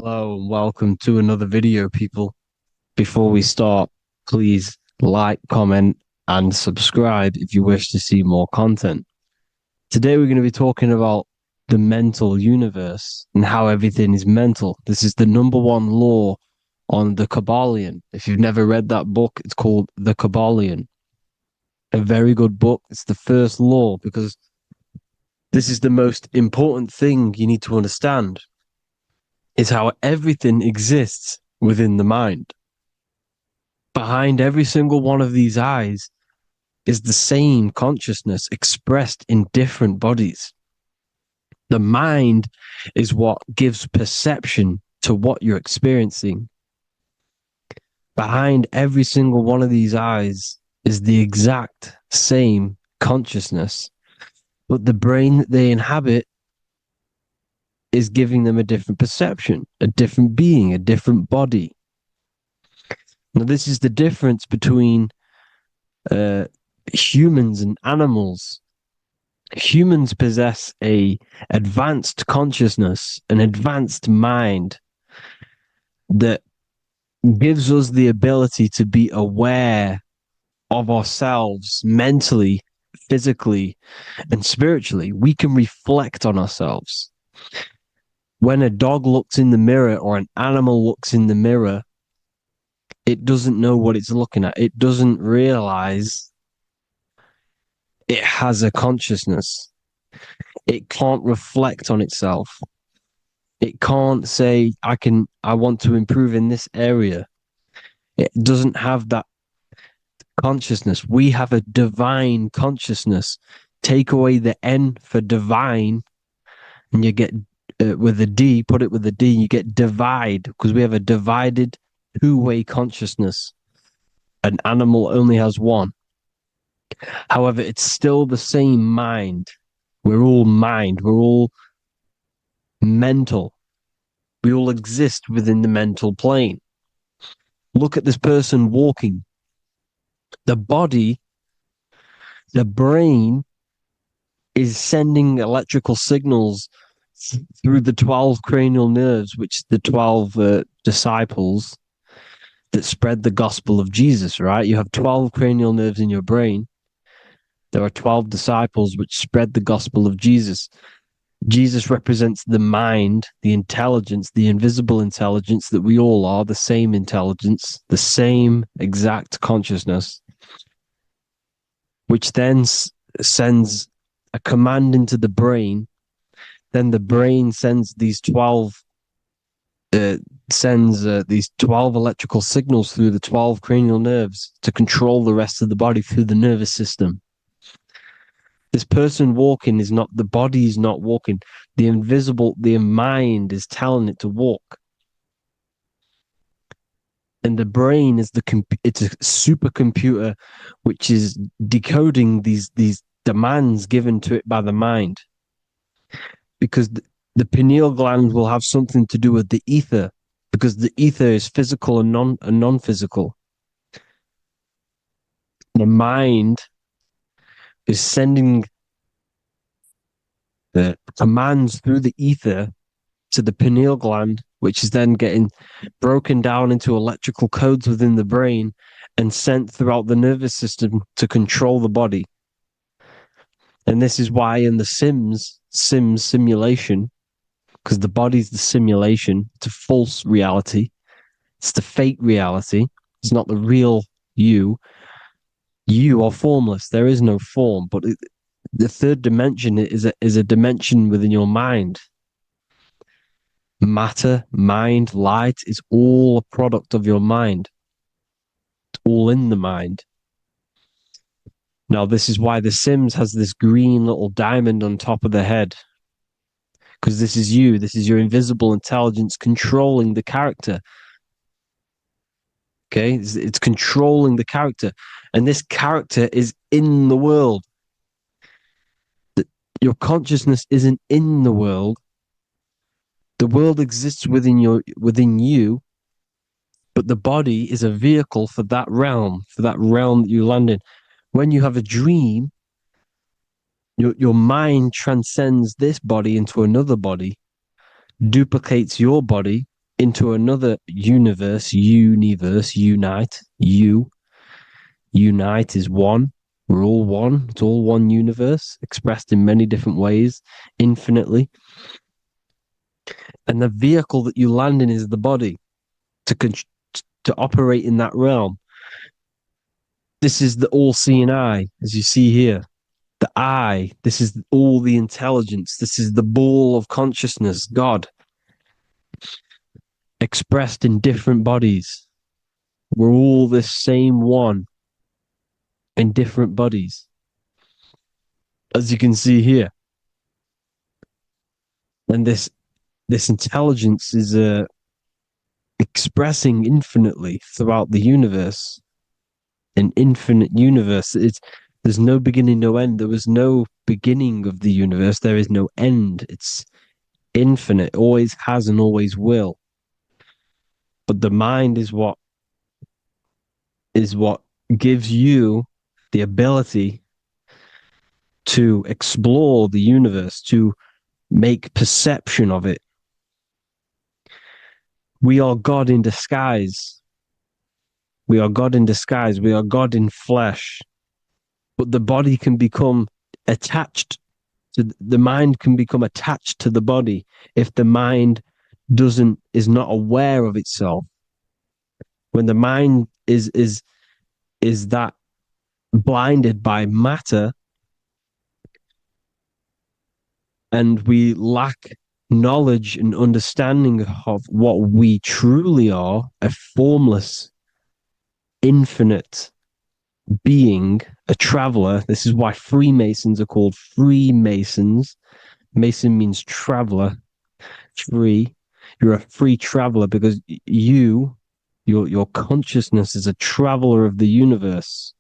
Hello and welcome to another video, people. Before we start, please like, comment, and subscribe if you wish to see more content. Today, we're going to be talking about the mental universe and how everything is mental. This is the number one law on the Kabbalion. If you've never read that book, it's called The Kabbalion. A very good book. It's the first law because this is the most important thing you need to understand is how everything exists within the mind. Behind every single one of these eyes is the same consciousness expressed in different bodies. The mind is what gives perception to what you're experiencing. Behind every single one of these eyes is the exact same consciousness, but the brain that they inhabit is giving them a different perception, a different being, a different body. Now, this is the difference between humans and animals. Humans possess a advanced consciousness, an advanced mind that gives us the ability to be aware of ourselves mentally, physically, and spiritually. We can reflect on ourselves. When a dog looks in the mirror or an animal looks in the mirror, it doesn't know what it's looking at. It doesn't realize it has a consciousness. It can't reflect on itself. It can't say, I want to improve in this area. It doesn't have that consciousness. We have a divine consciousness. Take away the N for divine, and you get with a D, put it with a D, you get divide, because we have a divided two-way consciousness. An animal only has one. However, it's still the same mind. We're all mind. We're all mental. We all exist within the mental plane. Look at this person walking. The body, the brain is sending electrical signals through the 12 cranial nerves, which the 12 disciples that spread the gospel of Jesus, right? You have 12 cranial nerves in your brain. There are 12 disciples which spread the gospel of Jesus. Jesus represents the mind, the intelligence, the invisible intelligence that we all are, the same intelligence, the same exact consciousness, which then sends a command into the brain. Then the brain sends these 12 electrical signals through the 12 cranial nerves to control the rest of the body through the nervous system. This person walking is not, the body is not walking. The mind is telling it to walk. And the brain is it's a supercomputer which is decoding these demands given to it by the mind. Because the pineal gland will have something to do with the ether, because the ether is physical and non-physical. The mind is sending the commands through the ether to the pineal gland, which is then getting broken down into electrical codes within the brain and sent throughout the nervous system to control the body. And this is why in the Sims simulation, because the body's the simulation, it's a false reality. It's the fake reality. It's not the real you. You are formless. There is no form, but the third dimension is a dimension within your mind. Matter, mind, light is all a product of your mind. It's all in the mind. Now, this is why The Sims has this green little diamond on top of the head. Because this is you. This is your invisible intelligence controlling the character. Okay? It's controlling the character. And this character is in the world. Your consciousness isn't in the world. The world exists within you, but the body is a vehicle for that realm that you land in. When you have a dream, your mind transcends this body into another body, duplicates your body, into another universe, unite. Unite is one. We're all one. It's all one universe, expressed in many different ways, infinitely. And the vehicle that you land in is the body to operate in that realm. This is the all-seeing eye, as you see here. The eye, this is all the intelligence. This is the ball of consciousness, God, expressed in different bodies. We're all this same one in different bodies, as you can see here. And this intelligence is expressing infinitely throughout the universe, an infinite universe. There's no beginning, no end. There was no beginning of the universe. There is no end. It's infinite, always has and always will. But the mind is what gives you the ability to explore the universe, to make perception of it. We are God in disguise. We are God in disguise. We are God in flesh. But the body can become attached to the mind, can become attached to the body if the mind is not aware of itself. When the mind is that blinded by matter, and we lack knowledge and understanding of what we truly are, a formless, infinite being, a traveler. This is why Freemasons are called Freemasons. Mason means traveler. Free. You're a free traveler because your consciousness is a traveler of the universe.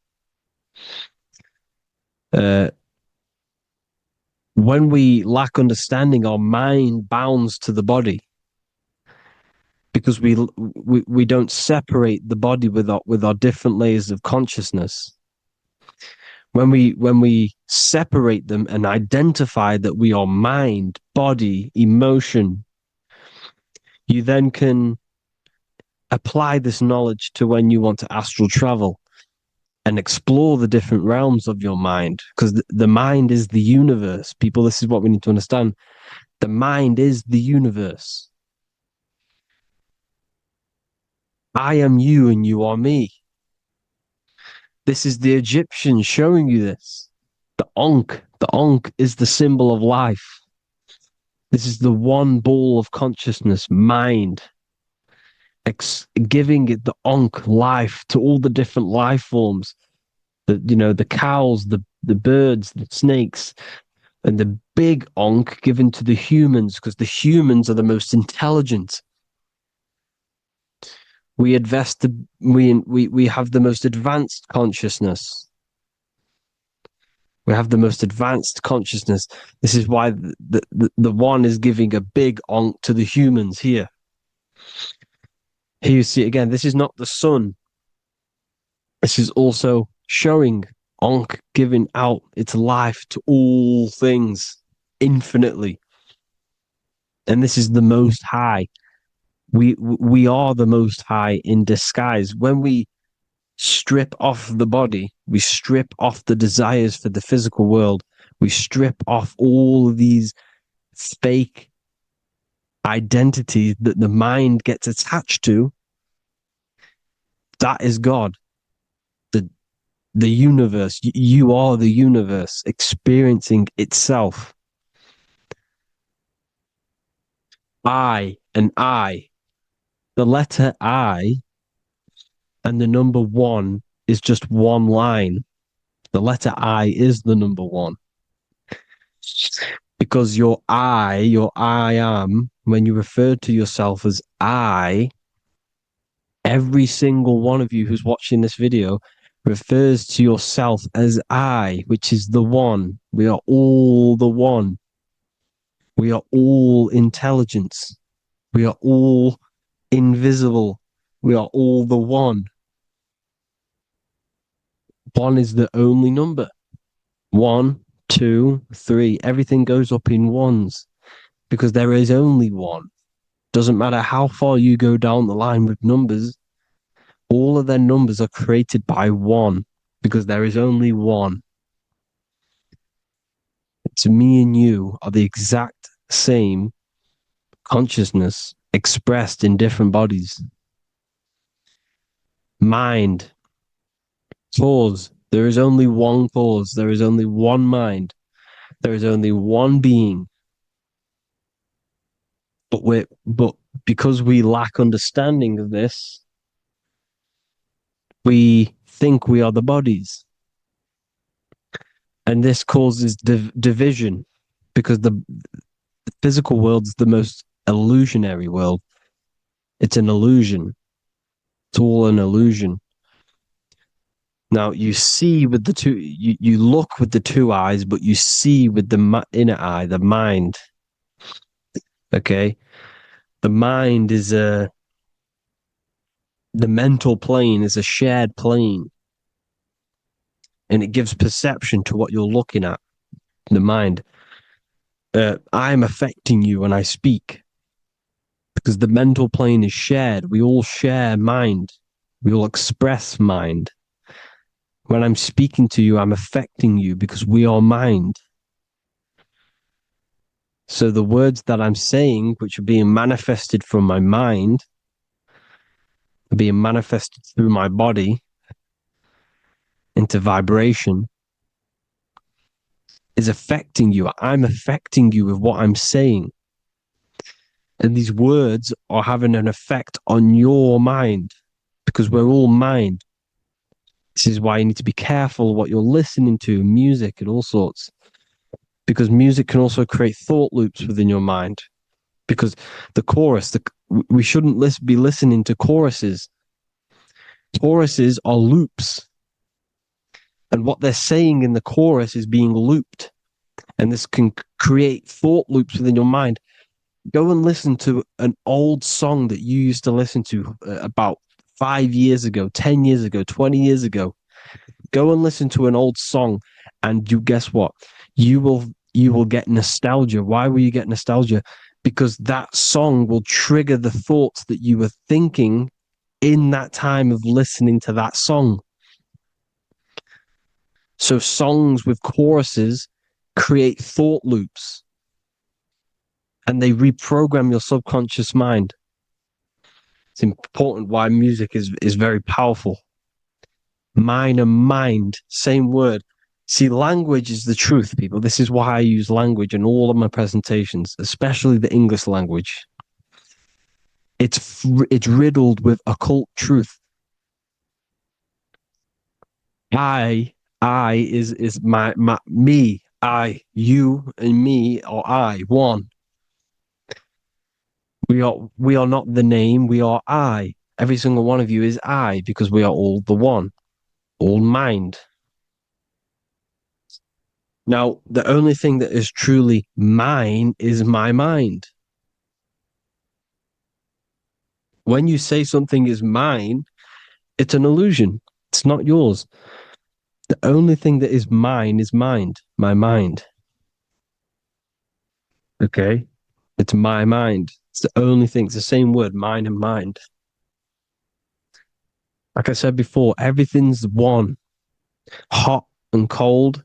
When we lack understanding, our mind bounds to the body because we don't separate the body with our different layers of consciousness. When we separate them and identify that we are mind, body, emotion, you then can apply this knowledge to when you want to astral travel and explore the different realms of your mind, because the mind is the universe. People, this is what we need to understand. The mind is the universe. I am you and you are me. This is the Egyptians showing you this. The Ankh is the symbol of life. This is the one ball of consciousness, mind, giving it the Ankh life to all the different life forms. The cows, the birds, the snakes, and the big Ankh given to the humans, because the humans are the most intelligent. We have the most advanced consciousness. We have the most advanced consciousness. This is why the one is giving a big Ankh to the humans here. Here you see it again. This is not the sun. This is also showing Ankh giving out its life to all things infinitely. And this is the Most High. We are the Most High in disguise. When we strip off the body, we strip off the desires for the physical world, we strip off all of these fake identities that the mind gets attached to. That is God. The universe. You are the universe experiencing itself. I and I. The letter I and the number one is just one line. The letter I is the number one. Because your I am, when you refer to yourself as I, every single one of you who's watching this video refers to yourself as I, which is the one. We are all the one. We are all intelligence. We are all invisible. We are all the one. One is the only number. 1, 2, 3. Everything goes up in ones because there is only one. Doesn't matter how far you go down the line with numbers, all of their numbers are created by one because there is only one. It's me and you are the exact same consciousness expressed in different bodies. Mind, cause. There is only one cause. There is only one mind. There is only one being. But because we lack understanding of this, we think we are the bodies. And this causes division because the physical world's the most illusionary world. It's an illusion. It's all an illusion. Now you see with the two, you look with the two eyes, but you see with the inner eye, the mind. Okay, the mind is the mental plane is a shared plane, and it gives perception to what you're looking at. The mind. I'm affecting you when I speak because the mental plane is shared. We all share mind. We all express mind. When I'm speaking to you, I'm affecting you because we are mind. So the words that I'm saying, which are being manifested from my mind, are being manifested through my body into vibration, is affecting you. I'm affecting you with what I'm saying. And these words are having an effect on your mind because we're all mind. This is why you need to be careful what you're listening to, music and all sorts. Because music can also create thought loops within your mind. Because the chorus, we shouldn't be listening to choruses. Choruses are loops. And what they're saying in the chorus is being looped. And this can create thought loops within your mind. Go and listen to an old song that you used to listen to about 5 years ago, 10 years ago, 20 years ago. Go and listen to an old song, and you guess what? You will get nostalgia. Why will you get nostalgia? Because that song will trigger the thoughts that you were thinking in that time of listening to that song. So songs with choruses create thought loops, and they reprogram your subconscious mind. It's important why music is very powerful. Mind and mind, same word. See, language is the truth, people. This is why I use language in all of my presentations, especially the English language. It's riddled with occult truth. I is my me. I, you, and me, or I, one. We are not the name. We are I. Every single one of you is I because we are all the one, all mind. Now, the only thing that is truly mine is my mind. When you say something is mine, it's an illusion. It's not yours. The only thing that is mine is mind, my mind. Okay? It's my mind. It's the only thing. It's the same word, mine and mind. Like I said before, everything's one. Hot and cold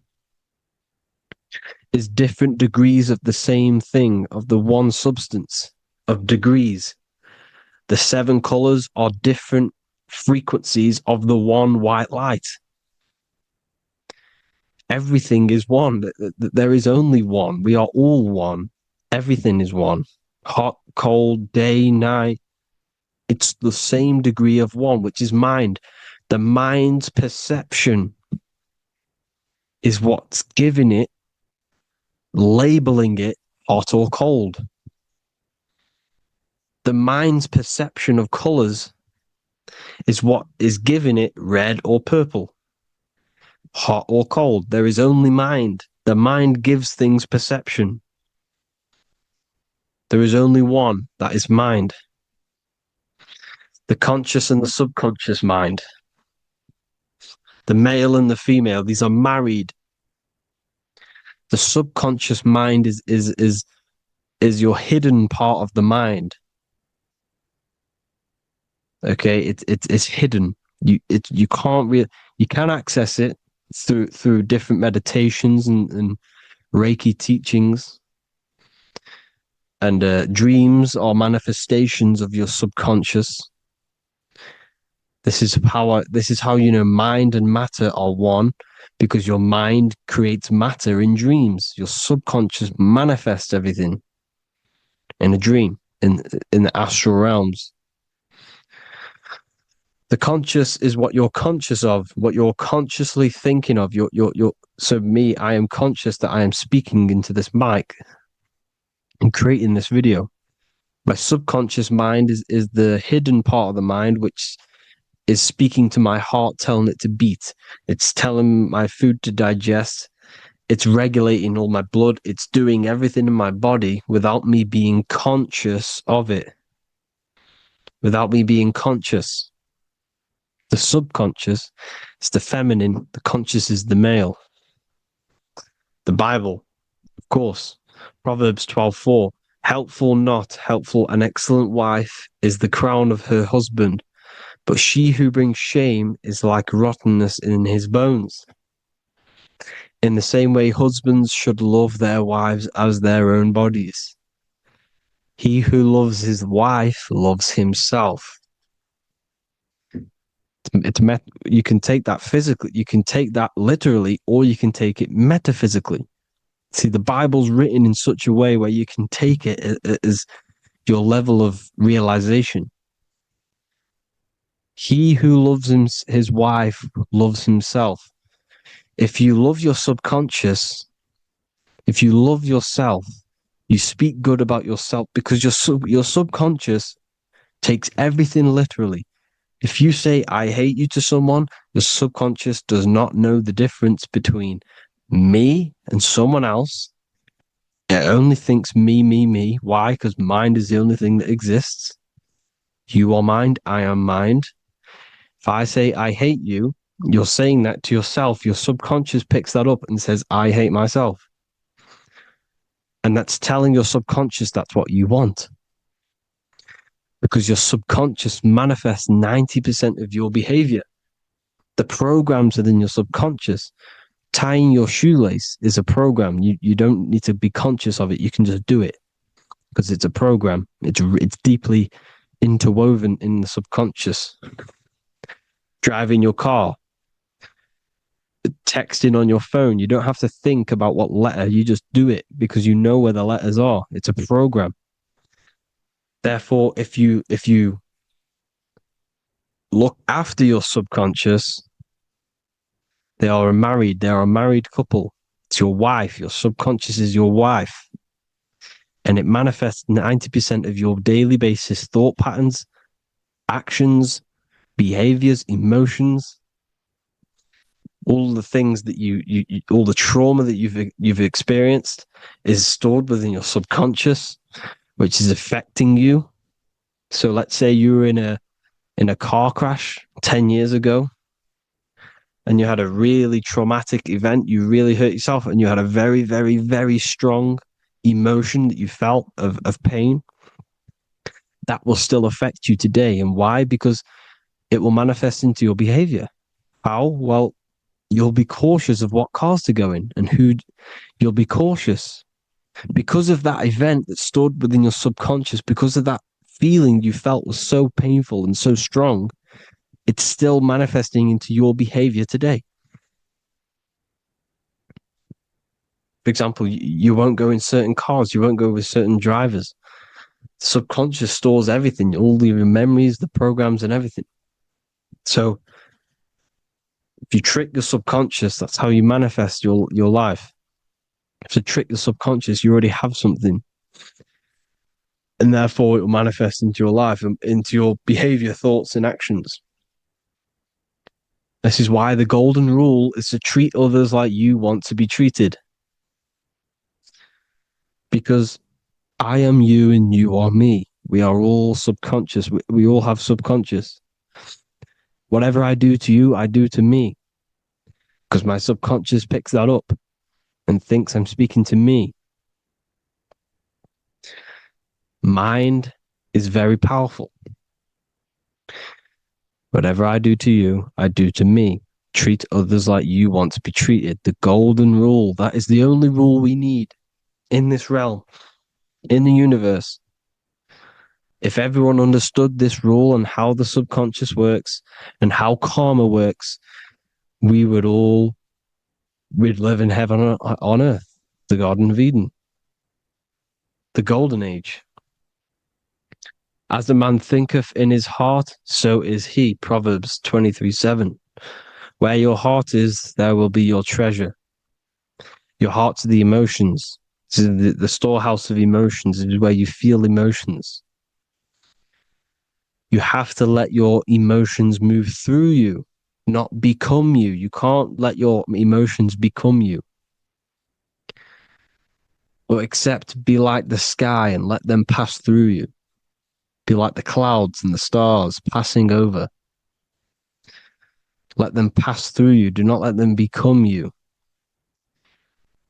is different degrees of the same thing, of the one substance, of degrees. The 7 colors are different frequencies of the one white light. Everything is one. There is only one. We are all one. Everything is one. Hot, cold, day, night. It's the same degree of one, which is mind. The mind's perception is what's giving it, labeling it hot or cold. The mind's perception of colors is what is giving it red or purple, hot or cold. There is only mind. The mind gives things perception. There is only one, that is mind. The conscious and the subconscious mind. The male and the female, these are married. The subconscious mind is your hidden part of the mind. Okay, it's hidden. You can't really, you can access it through different meditations and Reiki teachings, and dreams or manifestations of your subconscious. This is how you know mind and matter are one, because your mind creates matter in dreams. Your subconscious manifests everything in a dream, in the astral realms. The conscious is what you're conscious of, what you're consciously thinking of. So me, I am conscious that I am speaking into this mic and creating this video. My subconscious mind is the hidden part of the mind, which is speaking to my heart, telling it to beat. It's telling my food to digest. It's regulating all my blood. It's doing everything in my body without me being conscious of it. Without me being conscious. The subconscious is the feminine. The conscious is the male. The Bible, of course. Proverbs 12:4. Helpful, not helpful, an excellent wife is the crown of her husband, but she who brings shame is like rottenness in his bones. In the same way, husbands should love their wives as their own bodies. He who loves his wife loves himself. You can take that physically, you can take that literally, or you can take it metaphysically. See, the Bible's written in such a way where you can take it as your level of realization. He who loves his wife loves himself. If you love your subconscious, if you love yourself, you speak good about yourself, because your subconscious takes everything literally. If you say, I hate you to someone, your subconscious does not know the difference between me and someone else. It only thinks me, me, me. Why? Because mind is the only thing that exists. You are mind, I am mind. If I say, I hate you, you're saying that to yourself. Your subconscious picks that up and says, I hate myself. And that's telling your subconscious that's what you want. Because your subconscious manifests 90% of your behavior. The programs within your subconscious. Tying your shoelace is a program. You don't need to be conscious of it. You can just do it because it's a program. It's deeply interwoven in the subconscious. Driving your car, texting on your phone. You don't have to think about what letter. You just do it because you know where the letters are. It's a program. Therefore, if you look after your subconscious, they are a married couple. It's your wife. Your subconscious is your wife. And it manifests 90% of your daily basis thought patterns, actions, behaviors, emotions, all the things that you all the trauma that you've experienced is stored within your subconscious, which is affecting you. So let's say you were in a car crash 10 years ago and you had a really traumatic event, you really hurt yourself, and you had a very, very, very strong emotion that you felt of pain. That will still affect you today. And why? Because it will manifest into your behavior. How? Well, you'll be cautious of what cars to go in and who. You'll be cautious because of that event that stored within your subconscious, because of that feeling you felt was so painful and so strong. It's still manifesting into your behavior today. For example, you won't go in certain cars, you won't go with certain drivers. The subconscious stores everything, all your memories, the programs, and everything. So if you trick your subconscious, that's how you manifest your life. To trick the subconscious, you already have something. And therefore it will manifest into your life, into your behavior, thoughts, and actions. This is why the golden rule is to treat others like you want to be treated. Because I am you and you are me. We are all subconscious. We all have subconscious. Whatever I do to you, I do to me. Because my subconscious picks that up and thinks I'm speaking to me. Mind is very powerful. Whatever I do to you, I do to me. Treat others like you want to be treated. The golden rule. That is the only rule we need in this realm, in the universe. If everyone understood this rule and how the subconscious works and how karma works, we'd live in heaven on earth, the Garden of Eden, the golden age. As a man thinketh in his heart, so is he. Proverbs 23:7. Where your heart is, there will be your treasure. Your heart's the emotions. The storehouse of emotions is where you feel emotions. You have to let your emotions move through you, not become you. You can't let your emotions become you. Or accept, be like the sky and let them pass through you. Be like the clouds and the stars passing over. Let them pass through you. Do not let them become you.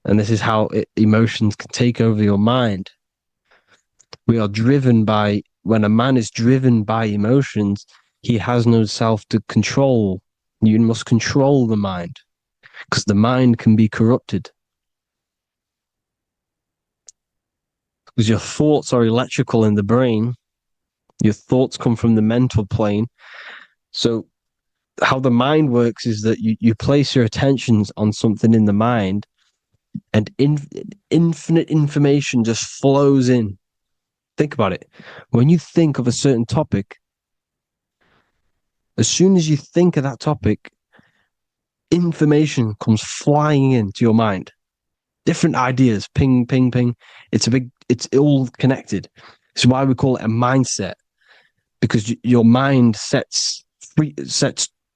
And this is how emotions can take over your mind. We are driven by, when a man is driven by emotions, he has no self to control. You must control the mind, because the mind can be corrupted. Because your thoughts are electrical in the brain. Your thoughts come from the mental plane. So how the mind works is that you place your attentions on something in the mind, and infinite information just flows in. Think about it. When you think of a certain topic, as soon as you think of that topic, information comes flying into your mind. Different ideas, ping, ping, ping. It's all connected. It's why we call it a mindset, because your mind sets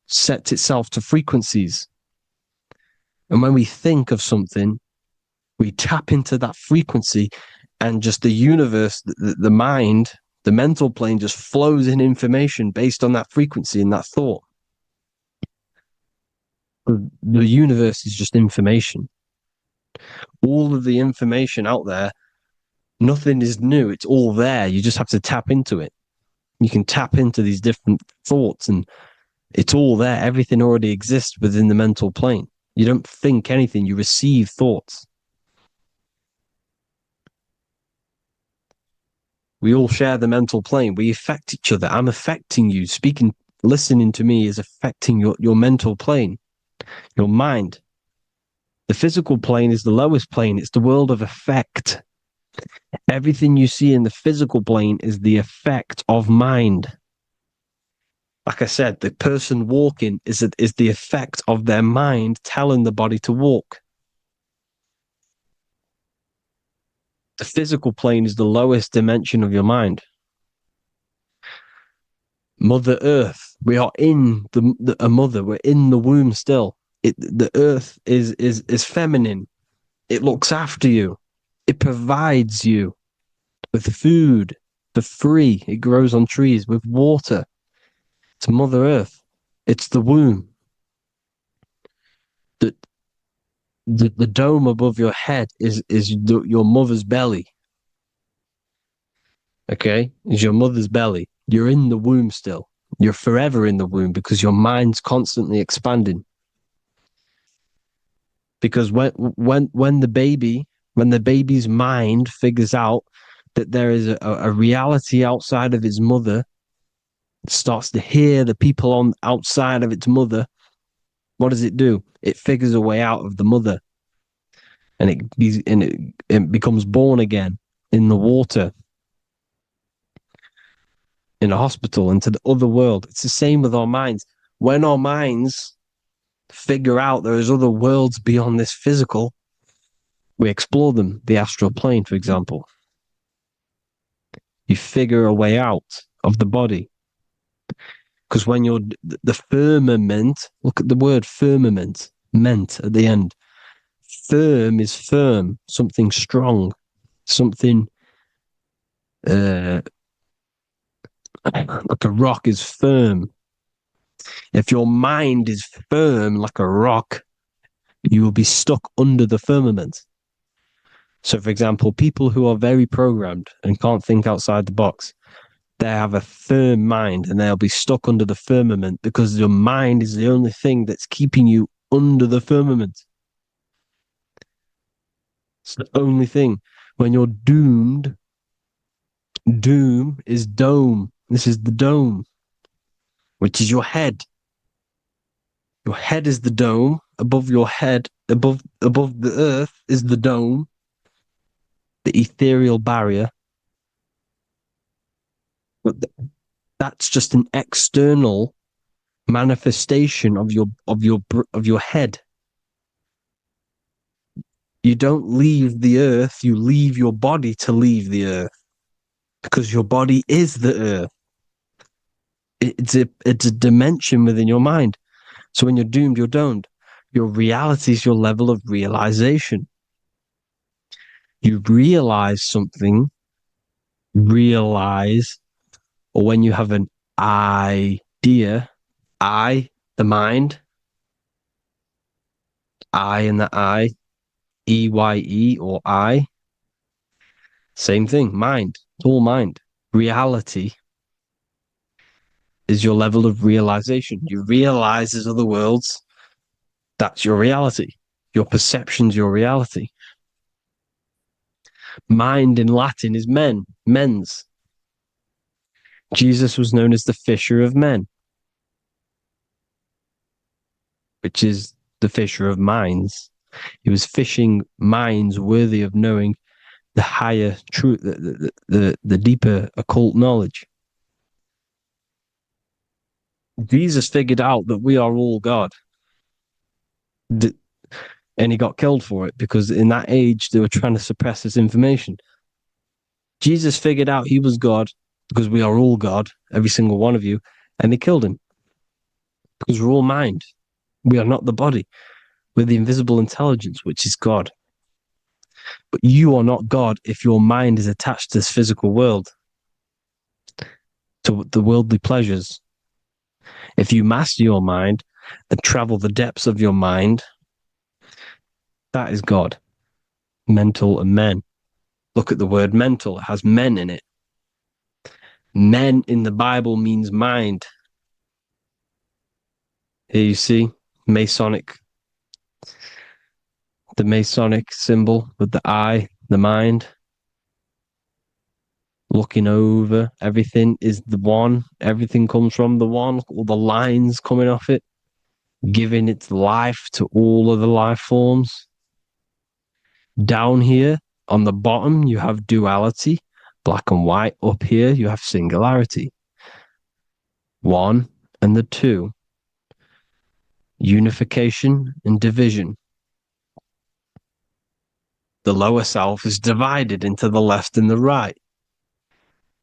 itself to frequencies. And when we think of something, we tap into that frequency, and just the universe, the mind, the mental plane just flows in information based on that frequency and that thought. The universe is just information. All of the information out there, nothing is new. It's all there. You just have to tap into it. You can tap into these different thoughts, and it's all there. Everything already exists within the mental plane. You don't think anything. You receive thoughts. We all share the mental plane. We affect each other. I'm affecting you. Speaking, listening to me is affecting your mental plane, your mind. The physical plane is the lowest plane. It's the world of effect. Everything you see in the physical plane is the effect of mind. Like I said, the person walking is the effect of their mind telling the body to walk. The physical plane is the lowest dimension of your mind. Mother Earth, we are in a mother. We're in the womb still. The earth is feminine. It looks after you. It provides you with food for free. It grows on trees, with water. It's Mother Earth. It's the womb. The dome above your head is your mother's belly. Okay? Is your mother's belly. You're in the womb still. You're forever in the womb, because your mind's constantly expanding. Because when the baby's mind figures out that there is a reality outside of its mother, it starts to hear the people on outside of its mother, what does it do? It figures a way out of the mother, and it becomes born again in the water, in a hospital, into the other world. It's the same with our minds. When our minds figure out there is other worlds beyond this physical, we explore them. The astral plane, for example. You figure a way out of the body. Because when you're the firmament, look at the word firmament, meant at the end. Firm is firm, something strong, something like a rock is firm. If your mind is firm like a rock, you will be stuck under the firmament. So, for example, people who are very programmed and can't think outside the box, They have a firm mind and they'll be stuck under the firmament because your mind is the only thing that's keeping you under the firmament. It's the only thing. When you're doomed, doom is dome. This is the dome, which is your head. Your head is the dome. Above your head, above the earth is the dome, the ethereal barrier. But that's just an external manifestation of your head. You don't leave the earth, you leave your body to leave the earth because your body is the earth. It's a dimension within your mind. So when you're doomed, you're domed. Your reality is your level of realization. You realize something, or when you have an idea, the mind, and the EYE or I. Same thing, mind. It's all mind. Reality is your level of realization. You realize there's other worlds. That's your reality. Your perception's your reality. Mind in Latin is mens. Jesus was known as the fisher of men, which is the fisher of minds. He was fishing minds worthy of knowing the higher truth, the deeper occult knowledge. Jesus figured out that we are all God. And he got killed for it because in that age they were trying to suppress this information. Jesus figured out he was God because we are all God, every single one of you, and they killed him because we're all mind. We are not the body. We're the invisible intelligence, which is God. But you are not God if your mind is attached to this physical world, to the worldly pleasures. If you master your mind and travel the depths of your mind, that is God. Mental and men. Look at the word mental. It has men in it. Men in the Bible means mind. Here you see the Masonic symbol with the eye, the mind. Looking over, everything is the one. Everything comes from the one. All the lines coming off it, giving its life to all of the life forms. Down here on the bottom, you have duality, black and white. Up here, you have singularity. One and the two. Unification and division. The lower self is divided into the left and the right.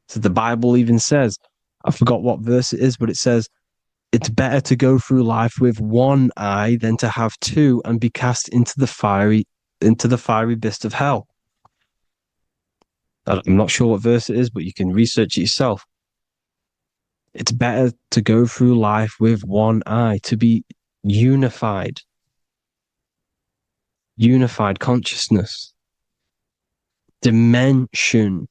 So the Bible even says, I forgot what verse it is, but it says, it's better to go through life with one eye than to have two and be cast into the fiery abyss of hell. I'm not sure what verse it is, but you can research it yourself. It's better to go through life with one eye, to be unified consciousness, dimension.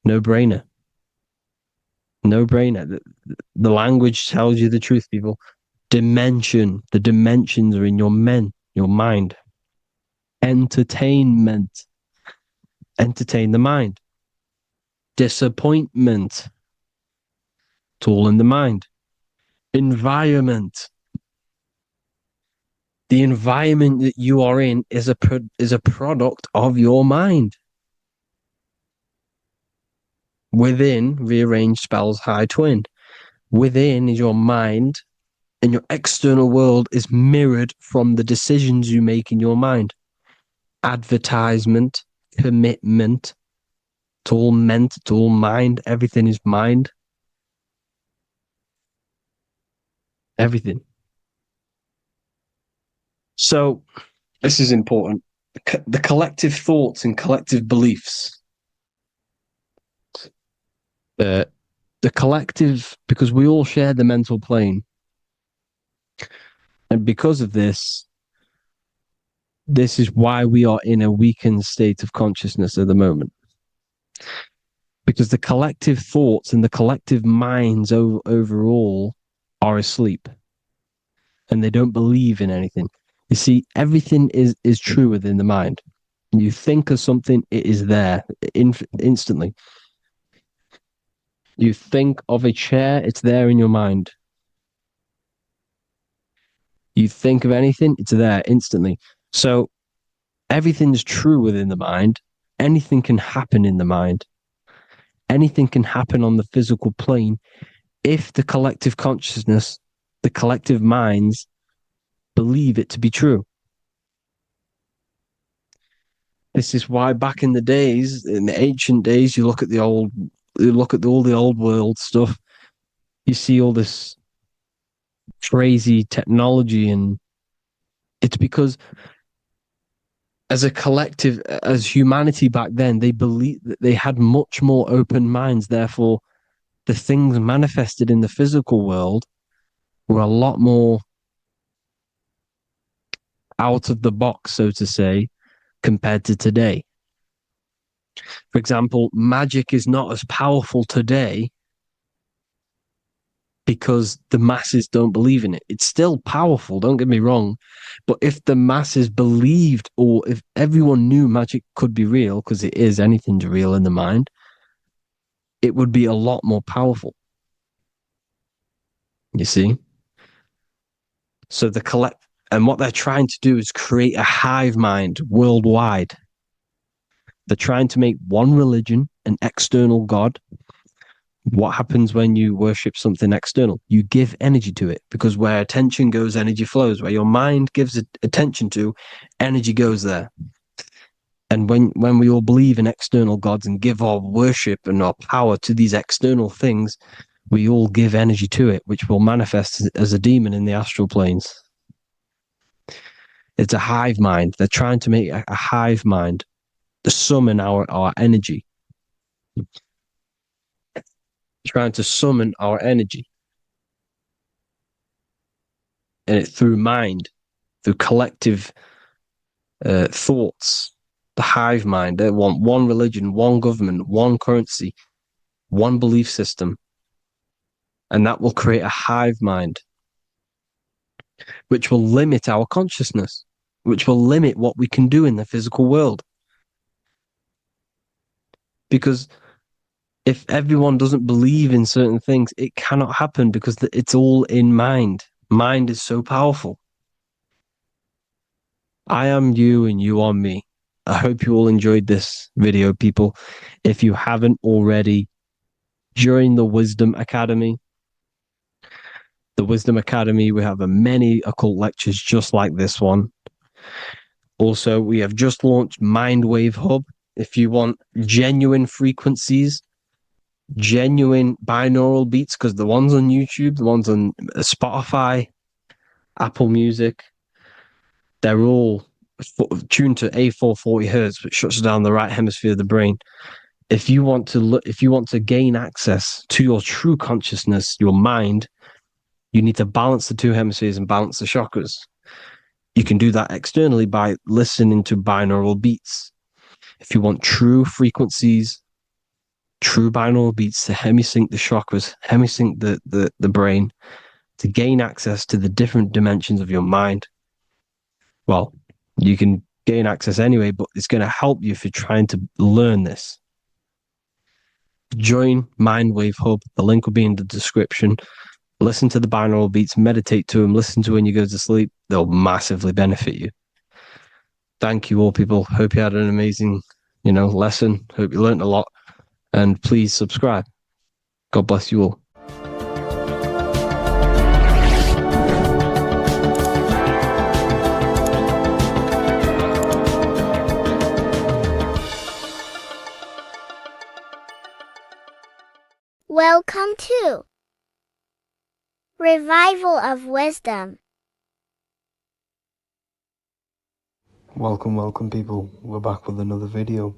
No brainer. The language tells you the truth, people. Dimension. The dimensions are in your mind. Entertainment. Entertain the mind. Disappointment. It's all in the mind. Environment. The environment that you are in is a product of your mind. Within, rearrange spells high twin. Within is your mind, and your external world is mirrored from the decisions you make in your mind. Advertisement, commitment, it's all meant, it's all mind. Everything is mind. Everything. So, this is important. The collective thoughts and collective beliefs. The collective, because we all share the mental plane. And because of this is why we are in a weakened state of consciousness at the moment. because the collective thoughts and the collective minds overall are asleep and they don't believe in anything. You see, everything is true within the mind. You think of something, it is there instantly. You think of a chair, it's there in your mind. You think of anything, it's there instantly. So everything's true within the mind. Anything can happen in the mind. Anything can happen on the physical plane if the collective consciousness, the collective minds, believe it to be true. This is why back in the days, in the ancient days, you look at all the old world stuff, you see all this crazy technology, and it's because as a collective, as humanity back then, they believed that they had much more open minds. Therefore, the things manifested in the physical world were a lot more out of the box, so to say, compared to today. For example, magic is not as powerful today because the masses don't believe in it. It's still powerful, don't get me wrong. But if the masses believed, or if everyone knew magic could be real, because it is, anything's real in the mind, it would be a lot more powerful. You see? So and what they're trying to do is create a hive mind worldwide. They're trying to make one religion, an external God. What happens when you worship something external? You give energy to it, because where attention goes, energy flows. Where your mind gives attention to, energy goes there. And when we all believe in external gods and give our worship and our power to these external things, we all give energy to it, which will manifest as a demon in the astral planes. It's a hive mind. They're trying to make a hive mind to summon our energy. Trying to summon our energy. And it through mind, through collective thoughts, the hive mind. They want one religion, one government, one currency, one belief system. And that will create a hive mind, which will limit our consciousness, which will limit what we can do in the physical world. Because if everyone doesn't believe in certain things, it cannot happen, because it's all in mind. Mind is so powerful. I am you and you are me. I hope you all enjoyed this video, people. If you haven't already, join the Wisdom Academy. The Wisdom Academy, we have many occult lectures just like this one. Also, we have just launched Mindwave Hub. If you want genuine frequencies, genuine binaural beats, because the ones on YouTube, the ones on Spotify, Apple Music, they're all tuned to A440 hertz, which shuts down the right hemisphere of the brain. If you want to gain access to your true consciousness, your mind, you need to balance the two hemispheres and balance the chakras. You can do that externally by listening to binaural beats. If you want true frequencies, true binaural beats to hemisync the chakras, hemisync the brain, to gain access to the different dimensions of your mind, well, you can gain access anyway, but it's going to help you if you're trying to learn this. Join Mindwave Hub. The link will be in the description. Listen to the binaural beats, meditate to them, listen to when you go to sleep. They'll massively benefit you. Thank you all, people. Hope you had an amazing, lesson. Hope you learned a lot. And please subscribe. God bless you all. Welcome to Revival of Wisdom. Welcome, people. We're back with another video.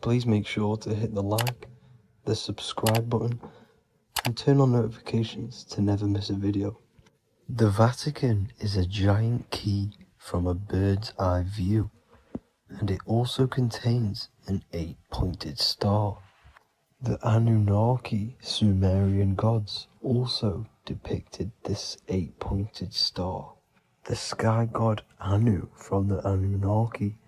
Please make sure to hit the like, the subscribe button, and turn on notifications to never miss a video. The Vatican is a giant key from a bird's eye view, and it also contains an 8-pointed star. The Anunnaki Sumerian gods also depicted this 8-pointed star. The sky god Anu from the Anunnaki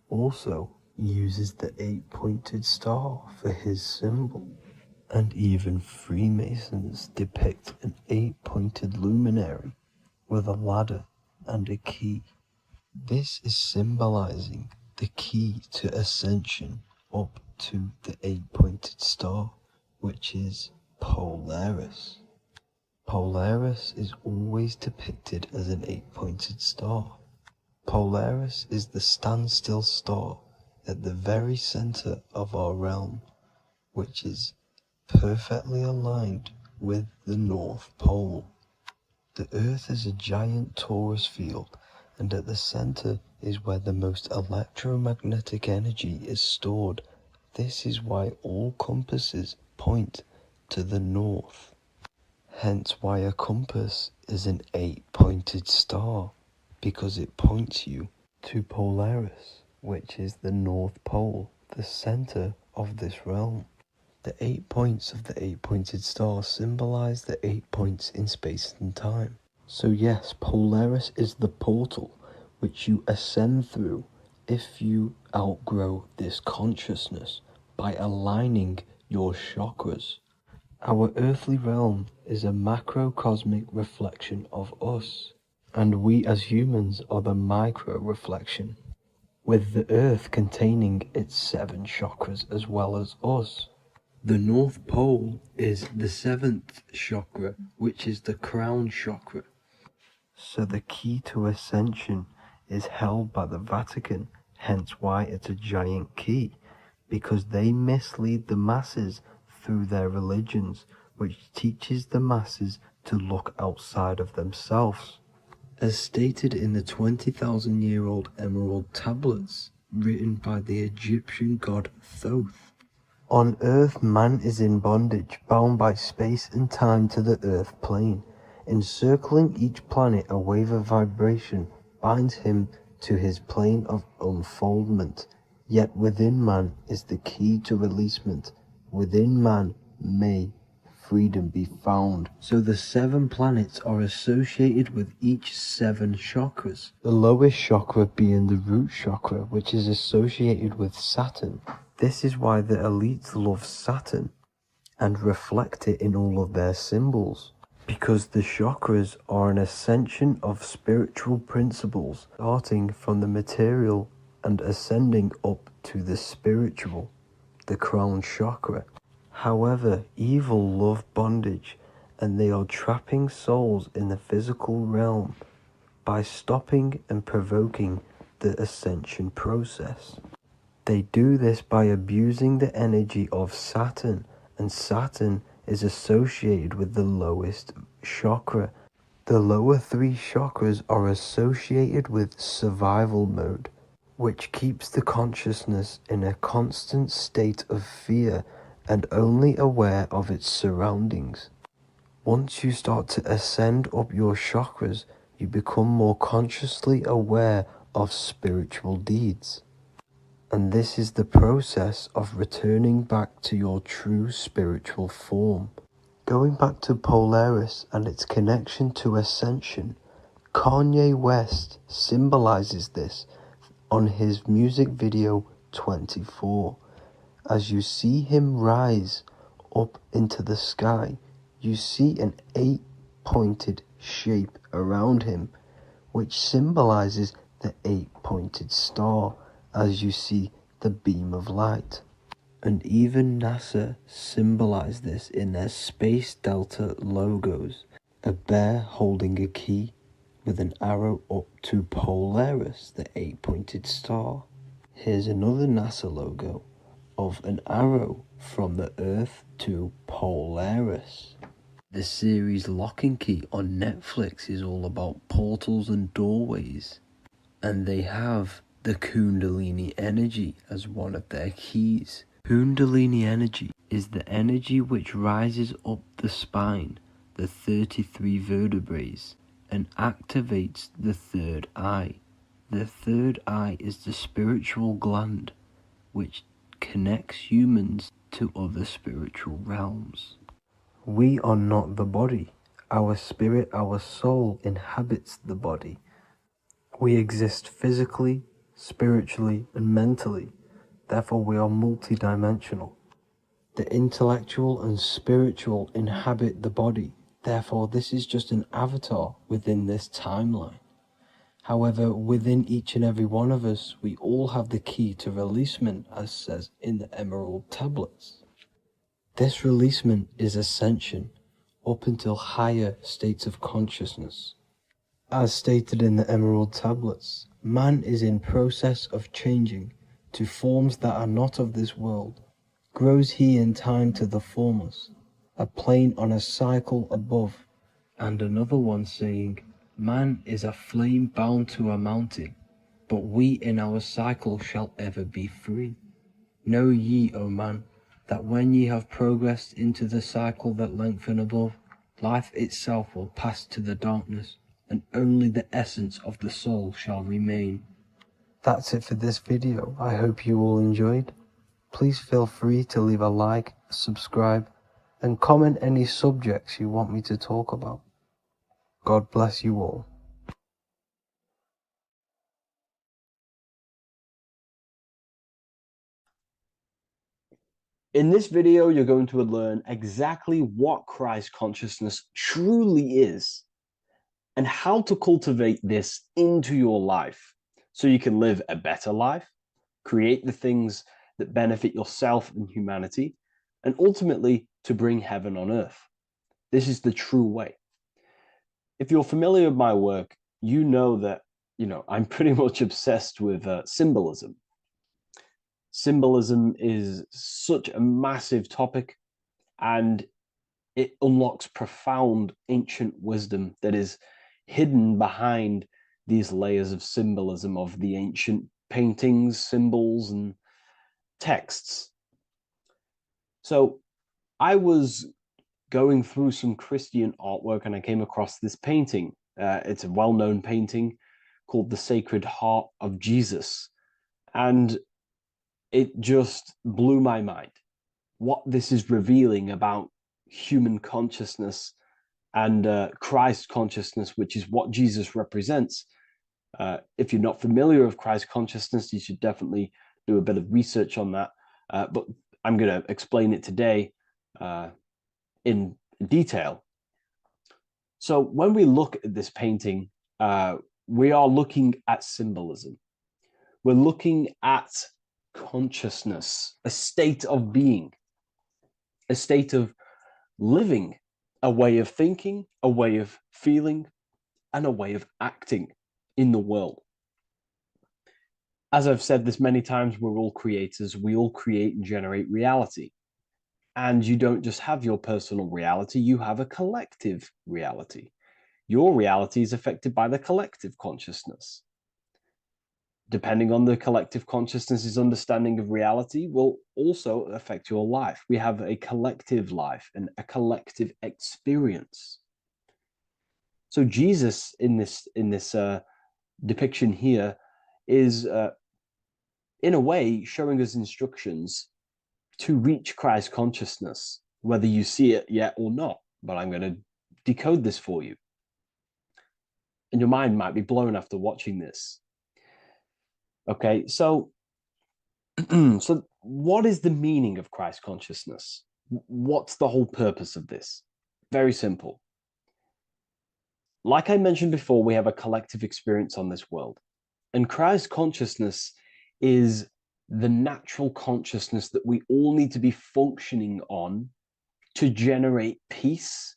also uses the 8-pointed star for his symbol. And even Freemasons depict an 8-pointed luminary with a ladder and a key. This is symbolizing the key to ascension up to the 8-pointed star, which is Polaris. Polaris is always depicted as an 8-pointed star. Polaris is the standstill star at the very center of our realm, which is perfectly aligned with the North Pole. The Earth is a giant torus field, and at the center is where the most electromagnetic energy is stored. This is why all compasses point to the north. Hence why a compass is an 8-pointed star, because it points you to Polaris, which is the North Pole, the center of this realm. The 8 points of the 8-pointed star symbolize the 8 points in space and time. So yes, Polaris is the portal which you ascend through if you outgrow this consciousness by aligning your chakras. Our earthly realm is a macrocosmic reflection of us, and we as humans are the micro reflection, with the earth containing its 7 chakras as well as us. The North Pole is the 7th chakra, which is the crown chakra. So the key to ascension is held by the Vatican, hence why it's a giant key, because they mislead the masses through their religions, which teaches the masses to look outside of themselves. As stated in the 20,000-year-old emerald tablets, written by the Egyptian god Thoth. On Earth, man is in bondage, bound by space and time to the Earth plane. Encircling each planet, a wave of vibration binds him to his plane of unfoldment. Yet within man is the key to releasement. Within man may freedom be found. So the 7 planets are associated with each 7 chakras. The lowest chakra being the root chakra, which is associated with Saturn. This is why the elites love Saturn and reflect it in all of their symbols. Because the chakras are an ascension of spiritual principles, starting from the material and ascending up to the spiritual, the crown chakra. However, evil love bondage, and they are trapping souls in the physical realm by stopping and provoking the ascension process. They do this by abusing the energy of Saturn, and Saturn is associated with the lowest chakra. The lower 3 chakras are associated with survival mode, which keeps the consciousness in a constant state of fear and only aware of its surroundings. Once you start to ascend up your chakras, you become more consciously aware of spiritual deeds. And this is the process of returning back to your true spiritual form. Going back to Polaris and its connection to ascension, Kanye West symbolizes this on his music video 24. As you see him rise up into the sky, you see an 8-pointed shape around him, which symbolizes the 8-pointed star, as you see the beam of light. And even NASA symbolize this in their Space Delta logos, a bear holding a key with an arrow up to Polaris, the 8-pointed star. Here's another NASA logo of an arrow from the Earth to Polaris. The series Lock and Key on Netflix is all about portals and doorways, and they have the Kundalini energy as one of their keys. Kundalini energy is the energy which rises up the spine, the 33 vertebrae, and activates the third eye. The third eye is the spiritual gland which connects humans to other spiritual realms. We are not the body. Our spirit, our soul inhabits the body. We exist physically, spiritually, and mentally. Therefore, we are multidimensional. The intellectual and spiritual inhabit the body. Therefore, this is just an avatar within this timeline. However, within each and every one of us, we all have the key to releasement, as says in the Emerald tablets. This releasement is ascension up until higher states of consciousness. As stated in the Emerald tablets, man is in process of changing to forms that are not of this world. Grows he in time to the formless, a plane on a cycle above, and another one saying, man is a flame bound to a mountain, but we in our cycle shall ever be free. Know ye, O man, that when ye have progressed into the cycle that lengthen above, life itself will pass to the darkness, and only the essence of the soul shall remain. That's it for this video. I hope you all enjoyed. Please feel free to leave a like, subscribe, and comment any subjects you want me to talk about. God bless you all. In this video, you're going to learn exactly what Christ consciousness truly is and how to cultivate this into your life so you can live a better life, create the things that benefit yourself and humanity, and ultimately to bring heaven on earth. This is the true way. If you're familiar with my work, you know that, I'm pretty much obsessed with symbolism. Symbolism is such a massive topic, and it unlocks profound ancient wisdom that is hidden behind these layers of symbolism of the ancient paintings, symbols, and texts. So I was going through some Christian artwork and I came across this painting. It's a well-known painting called The Sacred Heart of Jesus. And it just blew my mind. What this is revealing about human consciousness and Christ consciousness, which is what Jesus represents. If you're not familiar with Christ consciousness, you should definitely do a bit of research on that. But I'm going to explain it today in detail. So when we look at this painting, we are looking at symbolism. We're looking at consciousness, a state of being, a state of living, a way of thinking, a way of feeling, and a way of acting in the world. As I've said this many times, we're all creators. We all create and generate reality. And you don't just have your personal reality, you have a collective reality. Your reality is affected by the collective consciousness. Depending on the collective consciousness's understanding of reality will also affect your life. We have a collective life and a collective experience. So Jesus in this depiction here is in a way showing us instructions to reach Christ consciousness, whether you see it yet or not. But I'm going to decode this for you. And your mind might be blown after watching this. Okay, so so what is the meaning of Christ consciousness? What's the whole purpose of this? Very simple. Like I mentioned before, we have a collective experience on this world. And Christ consciousness is the natural consciousness that we all need to be functioning on to generate peace,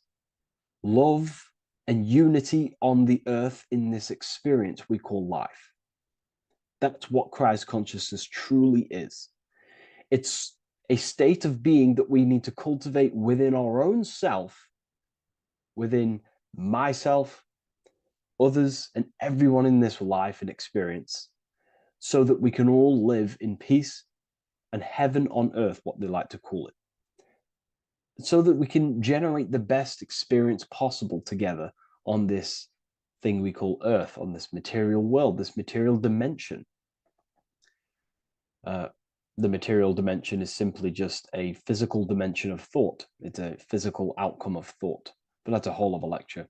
love, and unity on the earth in this experience we call life. That's what Christ consciousness truly is. It's a state of being that we need to cultivate within our own self, within myself, others, and everyone in this life and experience, so that we can all live in peace and heaven on earth, what they like to call it, so that we can generate the best experience possible together on this thing we call earth, on this material world, this material dimension. the material dimension is simply just a physical dimension of thought. It's a physical outcome of thought. But that's a whole other lecture.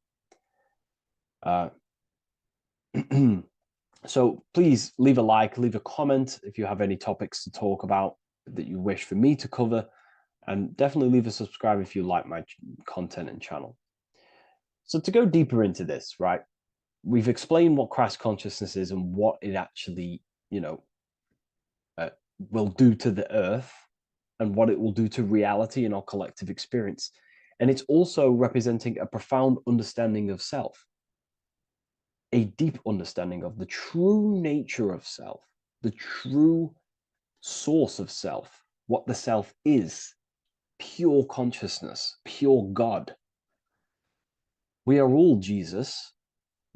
So please leave a like, leave a comment if you have any topics to talk about that you wish for me to cover, and definitely leave a subscribe if you like my content and channel. So to go deeper into this, right, we've explained what Christ consciousness is and what it actually, will do to the earth and what it will do to reality and our collective experience. And it's also representing a profound understanding of self, a deep understanding of the true nature of self, the true source of self, what the self is, pure consciousness, pure God. We are all Jesus.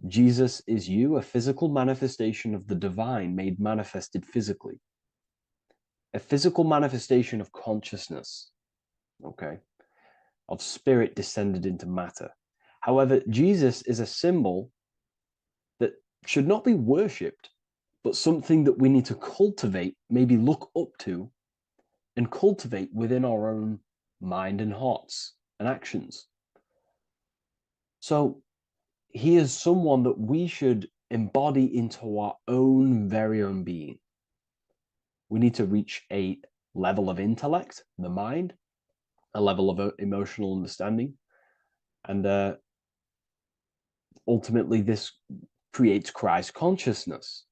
Jesus is you, a physical manifestation of the divine made manifested physically. A physical manifestation of consciousness, okay, of spirit descended into matter. However, Jesus is a symbol that should not be worshipped, but something that we need to cultivate, maybe look up to, and cultivate within our own mind and hearts and actions. So he is someone that we should embody into our own very own being. We need to reach a level of intellect, the mind, a level of emotional understanding, and ultimately this creates Christ consciousness.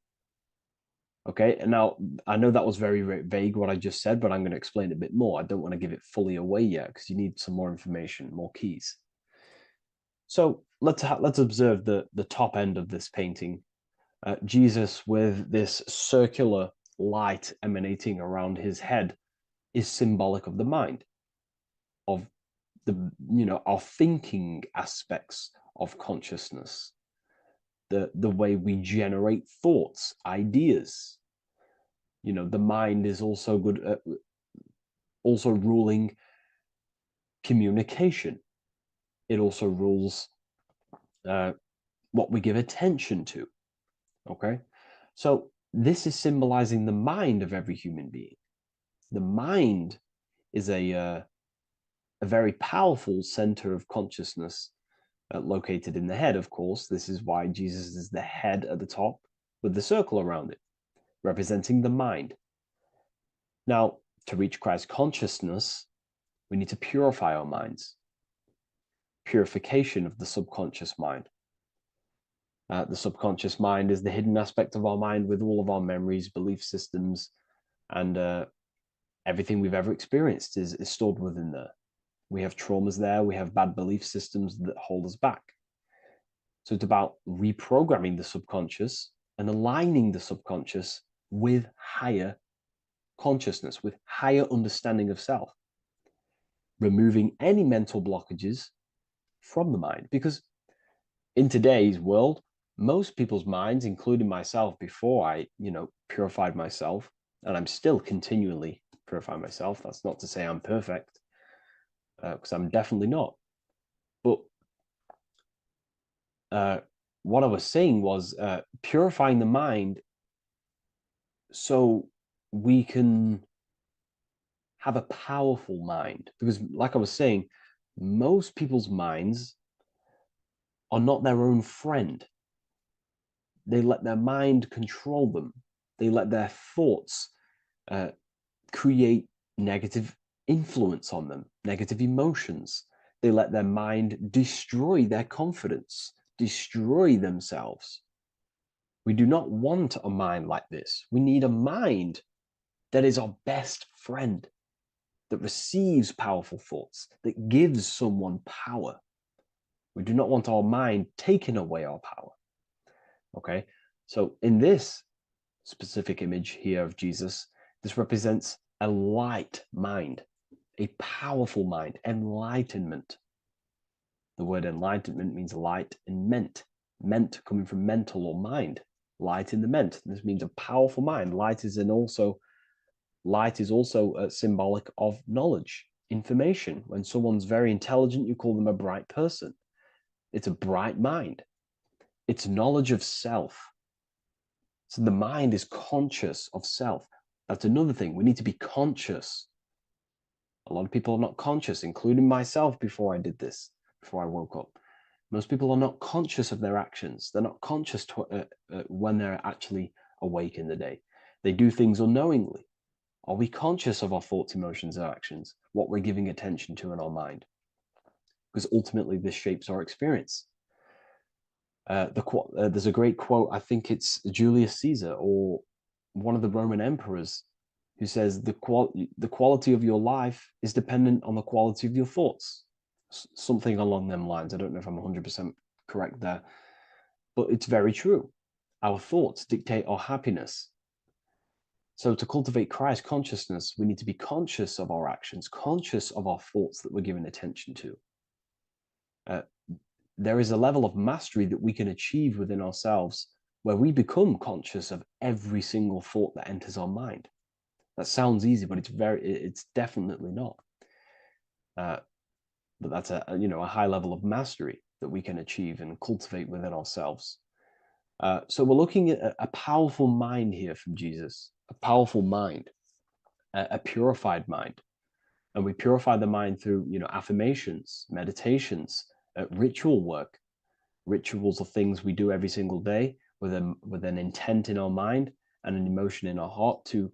Okay, and now I know that was very, very vague what I just said, but I'm going to explain it a bit more. I don't want to give it fully away yet because you need some more information, more keys. So let's observe the top end of this painting. Jesus with this circular light emanating around his head is symbolic of the mind, of our thinking aspects of consciousness, the way we generate thoughts, ideas. The mind is also good at also ruling communication. It also rules what we give attention to. Okay, so this is symbolizing the mind of every human being. The mind is a very powerful center of consciousness located in the head, of course. This is why Jesus is the head at the top with the circle around it, representing the mind. Now, to reach Christ consciousness, we need to purify our minds. Purification of the subconscious mind. The subconscious mind is the hidden aspect of our mind with all of our memories, belief systems, and everything we've ever experienced is stored within there. We have traumas there. We have bad belief systems that hold us back. So it's about reprogramming the subconscious and aligning the subconscious with higher consciousness, with higher understanding of self, removing any mental blockages from the mind. Because in today's world, most people's minds, including myself before I, purified myself, and I'm still continually purifying myself. That's not to say I'm perfect, because I'm definitely not. But what I was saying was purifying the mind so we can have a powerful mind. Because like I was saying, most people's minds are not their own friend. They let their mind control them. They let their thoughts create negative influence on them, negative emotions. They let their mind destroy their confidence, destroy themselves. We do not want a mind like this. We need a mind that is our best friend, that receives powerful thoughts, that gives someone power. We do not want our mind taking away our power. Okay, so in this specific image here of Jesus, this represents a light mind, a powerful mind, enlightenment. The word enlightenment means light and ment coming from mental or mind, light in the ment. This means a powerful mind. Light is also symbolic of knowledge, information. When someone's very intelligent, you call them a bright person. It's a bright mind. It's knowledge of self. So the mind is conscious of self. That's another thing. We need to be conscious. A lot of people are not conscious, including myself before I did this, before I woke up. Most people are not conscious of their actions. They're not conscious when they're actually awake in the day. They do things unknowingly. Are we conscious of our thoughts, emotions, and actions, what we're giving attention to in our mind? Because ultimately this shapes our experience. There's a great quote, I think it's Julius Caesar or one of the Roman emperors, who says the quality of your life is dependent on the quality of your thoughts. Something along them lines. I don't know if I'm 100% correct there, but it's very true. Our thoughts dictate our happiness. So to cultivate Christ consciousness, we need to be conscious of our actions, conscious of our thoughts that we're giving attention to. There is a level of mastery that we can achieve within ourselves where we become conscious of every single thought that enters our mind. That sounds easy, but it's definitely not. But that's a high level of mastery that we can achieve and cultivate within ourselves. So we're looking at a powerful mind here from Jesus, a powerful mind, a purified mind. And we purify the mind through, affirmations, meditations, ritual work. Rituals are things we do every single day with an intent in our mind and an emotion in our heart to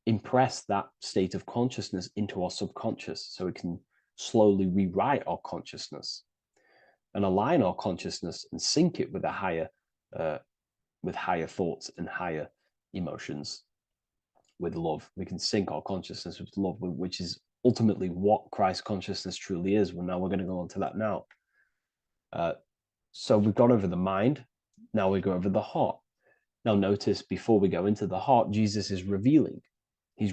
impress that state of consciousness into our subconscious, so it can slowly rewrite our consciousness and align our consciousness and sync it with higher thoughts and higher emotions with love. We can sync our consciousness with love, which is ultimately what Christ consciousness truly is. Well, now we're going to go on to that now. So we've gone over the mind. Now we go over the heart. Now notice, before we go into the heart, Jesus is revealing. He's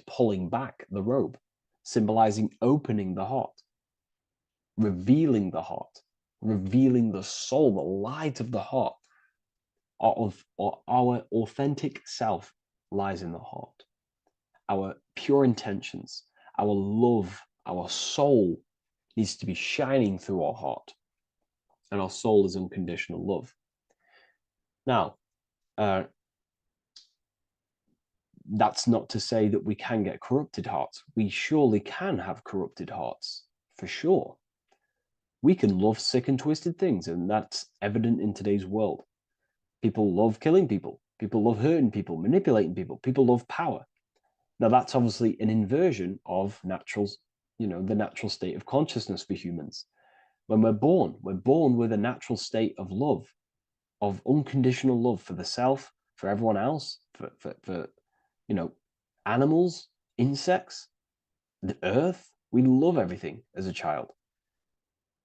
pulling back the robe, symbolizing opening the heart, revealing the heart, revealing the soul, the light of the heart. Our authentic self lies in the heart. Our pure intentions, our love, our soul needs to be shining through our heart. And our soul is unconditional love. Now, that's not to say that we can get corrupted hearts. We surely can have corrupted hearts, for sure. We can love sick and twisted things, and that's evident in today's world. People love killing people. People love hurting people, manipulating people. People love power. Now, that's obviously an inversion of the natural state of consciousness for humans. When we're born with a natural state of love, of unconditional love for the self, for everyone else, for animals, insects, the earth. We love everything as a child.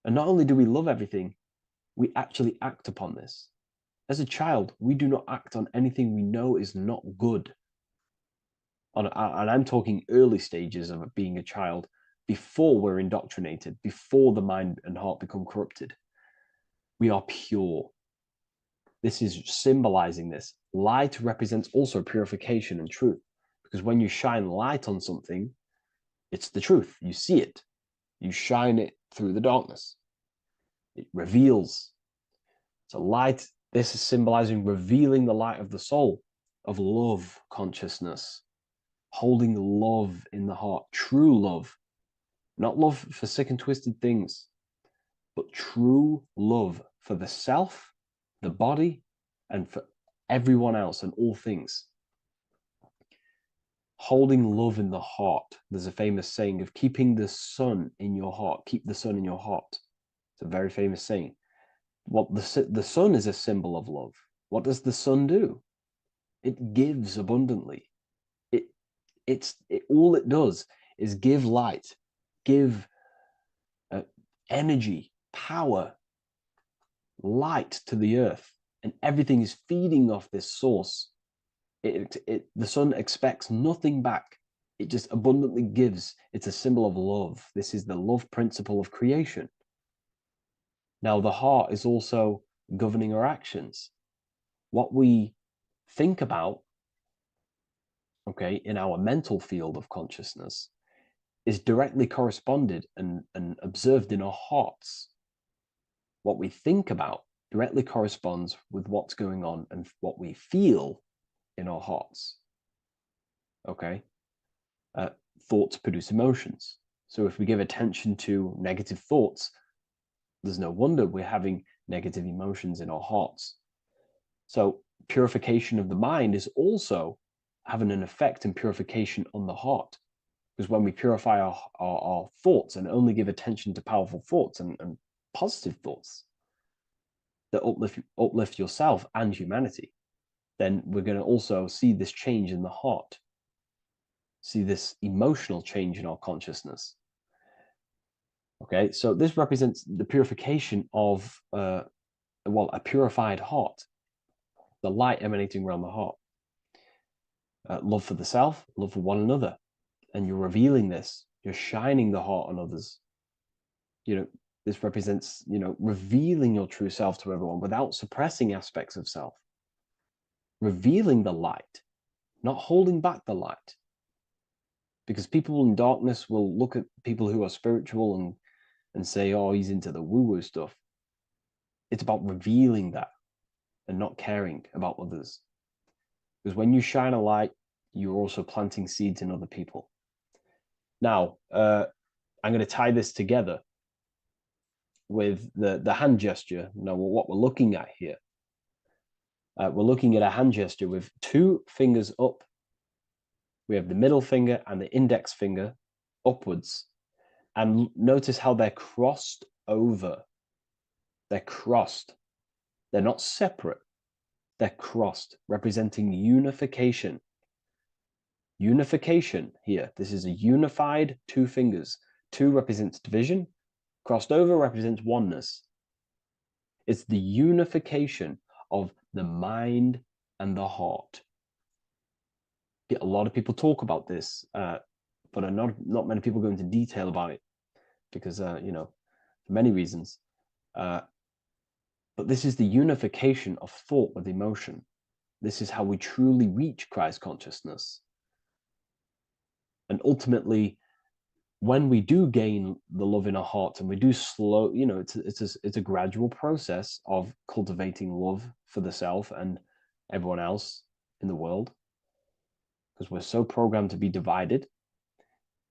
And not only do we love everything, we actually act upon this. As a child, we do not act on anything we know is not good. And I'm talking early stages of being a child, before we're indoctrinated, before the mind and heart become corrupted. We are pure. This is symbolizing this. Light represents also purification and truth, because when you shine light on something, it's the truth. You see it. You shine it through the darkness. It reveals. So light, this is symbolizing revealing the light of the soul, of love consciousness, holding love in the heart, true love, not love for sick and twisted things, but true love for the self, the body, and for everyone else and all things. Holding love in the heart. There's a famous saying of keeping the sun in your heart. Keep the sun in your heart. It's a very famous saying. What the sun is a symbol of love. What does the sun do? It gives abundantly. All it does is give light, give energy, power, light to the earth, and everything is feeding off this source. The sun expects nothing back. It just abundantly gives. It's a symbol of love. This is the love principle of creation. Now, the heart is also governing our actions. What we think about, in our mental field of consciousness, is directly corresponded and observed in our hearts. What we think about directly corresponds with what's going on and what we feel in our hearts. Okay. Thoughts produce emotions. So if we give attention to negative thoughts, there's no wonder we're having negative emotions in our hearts. So purification of the mind is also having an effect in purification on the heart. Because when we purify our thoughts and only give attention to powerful thoughts and positive thoughts that uplift yourself and humanity, then we're going to also see this change in the heart, see this emotional change in our consciousness. Okay, so this represents the purification of, a purified heart, the light emanating around the heart. Love for the self, love for one another. And you're revealing this, you're shining the heart on others. This represents, revealing your true self to everyone without suppressing aspects of self, revealing the light, not holding back the light. Because people in darkness will look at people who are spiritual and say, oh, he's into the woo-woo stuff. It's about revealing that and not caring about others. Because when you shine a light, you're also planting seeds in other people. Now, I'm going to tie this together with the hand gesture. Now, what we're looking at here, we're looking at a hand gesture with two fingers up. We have the middle finger and the index finger upwards. And notice how they're crossed over. They're crossed. They're not separate. They're crossed, representing unification. Unification here. This is a unified two fingers. Two represents division. Crossed over represents oneness. It's the unification of the mind and the heart. A lot of people talk about this, but not many people go into detail about it because, for many reasons. But this is the unification of thought with emotion. This is how we truly reach Christ consciousness. And ultimately, when we do gain the love in our hearts and we do slow, it's a gradual process of cultivating love for the self and everyone else in the world, because we're so programmed to be divided.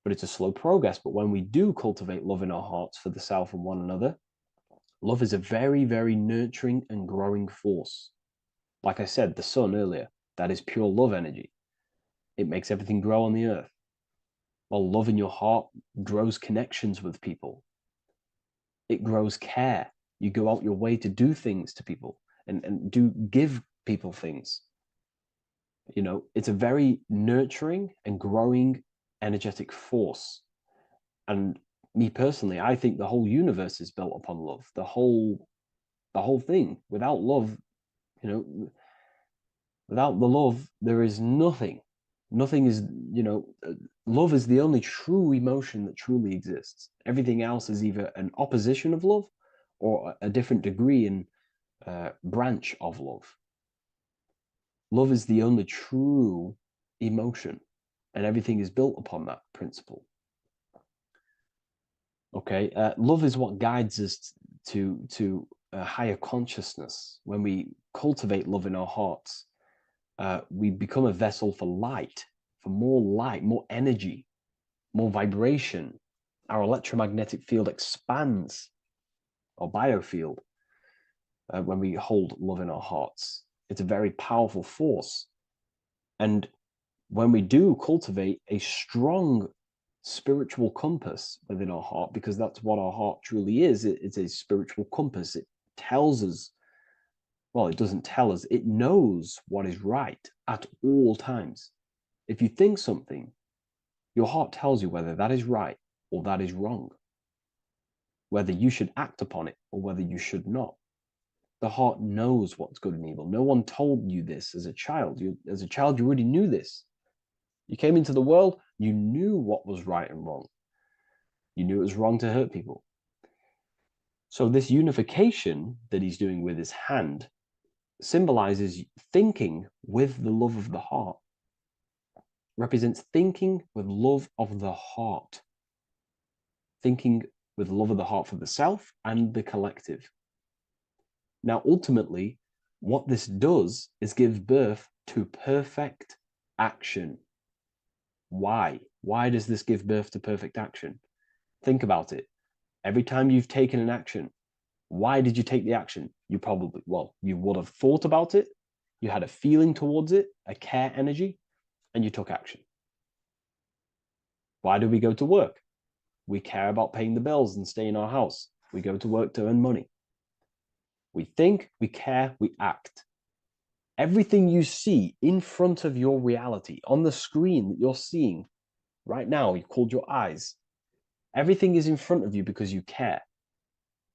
But it's a slow progress. But when we do cultivate love in our hearts for the self and one another, love is a very, very nurturing and growing force. Like I said, the sun earlier, that is pure love energy. It makes everything grow on the earth. While love in your heart grows connections with people. It grows care. You go out your way to do things to people and do give people things. It's a very nurturing and growing energetic force. And me personally, I think the whole universe is built upon love. The whole thing. Without love, without the love, there is nothing. Nothing is, love is the only true emotion that truly exists. Everything else is either an opposition of love or a different degree and branch of love. Love is the only true emotion, and everything is built upon that principle. Okay, love is what guides us to a higher consciousness. When we cultivate love in our hearts, we become a vessel for light, more energy, more vibration. Our electromagnetic field expands, or biofield, when we hold love in our hearts. It's a very powerful force. And when we do cultivate a strong spiritual compass within our heart, because that's what our heart truly is, it's a spiritual compass. It tells us, well, it doesn't tell us, it knows what is right at all times. If you think something, your heart tells you whether that is right or that is wrong, whether you should act upon it or whether you should not. The heart knows what's good and evil. No one told you this as a child. As a child, you already knew this. You came into the world, you knew what was right and wrong. You knew it was wrong to hurt people. So this unification that he's doing with his hand symbolizes thinking with the love of the heart, represents thinking with love of the heart, thinking with love of the heart for the self and the collective. Now, ultimately, what this does is give birth to perfect action. Why? Why does this give birth to perfect action? Think about it. Every time you've taken an action, why did you take the action? You probably, well, you would have thought about it, you had a feeling towards it, a care energy, and you took action. Why do we go to work? We care about paying the bills and staying in our house. We go to work to earn money. We think, we care, we act. Everything you see in front of your reality, on the screen that you're seeing right now, you called your eyes, everything is in front of you because you care.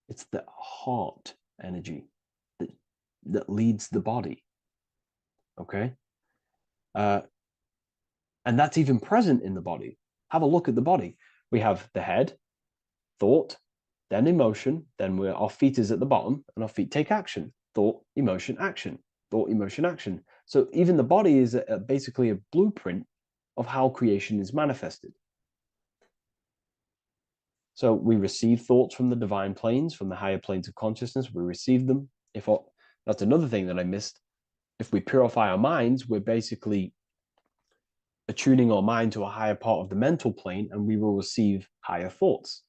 It's the heart energy that leads the body. Okay? And that's even present in the body. Have a look at the body. We have the head, thought, then emotion, then our feet is at the bottom, and our feet take action. Thought, emotion, action. Thought, emotion, action. So even the body is basically a blueprint of how creation is manifested. So we receive thoughts from the divine planes, from the higher planes of consciousness. We receive them. That's another thing that I missed. If we purify our minds, we're basically attuning our mind to a higher part of the mental plane, and we will receive higher thoughts.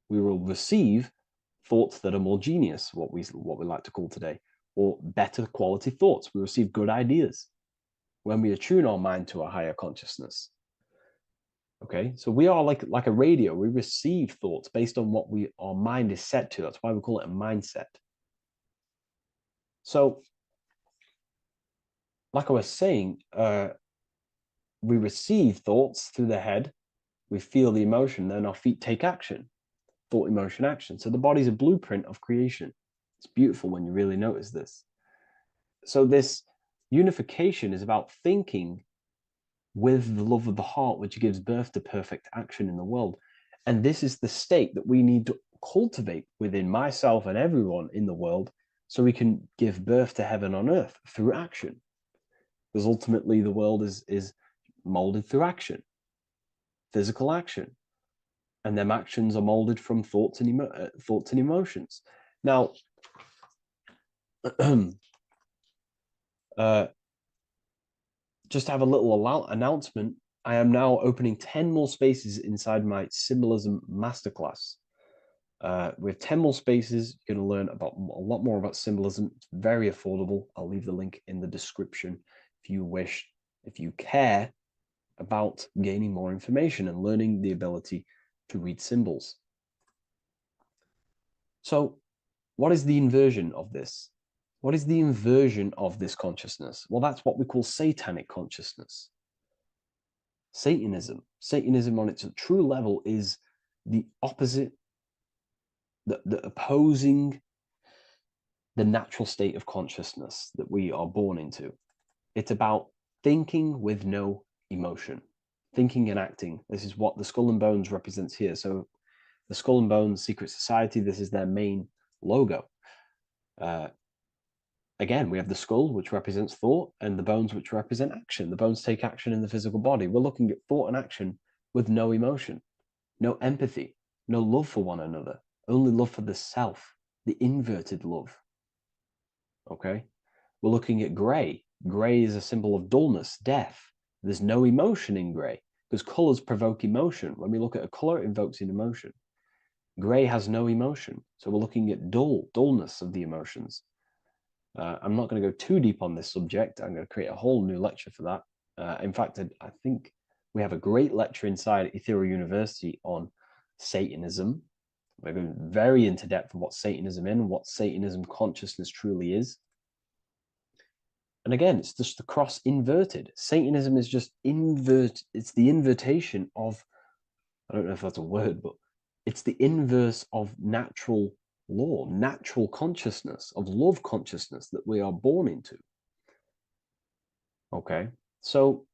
We will receive thoughts that are more genius, what we like to call today, or better quality thoughts. We receive good ideas when we attune our mind to a higher consciousness. Okay, so we are like a radio. We receive thoughts based on what our mind is set to. That's why we call it a mindset. So, like I was saying, we receive thoughts through the head. We feel the emotion, then our feet take action. Thought, emotion, action. So the body's a blueprint of creation. It's beautiful when you really notice this. So this unification is about thinking with the love of the heart, which gives birth to perfect action in the world. And this is the state that we need to cultivate within myself and everyone in the world so we can give birth to heaven on earth through action. Because ultimately the world is molded through action, physical action. And them actions are molded from thoughts and emotions. Now, just to have a little announcement, I am now opening 10 more spaces inside my symbolism masterclass. With 10 more spaces, you're going to learn about a lot more about symbolism. It's very affordable. I'll leave the link in the description if you wish, if you care about gaining more information and learning the ability to read symbols. So, what is the inversion of this? What is the inversion of this consciousness? Well, that's what we call satanic consciousness. Satanism. Satanism on its true level is the opposite, the opposing the natural state of consciousness that we are born into. It's about thinking with no emotion, thinking and acting. This is what the Skull and Bones represents here. So the Skull and Bones Secret Society, this is their main logo. Again, we have the skull, which represents thought, and the bones, which represent action. The bones take action in the physical body. We're looking at thought and action with no emotion, no empathy, no love for one another, only love for the self, the inverted love. Okay? We're looking at gray. Gray is a symbol of dullness, death. There's no emotion in gray because colors provoke emotion. When we look at a color, it invokes an emotion. Gray has no emotion. So we're looking at dullness of the emotions. I'm not going to go too deep on this subject. I'm going to create a whole new lecture for that. In fact, I think we have a great lecture inside Ethereal University on Satanism. We're going very into depth on what Satanism is and what Satanism consciousness truly is. And again, it's just the cross inverted. Satanism is just it's the invertation of, I don't know if that's a word, but it's the inverse of natural law, natural consciousness, of love consciousness that we are born into. Okay, so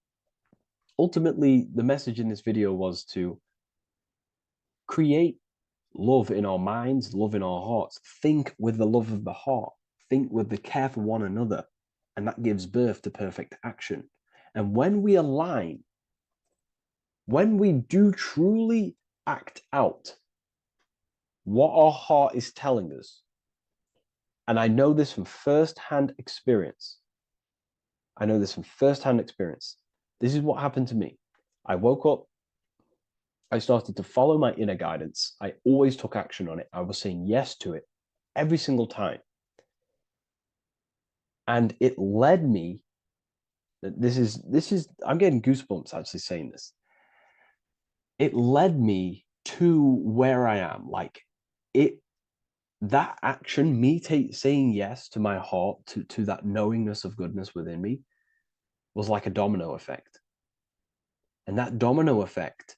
ultimately, the message in this video was to create love in our minds, love in our hearts, think with the love of the heart, think with the care for one another, and that gives birth to perfect action. And when we align, when we do truly act out what our heart is telling us, and I know this from first-hand experience. This is what happened to me. I woke up, I started to follow my inner guidance. I always took action on it. I was saying yes to it every single time. And it led me, I'm getting goosebumps actually saying this. It led me to where I am. Like that action, me saying yes to my heart, to that knowingness of goodness within me, was like a domino effect. And that domino effect,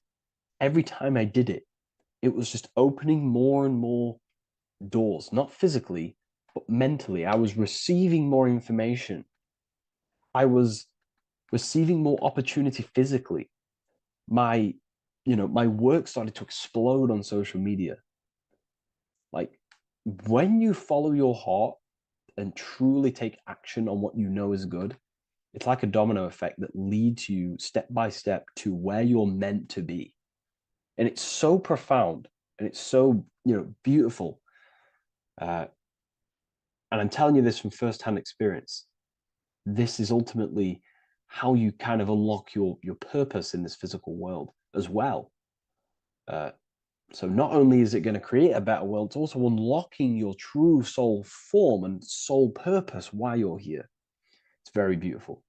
every time I did it, it was just opening more and more doors, not physically, but mentally. I was receiving more information. I was receiving more opportunity physically. My work started to explode on social media. Like when you follow your heart and truly take action on what you know is good, it's like a domino effect that leads you step by step to where you're meant to be. And it's so profound and it's so, beautiful. And I'm telling you this from firsthand experience. This is ultimately how you kind of unlock your purpose in this physical world as well. So not only is it going to create a better world, it's also unlocking your true soul form and soul purpose while you're here. It's very beautiful.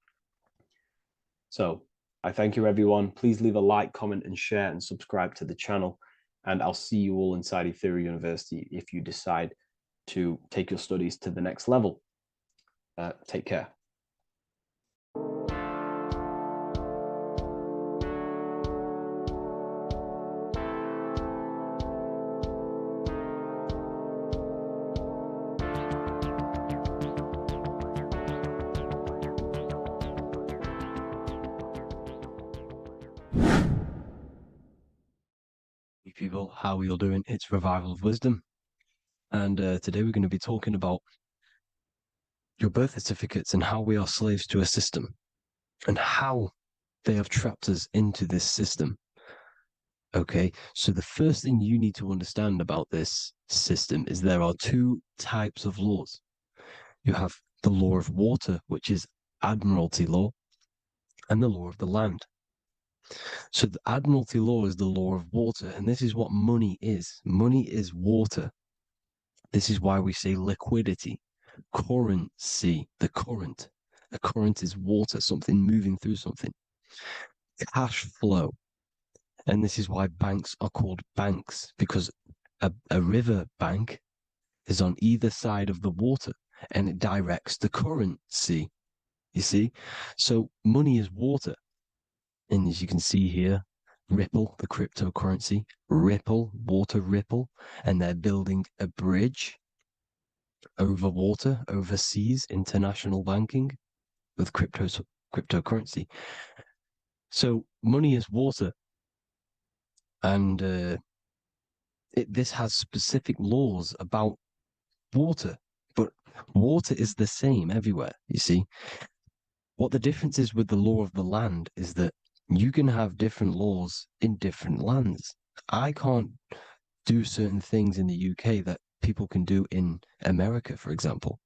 So I thank you, everyone. Please leave a like, comment, and share, and subscribe to the channel. And I'll see you all inside Ethereal University if you decide to take your studies to the next level. Take care. People, how are you doing? It's Revival of Wisdom, and today we're going to be talking about your birth certificates and how we are slaves to a system and how they have trapped us into this system. Okay, so the first thing you need to understand about this system is there are two types of laws. You have the law of water, which is admiralty law, and the law of the land. So the admiralty law is the law of water, and this is what money is. Money is water. This is why we say liquidity, currency, the current. A current is water, something moving through something. Cash flow. And this is why banks are called banks, because a river bank is on either side of the water and it directs the currency. You see? So money is water. And as you can see here, Ripple, the cryptocurrency, Ripple, water Ripple, and they're building a bridge over water, overseas, international banking with cryptocurrency. So money is water, and this has specific laws about water, but water is the same everywhere. You see, what the difference is with the law of the land is that you can have different laws in different lands. I can't do certain things in the UK that people can do in America, for example.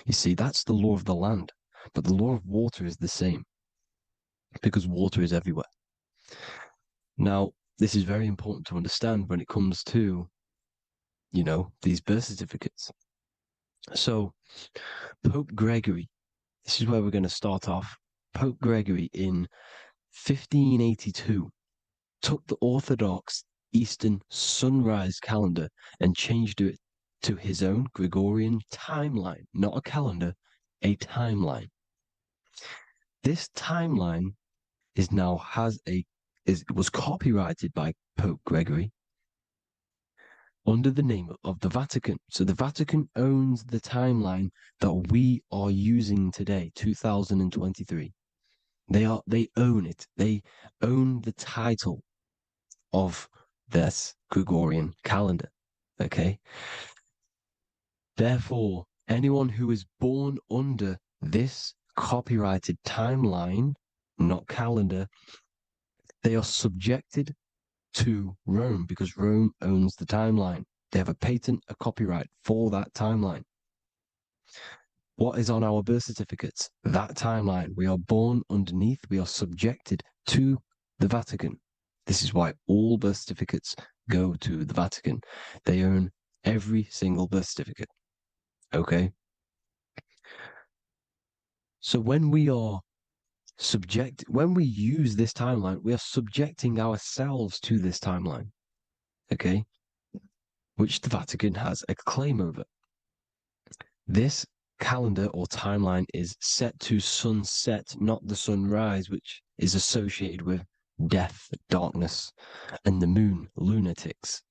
You see, that's the law of the land, but the law of water is the same because water is everywhere. Now, this is very important to understand when it comes to, these birth certificates. So, Pope Gregory, this is where we're going to start off. Pope Gregory in 1582 took the Orthodox Eastern sunrise calendar and changed it to his own Gregorian timeline, not a calendar, a timeline. This timeline was copyrighted by Pope Gregory under the name of the Vatican. So the Vatican owns the timeline that we are using today, 2023. They own it. They own the title of this Gregorian calendar. Okay. Therefore, anyone who is born under this copyrighted timeline, not calendar, they are subjected to Rome because Rome owns the timeline. They have a patent, a copyright for that timeline. What is on our birth certificates? That timeline. We are born underneath. We are subjected to the Vatican. This is why all birth certificates go to the Vatican. They own every single birth certificate. Okay? So when we use this timeline, we are subjecting ourselves to this timeline. Okay? Which the Vatican has a claim over. This calendar or timeline is set to sunset, not the sunrise, which is associated with death, darkness, and the moon, lunatics.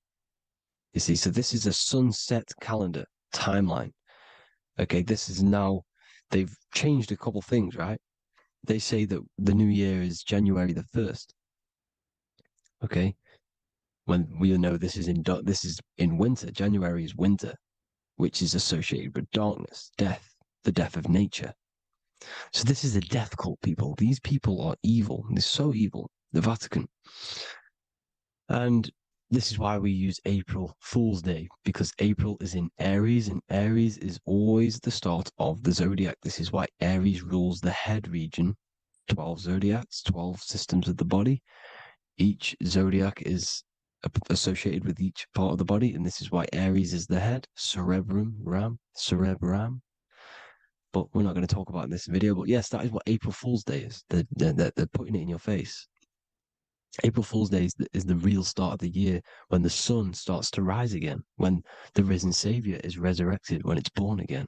You see, so this is a sunset calendar timeline. Okay, this is now, they've changed a couple things, right? They say that the new year is January the 1st. Okay, when we know this is in winter. January is winter, which is associated with darkness, death, the death of nature. So this is a death cult, people. These people are evil. They're so evil. The Vatican. And this is why we use April Fool's Day, because April is in Aries, and Aries is always the start of the zodiac. This is why Aries rules the head region. 12 zodiacs, 12 systems of the body. Each zodiac is associated with each part of the body, and this is why Aries is the head, cerebrum. But we're not going to talk about it in this video. But yes, that is what April Fool's Day is. They're putting it in your face. April Fool's Day is the real start of the year, when the sun starts to rise again, when the risen Savior is resurrected, when it's born again.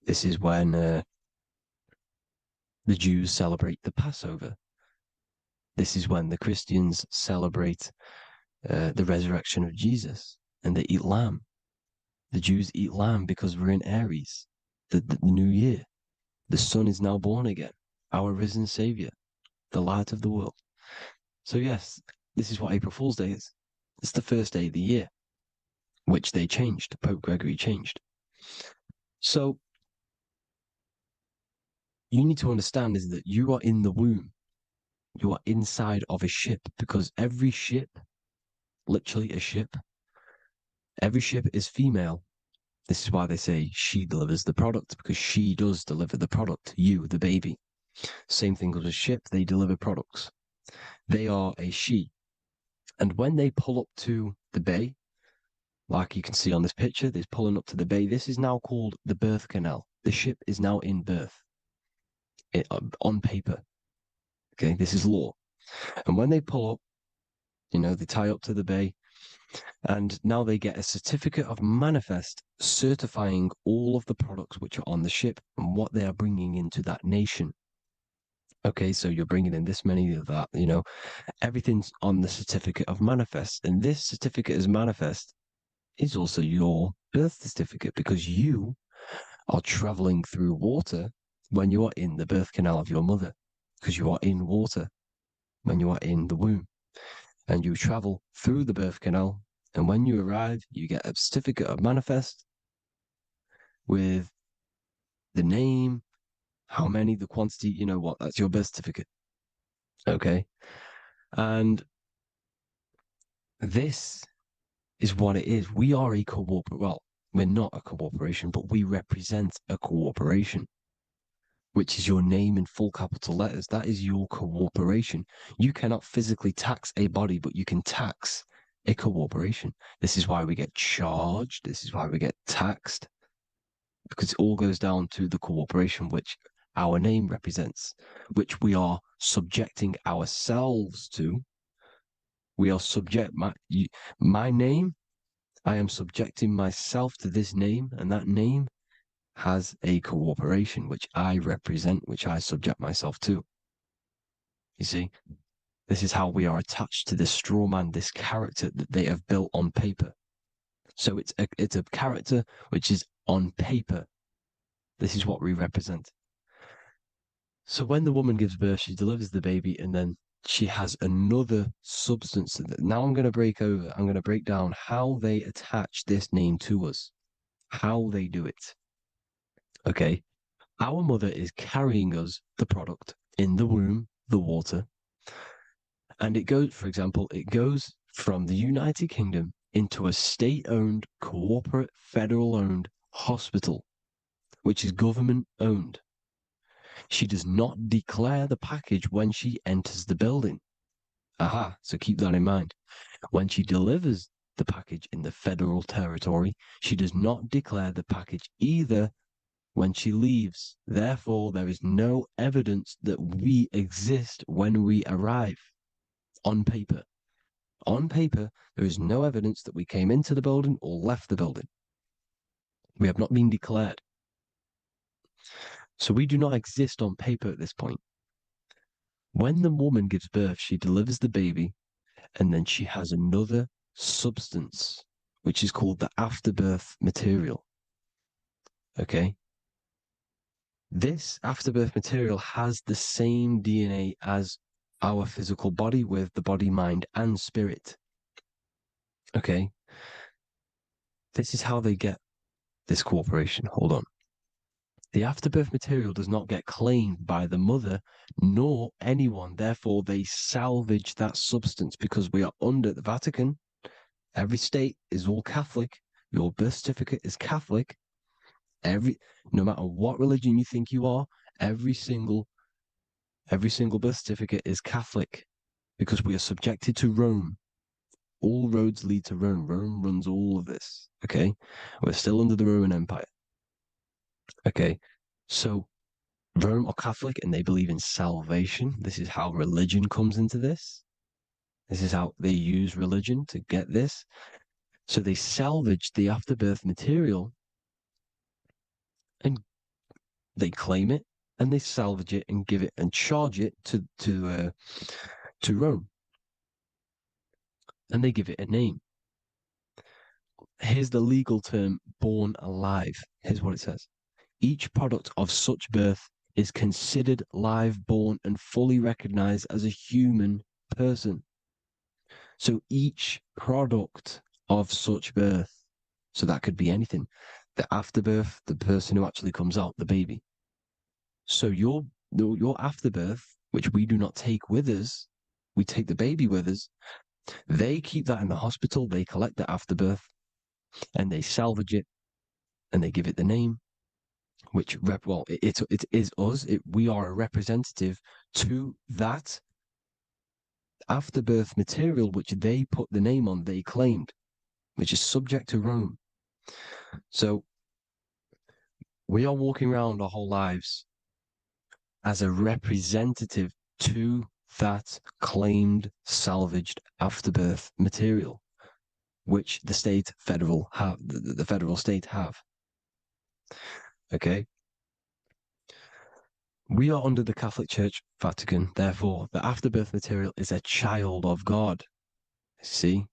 This is when the Jews celebrate the Passover. This is when the Christians celebrate the resurrection of Jesus, and they eat lamb. The Jews eat lamb because we're in Aries, the new year. The sun is now born again, our risen Savior, the light of the world. So yes, this is what April Fool's Day is. It's the first day of the year, which they changed. Pope Gregory changed. So you need to understand is that you are in the womb. You are inside of a ship, because every ship, literally a ship, every ship is female. This is why they say she delivers the product, because she does deliver the product. You, the baby. Same thing with a ship. They deliver products. They are a she. And when they pull up to the bay, like you can see on this picture, they're pulling up to the bay. This is now called the birth canal. The ship is now in birth on paper. Okay, this is law. And when they pull up, they tie up to the bay, and now they get a certificate of manifest certifying all of the products which are on the ship and what they are bringing into that nation. Okay, so you're bringing in this many of that, everything's on the certificate of manifest. And this certificate of manifest is also your birth certificate, because you are traveling through water when you are in the birth canal of your mother, because you are in water when you are in the womb, and you travel through the birth canal. And when you arrive, you get a certificate of manifest with the name, how many, the quantity, that's your birth certificate. Okay. And this is what it is. We are a we're not a corporation, but we represent a corporation, which is your name in full capital letters. That is your corporation. You cannot physically tax a body, but you can tax a corporation. This is why we get charged. This is why we get taxed, because it all goes down to the corporation, which our name represents, which we are subjecting ourselves to. We are my name. I am subjecting myself to this name, and that name has a corporation which I represent, which I subject myself to. You see, this is how we are attached to this straw man, this character that they have built on paper. So it's a character which is on paper. This is what we represent. So when the woman gives birth, she delivers the baby, and then she has another substance. Now I'm going to break down how they attach this name to us, how they do it. Okay. Our mother is carrying us the product in the womb, the water. And it goes from the United Kingdom into a state-owned, corporate, federal-owned hospital, which is government-owned. She does not declare the package when she enters the building. Aha, so keep that in mind. When she delivers the package in the federal territory, she does not declare the package either when she leaves. Therefore, there is no evidence that we exist when we arrive. On paper. On paper, there is no evidence that we came into the building or left the building. We have not been declared. So we do not exist on paper at this point. When the woman gives birth, she delivers the baby, and then she has another substance, which is called the afterbirth material. Okay? This afterbirth material has the same DNA as our physical body with the body, mind, and spirit. Okay? This is how they get this cooperation. Hold on. The afterbirth material does not get claimed by the mother nor anyone. Therefore, they salvage that substance because we are under the Vatican. Every state is all Catholic. Your birth certificate is Catholic. No matter what religion you think you are, every single birth certificate is Catholic because we are subjected to Rome. All roads lead to Rome. Rome runs all of this. Okay, we're still under the Roman Empire. Okay, so Rome are Catholic and they believe in salvation. This is how religion comes into this. This is how they use religion to get this. So they salvage the afterbirth material and they claim it and they salvage it and give it and charge it to Rome. And they give it a name. Here's the legal term, born alive. Here's what it says. Each product of such birth is considered live, born, and fully recognized as a human person. So each product of such birth, so that could be anything, the afterbirth, the person who actually comes out, the baby. So your afterbirth, which we do not take with us, we take the baby with us, they keep that in the hospital, they collect the afterbirth, and they salvage it, and they give it the name, which, it is us. We are a representative to that afterbirth material, which they put the name on, they claimed, which is subject to Rome. So we are walking around our whole lives as a representative to that claimed salvaged afterbirth material, which the federal state have. Okay. We are under the Catholic Church, Vatican. Therefore, the afterbirth material is a child of God. See,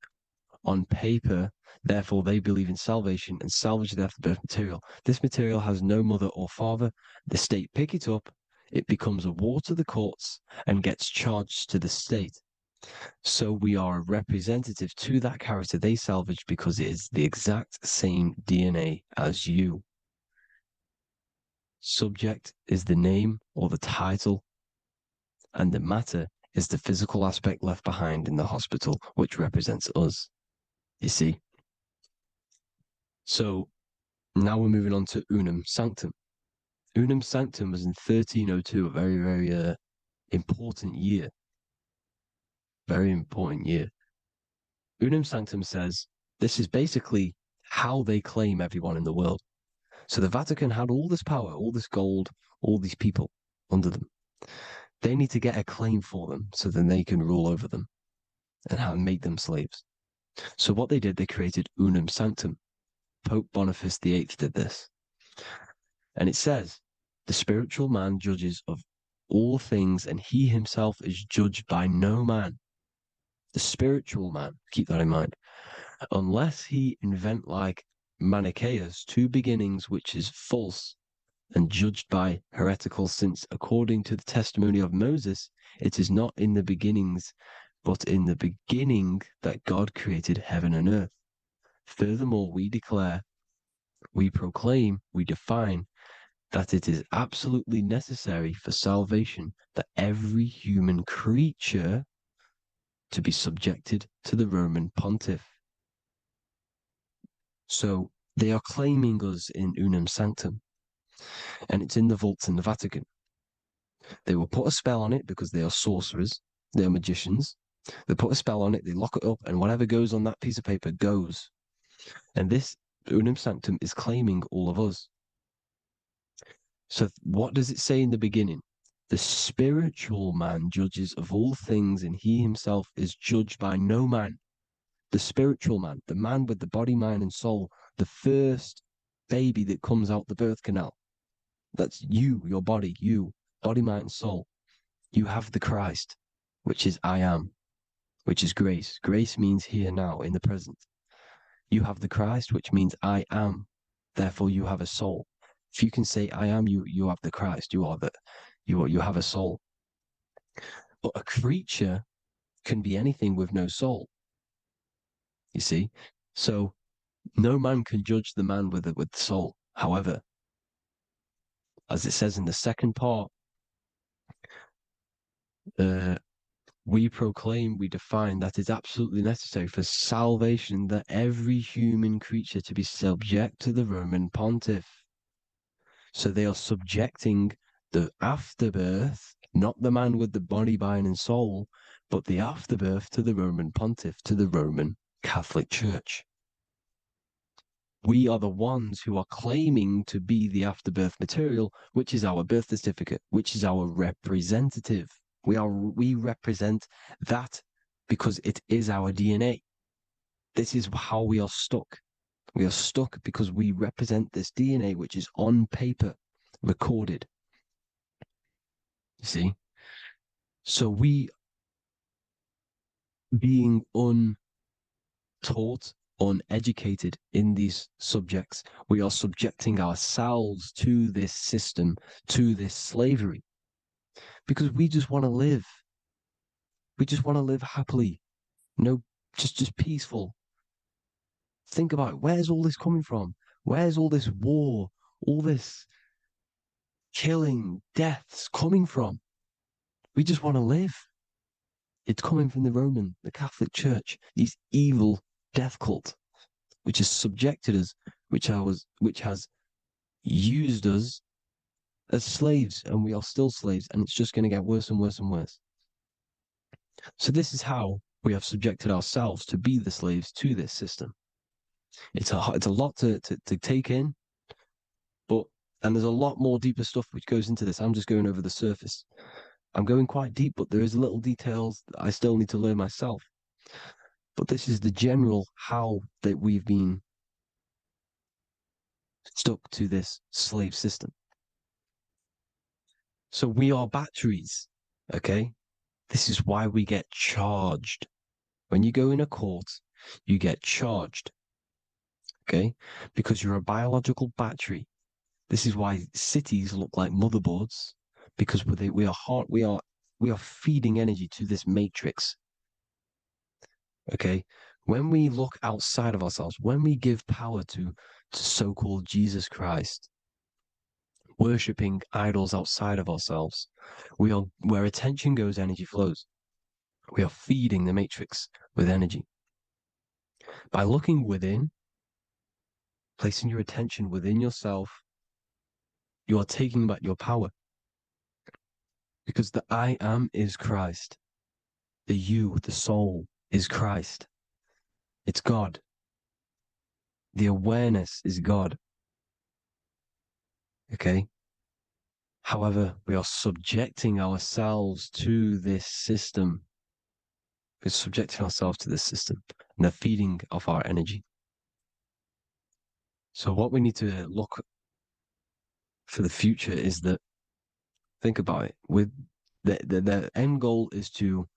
on paper, therefore, they believe in salvation and salvage the afterbirth material. This material has no mother or father. The state pick it up. It becomes a war to the courts and gets charged to the state. So we are a representative to that character they salvaged because it is the exact same DNA as you. Subject is the name or the title, and the matter is the physical aspect left behind in the hospital, which represents us. You see? So now we're moving on to Unum Sanctum. Unum Sanctum was in 1302, a very, very important year. Very important year. Unum Sanctum says this is basically how they claim everyone in the world. So the Vatican had all this power, all this gold, all these people under them. They need to get a claim for them so then they can rule over them and make them slaves. So what they did, they created Unum Sanctum. Pope Boniface VIII did this. And it says, the spiritual man judges of all things and he himself is judged by no man. The spiritual man, keep that in mind, unless he invent like Manichaeus, two beginnings, which is false and judged by heretical, since according to the testimony of Moses, it is not in the beginnings, but in the beginning that God created heaven and earth. Furthermore, we declare, we proclaim, we define that it is absolutely necessary for salvation that every human creature to be subjected to the Roman pontiff. So they are claiming us in Unum Sanctum, and it's in the vaults in the Vatican. They will put a spell on it because they are sorcerers, they are magicians, They put a spell on it, they lock it up, and whatever goes on that piece of paper goes. And this Unum Sanctum is claiming all of us. So what does it say in the beginning? The spiritual man judges of all things, and he himself is judged by no man. The spiritual man, the man with the body, mind, and soul, the first baby that comes out the birth canal. That's you, your body, body, mind, and soul. You have the Christ, which is I am, which is grace. Grace means here now, in the present. You have the Christ, which means I am. Therefore, you have a soul. If you can say I am, you have the Christ. You have a soul. But a creature can be anything with no soul. You see, so no man can judge the man with the soul. However, as it says in the second part, we proclaim, we define that it's absolutely necessary for salvation that every human creature to be subject to the Roman pontiff. So they are subjecting the afterbirth, not the man with the body, mind, and soul, but the afterbirth to the Roman pontiff, to the Roman Catholic Church. We are the ones who are claiming to be the afterbirth material, which is our birth certificate, which is our representative. We represent that because it is our DNA. This is how we are stuck. We are stuck because we represent this DNA, which is on paper, recorded. You see? So we, being untaught, uneducated in these subjects, we are subjecting ourselves to this system, to this slavery, because we just want to live. We just want to live happily, just peaceful. Think about it. Where's all this coming from? Where's all this war, all this killing, deaths coming from? We just want to live. It's coming from the Catholic Church, these evil death cult, which has subjected us, which has used us as slaves, and we are still slaves, and it's just going to get worse and worse and worse. So this is how we have subjected ourselves to be the slaves to this system. It's a lot to take in, and there's a lot more deeper stuff which goes into this. I'm just going over the surface. I'm going quite deep, but there is little details that I still need to learn myself. But this is the general how that we've been stuck to this slave system. So we are batteries, okay? This is why we get charged. When you go in a court, you get charged, okay? Because you're a biological battery. This is why cities look like motherboards, because we are feeding energy to this matrix. Okay, when we look outside of ourselves, when we give power to so-called Jesus Christ, worshipping idols outside of ourselves, where attention goes, energy flows. We are feeding the matrix with energy. By looking within, placing your attention within yourself, you are taking back your power. Because the I am is Christ. The you, the soul, is Christ. It's God. The awareness is God. Okay? However, we are subjecting ourselves to this system. We're subjecting ourselves to this system and the feeding of our energy. So what we need to look for the future is that, think about it, with the end goal is to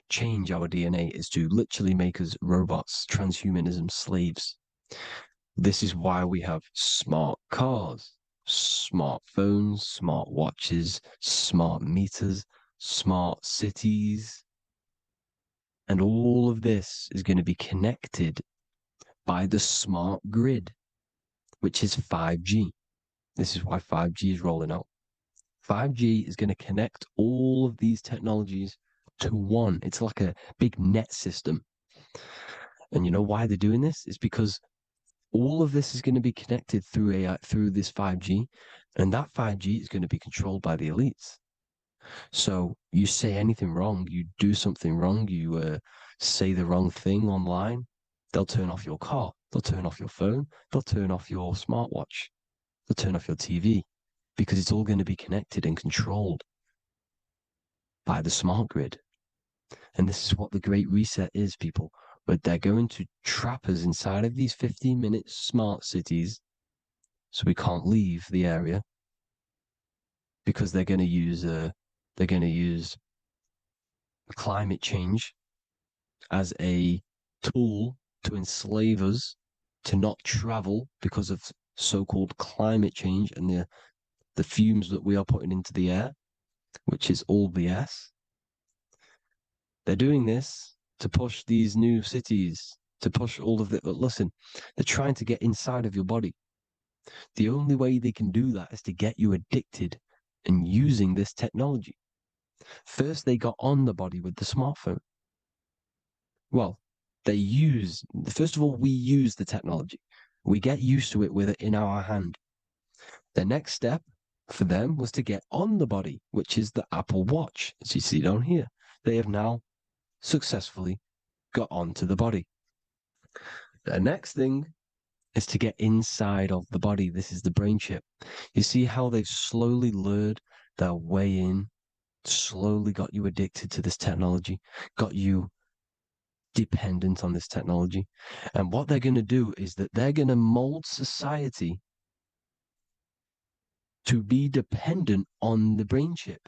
change our DNA, is to literally make us robots, transhumanism, slaves. This is why we have smart cars, smartphones, smart watches, smart meters, smart cities. And all of this is going to be connected by the smart grid, which is 5G. This is why 5G is rolling out. 5G is going to connect all of these technologies to one. It's like a big net system. And you know why they're doing this? It's because all of this is going to be connected through this 5G, and that 5G is going to be controlled by the elites. So you say anything wrong, you do something wrong, you say the wrong thing online, they'll turn off your car, they'll turn off your phone, they'll turn off your smartwatch, they'll turn off your TV, because it's all going to be connected and controlled by the smart grid. And this is what the Great Reset is, people. But they're going to trap us inside of these 15-minute smart cities, so we can't leave the area, because they're going to use climate change as a tool to enslave us to not travel because of so-called climate change and the fumes that we are putting into the air, which is all BS. They're doing this to push these new cities, to push all of it. But listen, they're trying to get inside of your body. The only way they can do that is to get you addicted and using this technology. First, they got on the body with the smartphone. Well, first of all, we use the technology. We get used to it with it in our hand. The next step for them was to get on the body, which is the Apple Watch, as you see down here. They have now successfully got onto the body. The next thing is to get inside of the body. This is the brain chip. You see how they've slowly lured their way in, slowly got you addicted to this technology, got you dependent on this technology. And what they're going to do is that they're going to mold society to be dependent on the brain chip.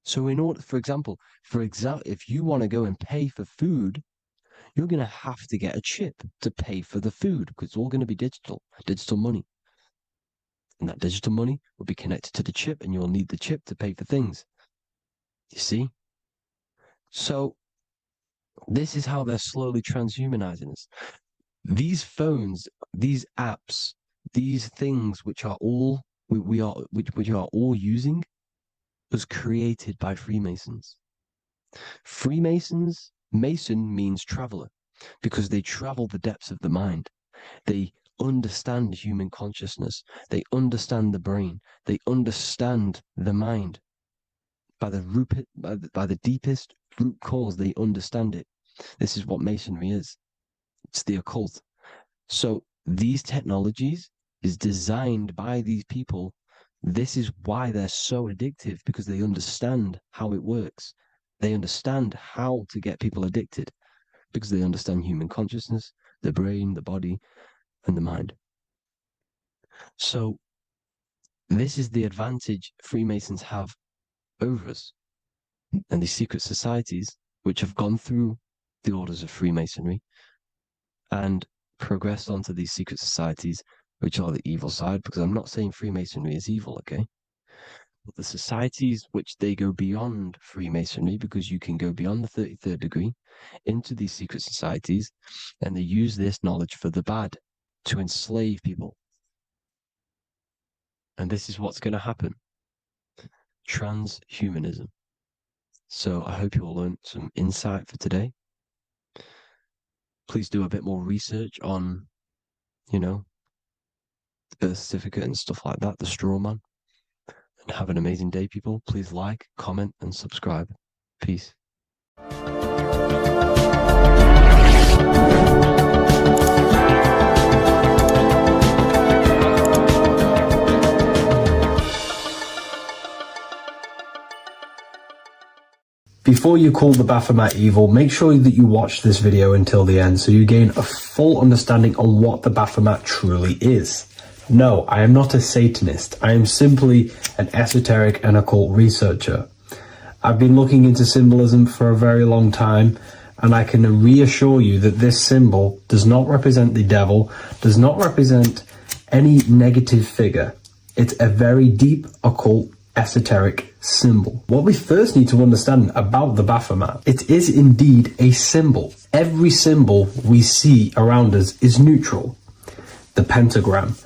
So in order, for example, if you want to go and pay for food, you're going to have to get a chip to pay for the food, because it's all going to be digital money. And that digital money will be connected to the chip, and you'll need the chip to pay for things. You see? So this is how they're slowly transhumanizing us. These phones, these apps, these things which are all we are all using was created by Freemasons. Mason means traveler, because they travel the depths of the mind. They understand human consciousness. They understand the brain. They understand the mind. By the deepest root cause, they understand it. This is what Masonry is. It's the occult. So these technologies is designed by these people. This is why they're so addictive, because they understand how it works. They understand how to get people addicted, because they understand human consciousness, the brain, the body, and the mind. So this is the advantage Freemasons have over us. And these secret societies, which have gone through the orders of Freemasonry and progressed onto these secret societies, which are the evil side, because I'm not saying Freemasonry is evil, okay? But the societies which they go beyond Freemasonry, because you can go beyond the 33rd degree into these secret societies, and they use this knowledge for the bad, to enslave people. And this is what's going to happen. Transhumanism. So I hope you all learned some insight for today. Please do a bit more research on, the birth certificate and stuff like that, the straw man. And have an amazing day, people. Please like, comment, and subscribe. Peace. Before you call the Baphomet evil, make sure that you watch this video until the end so you gain a full understanding on what the Baphomet truly is. No, I am not a Satanist. I am simply an esoteric and occult researcher. I've been looking into symbolism for a very long time, and I can reassure you that this symbol does not represent the devil, does not represent any negative figure. It's a very deep, occult, esoteric symbol. What we first need to understand about the Baphomet, it is indeed a symbol. Every symbol we see around us is neutral. The pentagram,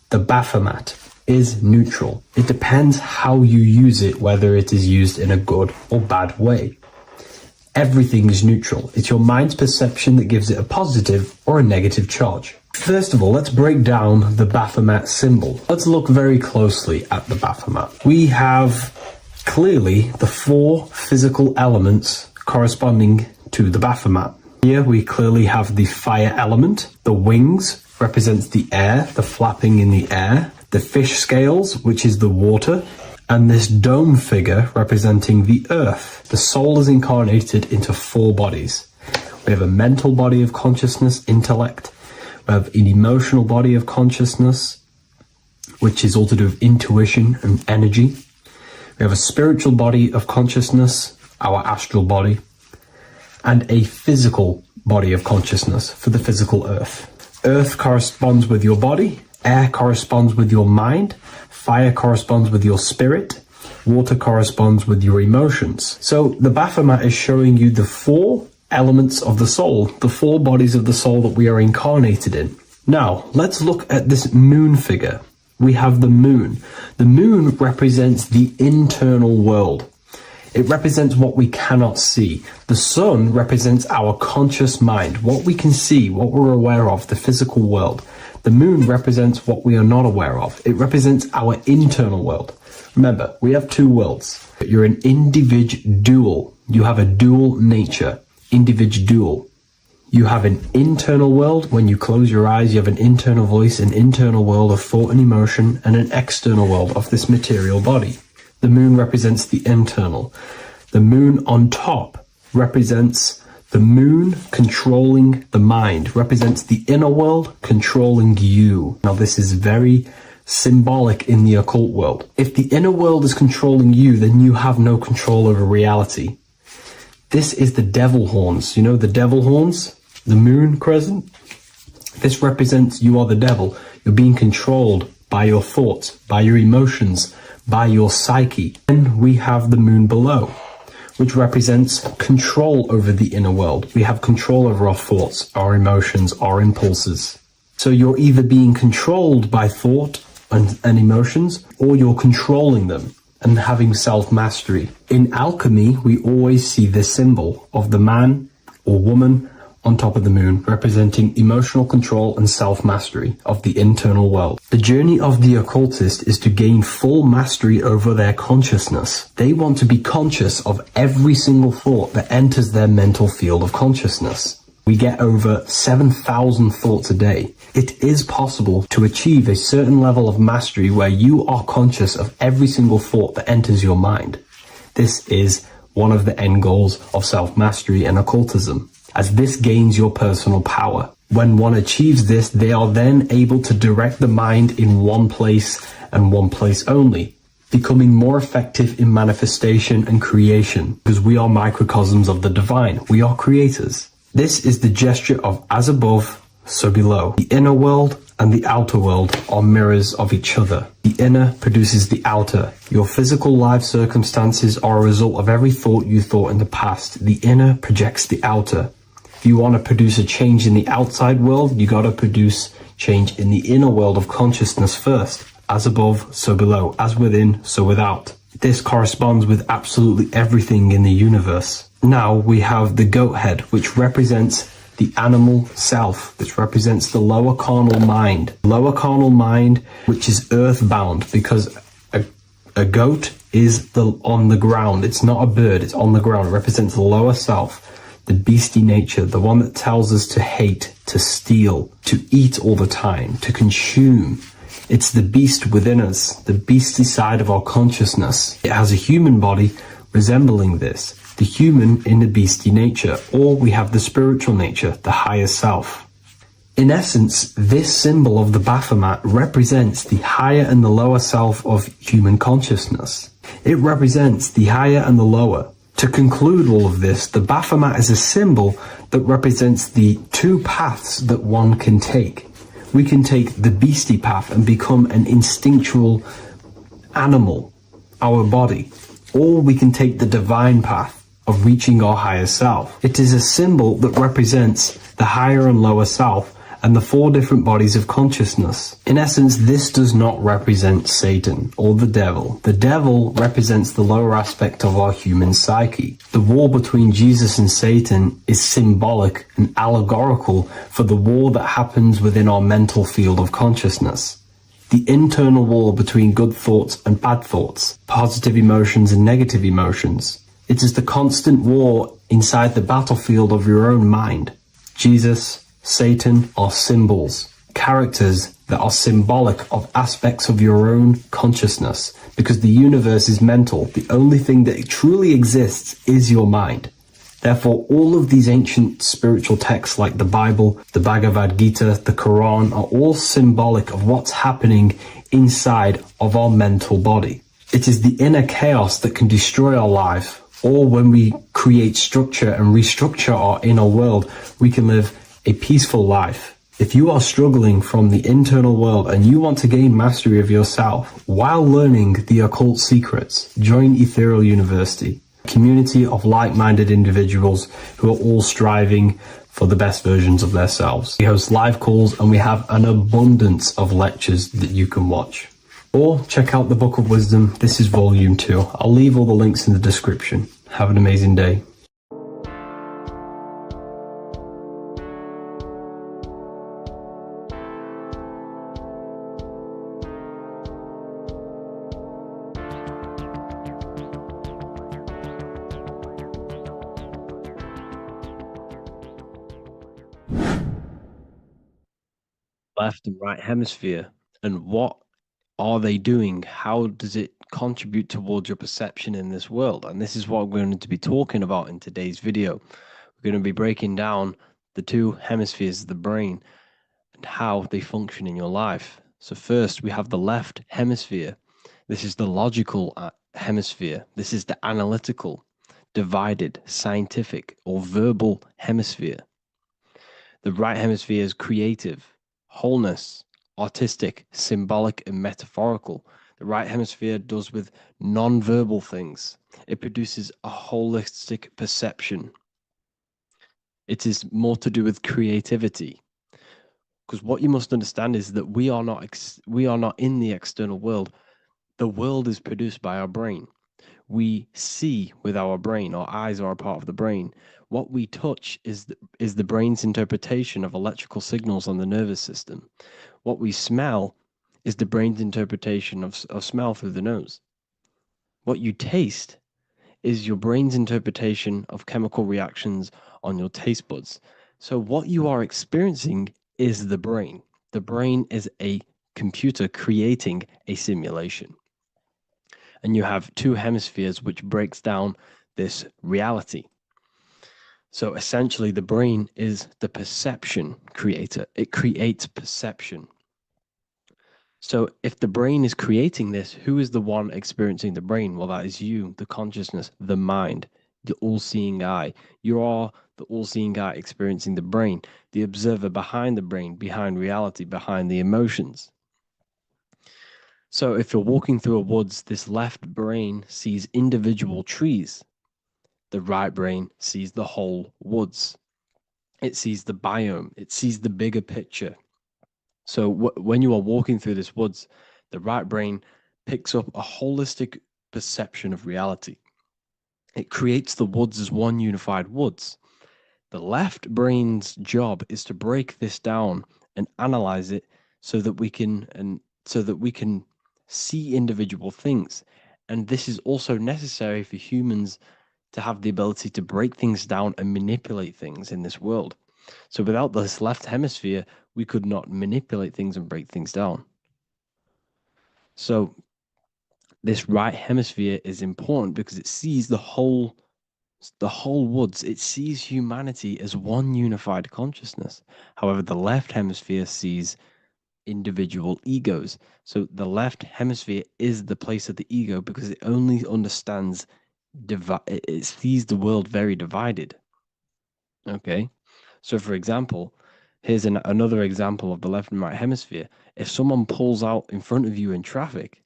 the Baphomet is neutral. It depends how you use it, whether it is used in a good or bad way. Everything is neutral. It's your mind's perception that gives it a positive or a negative charge. First of all, let's break down the Baphomet symbol. Let's look very closely at the Baphomet. We have clearly the 4 physical elements corresponding to the Baphomet. Here we clearly have the fire element, the wings represents the air, the flapping in the air, the fish scales, which is the water, and this dome figure representing the earth. The soul is incarnated into 4 bodies. We have a mental body of consciousness, intellect. We have an emotional body of consciousness, which is all to do with intuition and energy. We have a spiritual body of consciousness, our astral body, and a physical body of consciousness for the physical earth. Earth corresponds with your body, air corresponds with your mind, fire corresponds with your spirit, water corresponds with your emotions. So the Baphomet is showing you the 4 elements of the soul, the 4 bodies of the soul that we are incarnated in. Now, let's look at this moon figure. We have the moon. The moon represents the internal world. It represents what we cannot see. The sun represents our conscious mind, what we can see, what we're aware of, the physical world. The moon represents what we are not aware of. It represents our internal world. Remember, we have 2 worlds. You're an individual. You have a dual nature. Individual. You have an internal world. When you close your eyes, you have an internal voice, an internal world of thought and emotion, and an external world of this material body. The moon represents the internal. The moon on top represents the moon controlling the mind, represents the inner world controlling you. Now this is very symbolic in the occult world. If the inner world is controlling you, then you have no control over reality. This is the devil horns. You know the devil horns? The moon crescent? This represents you are the devil. You're being controlled by your thoughts, by your emotions, by your psyche. Then we have the moon below, which represents control over the inner world. We have control over our thoughts, our emotions, our impulses. So you're either being controlled by thought and emotions, or you're controlling them and having self-mastery. In alchemy, we always see this symbol of the man or woman on top of the moon, representing emotional control and self-mastery of the internal world. The journey of the occultist is to gain full mastery over their consciousness. They want to be conscious of every single thought that enters their mental field of consciousness. We get over 7,000 thoughts a day. It is possible to achieve a certain level of mastery where you are conscious of every single thought that enters your mind. This is one of the end goals of self-mastery and occultism, as this gains your personal power. When one achieves this, they are then able to direct the mind in one place and one place only, becoming more effective in manifestation and creation, because we are microcosms of the divine. We are creators. This is the gesture of as above, so below. The inner world and the outer world are mirrors of each other. The inner produces the outer. Your physical life circumstances are a result of every thought you thought in the past. The inner projects the outer. If you want to produce a change in the outside world, you got to produce change in the inner world of consciousness first. As above, so below. As within, so without. This corresponds with absolutely everything in the universe. Now we have the goat head, which represents the animal self, which represents the lower carnal mind. Lower carnal mind, which is earthbound, because a goat is on the ground. It's not a bird, it's on the ground. It represents the lower self, the beastie nature, the one that tells us to hate, to steal, to eat all the time, to consume. It's the beast within us, the beastie side of our consciousness. It has a human body resembling this, the human in the beastie nature, or we have the spiritual nature, the higher self. In essence, this symbol of the Baphomet represents the higher and the lower self of human consciousness. It represents the higher and the lower. To conclude all of this, the Baphomet is a symbol that represents the 2 paths that one can take. We can take the beastie path and become an instinctual animal, our body, or we can take the divine path of reaching our higher self. It is a symbol that represents the higher and lower self and the 4 different bodies of consciousness. In essence, this does not represent Satan or the devil. The devil represents the lower aspect of our human psyche. The war between Jesus and Satan is symbolic and allegorical for the war that happens within our mental field of consciousness. the internal war between good thoughts and bad thoughts, positive emotions and negative emotions. It is the constant war inside the battlefield of your own mind. Jesus, Satan are symbols, characters that are symbolic of aspects of your own consciousness, because the universe is mental. The only thing that truly exists is your mind. Therefore, all of these ancient spiritual texts like the Bible, the Bhagavad Gita, the Quran are all symbolic of what's happening inside of our mental body. It is the inner chaos that can destroy our life, or when we create structure and restructure our inner world, we can live a peaceful life. If you are struggling from the internal world and you want to gain mastery of yourself while learning the occult secrets, join Ethereal University, a community of like-minded individuals who are all striving for the best versions of themselves. We host live calls and we have an abundance of lectures that you can watch. Or check out the Book of Wisdom. This is volume 2. I'll leave all the links in the description. Have an amazing day. Left and right hemisphere, and what are they doing? How does it contribute towards your perception in this world? And this is what we're going to be talking about in today's video. We're going to be breaking down the two hemispheres of the brain and how they function in your life. So first, we have the left hemisphere. This is the logical hemisphere. This is the analytical, divided, scientific, or verbal hemisphere. The right hemisphere is creative, wholeness, artistic, symbolic, and metaphorical. The right hemisphere does with non-verbal things. It produces a holistic perception. It is more to do with creativity. Because what you must understand is that we are not in the external world. The world is produced by our brain. We see with our brain. Our eyes are a part of the brain. What we touch is the brain's interpretation of electrical signals on the nervous system. What we smell is the brain's interpretation of smell through the nose. What you taste is your brain's interpretation of chemical reactions on your taste buds. So what you are experiencing is the brain. The brain is a computer creating a simulation. And you have two hemispheres which breaks down this reality. So essentially, the brain is the perception creator. It creates perception. So if the brain is creating this, who is the one experiencing the brain? Well, that is you, the consciousness, the mind, the all-seeing eye. You are the all-seeing eye experiencing the brain, the observer behind the brain, behind reality, behind the emotions. So if you're walking through a woods, this left brain sees individual trees. The right brain sees the whole woods. It sees the biome. It sees the bigger picture. So when you are walking through this woods, the right brain picks up a holistic perception of reality. It creates the woods as one unified woods. The left brain's job is to break this down and analyze it so that we can see individual things. And this is also necessary for humans to have the ability to break things down and manipulate things in this world. So without this left hemisphere, we could not manipulate things and break things down. So this right hemisphere is important because it sees the whole woods. It sees humanity as one unified consciousness. However, the left hemisphere sees individual egos. So the left hemisphere is the place of the ego because it only understands it sees the world very divided. Okay, so for example, here's another example of the left and right hemisphere. If someone pulls out in front of you in traffic,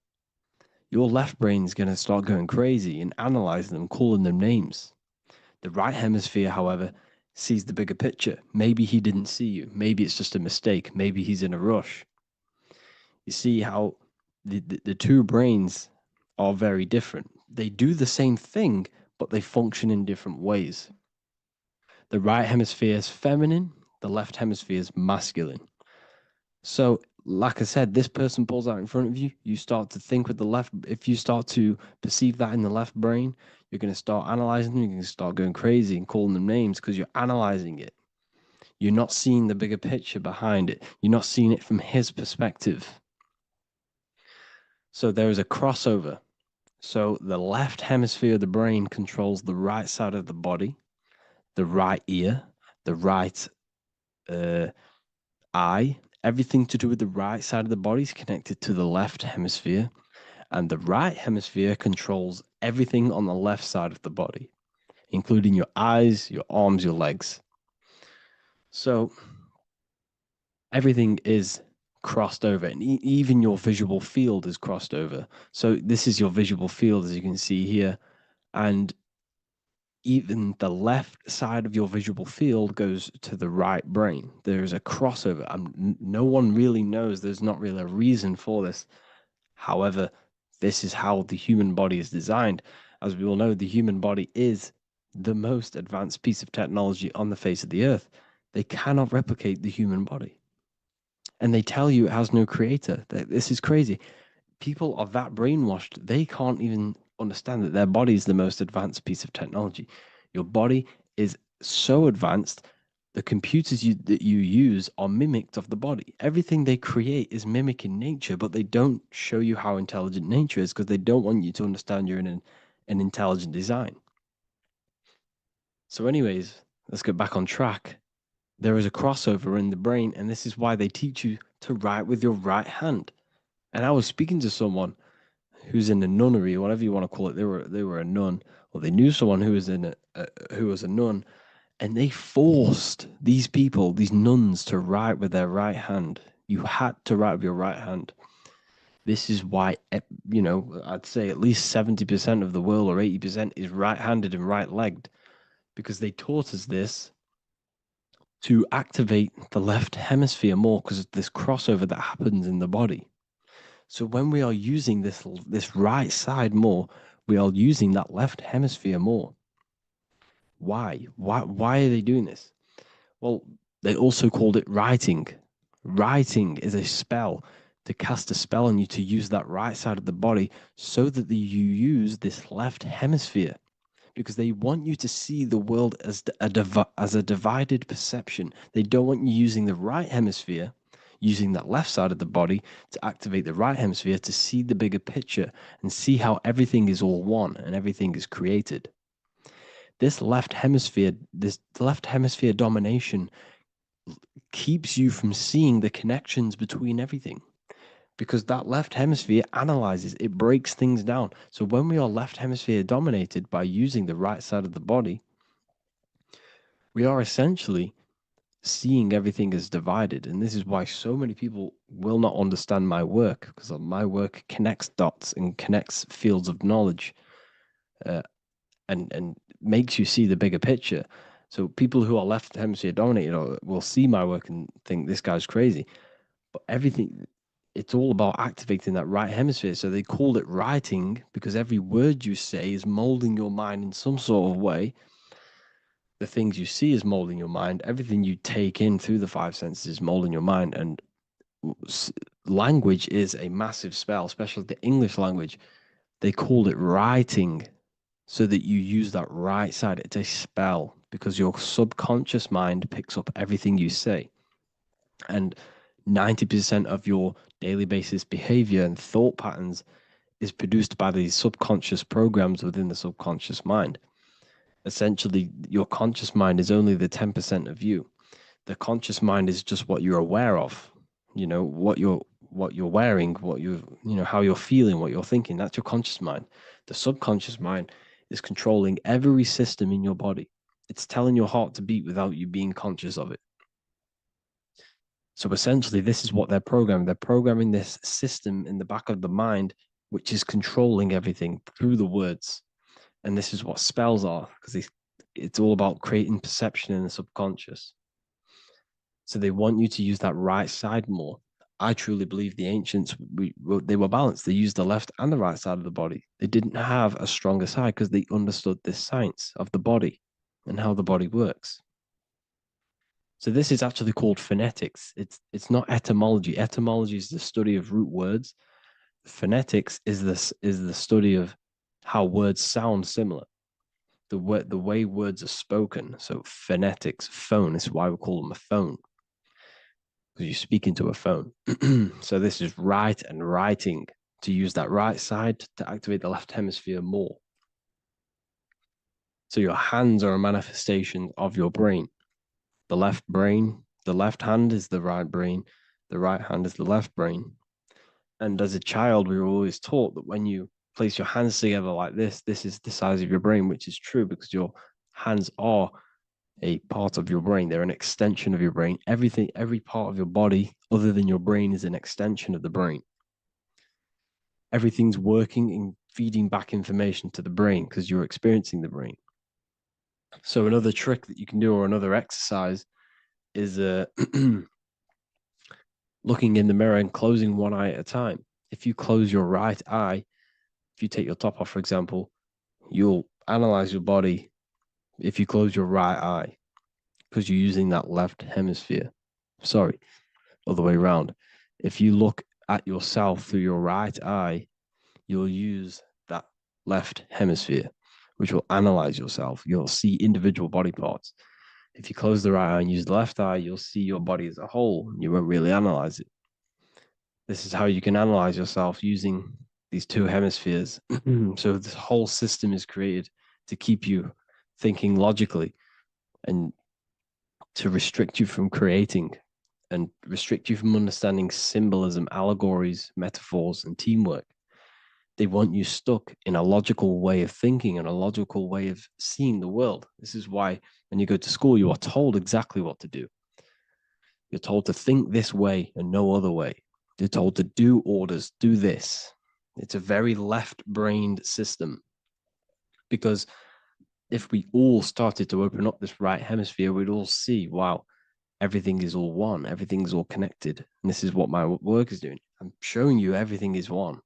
your left brain is going to start going crazy and analyze them, calling them names. The right hemisphere, however, sees the bigger picture. Maybe he didn't see you. Maybe it's just a mistake. Maybe he's in a rush. You see how the two brains are very different. They do the same thing, but they function in different ways. The right hemisphere is feminine, the left hemisphere is masculine. So like I said, this person pulls out in front of you. You start to think with the left. If you start to perceive that in the left brain, you're going to start analyzing them. You're going to start going crazy and calling them names because you're analyzing it. You're not seeing the bigger picture behind it. You're not seeing it from his perspective. So there is a crossover. So the left hemisphere of the brain controls the right side of the body, the right ear, the right eye. Everything to do with the right side of the body is connected to the left hemisphere, and the right hemisphere controls everything on the left side of the body, including your eyes, your arms, your legs. So everything is crossed over, and even your visual field is crossed over. So this is your visual field, as you can see here, and even the left side of your visual field goes to the right brain. There's a crossover. No one really knows. There's not really a reason for this. However, this is how the human body is designed. As we all know, the human body is the most advanced piece of technology on the face of the earth. They cannot replicate the human body. And they tell you it has no creator. This is crazy. People are that brainwashed, they can't even understand that their body is the most advanced piece of technology. Your body is so advanced, the computers that you use are mimicked of the body. Everything they create is mimicking nature, but they don't show you how intelligent nature is because they don't want you to understand you're in an intelligent design. So anyways, let's get back on track. There is a crossover in the brain, and this is why they teach you to write with your right hand. And I was speaking to someone who's in a nunnery, or whatever you want to call it. They were a nun, or they knew someone who was who was a nun, and they forced these people, these nuns, to write with their right hand. You had to write with your right hand. This is why, I'd say at least 70% of the world, or 80%, is right-handed and right-legged, because they taught us this to activate the left hemisphere more because of this crossover that happens in the body. So when we are using this right side more, we are using that left hemisphere more. Why? Why are they doing this? Well, they also called it writing. Writing is a spell, to cast a spell on you, to use that right side of the body so that you use this left hemisphere, because they want you to see the world as a divided perception. They don't want you using the right hemisphere, using that left side of the body to activate the right hemisphere to see the bigger picture and see how everything is all one and everything is created. This left hemisphere domination keeps you from seeing the connections between everything, because that left hemisphere analyzes, it breaks things down. So when we are left hemisphere dominated by using the right side of the body, we are essentially seeing everything as divided. And this is why so many people will not understand my work, because my work connects dots and connects fields of knowledge, and makes you see the bigger picture. So people who are left hemisphere dominated will see my work and think this guy's crazy. But it's all about activating that right hemisphere. So they called it writing because every word you say is molding your mind in some sort of way. The things you see is molding your mind. Everything you take in through the five senses is molding your mind. And language is a massive spell, especially the English language. They called it writing so that you use that right side. It's a spell because your subconscious mind picks up everything you say. And 90% of your daily basis behavior and thought patterns is produced by these subconscious programs within the subconscious mind. Essentially, your conscious mind is only the 10% of you. The conscious mind is just what you're aware of, what you're wearing, how you're feeling, what you're thinking. That's your conscious mind. The subconscious mind is controlling every system in your body. It's telling your heart to beat without you being conscious of it. So essentially, this is what they're programming. They're programming this system in the back of the mind, which is controlling everything through the words. And this is what spells are, because it's all about creating perception in the subconscious. So they want you to use that right side more. I truly believe the ancients, they were balanced. They used the left and the right side of the body. They didn't have a stronger side because they understood this science of the body and how the body works. So this is actually called phonetics. It's not etymology. Etymology is the study of root words. Phonetics is the study of how words sound similar. The way words are spoken. So phonetics, phone, is why we call them a phone. Because you speak into a phone. So this is write and writing, to use that right side to activate the left hemisphere more. So your hands are a manifestation of your brain. The left hand is the right brain, the right hand is the left brain. And as a child, we were always taught that when you place your hands together like this is the size of your brain, which is true because your hands are a part of your brain. They're an extension of your brain. Everything, every part of your body other than your brain is an extension of the brain. Everything's working and feeding back information to the brain because you're experiencing the brain. So another trick that you can do, or another exercise, is looking in the mirror and closing one eye at a time. If you close your right eye, if you take your top off, for example, you'll analyze your body if you close your right eye because you're using that left hemisphere. Sorry, other way around. If you look at yourself through your right eye, you'll use that left hemisphere, which will analyze yourself. You'll see individual body parts. If you close the right eye and use the left eye, you'll see your body as a whole. You won't really analyze it. This is how you can analyze yourself using these two hemispheres. So this whole system is created to keep you thinking logically and to restrict you from creating and restrict you from understanding symbolism, allegories, metaphors, and teamwork. They want you stuck in a logical way of thinking and a logical way of seeing the world. This is why when you go to school, you are told exactly what to do. You're told to think this way and no other way. You're told to do orders, do this. It's a very left-brained system because if we all started to open up this right hemisphere, we'd all see, wow, everything is all one, everything's all connected. And this is what my work is doing. I'm showing you everything is one.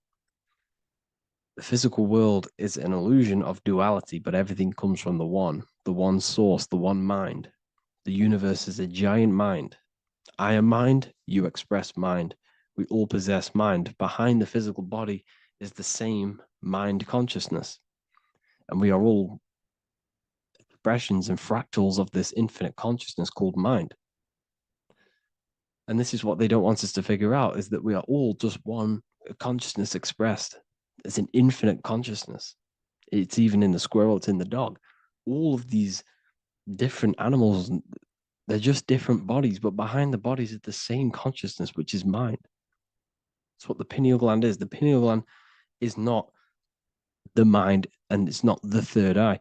The physical world is an illusion of duality, but everything comes from the one source, the one mind. The universe is a giant mind. I am mind, you express mind. We all possess mind. Behind the physical body is the same mind consciousness. And we are all expressions and fractals of this infinite consciousness called mind. And this is what they don't want us to figure out, is that we are all just one consciousness expressed. It's an infinite consciousness. It's even in the squirrel, it's in the dog. All of these different animals, they're just different bodies, but behind the bodies is the same consciousness, which is mind. That's what the pineal gland is. The pineal gland is not the mind and it's not the third eye.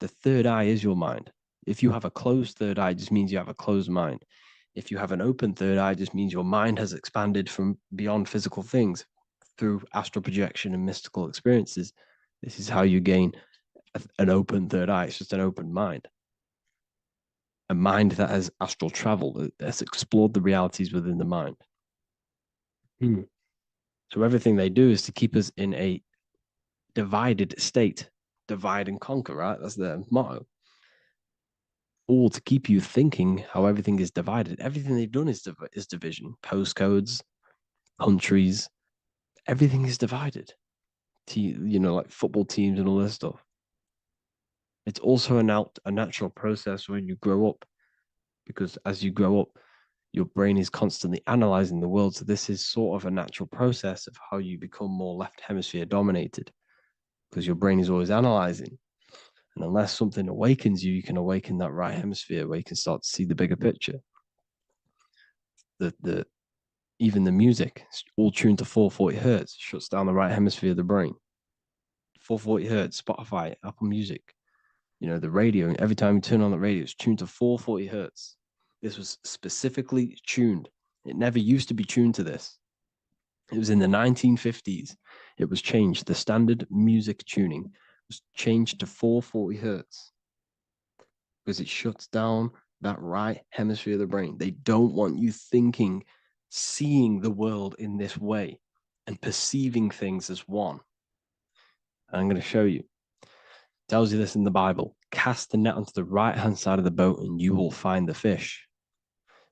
The third eye is your mind. If you have a closed third eye, it just means you have a closed mind. If you have an open third eye, it just means your mind has expanded from beyond physical things through astral projection and mystical experiences. This is how you gain an open third eye. It's just an open mind. A mind that has astral travel, that's explored the realities within the mind. So everything they do is to keep us in a divided state. Divide and conquer, right? That's their motto. All to keep you thinking how everything is divided. Everything they've done is division. Postcodes, countries, everything is divided. Like football teams and all this stuff. It's also a natural process when you grow up, because as you grow up, your brain is constantly analyzing the world. So this is sort of a natural process of how you become more left hemisphere dominated, because your brain is always analyzing. And unless something awakens you, you can awaken that right hemisphere where you can start to see the bigger picture. Even the music, it's all tuned to 440 hertz, shuts down the right hemisphere of the brain. 440 hertz, Spotify, Apple Music, the radio. Every time you turn on the radio, it's tuned to 440 hertz. This was specifically tuned. It never used to be tuned to this. It was in the 1950s. It was changed. The standard music tuning was changed to 440 hertz because it shuts down that right hemisphere of the brain. They don't want you thinking, seeing the world in this way and perceiving things as one. And I'm going to show you. It tells you this in the Bible. Cast the net onto the right-hand side of the boat and you will find the fish.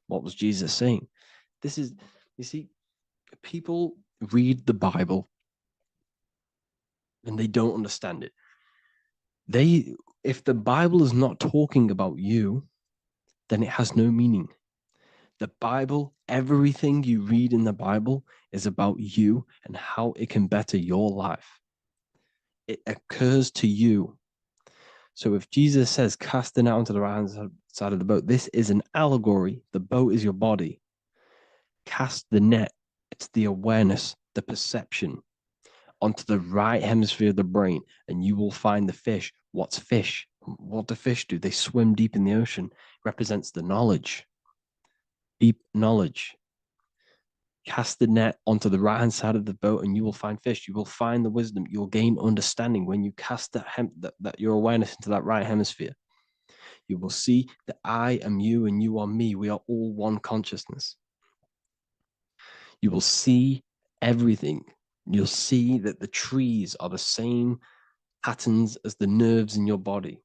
What was Jesus saying? This is, you see, people read the Bible and they don't understand it. If the Bible is not talking about you, then it has no meaning. The Bible, everything you read in the Bible is about you and how it can better your life. It occurs to you. So if Jesus says, cast the net onto the right hand side of the boat, this is an allegory. The boat is your body. Cast the net. It's the awareness, the perception onto the right hemisphere of the brain, and you will find the fish. What's fish? What do fish do? They swim deep in the ocean. It represents the knowledge, deep knowledge. Cast the net onto the right hand side of the boat, and you will find fish. You will find the wisdom. You'll gain understanding when you cast that your awareness into that right hemisphere. You will see that I am you and you are me. We are all one consciousness. You will see everything. You'll see that the trees are the same patterns as the nerves in your body.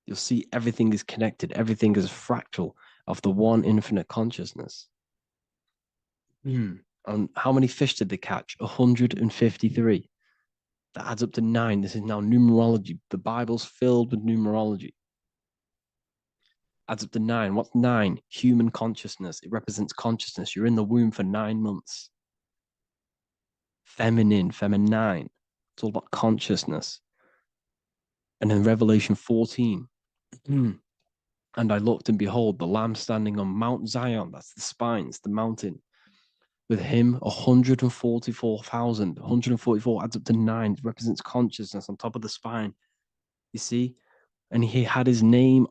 You'll see everything is connected. Everything is a fractal of the one infinite consciousness. And how many fish did they catch? 153. That adds up to 9. This is now numerology. The Bible's filled with numerology. Adds up to 9. What's 9? Human consciousness. It represents consciousness. You're in the womb for 9 months. Feminine. It's all about consciousness. And in Revelation 14, and I looked, and behold, the Lamb standing on Mount Zion, that's the spines, the mountain, with him 144,000. 144 adds up to 9. It represents consciousness on top of the spine. You see? And he had his name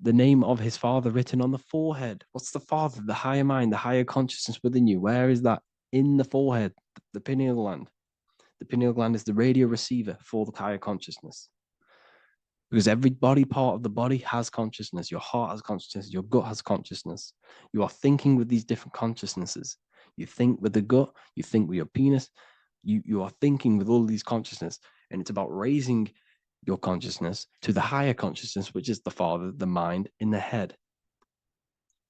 the name of his Father written on the forehead. What's the Father? The higher mind, the higher consciousness within you. Where is that? In the forehead, the pineal gland. The pineal gland is the radio receiver for the higher consciousness. Because every body part of the body has consciousness. Your heart has consciousness. Your gut has consciousness. You are thinking with these different consciousnesses. You think with the gut. You think with your penis. You are thinking with all of these consciousness. And it's about raising your consciousness to the higher consciousness, which is the Father, the mind in the head.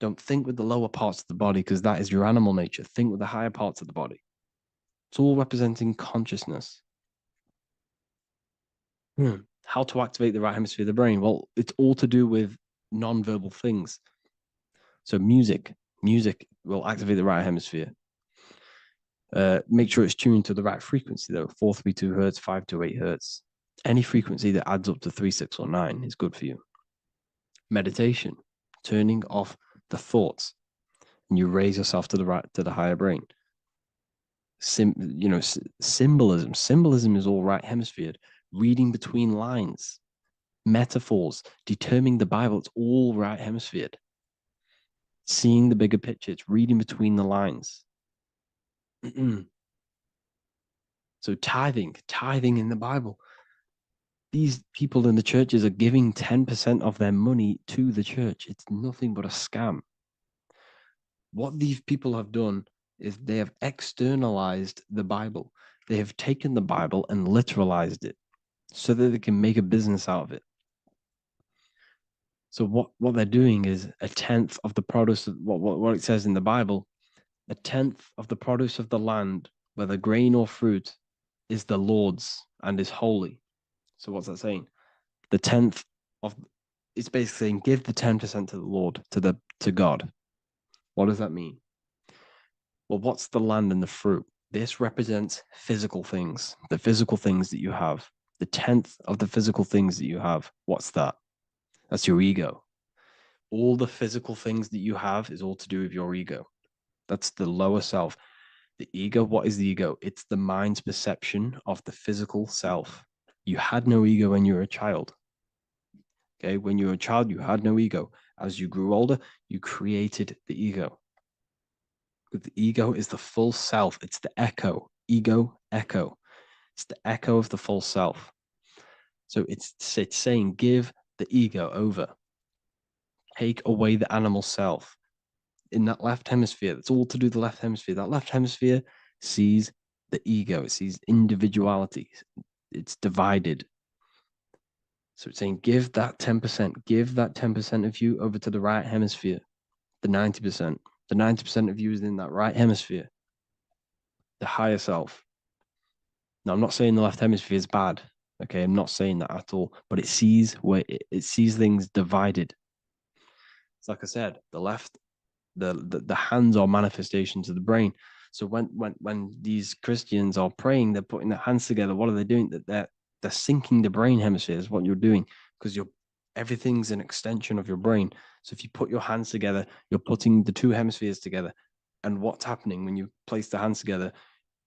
Don't think with the lower parts of the body, because that is your animal nature. Think with the higher parts of the body. It's all representing consciousness. How to activate the right hemisphere of the brain? Well, it's all to do with non-verbal things. So music will activate the right hemisphere. Make sure it's tuned to the right frequency, though. 432 hertz, 528 hertz. Any frequency that adds up to 3, 6, or 9 is good for you. Meditation, turning off the thoughts, and you raise yourself to the higher brain. Symbolism. Symbolism is all right hemisphered. Reading between lines, metaphors, determining the Bible, it's all right hemisphered. Seeing the bigger picture, it's reading between the lines. So tithing in the Bible. These people in the churches are giving 10% of their money to the church. It's nothing but a scam. What these people have done is they have externalized the Bible. They have taken the Bible and literalized it so that they can make a business out of it. So what they're doing is 1/10 of the produce of what it says in the Bible, 1/10 of the produce of the land, whether grain or fruit, is the Lord's and is holy. So what's that saying? The 10th of it's basically saying give the 10% to the Lord, to God. What does that mean? Well, what's the land and the fruit? This represents physical things, the physical things that you have. The 10th of the physical things that you have. What's that? That's your ego. All the physical things that you have is all to do with your ego. That's the lower self. The ego, what is the ego? It's the mind's perception of the physical self. You had no ego when you were a child. Okay, when you were a child, you had no ego. As you grew older, you created the ego. But the ego is the full self. It's the echo. Ego, echo. It's the echo of the full self. So it's saying give the ego over. Take away the animal self. In that left hemisphere, that's all to do with the left hemisphere. That left hemisphere sees the ego. It sees individuality. It's divided. So it's saying give that 10%. Give that 10% of you over to the right hemisphere. the 90%. The 90% of you is in that right hemisphere, the higher self. Now, I'm not saying the left hemisphere is bad. Okay, I'm not saying that at all, but it sees it sees things divided. It's like I said, the left, the hands are manifestations of the brain. So when these Christians are praying, they're putting their hands together. What are they doing? That they're syncing the brain hemispheres. What you're doing, because everything's an extension of your brain. So if you put your hands together, you're putting the two hemispheres together. And what's happening when you place the hands together?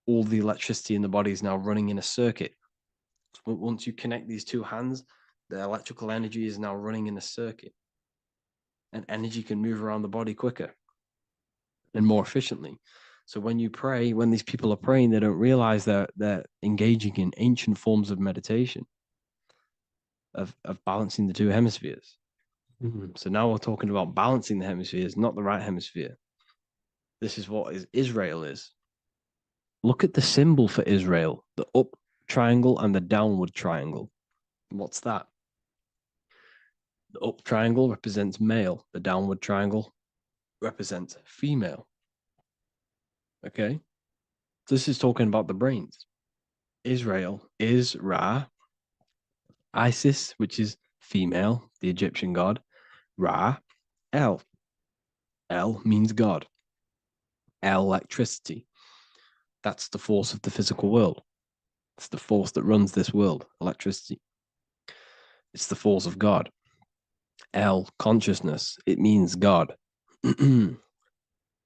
All the electricity in the body is now running in a circuit. Once you connect these two hands, the electrical energy is now running in a circuit, and energy can move around the body quicker and more efficiently. So when you pray, when these people are praying, they don't realize that they're engaging in ancient forms of meditation, of balancing the two hemispheres. So now we're talking about balancing the hemispheres, not the right hemisphere. This is what Israel is. Look at the symbol for Israel, the up triangle and the downward triangle. What's that? The up triangle represents male. The downward triangle represents female. Okay? This is talking about the brains. Israel is Ra. Isis, which is female, the Egyptian god. Ra. El. El means God. Electricity. That's the force of the physical world. It's the force that runs this world, electricity. It's the force of God. El, consciousness. It means God.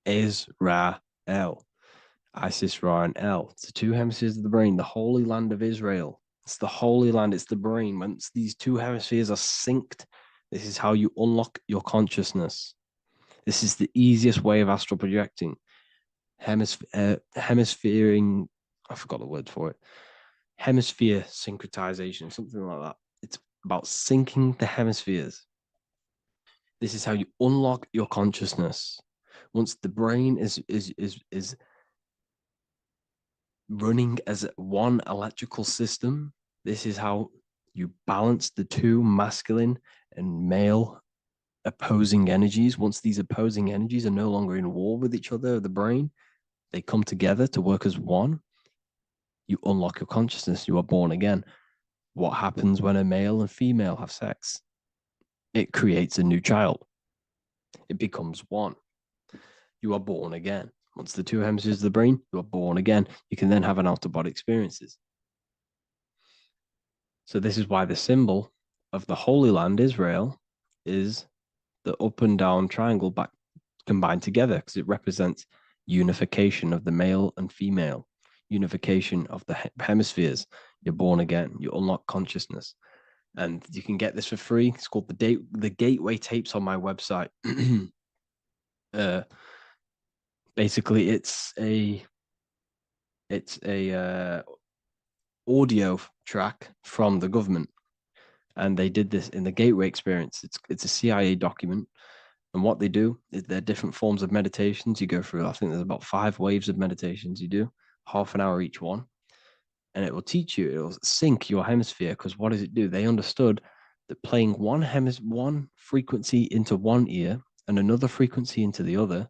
Is Ra, El. Isis, Ra, and El. It's the two hemispheres of the brain, the holy land of Israel. It's the holy land, it's the brain. Once these two hemispheres are synced, this is how you unlock your consciousness. This is the easiest way of astral projecting. Hemisphering, I forgot the word for it. Hemisphere syncretization, something like that. It's about syncing the hemispheres. This is how you unlock your consciousness. Once the brain is running as one electrical system, this is how you balance the two masculine and male opposing energies. Once these opposing energies are no longer in war with each other, the brain, they come together to work as one. You unlock your consciousness. You are born again. What happens when a male and female have sex? It creates a new child. It becomes one. You are born again. Once the two hemispheres of the brain, you are born again. You can then have an out-of-body experiences. So this is why the symbol of the Holy Land, Israel, is the up and down triangle back combined together, because it represents unification of the male and female, unification of the hemispheres. You're born again. You unlock consciousness. And you can get this for free. It's called the Gateway Tapes on my website. Basically, it's a audio track from the government, and they did this in the Gateway Experience. It's a CIA document, and what they do is there are different forms of meditations you go through. I think there's about 5 waves of meditations you do, half an hour each one, and it will teach you. It will sync your hemisphere, because what does it do? They understood that playing one frequency into one ear and another frequency into the other,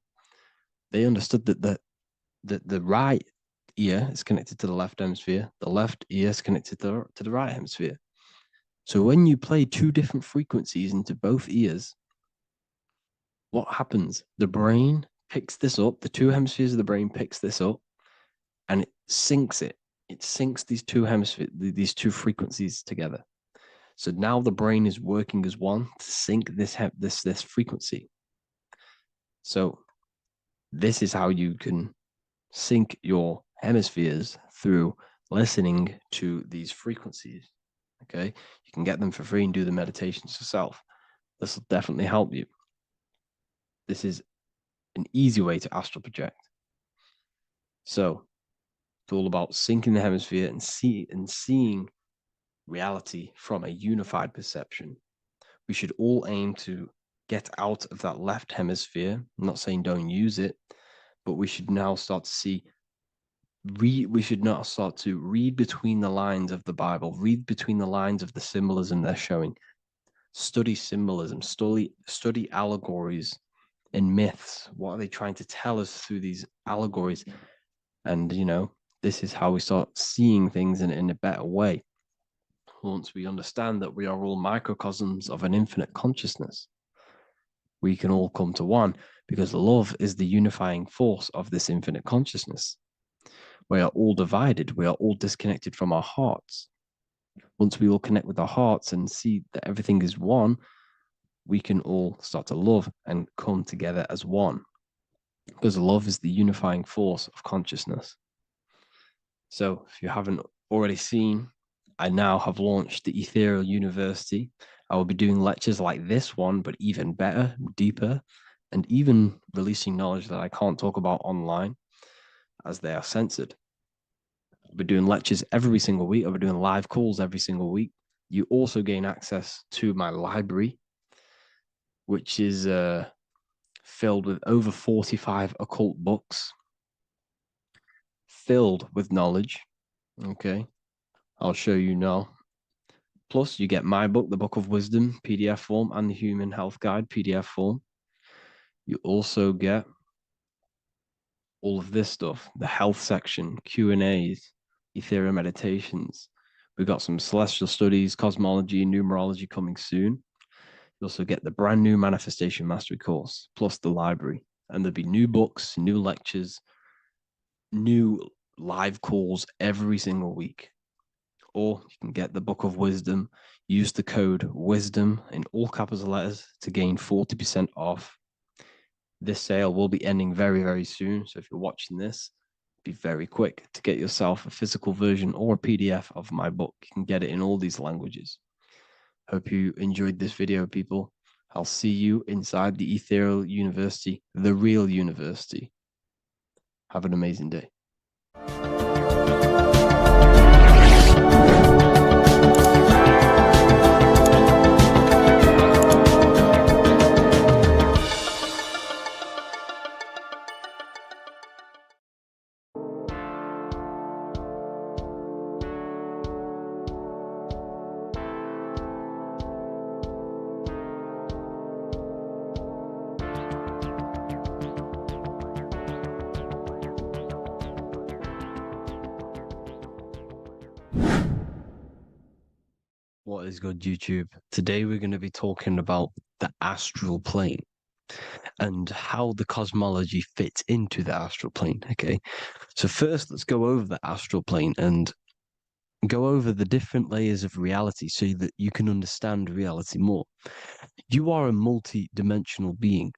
they understood that the right ear is connected to the left hemisphere, the left ear is connected to the right hemisphere. So when you play 2 different frequencies into both ears, what happens? The brain picks this up, the 2 hemispheres of the brain picks this up, and it syncs it. It syncs these 2 hemispheres, these 2 frequencies together. So now the brain is working as one to sync this frequency. So this is how you can sync your hemispheres, through listening to these frequencies. Okay, you can get them for free and do the meditations yourself. This will definitely help you. This is an easy way to astral project. So it's all about syncing the hemisphere and seeing reality from a unified perception. We should all aim to get out of that left hemisphere. I'm not saying don't use it, but we should now start to see. We should not start to read between the lines of the Bible, read between the lines of the symbolism they're showing. Study symbolism, study allegories, in myths? What are they trying to tell us through these allegories? And, this is how we start seeing things in a better way. Once we understand that we are all microcosms of an infinite consciousness, we can all come to one, because love is the unifying force of this infinite consciousness. We are all divided. We are all disconnected from our hearts. Once we all connect with our hearts and see that everything is one, we can all start to love and come together as one, because love is the unifying force of consciousness. So if you haven't already seen, I now have launched the Ethereal University. I will be doing lectures like this one, but even better, deeper, and even releasing knowledge that I can't talk about online as they are censored. I'll be doing lectures every single week. I'll be doing live calls every single week. You also gain access to my library, which is filled with over 45 occult books, filled with knowledge. Okay, I'll show you now. Plus, you get my book, The Book of Wisdom, PDF form, and the Human Health Guide, PDF form. You also get all of this stuff, the health section, Q&As, Ethereal meditations. We've got some celestial studies, cosmology, numerology coming soon. You also get the brand new Manifestation Mastery course, plus the library. And there'll be new books, new lectures, new live calls every single week. Or you can get the Book of Wisdom, use the code WISDOM in all capital letters to gain 40% off. This sale will be ending very, very soon. So if you're watching this, be very quick to get yourself a physical version or a PDF of my book. You can get it in all these languages. Hope you enjoyed this video, people. I'll see you inside the Ethereal University, the real university. Have an amazing day. What is good, YouTube? Today we're going to be talking about the astral plane and how the cosmology fits into the astral plane. Okay, so first let's go over the astral plane and go over the different layers of reality so that you can understand reality more. You are a multi-dimensional being.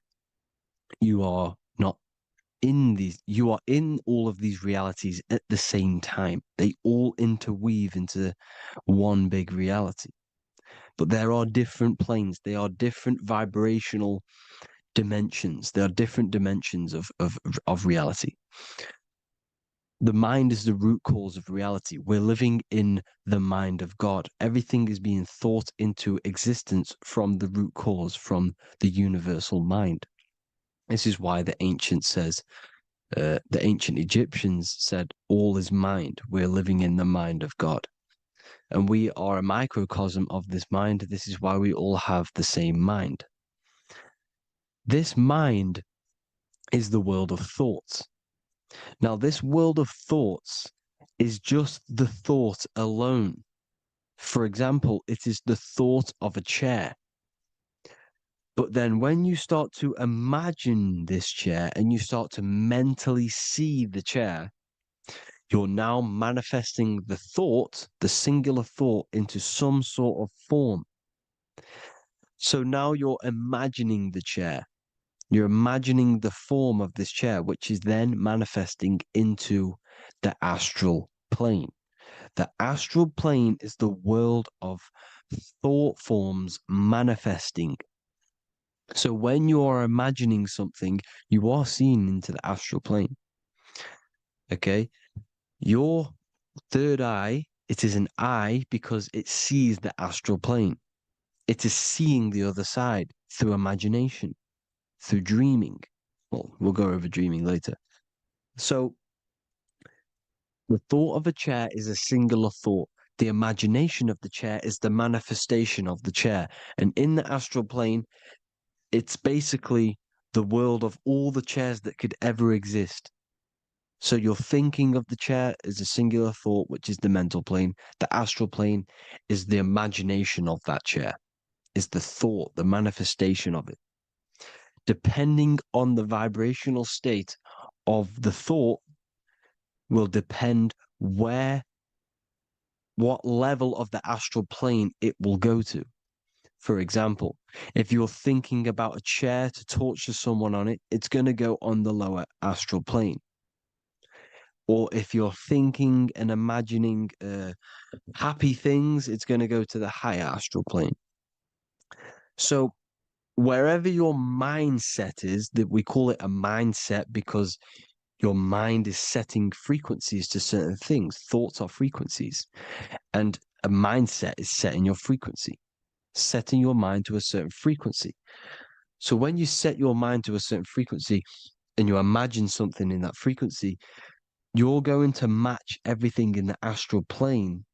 You are not in these, you are in all of these realities at the same time. They all interweave into one big reality. But there are different planes. They are different vibrational dimensions. There are different dimensions of reality. The mind is the root cause of reality. We're living in the mind of God. Everything is being thought into existence from the root cause, from the universal mind. This is why the ancient Egyptians said, all is mind. We're living in the mind of God. And we are a microcosm of this mind. This is why we all have the same mind. This mind is the world of thoughts. Now, this world of thoughts is just the thought alone. For example, it is the thought of a chair. But then when you start to imagine this chair and you start to mentally see the chair, you're now manifesting the thought, the singular thought, into some sort of form. So now you're imagining the chair. You're imagining the form of this chair, which is then manifesting into the astral plane. The astral plane is the world of thought forms manifesting. So when you are imagining something, you are seeing into the astral plane. Okay? Your third eye, it is an eye because it sees the astral plane. It is seeing the other side through imagination, through dreaming. Well, we'll go over dreaming later. So the thought of a chair is a singular thought. The imagination of the chair is the manifestation of the chair. And in the astral plane, it's basically the world of all the chairs that could ever exist. So you're thinking of the chair as a singular thought, which is the mental plane. The astral plane is the imagination of that chair, is the thought, the manifestation of it. Depending on the vibrational state of the thought will depend what level of the astral plane it will go to. For example, if you're thinking about a chair to torture someone on it, it's going to go on the lower astral plane. Or if you're thinking and imagining happy things, it's going to go to the higher astral plane. So wherever your mindset is, that we call it a mindset because your mind is setting frequencies to certain things. Thoughts are frequencies. And a mindset is setting your frequency, setting your mind to a certain frequency. So when you set your mind to a certain frequency and you imagine something in that frequency, you're going to match everything in the astral plane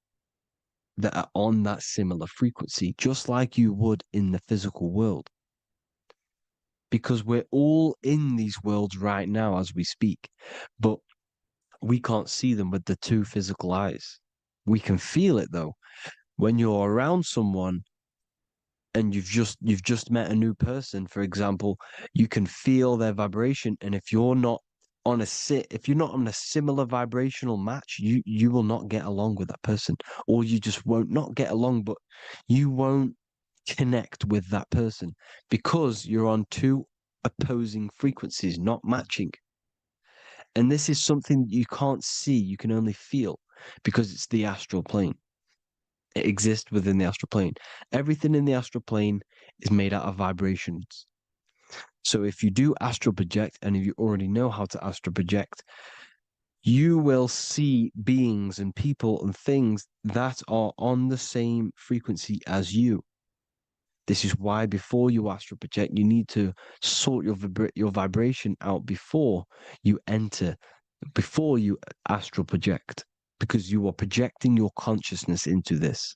that are on that similar frequency, just like you would in the physical world. Because we're all in these worlds right now as we speak, but we can't see them with the two physical eyes. We can feel it though. When you're around someone and you've just met a new person, for example, you can feel their vibration. And if you're not on a similar vibrational match, you will not get along with that person, or you just won't not get along, but you won't connect with that person because you're on two opposing frequencies, not matching. And this is something that you can't see, you can only feel because it's the astral plane. It exists within the astral plane. Everything in the astral plane is made out of vibrations. So if you do astral project, and if you already know how to astral project, you will see beings and people and things that are on the same frequency as you. This is why before you astral project, you need to sort your vibration out before you astral project, because you are projecting your consciousness into this.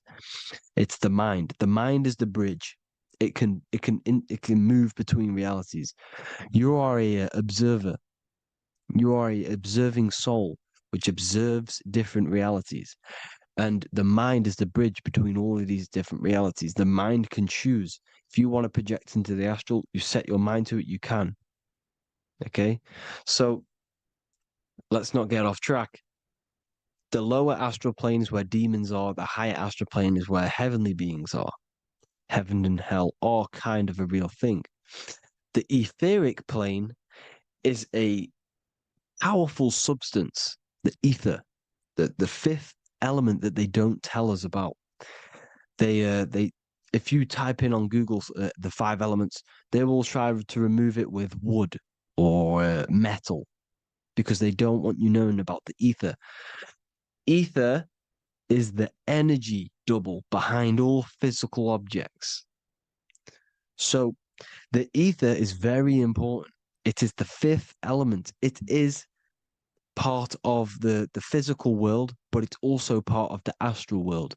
It's the mind. The mind is the bridge. It can move between realities. You are a observer. You are a observing soul which observes different realities. And the mind is the bridge between all of these different realities. The mind can choose. If you want to project into the astral, you set your mind to it, you can. Okay? So let's not get off track. The lower astral plane is where demons are. The higher astral plane is where heavenly beings are. Heaven and hell are kind of a real thing. The etheric plane is a powerful substance, the ether, the fifth element that they don't tell us about. If you type in on Google the 5 elements, they will try to remove it with wood or metal because they don't want you knowing about the ether. Ether is the energy double behind all physical objects. So the ether is very important. It is the 5th element. It is part of the physical world, but it's also part of the astral world.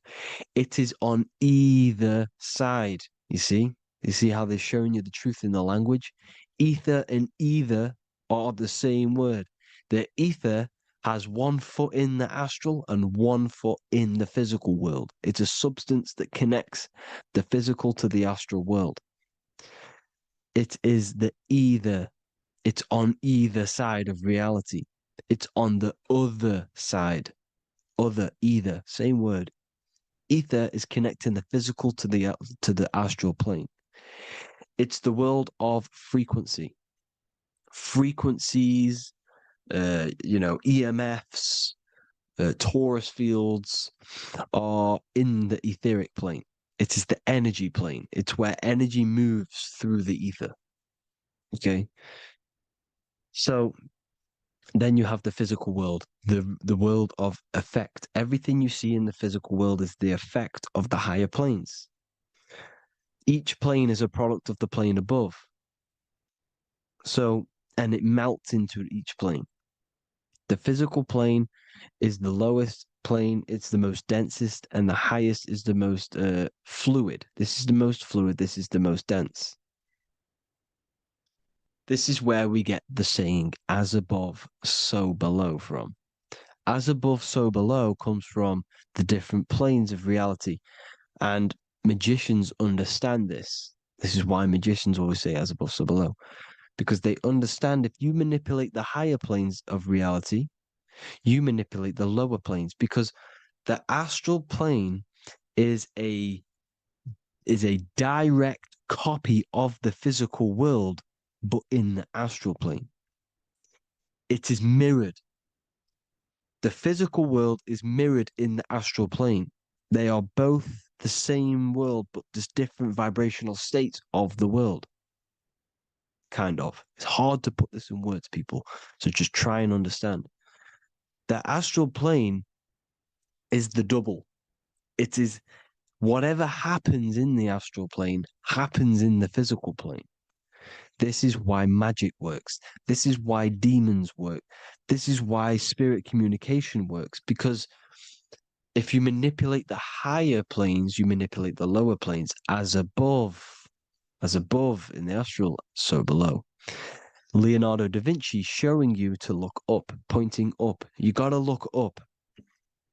It is on either side. You see how they're showing you the truth in the language? Ether and either are the same word. The ether has 1 foot in the astral and 1 foot in the physical world. It's a substance that connects the physical to the astral world. It is the either. It's on either side of reality. It's on the other side. Other, either, same word. Ether is connecting the physical to the astral plane. It's the world of frequency. Frequencies, EMFs, torus fields are in the etheric plane. It is the energy plane. It's where energy moves through the ether. Okay. So then you have the physical world, the world of effect. Everything you see in the physical world is the effect of the higher planes. Each plane is a product of the plane above. So, and it melts into each plane. The physical plane is the lowest plane, it's the most densest, and the highest is the most fluid. This is the most fluid, this is the most dense. This is where we get the saying, as above, so below from. As above, so below comes from the different planes of reality. And magicians understand this. This is why magicians always say as above, so below. Because they understand if you manipulate the higher planes of reality, you manipulate the lower planes. Because the astral plane is a direct copy of the physical world, but in the astral plane. It is mirrored. The physical world is mirrored in the astral plane. They are both the same world, but just different vibrational states of the world. Kind of. It's hard to put this in words, people. So just try and understand. The astral plane is the double. It is whatever happens in the astral plane happens in the physical plane. This is why magic works. This is why demons work. This is why spirit communication works. Because if you manipulate the higher planes, you manipulate the lower planes. As above in the astral, so below. Leonardo da Vinci showing you to look up, pointing up. You got to look up.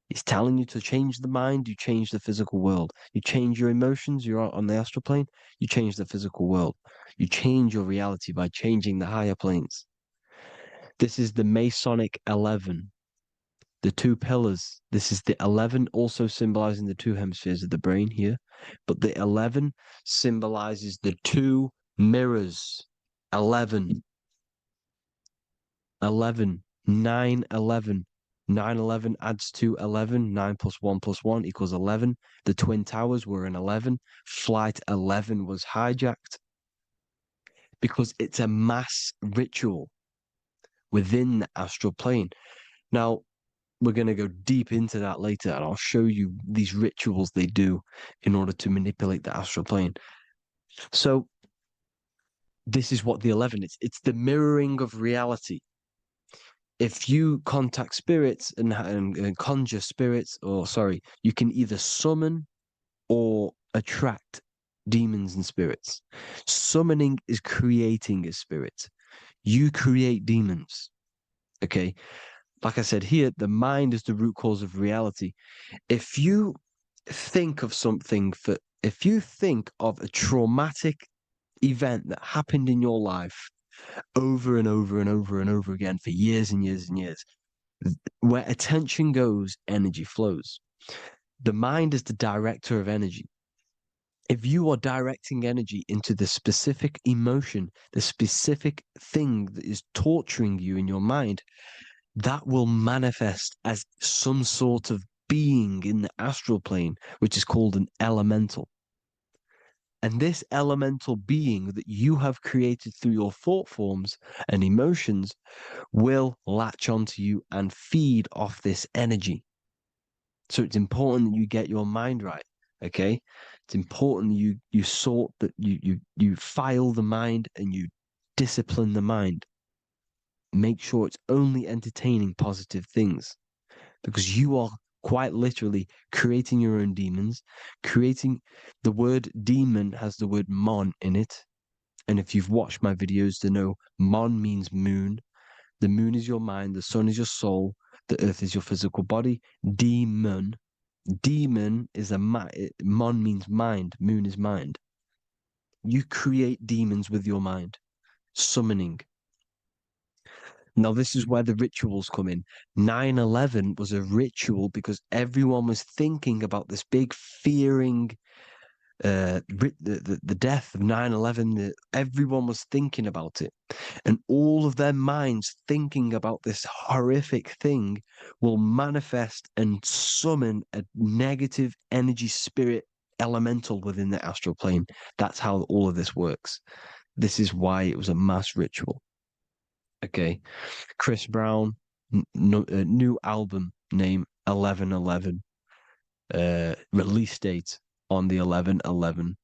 He's telling you to change the mind, you change the physical world. You change your emotions, you're on the astral plane, you change the physical world. You change your reality by changing the higher planes. This is the Masonic 11, the two pillars. This is the 11, also symbolizing the two hemispheres of the brain here. But the 11 symbolizes the two mirrors. 11, 11, 9, 11. 9, 11 adds to 11. 9 plus 1 equals 11. The Twin Towers were an 11. Flight 11 was hijacked because it's a mass ritual within the astral plane. Now, we're going to go deep into that later, and I'll show you these rituals they do in order to manipulate the astral plane. So, this is what the 11 is. It's the mirroring of reality. If you contact spirits and conjure spirits, you can either summon or attract demons and spirits. Summoning is creating a spirit. You create demons. Okay. Like I said here, the mind is the root cause of reality. If you think of if you think of a traumatic event that happened in your life over and over and over and over again for years and years and years, where attention goes, energy flows. The mind is the director of energy. If you are directing energy into the specific emotion, the specific thing that is torturing you in your mind, that will manifest as some sort of being in the astral plane, which is called an elemental. And this elemental being that you have created through your thought forms and emotions will latch onto you and feed off this energy. So it's important that you get your mind right. Okay, it's important you sort that you file the mind and you discipline the mind. Make sure it's only entertaining positive things, because you are quite literally creating your own demons. The word demon has the word mon in it. And if you've watched my videos to know, mon means moon. The moon is your mind, the sun is your soul, the earth is your physical body. Demon is mon means mind, moon is mind. You create demons with your mind. Summoning. Now, this is where the rituals come in. 9/11 was a ritual because everyone was thinking about this big fearing, the death of 9/11. Everyone was thinking about it. And all of their minds thinking about this horrific thing will manifest and summon a negative energy spirit elemental within the astral plane. That's how all of this works. This is why it was a mass ritual. Okay. Chris Brown, new album name 11/11. Release date on the 11/11.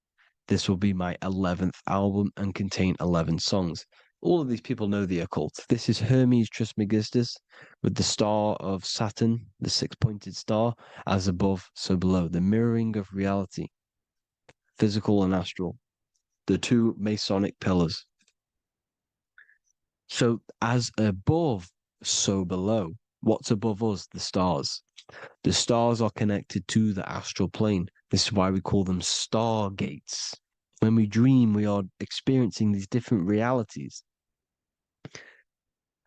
This will be my 11th album and contain 11 songs. All of these people know the occult. This is Hermes Trismegistus with the star of Saturn, the six-pointed star, as above, so below. The mirroring of reality, physical and astral. The two Masonic pillars. So as above, so below. What's above us? The stars. The stars are connected to the astral plane. This is why we call them stargates. When we dream, we are experiencing these different realities.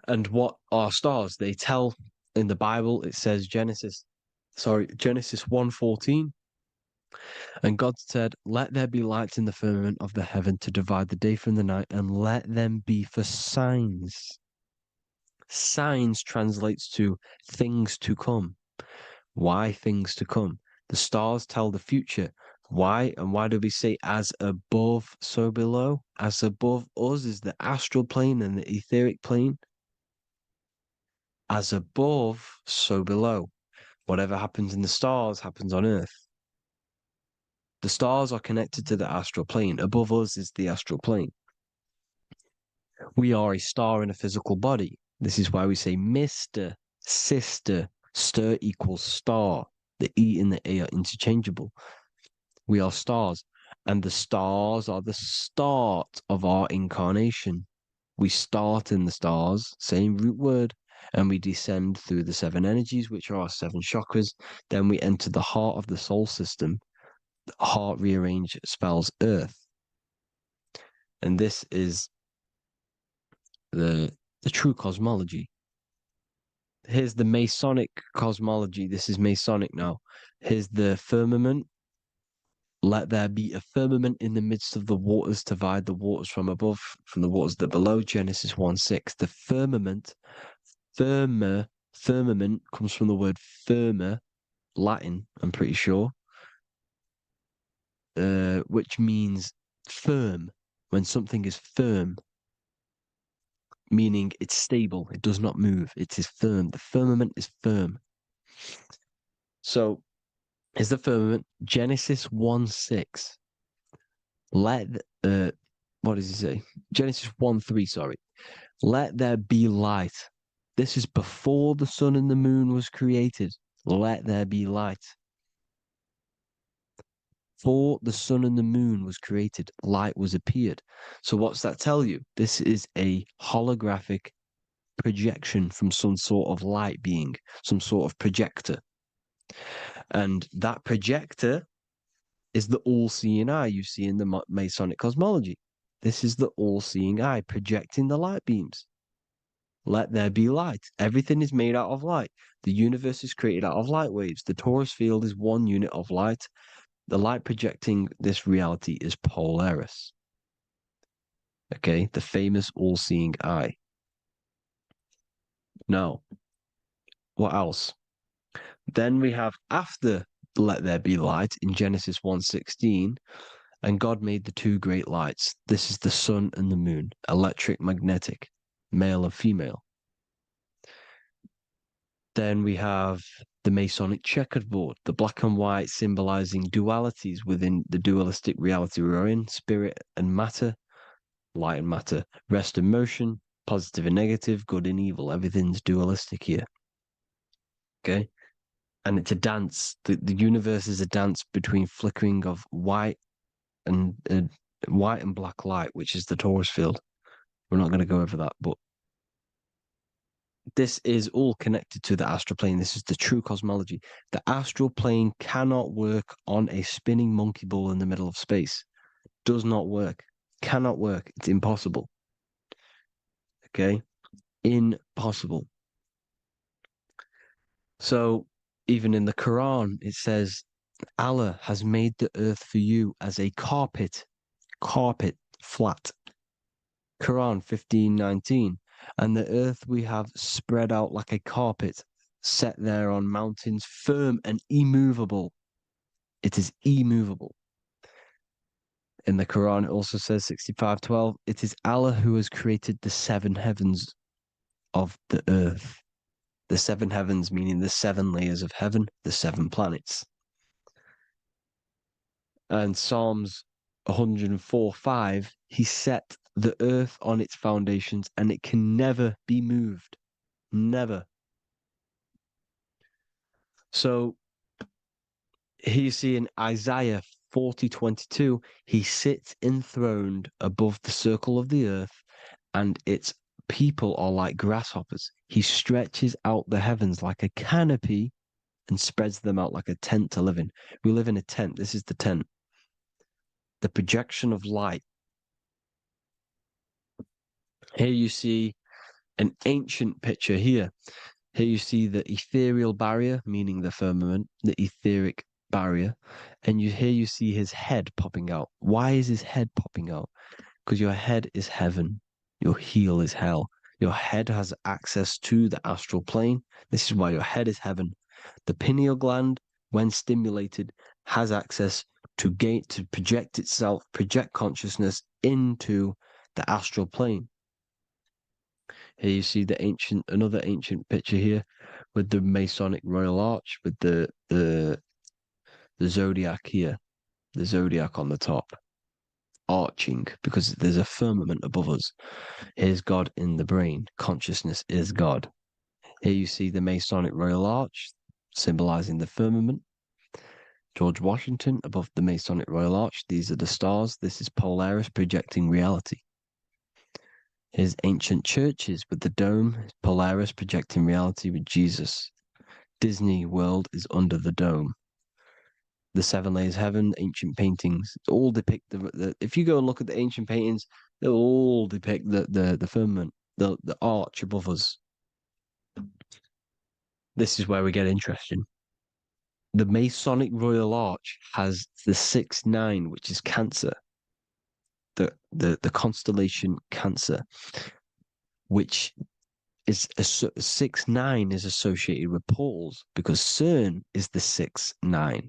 And what are stars? They tell in the Bible, it says Genesis 1:14. And God said, "Let there be lights in the firmament of the heaven to divide the day from the night, and let them be for signs." Signs translates to things to come. Why things to come? The stars tell the future. Why? And why do we say as above, so below? As above us is the astral plane and the etheric plane. As above, so below. Whatever happens in the stars happens on Earth. The stars are connected to the astral plane. Above us is the astral plane. We are a star in a physical body. This is why we say Mr., sister, stir equals star. The E and the A are interchangeable. We are stars, and the stars are the start of our incarnation. We start in the stars, same root word, and we descend through the seven energies, which are our seven chakras. Then we enter the heart of the soul system. Heart rearranged spells earth. And this is the true cosmology. Here's the Masonic cosmology. This is Masonic now. Here's the firmament. Let there be a firmament in the midst of the waters to divide the waters from above, from the waters that below. Genesis 1:6. The firmament, firmament comes from the word firma, Latin, I'm pretty sure, which means firm. When something is firm, meaning it's stable, it does not move, it is firm. The firmament is firm. So, is the firmament Genesis 1:6. Let what does he say? Genesis 1:3, sorry. Let there be light. This is before the sun and the moon was created. Let there be light. Before the sun and the moon was created, light was appeared. So what's that tell you? This is a holographic projection from some sort of light being, some sort of projector. And that projector is the all-seeing eye you see in the Masonic cosmology. This is the all-seeing eye projecting the light beams. Let there be light. Everything is made out of light. The universe is created out of light waves. The torus field is one unit of light. The light projecting this reality is Polaris. Okay, the famous all-seeing eye. Now, what else? Then we have after let there be light in Genesis 1:16, and God made the two great lights. This is the sun and the moon, electric, magnetic, male and female. Then we have the Masonic checkerboard, the black and white symbolizing dualities within the dualistic reality we're in, spirit and matter, light and matter, rest and motion, positive and negative, good and evil. Everything's dualistic here. Okay? And it's a dance. The universe is a dance between flickering of white and black light, which is the torus field. We're not going to go over that, but this is all connected to the astral plane. This is the true cosmology. The astral plane cannot work on a spinning monkey ball in the middle of space. Does not work. Cannot work. It's impossible. Okay? Impossible. So, even in the Quran, it says, Allah has made the earth for you as a carpet, flat. Quran 15:19. And the earth we have spread out like a carpet, set there on mountains, firm and immovable. It is immovable. In the Quran, it also says 65:12, it is Allah who has created the seven heavens of the earth. The seven heavens meaning the seven layers of heaven, the seven planets. And Psalms 104:5, he set the earth on its foundations and it can never be moved. Never. So here you see in Isaiah 40:22, he sits enthroned above the circle of the earth and its people are like grasshoppers. He stretches out the heavens like a canopy and spreads them out like a tent to live in. We live in a tent. This is the tent. The projection of light. Here you see an ancient picture here. Here you see the ethereal barrier, meaning the firmament, the etheric barrier. And here you see his head popping out. Why is his head popping out? Because your head is heaven. Your heel is hell. Your head has access to the astral plane. This is why your head is heaven. The pineal gland, when stimulated, has access to project itself, project consciousness into the astral plane. Here you see another ancient picture here with the Masonic Royal Arch, with the zodiac here, the zodiac on the top, arching, because there's a firmament above us. Here's God in the brain. Consciousness is God. Here you see the Masonic Royal Arch, symbolizing the firmament. George Washington above the Masonic Royal Arch. These are the stars. This is Polaris projecting reality. Here's ancient churches with the dome. Polaris projecting reality with Jesus. Disney World is under the dome. The seven layers of heaven, ancient paintings, all depict if you go and look at the ancient paintings, they'll all depict the firmament, the arch above us. This is where we get interesting. The Masonic Royal Arch has the 6-9, which is Cancer. The constellation Cancer, which is 6-9 is associated with portals, because CERN is the 6-9.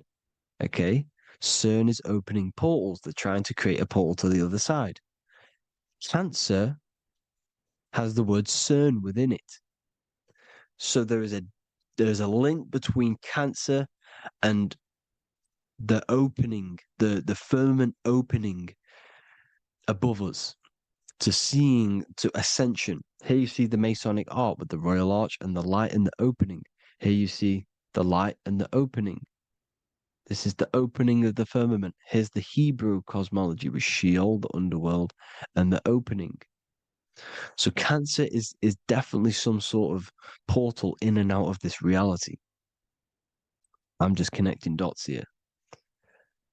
Okay, CERN is opening portals. They're trying to create a portal to the other side. Cancer has the word CERN within it, so there's a link between Cancer and the opening, the firmament opening above us to ascension. Here you see the Masonic Arch with the Royal Arch and the light and the opening. Here you see the light and the opening. This is the opening of the firmament. Here's the Hebrew cosmology with Sheol, the underworld, and the opening. So Cancer is definitely some sort of portal in and out of this reality. I'm just connecting dots here.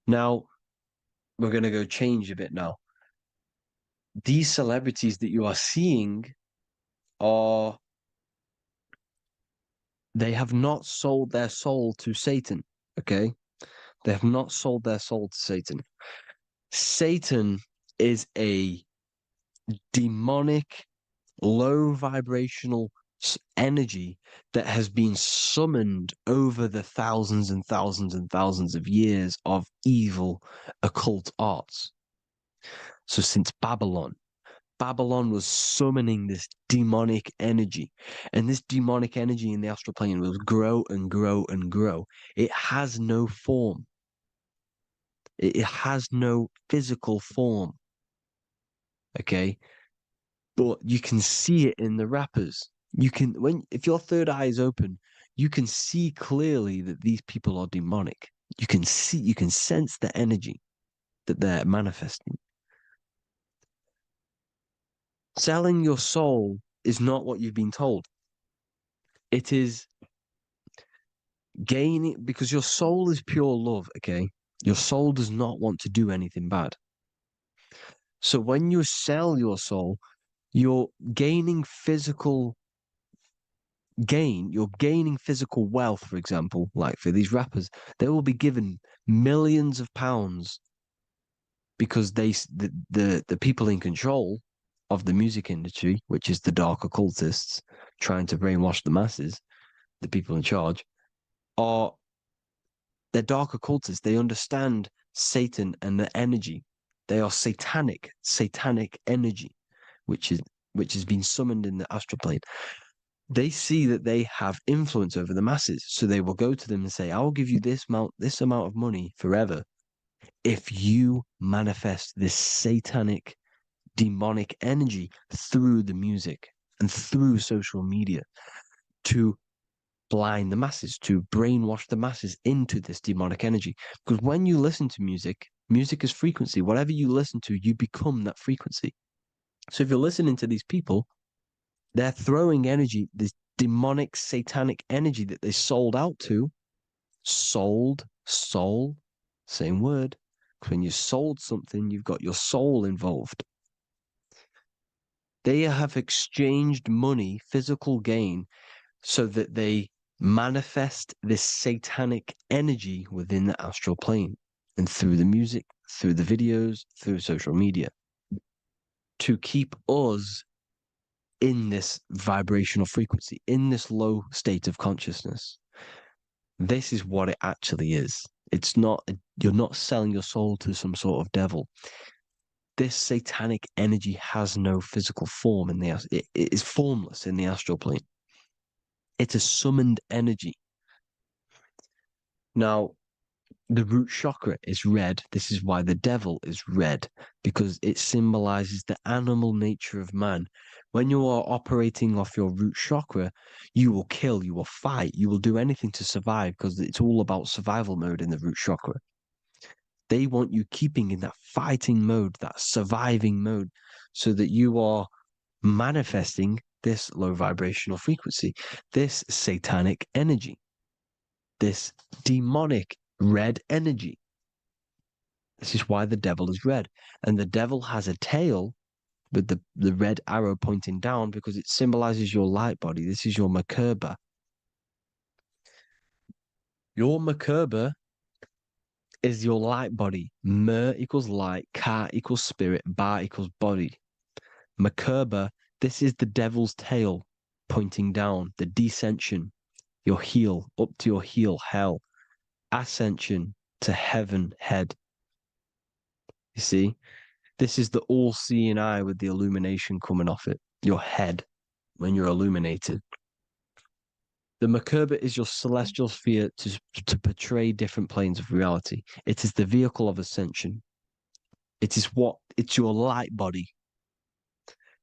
Now, we're going to go change a bit now. These celebrities that you are seeing they have not sold their soul to Satan, okay? They have not sold their soul to Satan. Satan is a demonic, low vibrational energy that has been summoned over the thousands and thousands and thousands of years of evil occult arts. So since Babylon was summoning this demonic energy, and this demonic energy in the astral plane will grow and grow and grow. It has no form. It has no physical form. Okay? But you can see it in the rappers. If your third eye is open, you can see clearly that these people are demonic. You can sense the energy that they're manifesting. Selling your soul is not what you've been told. It is gaining, because your soul is pure love, okay? Your soul does not want to do anything bad. So when you sell your soul, you're gaining physical gain, you're gaining physical wealth, for example, like for these rappers, they will be given millions of pounds because the people in control of the music industry, which is the dark occultists trying to brainwash the masses, the people in charge, they're dark occultists. They understand Satan and the energy. They are satanic energy, which has been summoned in the astral plane. They see that they have influence over the masses, so they will go to them and say, "I will give you this amount of money forever if you manifest this satanic, demonic energy through the music and through social media to blind the masses, to brainwash the masses into this demonic energy." Because when you listen to music is frequency. Whatever you listen to, you become that frequency. So if you're listening to these people, They're throwing energy, this demonic, satanic energy that they sold out to. Sold, soul, same word. When you sold something, you've got your soul involved. They have exchanged money, physical gain, so that they manifest this satanic energy within the astral plane and through the music, through the videos, through social media to keep us in this vibrational frequency, in this low state of consciousness. This is what it actually is. It's not, you're not selling your soul to some sort of devil. This satanic energy has no physical form in it is formless in the astral plane. It's a summoned energy. Now, the root chakra is red. This is why the devil is red, because it symbolizes the animal nature of man. When you are operating off your root chakra, you will kill, you will fight, you will do anything to survive, because it's all about survival mode in the root chakra. They want you keeping in that fighting mode, that surviving mode, so that you are manifesting this low vibrational frequency, this satanic energy, this demonic red energy. This is why the devil is red. And the devil has a tail with the red arrow pointing down because it symbolizes your light body. This is your Merkaba. Your Merkaba is your light body. Mer equals light, Ka equals spirit, Ba equals body. Merkaba, this is the devil's tail pointing down, the descension, your heel, up to your heel, hell. Ascension to heaven, head. You see? This is the all-seeing eye with the illumination coming off it. Your head, when you're illuminated. The Merkaba is your celestial sphere to portray different planes of reality. It is the vehicle of ascension. It's your light body.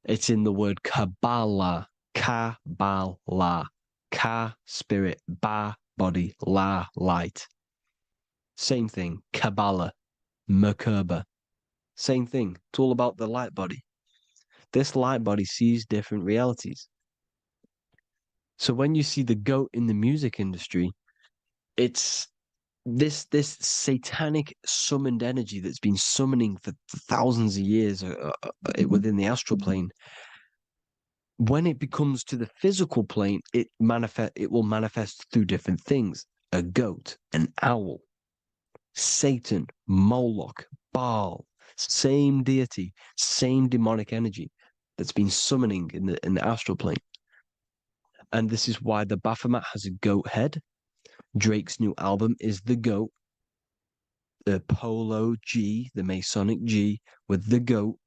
It's in the word Kabbalah. Kabbalah. Ka, spirit, Ba, body, La, light. Same thing. Kabbalah. Merkaba. Same thing. It's all about the light body. This light body sees different realities. So when you see the goat in the music industry, it's this satanic summoned energy that's been summoning for thousands of years within the astral plane. When it becomes to the physical plane, it will manifest through different things. A goat, an owl, Satan, Moloch, Baal, same deity, same demonic energy that's been summoning in the astral plane. And this is why the Baphomet has a goat head. Drake's new album is the goat. The Polo G, the Masonic G, with the goat.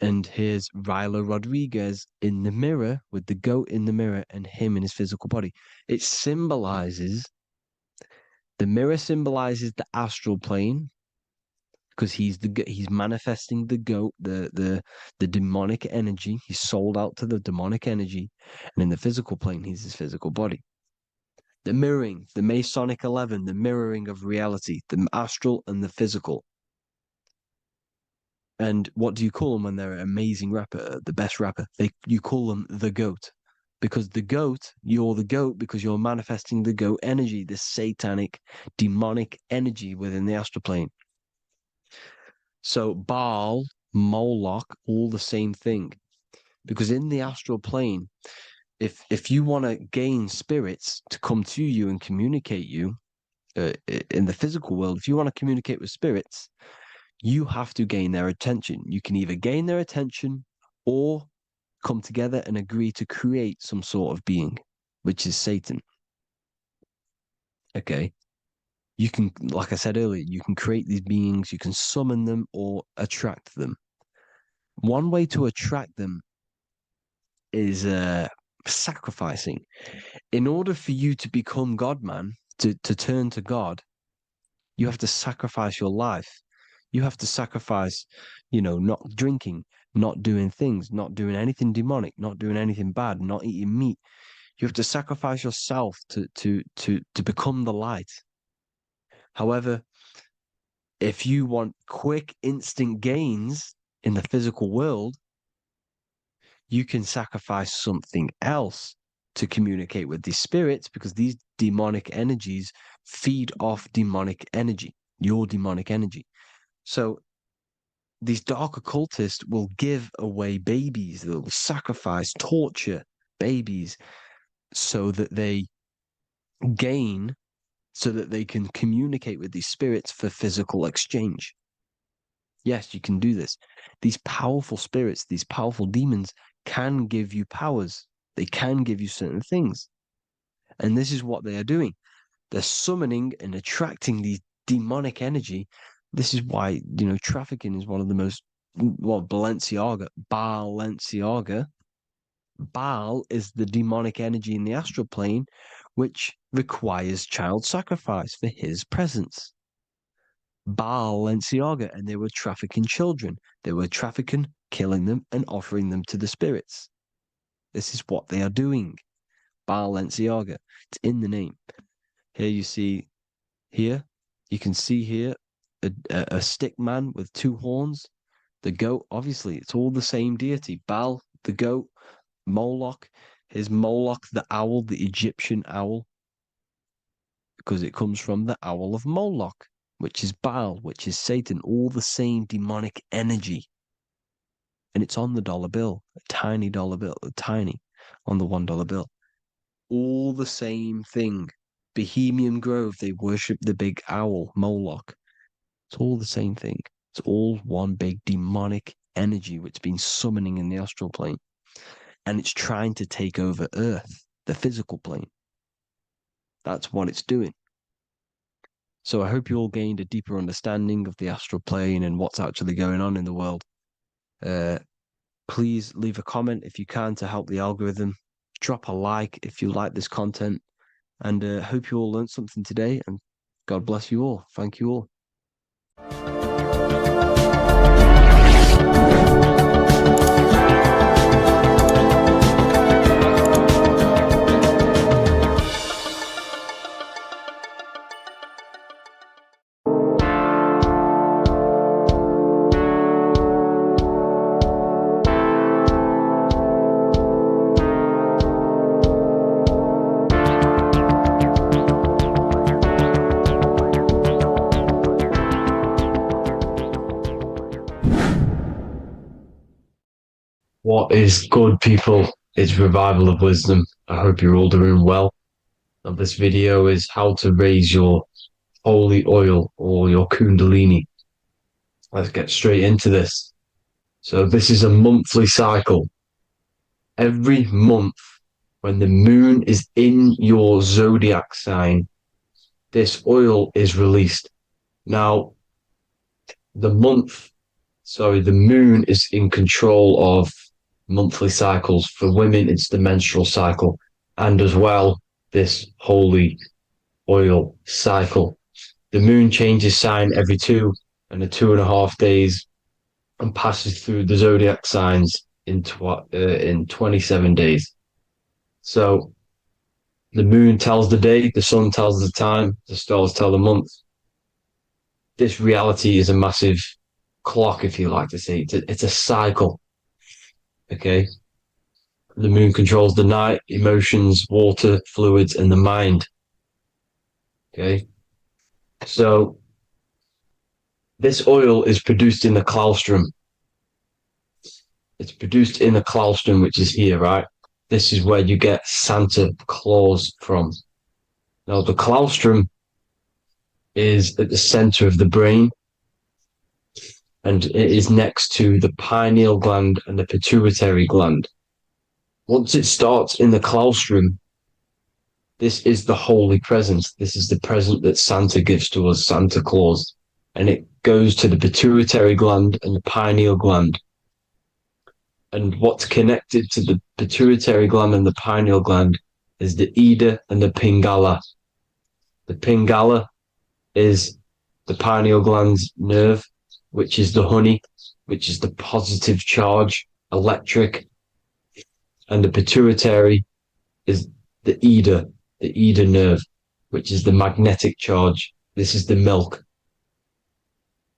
And here's Ryla Rodriguez in the mirror with the goat in the mirror and him in his physical body. It symbolizes, the mirror symbolizes the astral plane because he's manifesting the goat, the demonic energy. He's sold out to the demonic energy. And in the physical plane, he's his physical body. The mirroring, the Masonic 11, the mirroring of reality, the astral and the physical. And what do you call them when they're an amazing rapper, the best rapper? You call them the GOAT. Because the GOAT, you're the GOAT because you're manifesting the GOAT energy, the satanic, demonic energy within the astral plane. So Baal, Moloch, all the same thing. Because in the astral plane, if you want to gain spirits to come to you and communicate you in the physical world, if you want to communicate with spirits, you have to gain their attention. You can either gain their attention or come together and agree to create some sort of being, which is Satan. Okay. You can, like I said earlier, you can create these beings, you can summon them or attract them. One way to attract them is sacrificing. In order for you to become God, man, to turn to God, you have to sacrifice your life. You have to sacrifice, not drinking, not doing things, not doing anything demonic, not doing anything bad, not eating meat. You have to sacrifice yourself to become the light. However, if you want quick, instant gains in the physical world, you can sacrifice something else to communicate with these spirits, because these demonic energies feed off demonic energy, your demonic energy. So these dark occultists will give away babies, they'll sacrifice, torture babies so that they gain, so that they can communicate with these spirits for physical exchange. Yes, you can do this. These powerful spirits, these powerful demons can give you powers. They can give you certain things. And this is what they are doing. They're summoning and attracting these demonic energy. This is why, trafficking is one of the most, Balenciaga. Baal is the demonic energy in the astral plane, which requires child sacrifice for his presence. Balenciaga, and they were trafficking children. They were trafficking, killing them, and offering them to the spirits. This is what they are doing. Balenciaga. It's in the name. Here you see, you can see here a stick man with two horns. The goat, obviously, it's all the same deity. Baal, the goat. Moloch, the owl, the Egyptian owl, because it comes from the owl of Moloch, which is Baal, which is Satan, all the same demonic energy. And it's on the dollar bill, a tiny dollar bill, on the $1 bill. All the same thing. Bohemian Grove, they worship the big owl, Moloch. It's all the same thing. It's all one big demonic energy which has been summoning in the astral plane. And it's trying to take over Earth, the physical plane. That's what it's doing. So I hope you all gained a deeper understanding of the astral plane and what's actually going on in the world. Please leave a comment if you can to help the algorithm. Drop a like if you like this content. And hope you all learned something today. And God bless you all. Thank you all. What is good, people? It's Revival of Wisdom. I hope you're all doing well. Now, this video is how to raise your holy oil or your kundalini. Let's get straight into this. So this is a monthly cycle. Every month, when the moon is in your zodiac sign, this oil is released. Now, the moon is in control of monthly cycles. For women, it's the menstrual cycle, and as well, this holy oil cycle. The moon changes sign every 2.5 days and passes through the zodiac signs in 27 days. So the moon tells the day, the sun tells the time, the stars tell the month. This reality is a massive clock, if you like to say. It's a cycle. Okay. The moon controls the night, emotions, water, fluids, and the mind. Okay. So this oil is produced in the claustrum. It's produced in the claustrum, which is here, right? This is where you get Santa Claus from. Now, the claustrum is at the center of the brain, and it is next to the pineal gland and the pituitary gland. Once it starts in the claustrum, this is the holy presence. This is the present that Santa gives to us, Santa Claus. And it goes to the pituitary gland and the pineal gland. And what's connected to the pituitary gland and the pineal gland is the Ida and the Pingala. The Pingala is the pineal gland's nerve, which is the honey, which is the positive charge, electric. And the pituitary is the Ida nerve, which is the magnetic charge. This is the milk,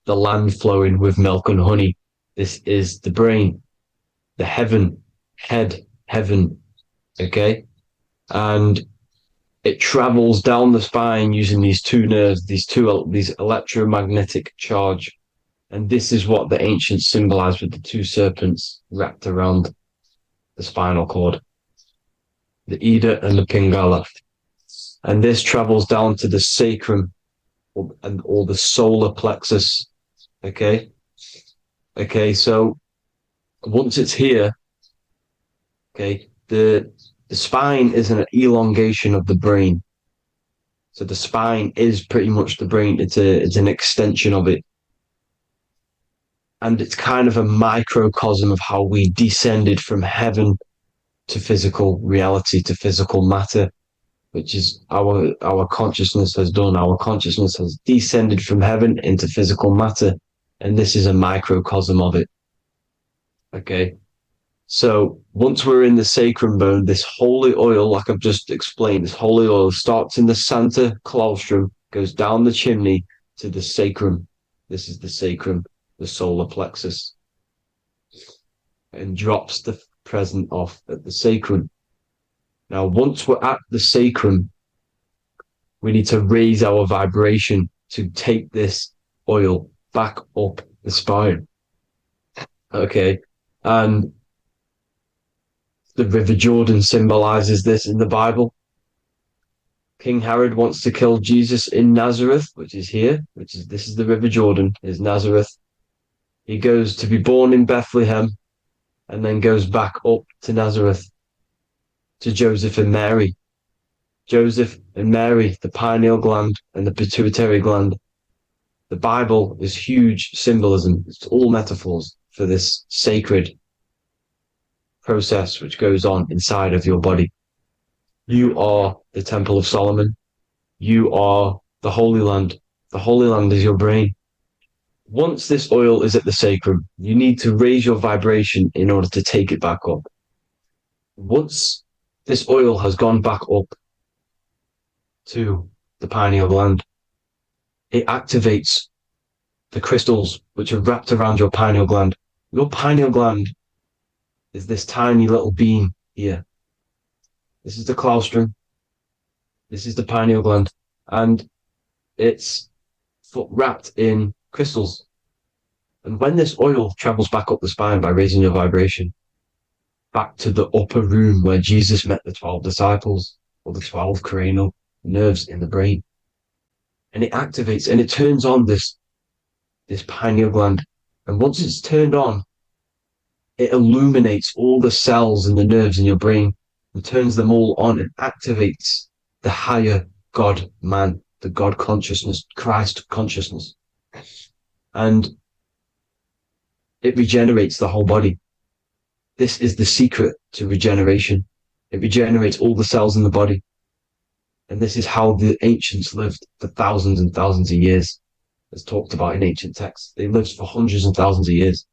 the land flowing with milk and honey. This is the brain, the heaven, head, heaven, okay? And it travels down the spine using these two nerves, these electromagnetic charge. And this is what the ancients symbolized with the two serpents wrapped around the spinal cord, the Ida and the Pingala. And this travels down to the sacrum or the solar plexus. Okay. So once it's here, okay, the spine is an elongation of the brain. So the spine is pretty much the brain. It's an extension of it. And it's kind of a microcosm of how we descended from heaven to physical reality, to physical matter, which is our consciousness has done. Our consciousness has descended from heaven into physical matter. And this is a microcosm of it. Okay. So once we're in the sacrum bone, this holy oil, like I've just explained, this holy oil starts in the Santa claustrum, goes down the chimney to the sacrum. This is the sacrum, the solar plexus, and drops the present off at the sacrum. Now, once we're at the sacrum, we need to raise our vibration to take this oil back up the spine. Okay. And the River Jordan symbolizes this in the Bible. King Herod wants to kill Jesus in Nazareth, which is here, this is the River Jordan, is Nazareth. He goes to be born in Bethlehem and then goes back up to Nazareth to Joseph and Mary. Joseph and Mary, the pineal gland and the pituitary gland. The Bible is huge symbolism. It's all metaphors for this sacred process which goes on inside of your body. You are the Temple of Solomon. You are the Holy Land. The Holy Land is your brain. Once this oil is at the sacrum, you need to raise your vibration in order to take it back up. Once this oil has gone back up to the pineal gland, it activates the crystals which are wrapped around your pineal gland. Your pineal gland is this tiny little beam here. This is the claustrum. This is the pineal gland. And it's wrapped in crystals. And when this oil travels back up the spine by raising your vibration, back to the upper room where Jesus met the 12 disciples, or the 12 cranial nerves in the brain, and it activates and it turns on this pineal gland. And once it's turned on, it illuminates all the cells and the nerves in your brain and turns them all on and activates the higher God man, the God consciousness, Christ consciousness. And it regenerates the whole body. This is the secret to regeneration. It regenerates all the cells in the body. And this is how the ancients lived for thousands and thousands of years, as talked about in ancient texts. They lived for hundreds and thousands of years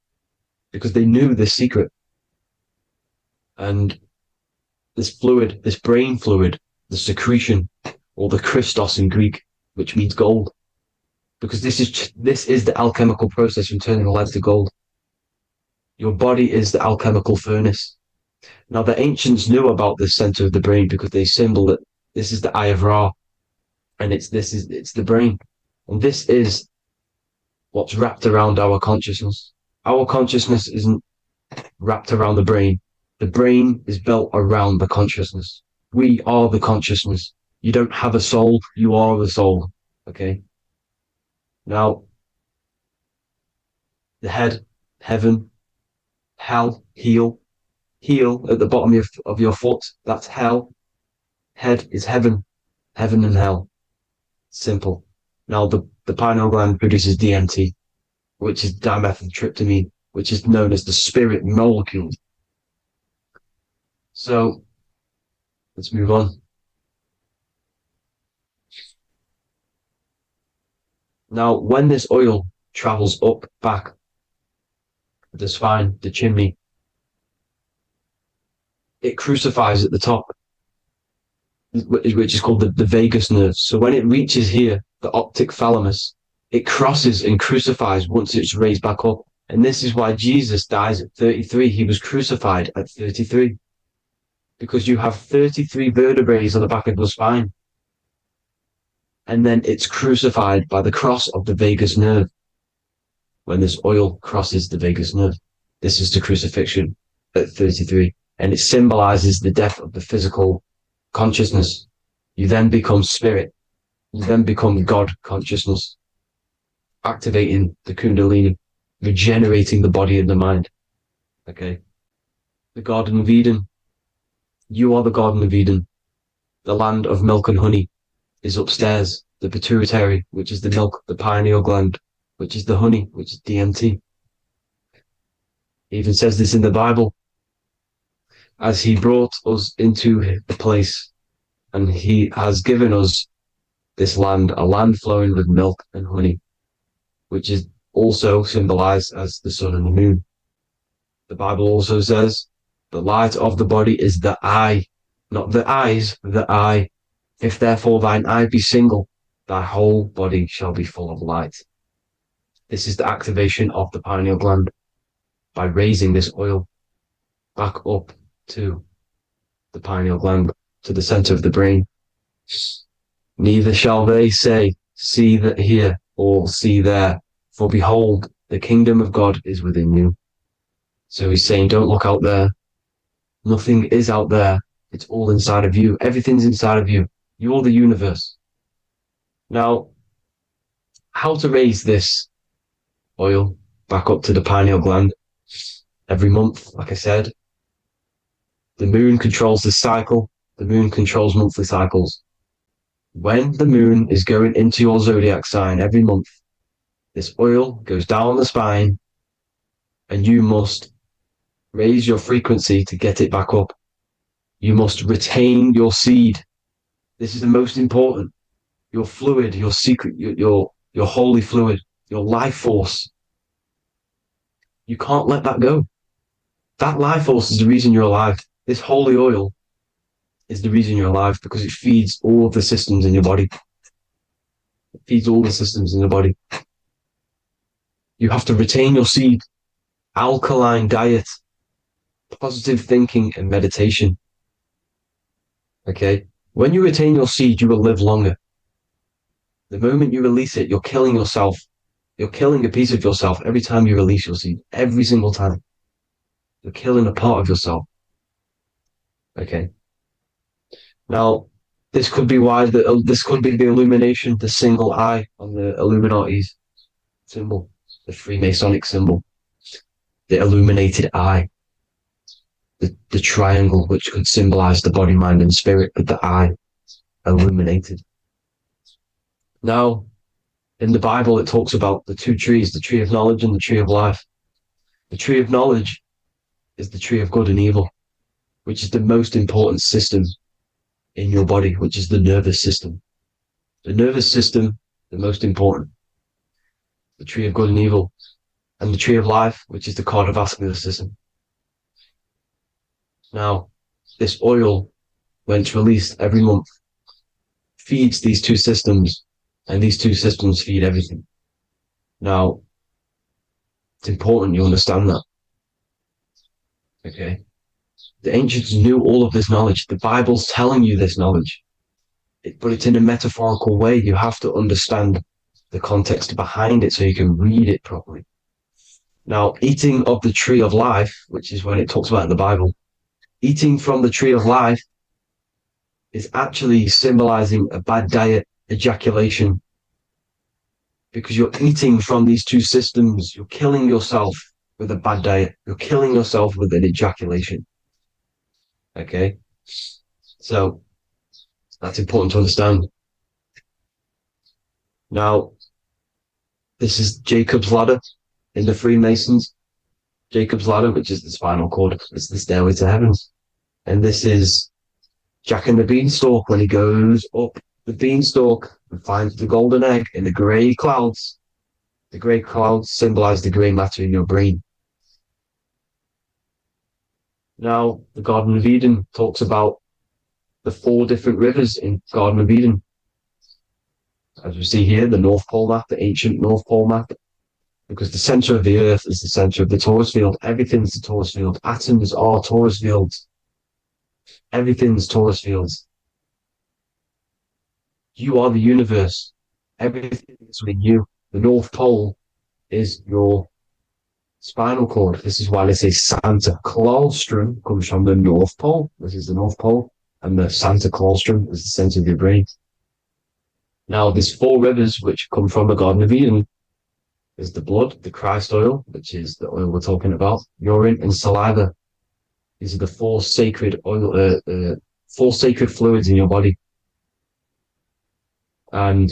because they knew this secret. And this fluid, this brain fluid, the secretion, or the Christos in Greek, which means gold, because this is the alchemical process from turning lead to gold. Your body is the alchemical furnace. Now, the ancients knew about this center of the brain because they symboled it. This is the Eye of Ra, and it's the brain. And this is what's wrapped around our consciousness. Our consciousness isn't wrapped around the brain. The brain is built around the consciousness. We are the consciousness. You don't have a soul, you are the soul. Okay? Now, the head, heaven, hell, heel at the bottom of your foot, that's hell. Head is heaven and hell. Simple. Now, the pineal gland produces DMT, which is dimethyltryptamine, which is known as the spirit molecule. So, let's move on. Now, when this oil travels up, back, the spine, the chimney, it crucifies at the top, which is called the vagus nerve. So when it reaches here, the optic thalamus, it crosses and crucifies once it's raised back up. And this is why Jesus dies at 33. He was crucified at 33. Because you have 33 vertebrae on the back of your spine. And then it's crucified by the cross of the vagus nerve. When this oil crosses the vagus nerve. This is the crucifixion at 33. And it symbolizes the death of the physical consciousness. You then become spirit. You then become God consciousness. Activating the Kundalini. Regenerating the body and the mind. Okay. The Garden of Eden. You are the Garden of Eden. The land of milk and honey is upstairs. The pituitary, which is the milk, the pineal gland, which is the honey, which is DMT. It even says this in the Bible. As he brought us into the place, and he has given us this land, a land flowing with milk and honey, which is also symbolized as the sun and the moon. The Bible also says, the light of the body is the eye, not the eyes, the eye. If therefore thine eye be single, thy whole body shall be full of light. This is the activation of the pineal gland by raising this oil back up to the pineal gland, to the center of the brain. Neither shall they say, see that here, or see there, for behold, the kingdom of God is within you. So he's saying, don't look out there. Nothing is out there. It's all inside of you. Everything's inside of you. You're the universe. Now, how to raise this oil back up to the pineal gland? Every month, like I said, the moon controls the cycle. The moon controls monthly cycles. When the moon is going into your zodiac sign every month, this oil goes down the spine and you must raise your frequency to get it back up. You must retain your seed. This is the most important. Your fluid, your secret, your holy fluid, your life force. You can't let that go. That life force is the reason you're alive. This holy oil is the reason you're alive because it feeds all of the systems in your body. It feeds all the systems in your body. You have to retain your seed, alkaline diet, positive thinking and meditation. Okay? When you retain your seed, you will live longer. The moment you release it, you're killing yourself. You're killing a piece of yourself every time you release your seed. Every single time. You're killing a part of yourself. Okay? Now, this could be why this could be the illumination, the single eye on the Illuminati's symbol, the Freemasonic symbol, the illuminated eye, the triangle, which could symbolize the body, mind, and spirit, but the eye illuminated. Now, in the Bible, it talks about the two trees, the tree of knowledge and the tree of life. The tree of knowledge is the tree of good and evil, which is the most important system in your body, which is the nervous system. The nervous system, the most important. The tree of good and evil. And the tree of life, which is the cardiovascular system. Now, this oil, when it's released every month, feeds these two systems, and these two systems feed everything. Now, it's important you understand that. Okay? The ancients knew all of this knowledge. The Bible's telling you this knowledge. But it's in a metaphorical way. You have to understand the context behind it so you can read it properly. Now, eating of the tree of life, which is when it talks about in the Bible, eating from the tree of life is actually symbolizing a bad diet, ejaculation. Because you're eating from these two systems. You're killing yourself with a bad diet. You're killing yourself with an ejaculation. Okay? So, that's important to understand. Now, this is Jacob's ladder in the Freemasons. Jacob's ladder, which is the spinal cord. It's the stairway to heaven. And this is Jack and the Beanstalk when he goes up the beanstalk and finds the golden egg in the grey clouds. The grey clouds symbolize the grey matter in your brain. Now, the Garden of Eden talks about the 4 different rivers in Garden of Eden. As we see here, the North Pole map, the ancient North Pole map. because the center of the earth is the center of the torus field. Everything's the torus field. Atoms are torus fields. Everything's torus fields. You are the universe. Everything is within you. The North Pole is your spinal cord. This is why they say Santa Claustrum comes from the North Pole. This is the North Pole. And the Santa Claustrum is the center of your brain. Now, there's 4 rivers which come from the Garden of Eden. There's the blood, the Christ oil, which is the oil we're talking about, urine, and saliva. These are the 4 sacred oil, 4 sacred fluids in your body. And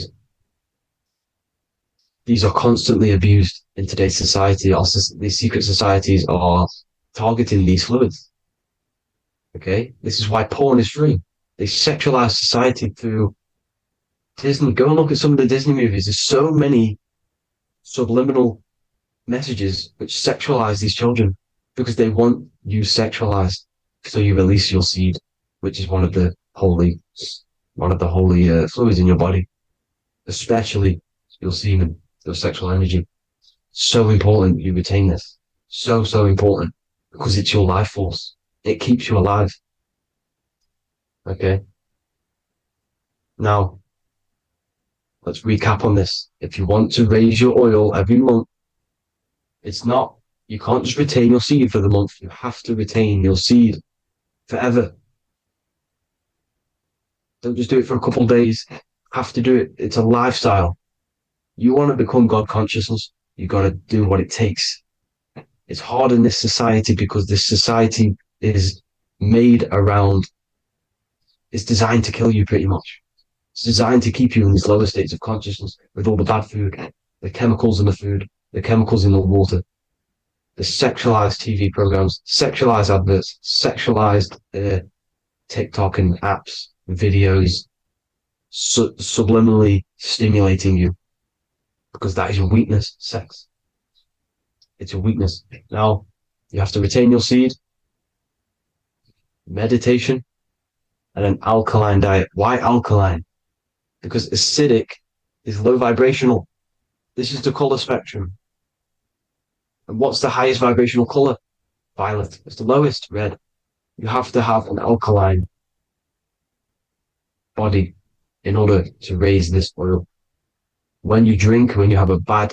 these are constantly abused in today's society. These secret societies are targeting these fluids. Okay? This is why porn is free. They sexualize society through Disney. Go and look at some of the Disney movies. There's so many subliminal messages which sexualize these children because they want you sexualized. So you release your seed, which is one of the holy fluids in your body, especially your semen, your sexual energy. So important you retain this. So important because it's your life force. It keeps you alive. Okay. Now, let's recap on this. If you want to raise your oil every month, you can't just retain your seed for the month. You have to retain your seed forever. Don't just do it for a couple of days. Have to do it. It's a lifestyle. You want to become God consciousness, you got to do what it takes. It's hard in this society because this society is made around, it's designed to kill you pretty much. It's designed to keep you in these lower states of consciousness with all the bad food, the chemicals in the food, the chemicals in the water, the sexualized TV programs, sexualized adverts, sexualized TikTok and apps, videos, subliminally stimulating you. Because that is your weakness, sex. It's a weakness. Now, you have to retain your seed, meditation, and an alkaline diet. Why alkaline? Because acidic is low vibrational. This is the color spectrum. And what's the highest vibrational color? Violet. It's the lowest, red. You have to have an alkaline body in order to raise this oil. When you drink, when you have a bad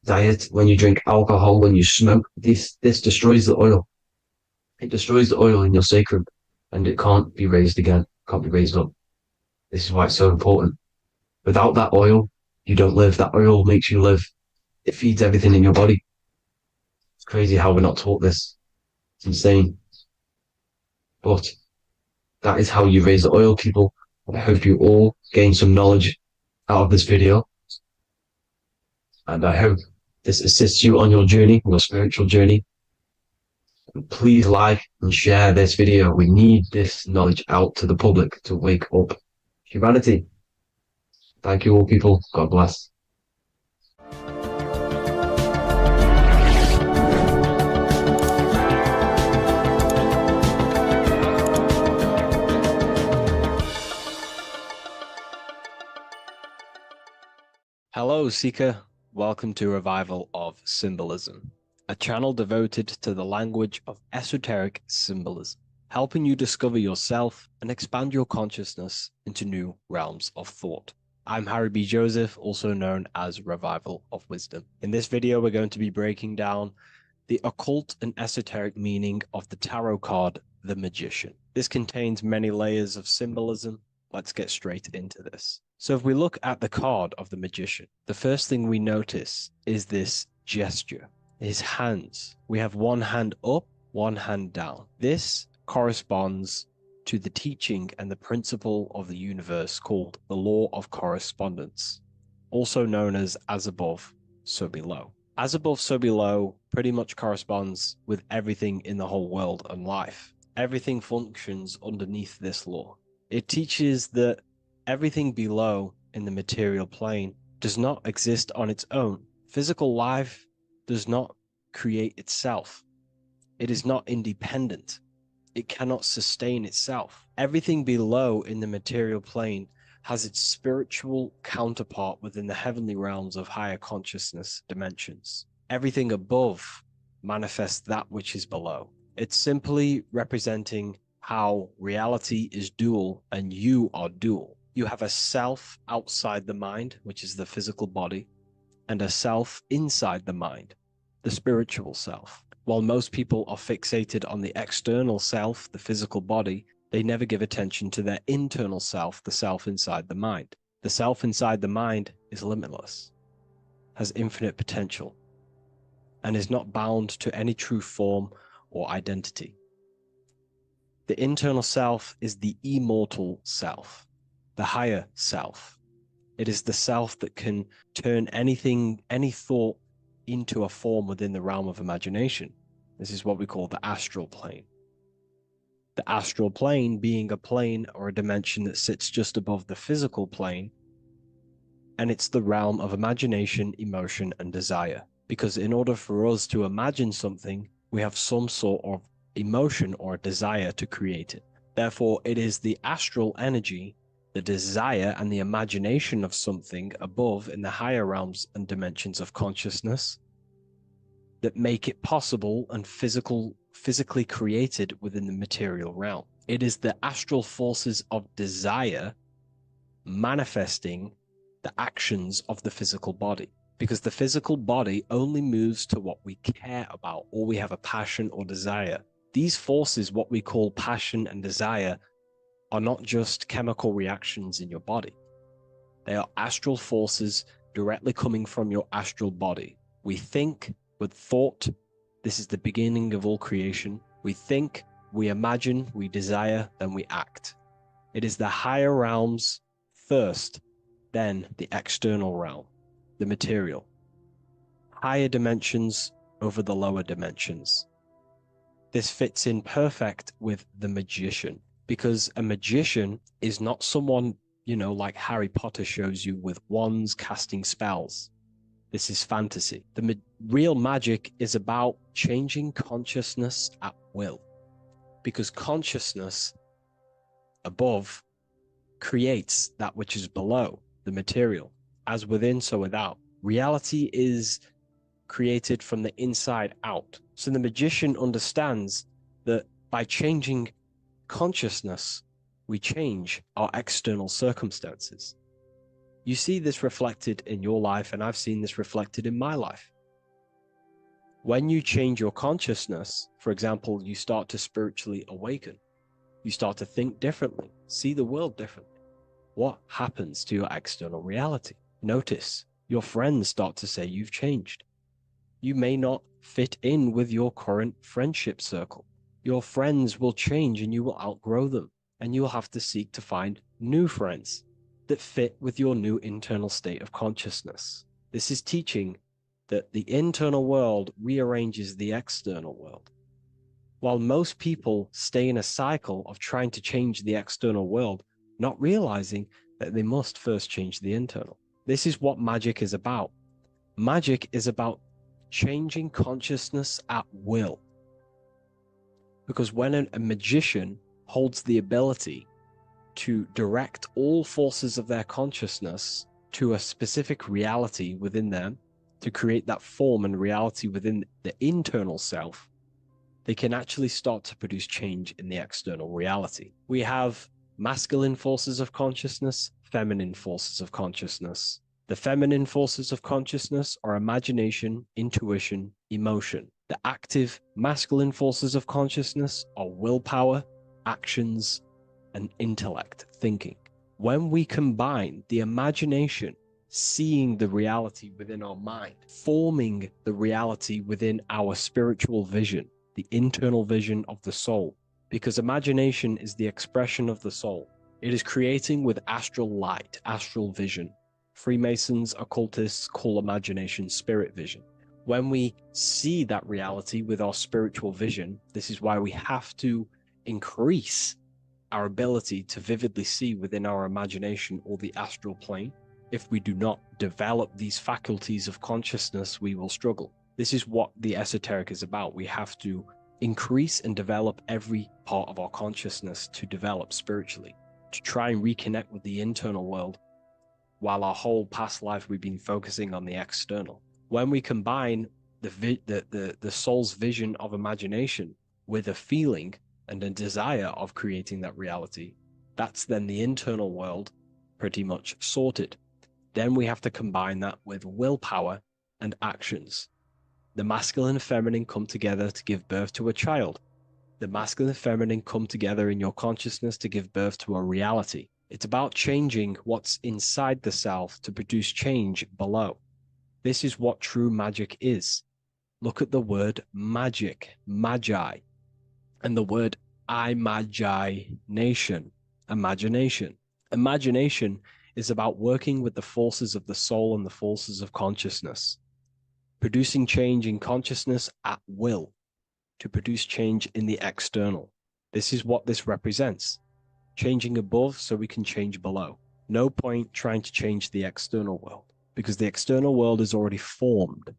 diet, when you drink alcohol, when you smoke, this destroys the oil. It destroys the oil in your sacrum and it can't be raised again, can't be raised up. This is why it's so important. Without that oil, you don't live. That oil makes you live. It feeds everything in your body. It's crazy how we're not taught this. It's insane. But that is how you raise the oil, people. I hope you all gain some knowledge out of this video. And I hope this assists you on your journey, your spiritual journey. And please like and share this video. We need this knowledge out to the public to wake up humanity. Thank you all, people. God bless. Hello, Seeker. Welcome to Revival of Symbolism, a channel devoted to the language of esoteric symbolism, helping you discover yourself and expand your consciousness into new realms of thought. I'm Harry B. Joseph, also known as Revival of Wisdom. In this video, we're going to be breaking down the occult and esoteric meaning of the tarot card, the Magician. This contains many layers of symbolism. Let's get straight into this. So if we look at the card of the Magician, the first thing we notice is this gesture, his hands. We have one hand up, one hand down. This corresponds to the teaching and the principle of the universe called the law of correspondence, also known as above, so below. As above, so below pretty much corresponds with everything in the whole world and life. Everything functions underneath this law. It teaches that everything below in the material plane does not exist on its own. Physical life does not create itself. It is not independent. It cannot sustain itself. Everything below in the material plane has its spiritual counterpart within the heavenly realms of higher consciousness dimensions. Everything above manifests that which is below. It's simply representing how reality is dual and you are dual. You have a self outside the mind, which is the physical body, and a self inside the mind, the spiritual self. While most people are fixated on the external self, the physical body, they never give attention to their internal self, the self inside the mind. The self inside the mind is limitless, has infinite potential, and is not bound to any true form or identity. The internal self is the immortal self, the higher self. It is the self that can turn anything, any thought, into a form within the realm of imagination. This is what we call the astral plane. The astral plane being a plane or a dimension that sits just above the physical plane, and it's the realm of imagination, emotion, and desire. Because in order for us to imagine something, we have some sort of emotion or desire to create it. Therefore, it is the astral energy, the desire and the imagination of something above in the higher realms and dimensions of consciousness that make it possible and physically created within the material realm. It is the astral forces of desire manifesting the actions of the physical body, because the physical body only moves to what we care about or we have a passion or desire. These forces, what we call passion and desire, are not just chemical reactions in your body. They are astral forces directly coming from your astral body. We think with thought. This is the beginning of all creation. We think, we imagine, we desire, then we act. It is the higher realms first, then the external realm, the material. Higher dimensions over the lower dimensions. This fits in perfect with the magician, because a magician is not someone, like Harry Potter shows you with wands casting spells. This is fantasy. The real magic is about changing consciousness at will, because consciousness above creates that which is below, the material. As within, so without. Reality is created from the inside out. So the magician understands that by changing consciousness, we change our external circumstances. You see this reflected in your life, and I've seen this reflected in my life. When you change your consciousness, for example, you start to spiritually awaken. You start to think differently, see the world differently. What happens to your external reality? Notice your friends start to say you've changed. You may not fit in with your current friendship circle. Your friends will change and you will outgrow them, and you'll have to seek to find new friends that fit with your new internal state of consciousness. This is teaching that the internal world rearranges the external world. While most people stay in a cycle of trying to change the external world, not realizing that they must first change the internal. This is what magic is about. Magic is about changing consciousness at will. Because when a magician holds the ability to direct all forces of their consciousness to a specific reality within them, to create that form and reality within the internal self, they can actually start to produce change in the external reality. We have masculine forces of consciousness, feminine forces of consciousness. The feminine forces of consciousness are imagination, intuition, emotion. The active masculine forces of consciousness are willpower, actions, and intellect, thinking. When we combine the imagination, seeing the reality within our mind, forming the reality within our spiritual vision, the internal vision of the soul, because imagination is the expression of the soul. It is creating with astral light, astral vision. Freemasons, occultists call imagination spirit vision. When we see that reality with our spiritual vision, this is why we have to increase our ability to vividly see within our imagination or the astral plane. If we do not develop these faculties of consciousness, we will struggle. This is what the esoteric is about. We have to increase and develop every part of our consciousness to develop spiritually. to try and reconnect with the internal world, while our whole past life we've been focusing on the external. When we combine the soul's vision of imagination with a feeling and a desire of creating that reality, that's then the internal world pretty much sorted. Then we have to combine that with willpower and actions. The masculine and feminine come together to give birth to a child. The masculine and feminine come together in your consciousness to give birth to a reality. It's about changing what's inside the self to produce change below. This is what true magic is. Look at the word magic, magi, and the word imagination, imagination. Imagination is about working with the forces of the soul and the forces of consciousness, producing change in consciousness at will to produce change in the external. This is what this represents. Changing above so we can change below. No point trying to change the external world, because the external world is already formed.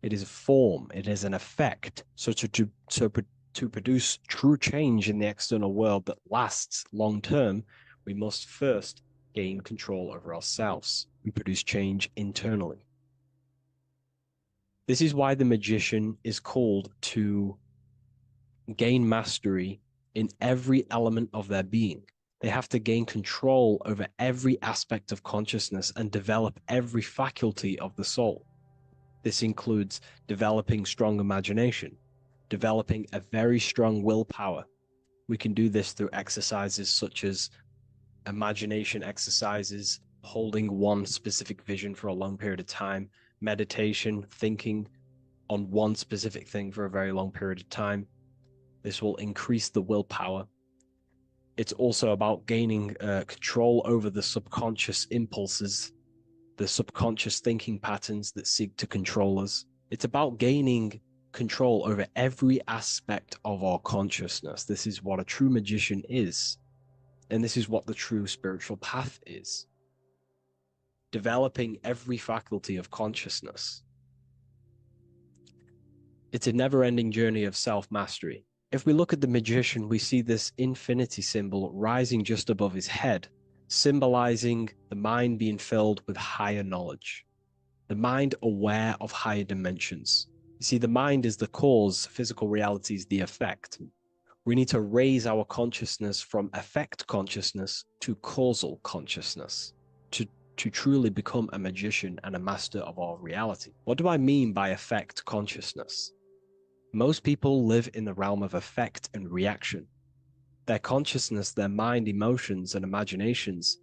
It is a form, it is an effect. So to produce true change in the external world that lasts long term, we must first gain control over ourselves and produce change internally. This is why the magician is called to gain mastery in every element of their being. They have to gain control over every aspect of consciousness and develop every faculty of the soul. This includes developing strong imagination, developing a very strong willpower. We can do this through exercises such as imagination exercises, holding one specific vision for a long period of time, meditation, thinking on one specific thing for a very long period of time. This will increase the willpower. It's also about gaining control over the subconscious impulses, the subconscious thinking patterns that seek to control us. It's about gaining control over every aspect of our consciousness. This is what a true magician is. And this is what the true spiritual path is. Developing every faculty of consciousness. It's a never-ending journey of self-mastery. If we look at the magician, we see this infinity symbol rising just above his head, symbolizing the mind being filled with higher knowledge. The mind aware of higher dimensions. You see, the mind is the cause, physical reality is the effect. We need to raise our consciousness from effect consciousness to causal consciousness to truly become a magician and a master of our reality. What do I mean by effect consciousness? Most people live in the realm of effect and reaction. Their consciousness, their mind, emotions, and imaginations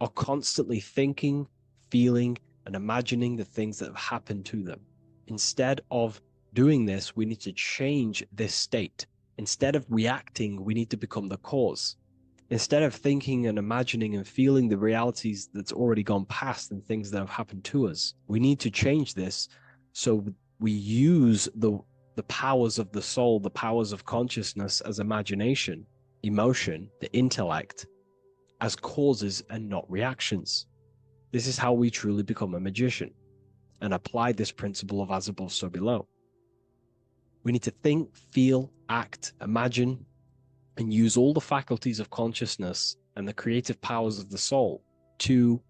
are constantly thinking, feeling, and imagining the things that have happened to them. Instead of doing this, we need to change this state. Instead of reacting, we need to become the cause. Instead of thinking and imagining and feeling the realities that's already gone past and things that have happened to us, we need to change this so we use the powers of the soul, the powers of consciousness as imagination, emotion, the intellect, as causes and not reactions. This is how we truly become a magician and apply this principle of as above, so below. We need to think, feel, act, imagine, and use all the faculties of consciousness and the creative powers of the soul to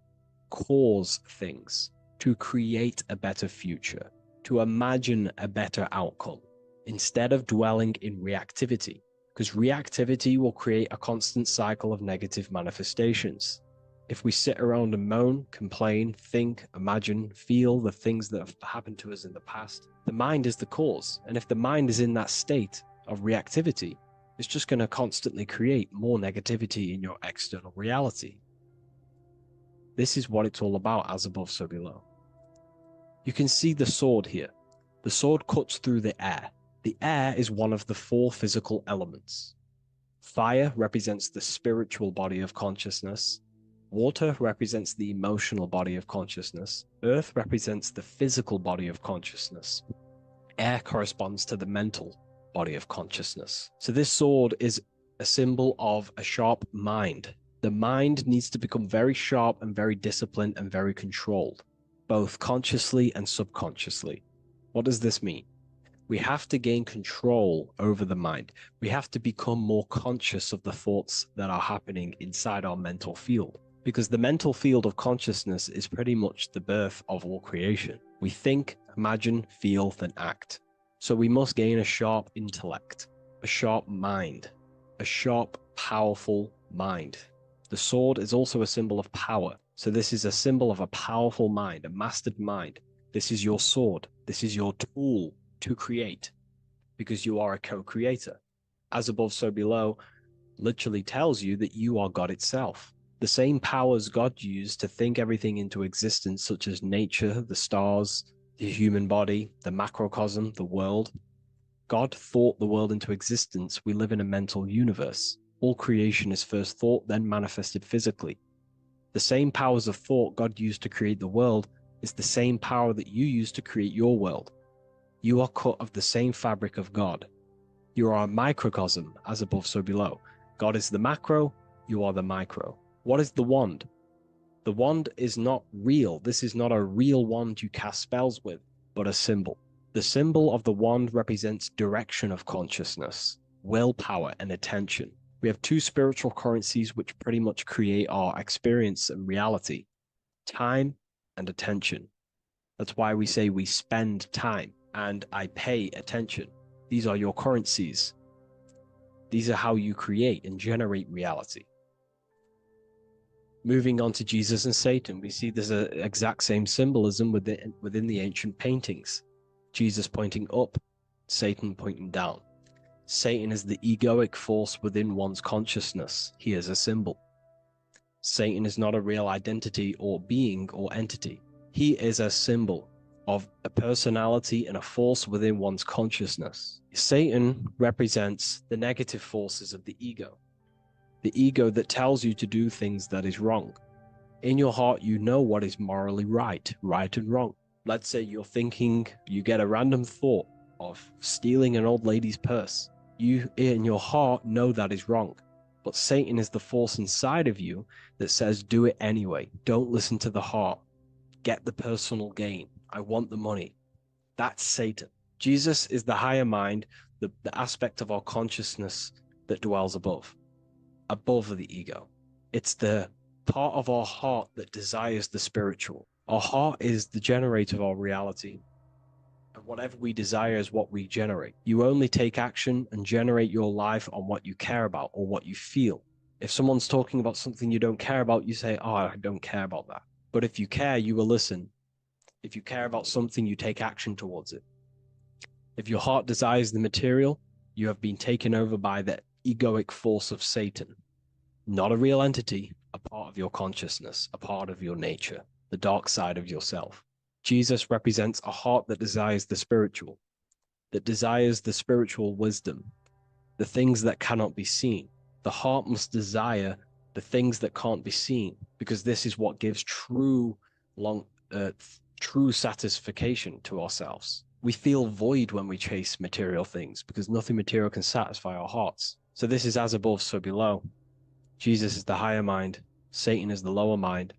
cause things, to create a better future, to imagine a better outcome, instead of dwelling in reactivity, because reactivity will create a constant cycle of negative manifestations. If we sit around and moan, complain, think, imagine, feel the things that have happened to us in the past, the mind is the cause. And if the mind is in that state of reactivity, it's just going to constantly create more negativity in your external reality. This is what it's all about, as above, so below. You can see the sword here. The sword cuts through the air. The air is one of the 4 physical elements. Fire represents the spiritual body of consciousness. Water represents the emotional body of consciousness. Earth represents the physical body of consciousness. Air corresponds to the mental body of consciousness. So this sword is a symbol of a sharp mind. The mind needs to become very sharp and very disciplined and very controlled, both consciously and subconsciously. What does this mean? We have to gain control over the mind. We have to become more conscious of the thoughts that are happening inside our mental field, because the mental field of consciousness is pretty much the birth of all creation. We think, imagine, feel, then act. So we must gain a sharp intellect, a sharp mind, a sharp, powerful mind. The sword is also a symbol of power. So this is a symbol of a powerful mind, a mastered mind. This is your sword. This is your tool to create, because you are a co-creator. As above, so below literally tells you that you are God itself. The same powers God used to think everything into existence, such as nature, the stars, the human body, the macrocosm, the world. God thought the world into existence. We live in a mental universe. All creation is first thought, then manifested physically. The same powers of thought God used to create the world is the same power that you use to create your world. You are cut of the same fabric of God. You are a microcosm, as above, so below. God is the macro, you are the micro. What is the wand? The wand is not real. This is not a real wand you cast spells with, but a symbol. The symbol of the wand represents direction of consciousness, willpower, and attention. We have two spiritual currencies which pretty much create our experience and reality: time and attention. That's why we say we spend time and I pay attention. These are your currencies. These are how you create and generate reality. Moving on to Jesus and Satan, we see there's an exact same symbolism within the ancient paintings. Jesus pointing up, Satan pointing down. Satan is the egoic force within one's consciousness. He is a symbol. Satan is not a real identity or being or entity. He is a symbol of a personality and a force within one's consciousness. Satan represents the negative forces of the ego that tells you to do things that is wrong. In your heart, you know what is morally right and wrong. Let's say you're thinking, you get a random thought of stealing an old lady's purse. You, in your heart, know that is wrong. But Satan is the force inside of you that says, do it anyway. Don't listen to the heart. Get the personal gain. I want the money. That's Satan. Jesus is the higher mind, the aspect of our consciousness that dwells above the ego. It's the part of our heart that desires the spiritual. Our heart is the generator of our reality. And whatever we desire is what we generate. You only take action and generate your life on what you care about or what you feel. If someone's talking about something you don't care about, you say, oh, I don't care about that. But if you care, you will listen. If you care about something, you take action towards it. If your heart desires the material, you have been taken over by the egoic force of Satan. Not a real entity, a part of your consciousness, a part of your nature, the dark side of yourself. Jesus represents a heart that desires the spiritual wisdom, the things that cannot be seen. The heart must desire the things that can't be seen, because this is what gives true satisfaction to ourselves. We feel void when we chase material things, because nothing material can satisfy our hearts. So this is as above, so below. Jesus is the higher mind. Satan is the lower mind.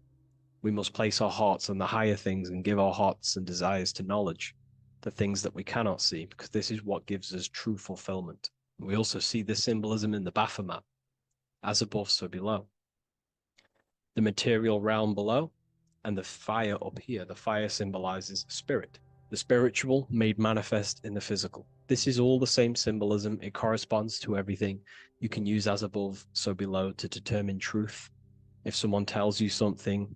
We must place our hearts on the higher things and give our hearts and desires to knowledge, the things that we cannot see, because this is what gives us true fulfillment. We also see this symbolism in the Baphomet. As above, so below. The material realm below and the fire up here. The fire symbolizes spirit. The spiritual made manifest in the physical. This is all the same symbolism. It corresponds to everything. You can use as above, so below to determine truth. If someone tells you something,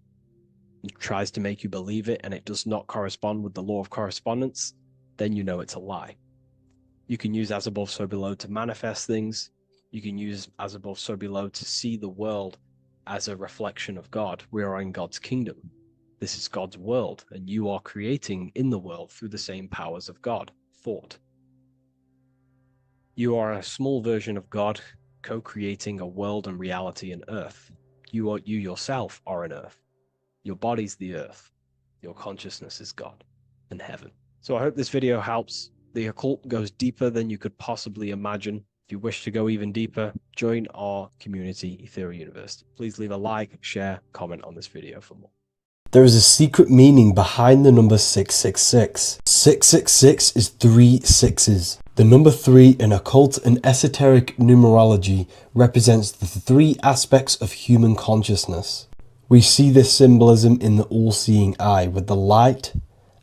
tries to make you believe it, and it does not correspond with the law of correspondence, then you know it's a lie. You can use as above, so below to manifest things. You can use as above, so below to see the world as a reflection of God. We are in God's kingdom. This is God's world, and you are creating in the world through the same powers of God, thought. You are a small version of God, co-creating a world and reality in earth. You yourself are an earth. Your body's the earth. Your consciousness is God and heaven. So I hope this video helps. The occult goes deeper than you could possibly imagine. If you wish to go even deeper, join our community, Ethereal University. Please leave a like, share, comment on this video for more. There is a secret meaning behind the number 666. 666 is 3 sixes. The number 3 in occult and esoteric numerology represents the 3 aspects of human consciousness. We see this symbolism in the all-seeing eye with the light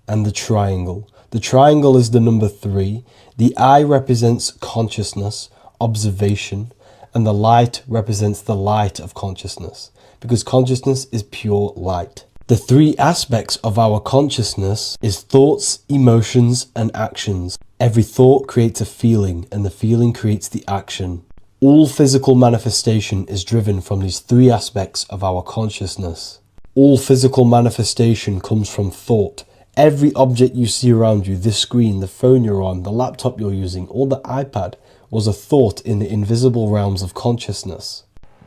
and the triangle. The triangle is the number 3. The eye represents consciousness, observation, and the light represents the light of consciousness, because consciousness is pure light. The 3 aspects of our consciousness is thoughts, emotions, and actions. Every thought creates a feeling, and the feeling creates the action. All physical manifestation is driven from these 3 aspects of our consciousness. All physical manifestation comes from thought. Every object you see around you, this screen, the phone you're on, the laptop you're using, or the iPad, was a thought in the invisible realms of consciousness.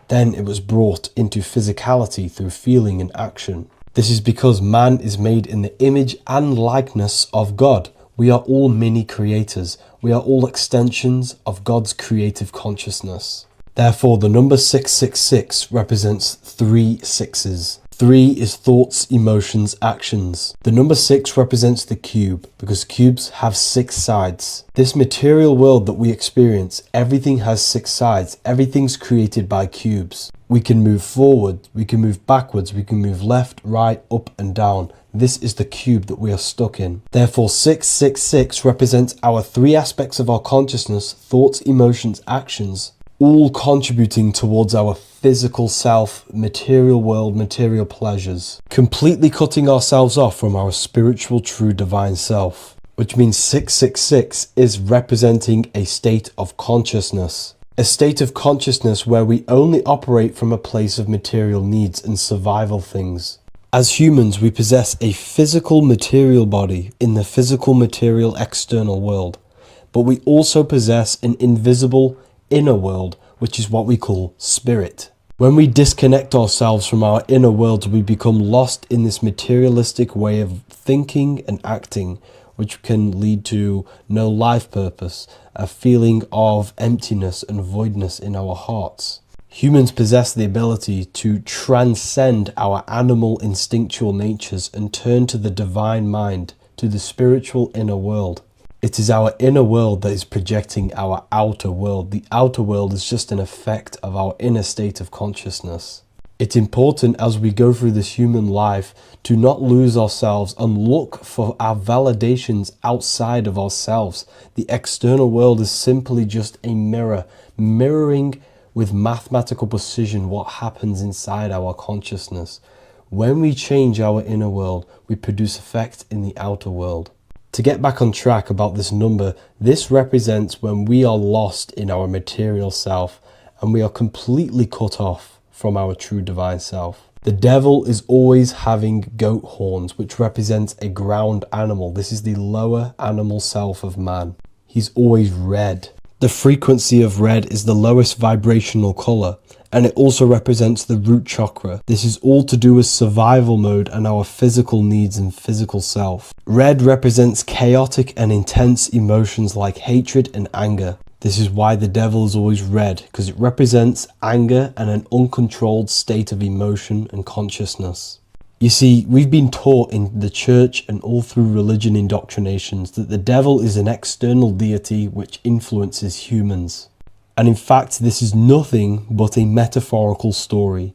Then it was brought into physicality through feeling and action. This is because man is made in the image and likeness of God. We are all mini creators. We are all extensions of God's creative consciousness. Therefore, the number 666 represents 3 sixes. 3 is thoughts, emotions, actions. The number 6 represents the cube, because cubes have 6 sides. This material world that we experience, everything has 6 sides. Everything's created by cubes. We can move forward, we can move backwards, we can move left, right, up and down. This is the cube that we are stuck in. Therefore, 666 represents our 3 aspects of our consciousness, thoughts, emotions, actions, all contributing towards our physical self, material world, material pleasures, completely cutting ourselves off from our spiritual, true, divine self, which means 666 is representing a state of consciousness. A state of consciousness where we only operate from a place of material needs and survival things. As humans, we possess a physical material body in the physical material external world, but we also possess an invisible inner world, which is what we call spirit. When we disconnect ourselves from our inner worlds, we become lost in this materialistic way of thinking and acting, which can lead to no life purpose, a feeling of emptiness and voidness in our hearts. Humans possess the ability to transcend our animal instinctual natures and turn to the divine mind, to the spiritual inner world. It is our inner world that is projecting our outer world. The outer world is just an effect of our inner state of consciousness. It's important as we go through this human life to not lose ourselves and look for our validations outside of ourselves. The external world is simply just a mirror, mirroring with mathematical precision what happens inside our consciousness. When we change our inner world, we produce effect in the outer world. To get back on track about this number, this represents when we are lost in our material self and we are completely cut off from our true divine self. The devil is always having goat horns, which represents a ground animal. This is the lower animal self of man. He's always red. The frequency of red is the lowest vibrational color, and it also represents the root chakra. This is all to do with survival mode and our physical needs and physical self. Red represents chaotic and intense emotions like hatred and anger. This is why the devil is always red, because it represents anger and an uncontrolled state of emotion and consciousness. You see, we've been taught in the church and all through religion indoctrinations that the devil is an external deity which influences humans. And in fact, this is nothing but a metaphorical story.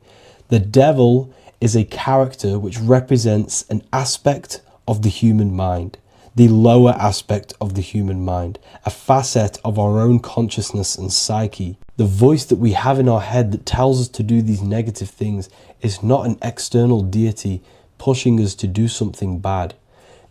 The devil is a character which represents an aspect of the human mind, the lower aspect of the human mind, a facet of our own consciousness and psyche. The voice that we have in our head that tells us to do these negative things is not an external deity pushing us to do something bad.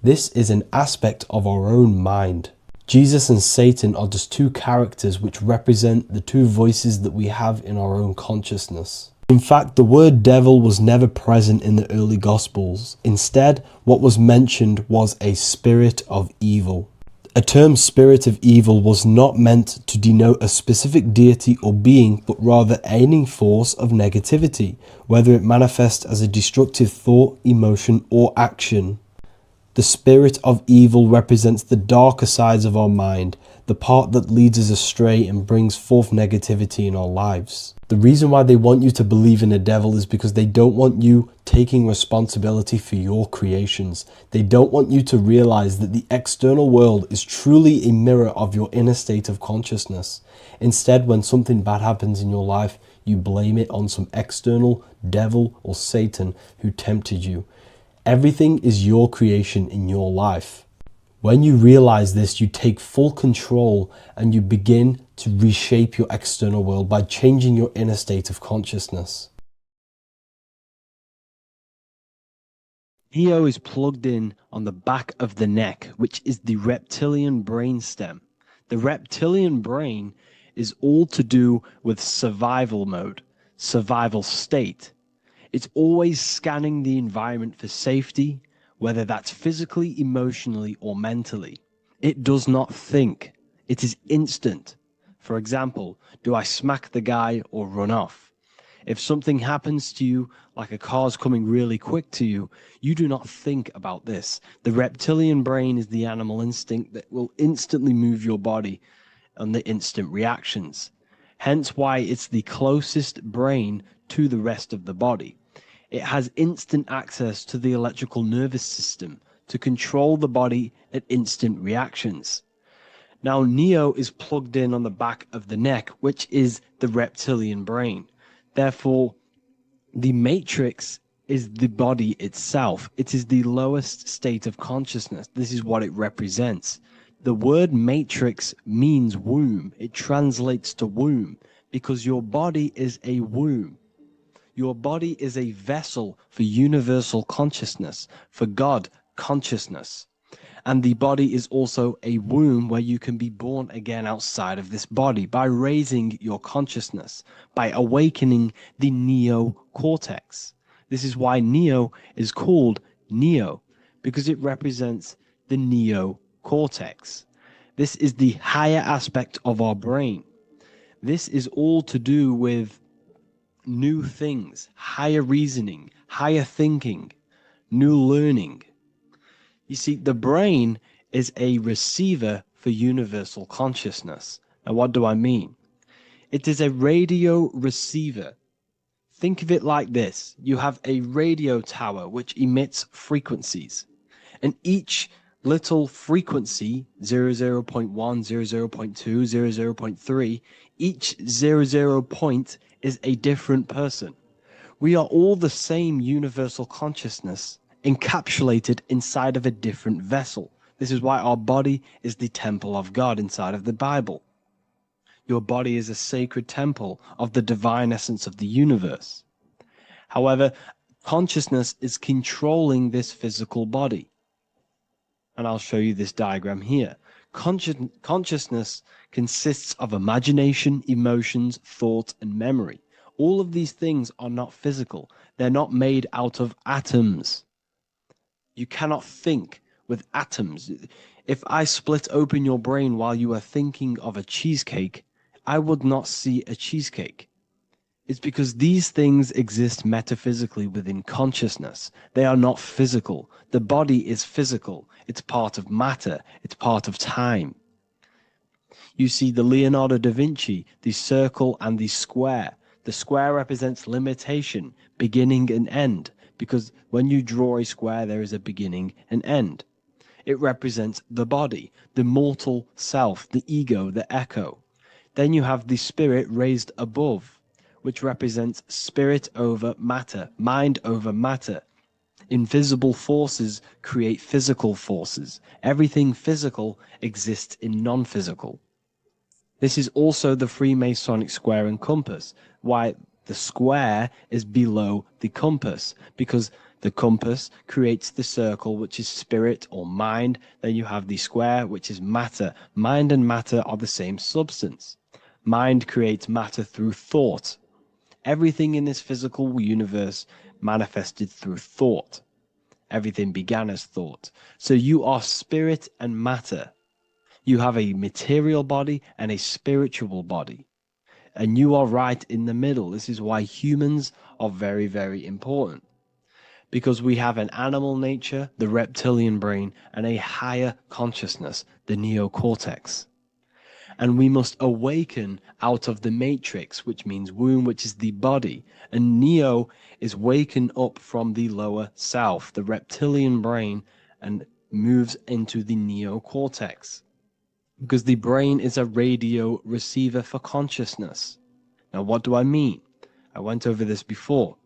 This is an aspect of our own mind. Jesus and Satan are just 2 characters which represent the 2 voices that we have in our own consciousness. In fact, the word devil was never present in the early Gospels. Instead, what was mentioned was a spirit of evil. A term spirit of evil was not meant to denote a specific deity or being, but rather any force of negativity, whether it manifests as a destructive thought, emotion, or action. The spirit of evil represents the darker sides of our mind, the part that leads us astray and brings forth negativity in our lives. The reason why they want you to believe in a devil is because they don't want you taking responsibility for your creations. They don't want you to realize that the external world is truly a mirror of your inner state of consciousness. Instead, when something bad happens in your life, you blame it on some external devil or Satan who tempted you. Everything is your creation in your life. When you realize this, you take full control and you begin to reshape your external world by changing your inner state of consciousness. Neo is plugged in on the back of the neck, which is the reptilian brain stem. The reptilian brain is all to do with survival mode, survival state. It's always scanning the environment for safety, whether that's physically, emotionally, or mentally. It does not think. It is instant. For example, do I smack the guy or run off? If something happens to you, like a car's coming really quick to you, you do not think about this. The reptilian brain is the animal instinct that will instantly move your body on the instant reactions. Hence why it's the closest brain to the rest of the body. It has instant access to the electrical nervous system to control the body at instant reactions. Now, Neo is plugged in on the back of the neck, which is the reptilian brain. Therefore, the matrix is the body itself. It is the lowest state of consciousness. This is what it represents. The word matrix means womb. It translates to womb because your body is a womb. Your body is a vessel for universal consciousness, for God consciousness. And the body is also a womb where you can be born again outside of this body by raising your consciousness, by awakening the neocortex. This is why Neo is called Neo, because it represents the neocortex. This is the higher aspect of our brain. This is all to do with new things, higher reasoning, higher thinking, new learning. You see, the brain is a receiver for universal consciousness. Now, what do I mean? It is a radio receiver. Think of it like this. You have a radio tower which emits frequencies, and each little frequency, 00.1, 00.2, 00.3, each 00 point is a different person. We are all the same universal consciousness encapsulated inside of a different vessel. This is why our body is the temple of God inside of the Bible. Your body is a sacred temple of the divine essence of the universe. However, consciousness is controlling this physical body. And I'll show you this diagram here. Consciousness consists of imagination, emotions, thought, and memory. All of these things are not physical. They're not made out of atoms. You cannot think with atoms. If I split open your brain while you are thinking of a cheesecake, I would not see a cheesecake. It's because these things exist metaphysically within consciousness. They are not physical. The body is physical. It's part of matter. It's part of time. You see the Leonardo da Vinci, the circle and the square. The square represents limitation, beginning and end, because when you draw a square, there is a beginning and end. It represents the body, the mortal self, the ego, the echo. Then you have the spirit raised above, which represents spirit over matter, mind over matter. Invisible forces create physical forces. Everything physical exists in non-physical. This is also the Freemasonic square and compass, why the square is below the compass, because the compass creates the circle, which is spirit or mind. Then you have the square, which is matter. Mind and matter are the same substance. Mind creates matter through thought. Everything in this physical universe manifested through thought. Everything began as thought. So you are spirit and matter. You have a material body and a spiritual body. And you are right in the middle. This is why humans are very, very important. Because we have an animal nature, the reptilian brain, and a higher consciousness, the neocortex. And we must awaken out of the matrix, which means womb, which is the body. And Neo is waken up from the lower self, the reptilian brain, and moves into the neocortex. Because the brain is a radio receiver for consciousness. Now, what do I mean? I went over this before.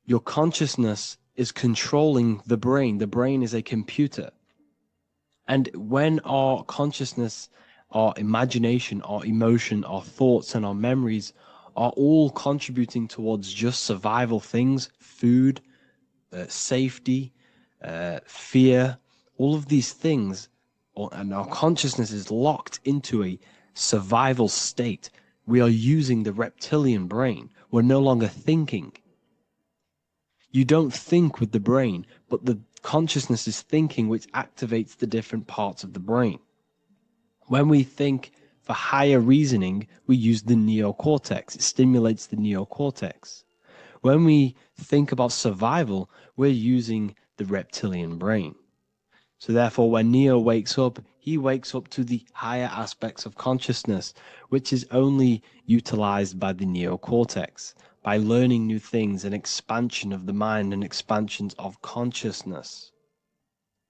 Your consciousness is controlling the brain. The brain is a computer. And when our consciousness, our imagination, our emotion, our thoughts, and our memories are all contributing towards just survival things, food, safety, fear, all of these things, and our consciousness is locked into a survival state, we are using the reptilian brain. We're no longer thinking. You don't think with the brain, but the consciousness is thinking, which activates the different parts of the brain. When we think for higher reasoning, we use the neocortex. It stimulates the neocortex. When we think about survival, we're using the reptilian brain. So therefore, when Neo wakes up, he wakes up to the higher aspects of consciousness, which is only utilized by the neocortex, by learning new things and expansion of the mind and expansions of consciousness.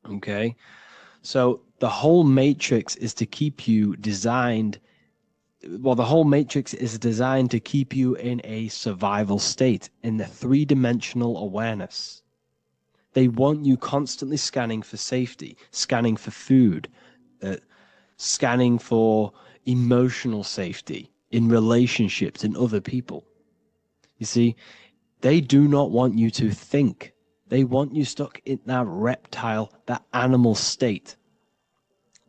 Okay? So the whole matrix is to keep you designed, well, the whole matrix is designed to keep you in a survival state, in the three-dimensional awareness. They want you constantly scanning for safety, scanning for food, scanning for emotional safety in relationships and other people. You see, they do not want you to think. They want you stuck in that reptile, that animal state,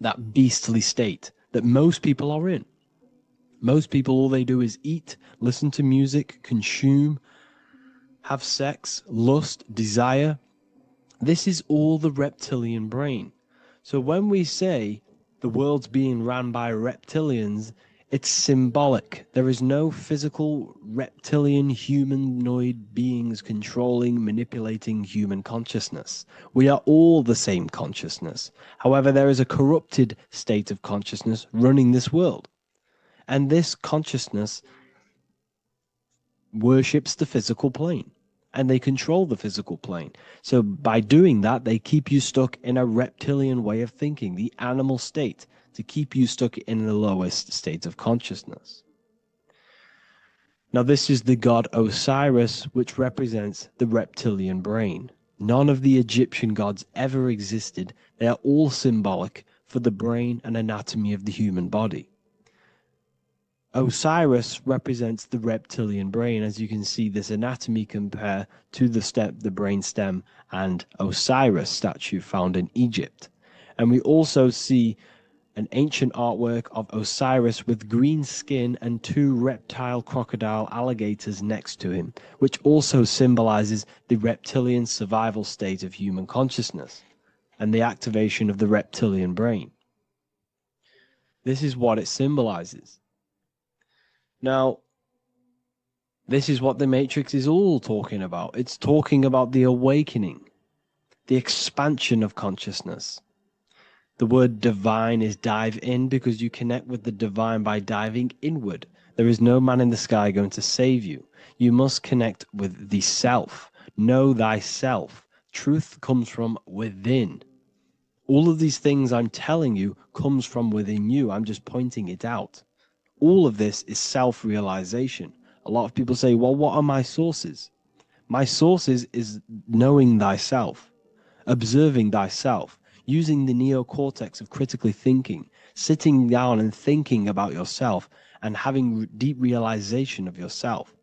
that beastly state that most people are in. Most people, all they do is eat, listen to music, consume, have sex, lust, desire. This is all the reptilian brain. So when we say the world's being ran by reptilians, it's symbolic. There is no physical reptilian humanoid beings controlling, manipulating human consciousness. We are all the same consciousness. However, there is a corrupted state of consciousness running this world. And this consciousness worships the physical plane. And they control the physical plane. So by doing that, they keep you stuck in a reptilian way of thinking, the animal state, to keep you stuck in the lowest state of consciousness. Now, this is the god Osiris, which represents the reptilian brain. None of the Egyptian gods ever existed. They are all symbolic for the brain and anatomy of the human body. Osiris represents the reptilian brain. As you can see, this anatomy compare to the brain stem and Osiris statue found in Egypt. And we also see an ancient artwork of Osiris with green skin and two reptile crocodile alligators next to him, which also symbolizes the reptilian survival state of human consciousness and the activation of the reptilian brain. This is what it symbolizes. Now, this is what the Matrix is all talking about. It's talking about the awakening, the expansion of consciousness. The word divine is dive in because you connect with the divine by diving inward. There is no man in the sky going to save you. You must connect with the self. Know thyself. Truth comes from within. All of these things I'm telling you comes from within you. I'm just pointing it out. All of this is self-realization. A lot of people say, well, what are my sources? My sources is knowing thyself, observing thyself, using the neocortex of critically thinking, sitting down and thinking about yourself and having deep realization of yourself.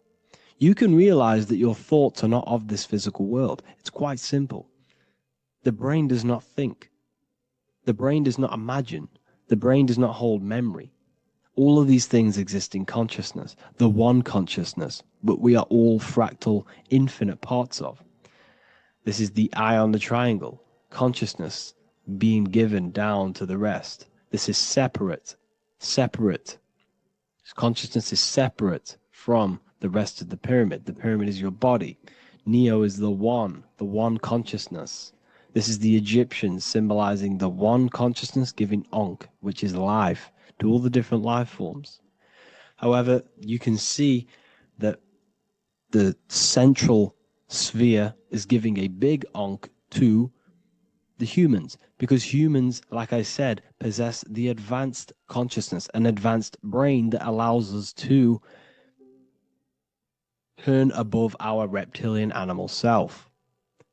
You can realize that your thoughts are not of this physical world. It's quite simple. The brain does not think. The brain does not imagine. The brain does not hold memory. All of these things exist in consciousness, the one consciousness, but we are all fractal, infinite parts of. This is the eye on the triangle, consciousness being given down to the rest. This is separate. Consciousness is separate from the rest of the pyramid. The pyramid is your body. Neo is the one consciousness. This is the Egyptians symbolizing the one consciousness giving Ankh, which is life. to all the different life forms. However, you can see that the central sphere is giving a big onk to the humans, because humans, like I said, possess the advanced consciousness, an advanced brain that allows us to turn above our reptilian animal self.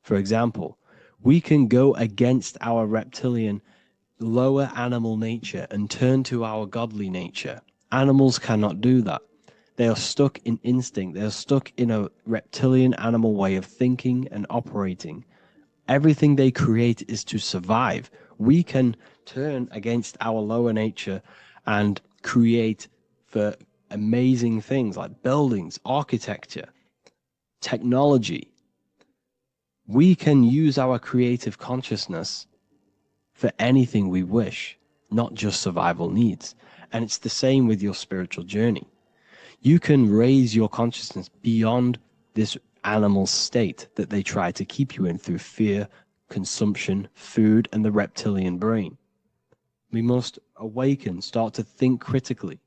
For example, we can go against our reptilian lower animal nature and turn to our godly nature. Animals cannot do that. They are stuck in instinct. They are stuck in a reptilian animal way of thinking and operating. Everything they create is to survive. We can turn against our lower nature and create for amazing things like buildings, architecture, technology. We can use our creative consciousness for anything we wish, not just survival needs. And it's the same with your spiritual journey. You can raise your consciousness beyond this animal state that they try to keep you in through fear, consumption, food, and the reptilian brain. We must awaken, start to think critically,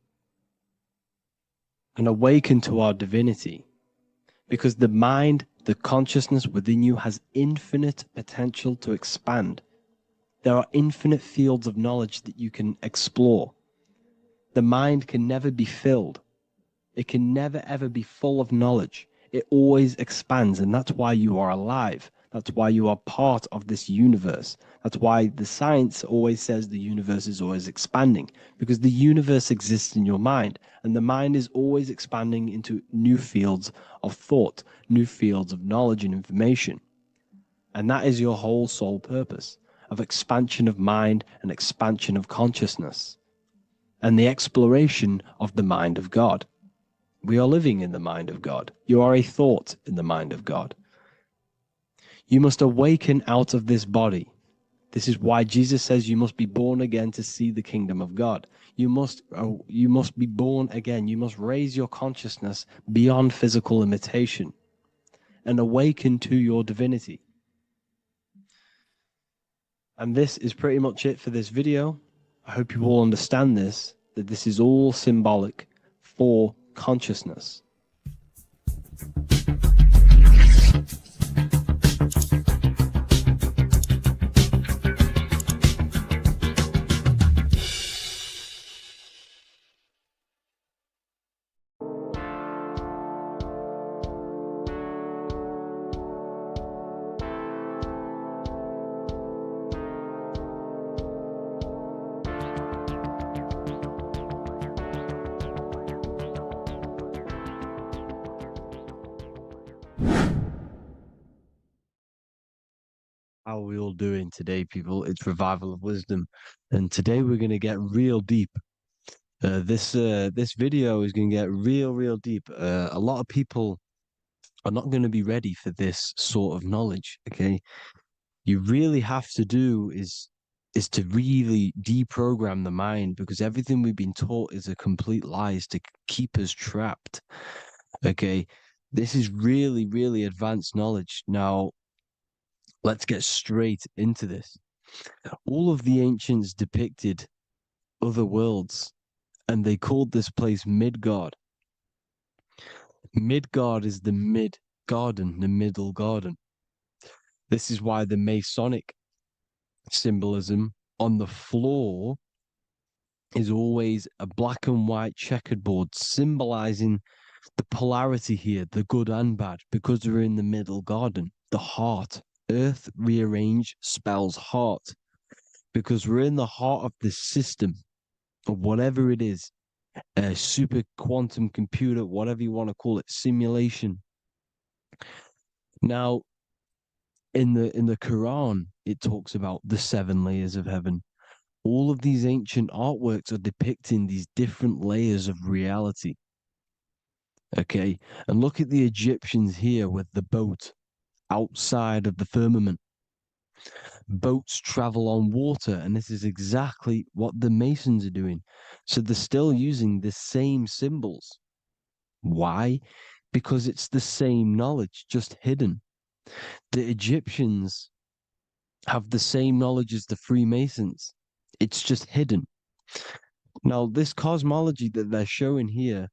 and awaken to our divinity. Because the mind, the consciousness within you has infinite potential to expand. There are infinite fields of knowledge that you can explore. The mind can never be filled. It can never, ever be full of knowledge. It always expands, and that's why you are alive. That's why you are part of this universe. That's why the science always says the universe is always expanding, because the universe exists in your mind, and the mind is always expanding into new fields of thought, new fields of knowledge and information. And that is your whole sole purpose of expansion of mind and expansion of consciousness and the exploration of the mind of God. We are living in the mind of God. You are a thought in the mind of God. You must awaken out of this body. This is why Jesus says you must be born again to see the kingdom of God. You must be born again. You must raise your consciousness beyond physical limitation and awaken to your divinity. And this is pretty much it for this video. I hope you all understand this, that this is all symbolic for consciousness. How are we all doing today, people? It's Revival of Wisdom, and today we're going to get real deep. This video is going to get real deep. A lot of people are not going to be ready for this sort of knowledge. Okay, you really have to do is to really deprogram the mind, because everything we've been taught is a complete lies to keep us trapped. Okay, this is really advanced knowledge. Now, let's get straight into this. All of the ancients depicted other worlds, and they called this place Midgard. Midgard is the mid garden, the middle garden. This is why the Masonic symbolism on the floor is always a black and white checkered board, symbolizing the polarity here, the good and bad, because we're in the middle garden, the heart. Earth rearranged spells heart, because we're in the heart of this system, of whatever it is, a super quantum computer, whatever you want to call it, simulation. Now, in the Quran, it talks about the 7 layers of heaven. All of these ancient artworks are depicting these different layers of reality. Okay, and look at the Egyptians here with the boat outside of the firmament. Boats travel on water, and this is exactly what the Masons are doing. So they're still using the same symbols. Why? Because it's the same knowledge, just hidden. The Egyptians have the same knowledge as the Freemasons. It's just hidden. Now, this cosmology that they're showing here,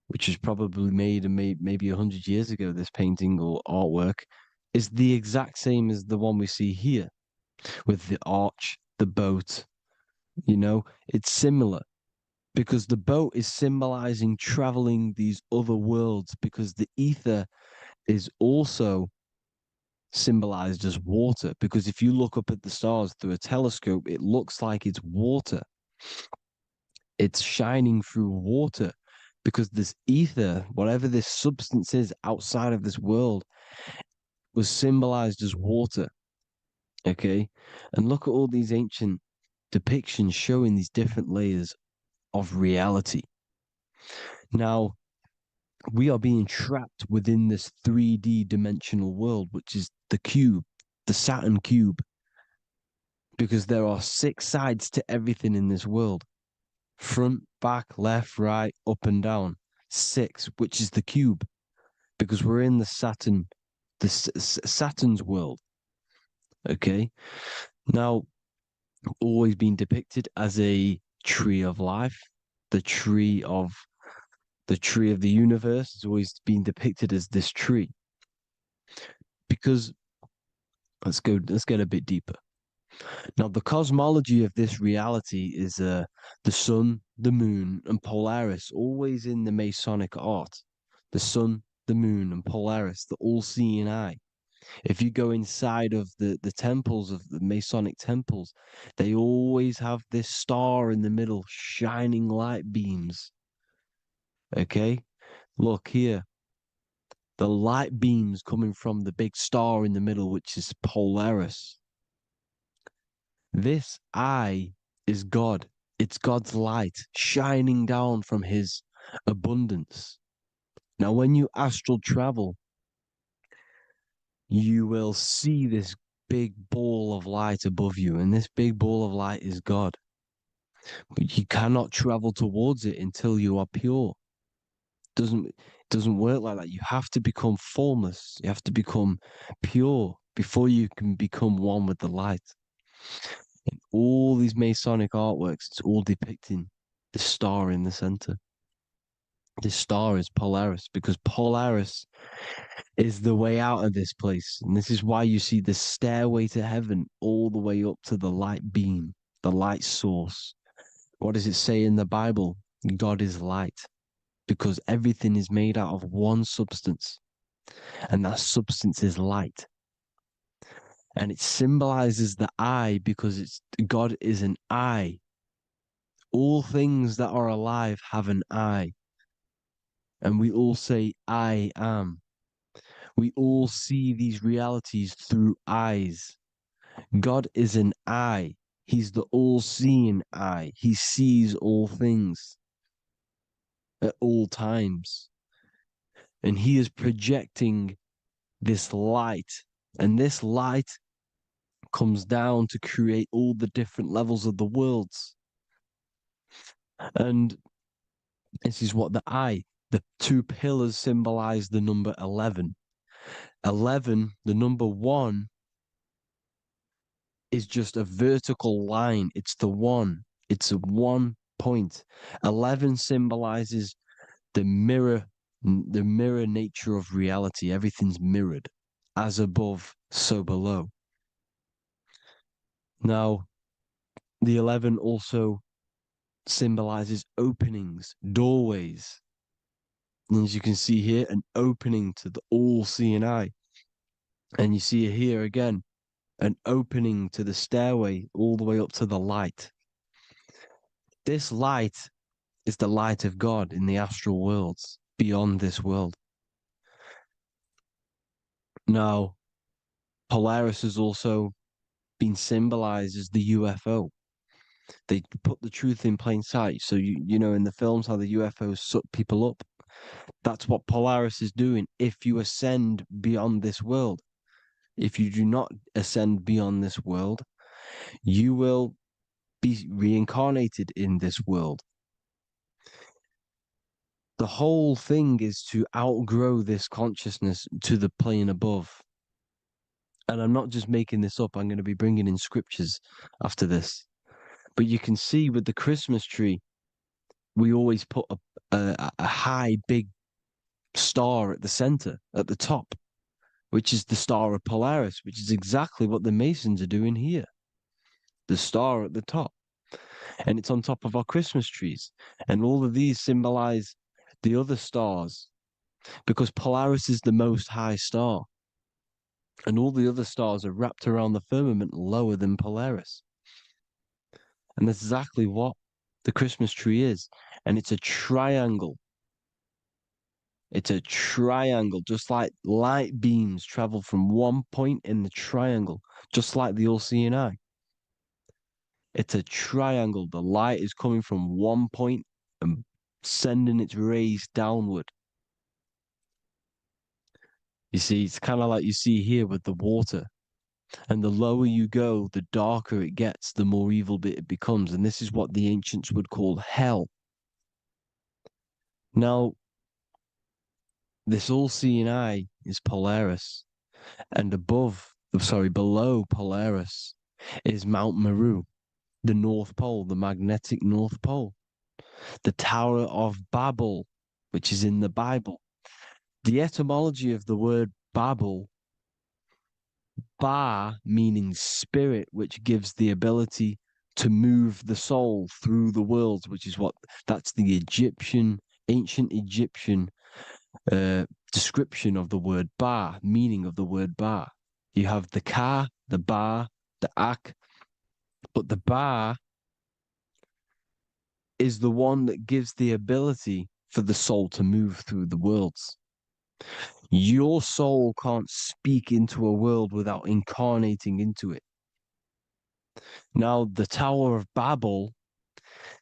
which was probably made maybe 100 years ago, this painting or artwork, is the exact same as the one we see here with the arch, the boat. It's similar because the boat is symbolizing traveling these other worlds, because the ether is also symbolized as water. Because if you look up at the stars through a telescope, it looks like it's water. It's shining through water because this ether, whatever this substance is outside of this world, was symbolized as water. Okay. And look at all these ancient depictions showing these different layers of reality. Now, we are being trapped within this 3D dimensional world, which is the cube, the Saturn cube, because there are 6 sides to everything in this world: front, back, left, right, up, and down. 6, which is the cube, because we're in the Saturn's world. Okay. Now, always been depicted as a tree of life, the tree of the universe has always been depicted as this tree. Because let's get a bit deeper. Now, the cosmology of this reality is the sun, the moon, and Polaris, always in the Masonic art. The sun, the moon, and Polaris, the all-seeing eye. If you go inside of the temples, of the Masonic temples, they always have this star in the middle, shining light beams. Okay? Look here. The light beams coming from the big star in the middle, which is Polaris. This eye is God. It's God's light shining down from his abundance. Now, when you astral travel, you will see this big ball of light above you, and this big ball of light is God. But you cannot travel towards it until you are pure. It doesn't work like that. You have to become formless. You have to become pure before you can become one with the light. In all these Masonic artworks, it's all depicting the star in the center. This star is Polaris, because Polaris is the way out of this place. And this is why you see the stairway to heaven all the way up to the light beam, the light source. What does it say in the Bible? God is light, because everything is made out of one substance, and that substance is light. And it symbolizes the eye because God is an eye. All things that are alive have an eye. And we all say, I am. We all see these realities through eyes. God is an eye. He's the all-seeing eye. He sees all things at all times. And he is projecting this light. And this light comes down to create all the different levels of the worlds. And this is what the 2 pillars symbolize the number 11. 11, the number 1, is just a vertical line. It's the 1. It's a 1 point. 11 symbolizes the mirror nature of reality. Everything's mirrored, as above, so below. Now, the 11 also symbolizes openings, doorways. And as you can see here, an opening to the all-seeing eye. And you see here again, an opening to the stairway all the way up to the light. This light is the light of God in the astral worlds, beyond this world. Now, Polaris has also been symbolized as the UFO. They put the truth in plain sight. So, you know, in the films, how the UFOs suck people up. That's what Polaris is doing if you ascend beyond this world. If you do not ascend beyond this world, you will be reincarnated in this world. The whole thing is to outgrow this consciousness to the plane above. And I'm not just making this up. I'm going to be bringing in scriptures after this. But you can see with the Christmas tree, we always put a high, big star at the center, at the top, which is the star of Polaris, which is exactly what the Masons are doing here. The star at the top. And it's on top of our Christmas trees. And all of these symbolize the other stars because Polaris is the most high star. And all the other stars are wrapped around the firmament lower than Polaris. And that's exactly what the Christmas tree is. And it's a triangle. It's a triangle, just like light beams travel from one point in the triangle, just like the all-seeing eye. It's a triangle. The light is coming from one point and sending its rays downward. You see, it's kind of like you see here with the water. And the lower you go, the darker it gets, the more evil it becomes. And this is what the ancients would call hell. Now, this all-seeing eye is Polaris. And below Polaris is Mount Meru, the North Pole, the magnetic North Pole. The Tower of Babel, which is in the Bible. The etymology of the word Babel, Ba meaning spirit, which gives the ability to move the soul through the worlds, which is that's the ancient Egyptian description of the word Ba, meaning of the word Ba. You have the Ka, the Ba, the Ak, but the Ba is the one that gives the ability for the soul to move through the worlds. Your soul can't speak into a world without incarnating into it. Now, the Tower of Babel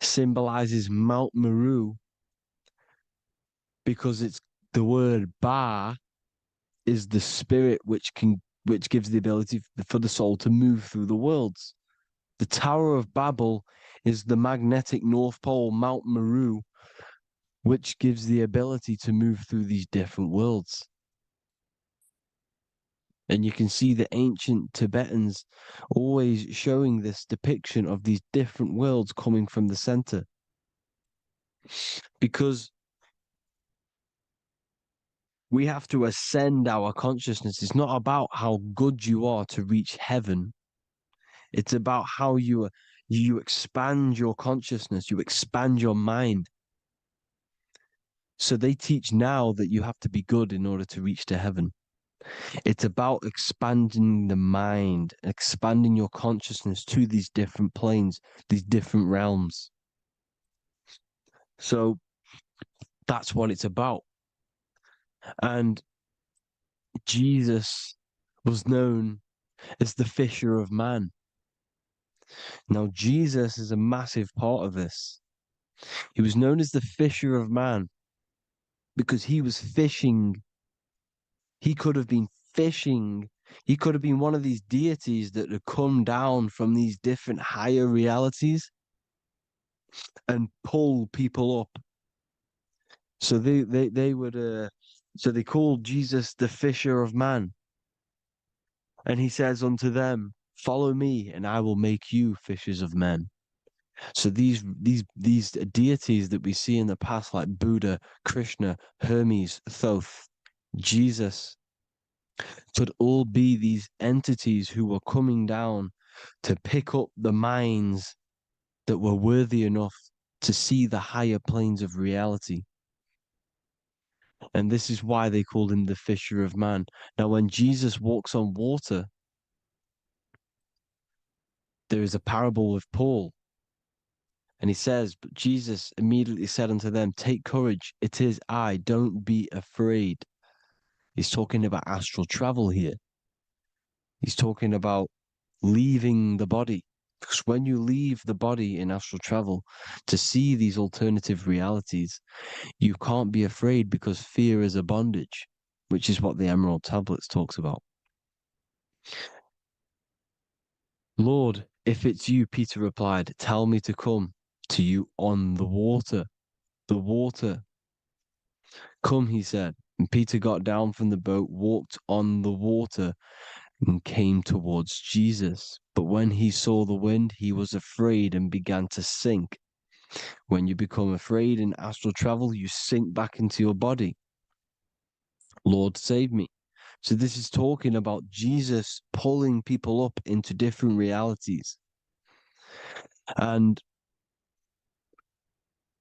symbolizes Mount Meru because it's the word Ba is the spirit which gives the ability for the soul to move through the worlds. The Tower of Babel is the magnetic North Pole, Mount Meru, which gives the ability to move through these different worlds. And you can see the ancient Tibetans always showing this depiction of these different worlds coming from the center. Because we have to ascend our consciousness. It's not about how good you are to reach heaven. It's about how you expand your consciousness, you expand your mind. So they teach now that you have to be good in order to reach to heaven. It's about expanding the mind, expanding your consciousness to these different planes, these different realms. So that's what it's about. And Jesus was known as the fisher of man. Now, Jesus is a massive part of this. He was known as the fisher of man because he was fishing. He could have been fishing. He could have been one of these deities that had come down from these different higher realities and pull people up. So they would so they called Jesus the fisher of man. And he says unto them, follow me and I will make you fishers of men. So these deities that we see in the past, like Buddha, Krishna, Hermes, Thoth, Jesus, could all be these entities who were coming down to pick up the minds that were worthy enough to see the higher planes of reality. And this is why they called him the fisher of man. Now, when Jesus walks on water, there is a parable with Paul. And he says, but Jesus immediately said unto them, take courage, it is I, don't be afraid. He's talking about astral travel here. He's talking about leaving the body. Because when you leave the body in astral travel to see these alternative realities, you can't be afraid because fear is a bondage, which is what the Emerald Tablets talks about. Lord, if it's you, Peter replied, tell me to come to you on the water. The water. Come, he said. And Peter got down from the boat, walked on the water, and came towards Jesus. But when he saw the wind, he was afraid and began to sink. When you become afraid in astral travel, you sink back into your body. Lord, save me. So this is talking about Jesus pulling people up into different realities. And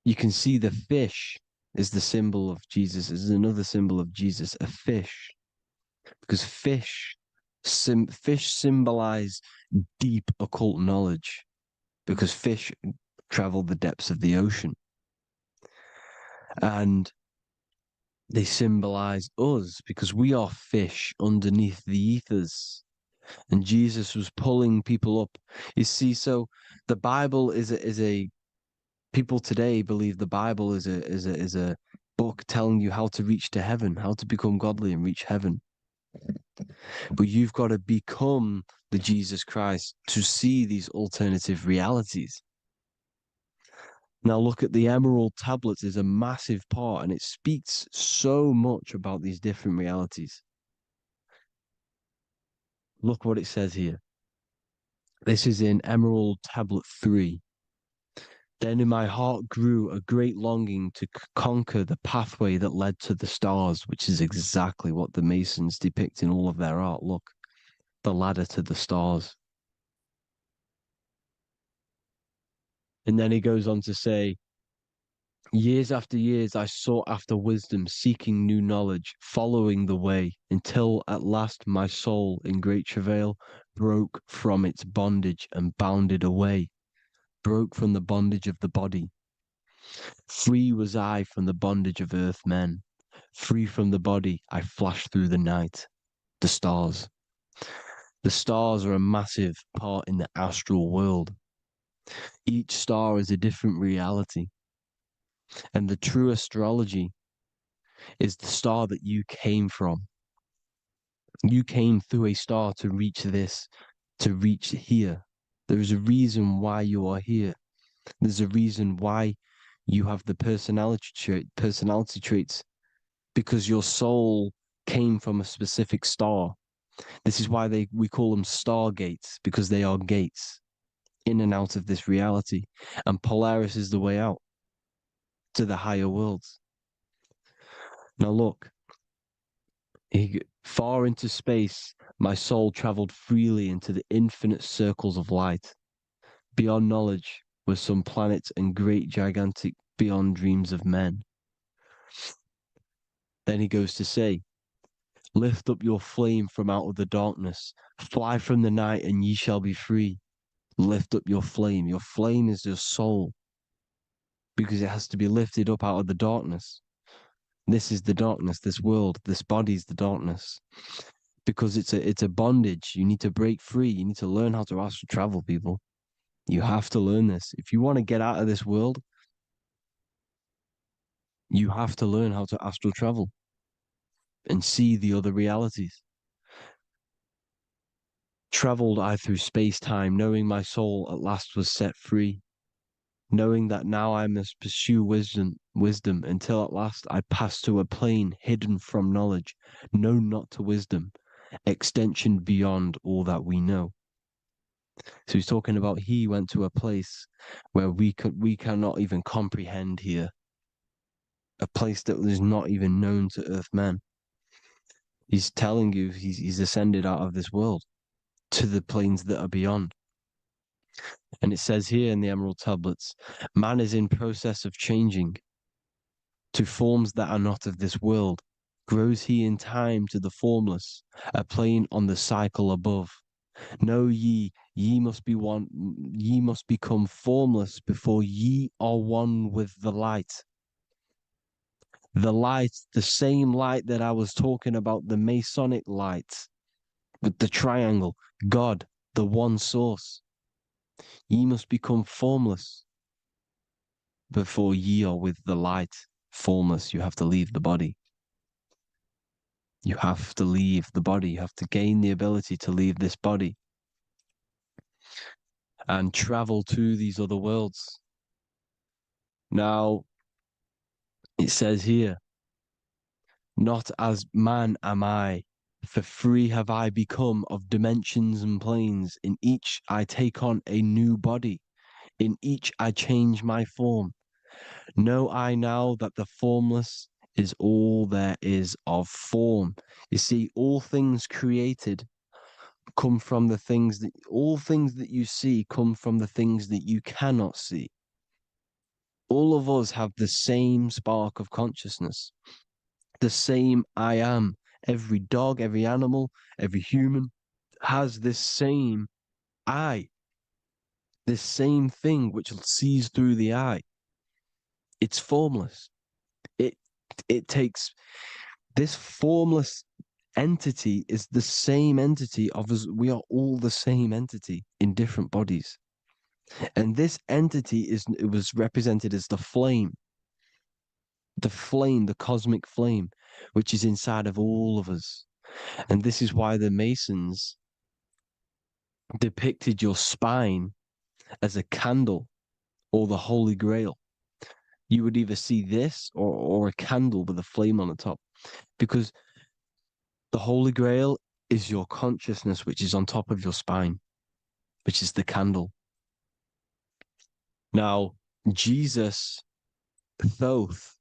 you can see the fish is the symbol of Jesus, is another symbol of Jesus, a fish. Because fish symbolize deep occult knowledge, because fish travel the depths of the ocean. And they symbolize us because we are fish underneath the ethers. And Jesus was pulling people up. You see, so the Bible is a people today believe the Bible is a book telling you how to reach to heaven, how to become godly and reach heaven. But you've got to become the Jesus Christ to see these alternative realities. Now look at the Emerald tablets is a massive part, and it speaks so much about these different realities. Look what it says here. This is in Emerald Tablet 3. Then in my heart grew a great longing to conquer the pathway that led to the stars, which is exactly what the Masons depict in all of their art. Look, the ladder to the stars. And then he goes on to say, years after years, I sought after wisdom, seeking new knowledge, following the way, until at last my soul, in great travail, broke from its bondage and bounded away, broke from the bondage of the body. Free was I from the bondage of earth men. Free from the body, I flashed through the night. The stars. The stars are a massive part in the astral world. Each star is a different reality. And the true astrology is the star that you came from. You came through a star to reach this, to reach here. There is a reason why you are here. There's a reason why you have the personality traits, because your soul came from a specific star. This is why we call them stargates, because they are gates in and out of this reality. And Polaris is the way out to the higher worlds. Now look, far into space, my soul traveled freely into the infinite circles of light. Beyond knowledge were some planets and great gigantic beyond dreams of men. Then he goes to say, lift up your flame from out of the darkness, fly from the night and ye shall be free. Lift up your flame. Your flame is your soul, because it has to be lifted up out of the darkness. This is the darkness, this world, this body is the darkness. Because it's a bondage. You need to break free. You need to learn how to astral travel, people. You have to learn this. If you want to get out of this world, you have to learn how to astral travel and see the other realities. Traveled I through space-time, knowing my soul at last was set free, knowing that now I must pursue wisdom until at last I pass to a plane hidden from knowledge, known not to wisdom, extension beyond all that we know. So he's talking about he went to a place where we cannot even comprehend here, a place that is not even known to Earthmen. He's telling you he's ascended out of this world to the planes that are beyond. And it says here in the Emerald Tablets, man is in process of changing to forms that are not of this world. Grows he in time to the formless, a plane on the cycle above. Know ye must be one, ye must become formless before ye are one with the light. The light, the same light that I was talking about, the Masonic light, with the triangle, God, the one source. Ye must become formless before ye are with the light. Formless, you have to leave the body. You have to leave the body. You have to gain the ability to leave this body and travel to these other worlds. Now, it says here, not as man am I, for free have I become of dimensions and planes. In each I take on a new body. In each I change my form. Know I now that the formless is all there is of form. You see, all things created come from the things that, all things that you see come from the things that you cannot see. All of us have the same spark of consciousness, the same I am. Every dog, every animal, every human has this same I, this same thing which sees through the eye. It's formless. It it takes this formless entity is the same entity of us. We are all the same entity in different bodies. And this entity it was represented as the flame, the cosmic flame, which is inside of all of us. And this is why the Masons depicted your spine as a candle or the Holy Grail. You would either see this or a candle with a flame on the top, because the Holy Grail is your consciousness, which is on top of your spine, which is the candle. Now, Jesus, Thoth,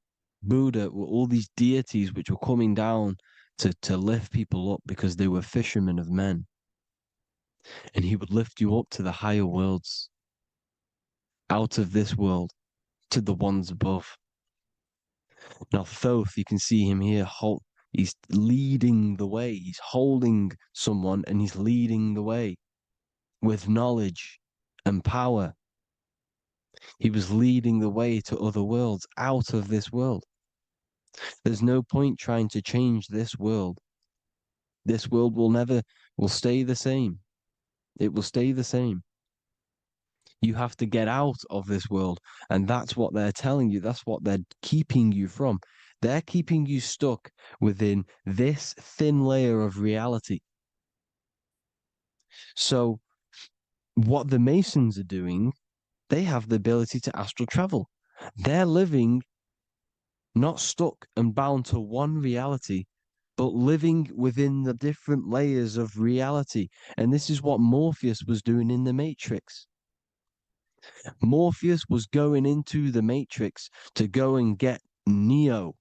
Buddha were all these deities which were coming down to lift people up because they were fishermen of men. And he would lift you up to the higher worlds, out of this world, to the ones above. Now, Thoth, you can see him here, he's leading the way. He's holding someone and he's leading the way with knowledge and power. He was leading the way to other worlds, out of this world. There's no point trying to change this world. This world will stay the same. It will stay the same. You have to get out of this world. And that's what they're telling you. That's what they're keeping you from. They're keeping you stuck within this thin layer of reality. So what the Masons are doing, they have the ability to astral travel. They're living not stuck and bound to one reality, but living within the different layers of reality. And this is what Morpheus was doing in the Matrix. Morpheus was going into the Matrix to go and get Neo,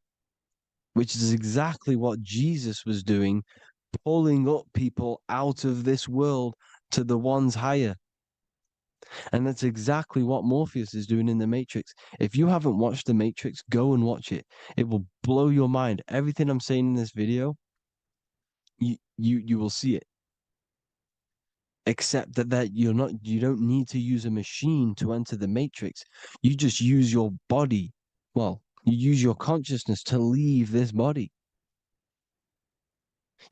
which is exactly what Jesus was doing, pulling up people out of this world to the ones higher. And that's exactly what Morpheus is doing in the Matrix. If you haven't watched the Matrix, go and watch it. It will blow your mind. Everything I'm saying in this video, you will see it. Except that you don't need to use a machine to enter the Matrix. You just use your body. Well, you use your consciousness to leave this body.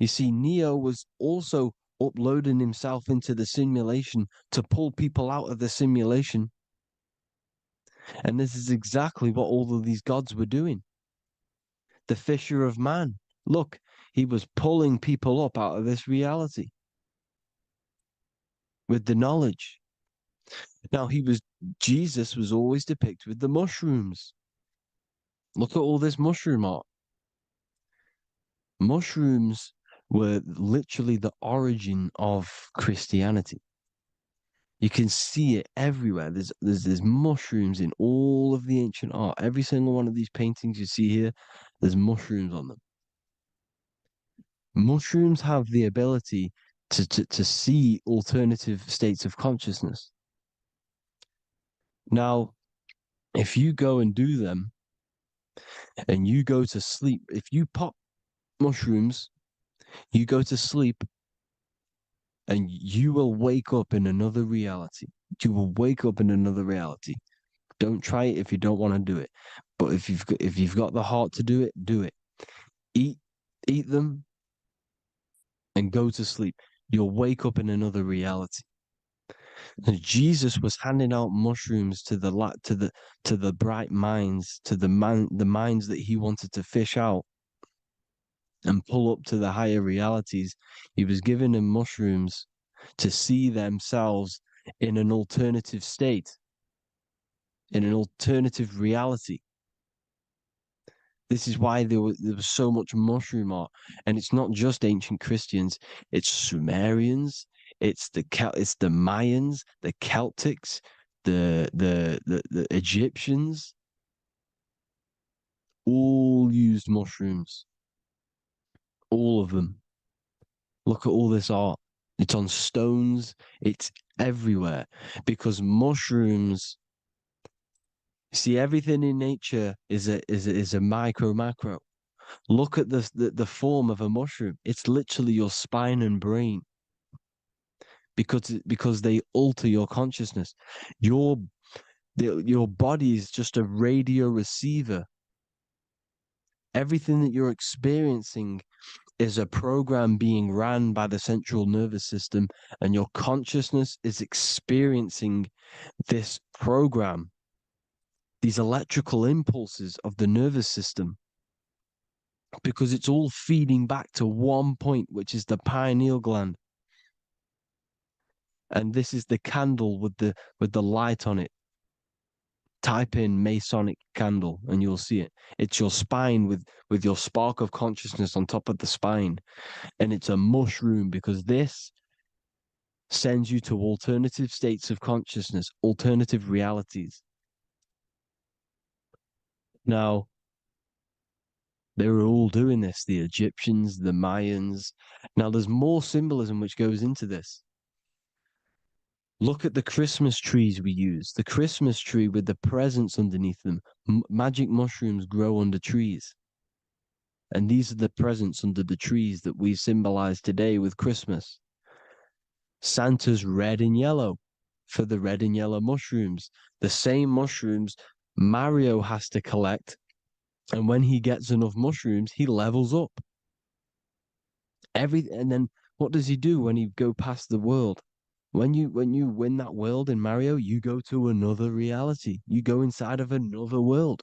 You see, Neo was also uploading himself into the simulation to pull people out of the simulation. And this is exactly what all of these gods were doing. The fisher of man. Look, he was pulling people up out of this reality with the knowledge. Now, Jesus was always depicted with the mushrooms. Look at all this mushroom art. Mushrooms were literally the origin of Christianity. You can see it everywhere. There's mushrooms in all of the ancient art. Every single one of these paintings you see here, there's mushrooms on them. Mushrooms have the ability to see alternative states of consciousness. Now, if you go and do them and you go to sleep, if you pop mushrooms, you go to sleep and you will wake up in another reality. You will wake up in another reality. Don't try it if you don't want to do it. But if you've got the heart to do it, do it. Eat them and go to sleep. You'll wake up in another reality. And Jesus was handing out mushrooms to the bright minds, to the minds that he wanted to fish out and pull up to the higher realities. He was giving them mushrooms to see themselves in an alternative state, in an alternative reality. This is why there was so much mushroom art. And it's not just ancient Christians, it's Sumerians, it's the Mayans, the Celtics, the Egyptians all used mushrooms. All of them. Look at all this art. It's on stones. It's everywhere because mushrooms. See, everything in nature is a micro macro. Look at the form of a mushroom. It's literally your spine and brain because they alter your consciousness. Your body is just a radio receiver. Everything that you're experiencing is a program being ran by the central nervous system, and your consciousness is experiencing this program, these electrical impulses of the nervous system, because it's all feeding back to one point, which is the pineal gland. And this is the candle with the light on it. Type in Masonic candle and you'll see it. It's your spine with your spark of consciousness on top of the spine. And it's a mushroom because this sends you to alternative states of consciousness, alternative realities. Now, they were all doing this, the Egyptians, the Mayans. Now, there's more symbolism which goes into this. Look at the Christmas trees we use. The Christmas tree with the presents underneath them. Magic mushrooms grow under trees. And these are the presents under the trees that we symbolize today with Christmas. Santa's red and yellow for the red and yellow mushrooms. The same mushrooms Mario has to collect. And when he gets enough mushrooms, he levels up. And then what does he do when he go past the world? When you win that world in Mario, you go to another reality. You go inside of another world.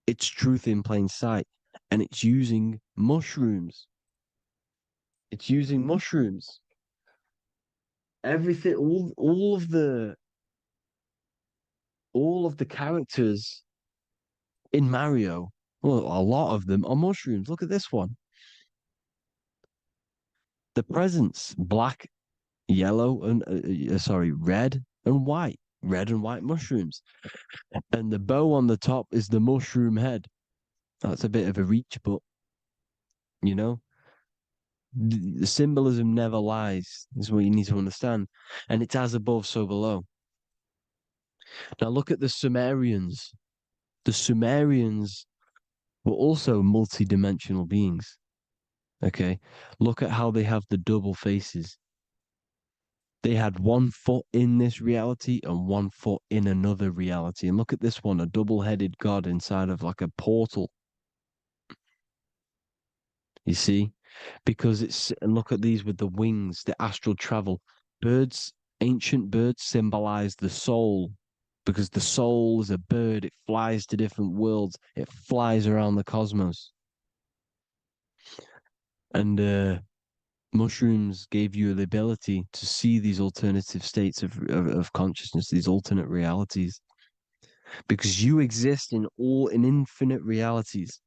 It's truth in plain sight. And it's using mushrooms. It's using mushrooms. Everything, all of the characters in Mario, well, a lot of them are mushrooms. Look at this one. The presents, black, yellow, and red and white. Red and white mushrooms. And the bow on the top is the mushroom head. That's a bit of a reach, but you know, the symbolism never lies, is what you need to understand. And it's as above, so below. Now look at the Sumerians. The Sumerians were also multi-dimensional beings. Okay, look at how they have the double faces. They had 1 foot in this reality and 1 foot in another reality. And look at this one, a double-headed god inside of like a portal. You see? Because and look at these with the wings, the astral travel. Birds, ancient birds symbolize the soul. Because the soul is a bird, it flies to different worlds, it flies around the cosmos. And mushrooms gave you the ability to see these alternative states of consciousness, these alternate realities. Because you exist in infinite realities.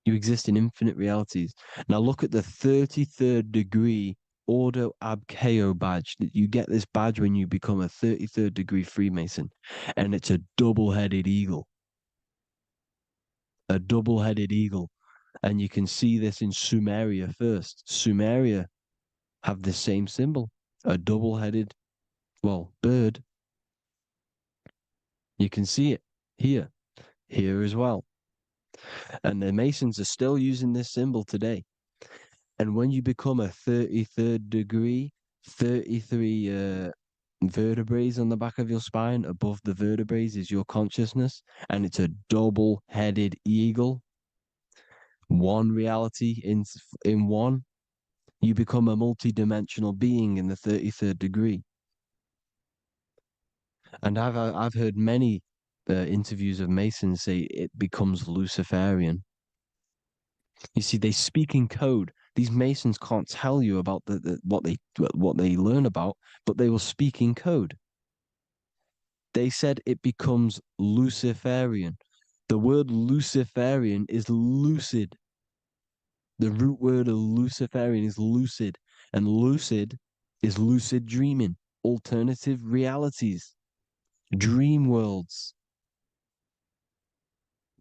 You exist in infinite realities. Now look at the 33rd degree Ordo Ab Chao badge. You get this badge when you become a 33rd degree Freemason. And it's a double-headed eagle. A double-headed eagle. And you can see this in Sumeria first. Sumeria have the same symbol. A double-headed, bird. You can see it here as well. And the Masons are still using this symbol today. And when you become a 33rd degree, 33 vertebrae on the back of your spine, above the vertebrae is your consciousness, and it's a double-headed eagle. One reality in one. You become a multi-dimensional being in the 33rd degree. And I've heard many interviews of Masons say it becomes Luciferian. You see, they speak in code. These Masons can't tell you about what they learn about, but they will speak in code. They said it becomes Luciferian. The word Luciferian is lucid. The root word of Luciferian is lucid, and lucid is lucid dreaming. alternative realities, dream worlds.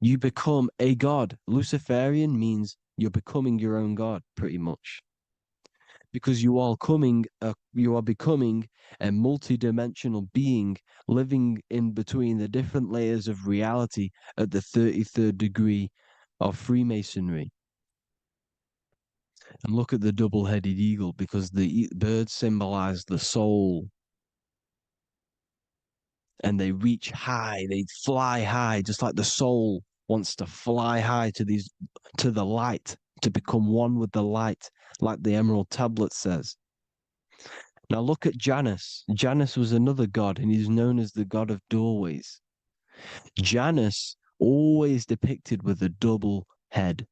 You become a god. Luciferian means you're becoming your own god, pretty much. Because you are becoming a multi-dimensional being living in between the different layers of reality at the 33rd degree of Freemasonry. And look at the double-headed eagle, because the birds symbolize the soul. And they reach high, they fly high, just like the soul wants to fly high to the light, to become one with the light, like the Emerald Tablet says. Now look at Janus. Janus was another god, and he's known as the god of doorways. Janus always depicted with a double head.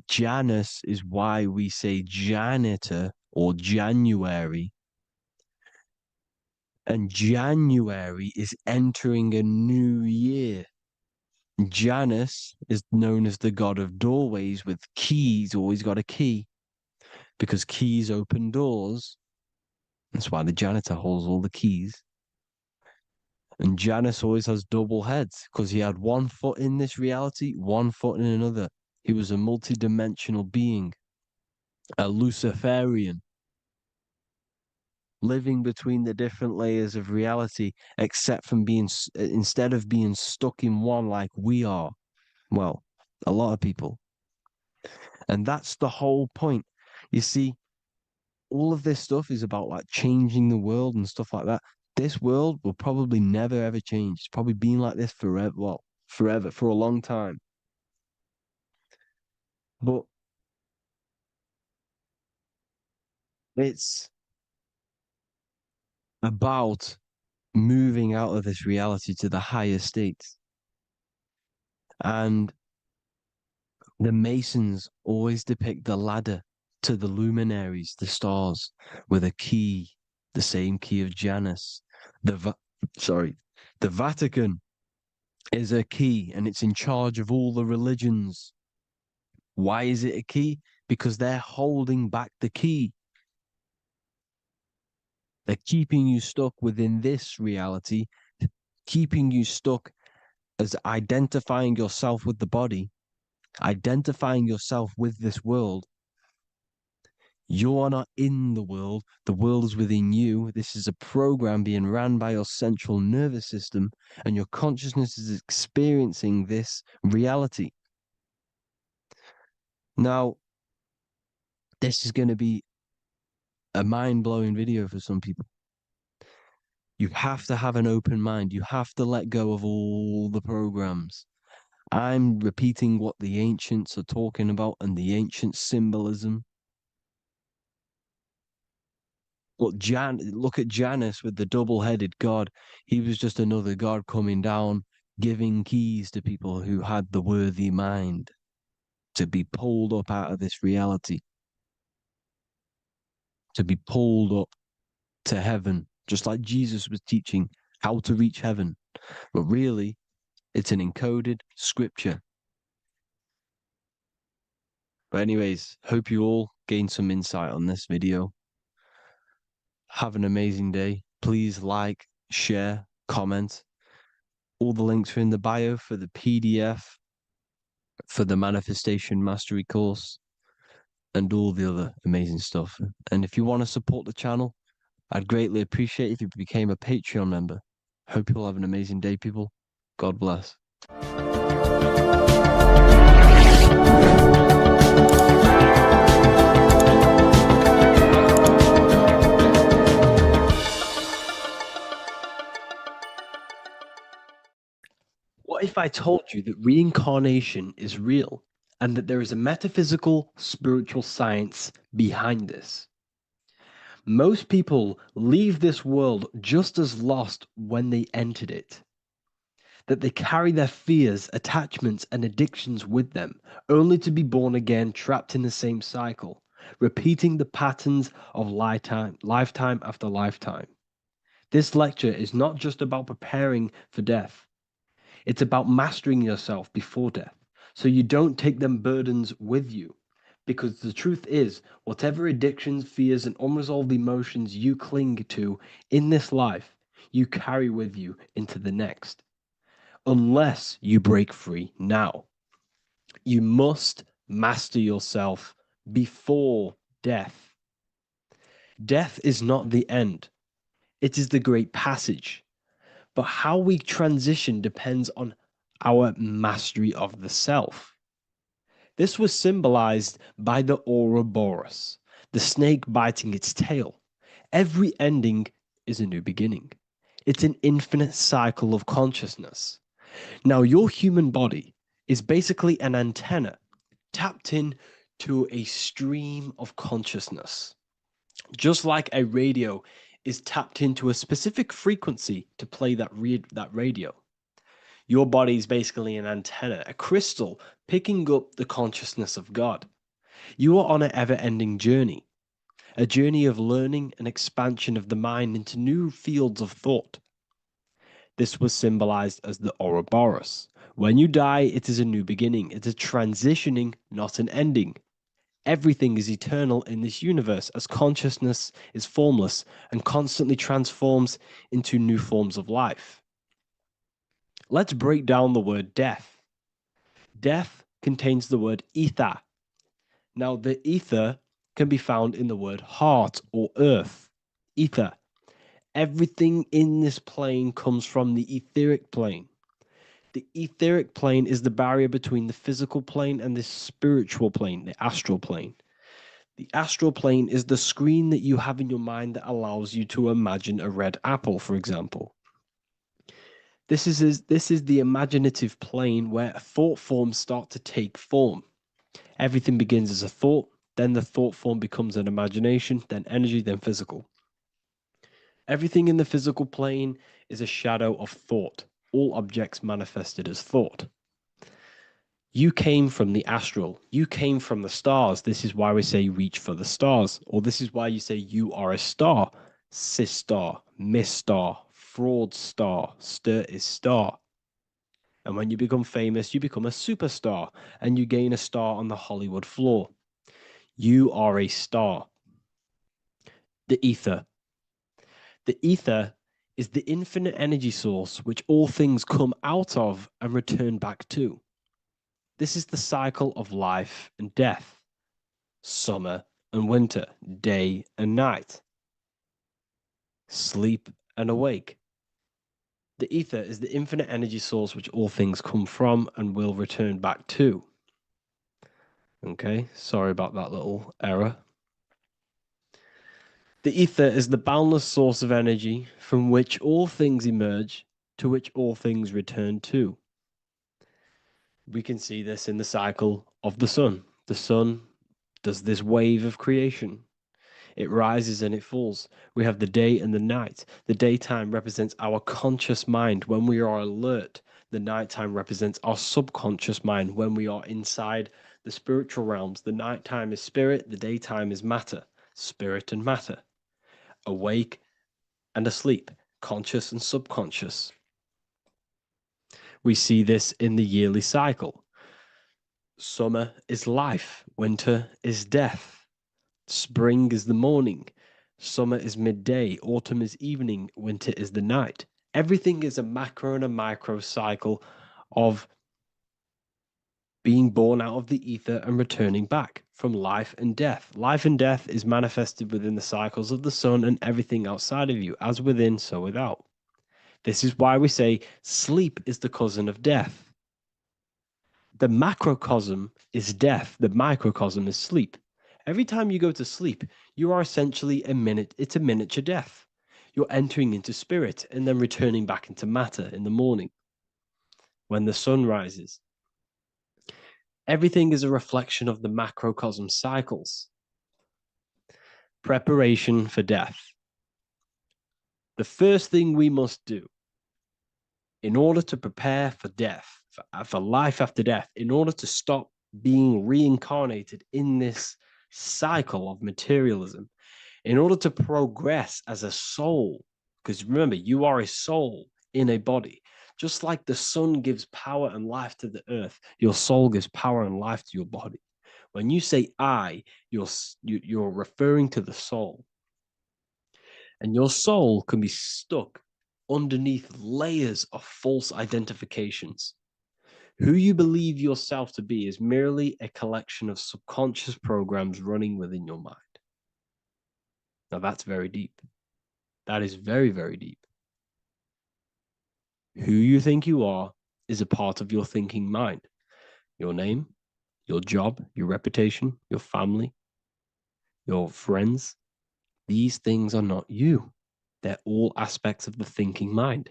Janus is why we say janitor or January. And January is entering a new year. Janus is known as the god of doorways with keys, always got a key, because keys open doors. That's why the janitor holds all the keys. And Janus always has double heads, because he had one foot in this reality, one foot in another. He was a multi-dimensional being, a Luciferian, living between the different layers of reality, except from instead of being stuck in one like we are. Well, a lot of people. And that's the whole point. You see, all of this stuff is about like changing the world and stuff like that. This world will probably never ever change. It's probably been like this forever. Well, forever, for a long time. But it's about moving out of this reality to the higher states. And the Masons always depict the ladder to the luminaries, the stars, with a key, the same key of Janus. The Vatican is a key, and it's in charge of all the religions. Why is it a key? Because they're holding back the key. They're keeping you stuck within this reality, keeping you stuck as identifying yourself with the body, identifying yourself with this world. You are not in the world is within you. This is a program being ran by your central nervous system, and your consciousness is experiencing this reality. Now, this is going to be a mind-blowing video for some people. You have to have an open mind. You have to let go of all the programs. I'm repeating what the ancients are talking about and the ancient symbolism. Look at Janus with the double-headed god. He was just another god coming down, giving keys to people who had the worthy mind to be pulled up out of this reality, to be pulled up to heaven, just like Jesus was teaching how to reach heaven. But really, it's an encoded scripture. But anyways, hope you all gained some insight on this video. Have an amazing day. Please like, share, comment. All the links are in the bio for the PDF, for the Manifestation Mastery course, and all the other amazing stuff. And if you want to support the channel, I'd greatly appreciate if you became a Patreon member. Hope you'll have an amazing day, people. God bless. What if I told you that reincarnation is real and that there is a metaphysical, spiritual science behind this? Most people leave this world just as lost when they entered it. That they carry their fears, attachments, and addictions with them, only to be born again trapped in the same cycle, repeating the patterns of lifetime after lifetime. This lecture is not just about preparing for death. It's about mastering yourself before death, so you don't take them burdens with you. Because the truth is, whatever addictions, fears, and unresolved emotions you cling to in this life, you carry with you into the next. Unless you break free now. You must master yourself before death. Death is not the end, it is the great passage. But how we transition depends on our mastery of the self. This was symbolized by the Ouroboros, the snake biting its tail. Every ending is a new beginning. It's an infinite cycle of consciousness. Now, your human body is basically an antenna tapped in to a stream of consciousness. Just like a radio is tapped into a specific frequency to play that radio. Your body is basically an antenna, a crystal picking up the consciousness of God. You are on an ever-ending journey, a journey of learning and expansion of the mind into new fields of thought. This was symbolized as the Ouroboros. When you die, it is a new beginning. It's a transitioning, not an ending. Everything is eternal in this universe as consciousness is formless and constantly transforms into new forms of life. Let's break down the word death. Death contains the word ether. Now, the ether can be found in the word heart or earth. Ether. Everything in this plane comes from the etheric plane. The etheric plane is the barrier between the physical plane and the spiritual plane, the astral plane. The astral plane is the screen that you have in your mind that allows you to imagine a red apple, for example. This is the imaginative plane where thought forms start to take form. Everything begins as a thought, then the thought form becomes an imagination, then energy, then physical. Everything in the physical plane is a shadow of thought, all objects manifested as thought. You came from the astral. You came from the stars. This is why we say reach for the stars. Or this is why you say you are a star. Cis star, miss star, fraud star, stir is star. And when you become famous, you become a superstar and you gain a star on the Hollywood floor. You are a star. The ether. The ether is the infinite energy source which all things come out of and return back to. This is the cycle of life and death, summer and winter, day and night, sleep and awake. The ether is the infinite energy source which all things come from and will return back to. Okay, sorry about that little error. The ether is the boundless source of energy from which all things emerge, to which all things return to. We can see this in the cycle of the sun. The sun does this wave of creation. It rises and it falls. We have the day and the night. The daytime represents our conscious mind when we are alert. The nighttime represents our subconscious mind when we are inside the spiritual realms. The nighttime is spirit, the daytime is matter, spirit and matter. Awake and asleep, conscious and subconscious. We see this in the yearly cycle. Summer is life, winter is death. Spring is the morning, summer is midday, autumn is evening, winter is the night. Everything is a macro and a micro cycle of being born out of the ether and returning back from life and death. Life and death is manifested within the cycles of the sun and everything outside of you, as within, so without. This is why we say sleep is the cousin of death. The macrocosm is death, the microcosm is sleep. Every time you go to sleep, you are essentially it's a miniature death. You're entering into spirit and then returning back into matter in the morning when the sun rises. Everything is a reflection of the macrocosm cycles. Preparation for death. The first thing we must do in order to prepare for death, for life after death, in order to stop being reincarnated in this cycle of materialism, in order to progress as a soul, because remember, you are a soul in a body. Just like the sun gives power and life to the earth, your soul gives power and life to your body. When you say I, you're referring to the soul. And your soul can be stuck underneath layers of false identifications. Who you believe yourself to be is merely a collection of subconscious programs running within your mind. Now, that's very deep. That is very, very deep. Who you think you are is a part of your thinking mind. Your name, your job, your reputation, your family, your friends. These things are not you. They're all aspects of the thinking mind.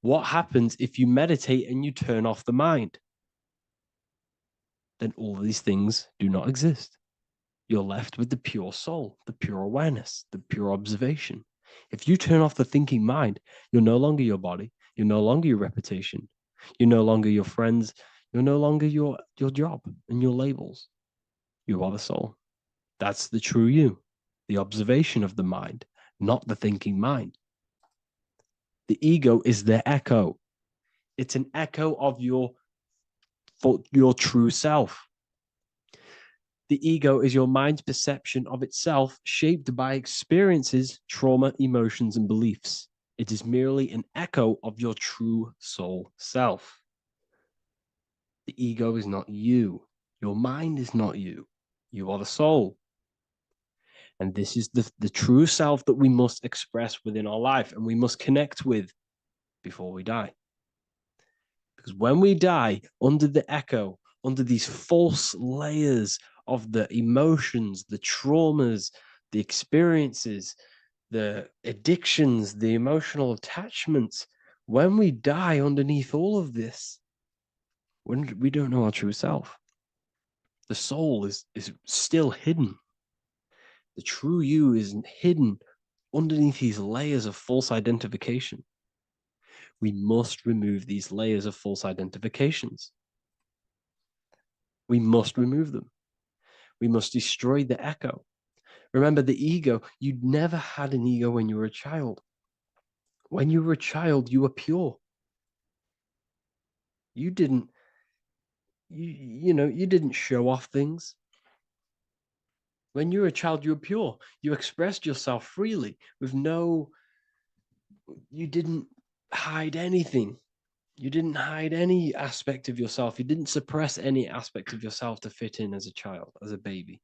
What happens if you meditate and you turn off the mind? Then all these things do not exist. You're left with the pure soul, the pure awareness, the pure observation. If you turn off the thinking mind, you're no longer your body, you're no longer your reputation, you're no longer your friends, you're no longer your job and your labels. You are the soul. That's the true you, the observation of the mind, not the thinking mind. The ego is the echo. It's an echo of your true self. The ego is your mind's perception of itself, shaped by experiences, trauma, emotions, and beliefs. It is merely an echo of your true soul self. The ego is not you. Your mind is not you. You are the soul. And this is the true self that we must express within our life and we must connect with before we die. Because when we die under the echo, under these false layers of the emotions, the traumas, the experiences, the addictions, the emotional attachments, when we die underneath all of this, when we don't know our true self, the soul is still hidden. The true you is hidden underneath these layers of false identification. We must remove these layers of false identifications. We must remove them. We must destroy the echo. Remember the ego, you never had an ego when you were a child. When you were a child, you were pure. You didn't, you didn't show off things. When you were a child, you were pure. You expressed yourself freely with you didn't hide anything. You didn't hide any aspect of yourself. You didn't suppress any aspect of yourself to fit in as a child, as a baby.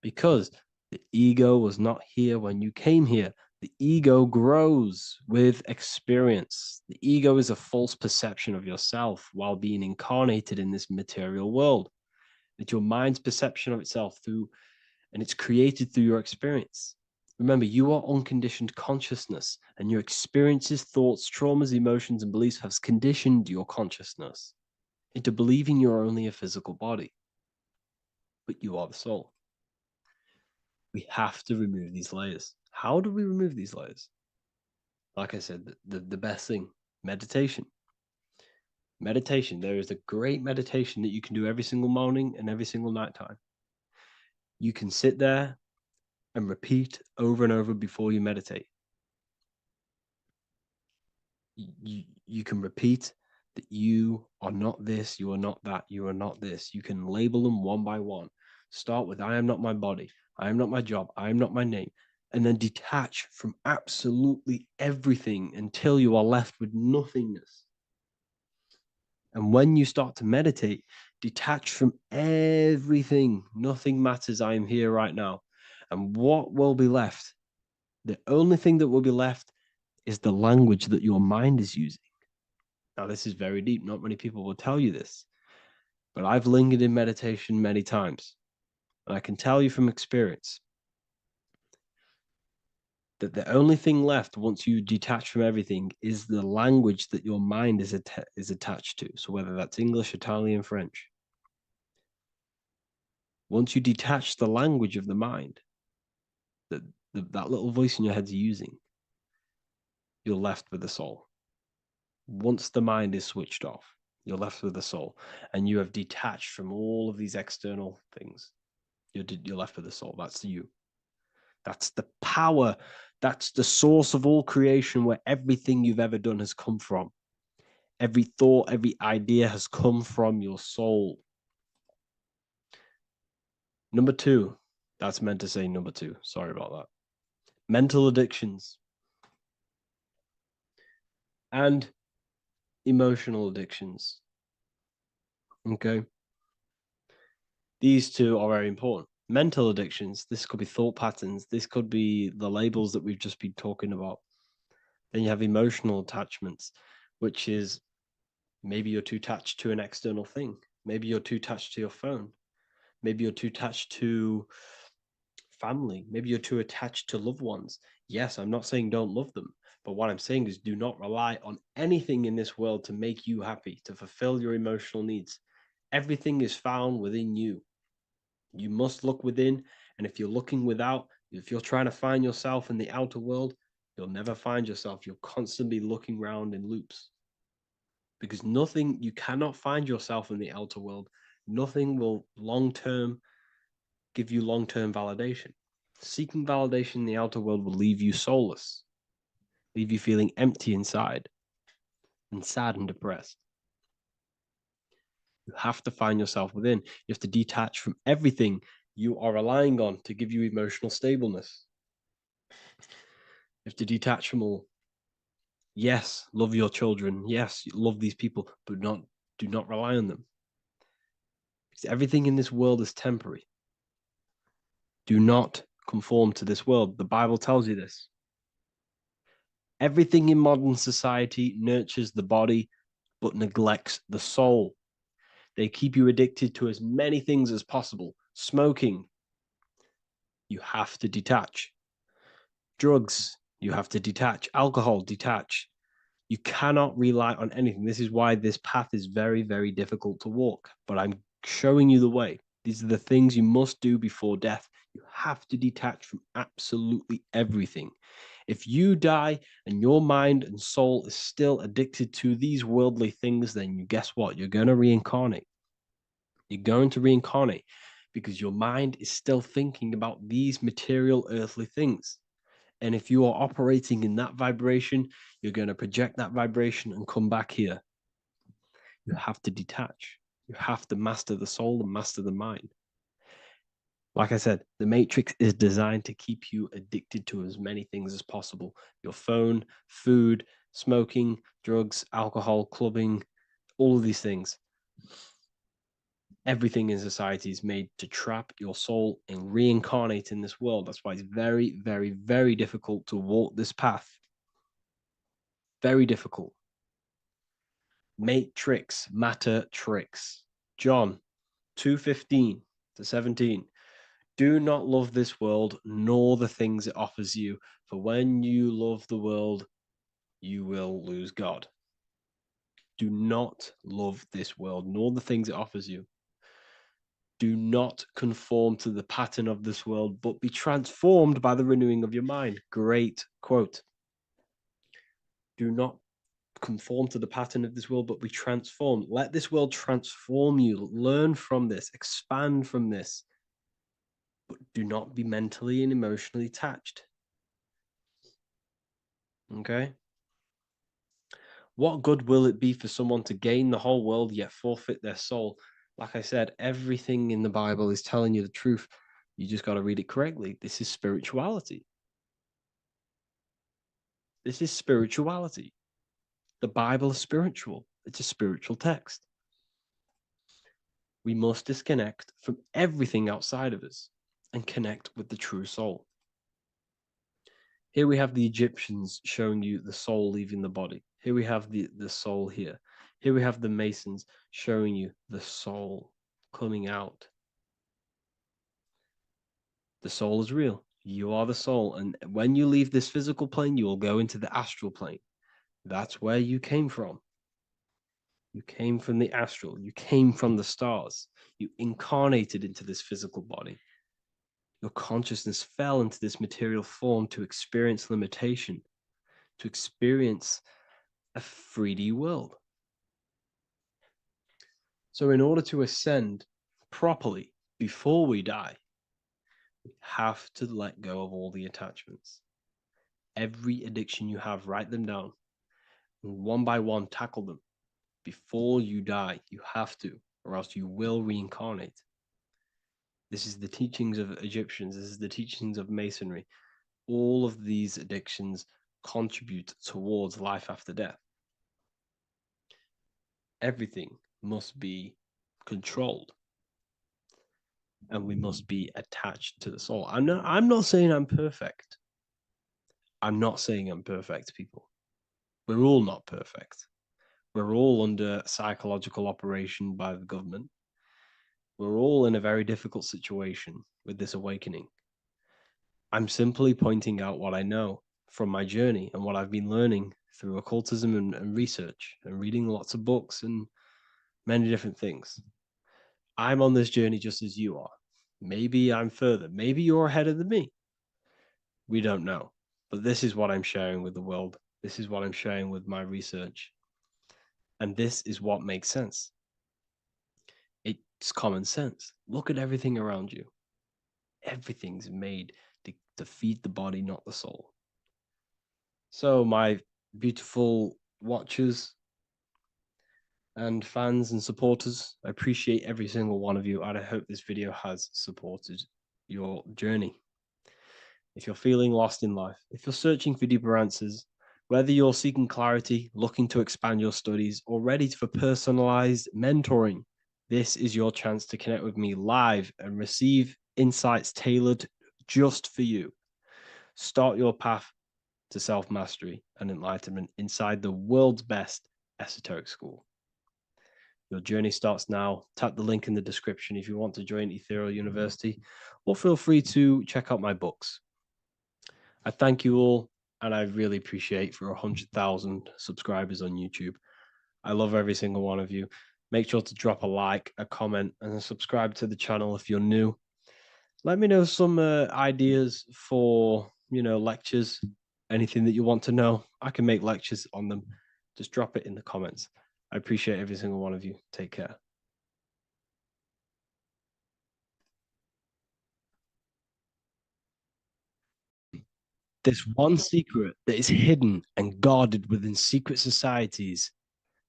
Because the ego was not here when you came here. The ego grows with experience. The ego is a false perception of yourself while being incarnated in this material world. It's your mind's perception of itself and it's created through your experience. Remember, you are unconditioned consciousness, and your experiences, thoughts, traumas, emotions, and beliefs have conditioned your consciousness into believing you're only a physical body, but you are the soul. We have to remove these layers. How do we remove these layers? Like I said, the best thing, meditation. Meditation. There is a great meditation that you can do every single morning and every single nighttime. You can sit there and repeat over and over before you meditate. You can repeat that you are not this, you are not that, you are not this. You can label them one by one. Start with, I am not my body, I am not my job, I am not my name, and then detach from absolutely everything until you are left with nothingness. And when you start to meditate, detach from everything. Nothing matters. I am here right now. And what will be left? The only thing that will be left is the language that your mind is using. Now, this is very deep. Not many people will tell you this, but I've lingered in meditation many times. And I can tell you from experience that the only thing left once you detach from everything is the language that your mind is attached to. So whether that's English, Italian, French. Once you detach the language of the mind that that little voice in your head's using, you're left with the soul. Once the mind is switched off, you're left with the soul, and you have detached from all of these external things. You're left with the soul. That's you. That's the power. That's the source of all creation, where everything you've ever done has come from. Every thought, every idea has come from your soul. Number 2. That's meant to say number 2. Sorry about that. Mental addictions and emotional addictions. Okay. These two are very important. Mental addictions, this could be thought patterns, this could be the labels that we've just been talking about. Then you have emotional attachments, which is maybe you're too attached to an external thing. Maybe you're too attached to your phone. Maybe you're too attached to family. Maybe you're too attached to loved ones. Yes, I'm not saying don't love them, but what I'm saying is do not rely on anything in this world to make you happy, to fulfill your emotional needs. Everything is found within you. You must look within, and if you're looking without, if you're trying to find yourself in the outer world, you'll never find yourself. You'll constantly looking around in loops. Because nothing, you cannot find yourself in the outer world. Nothing will long term give you long term validation. Seeking validation in the outer world will leave you soulless, leave you feeling empty inside and sad and depressed. You have to find yourself within. You have to detach from everything you are relying on to give you emotional stableness. You have to detach from all. Yes, love your children. Yes, love these people, but do not rely on them. Because everything in this world is temporary. Do not conform to this world. The Bible tells you this. Everything in modern society nurtures the body, but neglects the soul. They keep you addicted to as many things as possible. Smoking, you have to detach. Drugs, you have to detach. Alcohol, detach. You cannot rely on anything. This is why this path is very, very difficult to walk. But I'm showing you the way. These are the things you must do before death. You have to detach from absolutely everything. If you die and your mind and soul is still addicted to these worldly things, then you guess what? You're going to reincarnate. You're going to reincarnate because your mind is still thinking about these material earthly things. And if you are operating in that vibration, you're going to project that vibration and come back here. You have to detach. You have to master the soul and master the mind. Like I said, the matrix is designed to keep you addicted to as many things as possible. Your phone, food, smoking, drugs, alcohol, clubbing, all of these things. Everything in society is made to trap your soul and reincarnate in this world. That's why it's very, very, very difficult to walk this path. Very difficult. Matrix, matter tricks. John 2:15 to 17. Do not love this world, nor the things it offers you. For when you love the world, you will lose God. Do not love this world, nor the things it offers you. Do not conform to the pattern of this world, but be transformed by the renewing of your mind. Great quote. Do not conform to the pattern of this world, but be transformed. Let this world transform you. Learn from this, expand from this, but do not be mentally and emotionally attached. Okay? What good will it be for someone to gain the whole world yet forfeit their soul? Like I said, everything in the Bible is telling you the truth. You just got to read it correctly. This is spirituality. This is spirituality. The Bible is spiritual. It's a spiritual text. We must disconnect from everything outside of us and connect with the true soul. Here we have the Egyptians showing you the soul leaving the body. Here we have the soul here. Here we have the Masons showing you the soul coming out. The soul is real. You are the soul. And when you leave this physical plane, you will go into the astral plane. That's where you came from. You came from the astral. You came from the stars. You incarnated into this physical body. Your consciousness fell into this material form to experience limitation, to experience a 3D world. So, in order to ascend properly before we die, we have to let go of all the attachments. Every addiction you have, write them down. And one by one, tackle them. Before you die, you have to, or else you will reincarnate. This is the teachings of Egyptians. This is the teachings of Masonry. All of these addictions contribute towards life after death. Everything must be controlled, and we must be attached to the soul. I'm not saying I'm perfect. I'm not saying I'm perfect, people. We're all not perfect. We're all under psychological operation by the government. We're all in a very difficult situation with this awakening. I'm simply pointing out what I know from my journey and what I've been learning through occultism and research and reading lots of books and many different things. I'm on this journey just as you are. Maybe I'm further. Maybe you're ahead of me. We don't know. But this is what I'm sharing with the world. This is what I'm sharing with my research. And this is what makes sense. It's common sense. Look at everything around you. Everything's made to feed the body, not the soul. So, my beautiful watchers and fans and supporters, I appreciate every single one of you, and I hope this video has supported your journey. If you're feeling lost in life, if you're searching for deeper answers, whether you're seeking clarity, looking to expand your studies, or ready for personalized mentoring, this is your chance to connect with me live and receive insights tailored just for you. Start your path to self-mastery and enlightenment inside the world's best esoteric school. Your journey starts now. Tap the link in the description if you want to join Ethereal University, or feel free to check out my books. I thank you all, and I really appreciate for 100,000 subscribers on YouTube. I love every single one of you. Make sure to drop a like, a comment, and subscribe to the channel if you're new. Let me know some ideas for, lectures, anything that you want to know. I can make lectures on them. Just drop it in the comments. I appreciate every single one of you. Take care. This one secret that is hidden and guarded within secret societies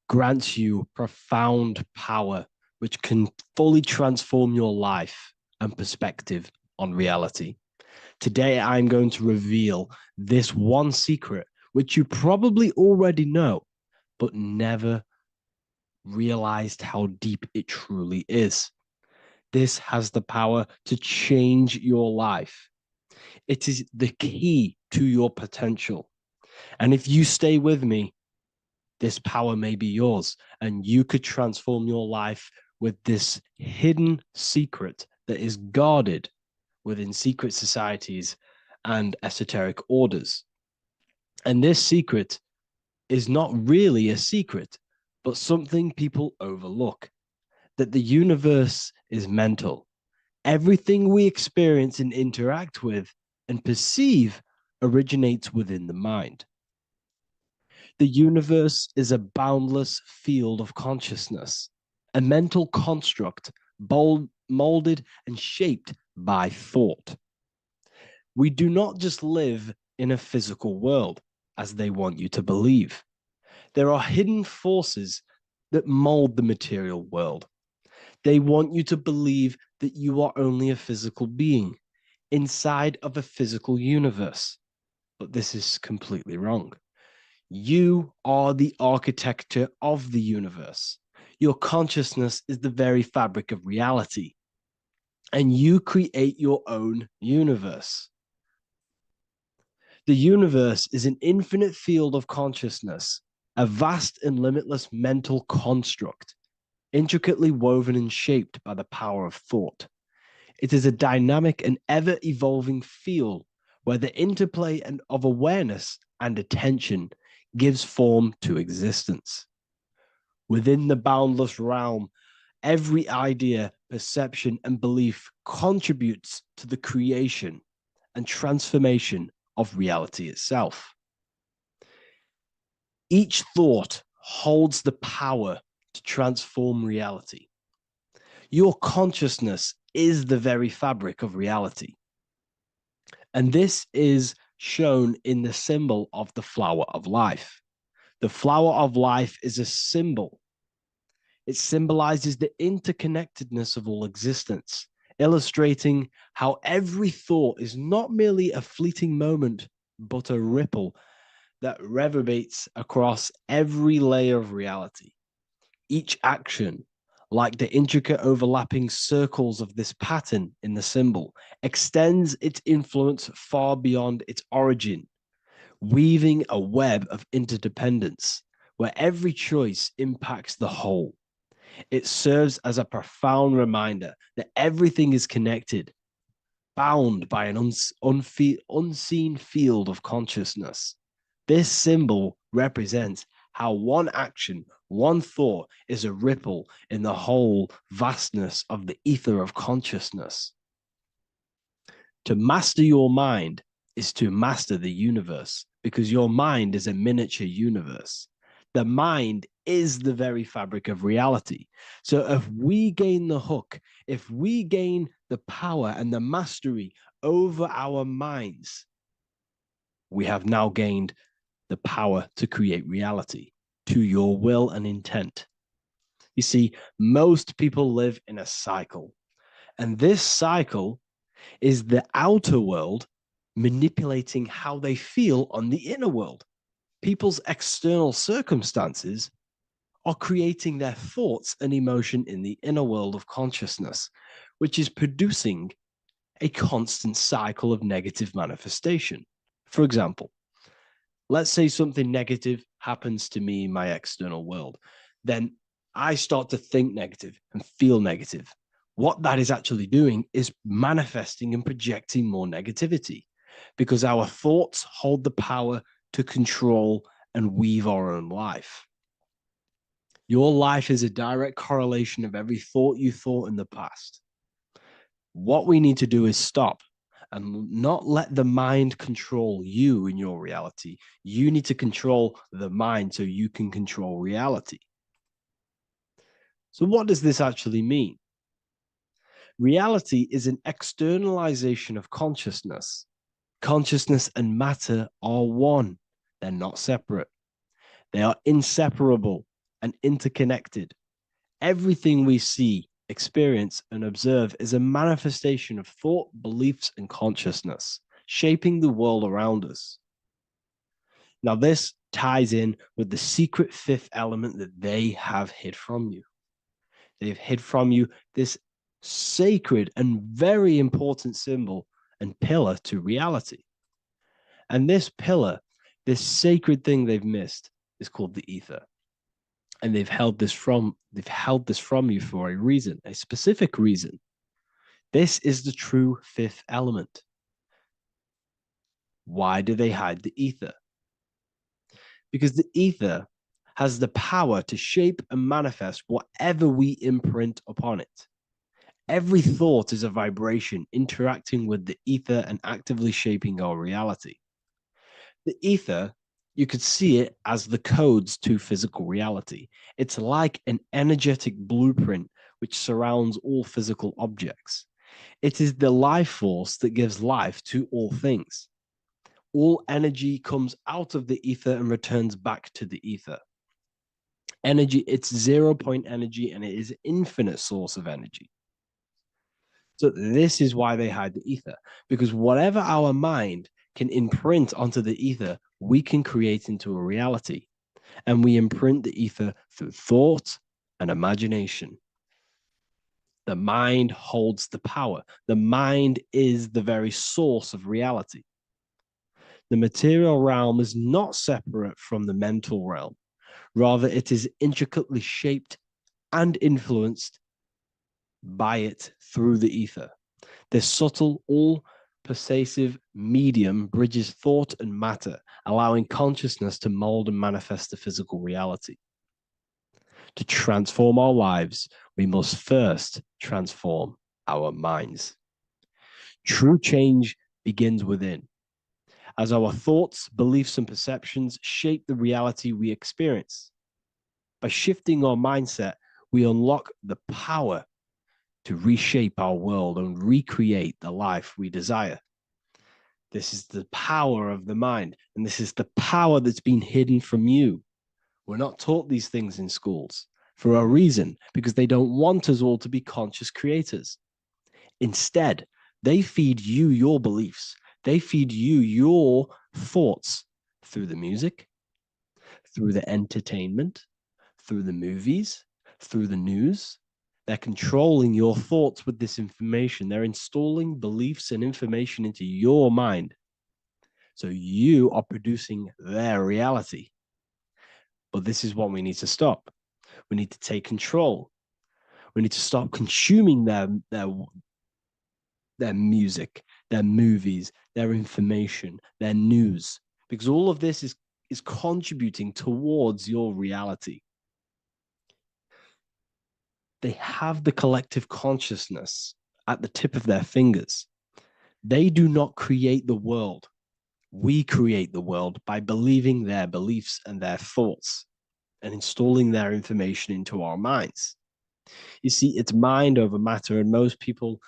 grants you profound power, which can fully transform your life and perspective on reality. Today, I'm going to reveal this one secret, which you probably already know, but never realized how deep it truly is. This has the power to change your life. It is the key to your potential. And if you stay with me, this power may be yours, and you could transform your life with this hidden secret that is guarded within secret societies and esoteric orders. And this secret is not really a secret, but something people overlook, that the universe is mental. Everything we experience and interact with and perceive originates within the mind. The universe is a boundless field of consciousness, a mental construct molded and shaped by thought. We do not just live in a physical world, as they want you to believe. There are hidden forces that mold the material world. They want you to believe that you are only a physical being inside of a physical universe. But this is completely wrong. You are the architecture of the universe. Your consciousness is the very fabric of reality, and you create your own universe. The universe is an infinite field of consciousness, a vast and limitless mental construct, intricately woven and shaped by the power of thought. It is a dynamic and ever-evolving field where the interplay of awareness and attention gives form to existence. Within the boundless realm, every idea, perception, and belief contributes to the creation and transformation of reality itself. Each thought holds the power to transform reality. Your consciousness is the very fabric of reality. And this is shown in the symbol of the flower of life. The flower of life is a symbol. It symbolizes the interconnectedness of all existence. illustrating how every thought is not merely a fleeting moment, but a ripple that reverberates across every layer of reality. Each action, like the intricate overlapping circles of this pattern in the symbol, extends its influence far beyond its origin, weaving a web of interdependence where every choice impacts the whole. It serves as a profound reminder that everything is connected, bound by an unseen field of consciousness. This symbol represents how one action, one thought is a ripple in the whole vastness of the ether of consciousness. To master your mind is to master the universe, because your mind is a miniature universe. The mind is the very fabric of reality. So if we gain the hook, if we gain the power and the mastery over our minds, we have now gained the power to create reality to your will and intent. You see, most people live in a cycle, and this cycle is the outer world manipulating how they feel on the inner world. People's external circumstances are creating their thoughts and emotion in the inner world of consciousness, which is producing a constant cycle of negative manifestation. For example, let's say something negative happens to me in my external world. Then I start to think negative and feel negative. What that is actually doing is manifesting and projecting more negativity, because our thoughts hold the power to control and weave our own life. Your life is a direct correlation of every thought you thought in the past. What we need to do is stop and not let the mind control you in your reality. You need to control the mind so you can control reality. So what does this actually mean? Reality is an externalization of consciousness. Consciousness and matter are one. They're not separate. They are inseparable and interconnected. Everything we see, experience, and observe is a manifestation of thought, beliefs, and consciousness, shaping the world around us. Now, this ties in with the secret fifth element that they have hid from you. They've hid from you this sacred and very important symbol and pillar to reality. And this pillar, this sacred thing they've missed, is called the ether. And they've held this from you for a reason, a specific reason. This is the true fifth element. Why do they hide the ether? Because the ether has the power to shape and manifest whatever we imprint upon it. Every thought is a vibration interacting with the ether and actively shaping our reality. The ether, you could see it as the codes to physical reality. It's like an energetic blueprint which surrounds all physical objects. It is the life force that gives life to all things. All energy comes out of the ether and returns back to the ether. Energy, it's 0 point energy, and it is an infinite source of energy. So this is why they hide the ether, because whatever our mind can imprint onto the ether, we can create into a reality. And we imprint the ether through thought and imagination. The mind holds the power. The mind is the very source of reality. The material realm is not separate from the mental realm. Rather, it is intricately shaped and influenced by it through the ether. This subtle, all-pervasive medium bridges thought and matter, allowing consciousness to mold and manifest the physical reality. To transform our lives, we must first transform our minds. True change begins within, as our thoughts, beliefs, and perceptions shape the reality we experience. By shifting our mindset, we unlock the power to reshape our world and recreate the life we desire. This is the power of the mind, and this is the power that's been hidden from you. We're not taught these things in schools for a reason, because they don't want us all to be conscious creators. Instead, they feed you your beliefs. They feed you your thoughts through the music, through the entertainment, through the movies, through the news. They're controlling your thoughts with this information. They're installing beliefs and information into your mind. So you are producing their reality. But this is what we need to stop. We need to take control. We need to stop consuming their music, their movies, their information, their news, because all of this is contributing towards your reality. They have the collective consciousness at the tip of their fingers. They do not create the world. We create the world by believing their beliefs and their thoughts and installing their information into our minds. You see, it's mind over matter, and most people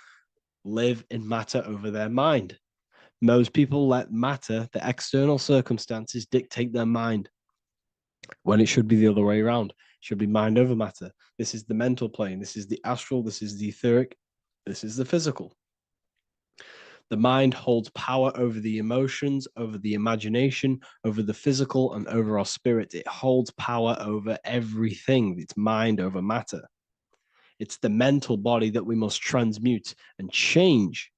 live in matter over their mind. Most people let matter, the external circumstances, dictate their mind, when it should be the other way around. It should be mind over matter. This is the mental plane. This is the astral. This is the etheric. This is the physical. The mind holds power over the emotions, over the imagination, over the physical, and over our spirit. It holds power over everything. It's mind over matter. It's the mental body that we must transmute and change.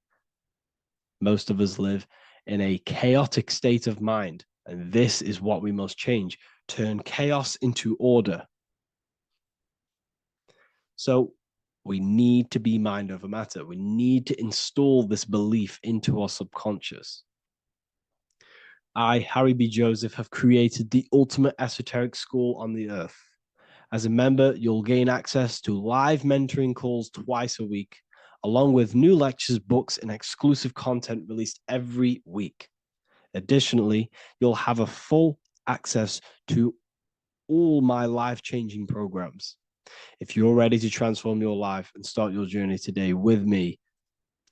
Most of us live in a chaotic state of mind, and this is what we must change. Turn chaos into order. So we need to be mind over matter. We need to install this belief into our subconscious. I, Harry B. Joseph, have created the ultimate esoteric school on the earth. As a member, you'll gain access to live mentoring calls twice a week, along with new lectures, books, and exclusive content released every week. Additionally, you'll have a full access to all my life-changing programs. If you're ready to transform your life and start your journey today with me,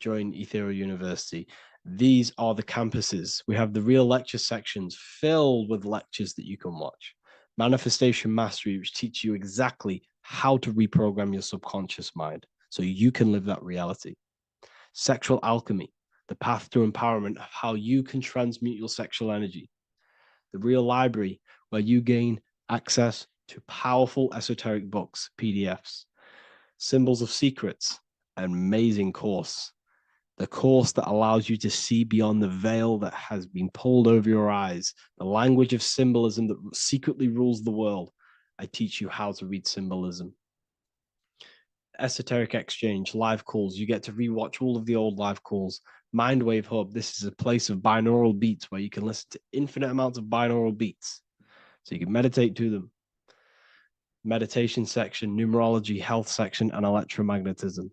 join Ethereal University. These are the campuses. We have the real lecture sections filled with lectures that you can watch. Manifestation Mastery, which teach you exactly how to reprogram your subconscious mind so you can live that reality. Sexual Alchemy, the path to empowerment of how you can transmute your sexual energy. The Real Library, where you gain access to powerful esoteric books, PDFs. Symbols of Secrets, an amazing course. The course that allows you to see beyond the veil that has been pulled over your eyes, the language of symbolism that secretly rules the world. I teach you how to read symbolism. Esoteric Exchange, live calls. You get to rewatch all of the old live calls. Mindwave Hub, this is a place of binaural beats where you can listen to infinite amounts of binaural beats. So you can meditate to them. Meditation section, numerology, health section, and electromagnetism.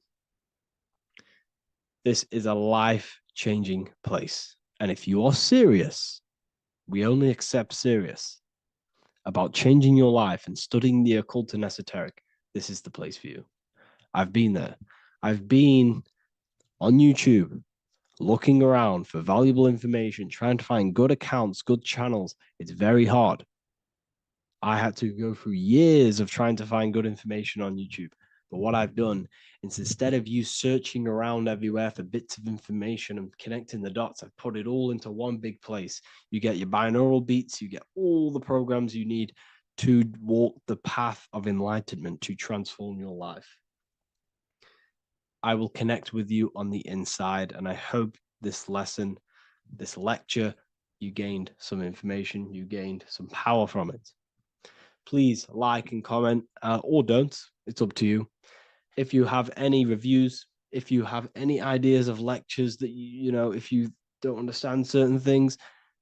This is a life-changing place. And if you are serious, we only accept serious about changing your life and studying the occult and esoteric, this is the place for you. I've been there. I've been on YouTube looking around for valuable information, trying to find good accounts, good channels. It's very hard. I had to go through years of trying to find good information on YouTube. But what I've done is, instead of you searching around everywhere for bits of information and connecting the dots, I've put it all into one big place. You get your binaural beats, you get all the programs you need to walk the path of enlightenment to transform your life. I will connect with you on the inside, and I hope this lesson, this lecture, you gained some information, you gained some power from it. Please like and comment, or don't. It's up to you. If you have any reviews, if you have any ideas of lectures that you know, if you don't understand certain things,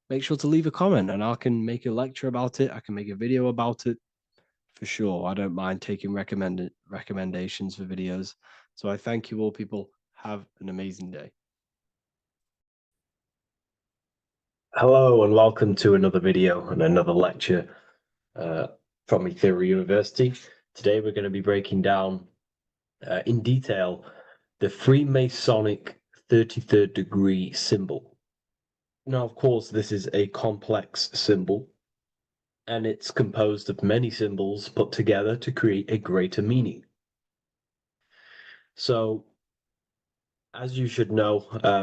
make sure to leave a comment and I can make a lecture about it. I can make a video about it for sure. I don't mind taking recommendations for videos. So I thank you all, people. Have an amazing day. Hello and welcome to another video and another lecture from Ethereal University. Today we're going to be breaking down in detail the Freemasonic 33rd degree symbol. Now, of course, this is a complex symbol, and it's composed of many symbols put together to create a greater meaning. So As you should know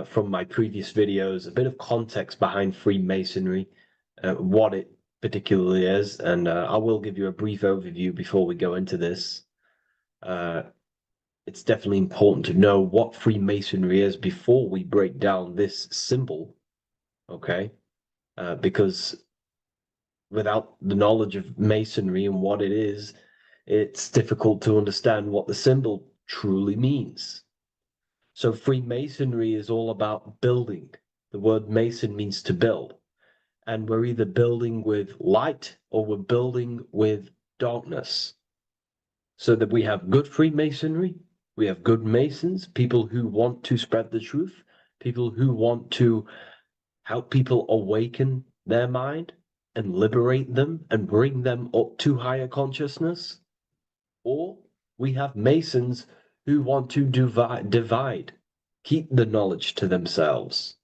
from my previous videos, a bit of context behind Freemasonry, what it particularly is, and I will give you a brief overview before we go into this. Uh, it's definitely important to know what Freemasonry is before we break down this symbol, okay? Because without the knowledge of Masonry and what it is, it's difficult to understand what the symbol truly means. So Freemasonry is all about building. The word mason means to build. And we're either building with light or we're building with darkness. So that we have good Freemasonry, we have good Masons, people who want to spread the truth, people who want to help people awaken their mind and liberate them and bring them up to higher consciousness. Or we have Masons who want to divide, keep the knowledge to themselves,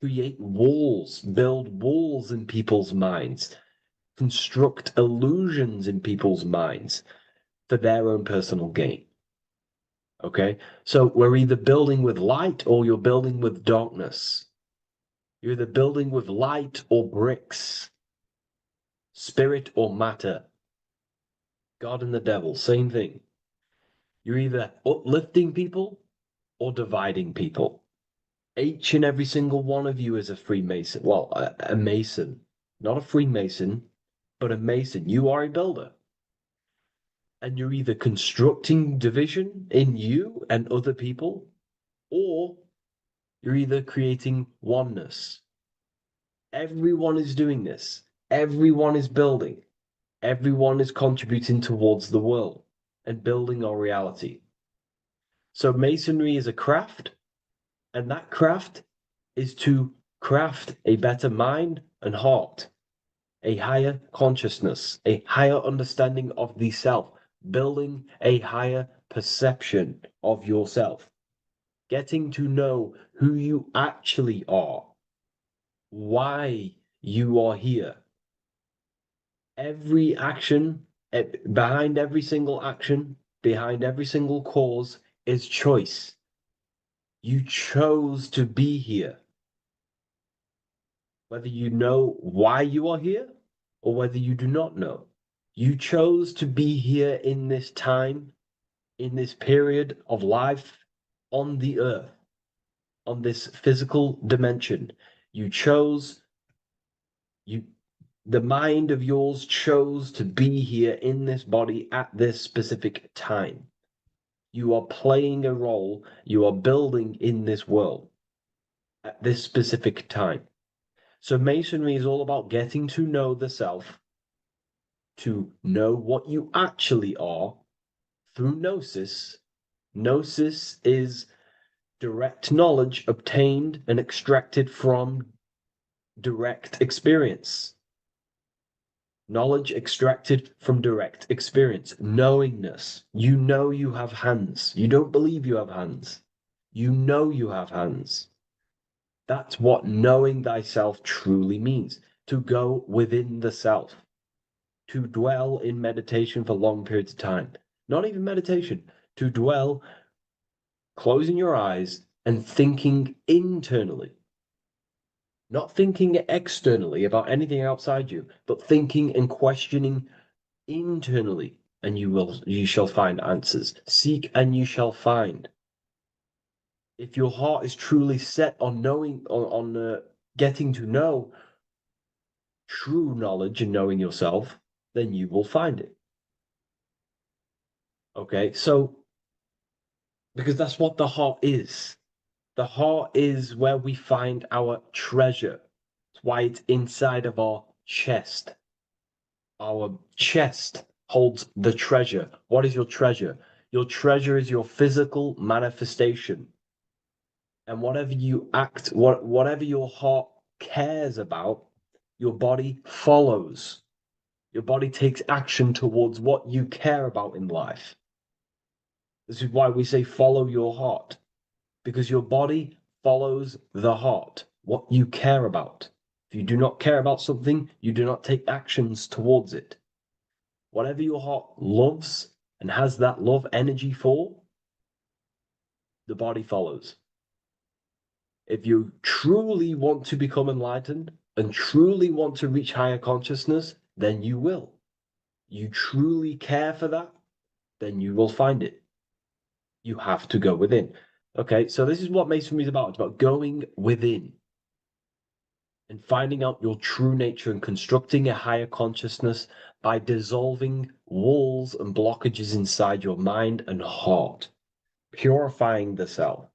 create walls, build walls in people's minds, construct illusions in people's minds for their own personal gain. Okay? So we're either building with light or you're building with darkness. You're either building with light or bricks, spirit or matter. God and the devil, same thing. You're either uplifting people or dividing people. Each and every single one of you is a Freemason. Well, a Mason. Not a Freemason, but a Mason. You are a builder. And you're either constructing division in you and other people, or you're either creating oneness. Everyone is doing this. Everyone is building. Everyone is contributing towards the world and building our reality. So Masonry is a craft, and that craft is to craft a better mind and heart, a higher consciousness, a higher understanding of the self, building a higher perception of yourself, getting to know who you actually are, why you are here. Every action, behind every single action, behind every single cause is choice. You chose to be here. Whether you know why you are here or whether you do not know. You chose to be here in this time, in this period of life on the earth, on this physical dimension. You chose, you, the mind of yours chose to be here in this body at this specific time. You are playing a role, you are building in this world at this specific time. So Masonry is all about getting to know the self, to know what you actually are through gnosis. Gnosis is direct knowledge obtained and extracted from direct experience. Knowledge extracted from direct experience. Knowingness. You know you have hands. You don't believe you have hands. You know you have hands. That's what knowing thyself truly means. To go within the self. To dwell in meditation for long periods of time. Not even meditation. To dwell, closing your eyes and thinking internally. Not thinking externally about anything outside you, but thinking and questioning internally, and you shall find answers. Seek and you shall find. If your heart is truly set on knowing, on getting to know true knowledge and knowing yourself, then you will find it. Okay, so because that's what the heart is. The heart is where we find our treasure. That's why it's inside of our chest. Our chest holds the treasure. What is your treasure? Your treasure is your physical manifestation. And whatever you act, whatever your heart cares about, your body follows. Your body takes action towards what you care about in life. This is why we say follow your heart, because your body follows the heart, what you care about. If you do not care about something, you do not take actions towards it. Whatever your heart loves and has that love energy for, the body follows. If you truly want to become enlightened and truly want to reach higher consciousness, then you will. You truly care for that, then you will find it. You have to go within. Okay, so this is what Masonry is about. It's about going within and finding out your true nature and constructing a higher consciousness by dissolving walls and blockages inside your mind and heart, purifying the self.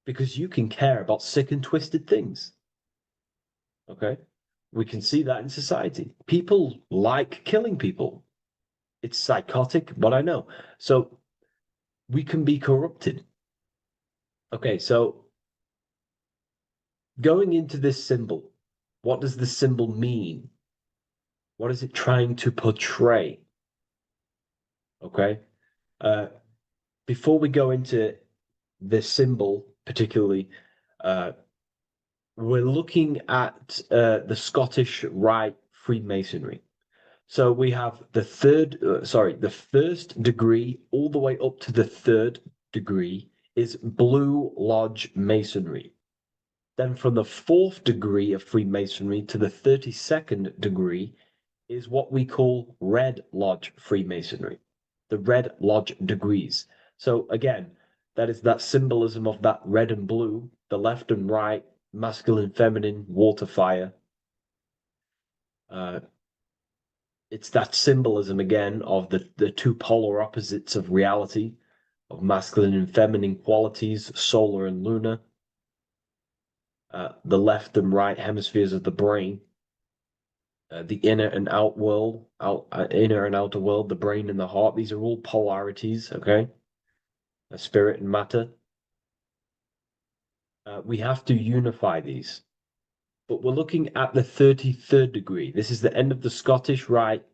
Because you can care about sick and twisted things. Okay? We can see that in society. People like killing people. It's psychotic, but I know. So we can be corrupted. Okay, so going into this symbol, what does the symbol mean? What is it trying to portray? Okay. Before we go into this symbol, particularly, we're looking at the Scottish Rite Freemasonry. So we have the the first degree all the way up to the third degree is Blue Lodge Masonry. Then from the fourth degree of Freemasonry to the 32nd degree is what we call Red Lodge Freemasonry, the Red Lodge degrees. So again, that is that symbolism of that red and blue, the left and right, masculine, feminine, water, fire. It's that symbolism again of the two polar opposites of reality, of masculine and feminine qualities, solar and lunar, the left and right hemispheres of the brain, the inner and out world, inner and outer world, the brain and the heart. These are all polarities, okay? Spirit and matter. We have to unify these. But we're looking at the 33rd degree. This is the end of the Scottish Rite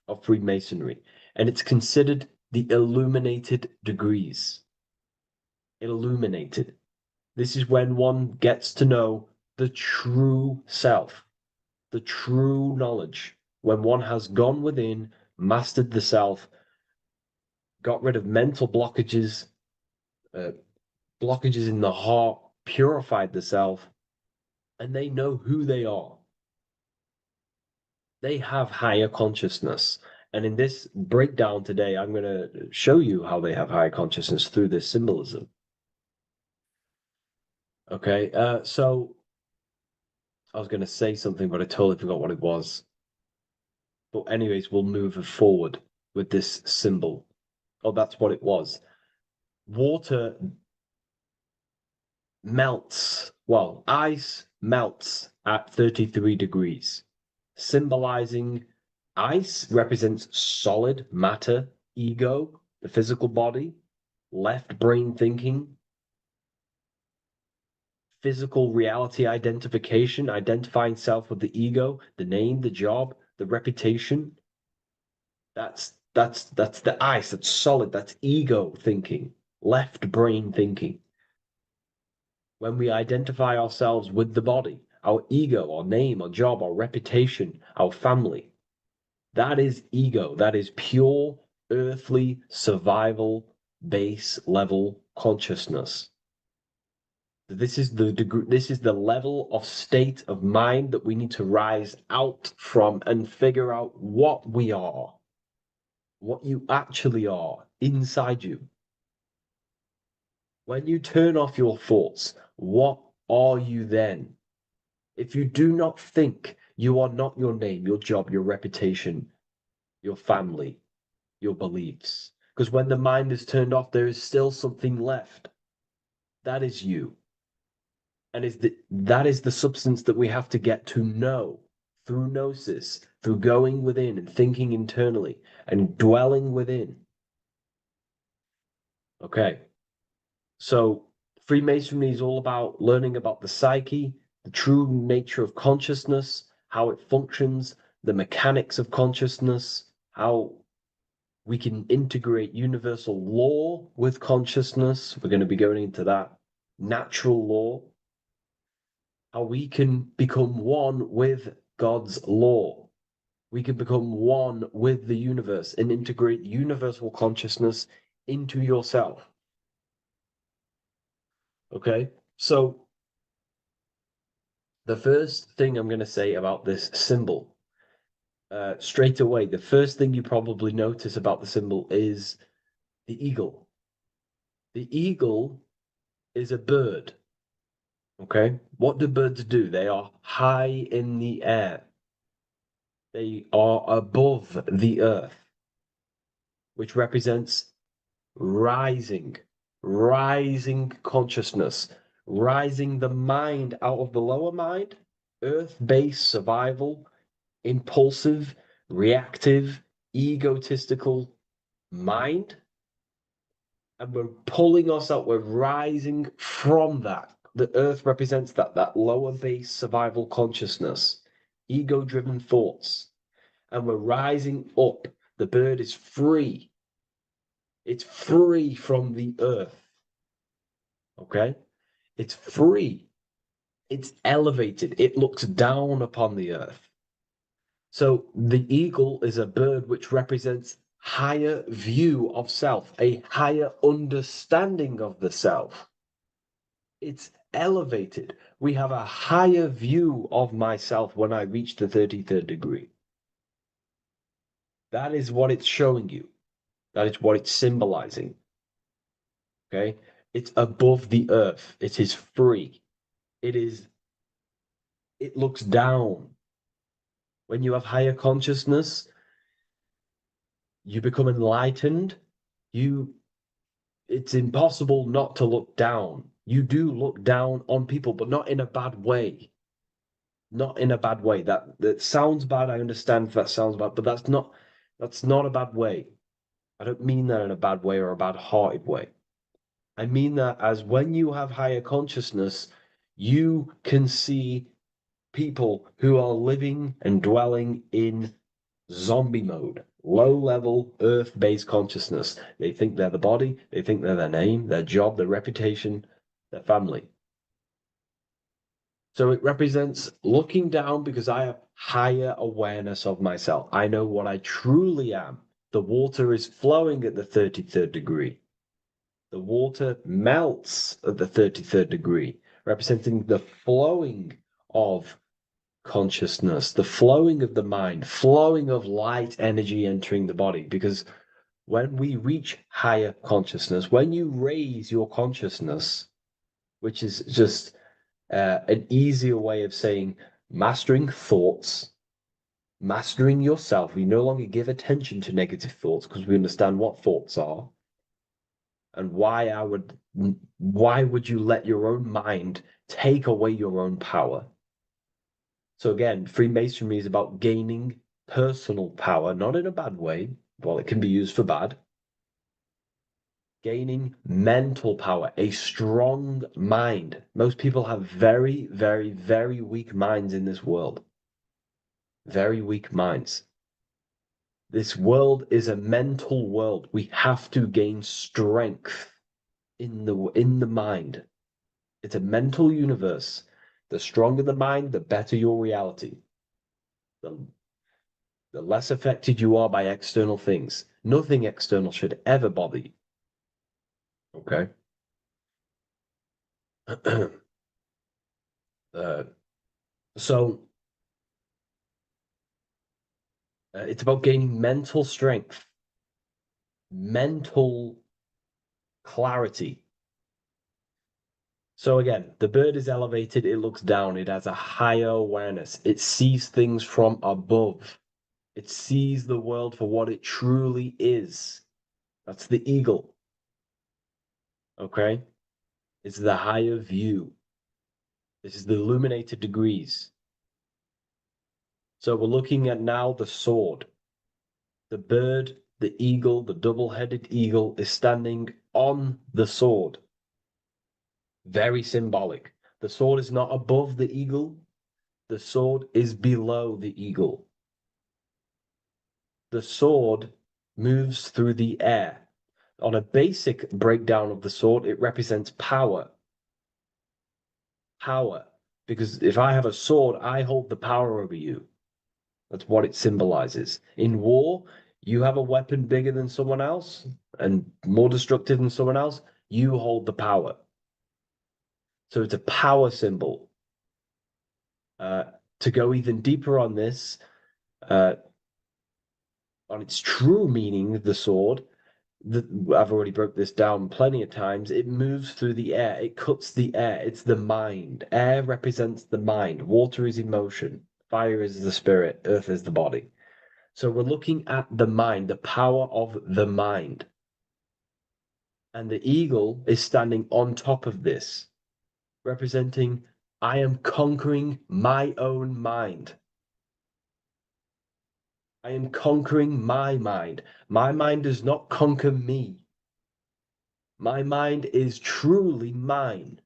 of Freemasonry, and it's considered the illuminated degrees. Illuminated. This is when one gets to know the true self, the true knowledge, when one has gone within, mastered the self, got rid of mental blockages, blockages in the heart, purified the self, and they know who they are. They have higher consciousness. And in this breakdown today, I'm going to show you how they have higher consciousness through this symbolism. Okay, so I was going to say something, but I totally forgot what it was. But anyways, we'll move forward with this symbol. Oh, that's what it was. Water melts, well, ice melts at 33 degrees, symbolizing ice represents solid matter, ego, the physical body, left brain thinking, physical reality identification, identifying self with the ego, the name, the job, the reputation. That's the ice, that's solid, that's ego thinking, left brain thinking. When we identify ourselves with the body, our ego, our name, our job, our reputation, our family, that is ego. That is pure earthly survival base level consciousness. This is the degree, this is the level of state of mind that we need to rise out from and figure out what we are, what you actually are inside you. When you turn off your thoughts, what are you then? If you do not think, you are not your name, your job, your reputation, your family, your beliefs. Because when the mind is turned off, there is still something left. That is you. And that is the substance that we have to get to know through gnosis, through going within and thinking internally and dwelling within. Okay. So Freemasonry is all about learning about the psyche, the true nature of consciousness, how it functions, the mechanics of consciousness, how we can integrate universal law with consciousness. We're going to be going into that. Natural law, how we can become one with God's law. We can become one with the universe and integrate universal consciousness into yourself. Okay, so the first thing I'm going to say about this symbol, straight away, the first thing you probably notice about the symbol is the eagle. The eagle is a bird. Okay, what do birds do? They are high in the air. They are above the earth, which represents rising, rising consciousness, rising the mind out of the lower mind, earth-based survival, impulsive, reactive, egotistical mind, and we're pulling us out, we're rising from that. The earth represents that lower base survival consciousness, ego-driven thoughts, and we're rising up. The bird is free. It's free from the earth. Okay? It's free. It's elevated. It looks down upon the earth. So the eagle is a bird which represents higher view of self, a higher understanding of the self. It's elevated. We have a higher view of myself when I reach the 33rd degree. That is what it's showing you. That is what it's symbolizing. Okay? It's above the earth. It is free. It looks down. When you have higher consciousness, you become enlightened. It's impossible not to look down. You do look down on people, but not in a bad way. Not in a bad way. That sounds bad. I understand if that sounds bad, but that's not a bad way. I don't mean that in a bad way or a bad-hearted way. I mean that as when you have higher consciousness, you can see people who are living and dwelling in zombie mode, low level earth based consciousness. They think they're the body, they think they're their name, their job, their reputation, their family. So it represents looking down because I have higher awareness of myself. I know what I truly am. The water is flowing at the 33rd degree. The water melts at the 33rd degree, representing the flowing of consciousness, the flowing of the mind, flowing of light energy entering the body. Because when we reach higher consciousness, when you raise your consciousness, which is just an easier way of saying mastering thoughts, mastering yourself, we no longer give attention to negative thoughts because we understand what thoughts are and why would you let your own mind take away your own power? So again, Freemasonry is about gaining personal power, not in a bad way. Well, it can be used for bad. Gaining mental power, a strong mind. Most people have very, very, very weak minds in this world. Very weak minds. This world is a mental world. We have to gain strength in the mind. It's a mental universe. The stronger the mind, the better your reality. The less affected you are by external things. Nothing external should ever bother you. Okay? uh, so it's about gaining mental strength, mental clarity. So again, the bird is elevated, it looks down, it has a higher awareness, it sees things from above, it sees the world for what it truly is. That's the eagle. Okay? It's the higher view. This is the illuminated degrees. So we're looking at now the sword. The bird, the eagle, the double-headed eagle is standing on the sword. Very symbolic. The sword is not above the eagle. The sword is below the eagle. The sword moves through the air. On a basic breakdown of the sword, it represents power. Power. Because if I have a sword, I hold the power over you. That's what it symbolizes. In war, you have a weapon bigger than someone else and more destructive than someone else, you hold the power. So it's a power symbol. To go even deeper on this, on its true meaning, the sword, I've already broke this down plenty of times. It moves through the air. It cuts the air. It's the mind. Air represents the mind. Water is emotion. Fire is the spirit. Earth is the body. So we're looking at the mind, the power of the mind. And the eagle is standing on top of this, representing, I am conquering my own mind. I am conquering my mind. My mind does not conquer me. My mind is truly mine.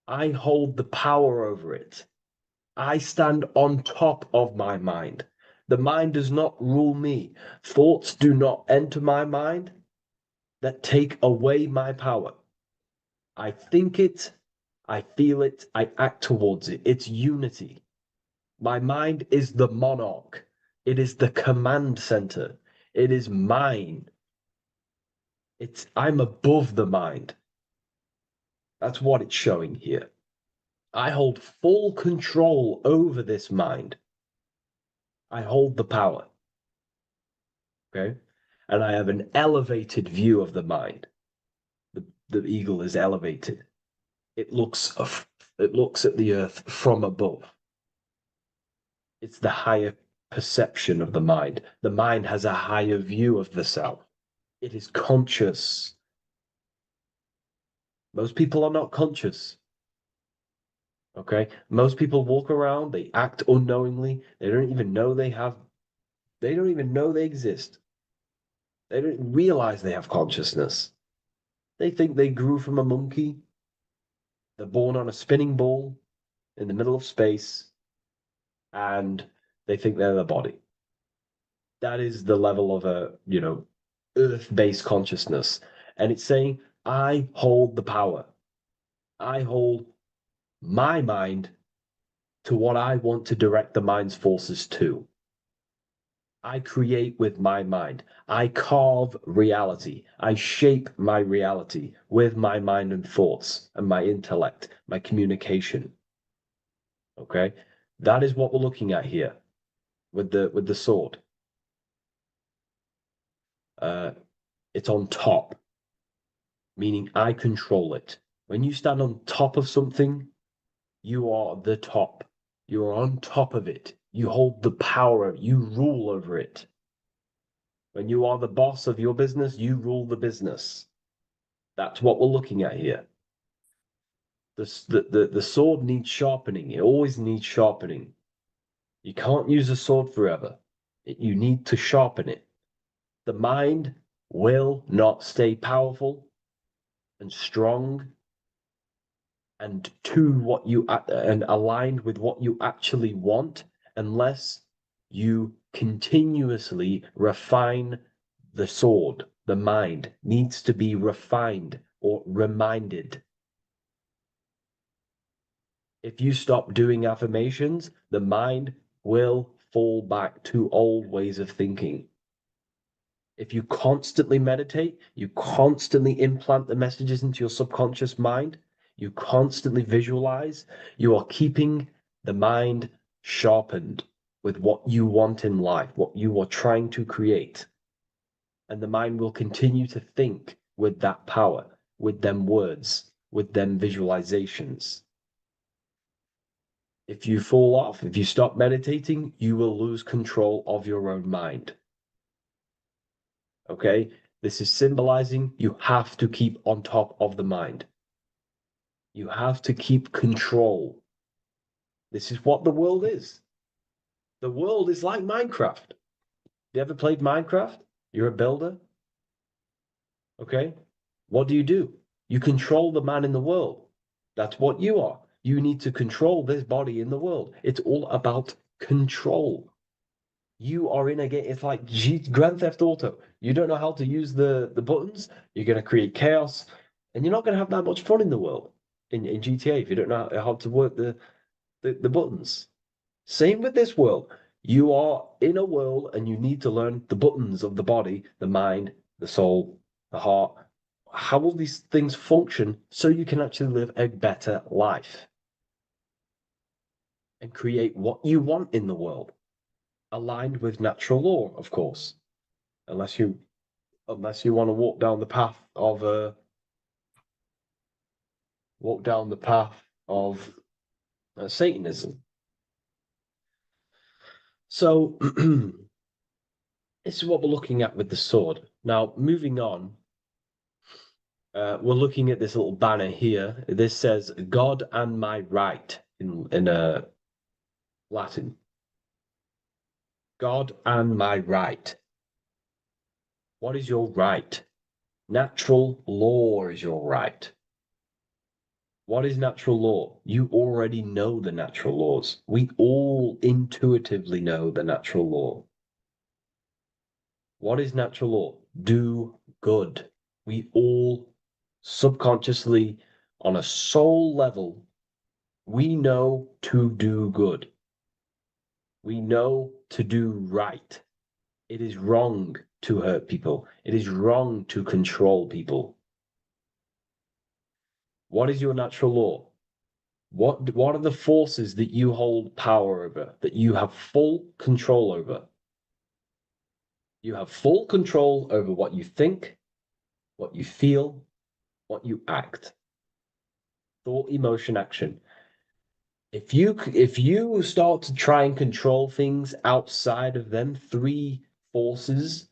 I hold the power over it. I stand on top of my mind. The mind does not rule me. Thoughts do not enter my mind that take away my power. I think it, I feel it, I act towards it. It's unity. My mind is the monarch. It is the command center. It is mine. I'm above the mind. That's what it's showing here. I hold full control over this mind. I hold the power. Okay? And I have an elevated view of the mind. The eagle is elevated. It looks at the earth from above. It's the higher perception of the mind. The mind has a higher view of the self. It is conscious. Most people are not conscious. Okay? Most people walk around, they act unknowingly, they don't even know they exist. They don't realize they have consciousness. They think they grew from a monkey. They're born on a spinning ball in the middle of space, and they think they're the body. That is the level of earth-based consciousness. And it's saying, I hold the power. I hold my mind to what I want to direct the mind's forces to. I create with my mind. I carve reality. I shape my reality with my mind and thoughts and my intellect, my communication. Okay? That is what we're looking at here with the sword. It's on top, meaning I control it. When you stand on top of something, you are the top. You are on top of it. You hold the power. You rule over it. When you are the boss of your business, you rule the business. That's what we're looking at here. The sword needs sharpening. It always needs sharpening. You can't use a sword forever. You need to sharpen it. The mind will not stay powerful and strong and and aligned with what you actually want unless you continuously refine the sword. The mind needs to be refined or reminded. If you stop doing affirmations, the mind will fall back to old ways of thinking. If you constantly meditate, you constantly implant the messages into your subconscious mind, you constantly visualize, you are keeping the mind sharpened with what you want in life, what you are trying to create. And the mind will continue to think with that power, with them words, with them visualizations. If you fall off, if you stop meditating, you will lose control of your own mind. Okay? This is symbolizing you have to keep on top of the mind. You have to keep control. This is what the world is. The world is like Minecraft. You ever played Minecraft? You're a builder. Okay? What do? You control the man in the world. That's what you are. You need to control this body in the world. It's all about control. You are in a game. It's like Grand Theft Auto. You don't know how to use the buttons. You're going to create chaos, and you're not going to have that much fun in the world in GTA if you don't know how to work the buttons. Same with this world. You are in a world, and you need to learn the buttons of the body, the mind, the soul, the heart, how will these things function so you can actually live a better life and create what you want in the world, aligned with natural law, of course, unless you want to walk down the path of Satanism. So this is what we're looking at with the sword. Now, moving on, we're looking at this little banner here. This says "God and my right" in Latin. God and my right. What is your right? Natural law is your right. What is natural law? You already know the natural laws. We all intuitively know the natural law. What is natural law? Do good. We all subconsciously, on a soul level, we know to do good. We know to do right. It is wrong to hurt people. It is wrong to control people. What is your natural law? What are the forces that you hold power over, that you have full control over? You have full control over what you think, what you feel, what you act. Thought, emotion, action. If you start to try and control things outside of them three forces,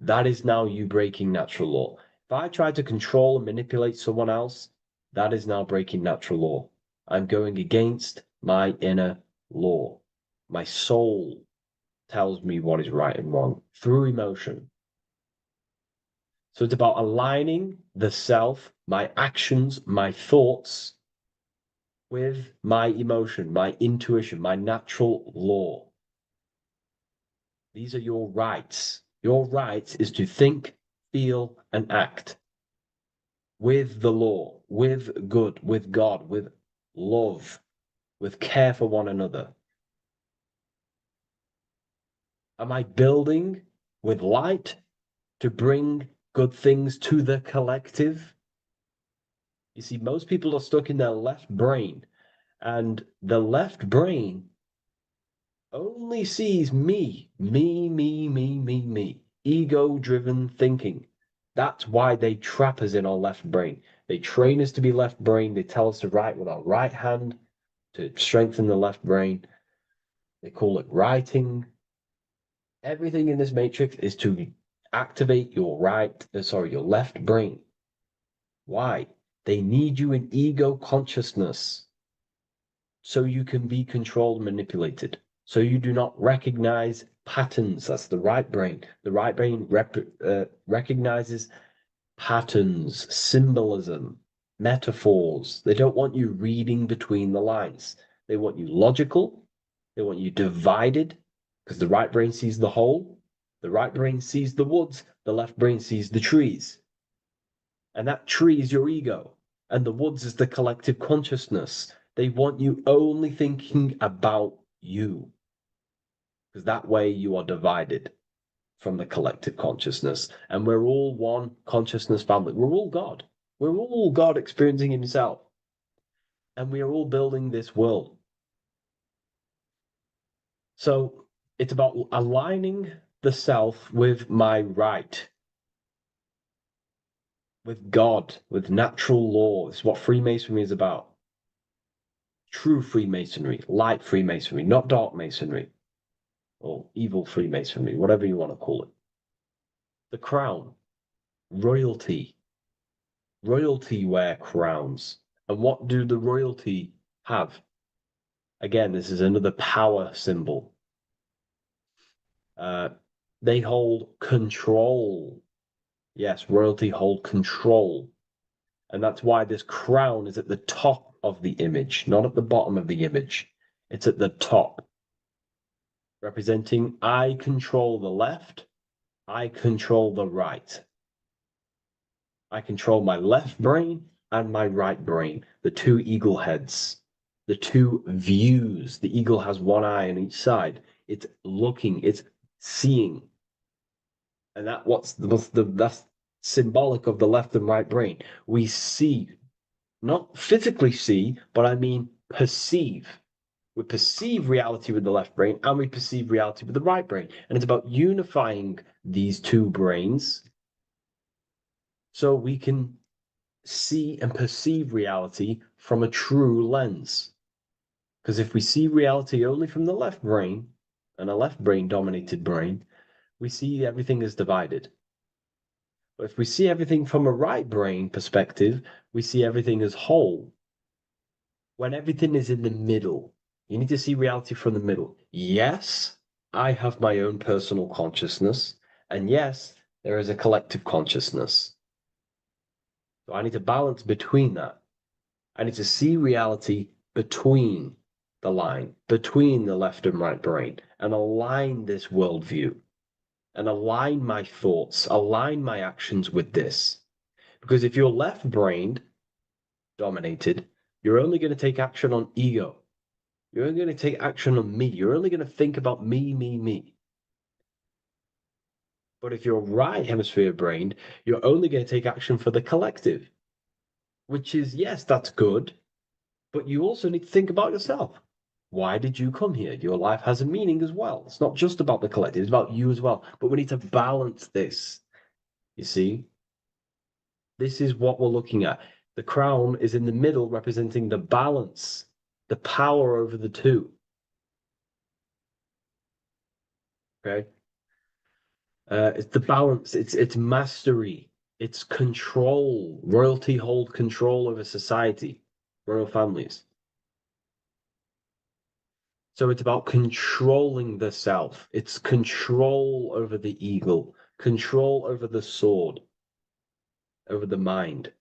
that is now you breaking natural law. If I try to control and manipulate someone else, that is now breaking natural law. I'm going against my inner law. My soul tells me what is right and wrong through emotion. So it's about aligning the self, my actions, my thoughts with my emotion, my intuition, my natural law. These are your rights. Your rights is to think, feel, and act with the law, with good, with God, with love, with care for one another. Am I building with light to bring good things to the collective? You see, most people are stuck in their left brain, and the left brain only sees me, me, ego-driven thinking. That's why they trap us in our left brain. They train us to be left brain. They tell us to write with our right hand to strengthen the left brain. They call it writing. Everything in this matrix is to activate your your left brain. Why? They need you in ego consciousness so you can be controlled and manipulated. So you do not recognize patterns. That's the right brain. The right brain recognizes patterns, symbolism, metaphors. They don't want you reading between the lines. They want you logical. They want you divided, because the right brain sees the whole. The right brain sees the woods. The left brain sees the trees. And that tree is your ego. And the woods is the collective consciousness. They want you only thinking about you, because that way you are divided from the collective consciousness. And we're all one consciousness family. We're all God. We're all God experiencing himself. And we are all building this world. So it's about aligning the self with my right, with God, with natural law. This is what Freemasonry is about. True Freemasonry, light Freemasonry, not dark Masonry or evil Freemasonry, whatever you want to call it. The crown, royalty. Royalty wear crowns. And what do the royalty have? Again, this is another power symbol. They hold control. Yes, royalty hold control. And that's why this crown is at the top of the image, not at the bottom of the image. It's at the top, representing I control the left, I control the right. I control my left brain and my right brain, the two eagle heads, the two views. The eagle has one eye on each side. It's looking, it's seeing. And that's symbolic of the left and right brain. We see, not physically see, but I mean perceive. We perceive reality with the left brain and we perceive reality with the right brain. And it's about unifying these two brains so we can see and perceive reality from a true lens. Because if we see reality only from the left brain, and a left brain dominated brain, we see everything as divided. But if we see everything from a right brain perspective, we see everything as whole. When everything is in the middle, you need to see reality from the middle. Yes, I have my own personal consciousness, and yes, there is a collective consciousness. So I need to balance between that. I need to see reality between the line, between the left and right brain, and align this worldview, and align my thoughts, align my actions with this. Because if you're left-brained dominated, you're only going to take action on ego. You're only going to take action on me. You're only going to think about me, me, me. But if you're right hemisphere brained, you're only going to take action for the collective, which is, yes, that's good, but you also need to think about yourself. Why did you come here? Your life has a meaning as well. It's not just about the collective, it's about you as well. But we need to balance this. You see? This is what we're looking at. The crown is in the middle, representing the balance, the power over the two. Okay? It's the balance, it's mastery, it's control. Royalty hold control over society, royal families. So it's about controlling the self. It's control over the ego, control over the sword, over the mind.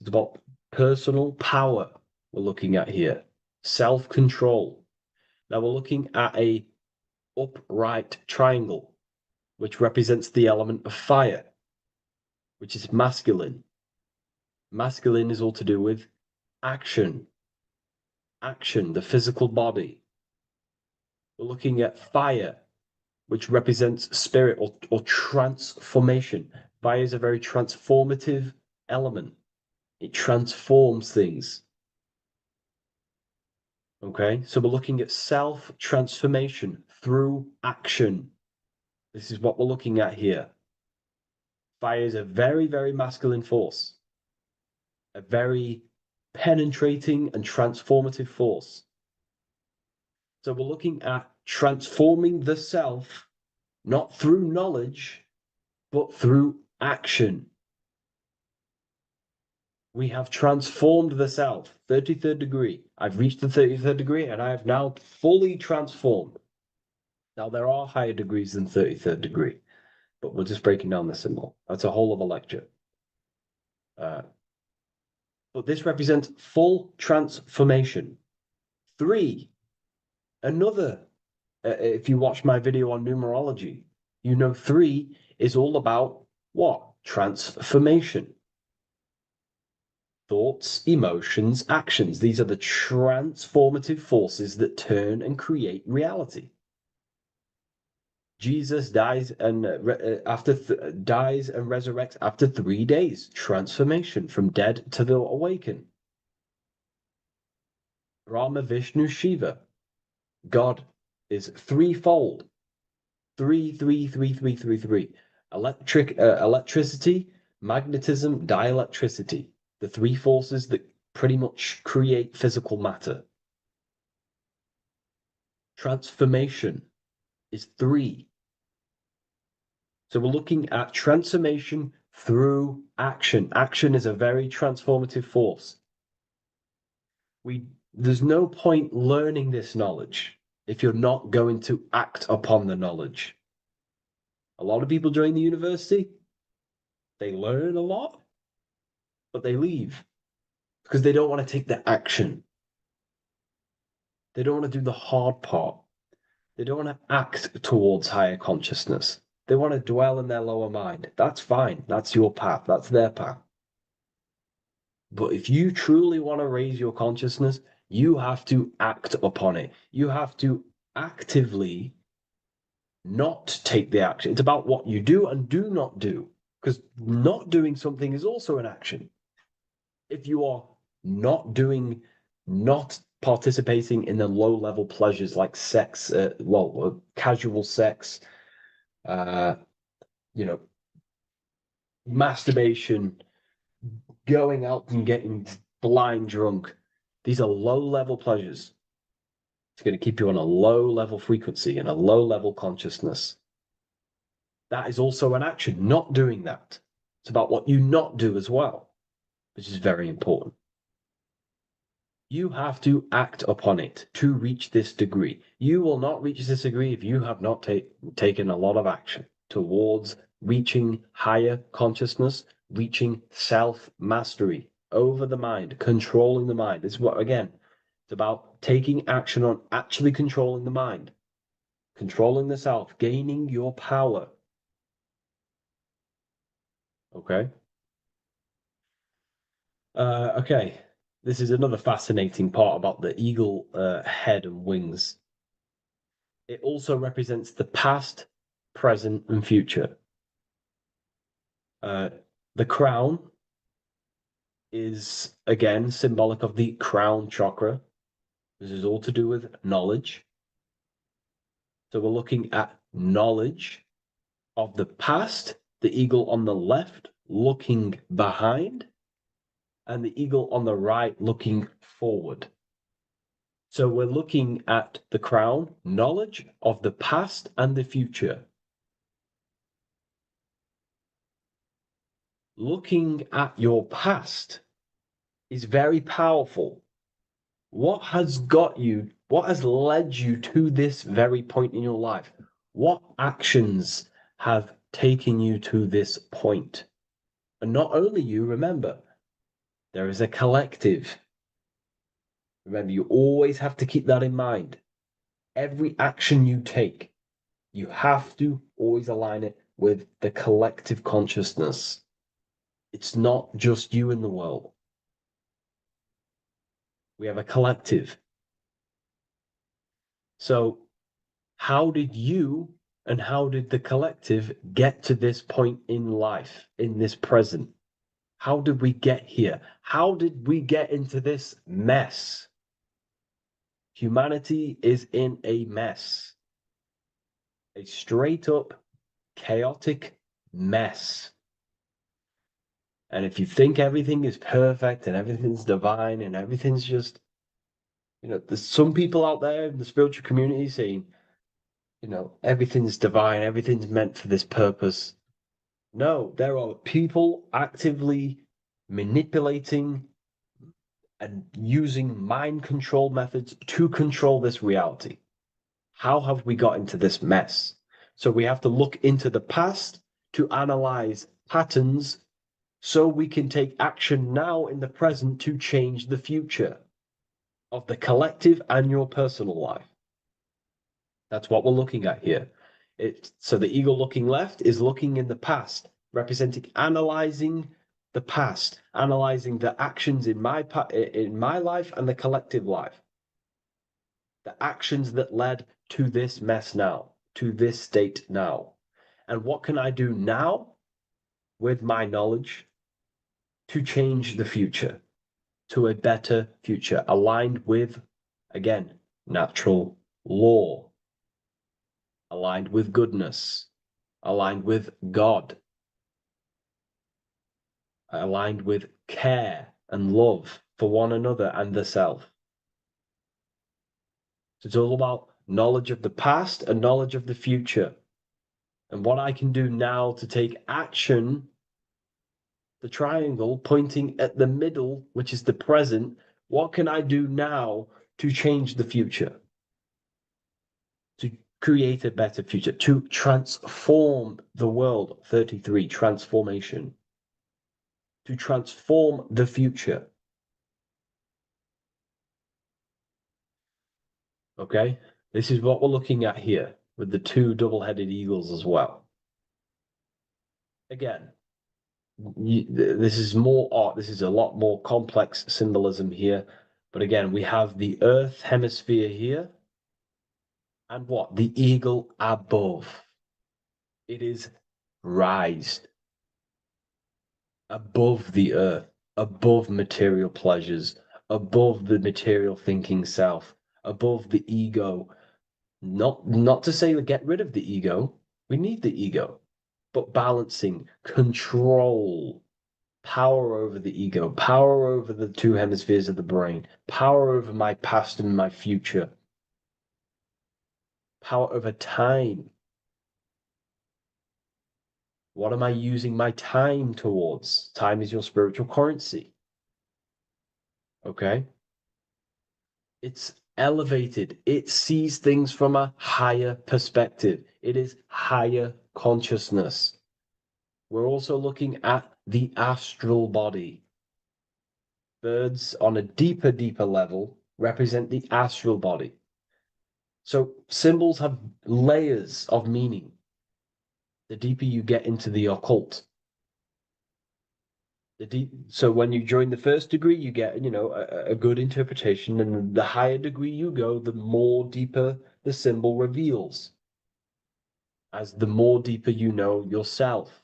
It's about personal power we're looking at here. Self-control. Now we're looking at a upright triangle, which represents the element of fire, which is masculine. Masculine is all to do with action. Action, the physical body. We're looking at fire, which represents spirit or transformation. Fire is a very transformative element. It transforms things. Okay, so we're looking at self-transformation through action. This is what we're looking at here. Fire is a very, very masculine force. A very penetrating and transformative force. So we're looking at transforming the self, not through knowledge, but through action. We have transformed the self, 33rd degree. I've reached the 33rd degree and I have now fully transformed. Now, there are higher degrees than 33rd degree, but we're just breaking down the symbol. That's a whole of a lecture. But this represents full transformation. 3, another, if you watch my video on numerology, you know 3 is all about what? Transformation. Thoughts, emotions, actions. These are the transformative forces that turn and create reality. Jesus dies and dies and resurrects after 3 days. Transformation from dead to the awakened. Brahma, Vishnu, Shiva. God is threefold. 3, 3, 3, 3, 3, 3. Electricity, magnetism, dielectricity. The 3 forces that pretty much create physical matter. Transformation is 3. So we're looking at transformation through action. Action is a very transformative force. There's no point learning this knowledge if you're not going to act upon the knowledge. A lot of people join the university, they learn a lot, but they leave because they don't want to take the action. They don't want to do the hard part. They don't want to act towards higher consciousness. They want to dwell in their lower mind. That's fine. That's your path. That's their path. But if you truly want to raise your consciousness, you have to act upon it. You have to actively not take the action. It's about what you do and do not do. Because not doing something is also an action. If you are not participating in the low-level pleasures like sex, casual sex, you know, masturbation, going out and getting blind drunk, these are low-level pleasures. It's going to keep you on a low-level frequency and a low-level consciousness. That is also an action, not doing that. It's about what you not do as well, which is very important. You have to act upon it to reach this degree. You will not reach this degree if you have not taken a lot of action towards reaching higher consciousness, reaching self-mastery over the mind, controlling the mind. This is what, again, it's about taking action on actually controlling the mind, controlling the self, gaining your power. Okay? Okay. This is another fascinating part about the eagle head and wings. It also represents the past, present, and future. The crown is, again, symbolic of the crown chakra. This is all to do with knowledge. So we're looking at knowledge of the past, the eagle on the left looking behind, and the eagle on the right looking forward. So we're looking at the crown, knowledge of the past and the future. Looking at your past is very powerful. What has led you to this very point in your life? What actions have taken you to this point? And not only you, remember, there is a collective. Remember, you always have to keep that in mind. Every action you take, you have to always align it with the collective consciousness. It's not just you in the world. We have a collective. So how did you and how did the collective get to this point in life, in this present? How did we get here? How did we get into this mess? Humanity is in a mess. A straight up chaotic mess. And if you think everything is perfect and everything's divine and everything's just, there's some people out there in the spiritual community saying, everything's divine, everything's meant for this purpose. No, there are people actively manipulating and using mind control methods to control this reality. How have we got into this mess? So we have to look into the past to analyze patterns so we can take action now in the present to change the future of the collective and your personal life. That's what we're looking at here. So the eagle looking left is looking in the past, representing analyzing the past, analyzing the actions in my life and the collective life. The actions that led to this mess now, to this state now. And what can I do now with my knowledge to change the future to a better future, aligned with, again, natural law, aligned with goodness, aligned with God, aligned with care and love for one another and the self. So it's all about knowledge of the past and knowledge of the future. And what I can do now to take action, the triangle pointing at the middle, which is the present, what can I do now to change the future? To create a better future, to transform the world. 33, transformation. To transform the future. Okay, this is what we're looking at here with the two double-headed eagles as well. Again, this is more art. This is a lot more complex symbolism here. But again, we have the Earth hemisphere here. And what? The eagle above. It is raised. above the earth, above material pleasures, above the material thinking self, above the ego. Not to say we get rid of the ego. We need the ego, but balancing, control, power over the ego, power over the two hemispheres of the brain, power over my past and my future, power over time. What am I using my time towards? Time is your spiritual currency. Okay? It's elevated. It sees things from a higher perspective. It is higher consciousness. We're also looking at the astral body. Birds on a deeper level represent the astral body. So symbols have layers of meaning. The deeper you get into the occult, so when you join the first degree, you get, a good interpretation, and the higher degree you go, the more deeper the symbol reveals, as the more deeper you know yourself.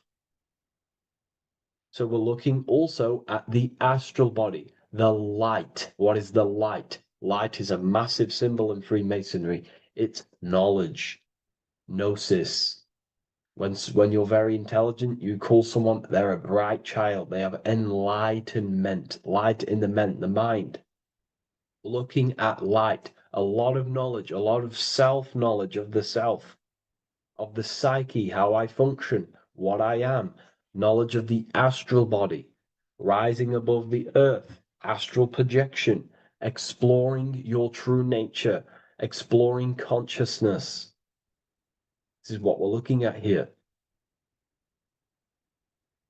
So we're looking also at the astral body, the light. What is the light? Light is a massive symbol in Freemasonry. It's knowledge, gnosis. When you're very intelligent, you call someone, they're a bright child. They have enlightenment, light in the mind. Looking at light, a lot of knowledge, a lot of self-knowledge of the self, of the psyche, how I function, what I am, knowledge of the astral body, rising above the earth, astral projection, exploring your true nature, exploring consciousness. This is what we're looking at here.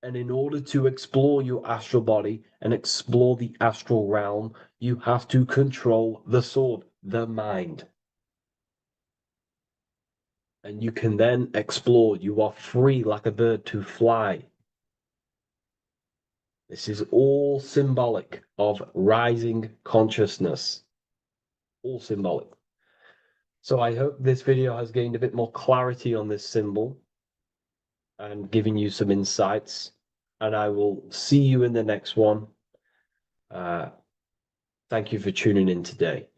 And in order to explore your astral body and explore the astral realm, you have to control the sword, the mind. And you can then explore. You are free like a bird to fly. This is all symbolic of rising consciousness. All symbolic. So I hope this video has gained a bit more clarity on this symbol and giving you some insights. And I will see you in the next one. Thank you for tuning in today.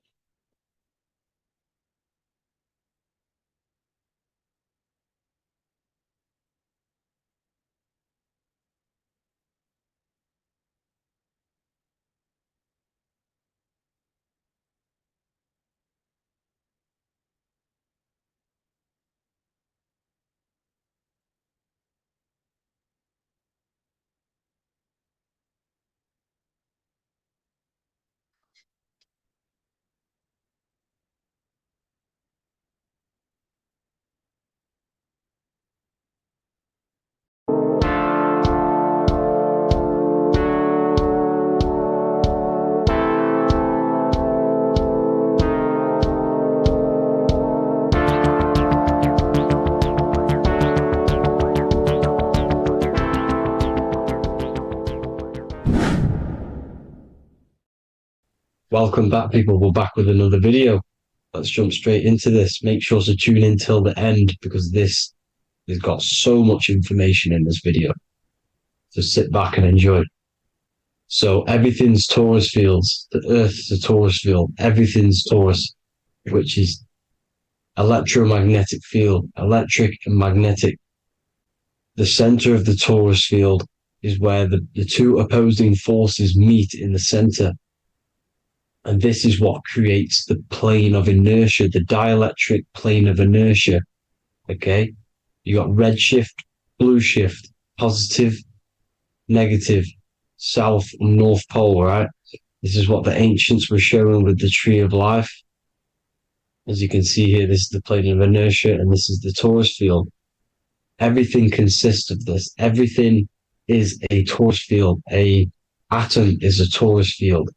Welcome back, people. We're back with another video. Let's jump straight into this. Make sure to tune in till the end, because this has got so much information in this video. So sit back and enjoy. So everything's torus fields. The Earth's a torus field. Everything's torus, which is electromagnetic field, electric and magnetic. The center of the torus field is where the two opposing forces meet in the center. And this is what creates the plane of inertia, the dielectric plane of inertia. Okay? You got red shift, blue shift, positive, negative, south and north pole, right? This is what the ancients were showing with the tree of life. As you can see here, this is the plane of inertia, and this is the torus field. Everything consists of this. Everything is a torus field. A atom is a torus field.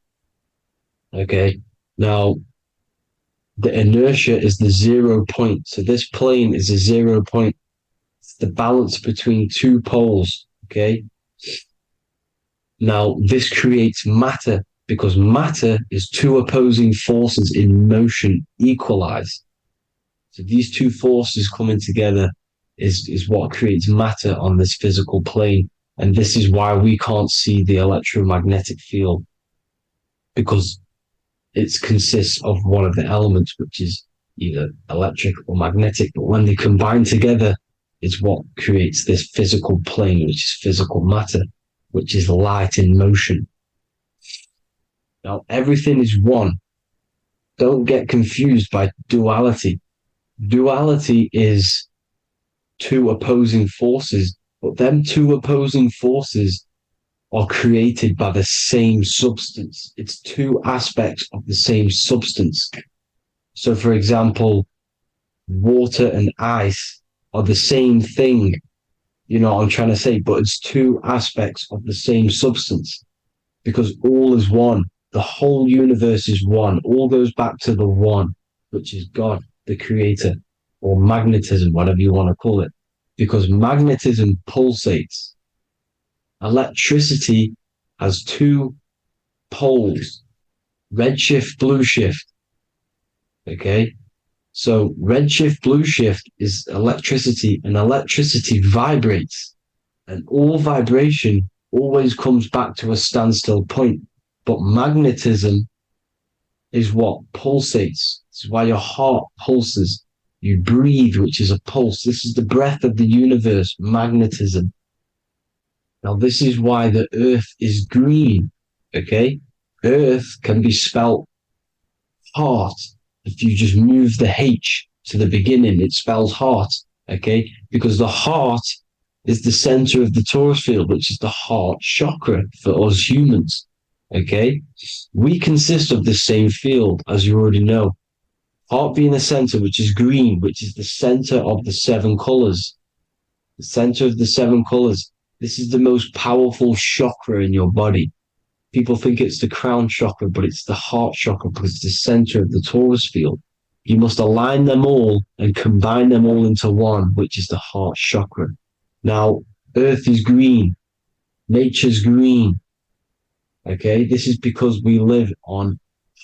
Okay, now the inertia is the 0 point. So this plane is a 0 point. It's the balance between two poles. Okay, now this creates matter, because matter is two opposing forces in motion equalize. So these two forces coming together is what creates matter on this physical plane. And this is why we can't see the electromagnetic field, because it consists of one of the elements, which is either electric or magnetic. But when they combine together, it's what creates this physical plane, which is physical matter, which is light in motion. Now, everything is one. Don't get confused by duality. Duality is two opposing forces, but them two opposing forces are created by the same substance. It's two aspects of the same substance. So, for example, water and ice are the same thing, you know what I'm trying to say, but it's two aspects of the same substance, because all is one. The whole universe is one. All goes back to the one, which is God, the creator, or magnetism, whatever you want to call it, because magnetism pulsates. Electricity has two poles, red shift, blue shift. Okay, so red shift, blue shift is electricity, and electricity vibrates, and all vibration always comes back to a standstill point. But magnetism is what pulsates. This is why your heart pulses. You breathe, which is a pulse. This is the breath of the universe, magnetism. Now, this is why the earth is green, okay? Earth can be spelled heart. If you just move the H to the beginning, it spells heart, okay? Because the heart is the center of the torus field, which is the heart chakra for us humans, okay? We consist of the same field, as you already know. Heart being the center, which is green, which is the center of the seven colors. The center of the seven colors. This is the most powerful chakra in your body. People think it's the crown chakra, but it's the heart chakra because it's the center of the torus field. You must align them all and combine them all into one, which is the heart chakra. Now, earth is green. Nature's green. Okay, this is because we live on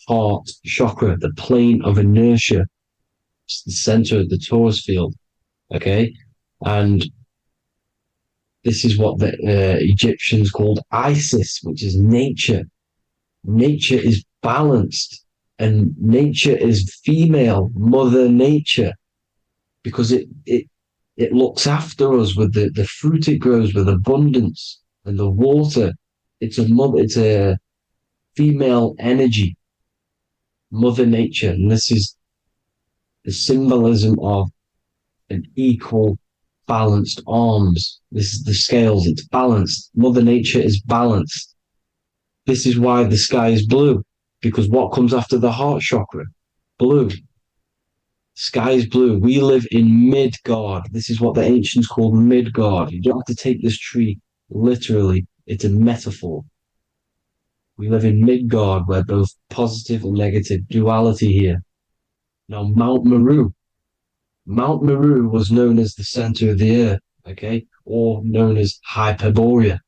heart chakra, the plane of inertia. It's the center of the torus field. Okay, and this is what the Egyptians called Isis, which is nature. Nature is balanced, and nature is female, Mother Nature, because it looks after us with the fruit it grows with abundance, and the water. It's a female energy, Mother Nature, and this is the symbolism of an equal, balanced arms. This is the scales, it's balanced. Mother Nature is balanced. This is why the sky is blue, because what comes after the heart chakra? Blue. Sky is blue. We live in Midgard. This is what the ancients called Midgard. You don't have to take this tree literally. It's a metaphor. We live in Midgard, where both positive and negative duality here. Now, Mount Meru. Mount Meru was known as the center of the earth, okay, or known as Hyperborea.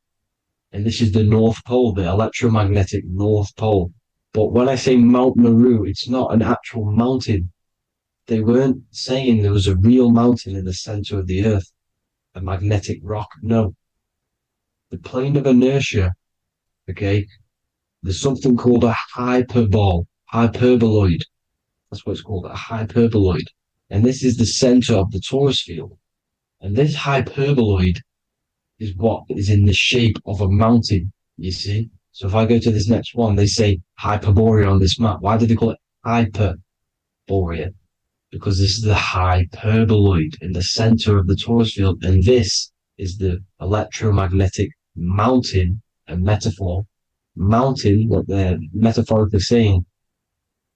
And this is the North Pole, the electromagnetic North Pole. But when I say Mount Meru, it's not an actual mountain. They weren't saying there was a real mountain in the center of the earth, a magnetic rock. No. The plane of inertia, okay, there's something called a hyperboloid. That's what it's called, a hyperboloid. And this is the center of the torus field. And this hyperboloid is what is in the shape of a mountain, you see? So if I go to this next one, they say Hyperborea on this map. Why do they call it Hyperborea? Because this is the hyperboloid in the center of the torus field. And this is the electromagnetic mountain, a metaphor. Mountain, what they're metaphorically saying,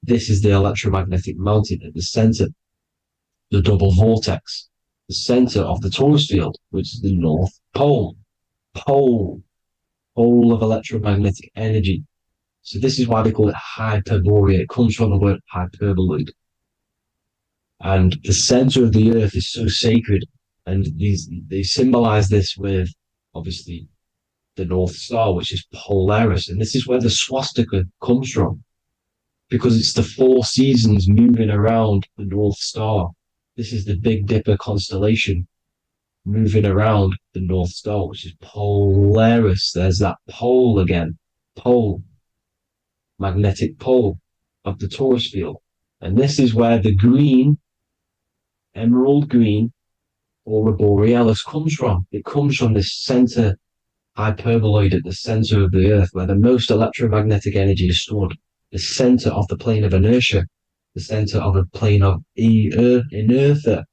this is the electromagnetic mountain at the center, the double vortex, the center of the torus field, which is the North Pole. Pole of electromagnetic energy. So this is why they call it Hyperborea. It comes from the word hyperboloid. And the center of the earth is so sacred. And they symbolize this with, obviously, the North Star, which is Polaris. And this is where the swastika comes from, because it's the 4 seasons moving around the North Star. This is the Big Dipper constellation. moving around the North Star, which is Polaris. There's that pole again. Pole. Magnetic pole of the torus field. And this is where the green, emerald green, aurora borealis comes from. It comes from this center hyperboloid at the center of the Earth, where the most electromagnetic energy is stored. The center of the plane of inertia, the center of a plane of inertia.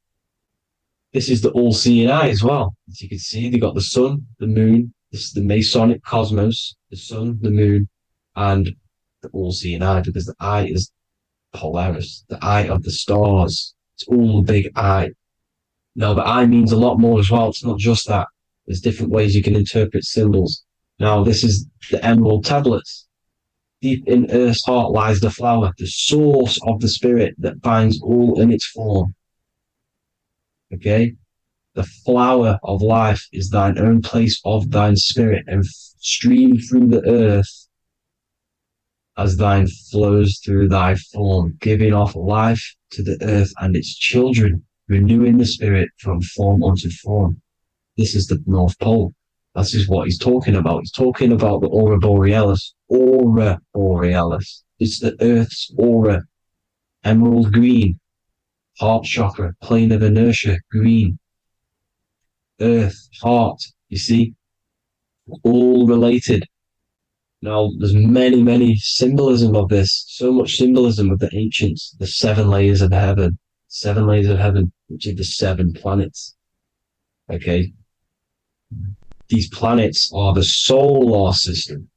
This is the all-seeing eye as well. As you can see, they got the sun, the moon, this is the Masonic cosmos, the sun, the moon, and the all-seeing eye, because the eye is Polaris, the eye of the stars. It's all a big eye. Now, the eye means a lot more as well. It's not just that. There's different ways you can interpret symbols. Now, this is the emerald tablets. Deep in Earth's heart lies the flower, the source of the spirit that binds all in its form. Okay? The flower of life is thine own place of thine spirit, and stream through the earth as thine flows through thy form, giving off life to the earth and its children, renewing the spirit from form unto form. This is the North Pole. This is what he's talking about. He's talking about the aurora borealis. Aurora borealis. It's the Earth's aura. Emerald green. Heart chakra. Plane of inertia. Green. Earth. Heart. You see? All related. Now, there's many symbolism of this. So much symbolism of the ancients. The 7 layers of heaven. 7 layers of heaven, which are the 7 planets. Okay? These planets are the solar system.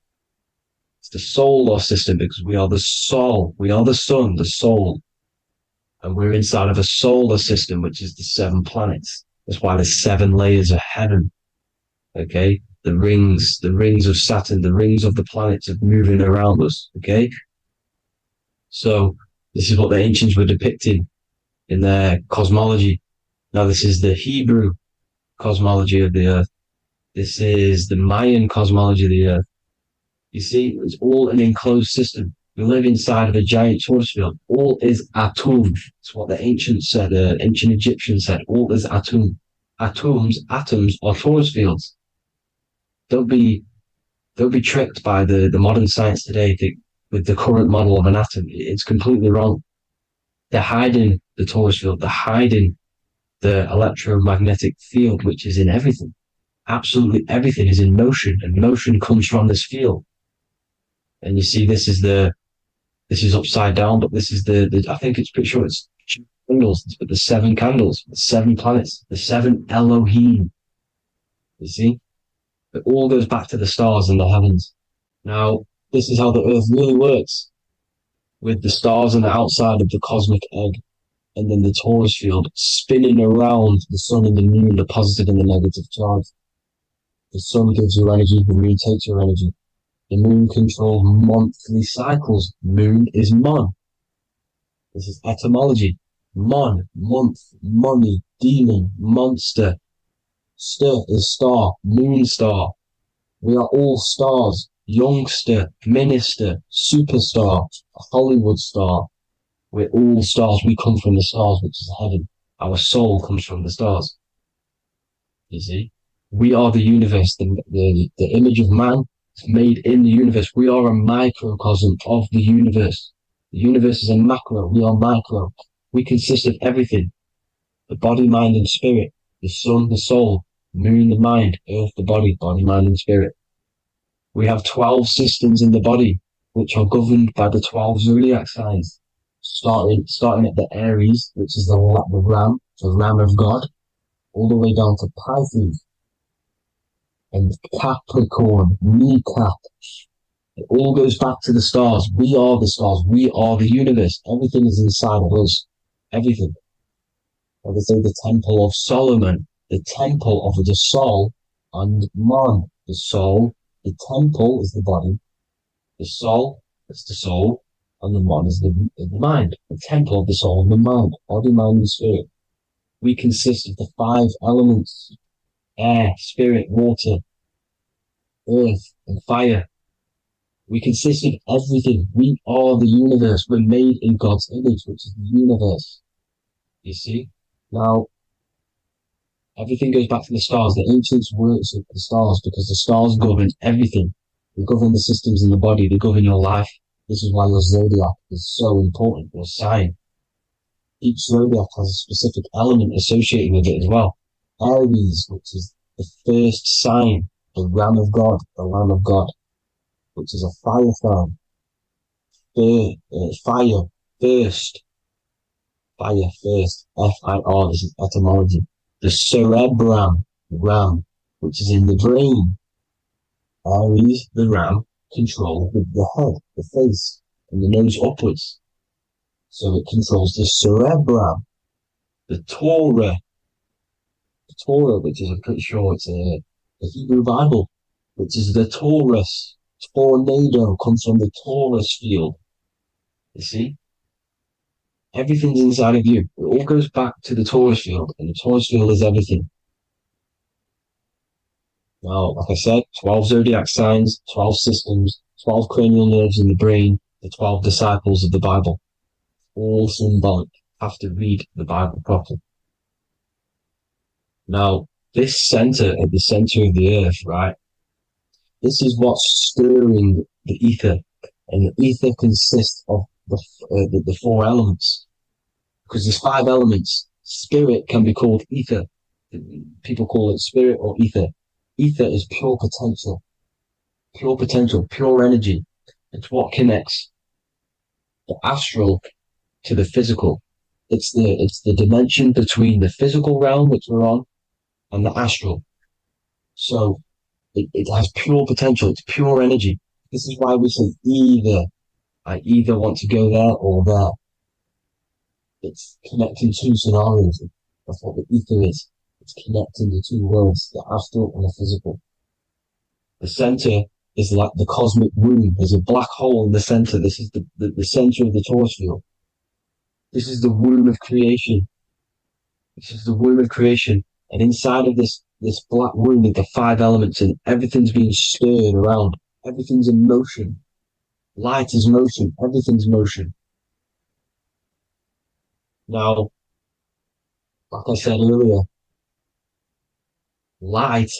It's the solar system because we are the soul. We are the sun, the soul. And we're inside of a solar system, which is the 7 planets. That's why there's 7 layers of heaven. Okay? The rings of Saturn, the rings of the planets are moving around us. Okay? So, this is what the ancients were depicting in their cosmology. Now, this is the Hebrew cosmology of the Earth. This is the Mayan cosmology of the Earth. You see, it's all an enclosed system. We live inside of a giant torus field. All is atum. It's what the ancients said, ancient Egyptians said. All is atum. Atoms are torus fields. Don't be tricked by the modern science today with the current model of an atom. It's completely wrong. They're hiding the torus field. They're hiding the electromagnetic field, which is in everything. Absolutely everything is in motion, and motion comes from this field. And you see, this is upside down, but this is I think it's pretty sure it's candles, but the 7 candles, the 7 planets, the 7 Elohim. You see, it all goes back to the stars and the heavens. Now, this is how the Earth really works, with the stars on the outside of the cosmic egg, and then the torus field spinning around the sun and the moon, the positive and the negative charge. The sun gives you energy, the moon takes your energy. The moon controls monthly cycles. Moon is mon. This is etymology. Mon, month, money, demon, monster. Stir is star, moon star. We are all stars. Youngster, minister, superstar, Hollywood star. We're all stars. We come from the stars, which is heaven. Our soul comes from the stars. You see? We are the universe, the image of man is made in the universe. We are a microcosm of the universe. The universe is a macro, we are micro. We consist of everything. The body, mind, and spirit. The sun, the soul. Moon, the mind. Earth, the body, mind, and spirit. We have 12 systems in the body, which are governed by the 12 zodiac signs. Starting at the Aries, which is the ram, the ram of God, all the way down to Pisces. And Capricorn, kneecap. It all goes back to the stars. We are the stars. We are the universe. Everything is inside of us. Everything. Like I say, the Temple of Solomon, the Temple of the soul, and man. The soul, the temple is the body. The soul is the soul, and the man is the mind. The temple of the soul and the mind. Body, mind, and spirit. We consist of the 5 elements. Air, spirit, water, earth, and fire. We consist of everything. We are the universe. We're made in God's image, which is the universe. You see? Now, Everything goes back to the stars. The ancients worship the stars because the stars govern everything. They govern the systems in the body. They govern your life. This is why your zodiac is so important, your sign. Each zodiac has a specific element associated with it as well. Aries, which is the first sign, the Ram of God, which is a fire sign. Fire, first, Fire, this is etymology. The cerebrum, ram, which is in the brain. Aries, the ram, controls the head, the face, and the nose upwards. So it controls the cerebrum. The Torah, which is, I'm pretty sure it's the Hebrew Bible, which is the Taurus. Tornado comes from the Taurus field. You see? Everything's inside of you. It all goes back to the Taurus field, and the Taurus field is everything. Now, like I said, 12 zodiac signs, 12 systems, 12 cranial nerves in the brain, the 12 disciples of the Bible. All symbolic. Have to read the Bible properly. Now, this center at the center of the earth, right? This is what's stirring the ether, and the ether consists of the four elements. Because there's 5 elements. Spirit can be called ether. People call it spirit or ether. Ether is pure potential, pure energy. It's what connects the astral to the physical. It's the dimension between the physical realm, which we're on, and the astral. So it has pure potential. It's pure energy. This is why we say either. I either want to go there or there. It's connecting 2 scenarios. That's what the ether is. It's connecting the 2 worlds, the astral and the physical. The center is like the cosmic womb. There's a black hole in the center. This is the center of the Taurus field. This is the womb of creation. And inside of this black womb with the 5 elements, and everything's being stirred around. Everything's in motion. Light is motion. Everything's motion. Now, like I said earlier, light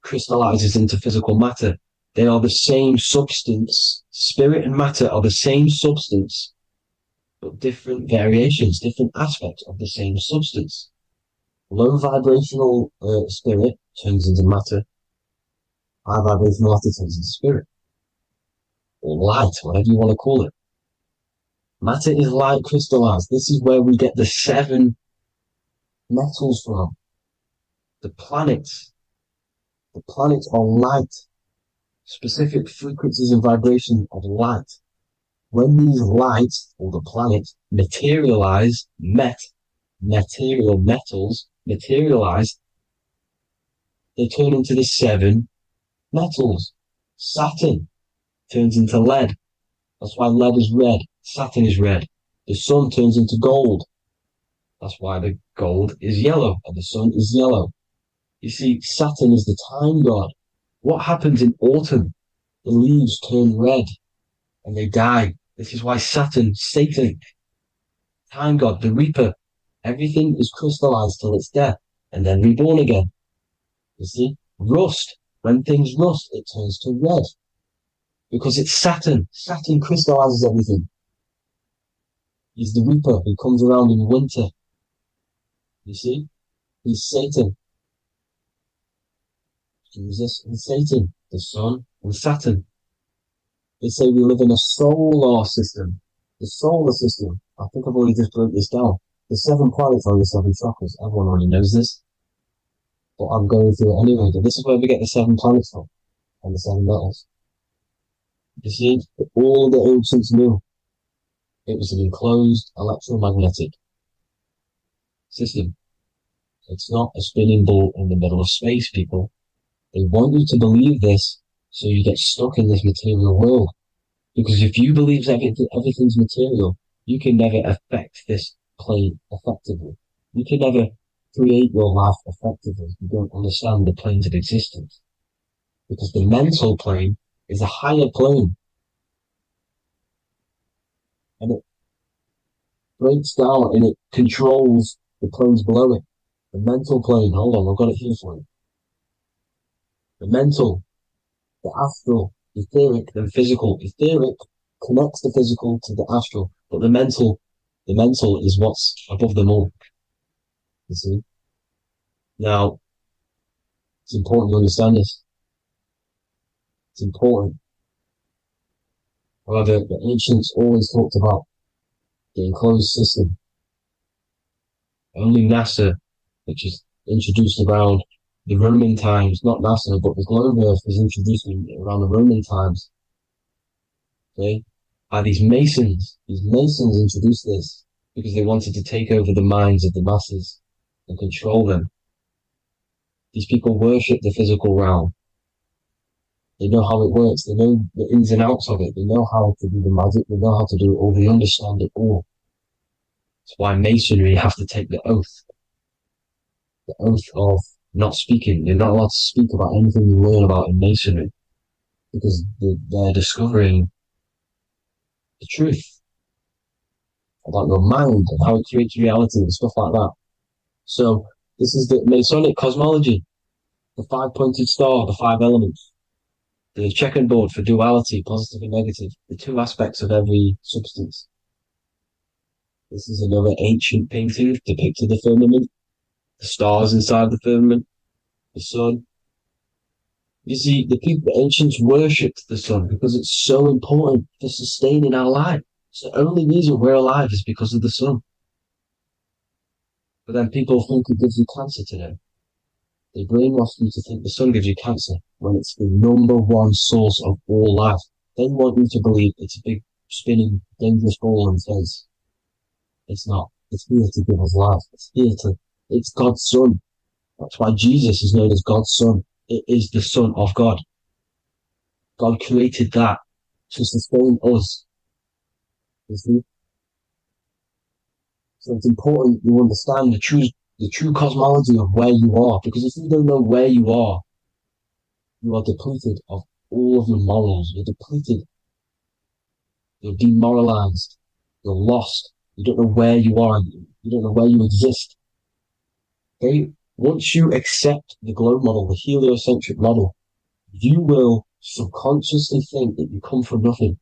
crystallizes into physical matter. They are the same substance. Spirit and matter are the same substance, but different variations, different aspects of the same substance. Low vibrational spirit turns into matter. High vibrational matter turns into spirit. Or light, whatever you want to call it. Matter is light crystallized. This is where we get the 7 metals from. The planets are light, specific frequencies and vibrations of light. When these lights, or the planets, materialize, material metals materialize, they turn into the 7 metals. Saturn turns into lead. That's why lead is red. Saturn is red. The sun turns into gold. That's why the gold is yellow and the sun is yellow. You see, Saturn is the time god. What happens in autumn? The leaves turn red and they die. This is why Satan, time god, the reaper, everything is crystallized till it's death and then reborn again. You see, rust, when things rust, it turns to red because it's Saturn. Saturn crystallizes everything. He's the reaper who comes around in winter. You see, he's Satan. Jesus and Satan, the sun and Saturn. They say we live in a solar system. The solar system, I think I've already just broke this down. The 7 planets are the 7 chakras. Everyone already knows this. But I'm going through it anyway. But this is where we get the 7 planets from. And the 7 metals. You see, all the ancients knew. It was an enclosed electromagnetic system. It's not a spinning ball in the middle of space, people. They want you to believe this so you get stuck in this material world. Because if you believe everything's material, you can never affect this plane effectively. You can never create your life effectively if you don't understand the planes of existence. Because the mental plane is a higher plane. And it breaks down and it controls the planes below it. The mental plane, hold on, I've got it here for you. The mental, the astral, etheric, then physical. Etheric connects the physical to the astral, but the mental is what's above them all. You see? Now, it's important to understand this. It's important. However, the ancients always talked about the enclosed system. Only NASA, which is introduced around the Roman times, not NASA, but the globe Earth was introduced around the Roman times. Okay? By these Masons. These Masons introduced this because they wanted to take over the minds of the masses and control them. These people worship the physical realm. They know how it works. They know the ins and outs of it. They know how to do the magic. They know how to do it all. They understand it all. That's why Masonry have to take the oath of not speaking. You're not allowed to speak about anything you learn about in Masonry because they're discovering the truth about your mind and how it creates reality and stuff like that. So this is the Masonic cosmology, the five-pointed star, the five elements, the checkerboard for duality, positive and negative, the two aspects of every substance. This is another ancient painting depicting the firmament, the stars inside the firmament, the sun. You see, the ancients worshipped the sun because it's so important for sustaining our life. It's the only reason we're alive is because of the sun. But then people think it gives you cancer today. They brainwash you to think the sun gives you cancer when it's the number one source of all life. They want you to believe it's a big, spinning, dangerous ball in space. It's not. It's here to give us life. It's God's son. That's why Jesus is known as God's son. It is the son of God. God created that to sustain us. You see? So it's important you understand the true cosmology of where you are, because if you don't know where you are depleted of all of your morals. You're depleted. You're demoralized. You're lost. You don't know where you are. You don't know where you exist. Okay? Once you accept the globe model, the heliocentric model, you will subconsciously think that you come from nothing.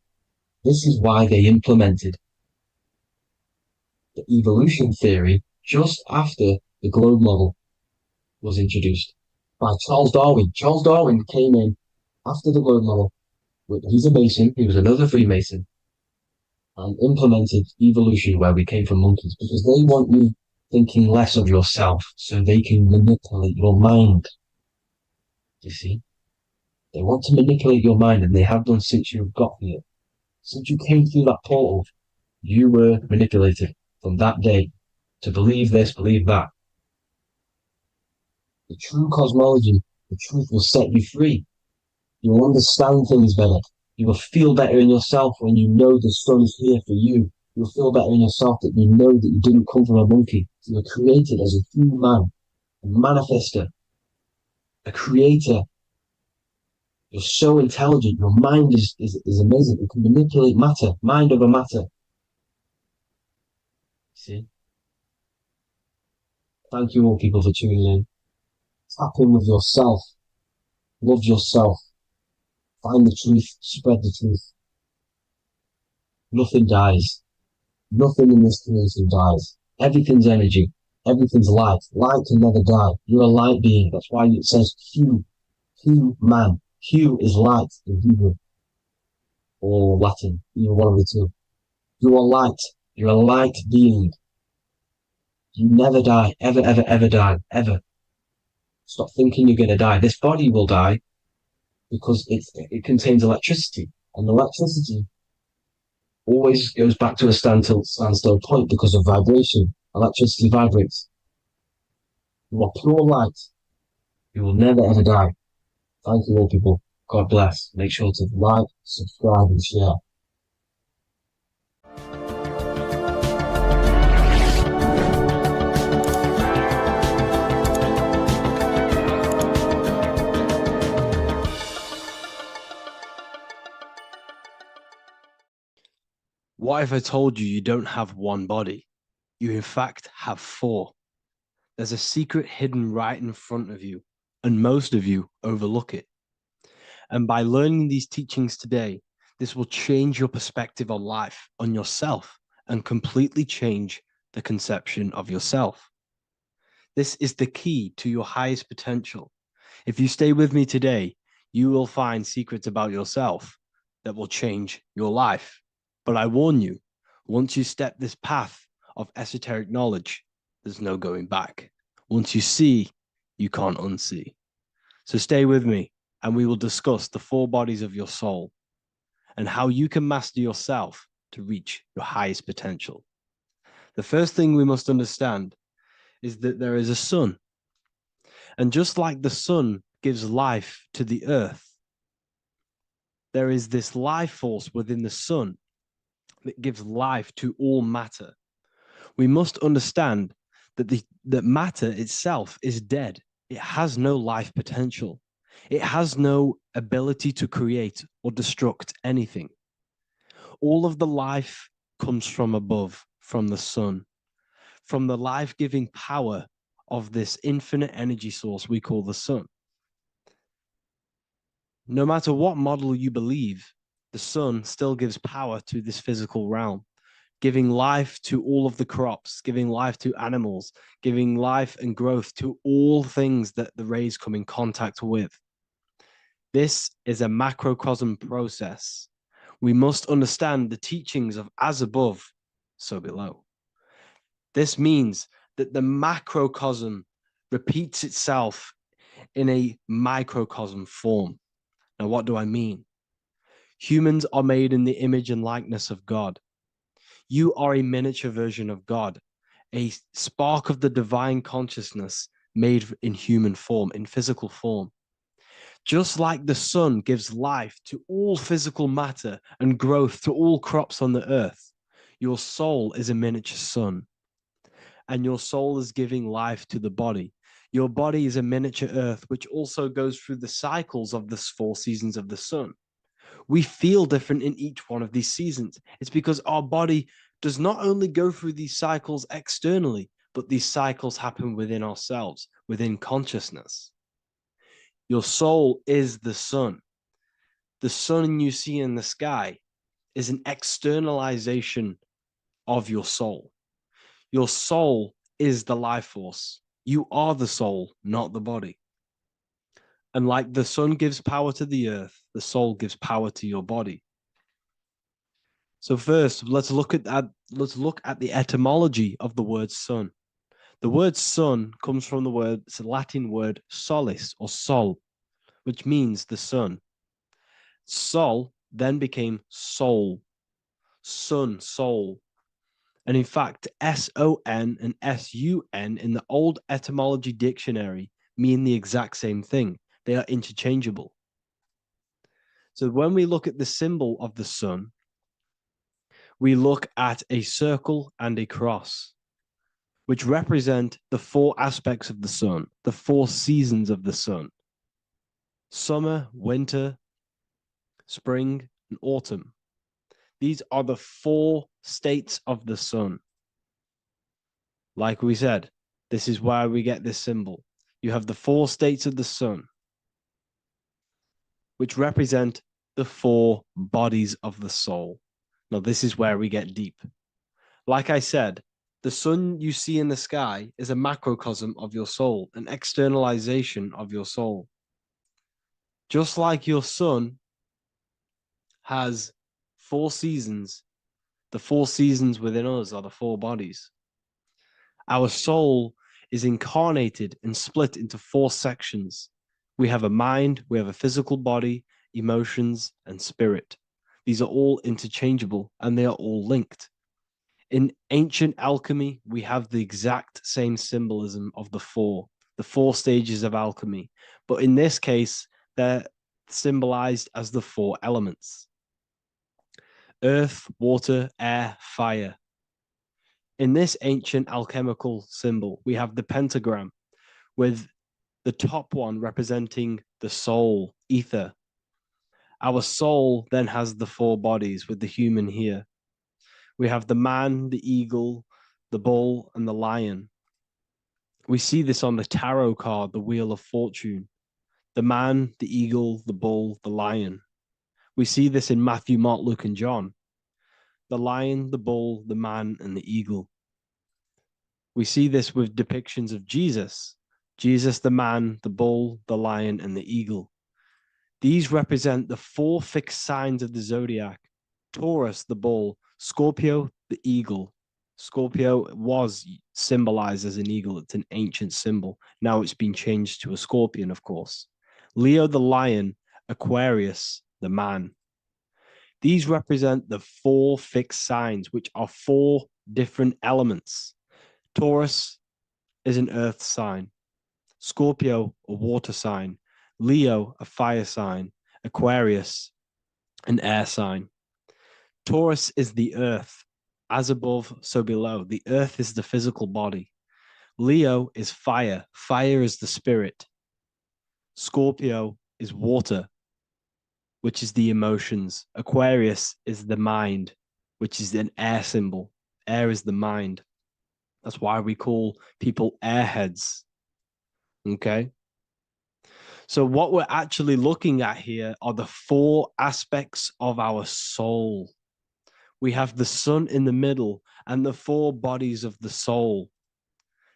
This is why they implemented the evolution theory just after the globe model was introduced by Charles Darwin. Charles Darwin came in after the globe model. He's a Mason. He was another Freemason, and implemented evolution where we came from monkeys because they want you thinking less of yourself so they can manipulate your mind. You see? They want to manipulate your mind, and they have done since you got here. Since you came through that portal, you were manipulated from that day to believe this, believe that. The true cosmology, the truth will set you free. You will understand things better. You will feel better in yourself when you know the sun is here for you. You'll feel better in yourself that you know that you didn't come from a monkey. You were created as a human, a manifester, a creator. You're so intelligent. Your mind is amazing. It can manipulate matter, mind over matter. See? Thank you all people for tuning in. Tap in with yourself. Love yourself. Find the truth. Spread the truth. Nothing dies. Nothing in this creation dies. Everything's energy. Everything's light. Light can never die. You're a light being. That's why it says Hu. Hu man. Hu is light in Hebrew or Latin. Either one of the two. You are light. You're a light being. You never die. Ever, ever, ever die. Ever. Stop thinking you're going to die. This body will die because it contains electricity. And electricity always goes back to a standstill point because of vibration. Electricity vibrates. You are pure light. You will never ever die. Thank you all people. God bless. Make sure to like, subscribe and share. What if I told you you don't have one body? You in fact have four. There's a secret hidden right in front of you, and most of you overlook it. And by learning these teachings today, this will change your perspective on life, on yourself, and completely change the conception of yourself. This is the key to your highest potential. If you stay with me today, you will find secrets about yourself that will change your life. But I warn you, once you step this path of esoteric knowledge, there's no going back. Once you see, you can't unsee. So stay with me, and we will discuss the 4 bodies of your soul and how you can master yourself to reach your highest potential. The first thing we must understand is that there is a sun. And just like the sun gives life to the earth, there is this life force within the sun that gives life to all matter. We must understand that matter itself is dead. It has no life potential. It has no ability to create or destruct anything. All of the life comes from above, from the sun, from the life-giving power of this infinite energy source we call the sun. No matter what model you believe, the sun still gives power to this physical realm, giving life to all of the crops, giving life to animals, giving life and growth to all things that the rays come in contact with. This is a macrocosm process. We must understand the teachings of as above, so below. This means that the macrocosm repeats itself in a microcosm form. Now, what do I mean? Humans are made in the image and likeness of God. You are a miniature version of God, a spark of the divine consciousness made in human form, in physical form. Just like the sun gives life to all physical matter and growth to all crops on the earth, your soul is a miniature sun. And your soul is giving life to the body. Your body is a miniature earth, which also goes through the cycles of the 4 seasons of the sun. We feel different in each one of these seasons. It's because our body does not only go through these cycles externally, but these cycles happen within ourselves, within consciousness. Your soul is the sun. The sun you see in the sky is an externalization of your soul. Your soul is the life force. You are the soul, not the body. And like the sun gives power to the earth, the soul gives power to your body. So first, let's look at the etymology of the word sun. The word sun comes from it's a Latin word solis or sol, which means the sun. Sol then became soul, sun, soul. And in fact, S-O-N and S-U-N in the old etymology dictionary mean the exact same thing. They are interchangeable. So when we look at the symbol of the sun, we look at a circle and a cross, which represent the 4 aspects of the sun, the 4 seasons of the sun: summer, winter, spring, and autumn. These are the 4 states of the sun. Like we said, this is why we get this symbol. You have the 4 states of the sun, which represent the 4 bodies of the soul. Now, this is where we get deep. Like I said, the sun you see in the sky is a macrocosm of your soul, an externalization of your soul. Just like your sun has 4 seasons, the 4 seasons within us are the 4 bodies. Our soul is incarnated and split into 4 sections. We have a mind, we have a physical body, emotions, and spirit. These are all interchangeable and they are all linked. In ancient alchemy, we have the exact same symbolism of the 4 stages of alchemy. But in this case, they're symbolized as the 4 elements: earth, water, air, fire. In this ancient alchemical symbol, we have the pentagram, with the top one representing the soul, ether. Our soul then has the 4 bodies, with the human here. We have the man, the eagle, the bull, and the lion, We see this on the tarot card, the Wheel of Fortune. The man, the eagle, the bull, the lion. We see this in Matthew, Mark, Luke, and John. The lion, the bull, the man, and the eagle. We see this with depictions of Jesus. Jesus, the man, the bull, the lion, and the eagle. These represent the 4 fixed signs of the zodiac. Taurus, the bull. Scorpio, the eagle. Scorpio was symbolized as an eagle. It's an ancient symbol. Now it's been changed to a scorpion, of course. Leo, the lion. Aquarius, the man. These represent the 4 fixed signs, which are 4 different elements. Taurus is an earth sign. Scorpio, a water sign. Leo, a fire sign. Aquarius, an air sign. Taurus is the earth. As above, so below. The earth is the physical body. Leo is fire. Fire is the spirit. Scorpio is water, which is the emotions. Aquarius is the mind, which is an air symbol. Air is the mind. That's why we call people airheads. Okay? So what we're actually looking at here are the 4 aspects of our soul. We have the sun in the middle and the 4 bodies of the soul.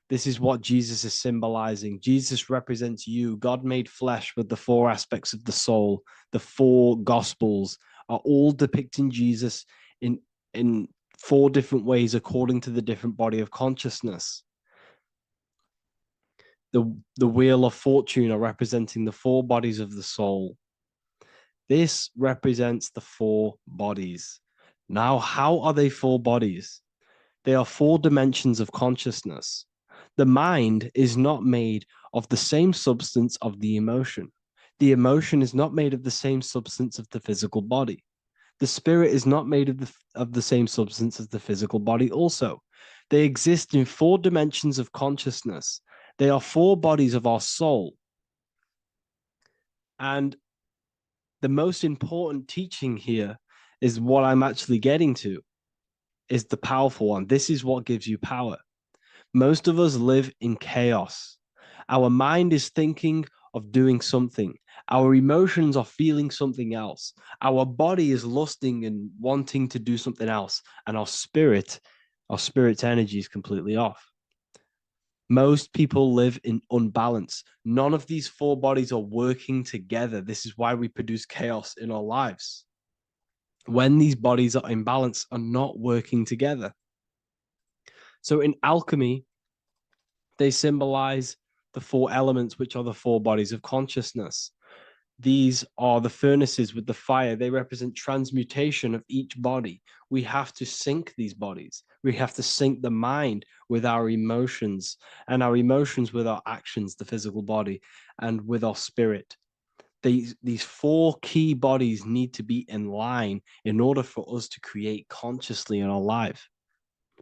This is what Jesus is symbolizing. Jesus represents you. God made flesh with the 4 aspects of the soul. The 4 gospels are all depicting Jesus in 4 different ways according to the different body of consciousness. The Wheel of Fortune are representing the 4 bodies of the soul. This represents the 4 bodies. Now, how are they 4 bodies? They are 4 dimensions of consciousness. The mind is not made of the same substance of the emotion. The emotion is not made of the same substance of the physical body. The spirit is not made of the same substance as the physical body also. They exist in 4 dimensions of consciousness. They are 4 bodies of our soul. And the most important teaching here is what I'm actually getting to, is the powerful one. This is what gives you power. Most of us live in chaos. Our mind is thinking of doing something. Our emotions are feeling something else. Our body is lusting and wanting to do something else. And our spirit's energy is completely off. Most people live in unbalance. None of these 4 bodies are working together. This is why we produce chaos in our lives. When these bodies are in balance, are not working together. So in alchemy, they symbolize the 4 elements, which are the 4 bodies of consciousness. These are the furnaces with the fire. They represent transmutation of each body. We have to sync these bodies. We have to sync the mind with our emotions, and our emotions with our actions, the physical body, and with our spirit. These 4 key bodies need to be in line in order for us to create consciously in our life.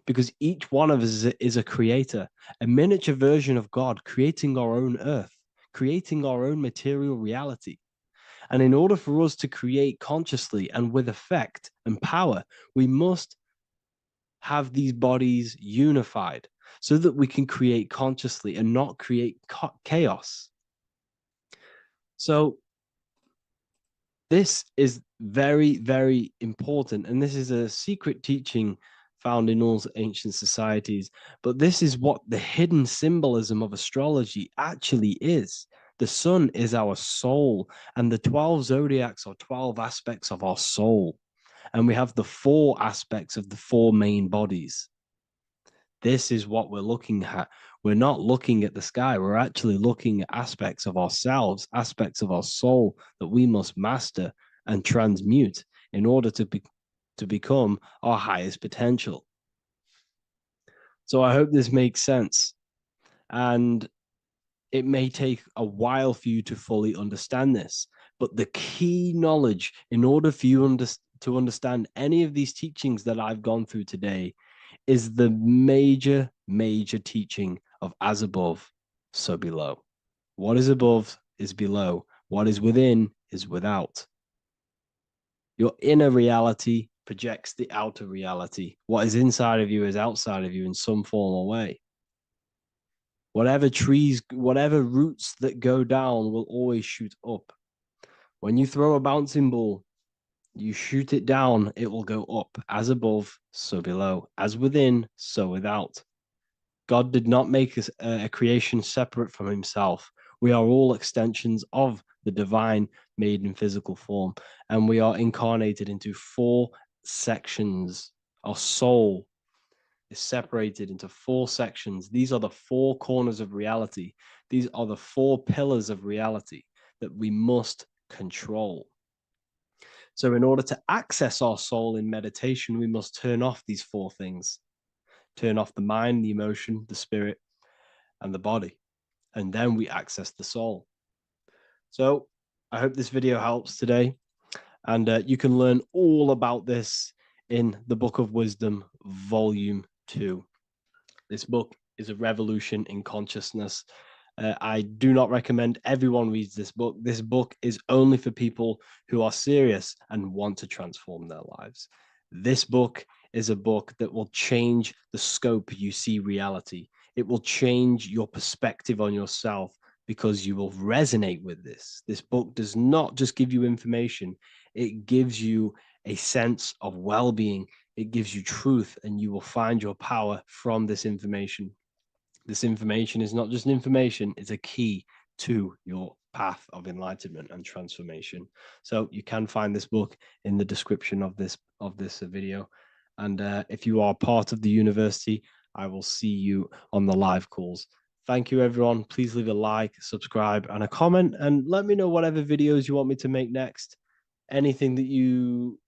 Because each one of us is a creator, a miniature version of God, creating our own earth, creating our own material reality. And in order for us to create consciously and with effect and power, we must have these bodies unified so that we can create consciously and not create chaos. So this is very, very important. And this is a secret teaching found in all ancient societies. But this is what the hidden symbolism of astrology actually is. The sun is our soul, and the 12 zodiacs are 12 aspects of our soul. And we have the 4 aspects of the 4 main bodies. This is what we're looking at. We're not looking at the sky. We're actually looking at aspects of ourselves, aspects of our soul that we must master and transmute in order to become our highest potential. So I hope this makes sense. And it may take a while for you to fully understand this, but the key knowledge in order for you to understand any of these teachings that I've gone through today is the major, major teaching of as above, so below. What is above is below. What is within is without. Your inner reality projects the outer reality. What is inside of you is outside of you in some form or way. Whatever trees, whatever roots that go down will always shoot up. When you throw a bouncing ball, you shoot it down, it will go up, as above, so below, as within, so without. God did not make a creation separate from himself. We are all extensions of the divine made in physical form, and we are incarnated into 4 sections. Our soul is separated into 4 sections. These are the 4 corners of reality. These are the 4 pillars of reality that we must control. So in order to access our soul in meditation, we must turn off these 4 things. Turn off the mind, the emotion, the spirit, and the body. And then we access the soul. So I hope this video helps today. And you can learn all about this in the Book of Wisdom, Volume 2. This book is a revolution in consciousness. I do not recommend everyone reads this book. This book is only for people who are serious and want to transform their lives. This book is a book that will change the scope you see reality. It will change your perspective on yourself because you will resonate with this. This book does not just give you information. It gives you a sense of well-being. It gives you truth, and you will find your power from this information. This information is not just information, it's a key to your path of enlightenment and transformation. So you can find this book in the description of this video. And if you are part of the university, I will see you on the live calls. Thank you, everyone. Please leave a like, subscribe, and a comment, and let me know whatever videos you want me to make next. Anything that you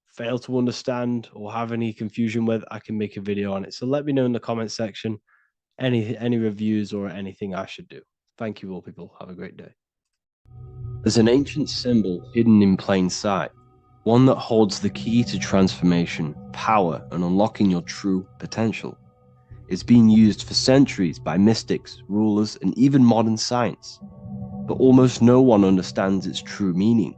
fail to understand or have any confusion with, I can make a video on it. So let me know in the comment section any reviews or anything I should do. Thank you all, people. Have a great day. There's an ancient symbol hidden in plain sight, one that holds the key to transformation, power, and unlocking your true potential. It's been used for centuries by mystics, rulers, and even modern science, but almost no one understands its true meaning.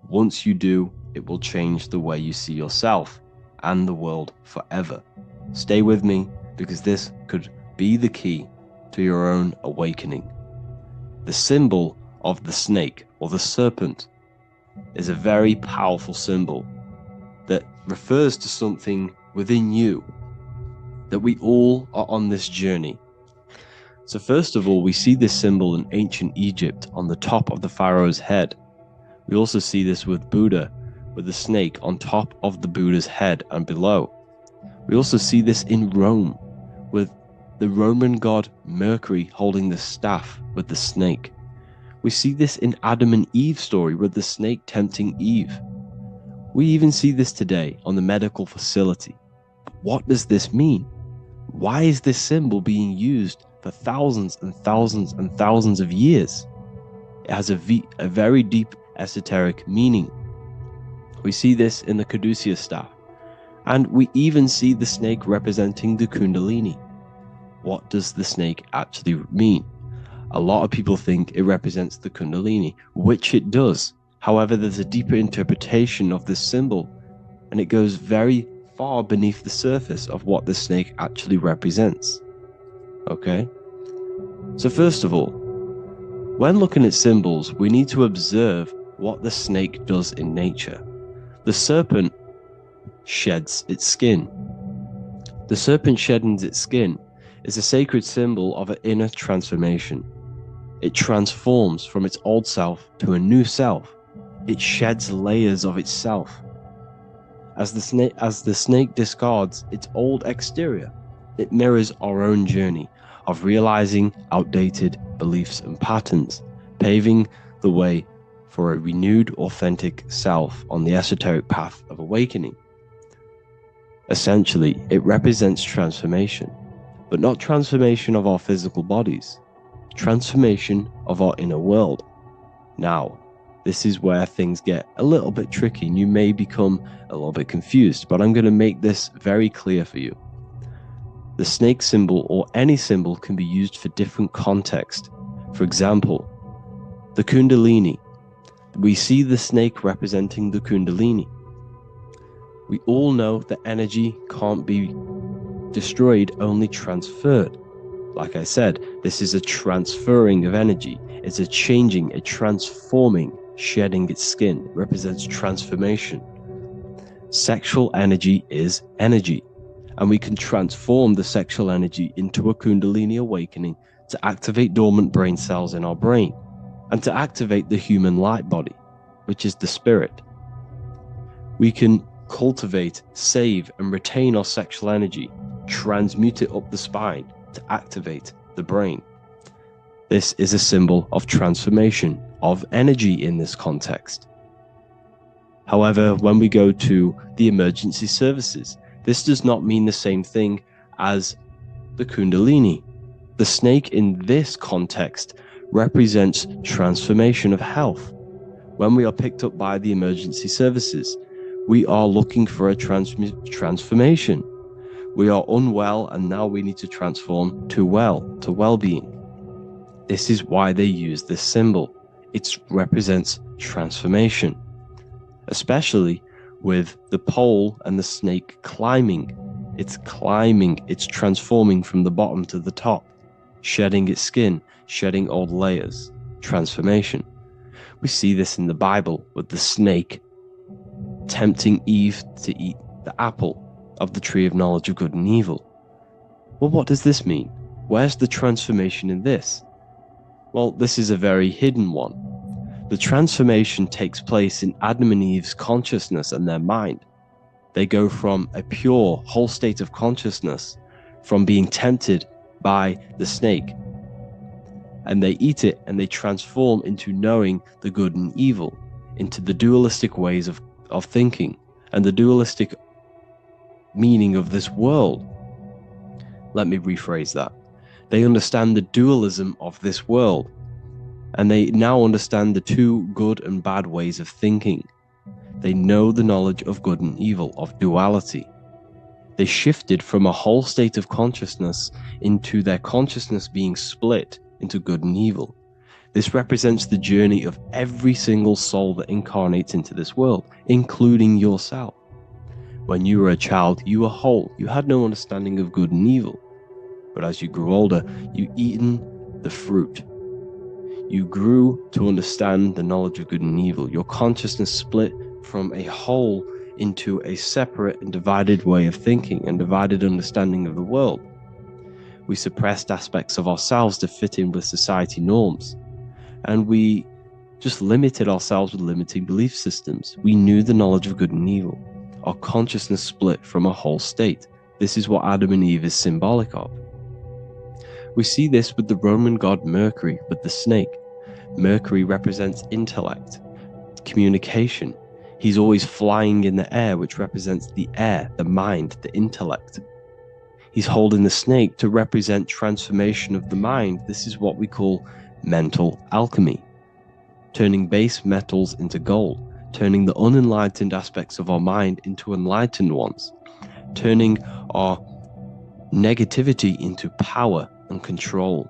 Once you do, it will change the way you see yourself and the world forever. Stay with me, because this could be the key to your own awakening. The symbol of the snake, or the serpent, is a very powerful symbol that refers to something within you, that we all are on this journey. So first of all, we see this symbol in ancient Egypt on the top of the pharaoh's head. We also see this with Buddha, with the snake on top of the Buddha's head and below. We also see this in Rome, with the Roman god Mercury holding the staff with the snake. We see this in Adam and Eve's story, with the snake tempting Eve. We even see this today on the medical facility. What does this mean? Why is this symbol being used for thousands and thousands and thousands of years? It has a very deep esoteric meaning. We see this in the caduceus staff, and we even see the snake representing the Kundalini. What does the snake actually mean? A lot of people think it represents the Kundalini, which it does. However, there's a deeper interpretation of this symbol, and it goes very far beneath the surface of what the snake actually represents. Okay? So first of all, when looking at symbols, we need to observe what the snake does in nature. The serpent sheds its skin. The serpent shedding its skin is a sacred symbol of an inner transformation. It transforms from its old self to a new self. It sheds layers of itself. As the snake discards its old exterior, it mirrors our own journey of realizing outdated beliefs and patterns, paving the way for a renewed, authentic self on the esoteric path of awakening. Essentially, it represents transformation, but not transformation of our physical bodies, transformation of our inner world. Now, this is where things get a little bit tricky, and you may become a little bit confused, but I'm going to make this very clear for you. The snake symbol, or any symbol, can be used for different contexts. For example, the Kundalini. We see the snake representing the Kundalini. We all know that energy can't be destroyed, only transferred. Like I said, this is a transferring of energy. It's a changing, a transforming, shedding its skin. It represents transformation. Sexual energy is energy, and we can transform the sexual energy into a Kundalini awakening to activate dormant brain cells in our brain and to activate the human light body, which is the spirit. We can cultivate, save, and retain our sexual energy, transmute it up the spine to activate the brain. This is a symbol of transformation, of energy in this context. However, when we go to the emergency services, this does not mean the same thing as the Kundalini. The snake in this context represents transformation of health. When we are picked up by the emergency services, we are looking for a transformation. We are unwell, and now we need to transform to well-being. This is why they use this symbol. It represents transformation, especially with the pole and the snake climbing. It's climbing, it's transforming from the bottom to the top, shedding its skin, shedding old layers, transformation. We see this in the Bible with the snake tempting Eve to eat the apple of the tree of knowledge of good and evil. Well, what does this mean? Where's the transformation in this? Well, this is a very hidden one. The transformation takes place in Adam and Eve's consciousness and their mind. They go from a pure, whole state of consciousness, from being tempted by the snake, and they eat it and they transform into knowing the good and evil, into the dualistic ways of thinking and the dualistic meaning of this world. Let me rephrase that. They understand the dualism of this world, and they now understand the two good and bad ways of thinking. They know the knowledge of good and evil, of duality. They shifted from a whole state of consciousness into their consciousness being split into good and evil. This represents the journey of every single soul that incarnates into this world, including yourself. When you were a child, you were whole. You had no understanding of good and evil. But as you grew older, you eaten the fruit. You grew to understand the knowledge of good and evil. Your consciousness split from a whole into a separate and divided way of thinking and divided understanding of the world. We suppressed aspects of ourselves to fit in with society norms. And we just limited ourselves with limiting belief systems. We knew the knowledge of good and evil. Our consciousness split from a whole state. This is what Adam and Eve is symbolic of. We see this with the Roman god Mercury, with the snake. Mercury represents intellect, communication. He's always flying in the air, which represents the air, the mind, the intellect. He's holding the snake to represent transformation of the mind. This is what we call mental alchemy, turning base metals into gold, turning the unenlightened aspects of our mind into enlightened ones, turning our negativity into power and control.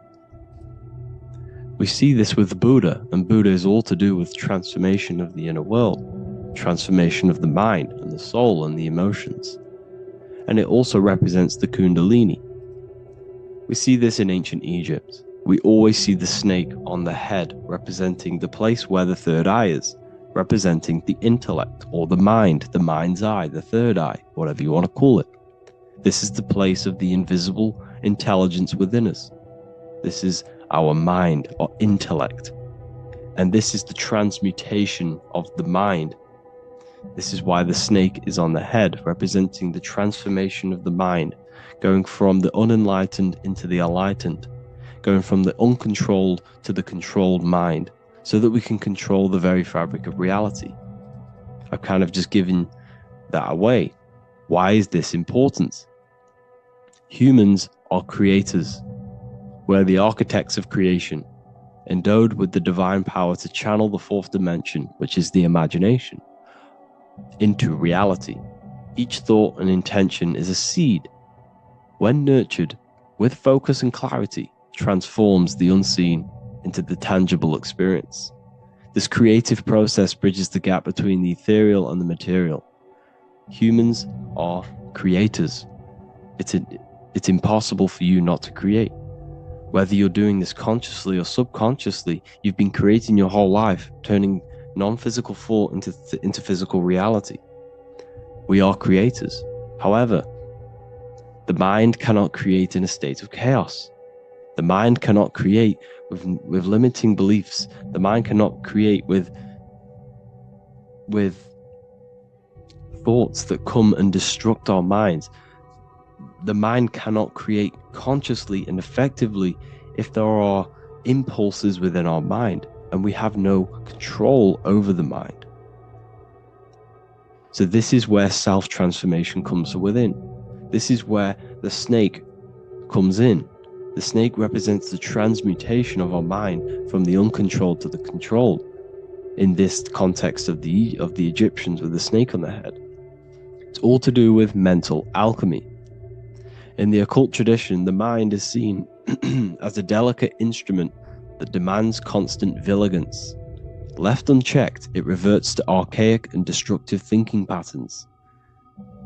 We see this with Buddha, and Buddha is all to do with transformation of the inner world, transformation of the mind and the soul and the emotions. And it also represents the Kundalini. We see this in ancient Egypt. We always see the snake on the head, representing the place where the third eye is, representing the intellect or the mind, the mind's eye, the third eye, whatever you want to call it. This is the place of the invisible intelligence within us. This is our mind or intellect. And this is the transmutation of the mind. This is why the snake is on the head, representing the transformation of the mind, going from the unenlightened into the enlightened, going from the uncontrolled to the controlled mind, so that we can control the very fabric of reality. I've kind of just given that away. Why is this important? Humans are creators. We're the architects of creation, endowed with the divine power to channel the fourth dimension, which is the imagination, into reality. Each thought and intention is a seed. When nurtured with focus and clarity, transforms the unseen into the tangible experience. This creative process bridges the gap between the ethereal and the material. Humans are creators. It's impossible for you not to create. Whether you're doing this consciously or subconsciously, you've been creating your whole life, turning non-physical thought into physical reality. We are creators. However, the mind cannot create in a state of chaos. The mind cannot create with limiting beliefs. The mind cannot create with thoughts that come and destruct our minds. The mind cannot create consciously and effectively if there are impulses within our mind and we have no control over the mind. So this is where self-transformation comes from within. This is where the snake comes in. The snake represents the transmutation of our mind from the uncontrolled to the controlled. In this context of the Egyptians with the snake on their head. It's all to do with mental alchemy. In the occult tradition, the mind is seen as a delicate instrument that demands constant vigilance. Left unchecked, it reverts to archaic and destructive thinking patterns.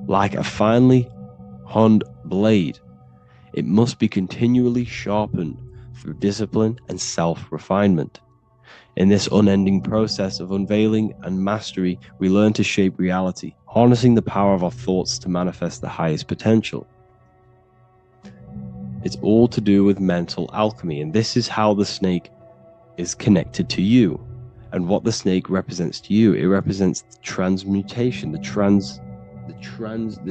Like a finely honed blade, it must be continually sharpened through discipline and self-refinement. In this unending process of unveiling and mastery, we learn to shape reality, harnessing the power of our thoughts to manifest the highest potential. It's all to do with mental alchemy, and this is how the snake is connected to you. And what the snake represents to you, it represents the transmutation, the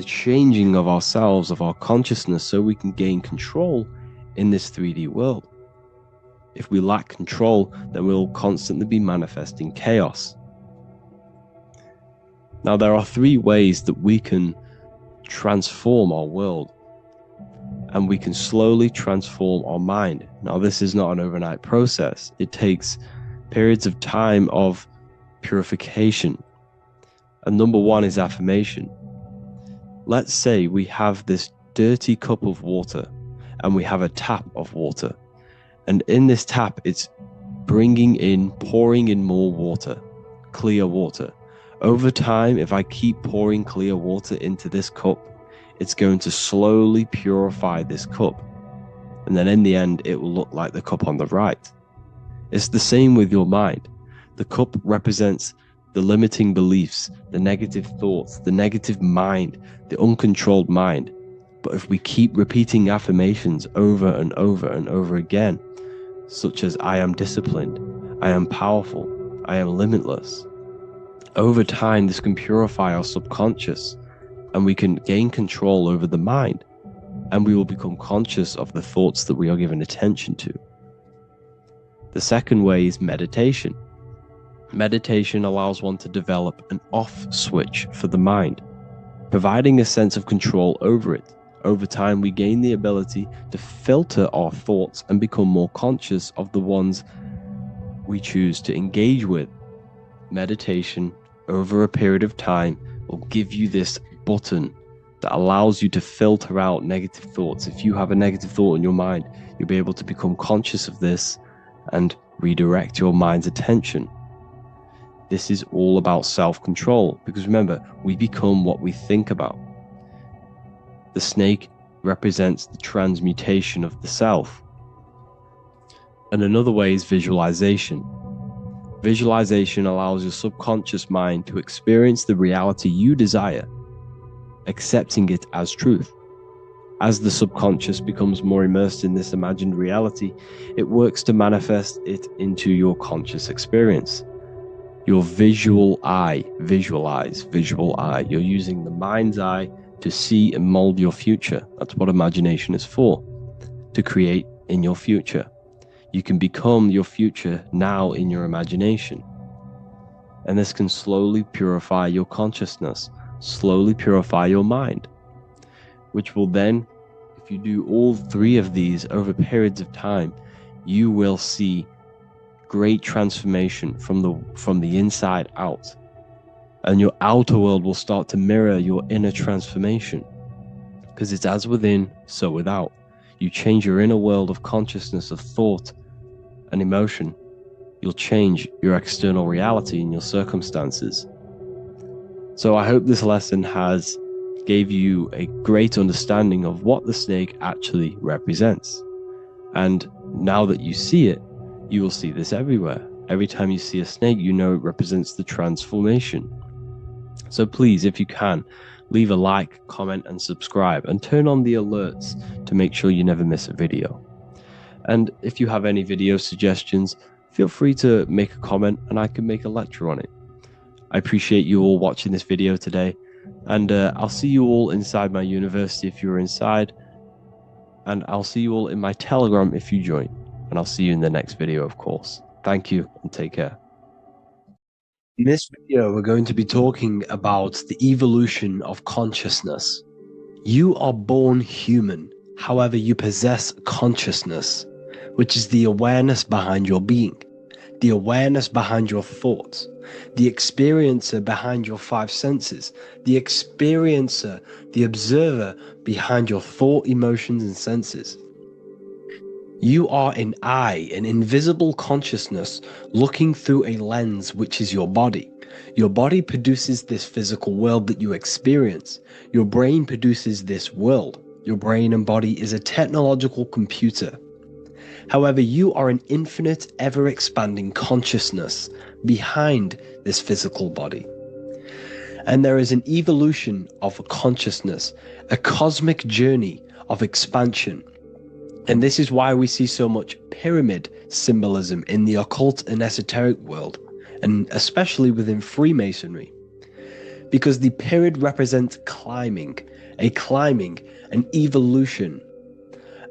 changing of ourselves, of our consciousness, so we can gain control in this 3D world. If we lack control, then we'll constantly be manifesting chaos. Now, there are 3 ways that we can transform our world, and we can slowly transform our mind. Now, this is not an overnight process. It takes periods of time of purification. And number 1 is affirmation. Let's say we have this dirty cup of water, and we have a tap of water. And in this tap, it's pouring in more water, clear water. Over time, if I keep pouring clear water into this cup, it's going to slowly purify this cup. And then in the end, it will look like the cup on the right. It's the same with your mind. The cup represents the limiting beliefs, the negative thoughts, the negative mind, the uncontrolled mind. But if we keep repeating affirmations over and over and over again, such as I am disciplined, I am powerful, I am limitless. Over time, this can purify our subconscious and we can gain control over the mind, and we will become conscious of the thoughts that we are giving attention to. The second way is meditation. Meditation allows one to develop an off switch for the mind, providing a sense of control over it. Over time, we gain the ability to filter our thoughts and become more conscious of the ones we choose to engage with. Meditation, over a period of time, will give you this button that allows you to filter out negative thoughts. If you have a negative thought in your mind, you'll be able to become conscious of this and redirect your mind's attention. This is all about self-control, because remember, we become what we think about. The snake represents the transmutation of the self. And another way is visualization. Visualization allows your subconscious mind to experience the reality you desire, accepting it as truth. As the subconscious becomes more immersed in this imagined reality, it works to manifest it into your conscious experience. Your visual eye, visual eye. You're using the mind's eye to see and mold your future. That's what imagination is for, to create in your future. You can become your future now in your imagination. And this can slowly purify your consciousness, slowly purify your mind, which will then, if you do all 3 of these over periods of time, you will see great transformation from the inside out. And your outer world will start to mirror your inner transformation, because it's as within, so without. You change your inner world of consciousness, of thought and emotion, you'll change your external reality and your circumstances. So I hope this lesson has gave you a great understanding of what the snake actually represents. And Now that you see it, you will see this everywhere. Every time you see a snake, you know it represents the transformation. So please, if you can, leave a like, comment, and subscribe, and turn on the alerts to make sure you never miss a video. And if you have any video suggestions, feel free to make a comment and I can make a lecture on it. I appreciate you all watching this video today, and I'll see you all inside my university if you're inside, and I'll see you all in my Telegram if you join, and I'll see you in the next video, of course. Thank you and take care. In this video, we're going to be talking about the evolution of consciousness. You are born human, however, you possess consciousness, which is the awareness behind your being, the awareness behind your thoughts, the experiencer behind your five senses, the experiencer, the observer behind your thought, emotions, and senses. You are an eye, an invisible consciousness looking through a lens, which is your body. Your body produces this physical world that you experience. Your brain produces this world. Your brain and body is a technological computer. However, you are an infinite, ever-expanding consciousness behind this physical body. And there is an evolution of consciousness, a cosmic journey of expansion. And this is why we see so much pyramid symbolism in the occult and esoteric world, and especially within Freemasonry. Because the pyramid represents climbing, an evolution,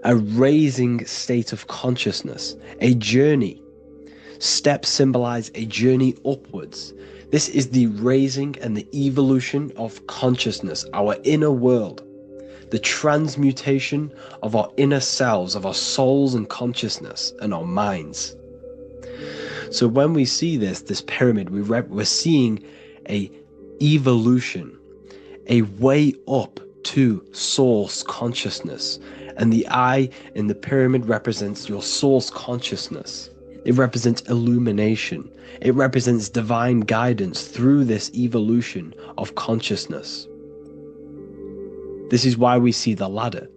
a raising state of consciousness, a journey. Steps symbolize a journey upwards. This is the raising and the evolution of consciousness, our inner world, the transmutation of our inner selves, of our souls and consciousness and our minds. So when we see this pyramid, we're seeing a evolution, a way up to source consciousness. And the eye in the pyramid represents your source consciousness. It represents illumination. It represents divine guidance through this evolution of consciousness. This is why we see the ladder.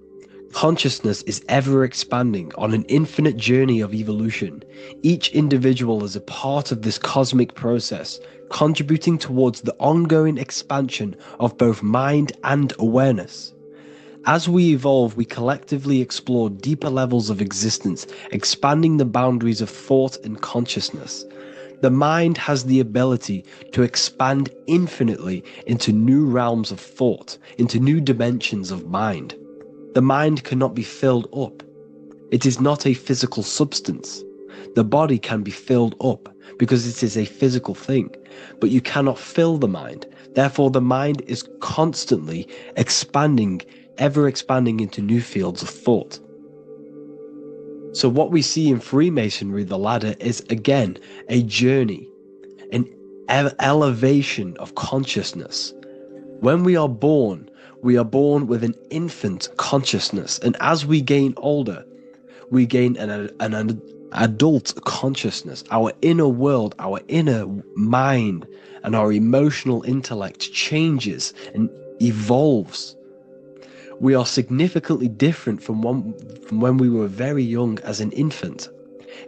Consciousness is ever expanding on an infinite journey of evolution. Each individual is a part of this cosmic process, contributing towards the ongoing expansion of both mind and awareness. As we evolve, we collectively explore deeper levels of existence, expanding the boundaries of thought and consciousness. The mind has the ability to expand infinitely into new realms of thought, into new dimensions of mind. The mind cannot be filled up. It is not a physical substance. The body can be filled up because it is a physical thing, but you cannot fill the mind. Therefore, the mind is constantly expanding, ever expanding into new fields of thought. So what we see in Freemasonry, the ladder, is again a journey, an elevation of consciousness. When we are born with an infant consciousness, and as we gain older, we gain an adult consciousness. Our inner world, our inner mind, and our emotional intellect changes and evolves. We are significantly different from when we were very young as an infant.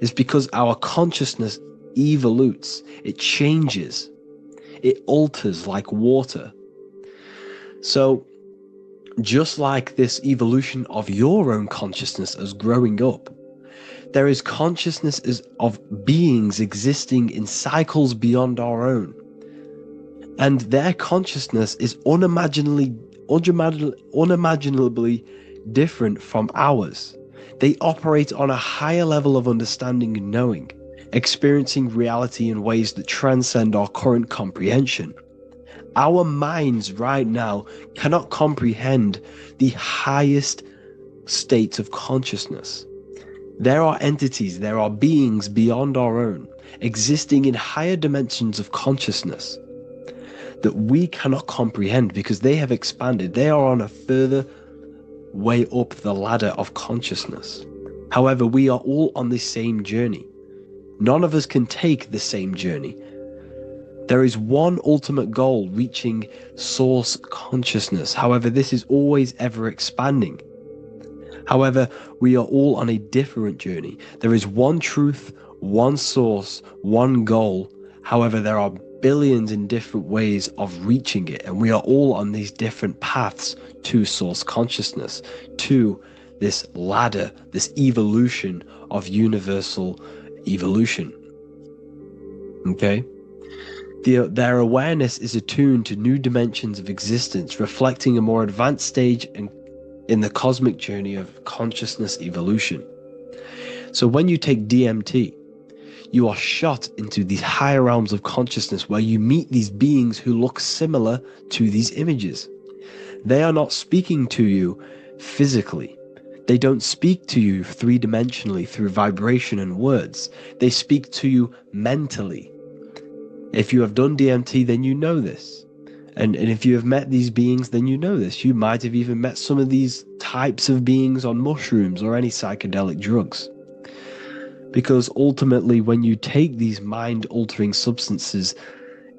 It's because our consciousness evolutes, it changes, it alters like water. So just like this evolution of your own consciousness as growing up, there is consciousness of beings existing in cycles beyond our own. And their consciousness is unimaginably different from ours. They operate on a higher level of understanding and knowing, experiencing reality in ways that transcend our current comprehension. Our minds right now cannot comprehend the highest states of consciousness. There are entities, there are beings beyond our own, existing in higher dimensions of consciousness that we cannot comprehend because they have expanded. They are on a further way up the ladder of consciousness. However, we are all on the same journey. None of us can take the same journey. There is one ultimate goal, reaching source consciousness. However, this is always ever expanding. However, we are all on a different journey. There is one truth, one source, one goal. However, there are billions in different ways of reaching it, and we are all on these different paths to source consciousness, to this ladder, this evolution of universal evolution. Okay? Their awareness is attuned to new dimensions of existence, reflecting a more advanced stage in the cosmic journey of consciousness evolution. So when you take DMT, you are shot into these higher realms of consciousness where you meet these beings who look similar to these images. They are not speaking to you physically. They don't speak to you three-dimensionally through vibration and words. They speak to you mentally. If you have done DMT, then you know this. And if you have met these beings, then you know this. You might have even met some of these types of beings on mushrooms or any psychedelic drugs. Because ultimately, when you take these mind-altering substances,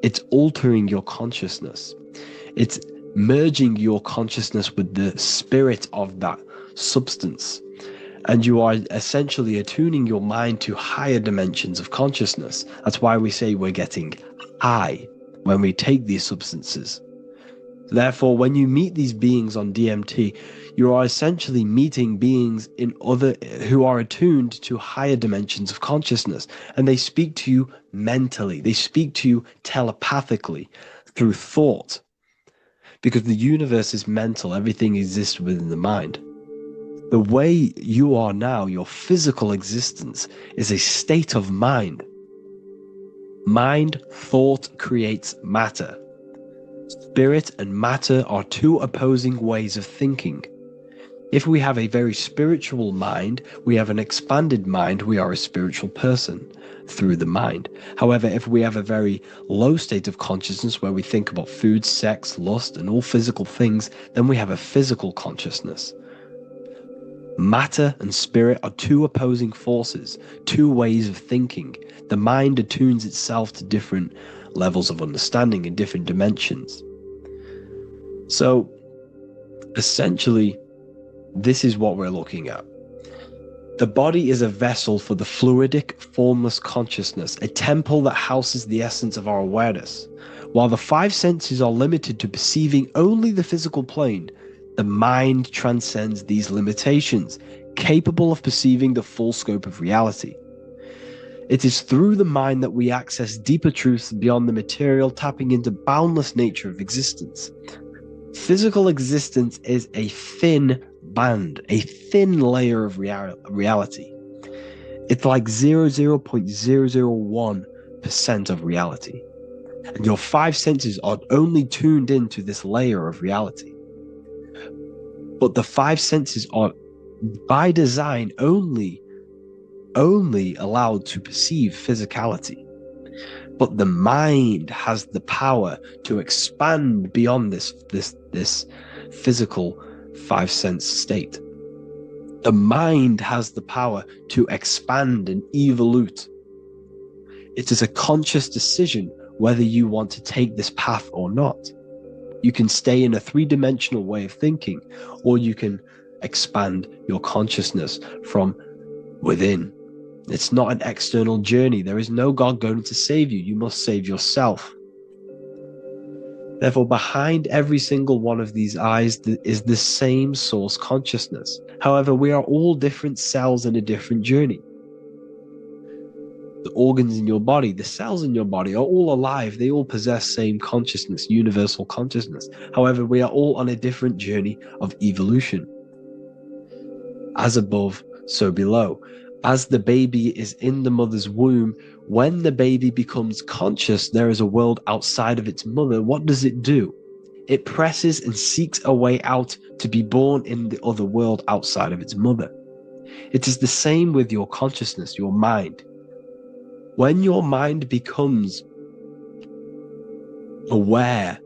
it's altering your consciousness. It's merging your consciousness with the spirit of that substance. And you are essentially attuning your mind to higher dimensions of consciousness. That's why we say we're getting high when we take these substances. Therefore, when you meet these beings on DMT, you are essentially meeting beings who are attuned to higher dimensions of consciousness, and they speak to you mentally. They speak to you telepathically through thought, because the universe is mental. Everything exists within the mind. The way you are now, your physical existence, is a state of mind. Mind, thought creates matter. Spirit and matter are two opposing ways of thinking. If we have a very spiritual mind, we have an expanded mind, we are a spiritual person through the mind. However, if we have a very low state of consciousness where we think about food, sex, lust, and all physical things, then we have a physical consciousness. Matter and spirit are two opposing forces, two ways of thinking. The mind attunes itself to different levels of understanding in different dimensions. So, essentially, this is what we're looking at. The body is a vessel for the fluidic, formless consciousness, a temple that houses the essence of our awareness. While the five senses are limited to perceiving only the physical plane, the mind transcends these limitations, capable of perceiving the full scope of reality. It is through the mind that we access deeper truths beyond the material, tapping into boundless nature of existence. Physical existence is a thin band, a thin layer of reality. It's like 0.001% of reality. And your five senses are only tuned into this layer of reality. But the five senses are, by design, only allowed to perceive physicality. But the mind has the power to expand beyond this physical five sense state. The mind has the power to expand and evolute. It is a conscious decision whether you want to take this path or not. You can stay in a three-dimensional way of thinking, or you can expand your consciousness from within. It's not an external journey. There is no God going to save you. You must save yourself. Therefore, behind every single one of these eyes is the same source consciousness. However, we are all different cells in a different journey. The organs in your body, the cells in your body are all alive. They all possess same consciousness, universal consciousness. However, we are all on a different journey of evolution. As above, so below. As the baby is in the mother's womb, when the baby becomes conscious, there is a world outside of its mother. What does it do? It presses and seeks a way out to be born in the other world outside of its mother. It is the same with your consciousness, your mind. When your mind becomes aware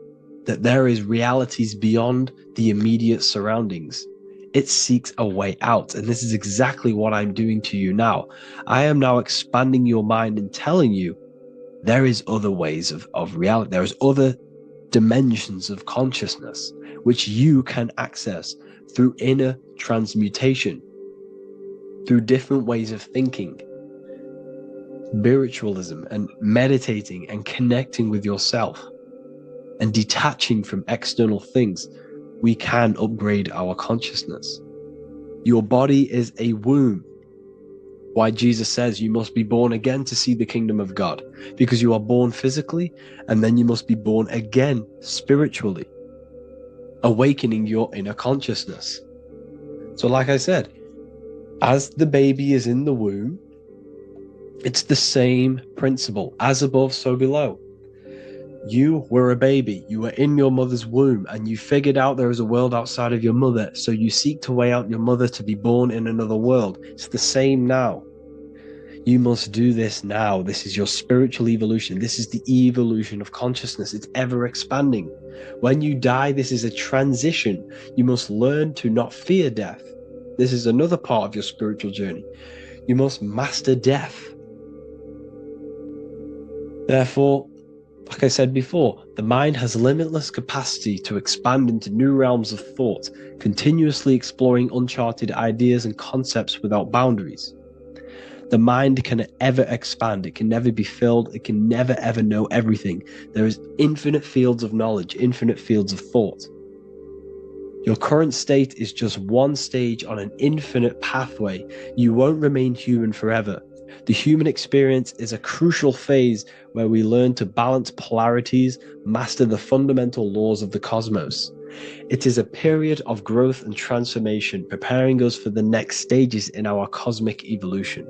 that there is realities beyond the immediate surroundings, it seeks a way out. And this is exactly what I'm doing to you now. I am now expanding your mind and telling you there is other ways of reality. There is other dimensions of consciousness which you can access through inner transmutation, through different ways of thinking, spiritualism, and meditating and connecting with yourself and detaching from external things, we can upgrade our consciousness. Your body is a womb. Why Jesus says you must be born again to see the kingdom of God, because you are born physically and then you must be born again spiritually, awakening your inner consciousness. So like I said, as the baby is in the womb, it's the same principle, as above, so below. You were a baby, you were in your mother's womb, and you figured out there is a world outside of your mother, so you seek to weigh out your mother to be born in another world. It's the same now. You must do this now. This is your spiritual evolution. This is the evolution of consciousness. It's ever expanding. When you die, this is a transition. You must learn to not fear death. This is another part of your spiritual journey. You must master death. Therefore, like I said before, the mind has limitless capacity to expand into new realms of thought, continuously exploring uncharted ideas and concepts without boundaries. The mind can ever expand. It can never be filled. It can never ever know everything. There is infinite fields of knowledge, infinite fields of thought. Your current state is just one stage on an infinite pathway. You won't remain human forever. The human experience is a crucial phase where we learn to balance polarities, master the fundamental laws of the cosmos. It is a period of growth and transformation, preparing us for the next stages in our cosmic evolution.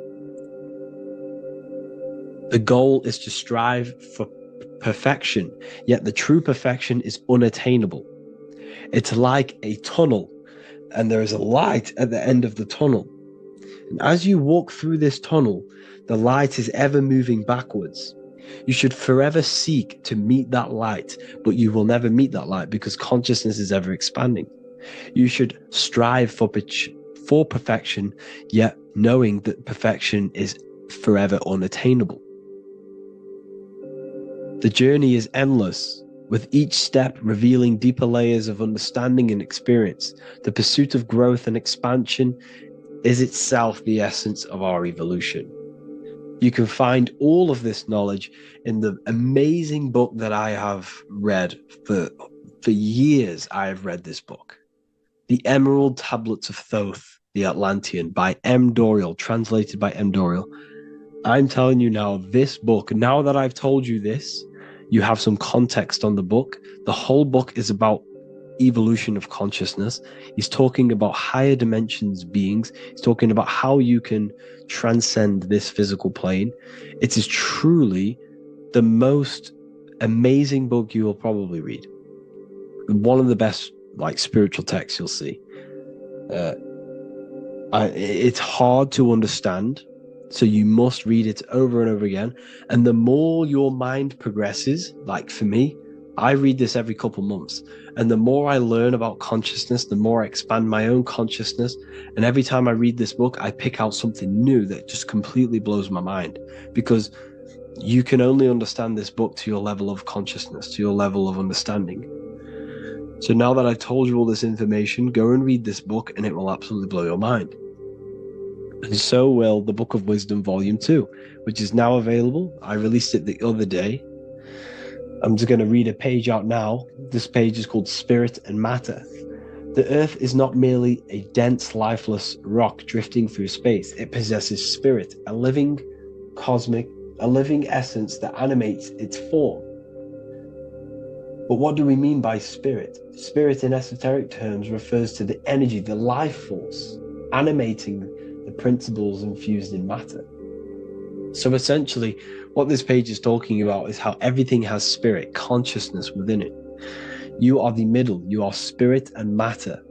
The goal is to strive for perfection, yet the true perfection is unattainable. It's like a tunnel, and there is a light at the end of the tunnel. And as you walk through this tunnel, the light is ever moving backwards. You should forever seek to meet that light, but you will never meet that light because consciousness is ever expanding. You should strive for perfection, yet knowing that perfection is forever unattainable. The journey is endless, with each step revealing deeper layers of understanding and experience. The pursuit of growth and expansion is itself the essence of our evolution. You can find all of this knowledge in the amazing book that I have read for years. I have read this book, The Emerald Tablets of Thoth, the Atlantean, by M. Dorial, translated by M. Dorial. I'm telling you now, this book, now that I've told you this, you have some context on the book. The whole book is about evolution of consciousness. He's talking about higher dimensions beings. He's talking about how you can transcend this physical plane. It is truly the most amazing book you will probably read. One of the best spiritual texts you'll see. It's hard to understand, so you must read it over and over again. And the more your mind progresses, like for me, I read this every couple months. And the more I learn about consciousness, the more I expand my own consciousness. And every time I read this book, I pick out something new that just completely blows my mind, because you can only understand this book to your level of consciousness, to your level of understanding. So now that I've told you all this information, go and read this book and it will absolutely blow your mind. And so will the Book of Wisdom Volume 2, which is now available. I released it the other day. I'm just going to read a page out now. This page is called Spirit and Matter. The Earth is not merely a dense, lifeless rock drifting through space. It possesses spirit, a living essence that animates its form. But what do we mean by spirit? Spirit in esoteric terms refers to the energy, the life force, animating the principles infused in matter. So essentially, what this page is talking about is how everything has spirit, consciousness within it. You are the middle, you are spirit and matter.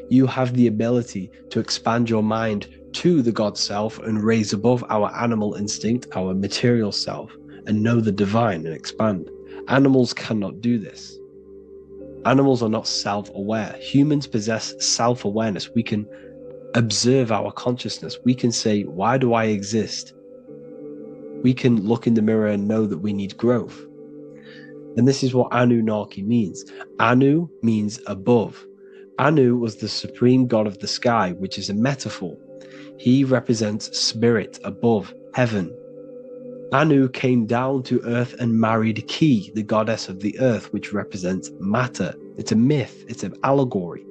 You have the ability to expand your mind to the God self and raise above our animal instinct, our material self, and know the divine and expand. Animals cannot do this. Animals are not self-aware. Humans possess self-awareness. We can observe our consciousness. We can say, why do I exist? We can look in the mirror and know that we need growth. And this is what Anunnaki means. Anu means above. Anu was the supreme god of the sky, which is a metaphor. He represents spirit above heaven. Anu came down to earth and married Ki, the goddess of the earth, which represents matter. It's a myth, it's an allegory.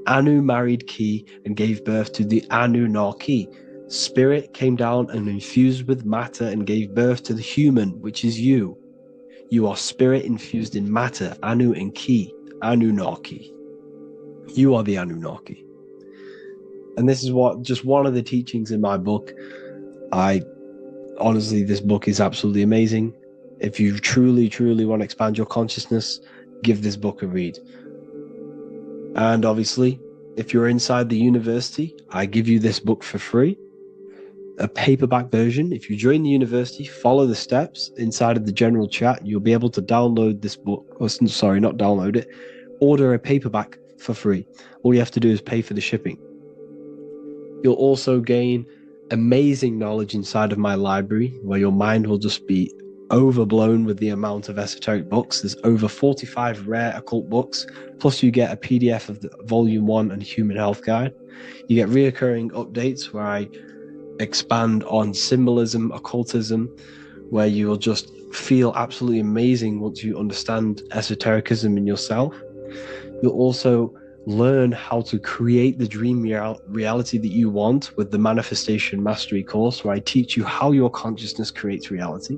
Anu married Ki and gave birth to the Anunnaki. Spirit came down and infused with matter and gave birth to the human, which is you. You are spirit infused in matter, Anu and Ki, Anunnaki. You are the Anunnaki. And this is just one of the teachings in my book. Honestly, this book is absolutely amazing. If you truly, truly want to expand your consciousness, give this book a read. And obviously, if you're inside the university, I give you this book for free, a paperback version. If you join the university, follow the steps inside of the general chat, you'll be able to download this book, or sorry, not download it, order a paperback for free. All you have to do is pay for the shipping. You'll also gain amazing knowledge inside of my library, where your mind will just be overblown with the amount of esoteric books. There's over 45 rare occult books, plus you get a PDF of the Volume 1 and Human Health Guide. You get reoccurring updates where I expand on symbolism, occultism, where you will just feel absolutely amazing once you understand esotericism in yourself. You'll also learn how to create the dream reality that you want with the Manifestation Mastery course, where I teach you how your consciousness creates reality.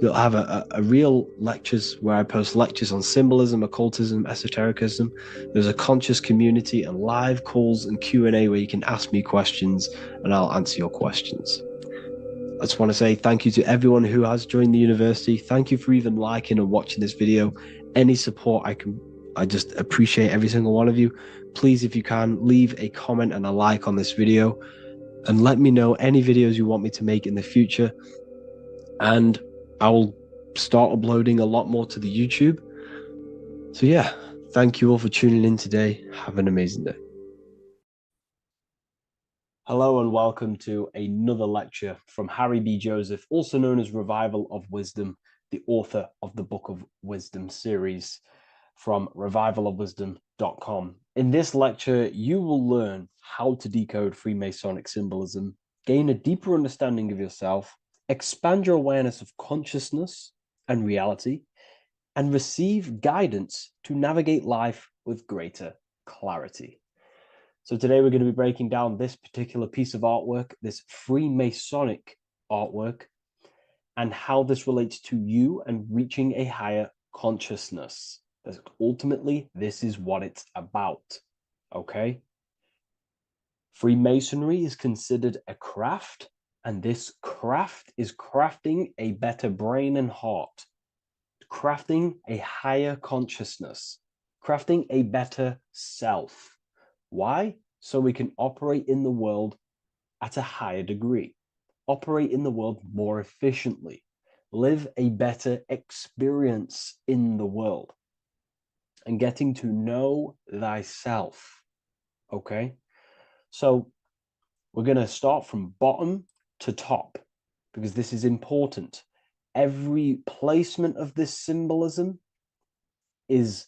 You'll have a real lectures where I post lectures on symbolism, occultism, esotericism. There's a conscious community and live calls and Q&A where you can ask me questions and I'll answer your questions. I just want to say thank you to everyone who has joined the university. Thank you for even liking and watching this video. Any support I just appreciate every single one of you. Please, if you can, leave a comment and a like on this video and let me know any videos you want me to make in the future. And I will start uploading a lot more to the YouTube. So yeah, thank you all for tuning in today. Have an amazing day. Hello and welcome to another lecture from Harry B. Joseph, also known as Revival of Wisdom, the author of the Book of Wisdom series from revivalofwisdom.com. In this lecture, you will learn how to decode Freemasonic symbolism, gain a deeper understanding of yourself, expand your awareness of consciousness and reality, and receive guidance to navigate life with greater clarity. So today we're going to be breaking down this particular piece of artwork, this Freemasonic artwork, and how this relates to you and reaching a higher consciousness. Ultimately, this is what it's about, okay? Freemasonry is considered a craft, and this craft is crafting a better brain and heart, crafting a higher consciousness, crafting a better self. Why? So we can operate in the world at a higher degree, operate in the world more efficiently, live a better experience in the world, and getting to know thyself, okay? So we're going to start from bottom to top, because this is important. Every placement of this symbolism is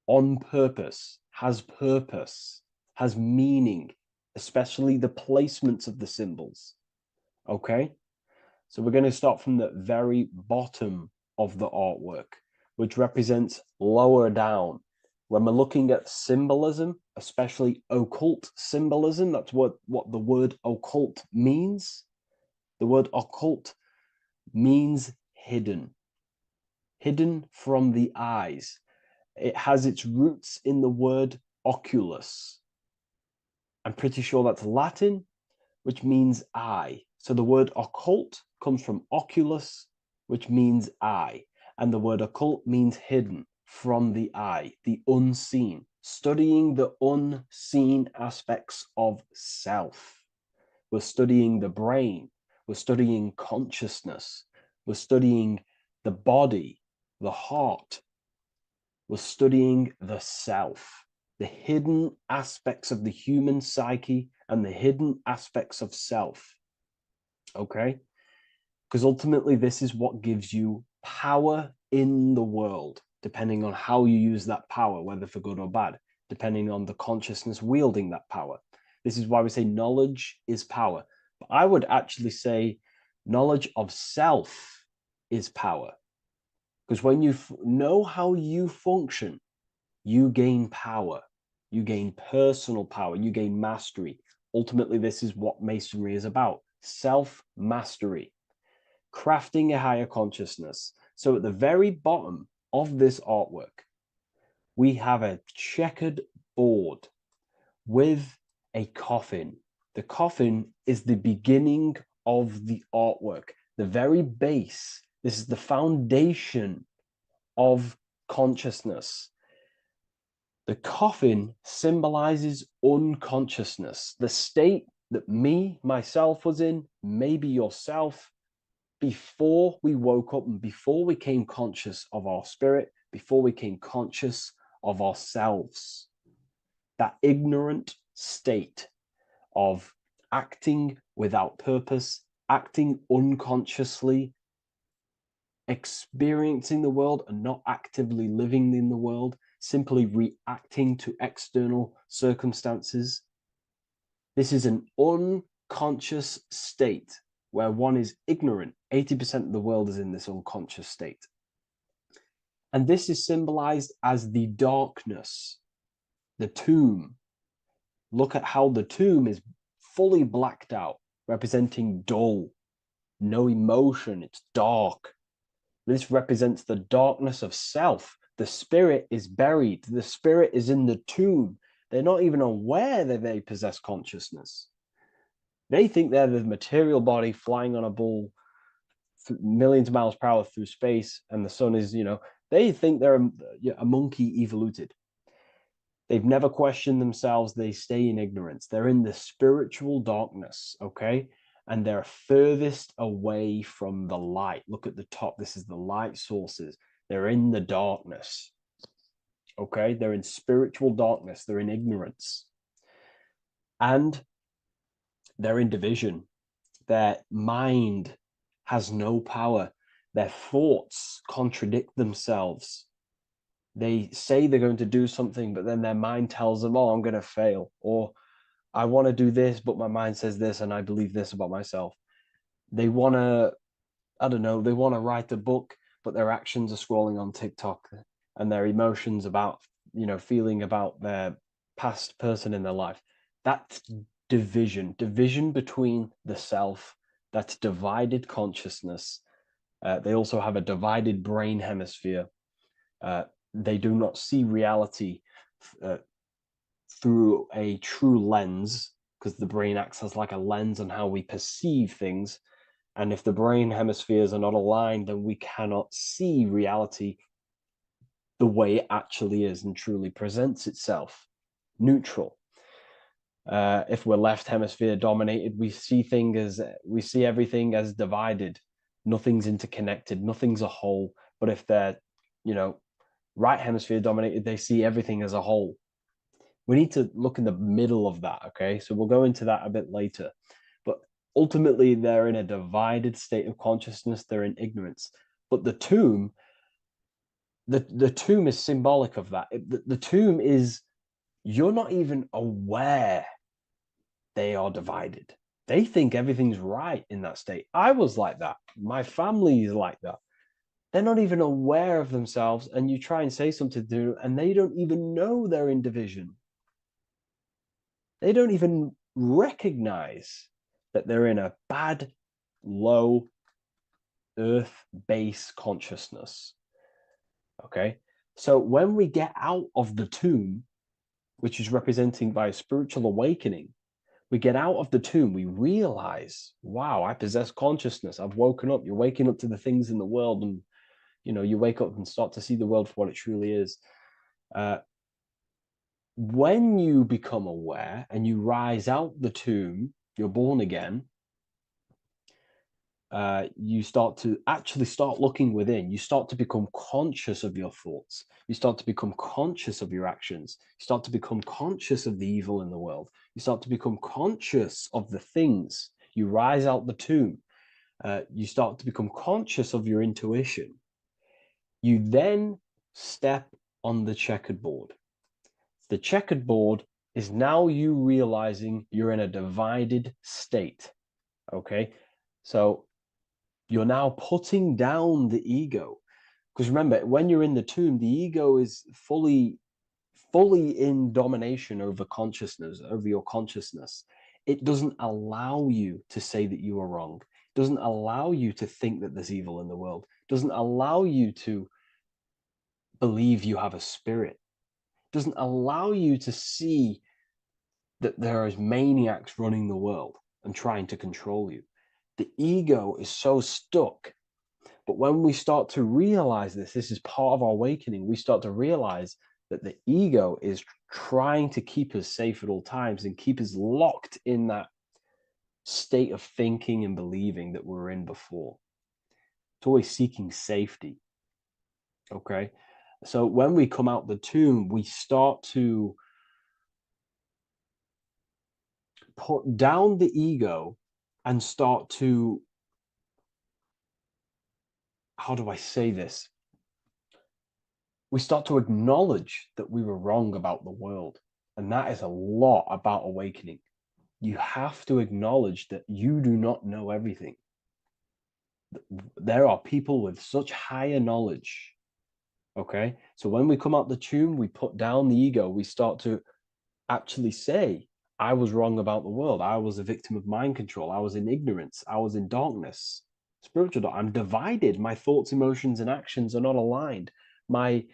on purpose, has meaning, especially the placements of the symbols, okay? So we're going to start from the very bottom of the artwork, which represents lower down. When we're looking at symbolism, especially occult symbolism, that's what the word occult means. The word occult means hidden, hidden from the eyes. It has its roots in the word oculus. I'm pretty sure that's Latin, which means eye. So the word occult comes from oculus, which means eye. And the word occult means hidden from the eye, the unseen, studying the unseen aspects of self. We're studying the brain. We're studying consciousness. We're studying the body, the heart. We're studying the self, the hidden aspects of the human psyche and the hidden aspects of self. Okay? Because ultimately, this is what gives you power in the world, depending on how you use that power, whether for good or bad. depending on the consciousness wielding that power. This is why we say knowledge is power. But I would actually say knowledge of self is power. Because when you know how you function, you gain power. You gain personal power. You gain mastery. Ultimately, this is what Masonry is about. Self-mastery. Crafting a higher consciousness. So at the very bottom of this artwork, we have a checkered board with a coffin. The coffin is the beginning of the artwork, the very base. This is the foundation of consciousness. The coffin symbolizes unconsciousness, the state that myself was in, maybe yourself, before we woke up and before we came conscious of our spirit, before we came conscious of ourselves. That ignorant state of acting without purpose, acting unconsciously, experiencing the world and not actively living in the world, simply reacting to external circumstances. This is an unconscious state where one is ignorant. 80% of the world is in this unconscious state. And this is symbolized as the darkness, the tomb. Look at how the tomb is fully blacked out, representing dull, no emotion, it's dark. This represents the darkness of self. The spirit is buried. The spirit is in the tomb. They're not even aware that they possess consciousness. They think they're the material body flying on a ball millions of miles per hour through space, and the sun is, they think they're a monkey evoluted. They've never questioned themselves. They stay in ignorance. They're in the spiritual darkness, okay? And they're furthest away from the light. Look at the top. This is the light sources. They're in the darkness, okay? They're in spiritual darkness. They're in ignorance. And they're in division. Their mind has no power. Their thoughts contradict themselves. They say they're going to do something, but then their mind tells them, oh, I'm going to fail. Or I want to do this, but my mind says this, and I believe this about myself. They want to, they want to write a book, but their actions are scrolling on TikTok, and their emotions about, feeling about their past person in their life. That's division between the self. That's divided consciousness. They also have a divided brain hemisphere. They do not see reality through a true lens, because the brain acts as like a lens on how we perceive things. And if the brain hemispheres are not aligned, then we cannot see reality the way it actually is and truly presents itself, neutral. If we're left hemisphere dominated, we see everything as divided. Nothing's interconnected, nothing's a whole. But if they're, right hemisphere dominated, they see everything as a whole. We need to look in the middle of that, okay? So we'll go into that a bit later. But ultimately, they're in a divided state of consciousness. They're in ignorance. But the tomb, the tomb is symbolic of that. The tomb is, you're not even aware they are divided. They think everything's right in that state. I was like that. My family is like that. They're not even aware of themselves, and you try and say something to them, and they don't even know they're in division. They don't even recognize that they're in a bad, low, earth base consciousness. Okay? So when we get out of the tomb, which is representing by a spiritual awakening, we get out of the tomb, we realize, wow, I possess consciousness. I've woken up. You're waking up to the things in the world, and you wake up and start to see the world for what it truly is. When you become aware and you rise out the tomb, you're born again, you start looking within. You start to become conscious of your thoughts. You start to become conscious of your actions. You start to become conscious of the evil in the world. You start to become conscious of the things. You rise out the tomb. You start to become conscious of your intuition. You then step on the checkered board. The checkered board is now you realizing you're in a divided state. Okay, so you're now putting down the ego. Because remember, when you're in the tomb, the ego is fully in domination over consciousness, over your consciousness. It doesn't allow you to say that you are wrong. It doesn't allow you to think that there's evil in the world. It doesn't allow you to believe you have a spirit. It doesn't allow you to see that there is maniacs running the world and trying to control you. The ego is so stuck. But when we start to realize this is part of our awakening, we start to realize that the ego is trying to keep us safe at all times and keep us locked in that state of thinking and believing that we were in before. It's always seeking safety. Okay? So when we come out the tomb, we start to put down the ego and start to, how do I say this? We start to acknowledge that we were wrong about the world. And that is a lot about awakening. You have to acknowledge that you do not know everything. There are people with such higher knowledge. Okay? So when we come out the tomb, we put down the ego. We start to actually say, I was wrong about the world. I was a victim of mind control. I was in ignorance. I was in darkness. Spiritual, I'm divided. My thoughts, emotions, and actions are not aligned. My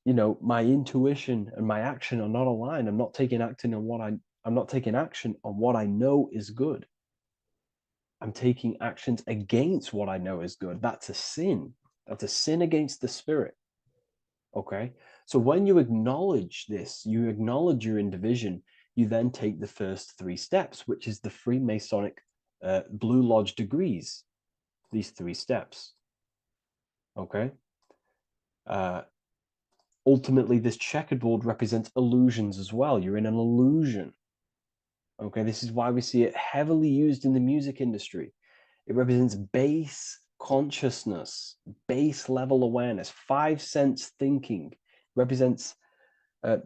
intuition and my action are not aligned. I'm not taking action on what I know is good. I'm taking actions against what I know is good. That's a sin. That's a sin against the spirit. Okay? So when you acknowledge this, you acknowledge you're in division, you then take the first 3 steps, which is the Freemasonic Blue Lodge degrees. These 3 steps. Okay? Ultimately, this checkerboard represents illusions as well. You're in an illusion. Okay, this is why we see it heavily used in the music industry. It represents base consciousness, base level awareness, 5 sense thinking. It represents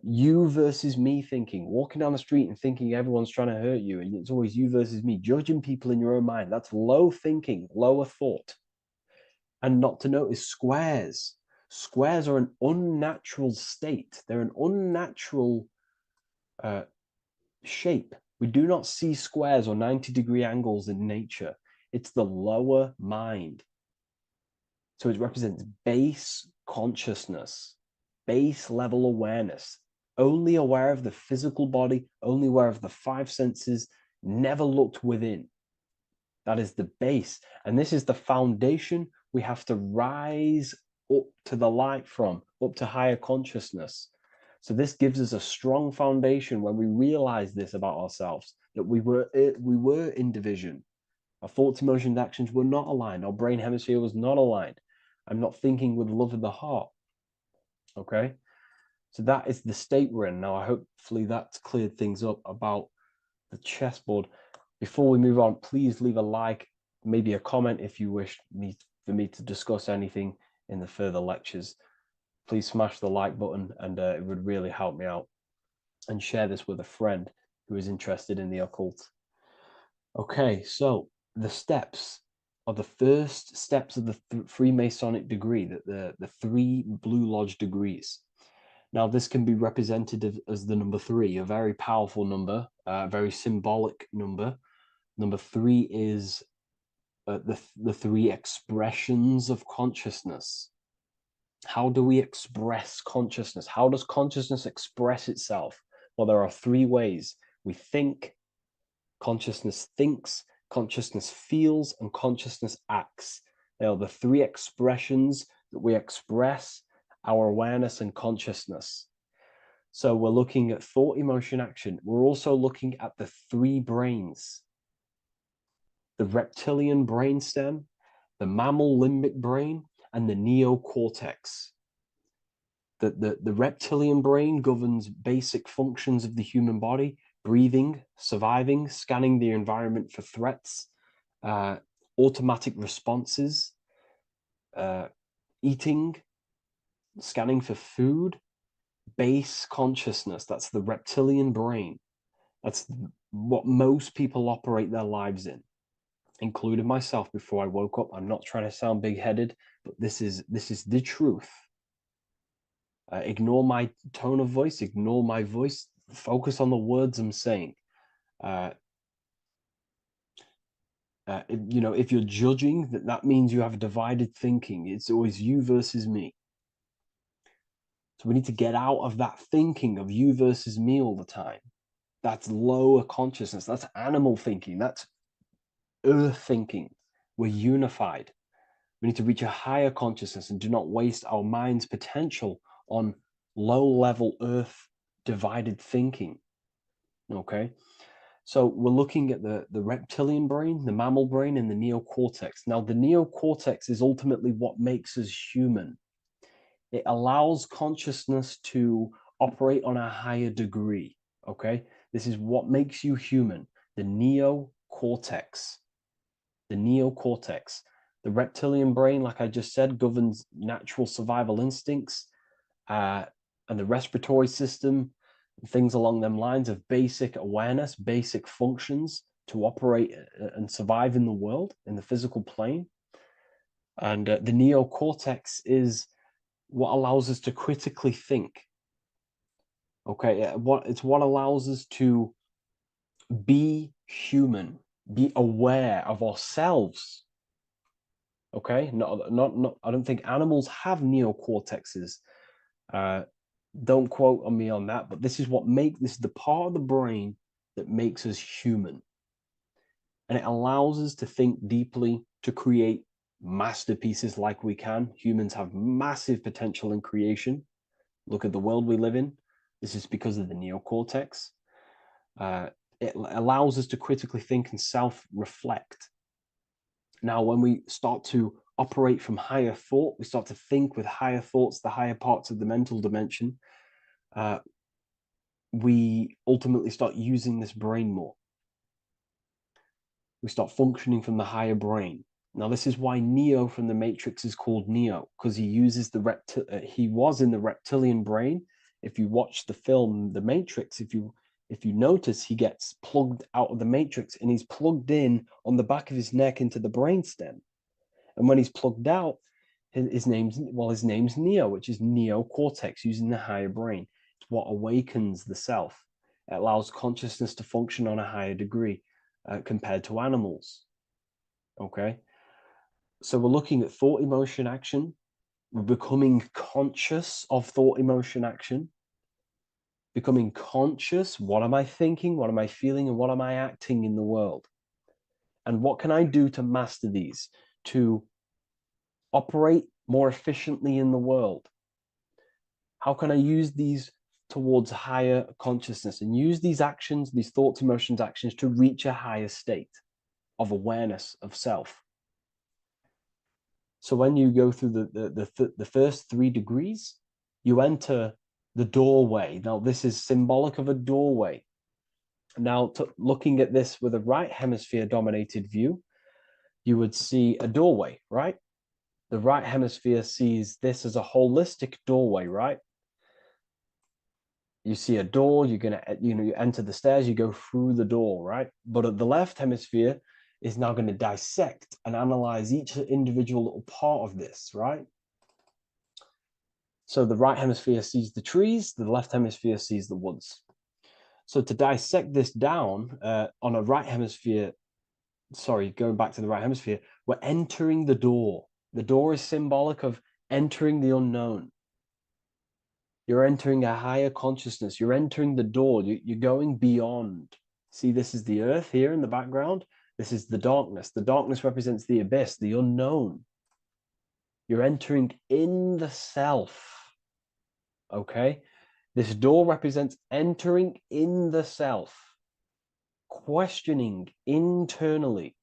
you versus me thinking, walking down the street and thinking everyone's trying to hurt you, and it's always you versus me, judging people in your own mind. That's low thinking, lower thought. And not to notice squares. Squares are an unnatural state. They're an unnatural shape. We do not see squares or 90-degree angles in nature. It's the lower mind. So it represents base consciousness, base level awareness, only aware of the physical body, only aware of the 5 senses, never looked within. That is the base. And this is the foundation we have to rise up to the light from, up to higher consciousness. So this gives us a strong foundation when we realize this about ourselves, that we were in division. Our thoughts, emotions, actions were not aligned. Our brain hemisphere was not aligned. I'm not thinking with love of the heart. Okay? So that is the state we're in. Now, hopefully that's cleared things up about the chessboard. Before we move on, please leave a like, maybe a comment if you wish for me to discuss anything in the further lectures. Please smash the like button, and it would really help me out. And share this with a friend who is interested in the occult. Okay, so the steps are the first steps of the Freemasonic degree, the 3 Blue Lodge degrees. Now, this can be represented as the number 3, a very powerful number, a very symbolic number. Number 3 is the 3 expressions of consciousness. How do we express consciousness? How does consciousness express itself? Well, there are 3 ways. We think, consciousness thinks, consciousness feels, and consciousness acts. They are the 3 expressions that we express our awareness and consciousness. So we're looking at thought, emotion, action. We're also looking at the 3 brains. The reptilian brainstem, the mammal limbic brain, and the neocortex. The reptilian brain governs basic functions of the human body: breathing, surviving, scanning the environment for threats, automatic responses, eating, scanning for food. base consciousness. That's the reptilian brain. That's what most people operate their lives in, including myself before I woke up. I'm not trying to sound big-headed, but this is the truth. Ignore my tone of voice, ignore my voice, focus on the words I'm saying. You know, if you're judging, that means you have divided thinking. It's always you versus me. So we need to get out of that thinking of you versus me all the time. That's lower consciousness. That's animal thinking. That's earth thinking. We're unified. We need to reach a higher consciousness and do not waste our mind's potential on low-level earth divided thinking. Okay? So we're looking at the reptilian brain, the mammal brain, and the neocortex. Now, the neocortex is ultimately what makes us human. It allows consciousness to operate on a higher degree, okay? This is what makes you human, the neocortex. The neocortex. The reptilian brain, like I just said, governs natural survival instincts and the respiratory system, things along them lines of basic awareness, basic functions to operate and survive in the world, in the physical plane. And the neocortex is what allows us to critically think. Okay, it's what allows us to be human, be aware of ourselves. Okay, not. I don't think animals have neocortexes. Don't quote on me on that, but this is the part of the brain that makes us human. And it allows us to think deeply, to create masterpieces like we can. Humans have massive potential in creation. Look at the world we live in. This is because of the neocortex. It allows us to critically think and self-reflect. Now, when we start to operate from higher thought, we start to think with higher thoughts, the higher parts of the mental dimension, we ultimately start using this brain more. We start functioning from the higher brain. Now, this is why Neo from the Matrix is called Neo, because he uses he was in the reptilian brain. If you watch the film The Matrix, if you notice, he gets plugged out of the Matrix and he's plugged in on the back of his neck into the brainstem. And when he's plugged out, his name's Neo, which is neocortex, using the higher brain. It's what awakens the self. It allows consciousness to function on a higher degree compared to animals. Okay, so we're looking at thought, emotion, action. We're becoming conscious of thought, emotion, action. Becoming conscious, what am I thinking, what am I feeling, and what am I acting in the world? And what can I do to master these, to operate more efficiently in the world? How can I use these towards higher consciousness and use these actions, these thoughts, emotions, actions to reach a higher state of awareness of self? So when you go through the first 3 degrees, you enter the doorway. Now, this is symbolic of a doorway. Now, looking at this with a right hemisphere dominated view, you would see a doorway, right? The right hemisphere sees this as a holistic doorway, right? You see a door, you're going to, you enter the stairs, you go through the door, right? But the left hemisphere is now going to dissect and analyze each individual little part of this, right? So the right hemisphere sees the trees, the left hemisphere sees the woods. So to dissect this down on a right hemisphere, going back to the right hemisphere, we're entering the door. The door is symbolic of entering the unknown. You're entering a higher consciousness. You're entering the door. You're going beyond. See, this is the earth here in the background. This is the darkness. The darkness represents the abyss, the unknown. You're entering in the self. Okay? This door represents entering in the self, questioning internally.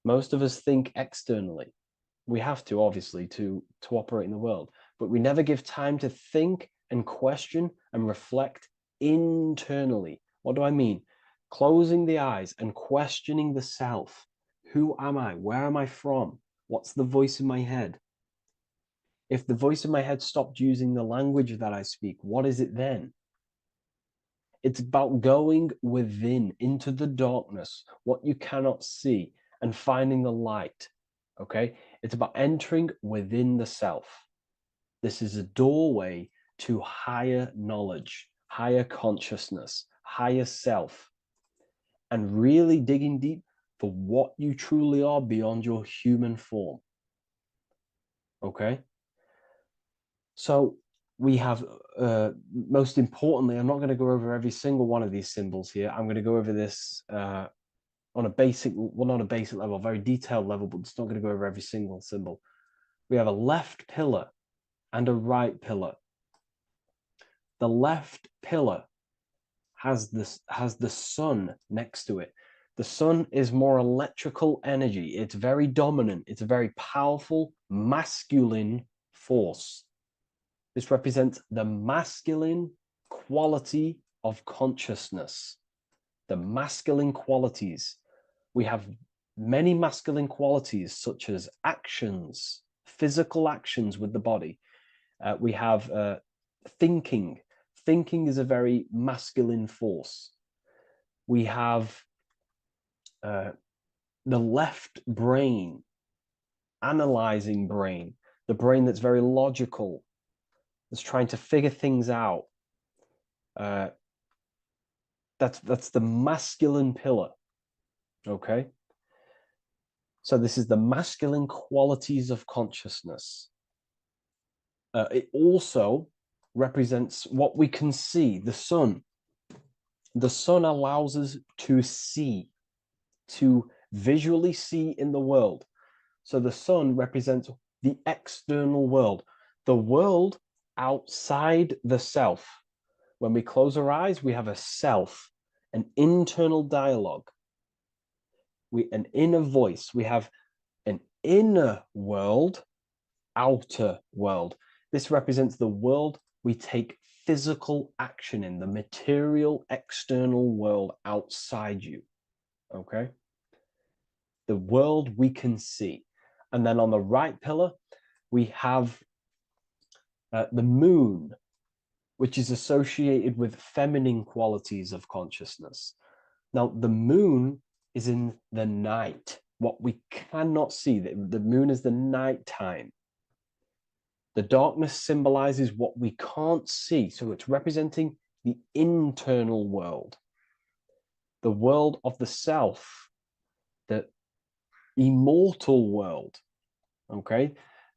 Most of us think externally. We have to, obviously, to operate in the world, but we never give time to think and question and reflect internally. What do I mean? Closing the eyes and questioning the self. Who am I? Where am I from? What's the voice in my head? If the voice in my head stopped using the language that I speak, what is it then? It's about going within, into the darkness, what you cannot see, and finding the light. Okay? It's about entering within the self. This is a doorway to higher knowledge, higher consciousness, higher self, and really digging deep for what you truly are beyond your human form. Okay? So we have, most importantly, I'm not going to go over every single one of these symbols here. I'm going to go over this on a basic, well, not a basic level, a very detailed level, but it's not going to go over every single symbol. We have a left pillar and a right pillar. The left pillar has the sun next to it. The sun is more electrical energy. It's very dominant. It's a very powerful, masculine force. This represents the masculine quality of consciousness. The masculine qualities. We have many masculine qualities, such as actions, physical actions with the body. We have thinking. Thinking is a very masculine force. We have the left brain, analyzing brain, the brain that's very logical, that's trying to figure things out. That's the masculine pillar. Okay. So this is the masculine qualities of consciousness. It also represents what we can see, the sun. The sun allows us to see, to visually see in the world. So the sun represents the external world, the world outside the self. When we close our eyes, we have a self, an internal dialogue, an inner voice. We have an inner world, outer world. This represents the world we take physical action in, the material external world outside you. Okay? The world we can see. And then on the right pillar, we have the moon, which is associated with feminine qualities of consciousness. Now, the moon is in the night, what we cannot see. The moon is the nighttime. The darkness symbolizes what we can't see. So it's representing the internal world, the world of the self, the immortal world. Okay?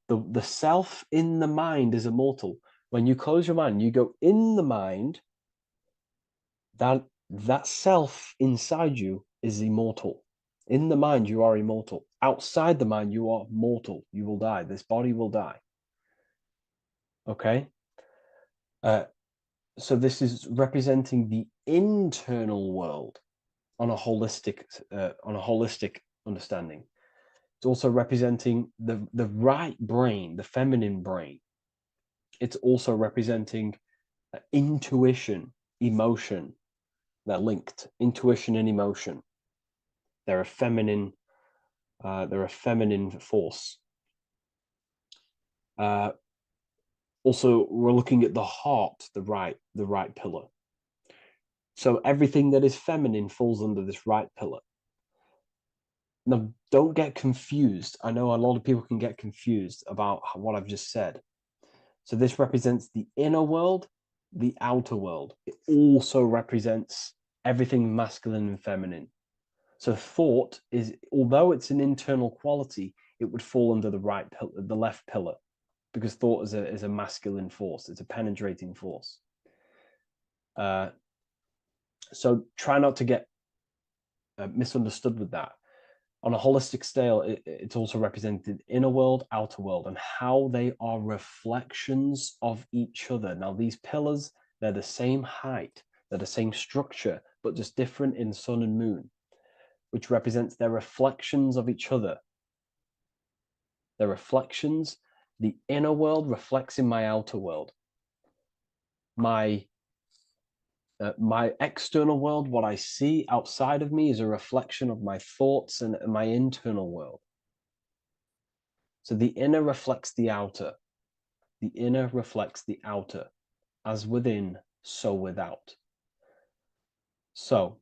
The self in the mind is immortal. When you close your mind, you go in the mind, that self inside you is immortal. In the mind, you are immortal. Outside the mind, you are mortal. You will die. This body will die. Okay? So this is representing the internal world on a holistic understanding. It's also representing the right brain, the feminine brain. It's also representing intuition, emotion. They're linked. Intuition and emotion. They're a feminine force. Also, we're looking at the heart, the right pillar. So everything that is feminine falls under this right pillar. Now, don't get confused. I know a lot of people can get confused about what I've just said. So this represents the inner world, the outer world. It also represents everything masculine and feminine. So thought is, although it's an internal quality, it would fall under the left pillar, because thought is a masculine force. It's a penetrating force. So try not to get misunderstood with that. On a holistic scale, it's also represented inner world, outer world, and how they are reflections of each other. Now, these pillars, they're the same height, they're the same structure, but just different in sun and moon, which represents their reflections of each other. Their reflections, the inner world reflects in my outer world. My external world, what I see outside of me, is a reflection of my thoughts and my internal world. So the inner reflects the outer. The inner reflects the outer. As within, so without. So,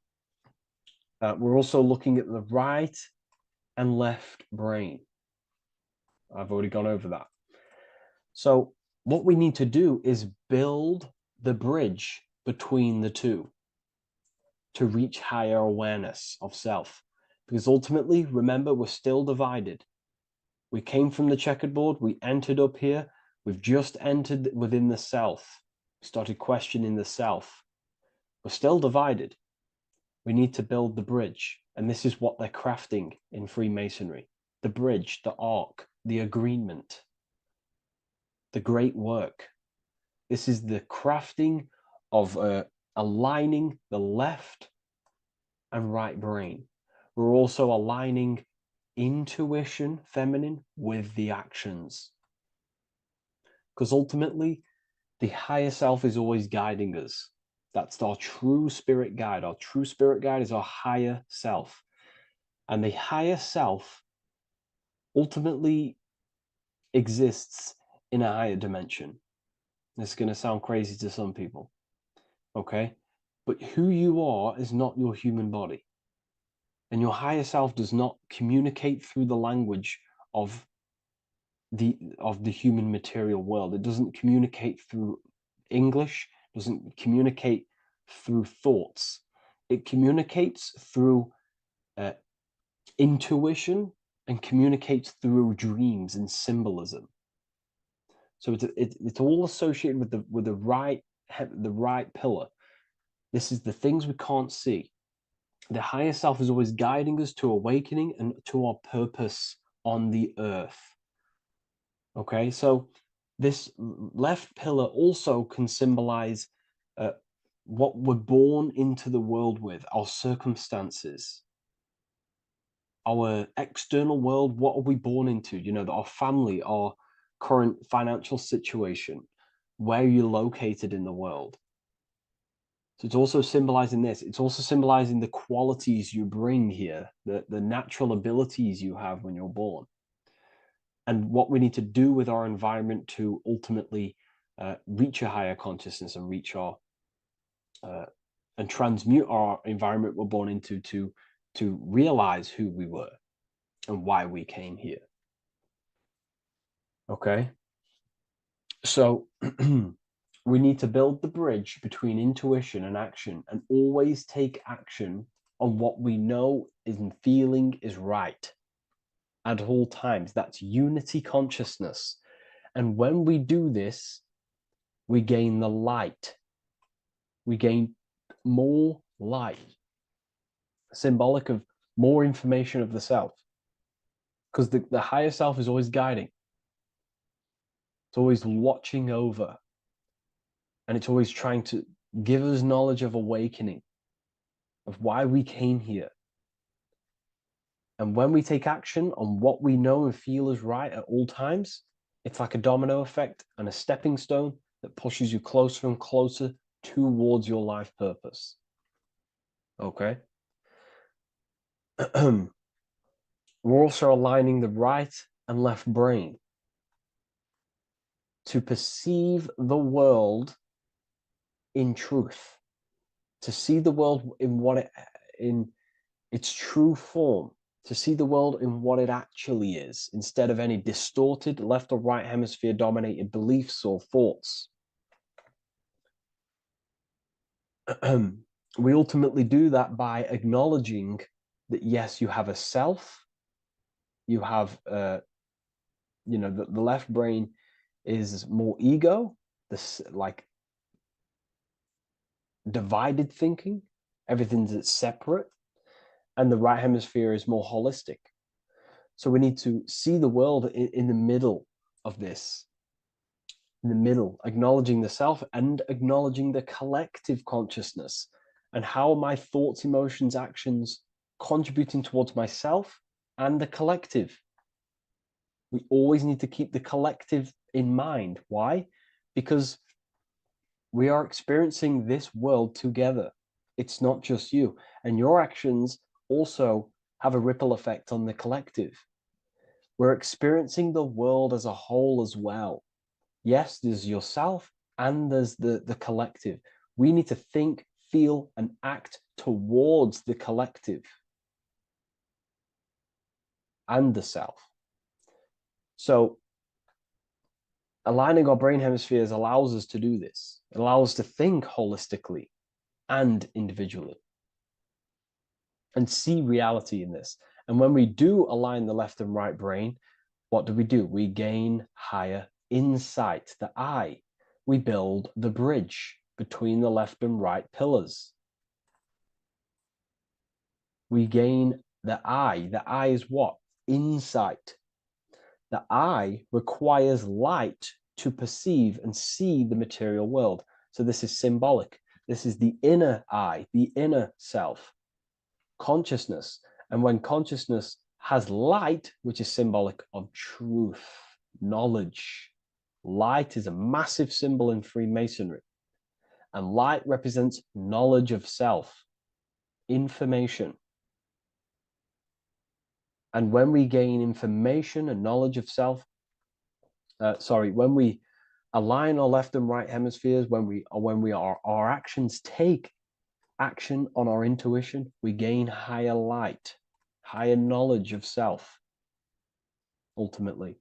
we're also looking at the right and left brain. I've already gone over that. So, what we need to do is build the bridge between the two to reach higher awareness of self. Because ultimately, remember, we're still divided. We came from the checkerboard, we entered up here, we've just entered within the self, we started questioning the self. We're still divided. We need to build the bridge. And this is what they're crafting in Freemasonry. The bridge, the arc, the agreement, the great work. This is the crafting of aligning the left and right brain. We're also aligning intuition, feminine, with the actions. Because ultimately, the higher self is always guiding us. That's our true spirit guide. Our true spirit guide is our higher self. And the higher self ultimately exists in a higher dimension. This is going to sound crazy to some people, okay? But who you are is not your human body. And your higher self does not communicate through the language of the human material world. It doesn't communicate through English, doesn't communicate through thoughts. It communicates through intuition and communicates through dreams and symbolism. So it's all associated with the right pillar. This is the things we can't see. The higher self is always guiding us to awakening and to our purpose on the earth. Okay, so this left pillar also can symbolize what we're born into the world with, our circumstances, our external world. What are we born into? You know, our family, our current financial situation, where you're located in the world. So it's also symbolizing this. It's also symbolizing the qualities you bring here, the natural abilities you have when you're born, and what we need to do with our environment to ultimately reach a higher consciousness and reach our and transmute our environment we're born into to realize who we were and why we came here. Okay, so we need to build the bridge between intuition and action, and always take action on what we know and feeling is right at all times. That's unity consciousness. And when we do this, we gain the light. We gain more light, symbolic of more information of the self. Because the higher self is always guiding. It's always watching over. And it's always trying to give us knowledge of awakening, of why we came here. And when we take action on what we know and feel is right at all times, it's like a domino effect and a stepping stone that pushes you closer and closer towards your life purpose. Okay? We're also aligning the right and left brain to perceive the world in truth, to see the world in its true form, to see the world in what it actually is, instead of any distorted left or right hemisphere dominated beliefs or thoughts. We ultimately do that by acknowledging that, yes, you have a self, you have you know, the left brain is more ego, this like divided thinking, everything's separate, and the right hemisphere is more holistic. So we need to see the world in the middle of this, in the middle, acknowledging the self and acknowledging the collective consciousness, and how my thoughts, emotions, actions contributing towards myself and the collective. We always need to keep the collective in mind. Why? Because we are experiencing this world together. It's not just you. And your actions also have a ripple effect on the collective. We're experiencing the world as a whole as well. Yes, there's yourself and there's the collective. We need to think, feel, and act towards the collective and the self. So aligning our brain hemispheres allows us to do this. It allows us to think holistically and individually and see reality in this. And when we do align the left and right brain, what do? We gain higher insight, the eye. We build the bridge between the left and right pillars. We gain the eye. The eye is what? Insight. The eye requires light to perceive and see the material world. So this is symbolic. This is the inner eye, the inner self, consciousness. And when consciousness has light, which is symbolic of truth, knowledge, light is a massive symbol in Freemasonry. And light represents knowledge of self, information. And when we gain information and knowledge of self, when we align our left and right hemispheres, our actions take action on our intuition, we gain higher light, higher knowledge of self, ultimately.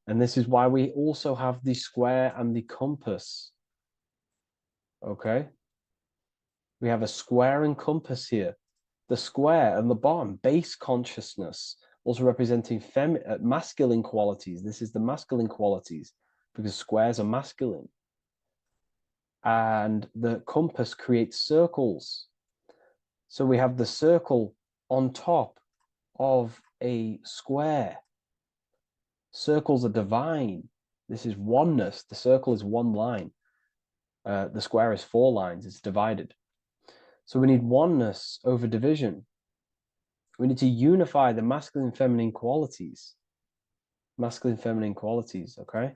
And this is why we also have the square and the compass. Okay? We have a square and compass here. The square and the bottom, base consciousness, also representing masculine qualities. This is the masculine qualities because squares are masculine. And the compass creates circles. So we have the circle on top of a square. Circles are divine. This is oneness. The circle is one line. The square is 4 lines. It's divided. So we need oneness over division. We need to unify the masculine and feminine qualities. Masculine, feminine qualities, okay?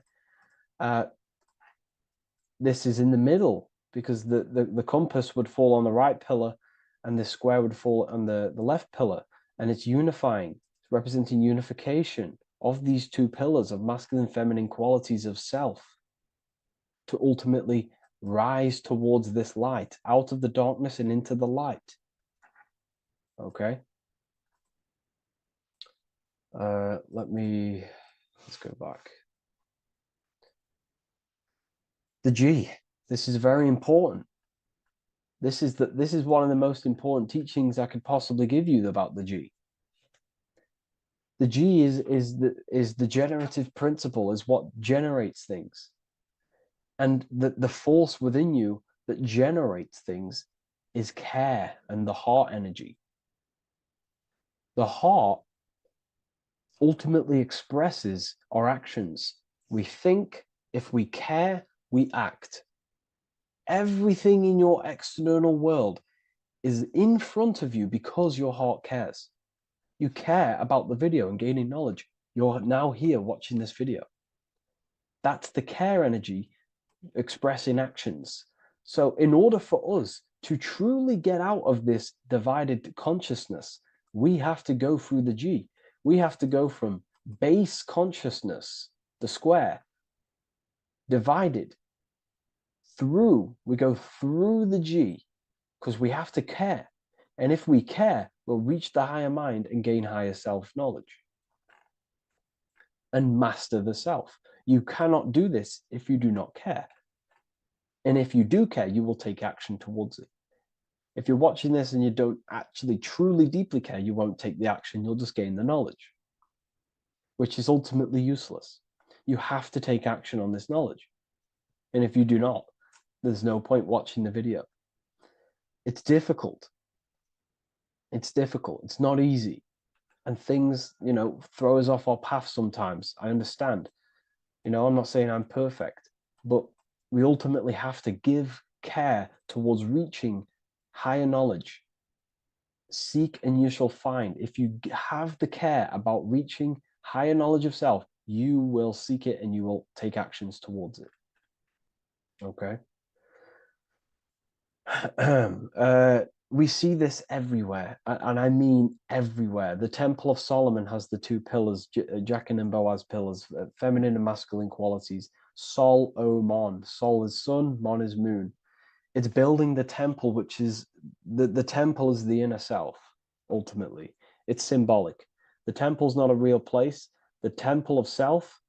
This is in the middle because the compass would fall on the right pillar and the square would fall on the left pillar. And it's unifying. It's representing unification of these 2 pillars of masculine and feminine qualities of self to ultimately rise towards this light, out of the darkness and into the light. Okay? Let's go back. The G. This is very important. This is one of the most important teachings I could possibly give you about the G. The G is the generative principle, is what generates things. And the force within you that generates things is care and the heart energy. The heart ultimately expresses our actions. We think, if we care, we act. Everything in your external world is in front of you because your heart cares. You care about the video and gaining knowledge. You're now here watching this video. That's the care energy expressing actions. So in order for us to truly get out of this divided consciousness, we have to go through the G. We have to go from base consciousness, the square, divided, we go through the G, because we have to care. And if we care, we'll reach the higher mind and gain higher self-knowledge and master the self. You cannot do this if you do not care. And if you do care, you will take action towards it. If you're watching this and you don't actually truly deeply care, you won't take the action. You'll just gain the knowledge, which is ultimately useless. You have to take action on this knowledge. And if you do not, there's no point watching the video. It's difficult. It's difficult. It's not easy. And things, throw us off our path sometimes. I understand. I'm not saying I'm perfect, but we ultimately have to give care towards reaching higher knowledge. Seek and you shall find. If you have the care about reaching higher knowledge of self, you will seek it and you will take actions towards it. Okay? We see this everywhere, and I mean everywhere. The Temple of Solomon has the 2 pillars, Jachin and Boaz pillars, feminine and masculine qualities. Sol, O, Mon. Sol is sun, Mon is moon. It's building the temple, which is the temple is the inner self, ultimately. It's symbolic. The temple's not a real place. The temple of self,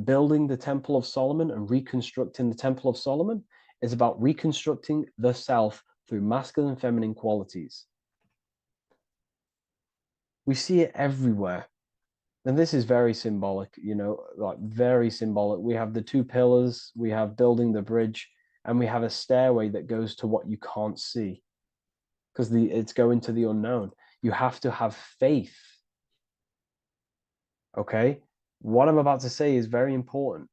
building the Temple of Solomon and reconstructing the Temple of Solomon, is about reconstructing the self through masculine and feminine qualities. We see it everywhere. And this is very symbolic, you know, like very symbolic. We have the two pillars, we have building the bridge, and we have a stairway that goes to what you can't see because it's going to the unknown. You have to have faith. Okay? What I'm about to say is very important.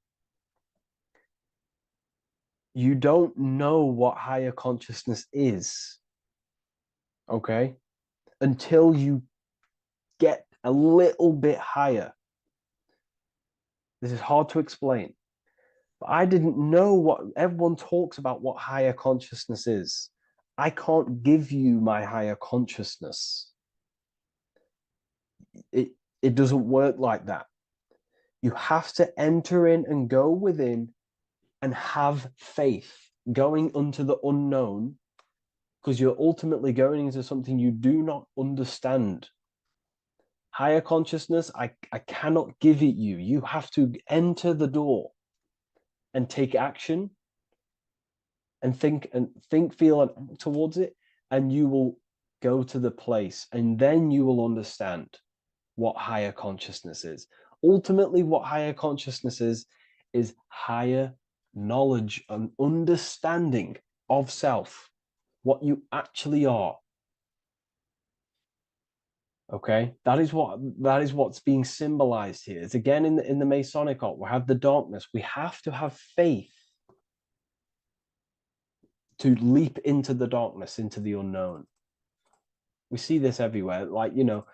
You don't know what higher consciousness is, okay, until you get a little bit higher. This is hard to explain, but I didn't know what everyone talks about what higher consciousness is. I can't give you my higher consciousness. It doesn't work like that. You have to enter in and go within and have faith, going into the unknown, because you're ultimately going into something you do not understand. Higher consciousness, I cannot give it you. You have to enter the door and take action and think, feel, and act towards it, and you will go to the place, and then you will understand what higher consciousness is. Ultimately, what higher consciousness is higher knowledge and understanding of self, what you actually are. Okay, that is what's being symbolized here. It's again in the Masonic art. We have the darkness. We have to have faith to leap into the darkness, into the unknown. We see this everywhere. Like, you know,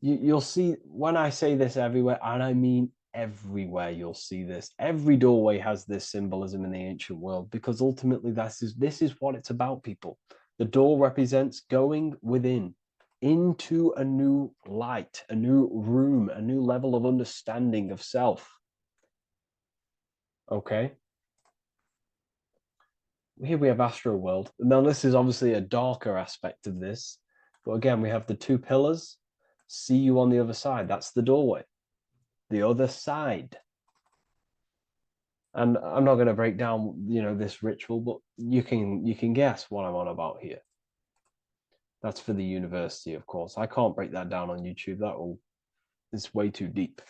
you'll see when I say this everywhere, and I mean everywhere, you'll see this. Every doorway has this symbolism in the ancient world, because ultimately this is what it's about, people. The door represents going within into a new light, a new room, a new level of understanding of self. Okay. Here we have Astro World. Now, this is obviously a darker aspect of this. But again, we have the two pillars. See you on the other side. That's the doorway. The other side. And I'm not going to break down, you know, this ritual, but you can guess what I'm on about here. That's for the university, of course. I can't break that down on YouTube. It's way too deep.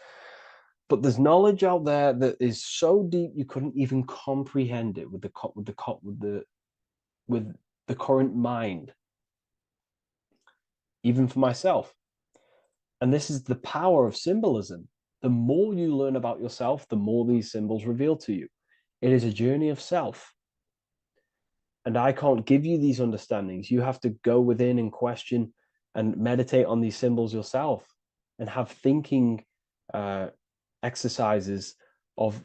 But there's knowledge out there that is so deep you couldn't even comprehend it with the current mind, even for myself. And this is the power of symbolism. The more you learn about yourself, the more these symbols reveal to you. It is a journey of self. And I can't give you these understandings. You have to go within and question and meditate on these symbols yourself, and have thinking exercises of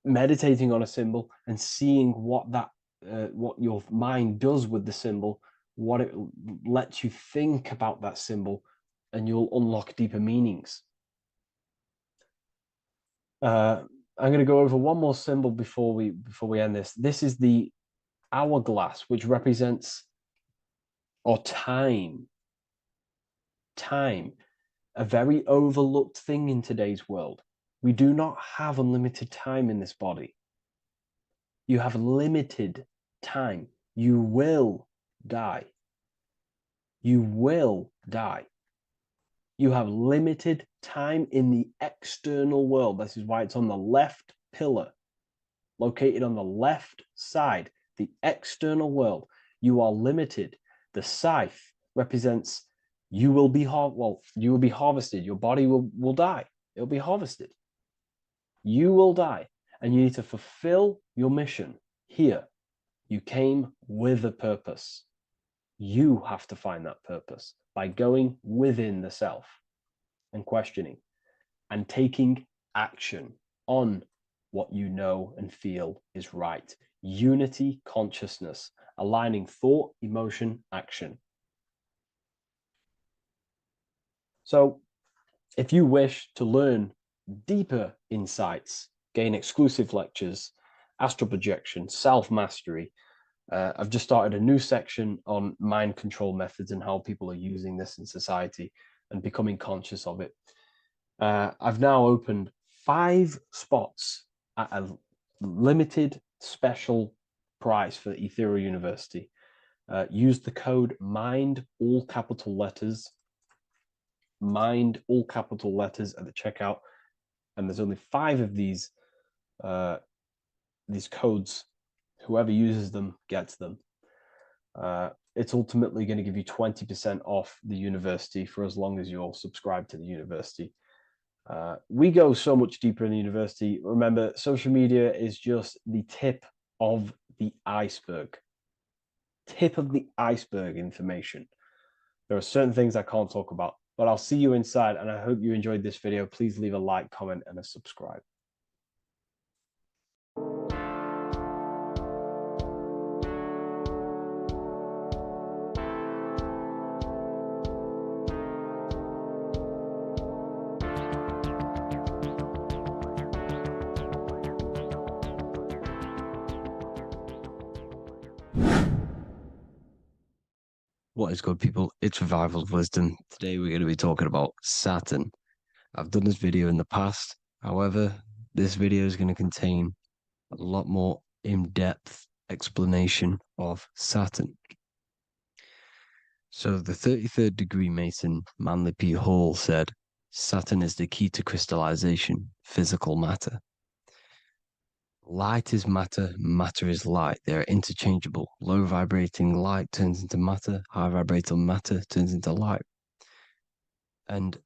meditating on a symbol and seeing what your mind does with the symbol, what it lets you think about that symbol, and you'll unlock deeper meanings. I'm going to go over one more symbol before we end this. This is the hourglass, which represents time, a very overlooked thing in today's world. We do not have unlimited time in this body. You have limited time. You will die. You will die. You have limited time in the external world. This is why it's on the left pillar, located on the left side, the external world. You are limited. The scythe represents you will be harvested. Your body will die. It'll be harvested. You will die, and you need to fulfill your mission here. You came with a purpose. You have to find that purpose by going within the self and questioning and taking action on what you know and feel is right. Unity consciousness, aligning thought, emotion, action. So if you wish to learn deeper insights gain exclusive lectures, astral projection, self-mastery. I've just started a new section on mind control methods and how people are using this in society and becoming conscious of it. I've now opened 5 spots at a limited special price for Ethereal University. Use the code MIND, all capital letters, MIND, all capital letters at the checkout. And there's only 5 of these codes. Whoever uses them gets them. It's ultimately going to give you 20% off the university for as long as you're subscribed to the university. We go so much deeper in the university. Remember, social media is just the tip of the iceberg. Tip of the iceberg information. There are certain things I can't talk about, but I'll see you inside, and I hope you enjoyed this video. Please leave a like, comment, and a subscribe. What is good, people? It's Revival of Wisdom. Today we're going to be talking about Saturn. I've done this video in the past. However, this video is going to contain a lot more in-depth explanation of Saturn. So the 33rd degree Mason, Manly P. Hall, said, Saturn is the key to crystallization, physical matter. Light is matter, matter is light. They are interchangeable. Low vibrating light turns into matter, high vibrating matter turns into light. And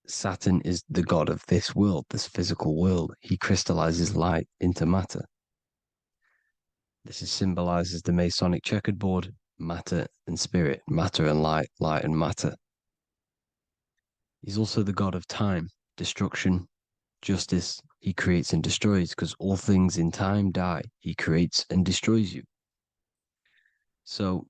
Saturn is the god of this world, this physical world. He crystallizes light into matter. This is symbolized as the Masonic checkerboard, matter and spirit, matter and light, light and matter. He's also the god of time, destruction, justice. He creates and destroys, because all things in time die. He creates and destroys you. So,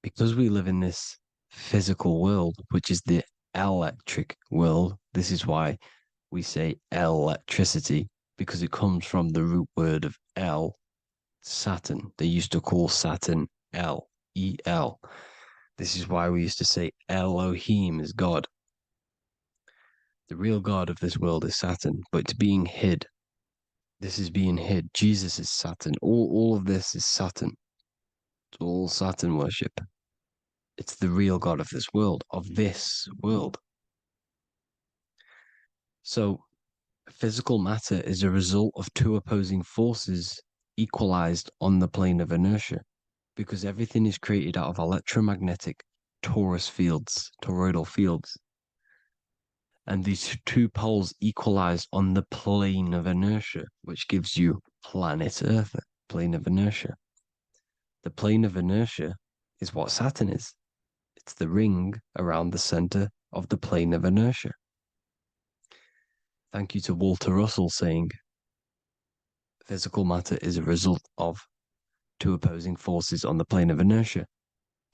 because we live in this physical world, which is the electric world, this is why we say electricity, because it comes from the root word of El, Saturn. They used to call Saturn El, E-L. This is why we used to say Elohim is God. The real God of this world is Saturn, but it's being hid. This is being hid. Jesus is Saturn. All of this is Saturn. It's all Saturn worship. It's the real God of this world, So, physical matter is a result of 2 opposing forces equalized on the plane of inertia, because everything is created out of electromagnetic toroidal fields. And these 2 poles equalize on the plane of inertia, which gives you planet Earth, plane of inertia. The plane of inertia is what Saturn is. It's the ring around the center of the plane of inertia. Thank you to Walter Russell saying, physical matter is a result of 2 opposing forces on the plane of inertia.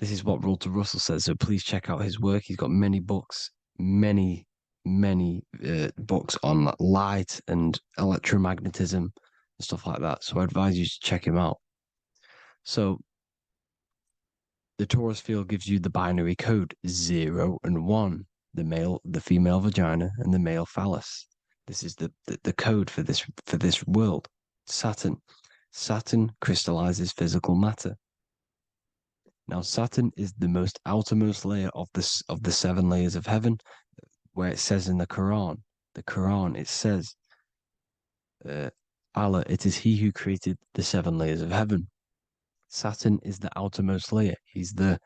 This is what Walter Russell says, so please check out his work. He's got many books, many books on light and electromagnetism and stuff like that. So I advise you to check him out. So the torus field gives you the binary code 0 and 1, the female vagina and the male phallus. This is the code for this world. Saturn crystallizes physical matter. Now Saturn is the most outermost layer of the 7 layers of heaven, where it says in the Quran, it says, Allah, it is He who created the 7 layers of heaven. Saturn is the outermost layer. He's the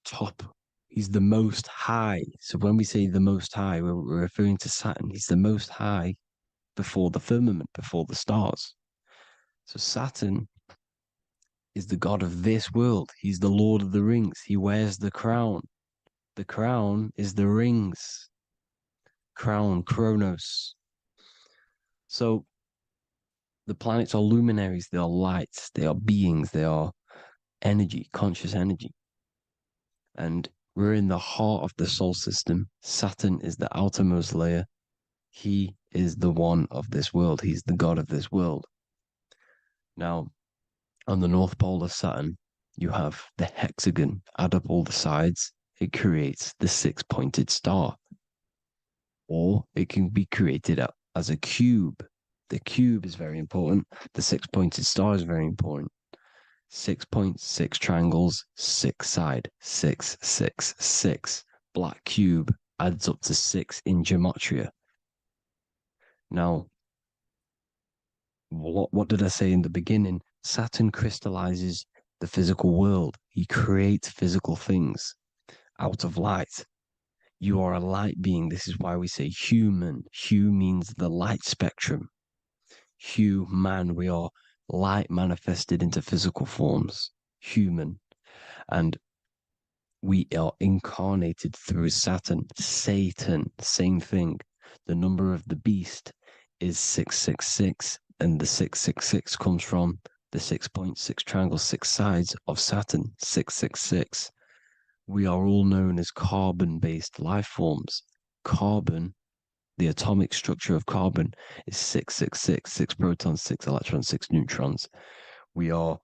top. He's the most high. So when we say the most high, we're referring to Saturn. He's the most high before the firmament, before the stars. So Saturn is the god of this world. He's the Lord of the Rings. He wears the crown. The crown is the rings. Crown, Chronos. So the planets are luminaries. They are lights. They are beings. They are energy, conscious energy. And we're in the heart of the solar system. Saturn is the outermost layer. He is the one of this world. He's the God of this world. Now, on the North Pole of Saturn, you have the hexagon. Add up all the sides, it creates the six-pointed star. Or it can be created as a cube. The cube is very important. The six-pointed star is very important. 6 points, 6 triangles, 6 side, 6, 6, 6. Black cube adds up to 6 in gematria. Now, what did I say in the beginning? Saturn crystallizes the physical world. He creates physical things out of light. You are a light being. This is why we say human. Hue means the light spectrum. Hue, man, we are light manifested into physical forms. Human. And we are incarnated through Saturn. Satan, same thing. The number of the beast is 666, and the 666 comes from the 6.6 triangle, 6 sides of Saturn, 666. We are all known as carbon-based life forms. Carbon, the atomic structure of carbon, is 666, 6 protons, 6 electrons, 6 neutrons. We are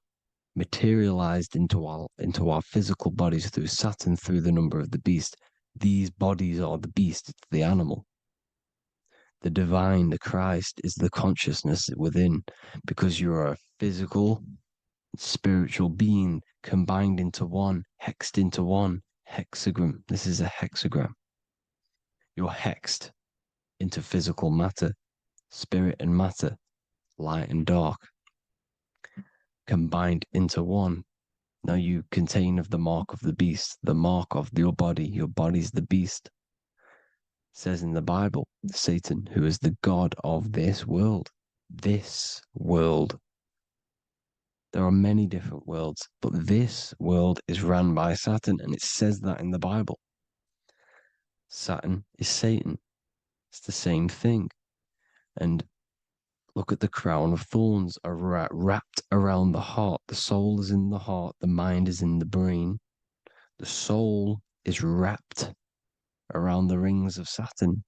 materialized into our physical bodies through Saturn, through the number of the beast. These bodies are the beast, it's the animal. The divine, the Christ, is the consciousness within, because you are a physical, spiritual being combined into one, hexed into one. Hexagram. This is a hexagram. You're hexed into physical matter, spirit and matter, light and dark, combined into one. Now you contain of the mark of the beast, the mark of your body. Your body's the beast. It says in the Bible, Satan, who is the God of this world. This world. There are many different worlds, but this world is run by Saturn, and it says that in the Bible. Saturn is Satan. It's the same thing. And look at the crown of thorns are wrapped around the heart. The soul is in the heart. The mind is in the brain. The soul is wrapped around the rings of Saturn.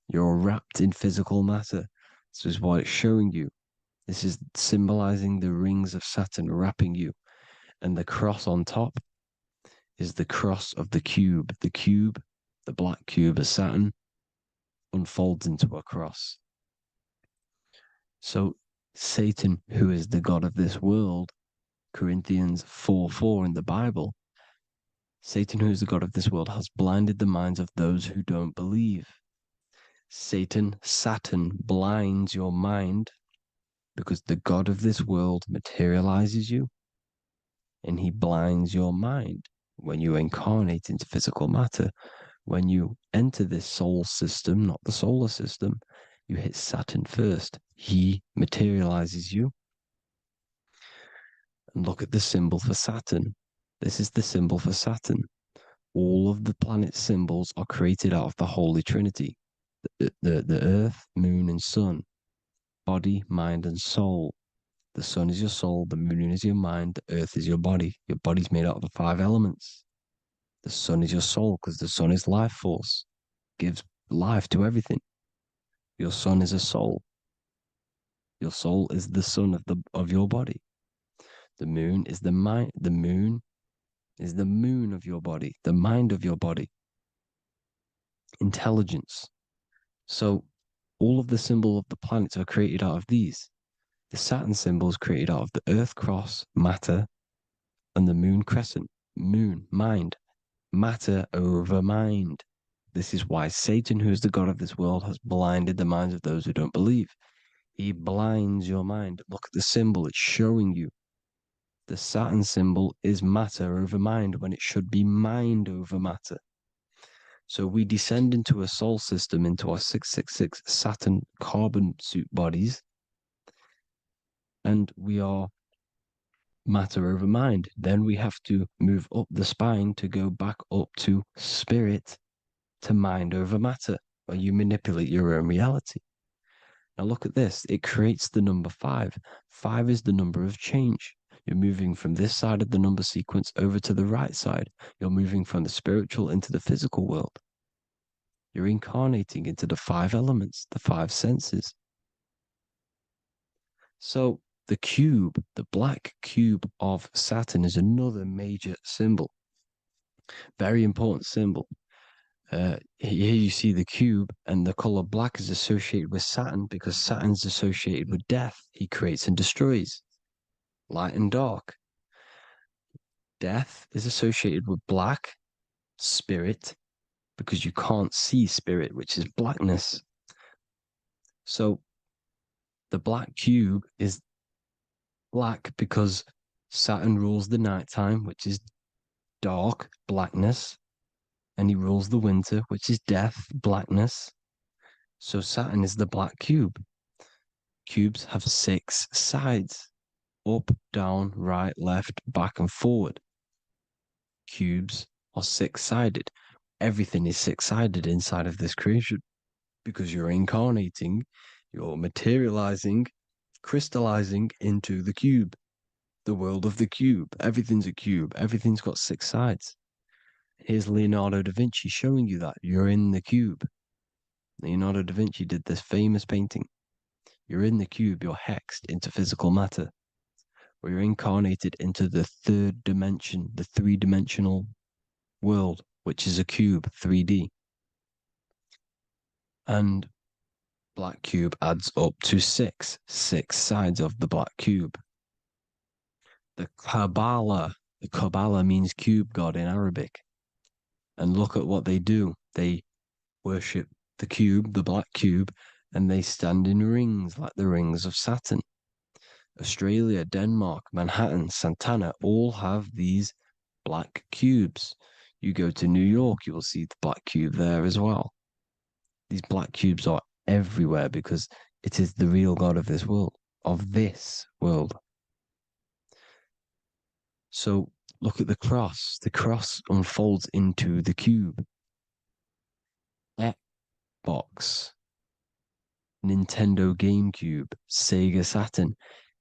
You're wrapped in physical matter. This is what it's showing you. This is symbolizing the rings of Saturn wrapping you. And the cross on top is the cross of the cube. The cube, the black cube of Saturn, unfolds into a cross. So Satan, who is the God of this world, Corinthians 4:4 in the Bible, Satan, who is the God of this world, has blinded the minds of those who don't believe. Saturn blinds your mind because the God of this world materializes you, and he blinds your mind when you incarnate into physical matter. When you enter this soul system, not the solar system, you hit Saturn first. He materializes you. And look at the symbol for Saturn. This is the symbol for Saturn. All of the planet symbols are created out of the Holy Trinity. The Earth, Moon, and Sun. Body, mind, and soul. The sun is your soul, the moon is your mind, the earth is your body. Your body's made out of the 5 elements. The sun is your soul because the sun is life force, gives life to everything. Your sun is a soul. Your soul is the sun of your body. The moon is the mind. The moon is the moon of your body, the mind of your body. Intelligence. So all of the symbol of the planets are created out of these. The Saturn symbol is created out of the Earth cross, matter, and the moon crescent, moon, mind, matter over mind. This is why Satan, who is the God of this world, has blinded the minds of those who don't believe. He blinds your mind. Look at the symbol, it's showing you. The Saturn symbol is matter over mind when it should be mind over matter. So we descend into a soul system, into our 666 Saturn carbon suit bodies, and we are matter over mind. Then we have to move up the spine to go back up to spirit, to mind over matter, where you manipulate your own reality. Now look at this. It creates the number 5. 5 is the number of change. You're moving from this side of the number sequence over to the right side. You're moving from the spiritual into the physical world. You're incarnating into the 5 elements, the 5 senses. So the cube, the black cube of Saturn, is another major symbol. Very important symbol. Here you see the cube, and the color black is associated with Saturn because Saturn's associated with death. He creates and destroys, light and dark. Death is associated with black, spirit, because you can't see spirit, which is blackness. So the black cube is black because Saturn rules the nighttime, which is dark, blackness, and he rules the winter, which is death, blackness. So Saturn is the black cube. Cubes have 6 sides: up, down, right, left, back, and forward. Cubes are 6-sided. Everything is 6-sided inside of this creation because you're incarnating, you're materializing, crystallizing into the cube, the world of the cube. Everything's a cube. Everything's got 6 sides. Here's Leonardo da Vinci showing you that you're in the cube. Leonardo da Vinci did this famous painting. You're in the cube, you're hexed into physical matter, or you're incarnated into the 3rd dimension, the 3-dimensional world, which is a cube, 3D. And black cube adds up to 6 sides of the black cube. The Kabbalah means cube god in Arabic. And look at what they do. They worship the cube, the black cube, and they stand in rings like the rings of Saturn. Australia, Denmark, Manhattan, Santana all have these black cubes. You go to New York, you will see the black cube there as well. These black cubes are everywhere because it is the real God of this world, So look at the cross. The cross unfolds into the cube. Xbox, Nintendo GameCube, Sega Saturn,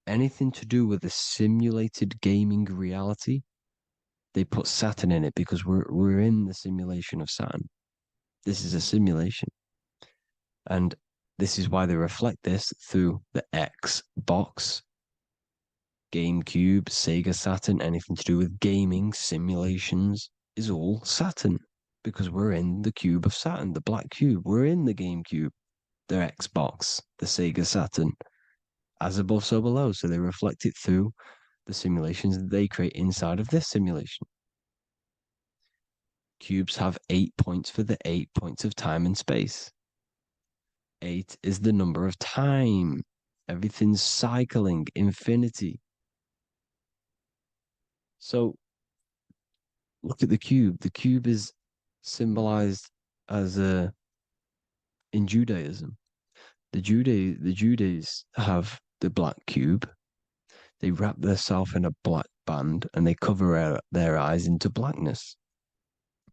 anything to do with a simulated gaming reality, they put Saturn in it because we're in the simulation of Saturn. This is a simulation. And this is why they reflect this through the Xbox, GameCube, Sega Saturn, anything to do with gaming, simulations, is all Saturn. Because we're in the cube of Saturn, the black cube. We're in the GameCube, the Xbox, the Sega Saturn. As above, so below. So they reflect it through the simulations that they create inside of this simulation. Cubes have 8 points for the 8 points of time and space. 8 is the number of time. Everything's cycling, infinity. So look at the cube. The cube is symbolized as in Judaism. The Judees have the black cube. They wrap themselves in a black band and they cover their eyes into blackness.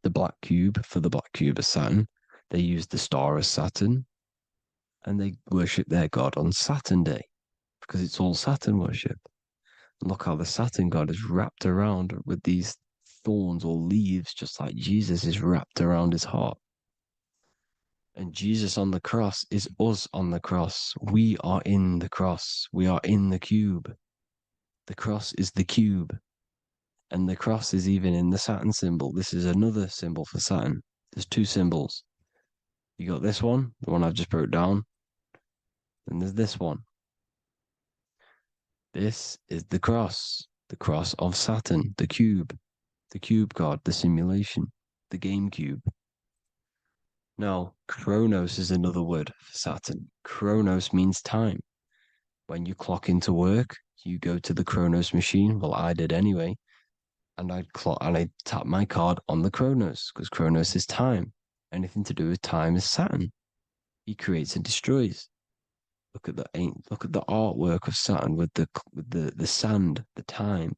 The black cube, for the black cube of Saturn, they use the star of Saturn and they worship their god on Saturn Day because it's all Saturn worship. Look how the Saturn god is wrapped around with these thorns or leaves, just like Jesus is wrapped around his heart. And Jesus on the cross is us on the cross. We are in the cross. We are in the cube. The cross is the cube. And the cross is even in the Saturn symbol. This is another symbol for Saturn. There's 2 symbols. You got this one, the one I've just broke down. Then there's this one. This is the cross of Saturn, the cube god, the simulation, the game cube. Now, Chronos is another word for Saturn. Chronos means time. When you clock into work, you go to the Chronos machine. Well, I did anyway. And I'd tap my card on the Chronos because Chronos is time. Anything to do with time is Saturn. He creates and destroys. Look at the artwork of Saturn with the sand, the time.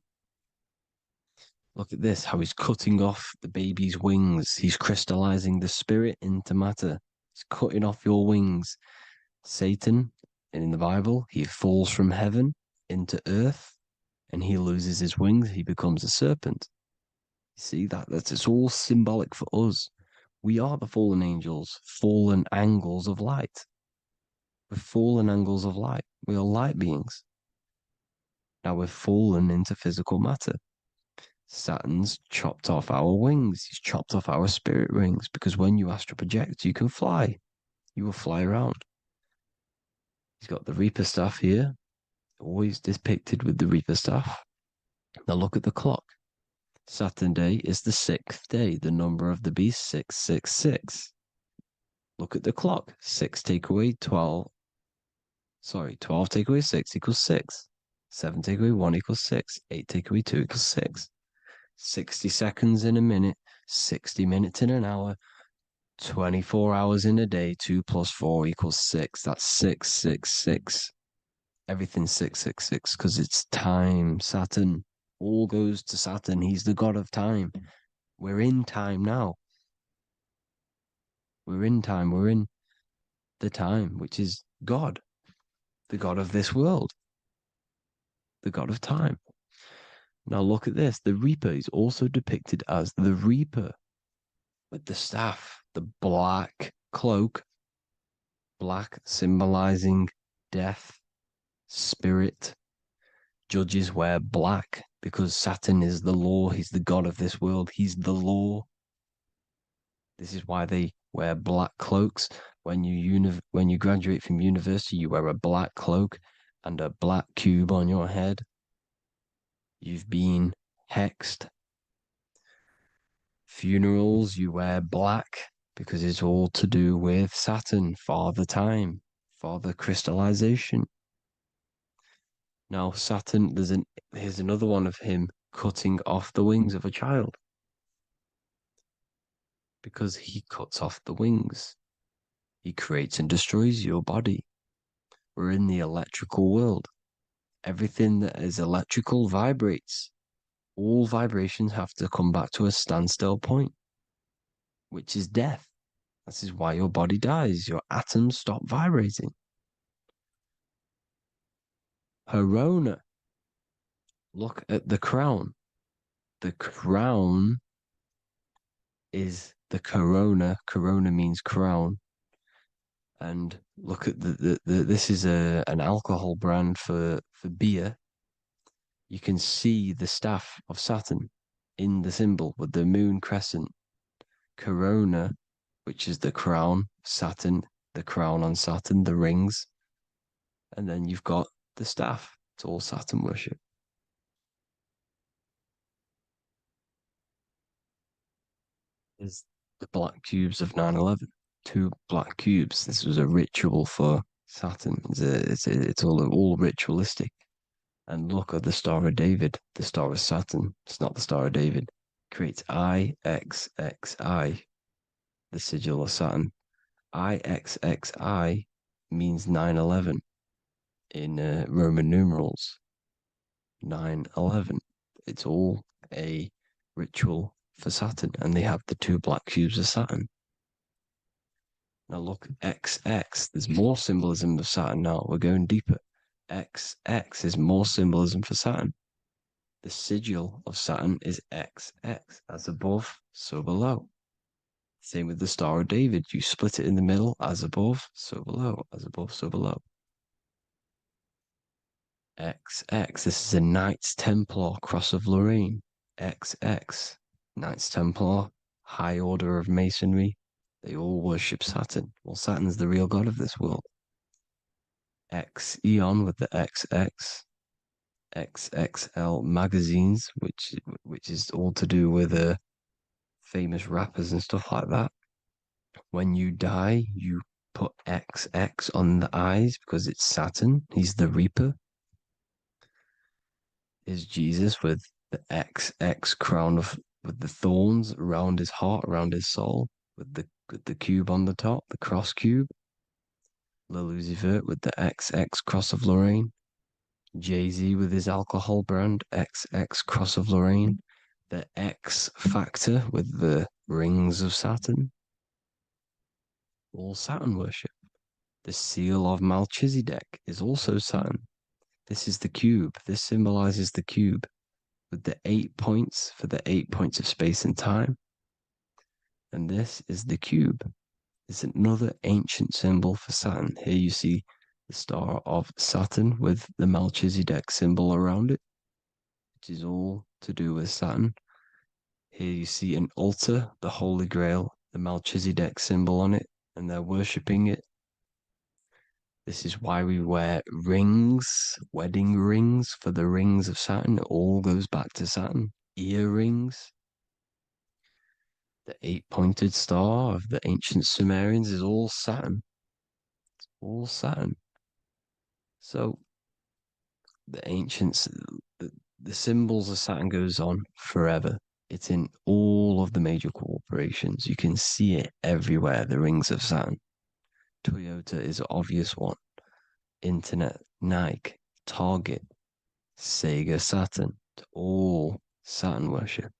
Look at this, how he's cutting off the baby's wings. He's crystallizing the spirit into matter. He's cutting off your wings. Satan, in the Bible, he falls from heaven into earth and he loses his wings. He becomes a serpent. You see, it's all symbolic for us. We are the fallen angels, fallen angles of light. We're fallen angles of light. We are light beings. Now we're fallen into physical matter. Saturn's chopped off our wings. He's chopped off our spirit wings because when you astral project, you can fly. You will fly around. He's got the Reaper staff here, always depicted with the Reaper staff. Now look at the clock. Saturn day is the 6th day. The number of the beast, 666. Look at the clock. 6 take away 12. Sorry, 12 take away 6 equals 6. 7 take away 1 equals 6. 8 take away 2 equals 6. 60 seconds in a minute. 60 minutes in an hour. 24 hours in a day. 2 plus 4 equals 6. That's 666. Everything's 666 because it's time. Saturn. All goes to Saturn. He's the god of time. We're in time now. We're in time. We're in the time, which is God, the God of this world, the God of time. Now look at this. The Reaper is also depicted as the Reaper with the staff, the black cloak, black symbolizing death, spirit. Judges wear black because Saturn is the law. He's the God of this world. He's the law. This is why they wear black cloaks. When you graduate from university, you wear a black cloak and a black cube on your head. You've been hexed. Funerals, you wear black because it's all to do with Saturn, Father Time, Father Crystallization. Now, Saturn, here's another one of him cutting off the wings of a child because he cuts off the wings. He creates and destroys your body. We're in the electrical world. Everything that is electrical vibrates. All vibrations have to come back to a standstill point, which is death. This is why your body dies. Your atoms stop vibrating. Herona. Look at the crown. The crown is the corona. Corona means crown. And look at this is an alcohol brand for beer. You can see the staff of Saturn in the symbol with the moon crescent. Corona, which is the crown, Saturn, the crown on Saturn, the rings. And then you've got the staff. It's all Saturn worship. Is the black cubes of 9/11. 2 black cubes. This was a ritual for Saturn. It's all ritualistic. And look at the Star of David, the Star of Saturn. It's not the Star of David. Creates IXXI, the sigil of Saturn. IXXI means 9/11 in Roman numerals. 9/11. It's all a ritual for Saturn, and they have the 2 black cubes of Saturn. Now look, XX. There's more symbolism of Saturn now. We're going deeper. XX is more symbolism for Saturn. The sigil of Saturn is XX. As above, so below. Same with the Star of David. You split it in the middle, as above, so below. As above, so below. XX. This is a Knights Templar Cross of Lorraine. XX. Knights Templar, high order of masonry. They all worship Saturn. Well, Saturn's the real god of this world. X Eon with the XX. XXL magazines, which is all to do with famous rappers and stuff like that. When you die, you put XX on the eyes because it's Saturn. He's the Reaper. Is Jesus with the XX crown with the thorns around his heart, around his soul, with the cube on the top, the cross cube. Lucifer with the XX Cross of Lorraine. Jay-Z with his alcohol brand, XX Cross of Lorraine. The X Factor with the rings of Saturn. All Saturn worship. The seal of Melchizedek is also Saturn. This is the cube. This symbolizes the cube with the 8 points for the 8 points of space and time. And this is the cube. It's another ancient symbol for Saturn. Here you see the star of Saturn with the Melchizedek symbol around it, which is all to do with Saturn. Here you see an altar, the Holy Grail, the Melchizedek symbol on it, and they're worshipping it. This is why we wear rings, wedding rings for the rings of Saturn. It all goes back to Saturn. Earrings. The 8-pointed star of the ancient Sumerians is all Saturn. It's all Saturn. So the ancients, the symbols of Saturn goes on forever. It's in all of the major corporations. You can see it everywhere, the rings of Saturn. Toyota is an obvious one. Internet, Nike, Target, Sega, Saturn. It's all Saturn worship.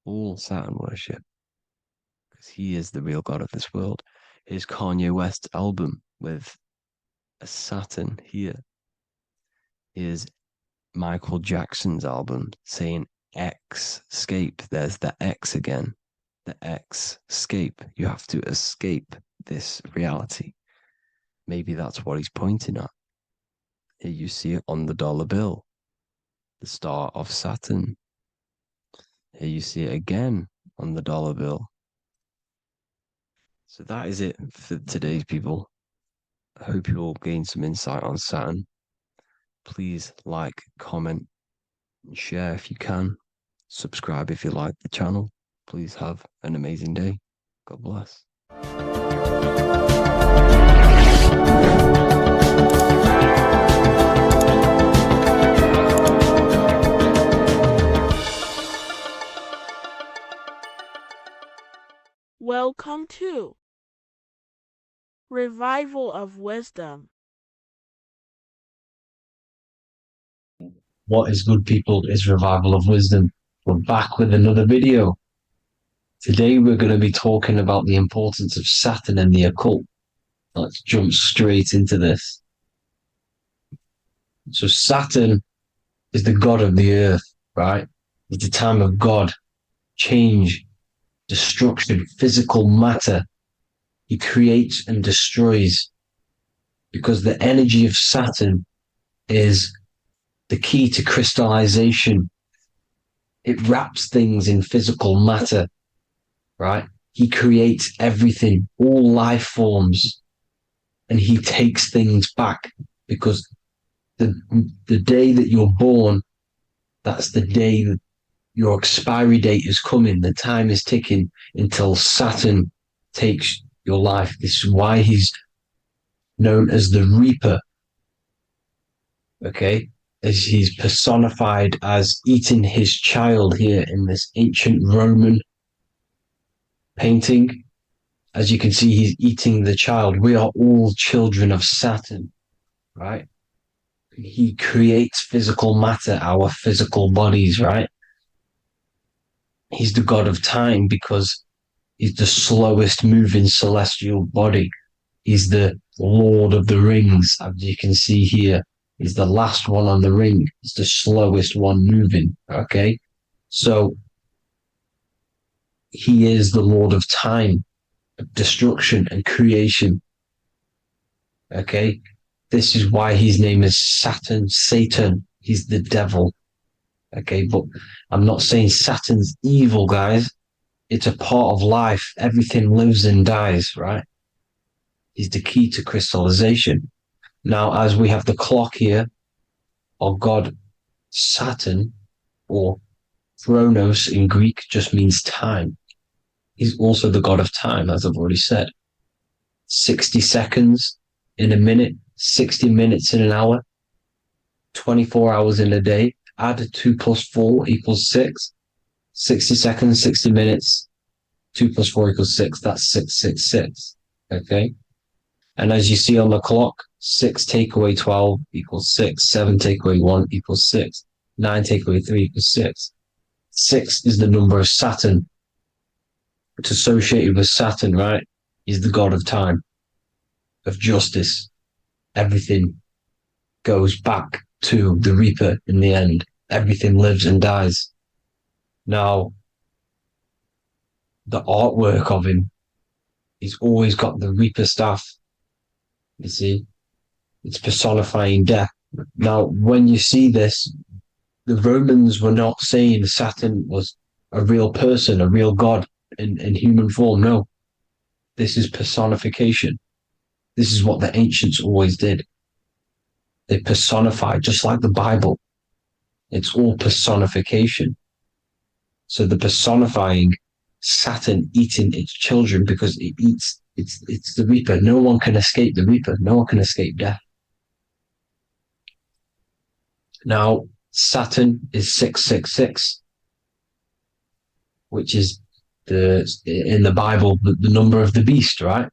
All Saturn worship. Because he is the real god of this world. Here's Kanye West's album with a Saturn here. Here's Michael Jackson's album saying X, escape. There's the X again. The X, escape. You have to escape this reality. Maybe that's what he's pointing at. Here you see it on the dollar bill. The star of Saturn. Here you see it again on the dollar bill. So that is it for today's people. I hope you all gain some insight on Saturn. Please like, comment, and share if you can. Subscribe if you like the channel. Please have an amazing day. God bless. Welcome to Revival of Wisdom. What is good, people? Is Revival of Wisdom. We're back with another video. Today we're going to be talking about the importance of Saturn and the occult. Let's jump straight into this. So Saturn is the god of the earth, right? It's the time of God, change, destruction, physical matter. He creates and destroys because the energy of Saturn is the key to crystallization. It wraps things in physical matter, right? He creates everything, all life forms, and he takes things back because the day that you're born, that's the day that your expiry date is coming. The time is ticking until Saturn takes your life. This is why he's known as the Reaper. Okay? As he's personified as eating his child here in this ancient Roman painting. As you can see, he's eating the child. We are all children of Saturn, right? He creates physical matter, our physical bodies, right? He's the god of time because he's the slowest moving celestial body. He's the Lord of the Rings, as you can see here. He's the last one on the ring. He's the slowest one moving, okay? So he is the Lord of time, destruction, and creation, okay? This is why his name is Saturn, Satan. He's the devil, okay? But I'm not saying Saturn's evil, guys. It's a part of life. Everything lives and dies, right? He's the key to crystallization. Now, as we have the clock here, our god Saturn, or Chronos in Greek, just means time. He's also the god of time, as I've already said. 60 seconds in a minute, 60 minutes in an hour, 24 hours in a day. Add 2 plus 4 equals 6. 60 seconds, 60 minutes, 2 plus 4 equals 6. That's 666. Okay? And as you see on the clock, 6 take away 12 equals 6. 7 take away 1 equals 6. 9 take away 3 equals 6. 6 is the number of Saturn. It's associated with Saturn, right? He's the god of time, of justice. Everything goes back to the Reaper in the end. Everything lives and dies. Now, the artwork of him. He's always got the Reaper staff. You see, it's personifying death. Now, when you see this, the Romans were not saying Saturn was a real person, a real god in human form. No, this is personification. This is what the ancients always did. They personified, just like the Bible. It's all personification. So the personifying Saturn eating its children because it eats, it's the Reaper. No one can escape the Reaper. No one can escape death. Now, Saturn is 666, which is in the Bible, the number of the beast, right?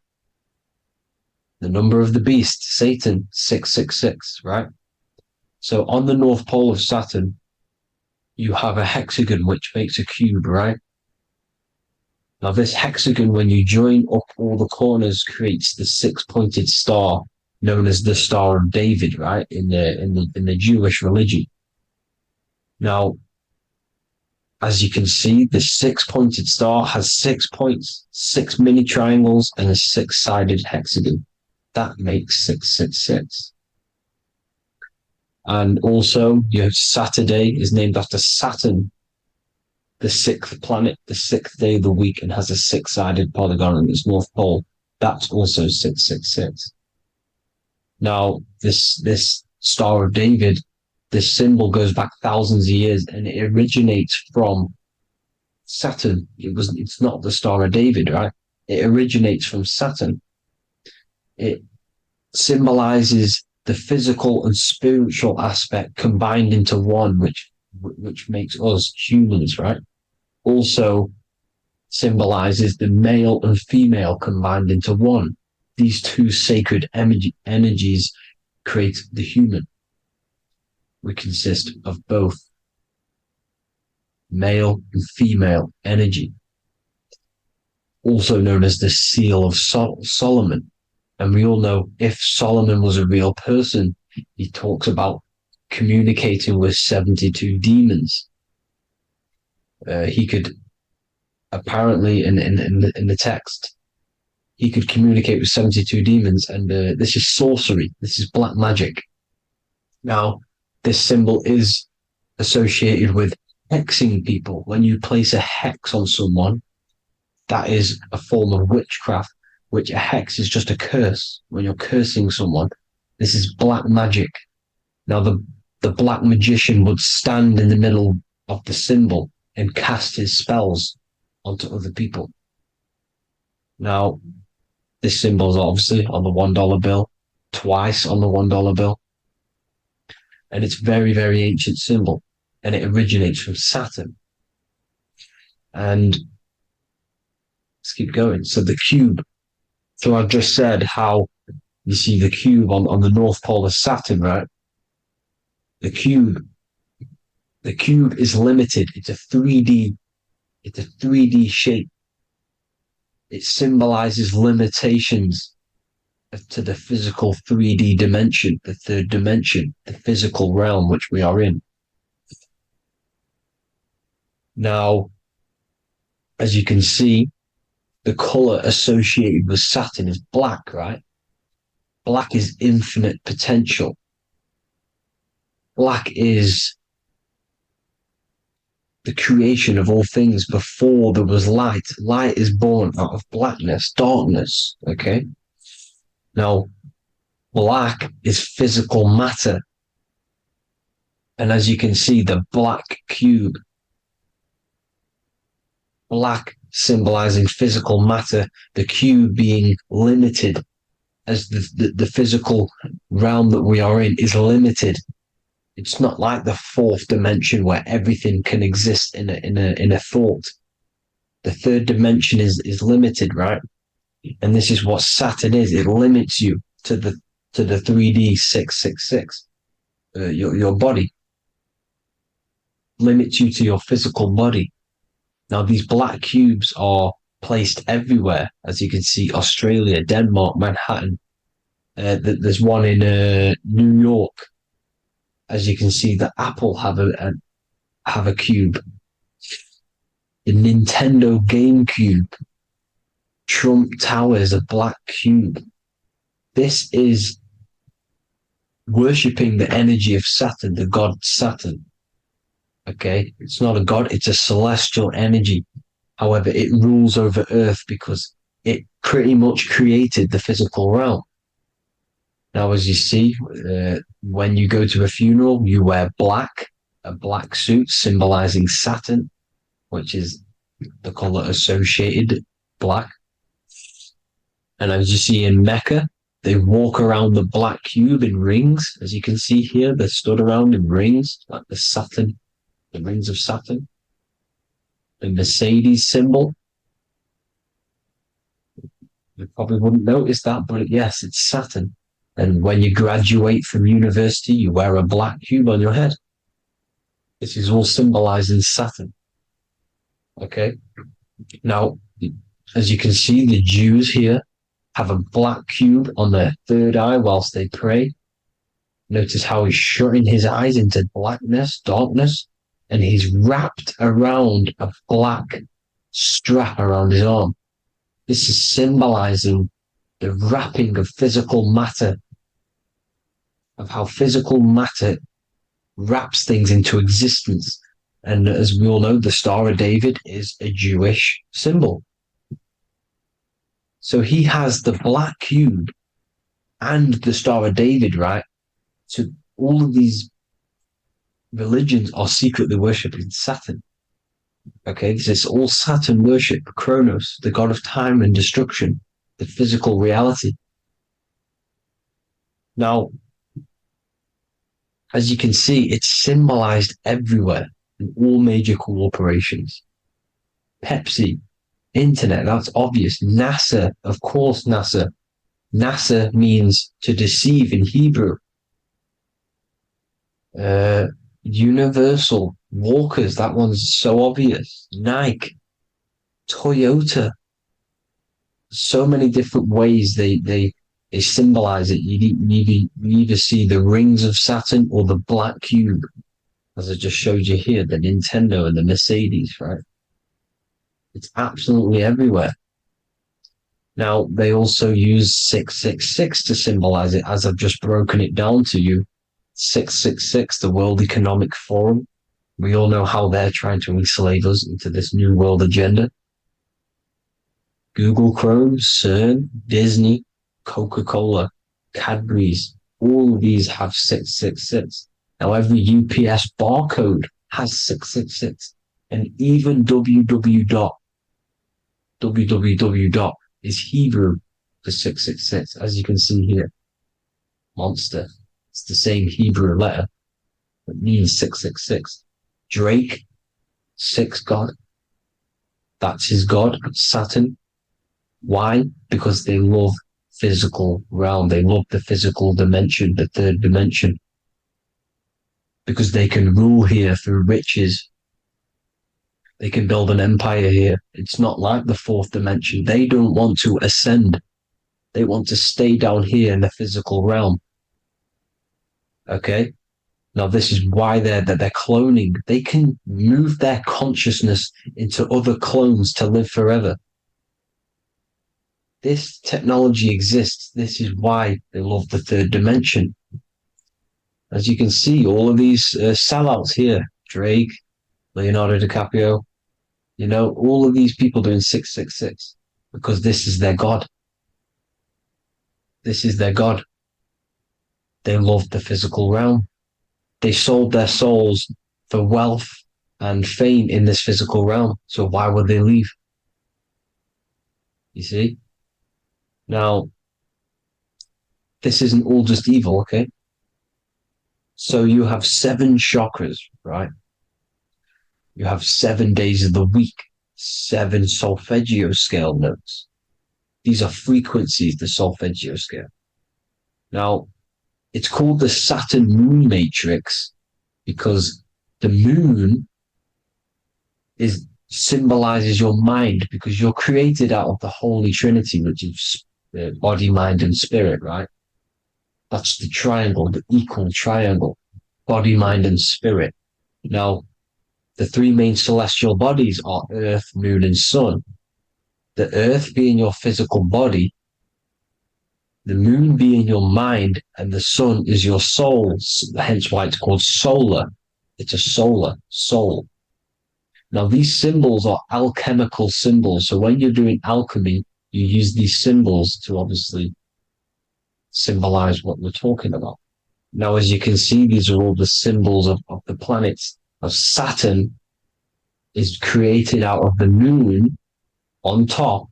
The number of the beast, Satan, 666, right? So on the North Pole of Saturn, you have a hexagon which makes a cube, right? Now this hexagon, when you join up all the corners, creates the six-pointed star known as the Star of David, right? In the Jewish religion. Now, as you can see, the six-pointed star has 6 points, 6 mini triangles, and a six-sided hexagon. That makes 666. And also, you have Saturday is named after Saturn, the sixth planet, the sixth day of the week, and has a six-sided polygon on its north pole. That's also 666. Now, this Star of David, this symbol goes back thousands of years, and it originates from Saturn. It's not the Star of David, right? It originates from Saturn. It symbolizes the physical and spiritual aspect combined into one, which makes us humans, right? Also symbolizes the male and female combined into one. These two sacred energies create the human. We consist of both male and female energy, also known as the Seal of Solomon. And we all know if Solomon was a real person, he talks about communicating with 72 demons. He could apparently, in the text, he could communicate with 72 demons, and this is sorcery. This is black magic. Now, this symbol is associated with hexing people. When you place a hex on someone, that is a form of witchcraft, which a hex is just a curse. When you're cursing someone, this is black magic. Now, the black magician would stand in the middle of the symbol and cast his spells onto other people. Now, this symbol is obviously on the $1 bill, twice on the $1 bill. And it's very, very ancient symbol. And it originates from Saturn. And let's keep going. So the cube. So I've just said how you see the cube on the North Pole of Saturn, right? The cube is limited. It's a 3D shape. It symbolizes limitations to the physical 3D dimension, the third dimension, the physical realm which we are in. Now, as you can see, the color associated with Saturn is black, right? Black is infinite potential. Black is the creation of all things before there was light. Light is born out of blackness, darkness, okay? Now, black is physical matter. And as you can see, the black cube, black symbolizing physical matter, the cube being limited, as the physical realm that we are in is limited. It's not like the fourth dimension where everything can exist in a thought. The third dimension is limited, right? And this is what Saturn is. It limits you to the 3D 666. Your body limits you to your physical body. Now, these black cubes are placed everywhere. As you can see, Australia, Denmark, Manhattan. There's one in New York. As you can see, the Apple have a cube. The Nintendo GameCube. Trump Tower is a black cube. This is worshipping the energy of Saturn, the god Saturn. Okay, it's not a god, it's a celestial energy. However, it rules over Earth because it pretty much created the physical realm. Now, as you see, when you go to a funeral, you wear black, a black suit symbolizing Saturn, which is the color associated, black. And as you see in Mecca, they walk around the black cube in rings. As you can see here, they're stood around in rings, like the Saturn, the rings of Saturn. The Mercedes symbol. You probably wouldn't notice that, but yes, it's Saturn. And when you graduate from university, you wear a black cube on your head. This is all symbolizing Saturn. Okay. Now, as you can see, the Jews here have a black cube on their third eye whilst they pray. Notice how he's shutting his eyes into blackness, darkness, and he's wrapped around a black strap around his arm. This is symbolizing the wrapping of physical matter, of how physical matter wraps things into existence. And as we all know, the Star of David is a Jewish symbol. So he has the black cube and the Star of David, right? So all of these religions are secretly worshipping Saturn. Okay, this is all Saturn worship, Kronos, the god of time and destruction, the physical reality. Now, as you can see, it's symbolized everywhere in all major corporations. Pepsi, internet, that's obvious. NASA, of course, NASA. NASA means to deceive in Hebrew. Universal, Walkers, that one's so obvious. Nike, Toyota. So many different ways they symbolize it. You either see the rings of Saturn or the black cube, as I just showed you here, the Nintendo and the Mercedes, right? It's absolutely everywhere. Now, they also use 666 to symbolize it, as I've just broken it down to you. 666, the World Economic Forum. We all know how they're trying to enslave us into this new world agenda. Google Chrome, CERN, Disney, Coca-Cola, Cadbury's, all of these have 666. Now, every UPS barcode has 666. And even www. Is Hebrew for 666, as you can see here. Monster. It's the same Hebrew letter. It means 666. Drake, 6 God. That's his God, Saturn. Why? Because they love physical realm. They love the physical dimension, the third dimension. Because they can rule here through riches. They can build an empire here. It's not like the fourth dimension. They don't want to ascend. They want to stay down here in the physical realm. Okay? Now, this is why they're cloning. They can move their consciousness into other clones to live forever. This technology exists. This is why they love the third dimension. As you can see, all of these sellouts here, Drake, Leonardo DiCaprio, you know, all of these people doing 666 because this is their God. This is their God. They love the physical realm. They sold their souls for wealth and fame in this physical realm. So why would they leave? You see? Now, this isn't all just evil, okay? So you have 7 chakras, right? You have 7 days of the week, 7 solfeggio scale notes. These are frequencies, the solfeggio scale. Now, it's called the Saturn moon matrix because the moon symbolizes your mind, because you're created out of the Holy Trinity, which is body, mind, and spirit, right? That's the triangle, the equal triangle, body, mind, and spirit. Now, the three main celestial bodies are Earth, Moon, and Sun. The Earth being your physical body, the Moon being your mind, and the Sun is your soul, hence why it's called solar. It's a solar, soul. Now, these symbols are alchemical symbols. So when you're doing alchemy, you use these symbols to obviously symbolize what we're talking about. Now, as you can see, these are all the symbols of the planets. Of Saturn is created out of the moon on top,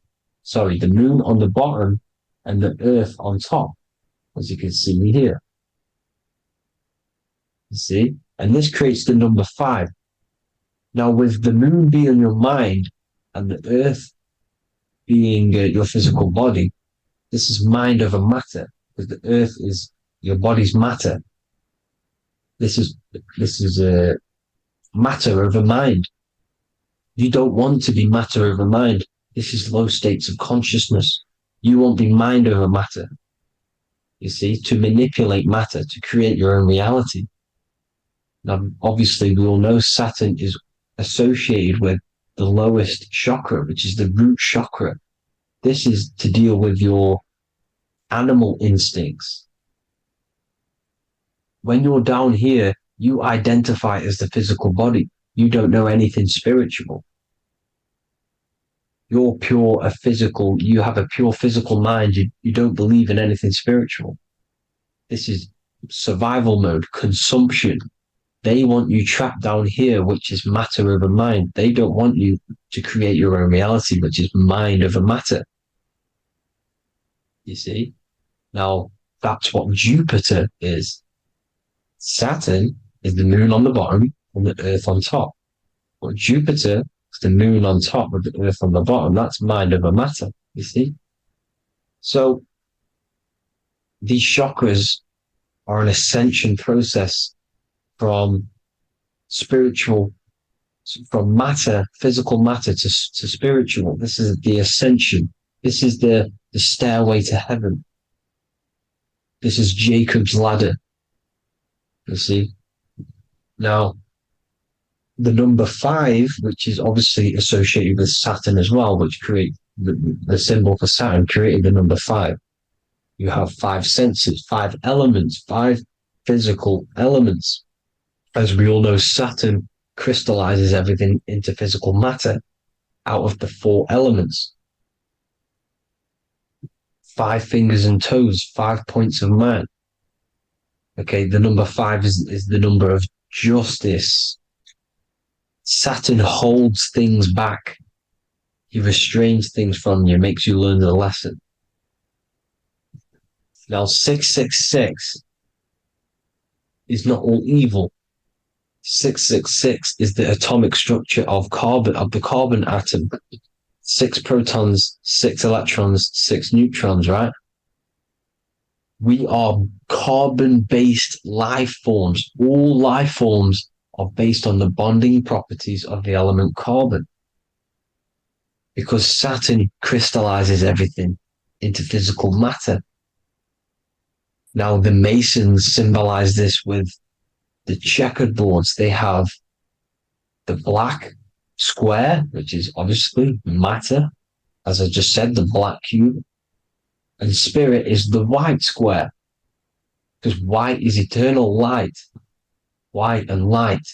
the moon on the bottom and the earth on top, as you can see here. You see? And this creates the number 5. Now, with the moon being your mind and the earth being your physical body, this is mind over matter, because the earth is your body's matter. This is matter over mind. You don't want to be matter over mind. This is low states of consciousness. You won't be mind over matter. You see, to manipulate matter, to create your own reality. Now, obviously, we all know Saturn is associated with the lowest chakra, which is the root chakra. This is to deal with your animal instincts. When you're down here, you identify as the physical body. You don't know anything spiritual. You're pure a physical, you have a pure physical mind. You don't believe in anything spiritual. This is survival mode, consumption. They want you trapped down here, which is matter over mind. They don't want you to create your own reality, which is mind over matter. You see? Now, that's what Jupiter is. Saturn is the moon on the bottom and the earth on top. But Jupiter is the moon on top with the earth on the bottom. That's mind over matter, you see? So, these chakras are an ascension process from spiritual, from matter, physical matter to spiritual. This is the ascension. This is the stairway to heaven. This is Jacob's ladder. You see? Now, the number 5, which is obviously associated with Saturn as well, which create the symbol for Saturn, created the number 5. You have 5 senses, 5 elements, 5 physical elements. As we all know, Saturn crystallizes everything into physical matter out of the 4 elements. 5 fingers and toes, 5 points of man. Okay, the number 5 is the number of justice. Saturn holds things back. He restrains things from you, makes you learn the lesson. Now, 666 is not all evil. 666 is the atomic structure of the carbon atom. 6 protons, 6 electrons, 6 neutrons, right? We are carbon-based life forms. All life forms are based on the bonding properties of the element carbon. Because Saturn crystallizes everything into physical matter. Now, the Masons symbolize this with the checkered boards. They have the black square, which is obviously matter. As I just said, the black cube. And spirit is the white square. Because white is eternal light. White and light.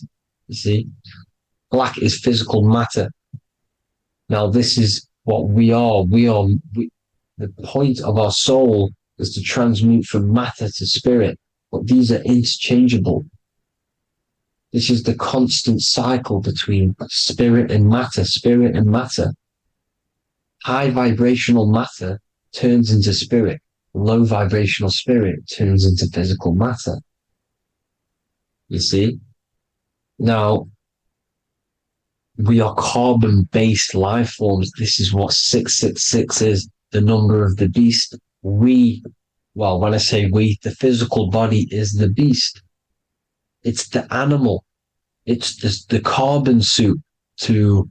You see? Black is physical matter. Now, this is what we are. The point of our soul is to transmute from matter to spirit. But these are interchangeable. This is the constant cycle between spirit and matter, spirit and matter. High vibrational matter turns into spirit. Low vibrational spirit turns into physical matter. You see? Now, we are carbon-based life forms. This is what 666 is, the number of the beast. When I say we, the physical body is the beast. It's the animal. It's the carbon suit to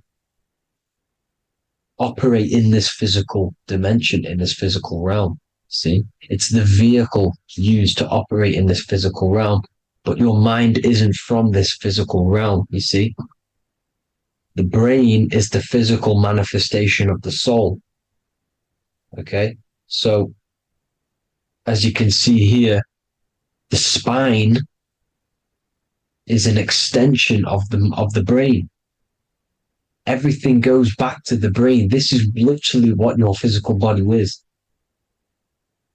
operate in this physical dimension, in this physical realm. See? It's the vehicle used to operate in this physical realm. But your mind isn't from this physical realm, you see? The brain is the physical manifestation of the soul. Okay, so as you can see here, the spine is an extension of the brain. Everything goes back to the brain. This is literally what your physical body is.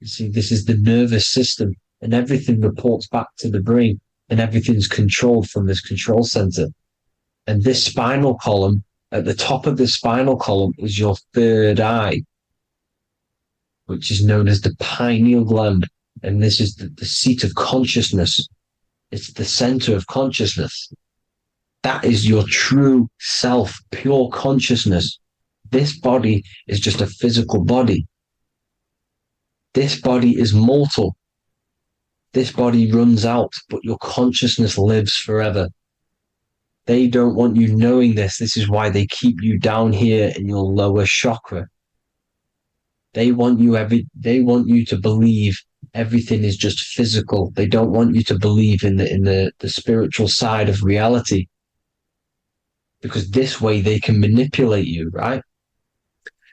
You see, this is the nervous system, and everything reports back to the brain, and everything's controlled from this control center. And this spinal column, at the top of the spinal column, is your third eye, which is known as the pineal gland. And this is the seat of consciousness. It's the center of consciousness. That is your true self, pure consciousness. This body is just a physical body. This body is mortal. This body runs out, but your consciousness lives forever. They don't want you knowing this. This is why they keep you down here in your lower chakra. They want you to believe everything is just physical. They don't want you to believe in the spiritual side of reality. Because this way they can manipulate you, right?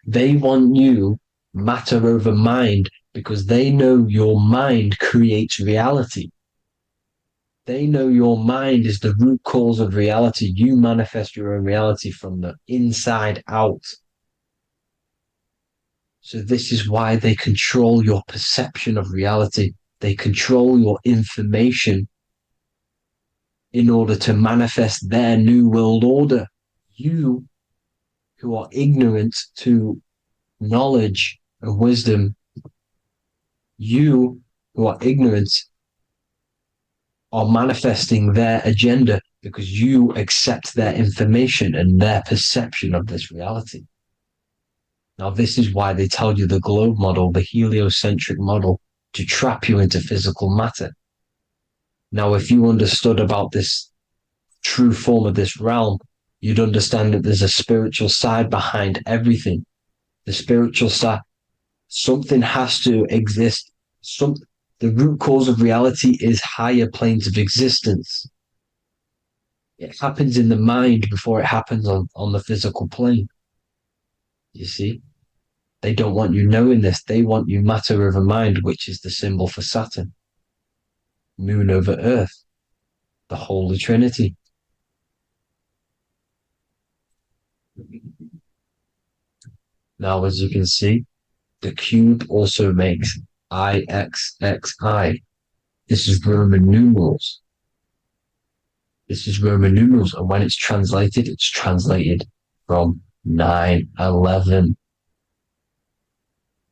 They want you matter over mind because they know your mind creates reality. They know your mind is the root cause of reality. You manifest your own reality from the inside out. So this is why they control your perception of reality. They control your information in order to manifest their new world order. You, who are ignorant to knowledge and wisdom, you who are ignorant are manifesting their agenda because you accept their information and their perception of this reality. Now, this is why they tell you the globe model, the heliocentric model, to trap you into physical matter. Now, if you understood about this true form of this realm, you'd understand that there's a spiritual side behind everything. The spiritual side, something has to exist. The root cause of reality is higher planes of existence. It happens in the mind before it happens on the physical plane. You see? They don't want you knowing this. They want you matter over mind, which is the symbol for Saturn. Moon over Earth. The Holy Trinity. Now, as you can see, the cube also makes IXXI. This is Roman numerals. This is Roman numerals, and when it's translated from 9/11.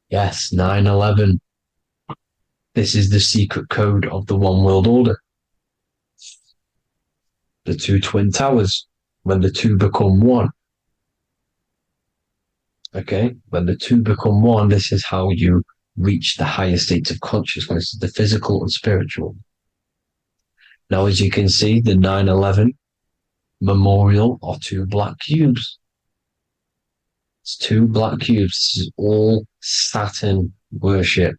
Yes, 9/11. This is the secret code of the One World Order. The two twin towers, when the two become one. Okay, when the two become one, this is how you reach the higher states of consciousness, the physical and spiritual. Now, as you can see, the 9/11 memorial are two black cubes. It's two black cubes. This is all Saturn worship.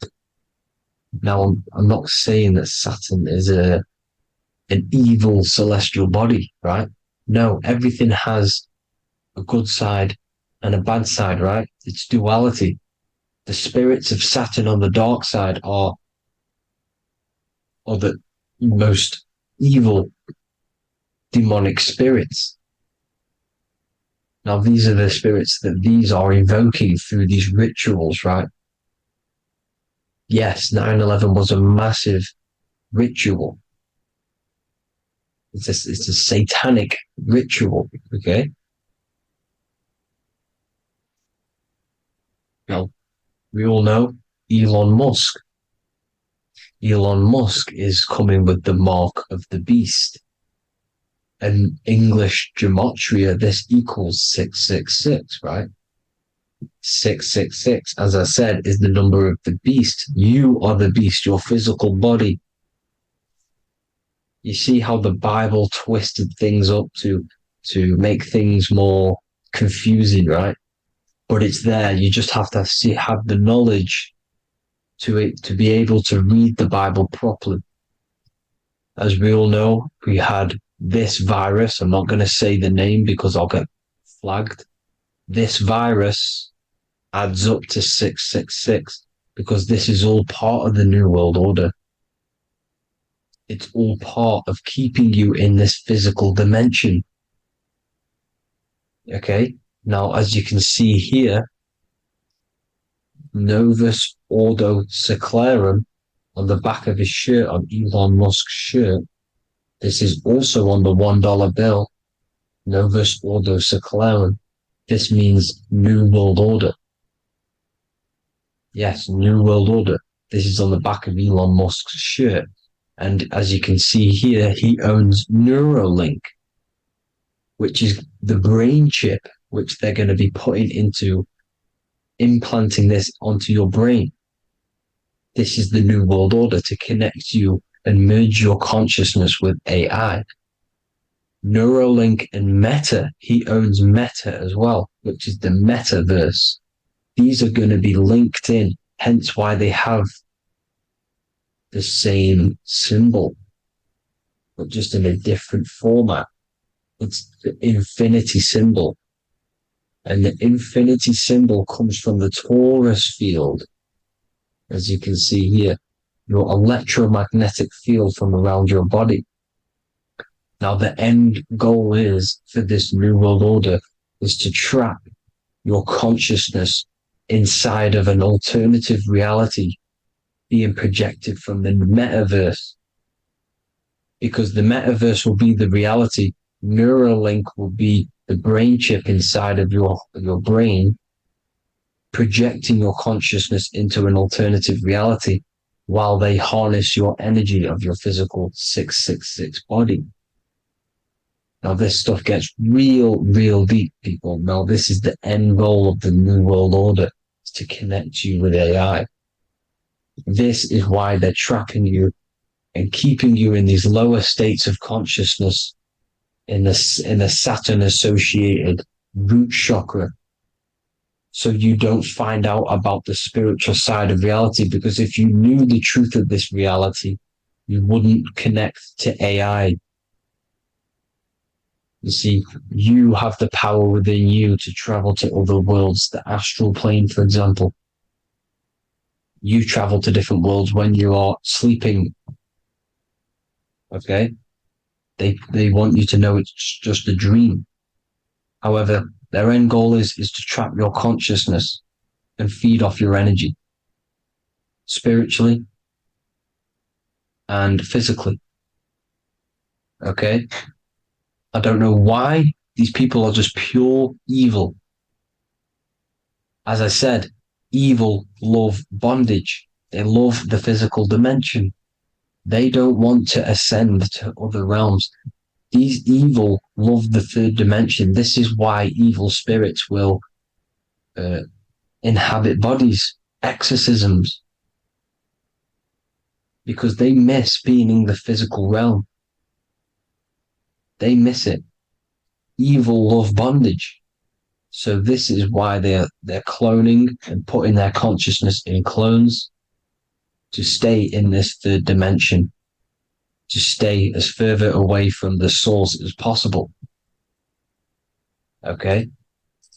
Now, I'm not saying that Saturn is an evil celestial body, right? No, everything has a good side and a bad side, right? It's duality. The spirits of Saturn on the dark side are the most evil demonic spirits. Now, these are the spirits that these are invoking through these rituals, right? Yes, 9/11 was a massive ritual. It's a satanic ritual, okay? Now, we all know Elon Musk. Elon Musk is coming with the mark of the beast. And English gematria, this equals 666, right? 666, as I said, is the number of the beast. You are the beast, your physical body. You see how the Bible twisted things up to make things more confusing, right? But it's there. You just have to have the knowledge to be able to read the Bible properly. As we all know, we had this virus. I'm not going to say the name because I'll get flagged. This virus adds up to 666 because this is all part of the New World Order. It's all part of keeping you in this physical dimension. Okay, now as you can see here, Novus Ordo Seclorum on the back of his shirt, on Elon Musk's shirt. This is also on the $1 bill. Novus Ordo Seclorum. This means New World Order. Yes, New World Order. This is on the back of Elon Musk's shirt. And as you can see here, he owns Neuralink, which is the brain chip which they're going to be putting into implanting this onto your brain. This is the New World Order to connect you and merge your consciousness with AI. Neuralink and Meta, he owns Meta as well, which is the metaverse. These are going to be linked in, hence why they have the same symbol, but just in a different format. It's the infinity symbol. And the infinity symbol comes from the torus field, as you can see here, your electromagnetic field from around your body. Now, the end goal is for this New World Order is to trap your consciousness inside of an alternative reality being projected from the metaverse. Because the metaverse will be the reality, Neuralink will be the brain chip inside of your brain, projecting your consciousness into an alternative reality while they harness your energy of your physical 666 body. Now, this stuff gets real deep, people. Now, this is the end goal of the New World Order, is to connect you with AI. This is why they're trapping you and keeping you in these lower states of consciousness in the Saturn-associated root chakra, so you don't find out about the spiritual side of reality. Because if you knew the truth of this reality, you wouldn't connect to AI. You see, you have the power within you to travel to other worlds, the astral plane, for example. You travel to different worlds when you are sleeping. Okay? They want you to know it's just a dream. However, their end goal is to trap your consciousness and feed off your energy, spiritually and physically. Okay? I don't know why these people are just pure evil. As I said, evil love bondage. They love the physical dimension. They don't want to ascend to other realms. These evil love the third dimension. This is why evil spirits will inhabit bodies, exorcisms, because they miss being in the physical realm. They miss it. Evil love bondage. So this is why they're cloning and putting their consciousness in clones to stay in this third dimension, to stay as further away from the source as possible. Okay?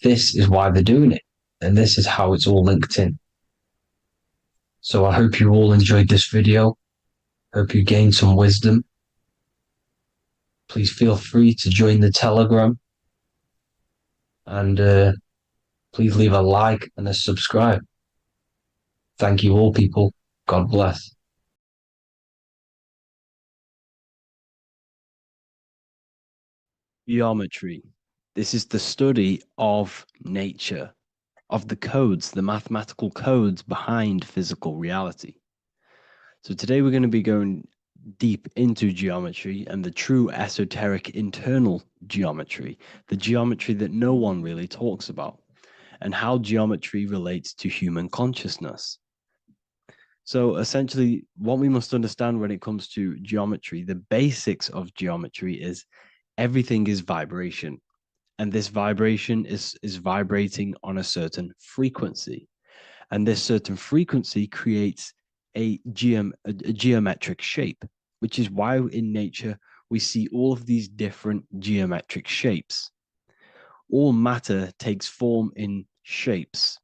This is why they're doing it. And this is how it's all linked in. So I hope you all enjoyed this video. Hope you gained some wisdom. Please feel free to join the Telegram. And please leave a like and a subscribe. Thank you all, people. God bless. Geometry. This is the study of nature, of the codes, the mathematical codes behind physical reality. So today we're going to be going deep into geometry and the true esoteric internal geometry, the geometry that no one really talks about, and how geometry relates to human consciousness. So essentially, what we must understand when it comes to geometry, the basics of geometry is everything is vibration. And this vibration is vibrating on a certain frequency. And this certain frequency creates a geometric shape, which is why in nature we see all of these different geometric shapes. all matter takes form in shapes.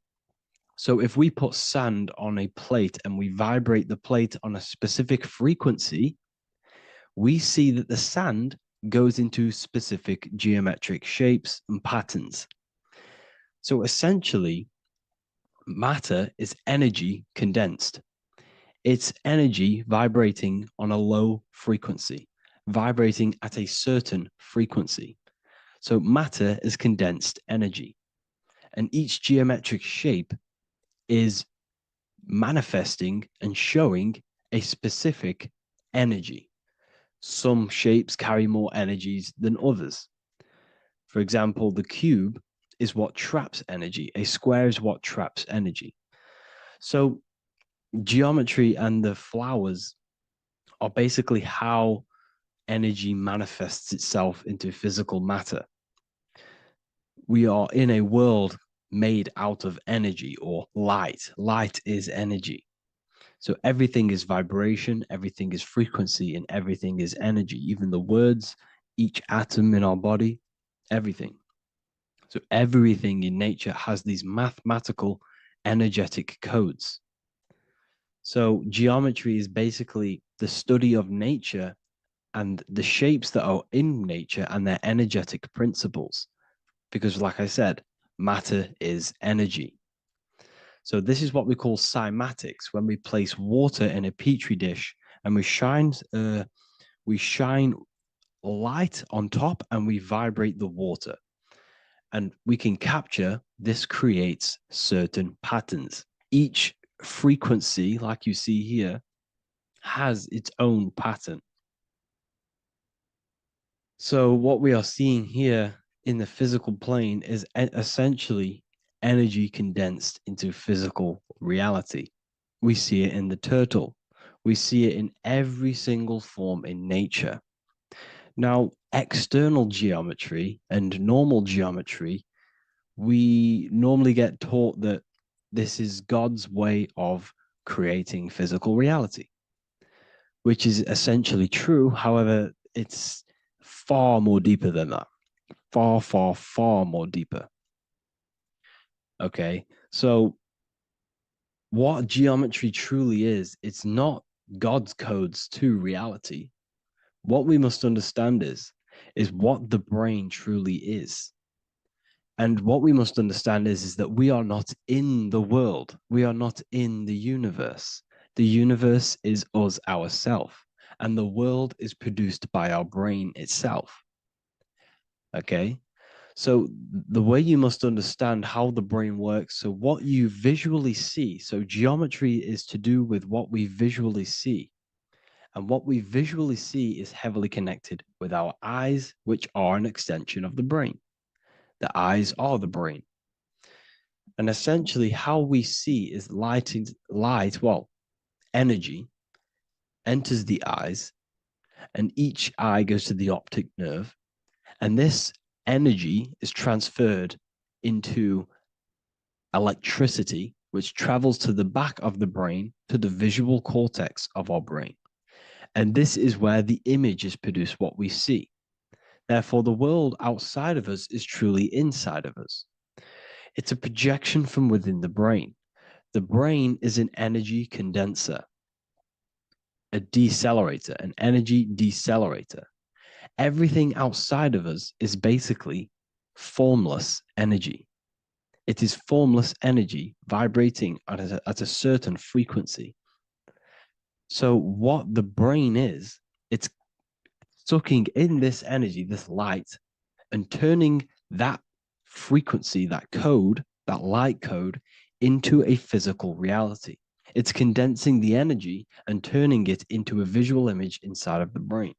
So if we put sand on a plate and we vibrate the plate on a specific frequency, we see that the sand goes into specific geometric shapes and patterns. So essentially, matter is energy condensed. It's energy vibrating on a low frequency, vibrating at a certain frequency. So matter is condensed energy. And each geometric shape is manifesting and showing a specific energy. Some shapes carry more energies than others. For example, the cube is what traps energy. A square is what traps energy. So geometry and the flowers are basically how energy manifests itself into physical matter. We are in a world made out of energy or light. Light is energy. So everything is vibration, everything is frequency, and everything is energy. Even the words, each atom in our body, everything. So everything in nature has these mathematical energetic codes. So geometry is basically the study of nature and the shapes that are in nature and their energetic principles. Because like I said, matter is energy. So this is what we call cymatics, when we place water in a petri dish and we shine light on top and we vibrate the water. And we can capture, this creates certain patterns. Each frequency, like you see here, has its own pattern. So what we are seeing here in the physical plane is essentially energy condensed into physical reality. We see it in the turtle. We see it in every single form in nature. Now, external geometry and normal geometry, we normally get taught that this is God's way of creating physical reality, which is essentially true. However, it's far more deeper than that. Far, far, far more deeper. Okay, so what geometry truly is, it's not God's codes to reality. What we must understand is what the brain truly is. And what we must understand is that we are not in the world. We are not in the universe. The universe is us ourselves, and the world is produced by our brain itself. Okay? So the way you must understand how the brain works, so what you visually see, so geometry is to do with what we visually see. And what we visually see is heavily connected with our eyes, which are an extension of the brain. The eyes are the brain. And essentially how we see is energy enters the eyes, and each eye goes to the optic nerve. And this energy is transferred into electricity, which travels to the back of the brain, to the visual cortex of our brain. And this is where the image is produced, what we see. Therefore, the world outside of us is truly inside of us. It's a projection from within the brain. The brain is an energy condenser, a decelerator, an energy decelerator. Everything outside of us is basically formless energy. It is formless energy vibrating at a certain frequency. So what the brain is, it's sucking in this energy, this light, and turning that frequency, that code, that light code, into a physical reality. It's condensing the energy and turning it into a visual image inside of the brain.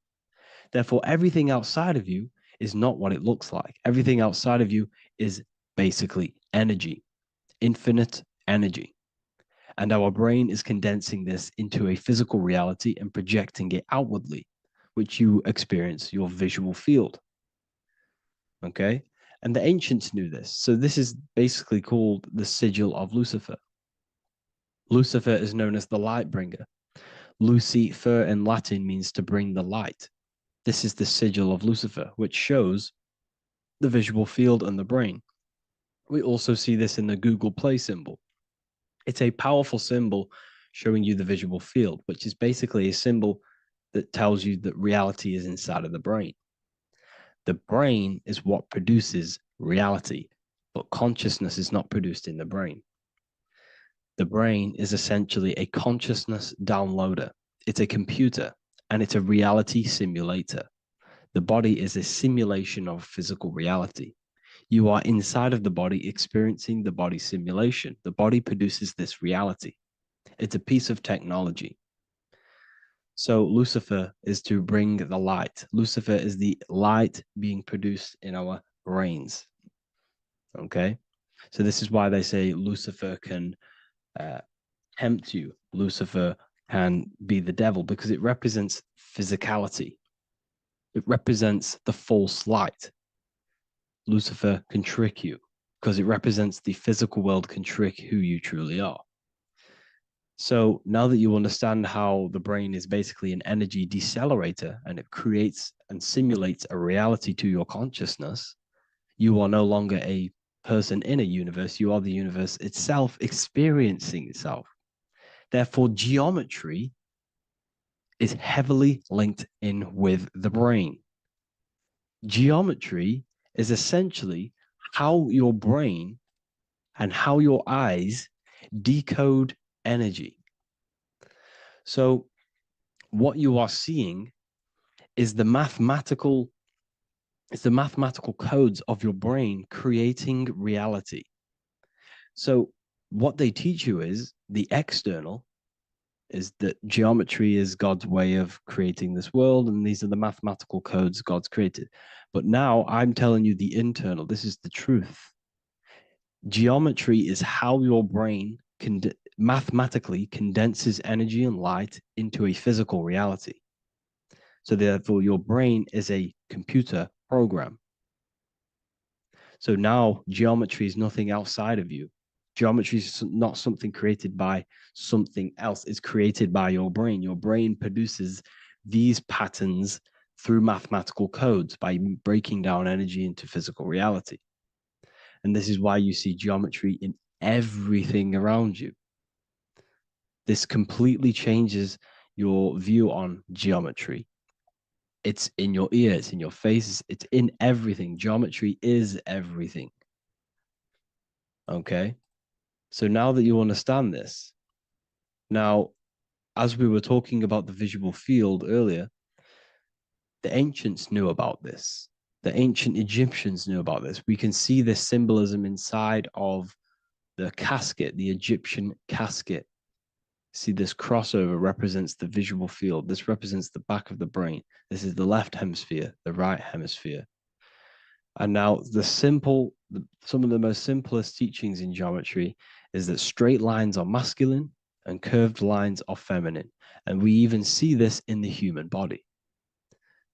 Therefore, everything outside of you is not what it looks like. Everything outside of you is basically energy, infinite energy. And our brain is condensing this into a physical reality and projecting it outwardly, which you experience your visual field. Okay? And the ancients knew this. So this is basically called the sigil of Lucifer. Lucifer is known as the light bringer. Lucifer in Latin means to bring the light. This is the sigil of Lucifer, which shows the visual field and the brain. We also see this in the Google Play symbol. It's a powerful symbol showing you the visual field, which is basically a symbol that tells you that reality is inside of the brain. The brain is what produces reality, but consciousness is not produced in the brain. The brain is essentially a consciousness downloader. It's a computer and it's a reality simulator. The body is a simulation of physical reality. You are inside of the body experiencing the body simulation. The body produces this reality. It's a piece of technology. So Lucifer is to bring the light. Lucifer is the light being produced in our brains. Okay? So this is why they say Lucifer can tempt you. Lucifer can be the devil because it represents physicality. It represents the false light. Lucifer can trick you because it represents the physical world can trick who you truly are. So now that you understand how the brain is basically an energy decelerator and it creates and simulates a reality to your consciousness, you are no longer a person in a universe. You are the universe itself experiencing itself. Therefore, geometry is heavily linked in with the brain. Geometry is essentially how your brain and how your eyes decode energy. So what you are seeing is the mathematical codes of your brain creating reality. So what they teach you is the external is that geometry is God's way of creating this world, and these are the mathematical codes God's created. But now I'm telling you the internal. This is the truth. Geometry is how your brain mathematically condenses energy and light into a physical reality. So therefore, your brain is a computer program. So now geometry is nothing outside of you. Geometry is not something created by something else. It's created by your brain. Your brain produces these patterns through mathematical codes by breaking down energy into physical reality. And this is why you see geometry in everything around you. This completely changes your view on geometry. It's in your ear, it's in your face, it's in everything. Geometry is everything. Okay? So now that you understand this, now, as we were talking about the visual field earlier, the ancients knew about this. The ancient Egyptians knew about this. We can see this symbolism inside of the casket, the Egyptian casket. See, this crossover represents the visual field. This represents the back of the brain. This is the left hemisphere, the right hemisphere. And now some of the most simplest teachings in geometry is that straight lines are masculine and curved lines are feminine. And we even see this in the human body.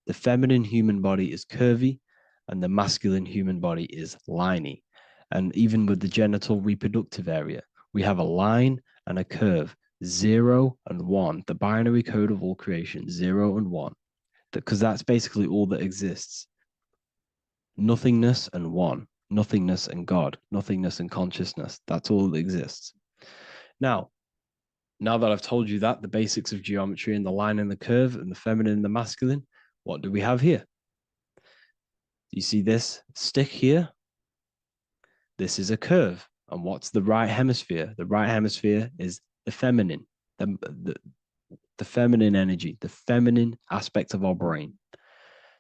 The feminine human body is curvy and the masculine human body is liney. And even with the genital reproductive area, we have a line and a curve, 0 and 1, the binary code of all creation, 0 and 1, because that's basically all that exists. Nothingness and one, nothingness and God, nothingness and consciousness. That's all that exists. Now that I've told you that, the basics of geometry and the line and the curve and the feminine and the masculine, what do we have here? You see this stick here? This is a curve. And what's the right hemisphere? The right hemisphere is the feminine, the feminine energy, the feminine aspect of our brain.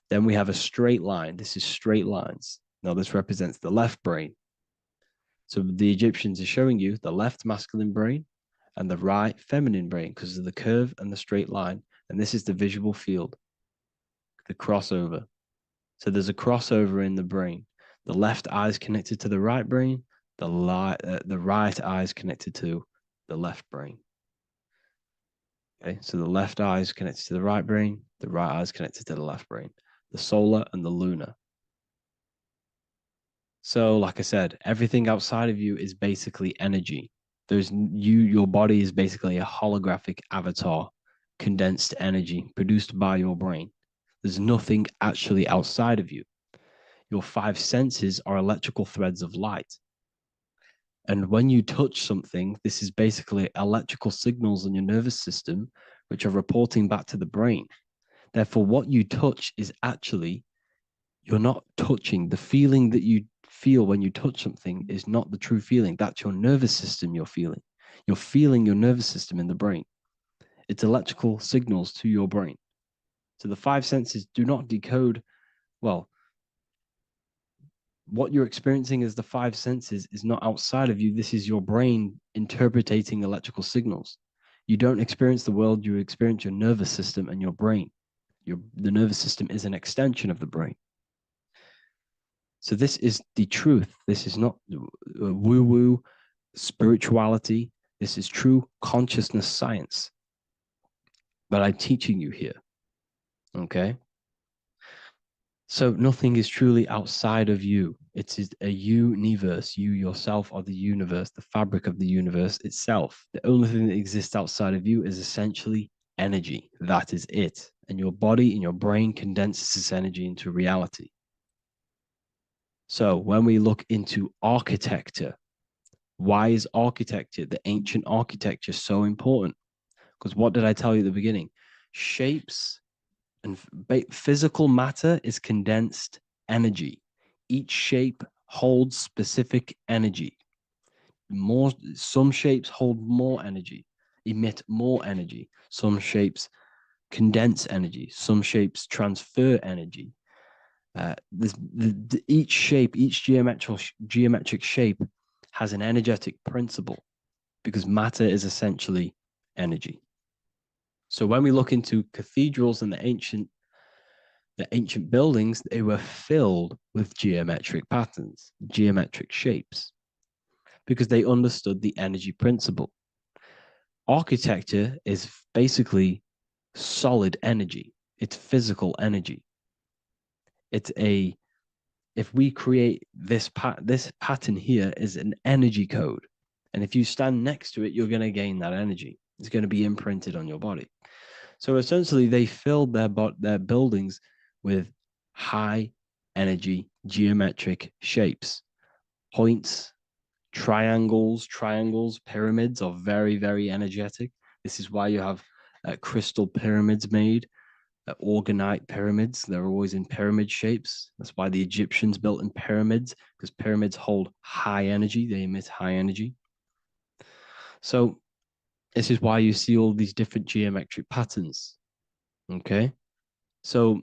Then we have a straight line. This is straight lines. Now this represents the left brain. So the Egyptians are showing you the left masculine brain and the right feminine brain because of the curve and the straight line. And this is the visual field, the crossover. So there's a crossover in the brain. The left eye is connected to the right brain. The right eye is connected to the left brain. Okay, so the left eye is connected to the right brain. The right eye is connected to the left brain. The solar and the lunar. So, like I said, everything outside of you is basically energy. Your body is basically a holographic avatar, condensed energy produced by your brain. There's nothing actually outside of you. Your five senses are electrical threads of light. And when you touch something, this is basically electrical signals in your nervous system, which are reporting back to the brain. Therefore, what you touch is actually, you're not touching. The feeling that you feel when you touch something is not the true feeling. That's your nervous system you're feeling. You're feeling your nervous system in the brain. It's electrical signals to your brain. So the five senses do not decode, well, what you're experiencing as the five senses is not outside of you. This is your brain interpreting electrical signals. You don't experience the world, you experience your nervous system and your brain. The nervous system is an extension of the brain. So this is the truth. This is not woo-woo spirituality. This is true consciousness science that I'm teaching you here. Okay? So nothing is truly outside of you. It is a universe. You yourself are the universe, the fabric of the universe itself. The only thing that exists outside of you is essentially energy. That is it. And your body and your brain condenses this energy into reality. So when we look into architecture, why is architecture, the ancient architecture, so important? Because what did I tell you at the beginning? Shapes and physical matter is condensed energy. Each shape holds specific energy. Some shapes hold more energy, emit more energy. Some shapes condense energy. Some shapes transfer energy. Each shape, each geometric shape has an energetic principle because matter is essentially energy. So when we look into cathedrals and the ancient buildings, they were filled with geometric patterns, geometric shapes, because they understood the energy principle. Architecture is basically solid energy. It's physical energy. If we create this pattern here is an energy code. And if you stand next to it, you're going to gain that energy. It's going to be imprinted on your body. So essentially, they filled their buildings with high energy geometric shapes. Points, triangles, pyramids are very, very energetic. This is why you have crystal pyramids made, organite pyramids. They're always in pyramid shapes. That's why the Egyptians built in pyramids, because pyramids hold high energy. They emit high energy. So this is why you see all these different geometric patterns. Okay. So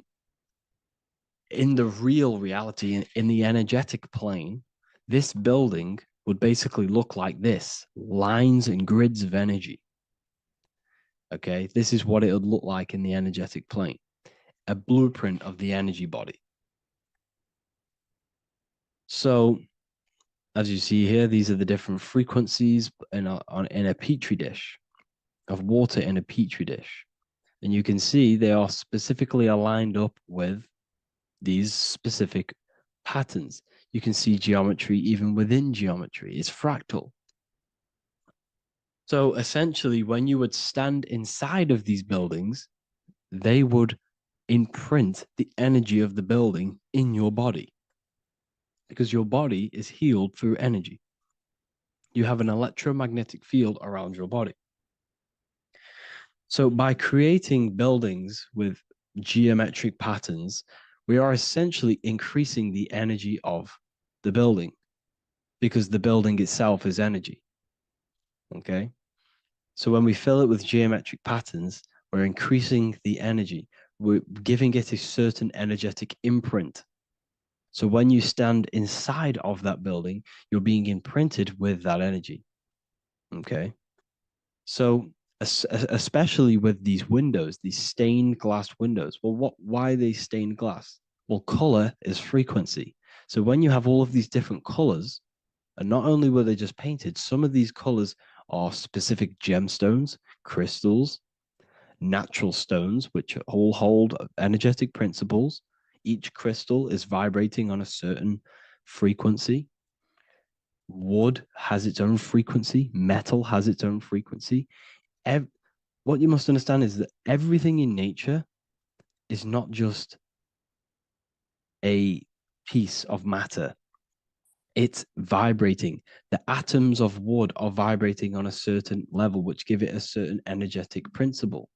in the real reality, in the energetic plane, this building would basically look like this: lines and grids of energy. Okay. This is what it would look like in the energetic plane, a blueprint of the energy body. So as you see here, these are the different frequencies in a petri dish, of water in a petri dish. And you can see they are specifically aligned up with these specific patterns. You can see geometry even within geometry. It's fractal. So essentially, when you would stand inside of these buildings, they would imprint the energy of the building in your body, because your body is healed through energy. You have an electromagnetic field around your body. So by creating buildings with geometric patterns, we are essentially increasing the energy of the building, because the building itself is energy. Okay. So when we fill it with geometric patterns, we're increasing the energy. We're giving it a certain energetic imprint. So when you stand inside of that building, you're being imprinted with that energy. Okay. So especially with these windows, these stained glass windows. Well, why are they stained glass? Well, color is frequency. So when you have all of these different colors, and not only were they just painted, some of these colors are specific gemstones, crystals, natural stones, which all hold energetic principles. Each crystal is vibrating on a certain frequency. Wood has its own frequency. Metal has its own frequency. What you must understand is that everything in nature is not just a piece of matter. It's vibrating. The atoms of wood are vibrating on a certain level, which give it a certain energetic principle.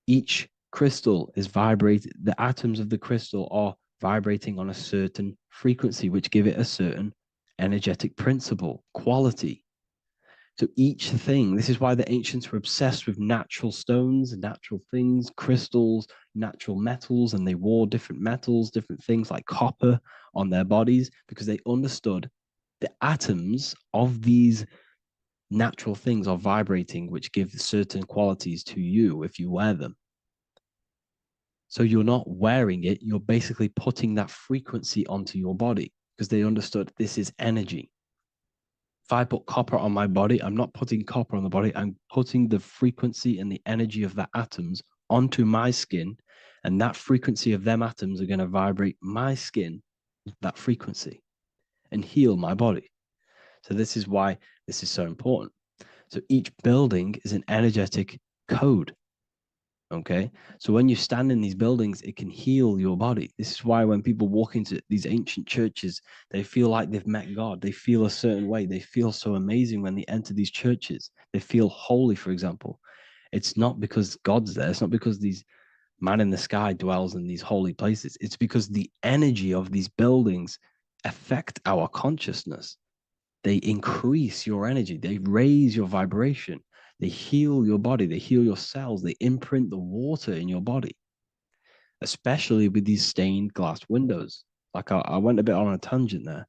Each crystal is vibrating. The atoms of the crystal are vibrating on a certain frequency, which give it a certain energetic principle, quality. So each thing, this is why the ancients were obsessed with natural stones, natural things, crystals, natural metals, and they wore different metals, different things like copper on their bodies, because they understood the atoms of these natural things are vibrating, which give certain qualities to you if you wear them. So you're not wearing it, you're basically putting that frequency onto your body, because they understood this is energy. If I put copper on my body, I'm not putting copper on the body. I'm putting the frequency and the energy of the atoms onto my skin. And that frequency of them atoms are going to vibrate my skin, that frequency, and heal my body. So this is why this is so important. So each building is an energetic code. Okay. So when you stand in these buildings, it can heal your body. This is why when people walk into these ancient churches, they feel like they've met God. They feel a certain way. They feel so amazing when they enter these churches. They feel holy, for example. It's not because God's there. It's not because these man in the sky dwells in these holy places. It's because the energy of these buildings affect our consciousness. They increase your energy. They raise your vibration. They heal your body. They heal your cells. They imprint the water in your body, especially with these stained glass windows. Like I went a bit on a tangent there,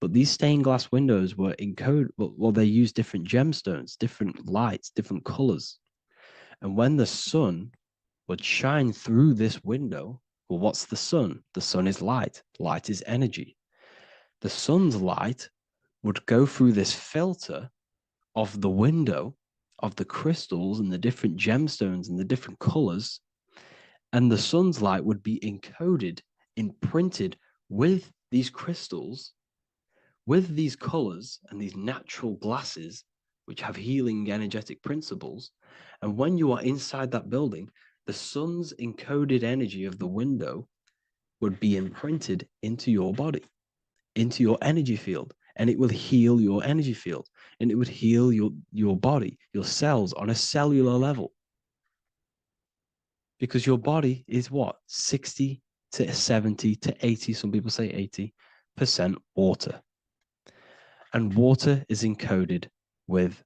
but these stained glass windows were encoded. Well, they use different gemstones, different lights, different colors. And when the sun would shine through this window, well, what's the sun? The sun is light. Light is energy. The sun's light would go through this filter of the window of the crystals and the different gemstones and the different colors, and the sun's light would be encoded, imprinted with these crystals, with these colors and these natural glasses, which have healing energetic principles. And when you are inside that building, the sun's encoded energy of the window would be imprinted into your body, into your energy field, and it will heal your energy field, and it would heal your body, your cells on a cellular level. Because your body is what? 60 to 70 to 80, some people say 80% water. And water is encoded with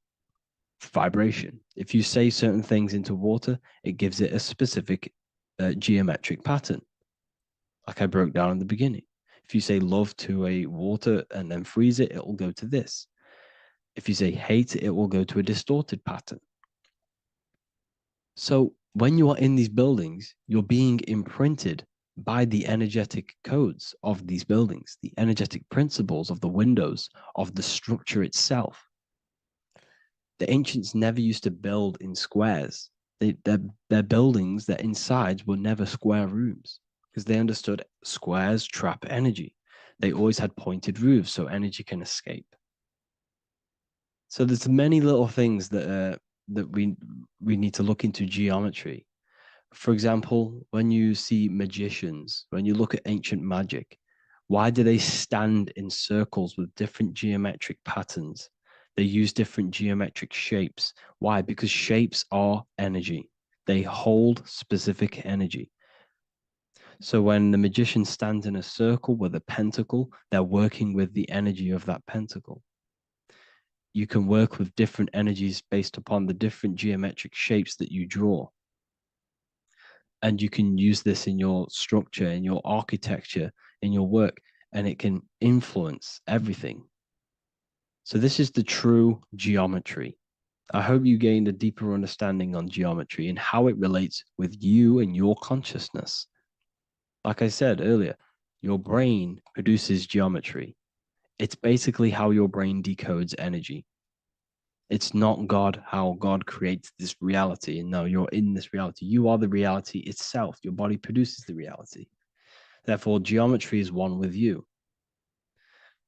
vibration. If you say certain things into water, it gives it a specific geometric pattern, like I broke down in the beginning. If you say love to a water and then freeze it, it will go to this. If you say hate, it will go to a distorted pattern. So when you are in these buildings, you're being imprinted by the energetic codes of these buildings, the energetic principles of the windows, of the structure itself. The ancients never used to build in squares. Their buildings, their insides were never square rooms, because they understood squares trap energy. They always had pointed roofs so energy can escape. So there's many little things that we need to look into geometry. For example, when you see magicians, when you look at ancient magic, why do they stand in circles with different geometric patterns? They use different geometric shapes. Why? Because shapes are energy. They hold specific energy. So when the magician stands in a circle with a pentacle, they're working with the energy of that pentacle. You can work with different energies based upon the different geometric shapes that you draw. And you can use this in your structure, in your architecture, in your work, and it can influence everything. So this is the true geometry. I hope you gained a deeper understanding on geometry and how it relates with you and your consciousness. Like I said earlier, your brain produces geometry. It's basically how your brain decodes energy. It's not God, how God creates this reality. And no, you're in this reality. You are the reality itself. Your body produces the reality. Therefore, geometry is one with you.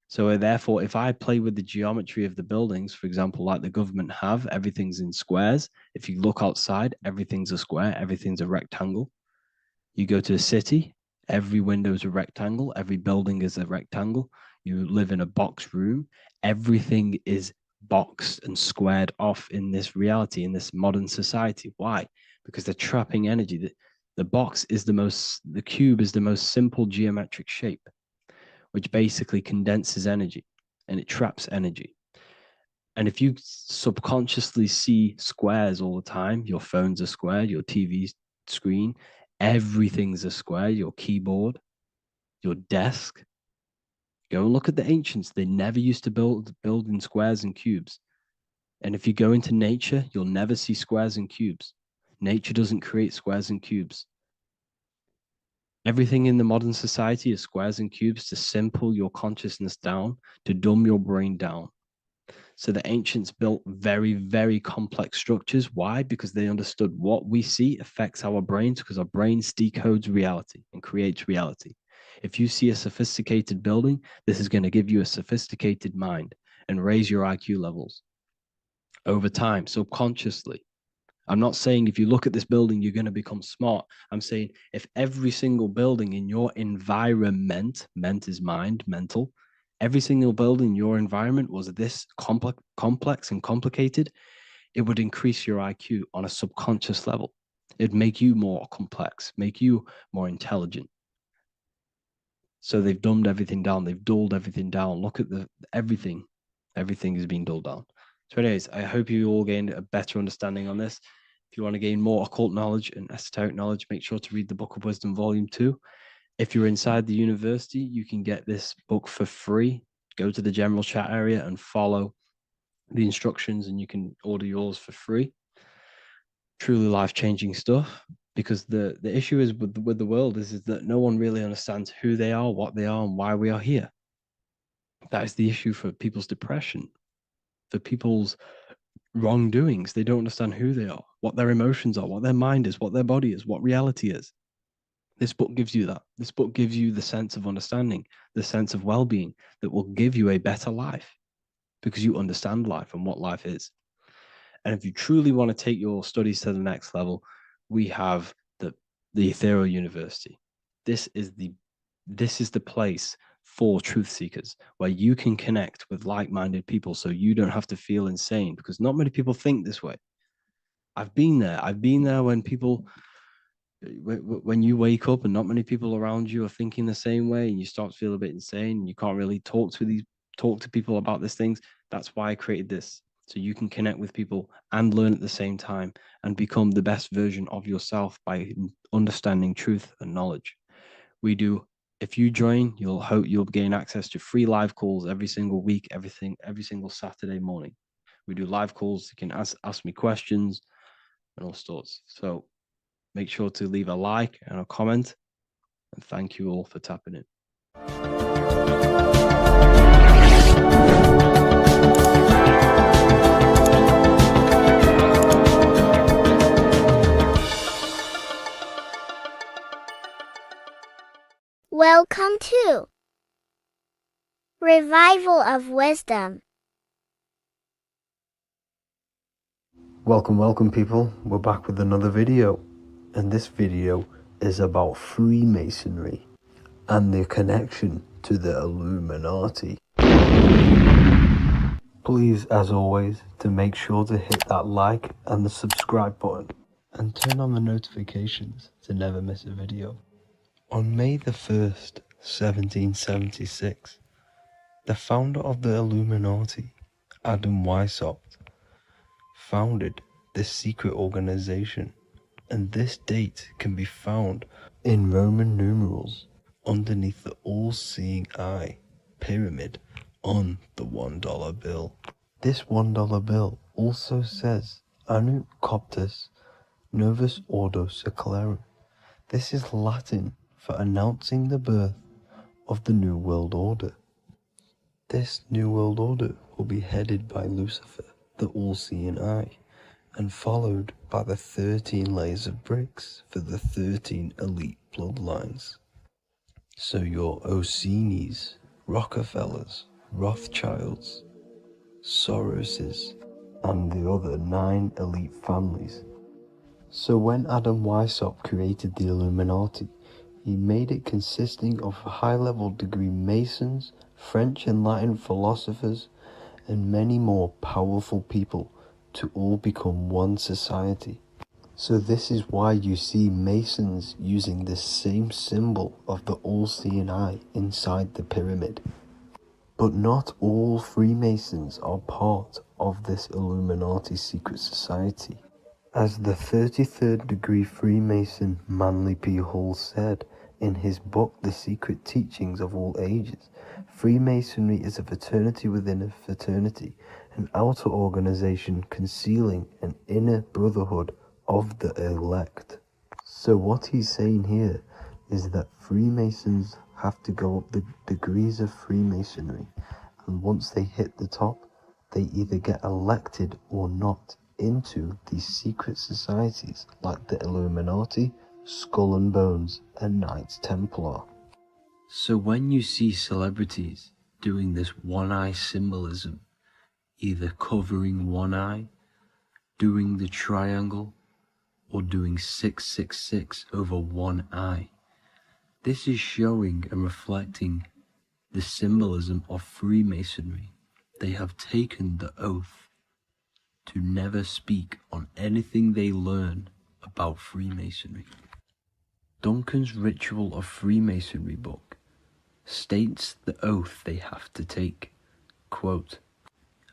So therefore, if I play with the geometry of the buildings, for example, like the government have, everything's in squares. If you look outside, everything's a square, everything's a rectangle. You go to a city, Every window is a rectangle. Every building is a rectangle. You live in a box room. Everything is boxed and squared off in this reality, in this modern society. Why? Because they're trapping energy. The cube is the most simple geometric shape, which basically condenses energy and it traps energy. And if you subconsciously see squares all the time, your phone's a square, your TV screen, everything's a square, your keyboard, your desk. Go and look at the ancients. They never used to build in squares and cubes. And if you go into nature, you'll never see squares and cubes. Nature doesn't create squares and cubes. Everything in the modern society is squares and cubes to simple your consciousness down, to dumb your brain down. So the ancients built very, very complex structures. Why? Because they understood what we see affects our brains, because our brains decodes reality and creates reality. If you see a sophisticated building, this is going to give you a sophisticated mind and raise your IQ levels over time, subconsciously. I'm not saying if you look at this building, you're going to become smart. I'm saying if every single building in your environment, ment is mind, mental, every single building in your environment was this complex and complicated, it would increase your IQ on a subconscious level. It'd make you more complex, make you more intelligent. So they've dumbed everything down. They've dulled everything down. Look at everything. Everything is being dulled down. So anyways, I hope you all gained a better understanding on this. If you want to gain more occult knowledge and esoteric knowledge, make sure to read the Book of Wisdom, Volume 2. If you're inside the university, you can get this book for free. Go to the general chat area and follow the instructions and you can order yours for free. Truly life-changing stuff. Because the issue is with the world is that no one really understands who they are, what they are, and why we are here. That is the issue for people's depression, for people's wrongdoings. They don't understand who they are, what their emotions are, what their mind is, what their body is, what reality is. This book gives you that. This book gives you the sense of understanding, the sense of well-being that will give you a better life because you understand life and what life is. And if you truly want to take your studies to the next level, we have the Ethereal University. This is the place for truth seekers where you can connect with like-minded people so you don't have to feel insane, because not many people think this way. I've been there when you wake up and not many people around you are thinking the same way and you start to feel a bit insane and you can't really talk to people about these things. That's why I created this, so you can connect with people and learn at the same time and become the best version of yourself by understanding truth and knowledge. If you join, you'll gain access to free live calls every single week, every single Saturday morning. We do live calls. You can ask me questions and all sorts. So make sure to leave a like and a comment. And thank you all for tapping in. Welcome to Revival of Wisdom. Welcome people, we're back with another video, and this video is about Freemasonry and their connection to the Illuminati. Please, as always, to make sure to hit that like and the subscribe button and turn on the notifications to never miss a video. On May the 1st, 1776, the founder of the Illuminati, Adam Weishaupt, founded this secret organization, and this date can be found in Roman numerals underneath the all-seeing eye pyramid on the $1 bill. This $1 bill also says Anu Coptus Novus Ordo Secularum. This is Latin for announcing the birth of the New World Order. This New World Order will be headed by Lucifer, the all-seeing eye, and followed by the 13 layers of bricks for the 13 elite bloodlines. So your Orsini's, Rockefellers, Rothschilds, Soroses, and the other 9 elite families. So when Adam Weishaupt created the Illuminati, He made it consisting of high-level degree Masons, French and Latin philosophers, and many more powerful people to all become one society. So this is why you see Masons using the same symbol of the all-seeing eye inside the pyramid. But not all Freemasons are part of this Illuminati secret society. As the 33rd degree Freemason Manly P. Hall said in his book The Secret Teachings of All Ages, Freemasonry is a fraternity within a fraternity, an outer organization concealing an inner brotherhood of the elect. So what he's saying here is that Freemasons have to go up the degrees of Freemasonry, and once they hit the top, they either get elected or not into these secret societies like the Illuminati, Skull and Bones, and Knights Templar. So when you see celebrities doing this one-eye symbolism, either covering one eye, doing the triangle, or doing 666 over one eye, this is showing and reflecting the symbolism of Freemasonry. They have taken the oath to never speak on anything they learn about Freemasonry. Duncan's Ritual of Freemasonry book states the oath they have to take. Quote,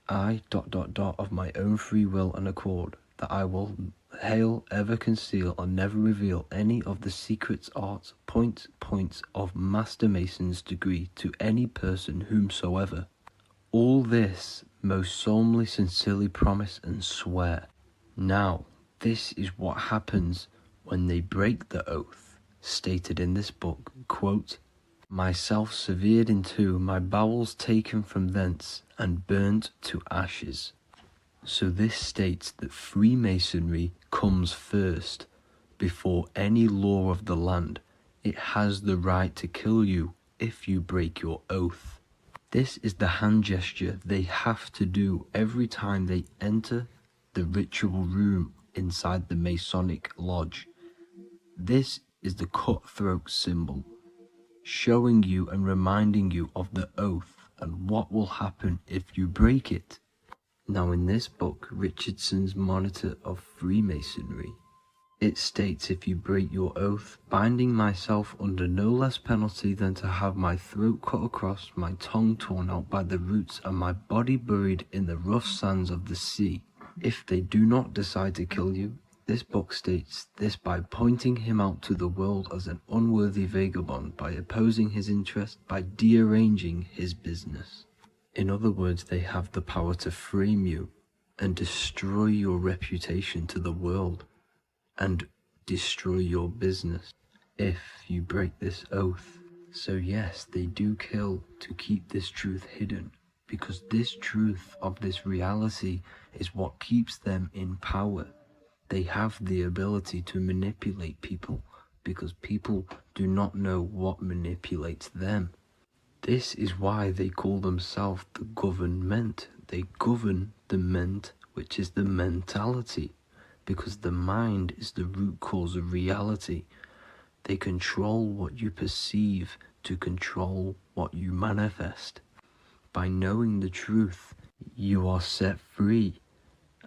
I ... of my own free will and accord, that I will hail, ever conceal, and never reveal any of the secrets, arts, points of Master Mason's degree to any person whomsoever. All this most solemnly, sincerely promise and swear. Now, this is what happens when they break the oath, stated in this book, quote, myself severed in two, my bowels taken from thence, and burnt to ashes. So this states that Freemasonry comes first, before any law of the land. It has the right to kill you if you break your oath. This is the hand gesture they have to do every time they enter the ritual room inside the Masonic lodge. This is the cutthroat symbol, showing you and reminding you of the oath and what will happen if you break it. Now in this book, Richardson's Monitor of Freemasonry, it states, if you break your oath, binding myself under no less penalty than to have my throat cut across, my tongue torn out by the roots, and my body buried in the rough sands of the sea. If they do not decide to kill you, this book states this by pointing him out to the world as an unworthy vagabond, by opposing his interest, by dearranging his business. In other words, they have the power to frame you and destroy your reputation to the world, and destroy your business if you break this oath. So yes, they do kill to keep this truth hidden, because this truth of this reality is what keeps them in power. They have the ability to manipulate people, because people do not know what manipulates them. This is why they call themselves the government. They govern the ment, which is the mentality, because the mind is the root cause of reality. They control what you perceive to control what you manifest. By knowing the truth, you are set free,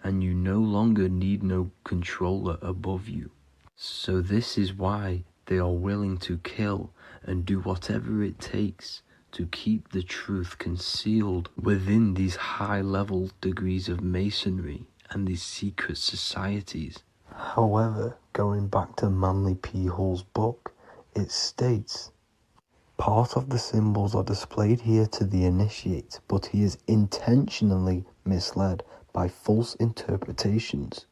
and you no longer need no controller above you. So this is why they are willing to kill and do whatever it takes to keep the truth concealed within these high-level degrees of masonry and these secret societies. However, going back to Manly P. Hall's book, it states, part of the symbols are displayed here to the initiate, but he is intentionally misled by false interpretations.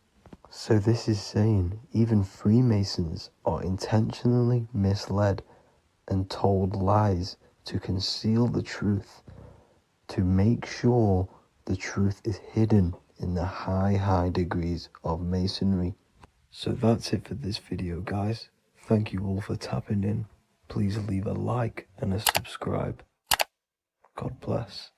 So this is saying even Freemasons are intentionally misled and told lies to conceal the truth, to make sure the truth is hidden in the high degrees of masonry. So that's it for this video, guys. Thank you all for tapping in. Please leave a like and a subscribe. God bless.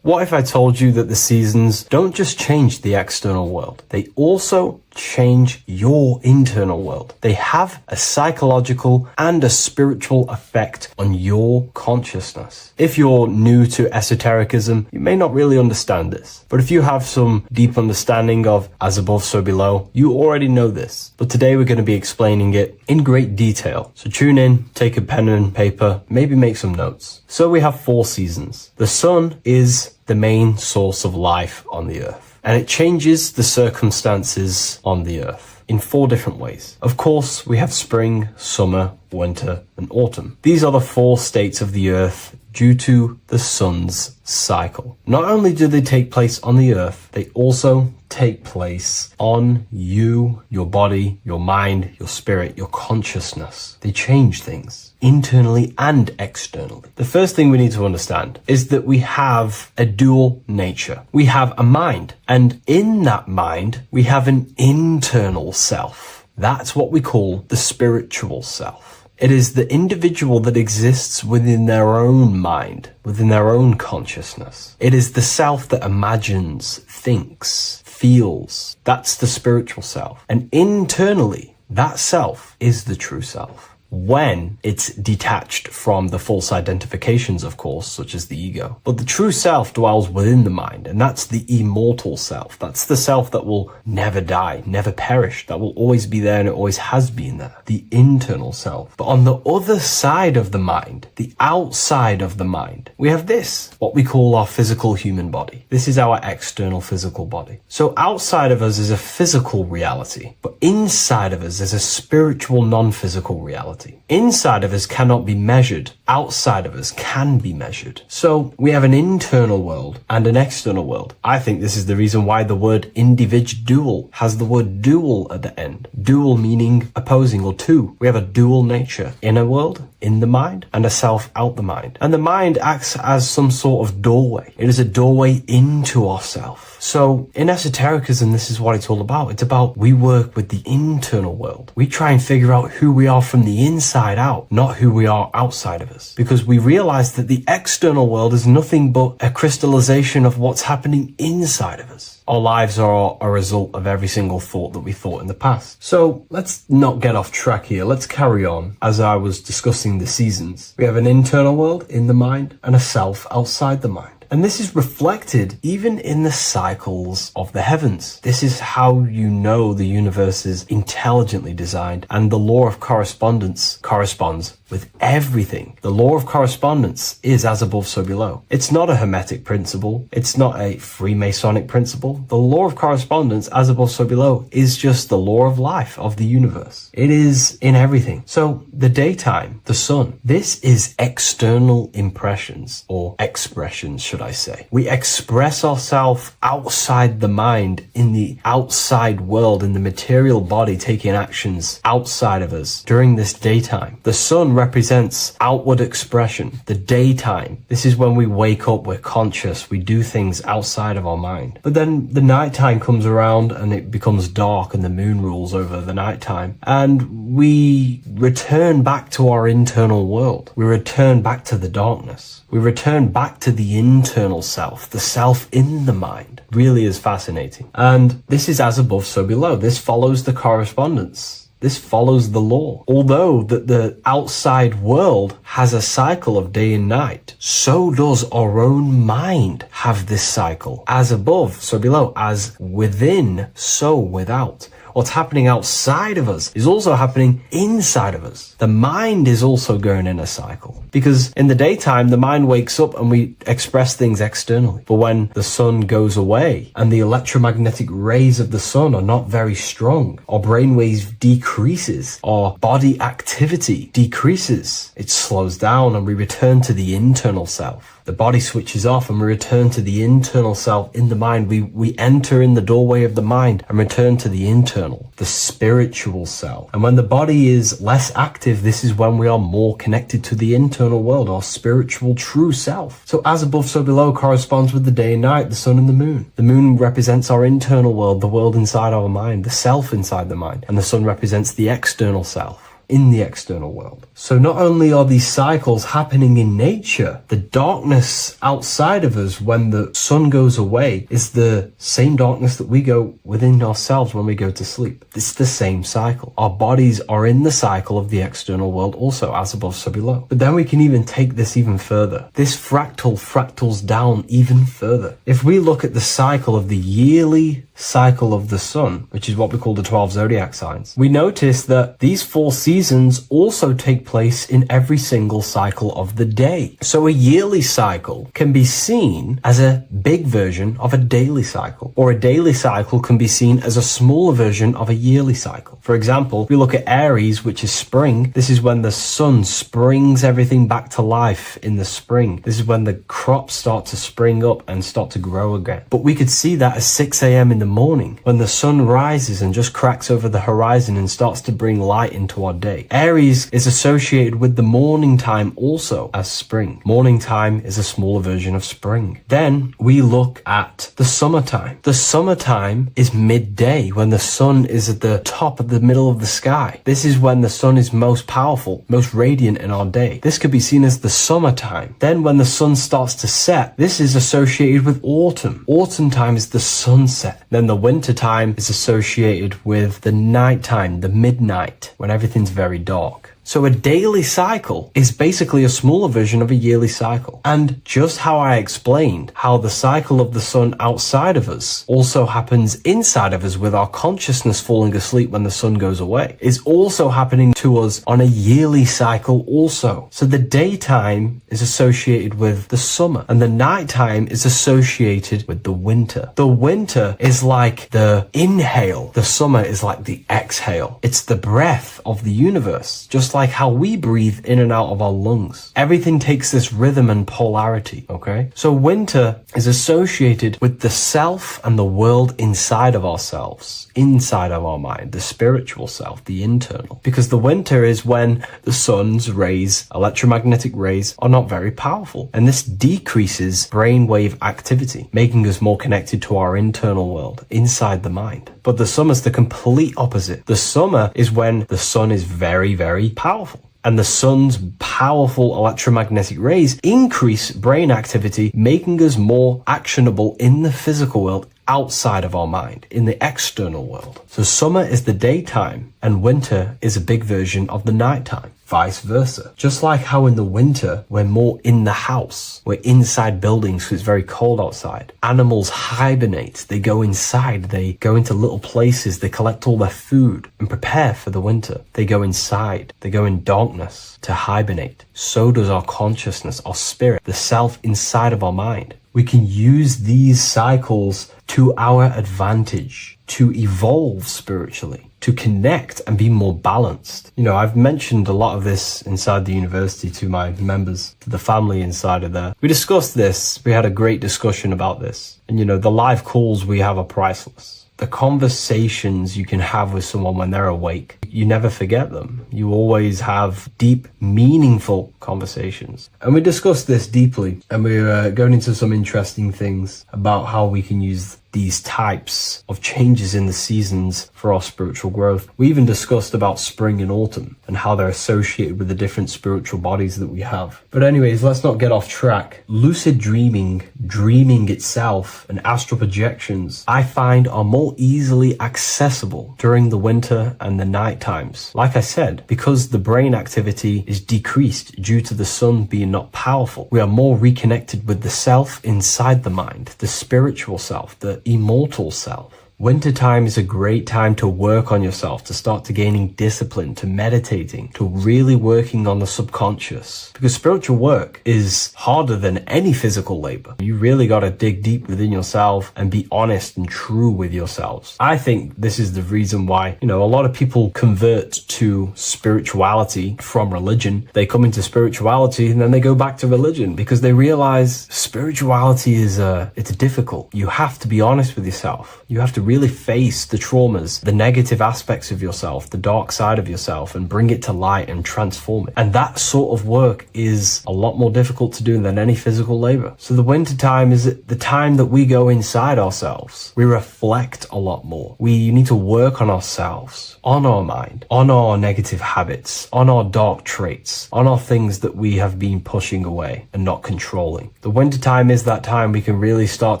What if I told you that the seasons don't just change the external world, they also change your internal world? They have a psychological and a spiritual effect on your consciousness. If you're new to esotericism, you may not really understand this. But if you have some deep understanding of as above, so below, you already know this. But today we're going to be explaining it in great detail. So tune in, take a pen and paper, maybe make some notes. So we have 4 seasons. The sun is the main source of life on the earth, and it changes the circumstances on the earth in 4 different ways. Of course, we have spring, summer, winter, and autumn. These are the 4 states of the earth due to the sun's cycle. Not only do they take place on the earth, they also take place on you, your body, your mind, your spirit, your consciousness. They change things internally and externally. The first thing we need to understand is that we have a dual nature. We have a mind, and in that mind, we have an internal self. That's what we call the spiritual self. It is the individual that exists within their own mind, within their own consciousness. It is the self that imagines, thinks, feels. That's the spiritual self. And internally, that self is the true self. When it's detached from the false identifications, of course, such as the ego. But the true self dwells within the mind, and that's the immortal self. That's the self that will never die, never perish, that will always be there and it always has been there. The internal self. But on the other side of the mind, the outside of the mind, we have this, what we call our physical human body. This is our external physical body. So outside of us is a physical reality, but inside of us is a spiritual non-physical reality. Inside of us cannot be measured. Outside of us can be measured. So we have an internal world and an external world. I think this is the reason why the word individual has the word dual at the end. Dual meaning opposing or two. We have a dual nature. Inner world, in the mind, and a self out the mind. And the mind acts as some sort of doorway. It is a doorway into ourself. So in esotericism, this is what it's all about. It's about we work with the internal world. We try and figure out who we are from the inside out, not who we are outside of us. Because we realize that the external world is nothing but a crystallization of what's happening inside of us. Our lives are a result of every single thought that we thought in the past. So let's not get off track here. Let's carry on. As I was discussing the seasons, we have an internal world in the mind and a self outside the mind. And this is reflected even in the cycles of the heavens. This is how you know the universe is intelligently designed, and the law of correspondence corresponds with everything. The law of correspondence is as above, so below. It's not a Hermetic principle. It's not a Freemasonic principle. The law of correspondence, as above, so below, is just the law of life of the universe. It is in everything. So the daytime, the sun, this is external impressions or expressions, should I say. We express ourselves outside the mind, in the outside world, in the material body, taking actions outside of us during this daytime. The sun represents outward expression, the daytime. This is when we wake up, we're conscious, we do things outside of our mind. But then the nighttime comes around and it becomes dark and the moon rules over the nighttime. And we return back to our internal world. We return back to the darkness. We return back to the internal self, the self in the mind. Really is fascinating. And this is as above, so below. This follows the correspondence. This follows the law. Although that the outside world has a cycle of day and night, so does our own mind have this cycle. As above, so below. As within, so without. What's happening outside of us is also happening inside of us. The mind is also going in a cycle. Because in the daytime, the mind wakes up and we express things externally. But when the sun goes away and the electromagnetic rays of the sun are not very strong, our brainwave decreases, our body activity decreases. It slows down and we return to the internal self. The body switches off and we return to the internal self in the mind. We enter in the doorway of the mind and return to the internal, the spiritual self. And when the body is less active, this is when we are more connected to the internal world, our spiritual true self. So as above, so below corresponds with the day and night, the sun and the moon. The moon represents our internal world, the world inside our mind, the self inside the mind. And the sun represents the external self. in the external world. So not only are these cycles happening in nature, the darkness outside of us when the sun goes away is the same darkness that we go within ourselves when we go to sleep. It's the same cycle. Our bodies are in the cycle of the external world also, as above, so below. But then we can even take this even further. This fractals down even further. If we look at the cycle of the yearly cycle of the sun, which is what we call the 12 zodiac signs, we notice that these 4 seasons also take place in every single cycle of the day. So a yearly cycle can be seen as a big version of a daily cycle, or a daily cycle can be seen as a smaller version of a yearly cycle. For example, if we look at Aries, which is spring, this is when the sun springs everything back to life in the spring. This is when the crops start to spring up and start to grow again. But we could see that at 6 a.m. in the morning, when the sun rises and just cracks over the horizon and starts to bring light into our day. Aries is associated with the morning time also as spring. Morning time is a smaller version of spring. Then we look at the summertime. The summertime is midday, when the sun is at the top of the middle of the sky. This is when the sun is most powerful, most radiant in our day. This could be seen as the summertime. Then when the sun starts to set, this is associated with autumn. Autumn time is the sunset. Then the winter time is associated with the nighttime, the midnight, when everything's very dark. So a daily cycle is basically a smaller version of a yearly cycle. And just how I explained how the cycle of the sun outside of us also happens inside of us with our consciousness falling asleep when the sun goes away, is also happening to us on a yearly cycle also. So the daytime is associated with the summer and the nighttime is associated with the winter. The winter is like the inhale. The summer is like the exhale. It's the breath of the universe, just like how we breathe in and out of our lungs. Everything takes this rhythm and polarity, okay? So winter is associated with the self and the world inside of ourselves, inside of our mind, the spiritual self, the internal. Because the winter is when the sun's rays, electromagnetic rays, are not very powerful. And this decreases brainwave activity, making us more connected to our internal world, inside the mind. But the summer's the complete opposite. The summer is when the sun is very, very powerful. And the sun's powerful electromagnetic rays increase brain activity, making us more actionable in the physical world outside of our mind, in the external world. So summer is the daytime and winter is a big version of the nighttime. Vice versa. Just like how in the winter, we're more in the house. We're inside buildings because it's very cold outside. Animals hibernate. They go inside. They go into little places. They collect all their food and prepare for the winter. They go inside. They go in darkness to hibernate. So does our consciousness, our spirit, the self inside of our mind. We can use these cycles to our advantage, to evolve spiritually, to connect and be more balanced. You know, I've mentioned a lot of this inside the university to my members, to the family inside of there. We discussed this. We had a great discussion about this. And, you know, the live calls we have are priceless. The conversations you can have with someone when they're awake, you never forget them. You always have deep, meaningful conversations. And we discussed this deeply, and we were going into some interesting things about how we can use these types of changes in the seasons for our spiritual growth. We even discussed about spring and autumn and how they're associated with the different spiritual bodies that we have. But anyways, let's not get off track. Lucid dreaming, dreaming itself, and astral projections, I find are more easily accessible during the winter and the night times. Like I said, because the brain activity is decreased due to the sun being not powerful, we are more reconnected with the self inside the mind, the spiritual self, the immortal self. Wintertime is a great time to work on yourself, to start to gaining discipline, to meditating, to really working on the subconscious. Because spiritual work is harder than any physical labor. You really got to dig deep within yourself and be honest and true with yourselves. I think this is the reason why, you know, a lot of people convert to spirituality from religion. They come into spirituality and then they go back to religion because they realize spirituality is it's difficult. You have to be honest with yourself. You have to really face the traumas, the negative aspects of yourself, the dark side of yourself, and bring it to light and transform it. And that sort of work is a lot more difficult to do than any physical labor. So the winter time is the time that we go inside ourselves. We reflect a lot more. We need to work on ourselves, on our mind, on our negative habits, on our dark traits, on our things that we have been pushing away and not controlling. The winter time is that time we can really start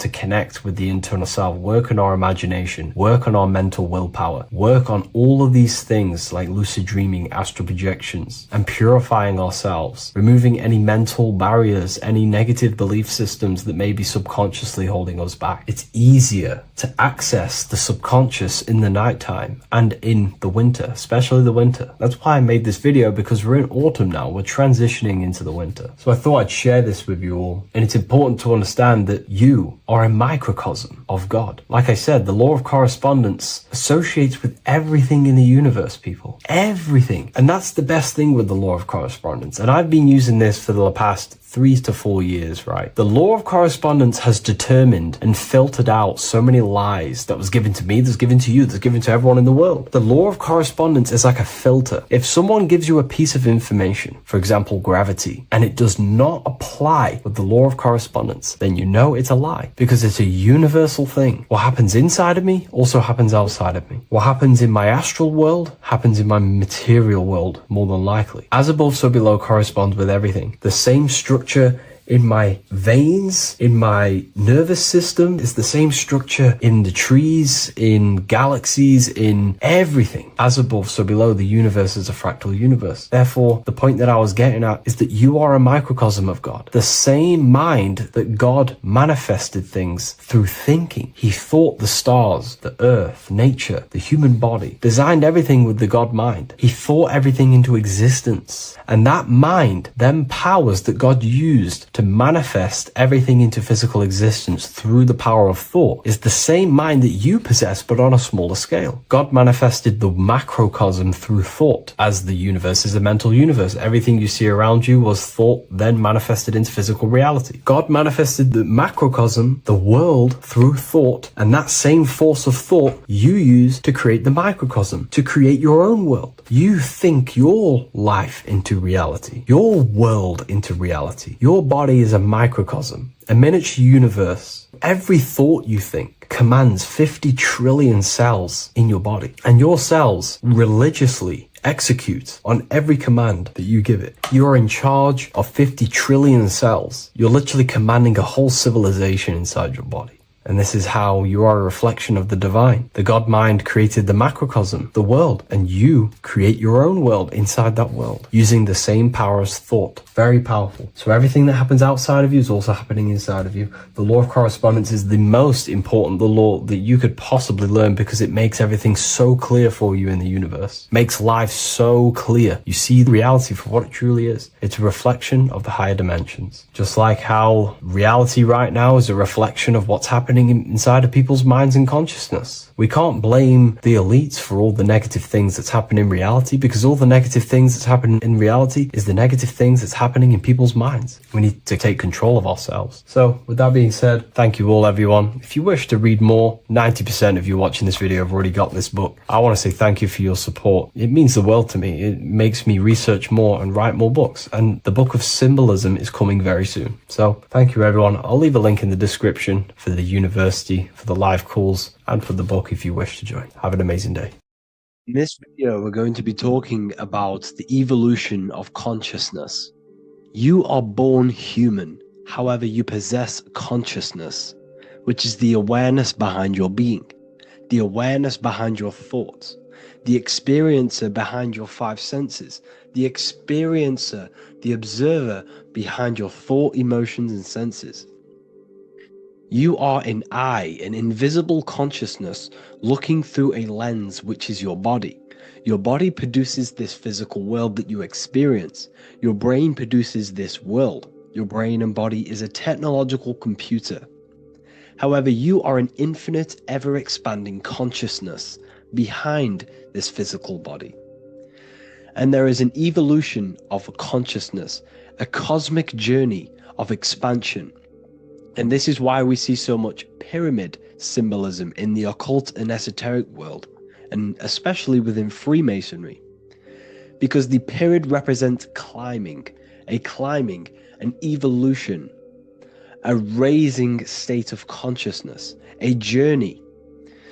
to connect with the internal self, work on our imagination, work on our mental willpower, work on all of these things like lucid dreaming, astral projections, and purifying ourselves, removing any mental barriers, any negative belief systems that may be subconsciously holding us back. It's easier to access the subconscious in the nighttime and in the winter, especially the winter. That's why I made this video, because we're in autumn now. We're transitioning into the winter. So I thought I'd share this with you all. And it's important to understand that you are a microcosm of God. Like I said, the law of correspondence associates with everything in the universe, people. Everything. And that's the best thing with the law of correspondence. And I've been using this for the past 3 to 4 years, right? The law of correspondence has determined and filtered out so many lies that was given to me, that's given to you, that's given to everyone in the world. The law of correspondence is like a filter. If someone gives you a piece of information, for example, gravity, and it does not apply with the law of correspondence, then you know it's a lie, because it's a universal thing. What happens inside of me also happens outside of me. What happens in my astral world happens in my material world, more than likely. As above, so below corresponds with everything. The same structure in my veins, in my nervous system, is the same structure in the trees, in galaxies, in everything. As above, so below, the universe is a fractal universe. Therefore, the point that I was getting at is that you are a microcosm of God. The same mind that God manifested things through thinking. He thought the stars, the earth, nature, the human body, designed everything with the God mind. He thought everything into existence. And that mind then powers that God used to manifest everything into physical existence through the power of thought is the same mind that you possess, but on a smaller scale. God manifested the macrocosm through thought, as the universe is a mental universe. Everything you see around you was thought, then manifested into physical reality. God manifested the macrocosm, the world, through thought, and that same force of thought you use to create the microcosm, to create your own world. You think your life into reality, your world into reality. Your body is a microcosm, a miniature universe. Every thought you think commands 50 trillion cells in your body, and your cells religiously execute on every command that you give it. You're in charge of 50 trillion cells. You're literally commanding a whole civilization inside your body. And this is how you are a reflection of the divine. The God mind created the macrocosm, the world, and you create your own world inside that world using the same power as thought. Very powerful. So everything that happens outside of you is also happening inside of you. The law of correspondence is the most important, the law that you could possibly learn, because it makes everything so clear for you in the universe. Makes life so clear. You see reality for what it truly is. It's a reflection of the higher dimensions. Just like how reality right now is a reflection of what's happening inside of people's minds and consciousness. We can't blame the elites for all the negative things that's happening in reality, because all the negative things that's happening in reality is the negative things that's happening in people's minds. We need to take control of ourselves. So with that being said, thank you all, everyone. If you wish to read more, 90% of you watching this video have already got this book. I want to say thank you for your support. It means the world to me. It makes me research more and write more books. And the book of symbolism is coming very soon. So thank you, everyone. I'll leave a link in the description for the university, for the live calls, and for the book if you wish to join. Have an amazing day. In this video, we're going to be talking about the evolution of consciousness. You are born human, however, you possess consciousness, which is the awareness behind your being, the awareness behind your thoughts, the experiencer behind your 5 senses, the experiencer, the observer behind your thought, emotions, and senses. You are an eye, an invisible consciousness looking through a lens, which is your body. Your body produces this physical world that you experience. Your brain produces this world. Your brain and body is a technological computer. However, you are an infinite, ever-expanding consciousness behind this physical body. And there is an evolution of consciousness, a cosmic journey of expansion. And this is why we see so much pyramid symbolism in the occult and esoteric world, and especially within Freemasonry, because the pyramid represents climbing, an evolution, a raising state of consciousness, a journey.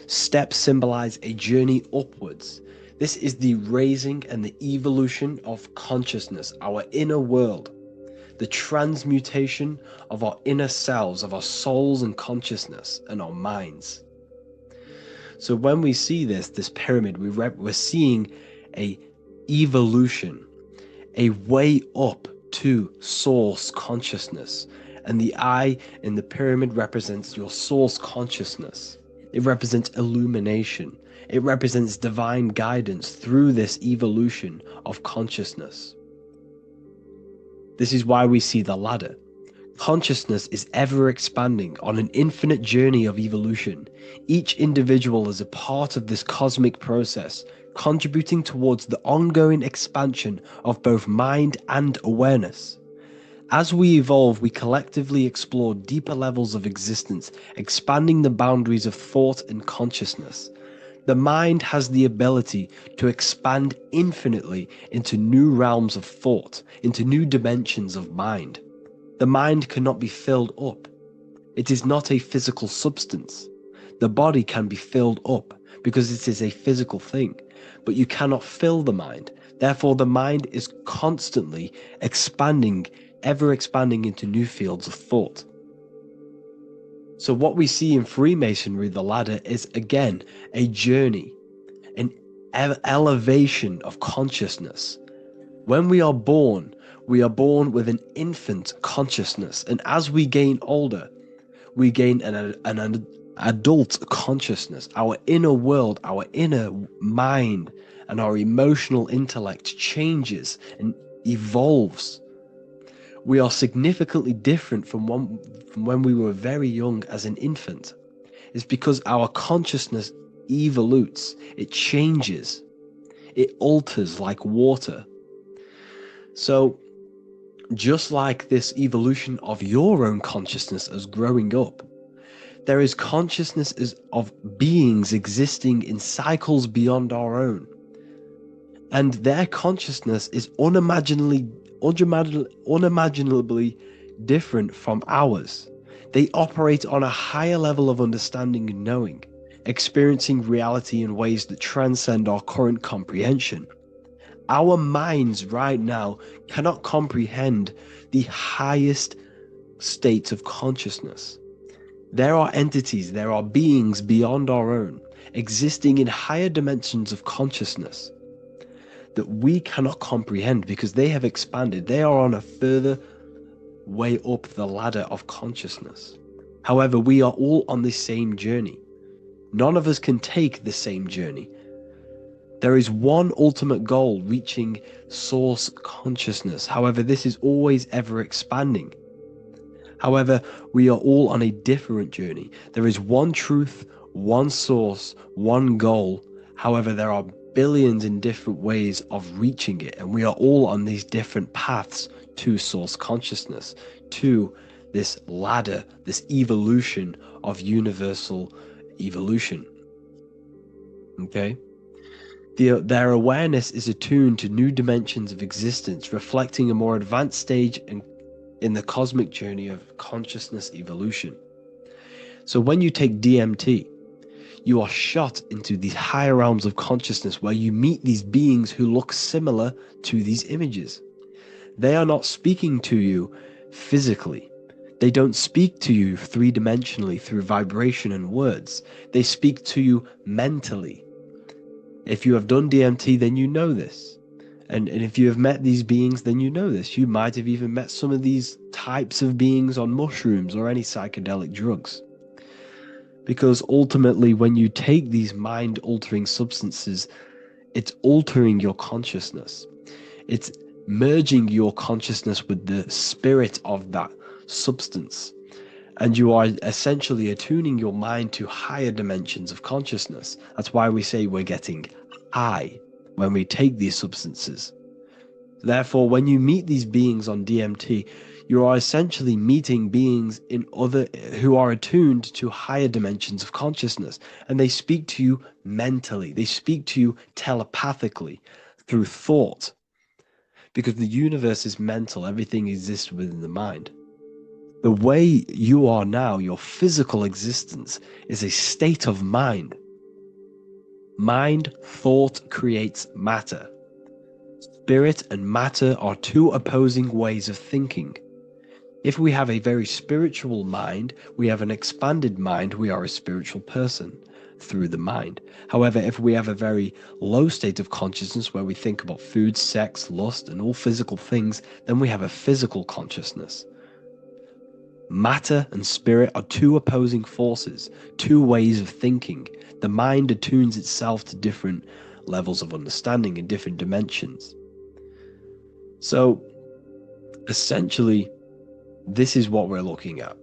Steps symbolize a journey upwards. This is the raising and the evolution of consciousness, our inner world, the transmutation of our inner selves, of our souls and consciousness and our minds. So when we see this pyramid, we're seeing a evolution, a way up to source consciousness. And the eye in the pyramid represents your source consciousness. It represents illumination. It represents divine guidance through this evolution of consciousness. This is why we see the ladder. Consciousness is ever expanding on an infinite journey of evolution. Each individual is a part of this cosmic process, contributing towards the ongoing expansion of both mind and awareness. As we evolve, we collectively explore deeper levels of existence, expanding the boundaries of thought and consciousness. The mind has the ability to expand infinitely into new realms of thought, into new dimensions of mind. The mind cannot be filled up. It is not a physical substance. The body can be filled up because it is a physical thing, but you cannot fill the mind. Therefore, the mind is constantly expanding, ever expanding into new fields of thought. So what we see in Freemasonry, the ladder, is again a journey, an elevation of consciousness. When we are born with an infant consciousness, and as we gain older, we gain an adult consciousness. Our inner world, our inner mind, and our emotional intellect changes and evolves. We are significantly different from when we were very young as an infant. It's because our consciousness evolutes, it changes, it alters like water. So just like this evolution of your own consciousness as growing up, there is consciousness of beings existing in cycles beyond our own. And their consciousness is unimaginably different from ours. They operate on a higher level of understanding and knowing, experiencing reality in ways that transcend our current comprehension. Our minds right now cannot comprehend the highest states of consciousness. There are entities, there are beings beyond our own, existing in higher dimensions of consciousness that we cannot comprehend because they have expanded. They are on a further way up the ladder of consciousness. However, we are all on the same journey. None of us can take the same journey. There is one ultimate goal, reaching source consciousness. However, this is always ever expanding. However, we are all on a different journey. There is one truth, one source, one goal. However, there are billions in different ways of reaching it, and we are all on these different paths to source consciousness, to this ladder, this evolution of universal evolution. Okay? Their awareness is attuned to new dimensions of existence, reflecting a more advanced stage in the cosmic journey of consciousness evolution. So when you take DMT, you are shot into these higher realms of consciousness where you meet these beings who look similar to these images. They are not speaking to you physically. They don't speak to you three-dimensionally through vibration and words. They speak to you mentally. If you have done DMT, then you know this. And if you have met these beings, then you know this. You might have even met some of these types of beings on mushrooms or any psychedelic drugs. Because ultimately, when you take these mind-altering substances, it's altering your consciousness. It's merging your consciousness with the spirit of that substance. And you are essentially attuning your mind to higher dimensions of consciousness. That's why we say we're getting high when we take these substances. Therefore, when you meet these beings on DMT, you are essentially meeting beings who are attuned to higher dimensions of consciousness, and they speak to you mentally. They speak to you telepathically through thought, because the universe is mental. Everything exists within the mind. The way you are now, your physical existence, is a state of mind. Mind, thought creates matter. Spirit and matter are two opposing ways of thinking. If we have a very spiritual mind, we have an expanded mind, we are a spiritual person through the mind. However, if we have a very low state of consciousness where we think about food, sex, lust, and all physical things, then we have a physical consciousness. Matter and spirit are two opposing forces, two ways of thinking. The mind attunes itself to different levels of understanding in different dimensions. So, essentially, this is what we're looking at.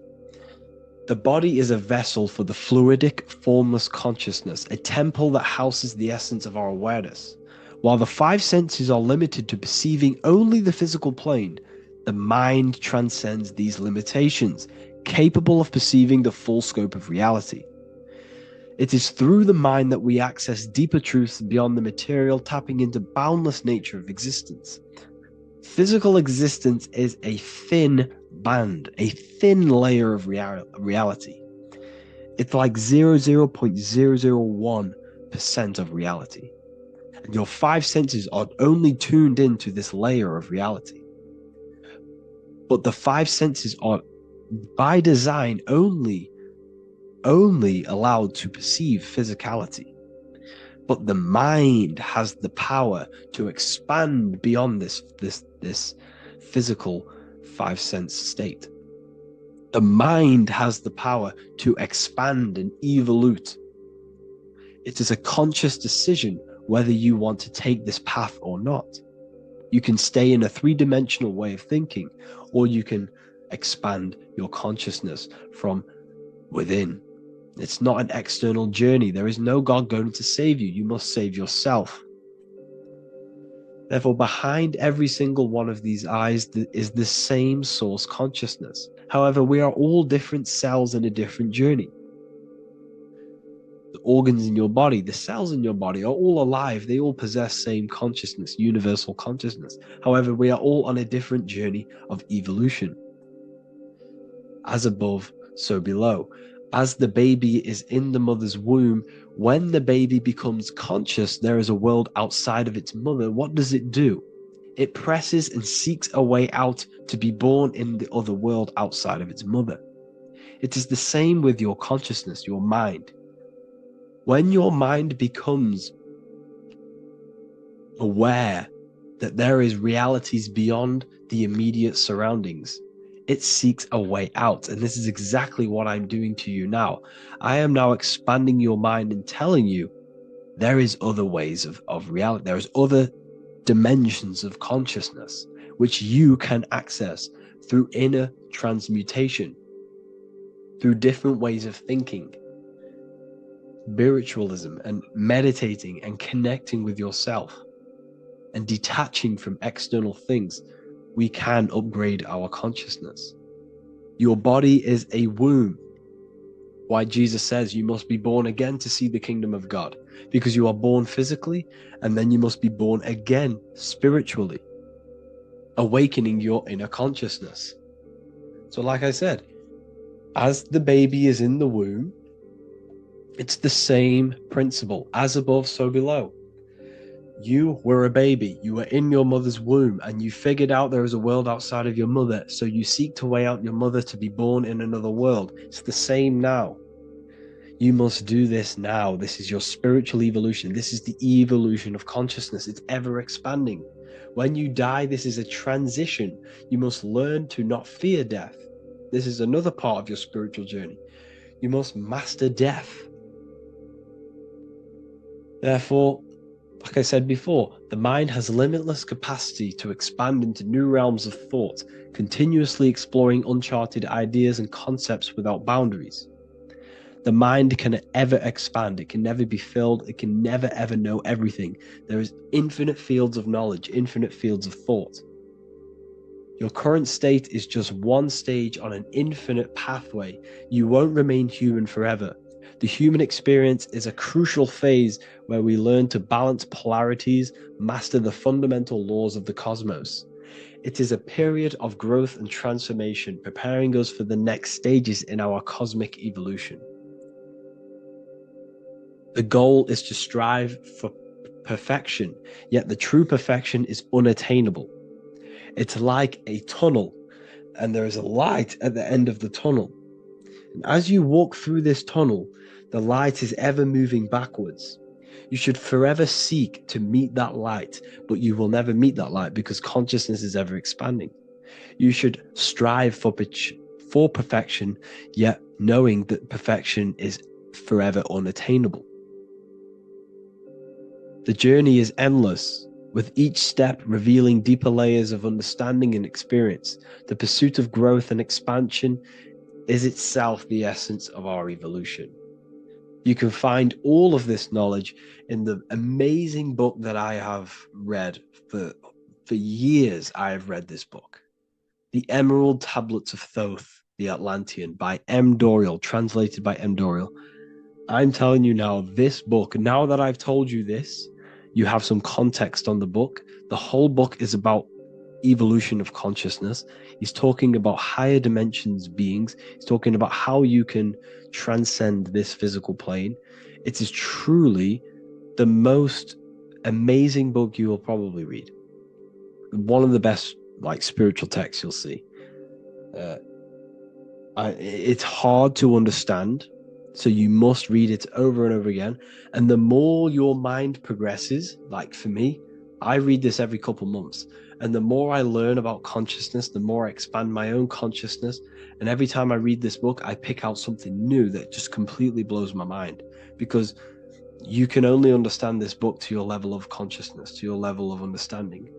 The body is a vessel for the fluidic, formless consciousness, a temple that houses the essence of our awareness. While the five senses are limited to perceiving only the physical plane, the mind transcends these limitations, capable of perceiving the full scope of reality. It is through the mind that we access deeper truths beyond the material, tapping into boundless nature of existence. Physical existence is a thin band, a thin layer of reality. It's like 0.001% of reality. And your five senses are only tuned into this layer of reality. But the five senses are, by design, only allowed to perceive physicality. But the mind has the power to expand beyond this physical five sense state. The mind has the power to expand and evolute. It is a conscious decision whether you want to take this path or not. You can stay in a three-dimensional way of thinking, or you can expand your consciousness from within. It's not an external journey. There is no God going to save you. You must save yourself. Therefore, behind every single one of these eyes is the same source consciousness. However, we are all different cells in a different journey. The organs in your body, the cells in your body are all alive. They all possess same consciousness, universal consciousness. However, we are all on a different journey of evolution. As above, so below. As the baby is in the mother's womb, when the baby becomes conscious, there is a world outside of its mother. What does it do? It presses and seeks a way out to be born in the other world outside of its mother. It is the same with your consciousness, your mind. When your mind becomes aware that there is realities beyond the immediate surroundings, it seeks a way out. And this is exactly what I'm doing to you now. I am now expanding your mind and telling you there is other ways of reality. There is other dimensions of consciousness which you can access through inner transmutation, through different ways of thinking, spiritualism, and meditating and connecting with yourself and detaching from external things. We can upgrade our consciousness. Your body is a womb. Why Jesus says you must be born again to see the kingdom of God, because you are born physically and then you must be born again spiritually, awakening your inner consciousness. So like I said, as the baby is in the womb, it's the same principle. As above, so below. You were a baby, you were in your mother's womb, and you figured out there is a world outside of your mother, so you seek to weigh out your mother to be born in another world. It's the same now. You must do this now. This is your spiritual evolution. This is the evolution of consciousness. It's ever expanding. When you die, this is a transition. You must learn to not fear death. This is another part of your spiritual journey. You must master death. Therefore, like I said before, the mind has limitless capacity to expand into new realms of thought, continuously exploring uncharted ideas and concepts without boundaries. The mind can ever expand. It can never be filled. It can never ever know everything. There is infinite fields of knowledge, infinite fields of thought. Your current state is just one stage on an infinite pathway. You won't remain human forever. The human experience is a crucial phase where we learn to balance polarities, master the fundamental laws of the cosmos. It is a period of growth and transformation, preparing us for the next stages in our cosmic evolution. The goal is to strive for perfection, yet the true perfection is unattainable. It's like a tunnel, and there is a light at the end of the tunnel. And as you walk through this tunnel, the light is ever moving backwards. You should forever seek to meet that light, but you will never meet that light because consciousness is ever expanding. You should strive for perfection, yet knowing that perfection is forever unattainable. The journey is endless, with each step revealing deeper layers of understanding and experience. The pursuit of growth and expansion is itself the essence of our evolution. You can find all of this knowledge in the amazing book that I have read for years. I have read this book, The Emerald Tablets of Thoth, the Atlantean, by M. Dorial, translated by M. Dorial. I'm telling you now, this book, now that I've told you this, you have some context on the book. The whole book is about evolution of consciousness. He's talking about higher dimensions beings. He's talking about how you can transcend this physical plane. It is truly the most amazing book you will probably read. One of the best spiritual texts you'll see. It's hard to understand, so you must read it over and over again. And the more your mind progresses, like for me, I read this every couple months. And the more I learn about consciousness, the more I expand my own consciousness. And every time I read this book, I pick out something new that just completely blows my mind, because you can only understand this book to your level of consciousness, to your level of understanding.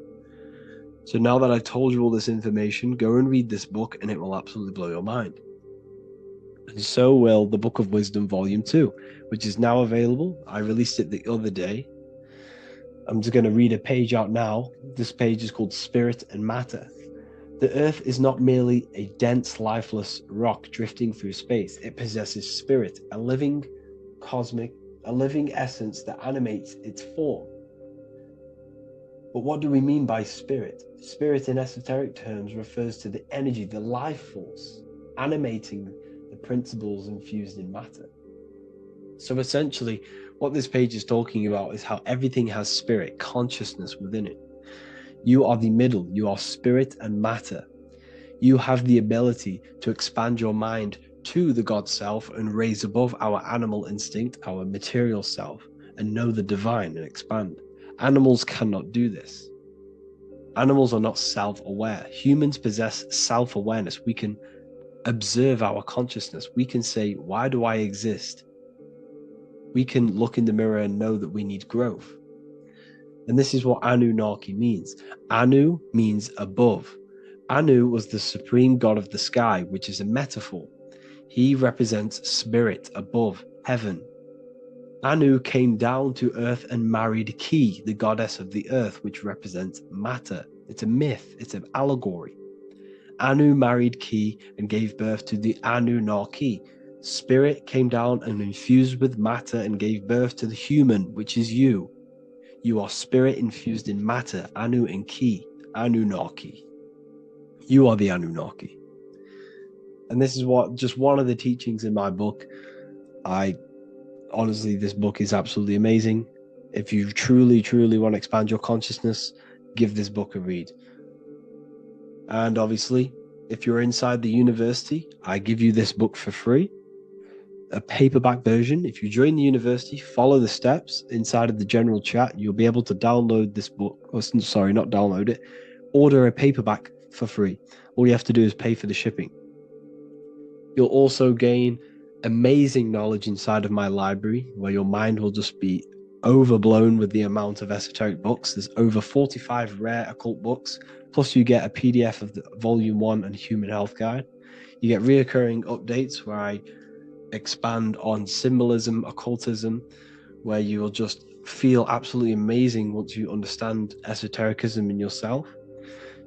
So now that I've told you all this information, go and read this book and it will absolutely blow your mind. And so will the Book of Wisdom Volume 2, which is now available. I released it the other day. I'm just going to read a page out now. This page is called Spirit and Matter. The Earth is not merely a dense, lifeless rock drifting through space. It possesses spirit, a living essence that animates its form. But what do we mean by spirit? Spirit in esoteric terms refers to the energy, the life force, animating the principles infused in matter. So essentially, what this page is talking about is how everything has spirit, consciousness within it. You are the middle, you are spirit and matter. You have the ability to expand your mind to the God self and raise above our animal instinct, our material self, and know the divine and expand. Animals cannot do this. Animals are not self-aware. Humans possess self-awareness. We can observe our consciousness. We can say, why do I exist? We can look in the mirror and know that we need growth. And this is what Anunnaki means. Anu means above. Anu was the supreme god of the sky, which is a metaphor. He represents spirit above, heaven. Anu came down to earth and married Ki, the goddess of the earth, which represents matter. It's a myth, it's an allegory. Anu married Ki and gave birth to the Anunnaki. Spirit came down and infused with matter and gave birth to the human, which is you. You are spirit infused in matter, Anu and Ki, Anunnaki. You are the Anunnaki. And this is just one of the teachings in my book. Honestly, this book is absolutely amazing. If you truly, truly want to expand your consciousness, give this book a read. And obviously, if you're inside the university, I give you this book for free. A paperback version. If you join the university, follow the steps inside of the general chat, you'll be able to download this book. Or, sorry, not download it. Order a paperback for free. All you have to do is pay for the shipping. You'll also gain amazing knowledge inside of my library, where your mind will just be overblown with the amount of esoteric books. There's over 45 rare occult books, plus you get a PDF of the Volume 1 and Human Health Guide. You get reoccurring updates where I expand on symbolism, occultism, where you'll just feel absolutely amazing once you understand esotericism in yourself.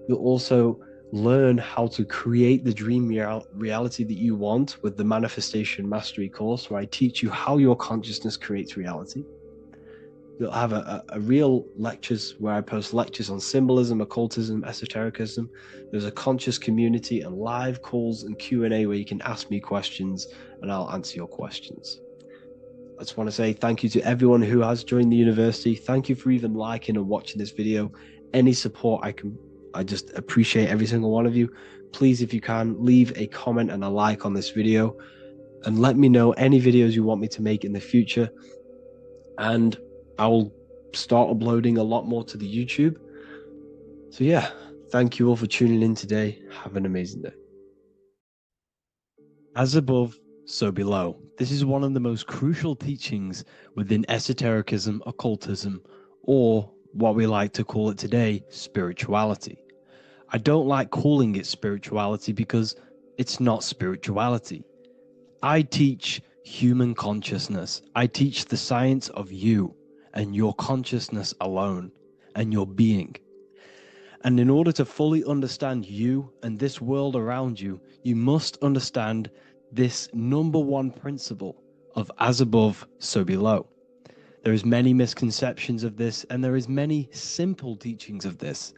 You'll also learn how to create the dream reality that you want with the Manifestation Mastery course, where I teach you how your consciousness creates reality. You'll have a real lectures where I post lectures on symbolism, occultism, esotericism. There's a conscious community and live calls and Q&A where you can ask me questions and I'll answer your questions. I just want to say thank you to everyone who has joined the university. Thank you for even liking and watching this video. Any support I just appreciate every single one of you. Please, if you can, leave a comment and a like on this video and let me know any videos you want me to make in the future. And I will start uploading a lot more to the YouTube. So yeah, thank you all for tuning in today. Have an amazing day. As above, so below. This is one of the most crucial teachings within esotericism, occultism, or what we like to call it today, spirituality. I don't like calling it spirituality because it's not spirituality. I teach human consciousness. I teach the science of you and your consciousness alone and your being. And in order to fully understand you and this world around you, you must understand this number one principle of as above, so below. There is many misconceptions of this, and there is many simple teachings of this,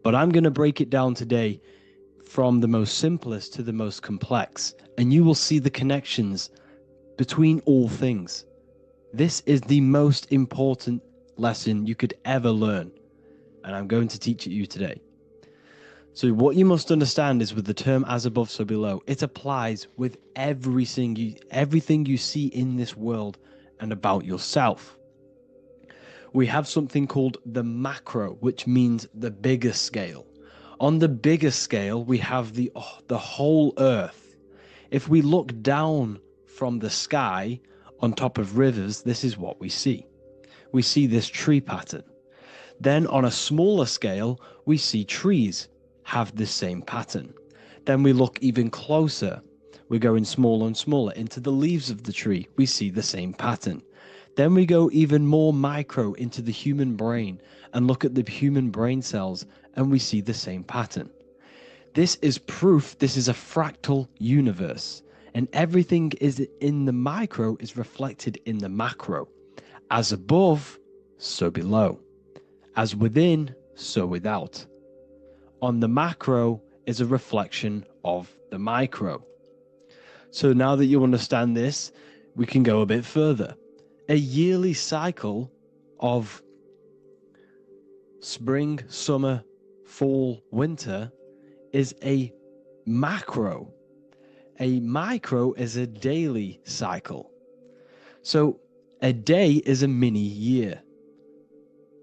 but I'm going to break it down today from the most simplest to the most complex, and you will see the connections between all things. This is the most important lesson you could ever learn, and I'm going to teach it you today. So what you must understand is with the term as above, so below, it applies with everything you see in this world and about yourself. We have something called the macro, which means the bigger scale. On the bigger scale, we have the whole earth. If we look down from the sky on top of rivers, this is what we see. We see this tree pattern. Then on a smaller scale, we see trees have this same pattern. Then we look even closer. We're going smaller and smaller into the leaves of the tree. We see the same pattern. Then we go even more micro into the human brain and look at the human brain cells, and we see the same pattern. This is proof this is a fractal universe, and everything is in the micro is reflected in the macro. As above, so below. As within, so without. On the macro is a reflection of the micro. So now that you understand this, we can go a bit further. A yearly cycle of spring, summer, fall, winter is a macro. A micro is a daily cycle. So a day is a mini year.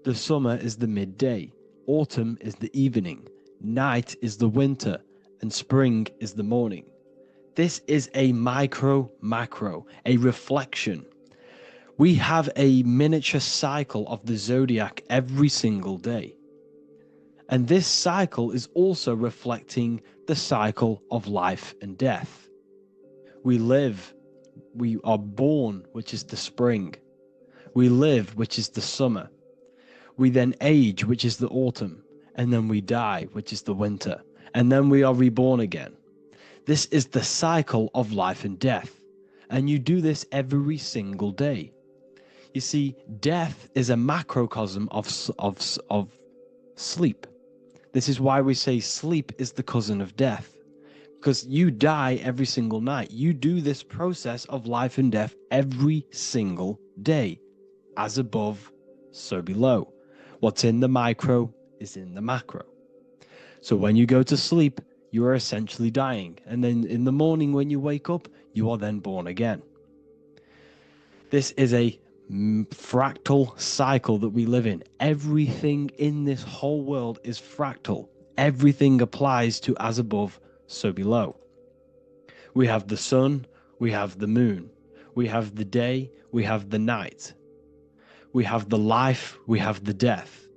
The summer is the midday. Autumn is the evening. Night is the winter, and spring is the morning. This is a macro, a reflection. We have a miniature cycle of the zodiac every single day. And this cycle is also reflecting the cycle of life and death. We live, we are born, which is the spring. We live, which is the summer. We then age, which is the autumn. And then we die, which is the winter. And then we are reborn again. This is the cycle of life and death. And you do this every single day. You see, death is a macrocosm of sleep. This is why we say sleep is the cousin of death. Because you die every single night. You do this process of life and death every single day. As above, so below. What's in the micro is in the macro. So when you go to sleep, you are essentially dying. And then in the morning when you wake up, you are then born again. This is a fractal cycle that we live in. Everything in this whole world is fractal. Everything applies to as above, so below. We have the sun, we have the moon, we have the day, we have the night. We have the life, we have the death.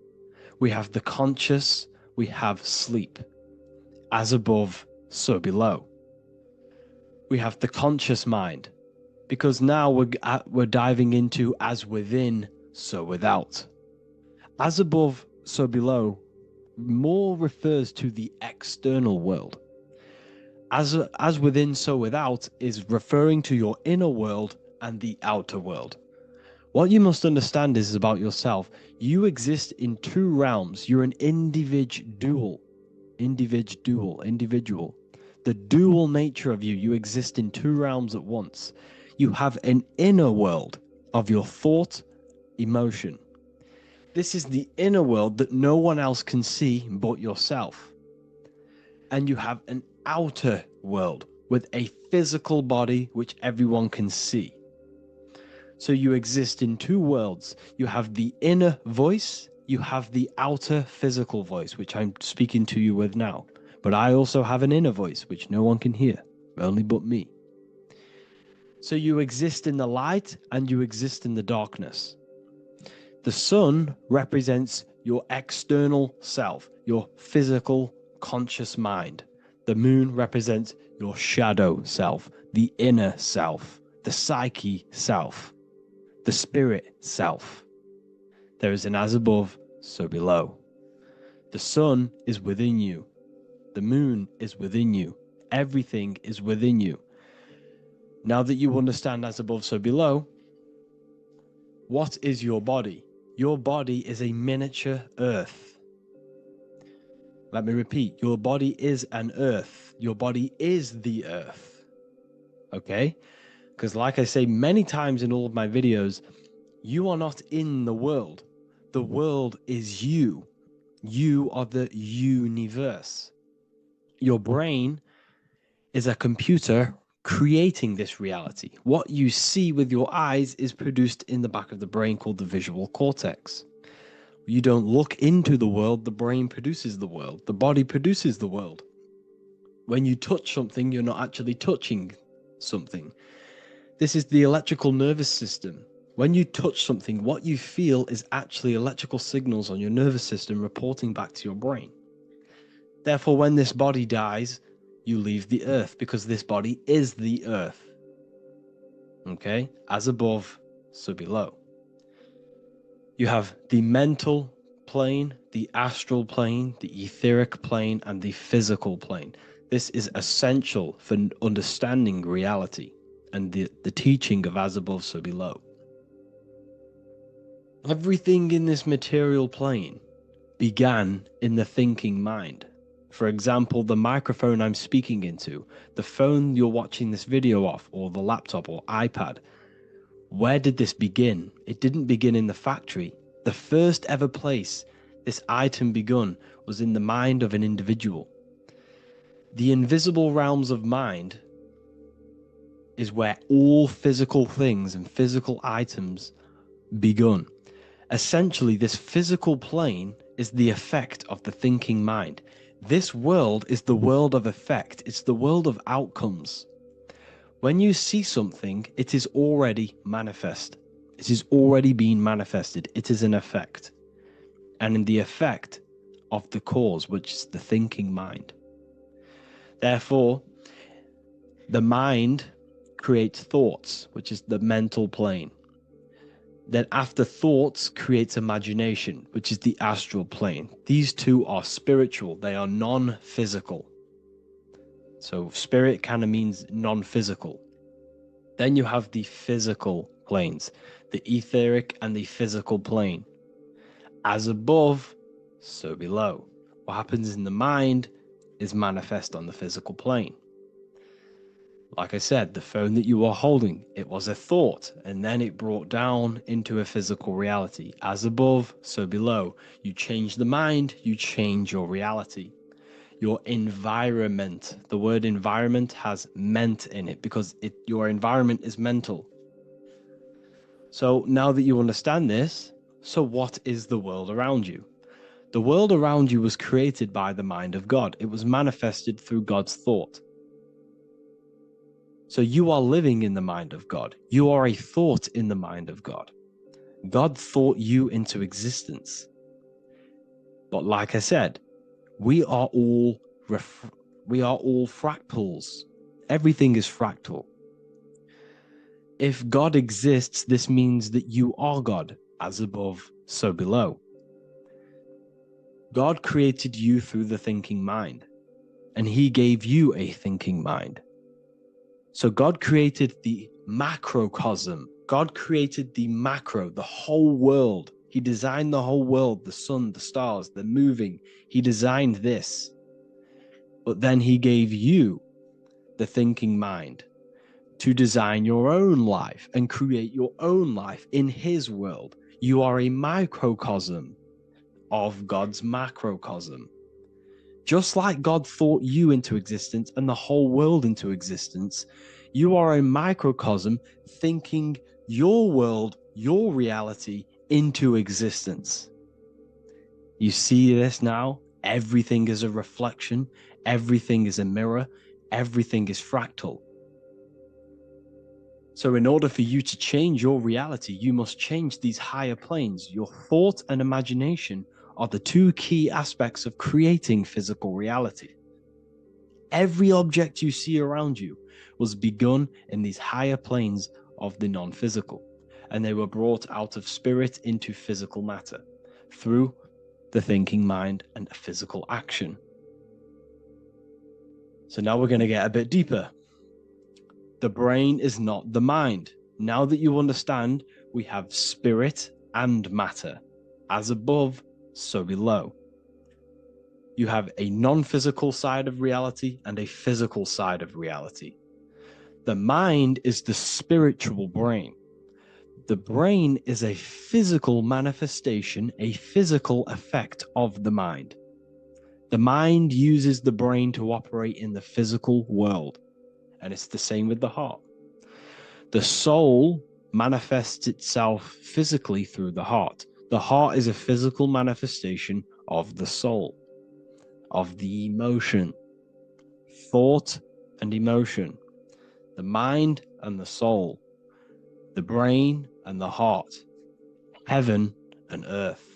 We have the conscious, we have sleep. As above, so below. We have the conscious mind. because now we're diving into as within, so without. As above, so below more refers to the external world. As within, so without is referring to your inner world and the outer world. What you must understand is about yourself. You exist in two realms. You're an individual. The dual nature of you. You exist in two realms at once. You have an inner world of your thought, emotion. This is the inner world that no one else can see but yourself. And you have an outer world with a physical body which everyone can see. So you exist in two worlds. You have the inner voice, you have the outer physical voice, which I'm speaking to you with now. But I also have an inner voice, which no one can hear, only but me. So you exist in the light and you exist in the darkness. The sun represents your external self, your physical, conscious mind. The moon represents your shadow self, the inner self, the psyche self, the spirit self. There is an as above, so below. The sun is within you. The moon is within you. Everything is within you. Now that you understand as above, so below, what is your body? Your body is a miniature earth. Let me repeat, your body is an earth. Your body is the earth. Okay? Because like I say many times in all of my videos, you are not in the world. The world is you. You are the universe. Your brain is a computer creating this reality. What you see with your eyes is produced in the back of the brain called the visual cortex. You don't look into the world, the brain produces the world. The body produces the world. When you touch something, you're not actually touching something. This is the electrical nervous system. When you touch something, what you feel is actually electrical signals on your nervous system reporting back to your brain. Therefore, when this body dies, you leave the earth because this body is the earth. Okay? As above, so below. You have the mental plane, the astral plane, the etheric plane, and the physical plane. This is essential for understanding reality and the teaching of as above, so below. Everything in this material plane began in the thinking mind. For example, the microphone I'm speaking into, the phone you're watching this video off, or the laptop or iPad. Where did this begin? It didn't begin in the factory. The first ever place this item begun was in the mind of an individual. The invisible realms of mind is where all physical things and physical items begun. Essentially, this physical plane is the effect of the thinking mind. This world is the world of effect. It's the world of outcomes. When you see something, it is already manifest. It is already being manifested. It is an effect. And in the effect of the cause, which is the thinking mind. Therefore, the mind creates thoughts, which is the mental plane. Then after thoughts creates imagination, which is the astral plane. These two are spiritual. They are non-physical. So spirit kind of means non-physical. Then you have the physical planes, the etheric and the physical plane. As above, so below. What happens in the mind is manifest on the physical plane. Like I said, the phone that you are holding, it was a thought, and then it brought down into a physical reality. As above, so below. You change the mind, you change your reality. Your environment. The word environment has ment in it because your environment is mental. So now that you understand this, so what is the world around you? The world around you was created by the mind of God. It was manifested through God's thought. So you are living in the mind of God. You are a thought in the mind of God. God thought you into existence. But like I said, we are all fractals. Everything is fractal. If God exists, this means that you are God, as above, so below. God created you through the thinking mind, and he gave you a thinking mind. So God created the macrocosm. God created the macro, the whole world. He designed the whole world, the sun, the stars, the moving. He designed this. But then he gave you the thinking mind to design your own life and create your own life in his world. You are a microcosm of God's macrocosm. Just like God thought you into existence and the whole world into existence, you are a microcosm thinking your world, your reality into existence. You see this now? Everything is a reflection, everything is a mirror, everything is fractal. So in order for you to change your reality, you must change these higher planes. Your thought and imagination are the two key aspects of creating physical reality. Every object you see around you was begun in these higher planes of the non-physical, and they were brought out of spirit into physical matter through the thinking mind and physical action. So now we're going to get a bit deeper. The brain is not the mind. Now that you understand, we have spirit and matter. As above, so below. You have a non-physical side of reality and a physical side of reality. The mind is the spiritual brain. The brain is a physical manifestation, a physical effect of the mind. The mind uses the brain to operate in the physical world. And it's the same with the heart. The soul manifests itself physically through the heart. The heart is a physical manifestation of the soul, of the emotion, thought and emotion, the mind and the soul, the brain and the heart, heaven and earth.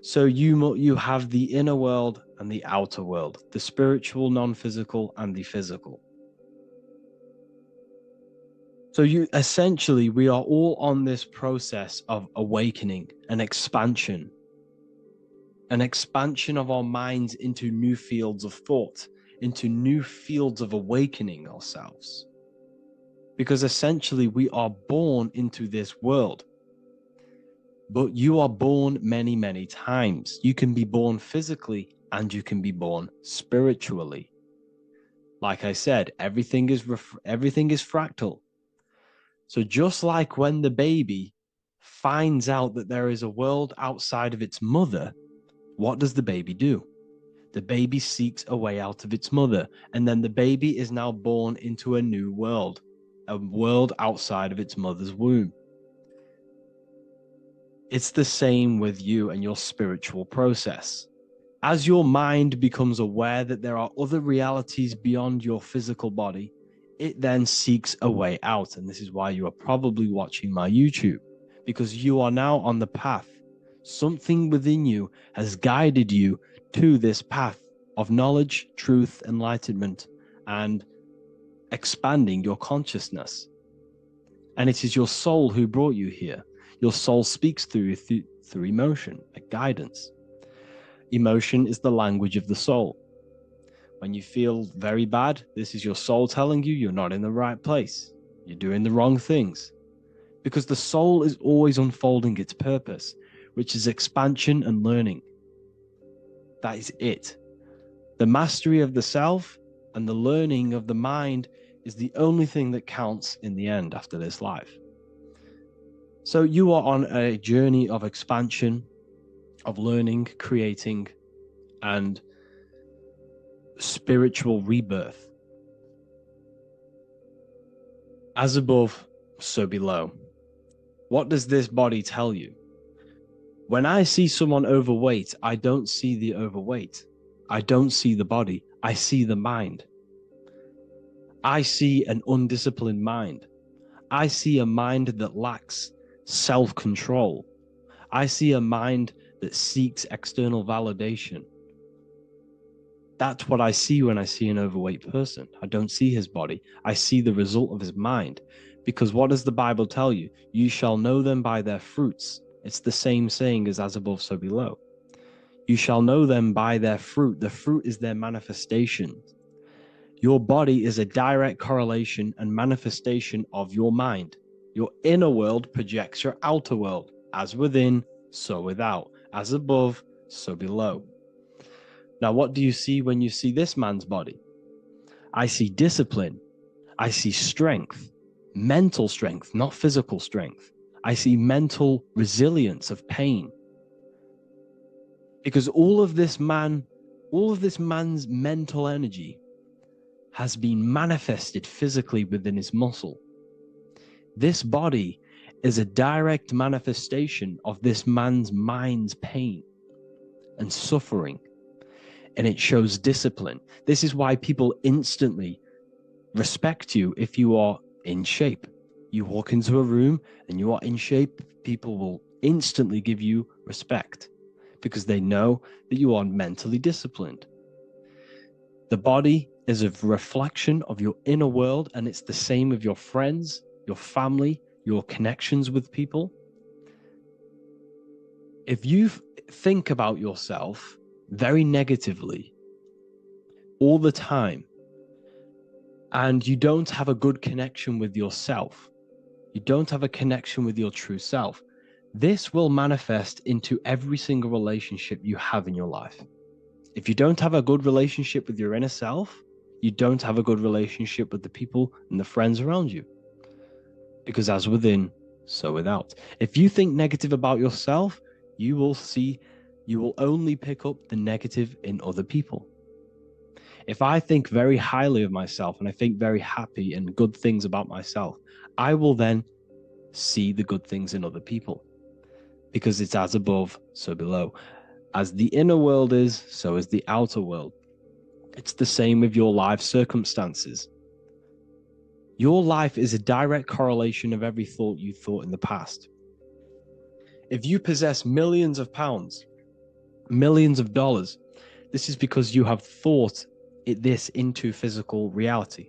So you have the inner world and the outer world, the spiritual, non-physical, and the physical. So essentially, we are all on this process of awakening, an expansion of our minds into new fields of thought, into new fields of awakening ourselves. Because essentially, we are born into this world. But you are born many, many times. You can be born physically and you can be born spiritually. Like I said, everything is fractal. So just like when the baby finds out that there is a world outside of its mother, what does the baby do? The baby seeks a way out of its mother, and then the baby is now born into a new world, a world outside of its mother's womb. It's the same with you and your spiritual process. As your mind becomes aware that there are other realities beyond your physical body, it then seeks a way out. And this is why you are probably watching my YouTube, because you are now on the path. Something within you has guided you to this path of knowledge, truth, enlightenment, and expanding your consciousness. And it is your soul who brought you here. Your soul speaks through emotion, like guidance. Emotion is the language of the soul. When you feel very bad, this is your soul telling you you're not in the right place. You're doing the wrong things. Because the soul is always unfolding its purpose, which is expansion and learning. That is it. The mastery of the self and the learning of the mind is the only thing that counts in the end after this life. So you are on a journey of expansion, of learning, creating, and spiritual rebirth. As above, so below. What does this body tell you? When I see someone overweight, I don't see the overweight. I don't see the body. I see the mind. I see an undisciplined mind. I see a mind that lacks self-control. I see a mind that seeks external validation. That's what I see when I see an overweight person. I don't see his body. I see the result of his mind. Because what does the Bible tell you? You shall know them by their fruits. It's the same saying as above, so below. You shall know them by their fruit. The fruit is their manifestation. Your body is a direct correlation and manifestation of your mind. Your inner world projects your outer world. As within, so without. As above, so below. Now, what do you see when you see this man's body? I see discipline. I see strength, mental strength, not physical strength. I see mental resilience of pain. Because all of this man's mental energy has been manifested physically within his muscle. This body is a direct manifestation of this man's mind's pain and suffering. And it shows discipline. This is why people instantly respect you if you are in shape. You walk into a room and you are in shape, people will instantly give you respect because they know that you are mentally disciplined. The body is a reflection of your inner world, and it's the same with your friends, your family, your connections with people. If you think about yourself very negatively all the time, and you don't have a good connection with yourself, you don't have a connection with your true self, this will manifest into every single relationship you have in your life. If you don't have a good relationship with your inner self, you don't have a good relationship with the people and the friends around you. Because as within, so without. If you think negative about yourself, you will only pick up the negative in other people. If I think very highly of myself and I think very happy and good things about myself, I will then see the good things in other people. Because it's as above, so below. As the inner world is, so is the outer world. It's the same with your life circumstances. Your life is a direct correlation of every thought you thought in the past. If you possess millions of pounds, millions of dollars, this is because you have thought this into physical reality.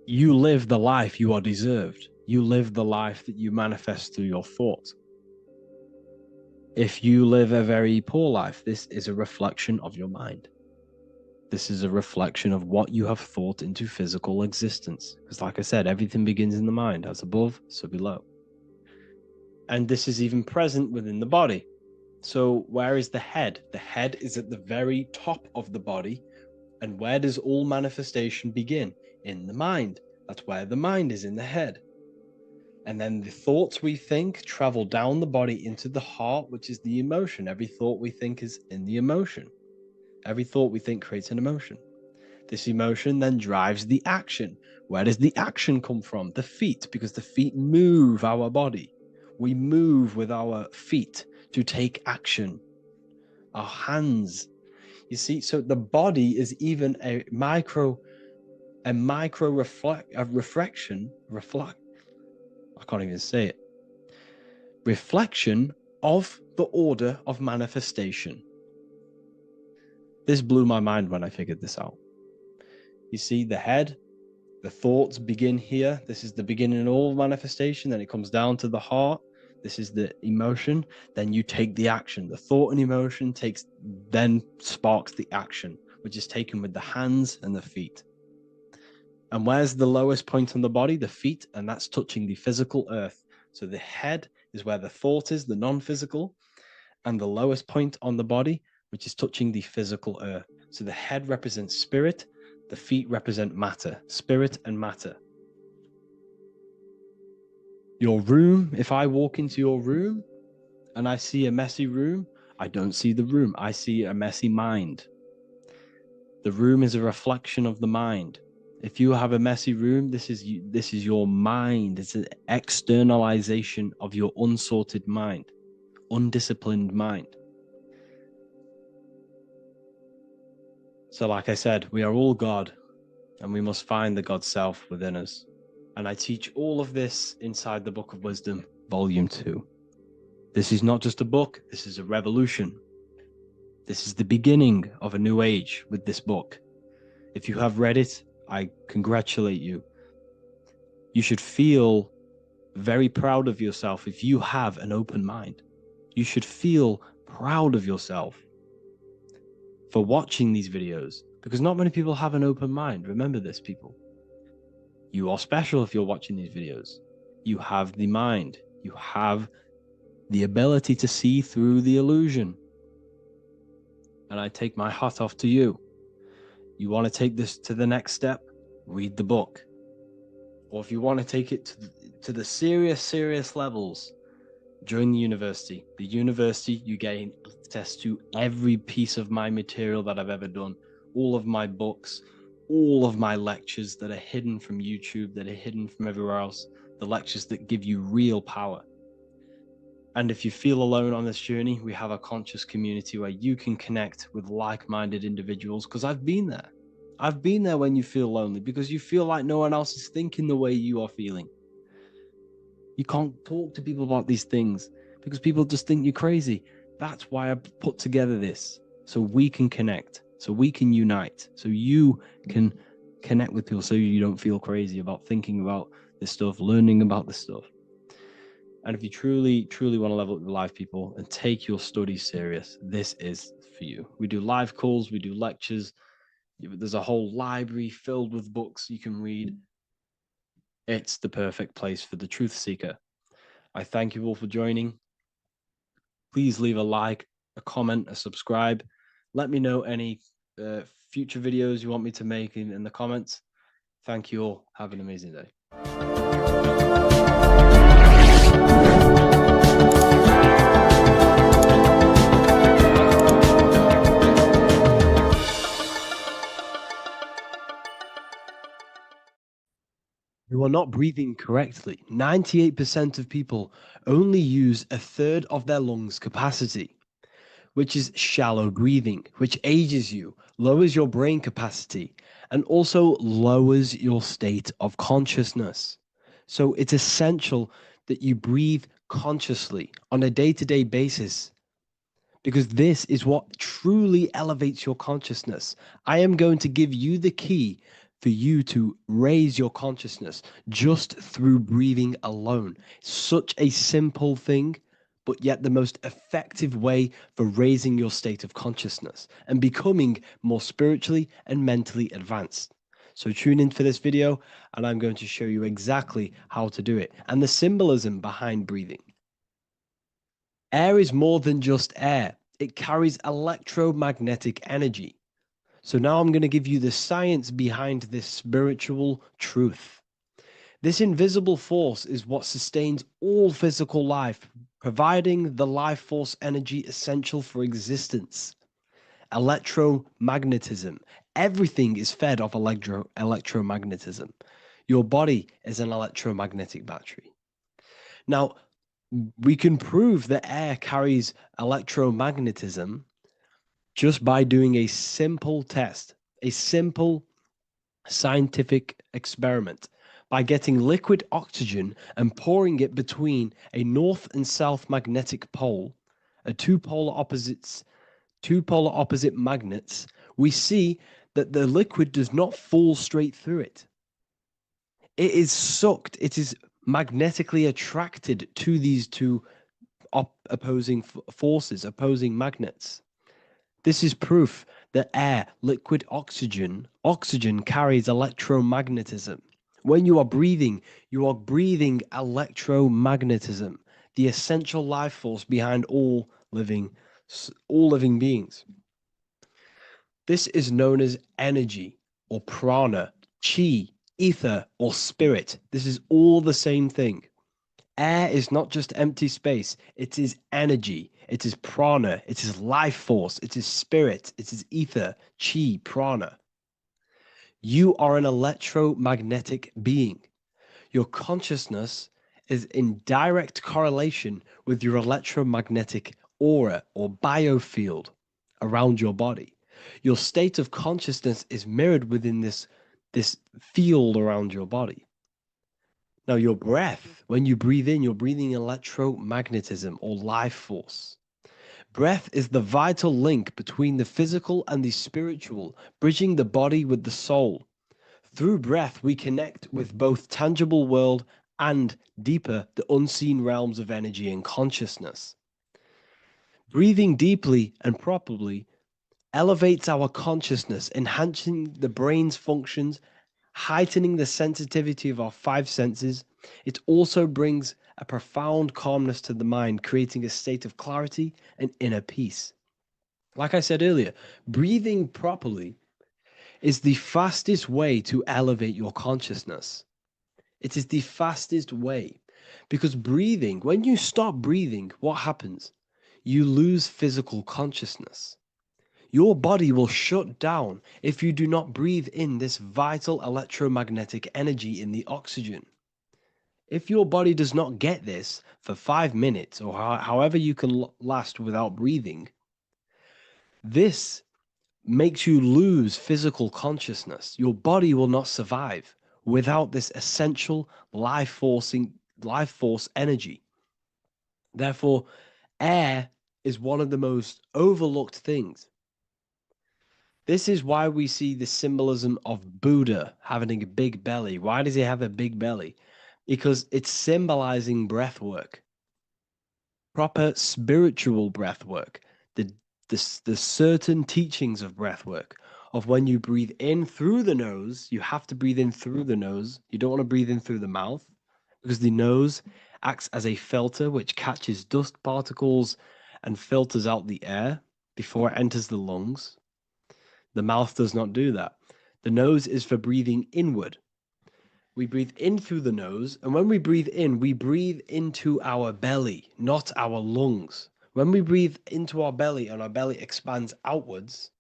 You live the life you are deserved. You live the life that you manifest through your thoughts. If you live a very poor life, this is a reflection of your mind. This is a reflection of what you have thought into physical existence. Because like I said, everything begins in the mind. As above, so below. And this is even present within the body. So where is the head? The head is at the very top of the body. And where does all manifestation begin? In the mind. That's where the mind is, in the head. And then the thoughts we think travel down the body into the heart, which is the emotion. Every thought we think is in the emotion. Every thought we think creates an emotion. This emotion then drives the action. Where does the action come from? The feet, because the feet move our body. We move with our feet to take action. Our hands. You see, so the body is even a micro reflection. I can't even say it. Reflection of the order of manifestation. This blew my mind when I figured this out. You see, the head, the thoughts begin here. This is the beginning of all manifestation. Then it comes down to the heart. This is the emotion. Then you take the action. The thought and emotion then sparks the action, which is taken with the hands and the feet. And where's the lowest point on the body? The feet, and that's touching the physical earth. So the head is where the thought is, the non-physical, and the lowest point on the body, which is touching the physical earth. So the head represents spirit, the feet represent matter, spirit and matter. Your room, if I walk into your room and I see a messy room, I don't see the room, I see a messy mind. The room is a reflection of the mind. If you have a messy room, this is your mind. It's an externalization of your unsorted mind, undisciplined mind. So like I said, we are all God, and we must find the God self within us. And I teach all of this inside the Book of Wisdom, Volume 2. This is not just a book, this is a revolution. This is the beginning of a new age with this book. If you have read it, I congratulate you. You should feel very proud of yourself if you have an open mind. You should feel proud of yourself for watching these videos, because not many people have an open mind. Remember this, people. You are special if you're watching these videos. You have the mind. You have the ability to see through the illusion. And I take my hat off to you. You want to take this to the next step? Read the book. Or if you want to take it to the serious levels, join the university. The university, you gain access to every piece of my material that I've ever done, all of my books, all of my lectures that are hidden from YouTube, that are hidden from everywhere else, the lectures that give you real power. And if you feel alone on this journey, we have a conscious community where you can connect with like-minded individuals, because I've been there. I've been there when you feel lonely, because you feel like no one else is thinking the way you are feeling. You can't talk to people about these things because people just think you're crazy. That's why I put together this, so we can connect, so we can unite, so you can connect with people, so you don't feel crazy about thinking about this stuff, learning about this stuff. And if you truly want to level up your life, people, and take your studies serious, this is for you. We do live calls, we do lectures. There's a whole library filled with books you can read. It's the perfect place for the truth seeker. I thank you all for joining. Please leave a like, a comment, a subscribe. Let me know any future videos you want me to make in the comments. Thank you all. Have an amazing day. You are not breathing correctly. 98% of people only use a third of their lungs capacity, which is shallow breathing, which ages you, lowers your brain capacity, and also lowers your state of consciousness. So it's essential that you breathe consciously on a day-to-day basis, because this is what truly elevates your consciousness. I am going to give you the key for you to raise your consciousness just through breathing alone. Such a simple thing, but yet the most effective way for raising your state of consciousness and becoming more spiritually and mentally advanced. So tune in for this video, and I'm going to show you exactly how to do it and the symbolism behind breathing. Air is more than just air. It carries electromagnetic energy. So now I'm going to give you the science behind this spiritual truth. This invisible force is what sustains all physical life, providing the life force energy essential for existence. Electromagnetism. Everything is fed off electromagnetism. Your body is an electromagnetic battery. Now, we can prove that air carries electromagnetism just by doing a simple test, a simple scientific experiment, by getting liquid oxygen and pouring it between a north and south magnetic pole, two polar opposite magnets. We see that the liquid does not fall straight through it. It is sucked. It is magnetically attracted to these two opposing forces, opposing magnets. This is proof that air, liquid oxygen carries electromagnetism. When you are breathing electromagnetism, the essential life force behind all living beings. This is known as energy or prana, chi, ether, or spirit. This is all the same thing. Air is not just empty space. It is energy. It is prana. It is life force. It is spirit. It is ether, chi, prana. You are an electromagnetic being. Your consciousness is in direct correlation with your electromagnetic aura or biofield around your body. Your state of consciousness is mirrored within this field around your body. Now, your breath, when you breathe in, you're breathing electromagnetism or life force. Breath is the vital link between the physical and the spiritual, bridging the body with the soul. Through breath, we connect with both tangible world and deeper, the unseen realms of energy and consciousness. Breathing deeply and properly elevates our consciousness, enhancing the brain's functions, heightening the sensitivity of our five senses. It also brings a profound calmness to the mind, creating a state of clarity and inner peace. Like I said earlier, breathing properly is the fastest way to elevate your consciousness. It is the fastest way because breathing, when you stop breathing, what happens? You lose physical consciousness. Your body will shut down if you do not breathe in this vital electromagnetic energy in the oxygen. If your body does not get this for 5 minutes or however you can last without breathing, this makes you lose physical consciousness. Your body will not survive without this essential life force energy. Therefore, air is one of the most overlooked things. This is why we see the symbolism of Buddha having a big belly. Why does he have a big belly? Because it's symbolizing breath work, proper spiritual breath work, the certain teachings of breath work, of when you breathe in through the nose, you have to breathe in through the nose. You don't want to breathe in through the mouth because the nose acts as a filter which catches dust particles and filters out the air before it enters the lungs. The mouth does not do that. The nose is for breathing inward. We breathe in through the nose, and when we breathe in, we breathe into our belly, not our lungs. When we breathe into our belly and our belly expands outwards,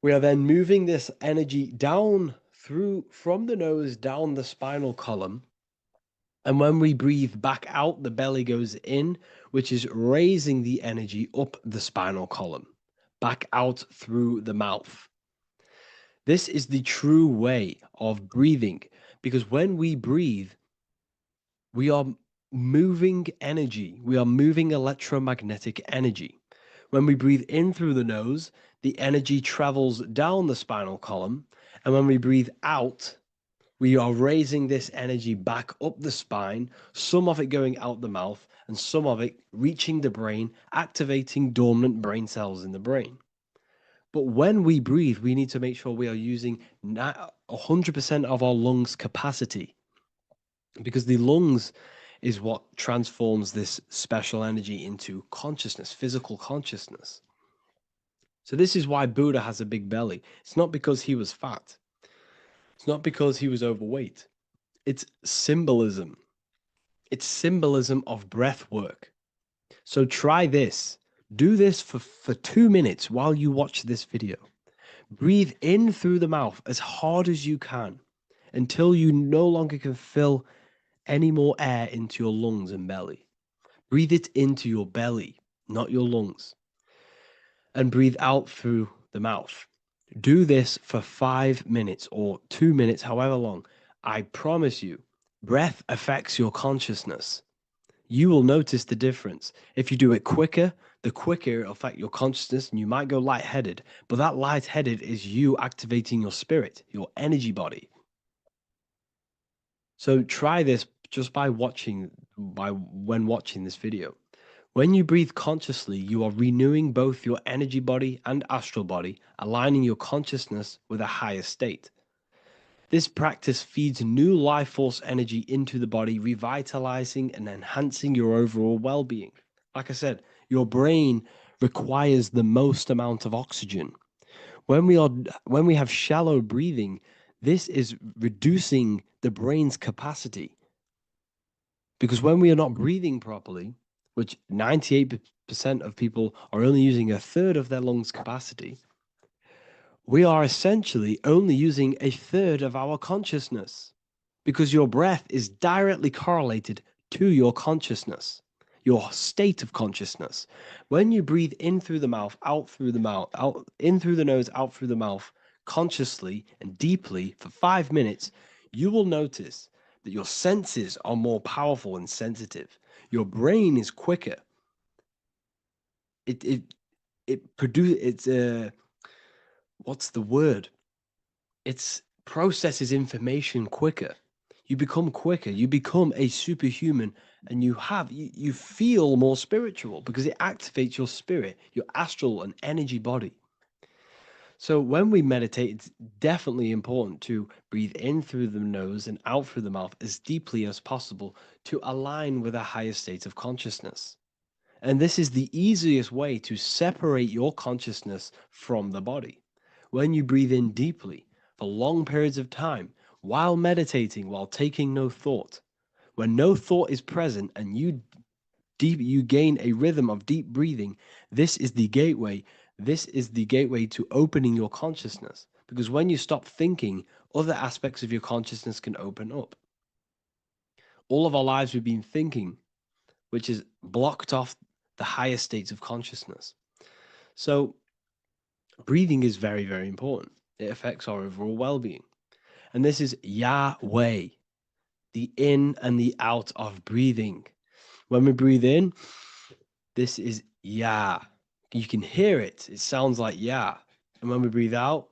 we are then moving this energy down from the nose down the spinal column. And when we breathe back out, the belly goes in, which is raising the energy up the spinal column, back out through the mouth. This is the true way of breathing because when we breathe, we are moving energy. We are moving electromagnetic energy. When we breathe in through the nose, the energy travels down the spinal column. And when we breathe out, we are raising this energy back up the spine, some of it going out the mouth and some of it reaching the brain, activating dormant brain cells in the brain. But when we breathe, we need to make sure we are using 100% of our lungs capacity because the lungs is what transforms this special energy into consciousness, physical consciousness. So this is why Buddha has a big belly. It's not because he was fat. It's not because he was overweight. It's symbolism. It's symbolism of breath work. So try this. Do this for 2 minutes while you watch this video. Breathe in through the mouth as hard as you can until you no longer can fill any more air into your lungs and belly. Breathe it into your belly, not your lungs. And breathe out through the mouth. Do this for 5 minutes or 2 minutes, however long. I promise you, breath affects your consciousness. You will notice the difference. If you do it quicker, the quicker it'll affect your consciousness and you might go lightheaded. But that lightheaded is you activating your spirit, your energy body. So try this just when watching this video. When you breathe consciously, you are renewing both your energy body and astral body, aligning your consciousness with a higher state. This practice feeds new life force energy into the body, revitalizing and enhancing your overall well-being. Like I said, your brain requires the most amount of oxygen. When we have shallow breathing, this is reducing the brain's capacity. Because when we are not breathing properly, which 98% of people are only using a third of their lungs capacity, we are essentially only using a third of our consciousness because your breath is directly correlated to your consciousness, your state of consciousness. When you breathe in through the mouth, out through the mouth, out in through the nose, out through the mouth, consciously and deeply for 5 minutes, you will notice that your senses are more powerful and sensitive. Your brain is quicker. what's the word? It processes information quicker. You become quicker. You become a superhuman, and you feel more spiritual because it activates your spirit, your astral and energy body. So when we meditate, it's definitely important to breathe in through the nose and out through the mouth as deeply as possible to align with a higher state of consciousness. And this is the easiest way to separate your consciousness from the body. When you breathe in deeply for long periods of time, while meditating, while taking no thought, when no thought is present and you gain a rhythm of deep breathing, this is the gateway. This is the gateway to opening your consciousness. Because when you stop thinking, other aspects of your consciousness can open up. All of our lives we've been thinking, which is blocked off the higher states of consciousness. So breathing is very, very important. It affects our overall well-being. And this is Yahweh, the in and the out of breathing. When we breathe in, this is Yah. You can hear it. It sounds like Yah. And when we breathe out,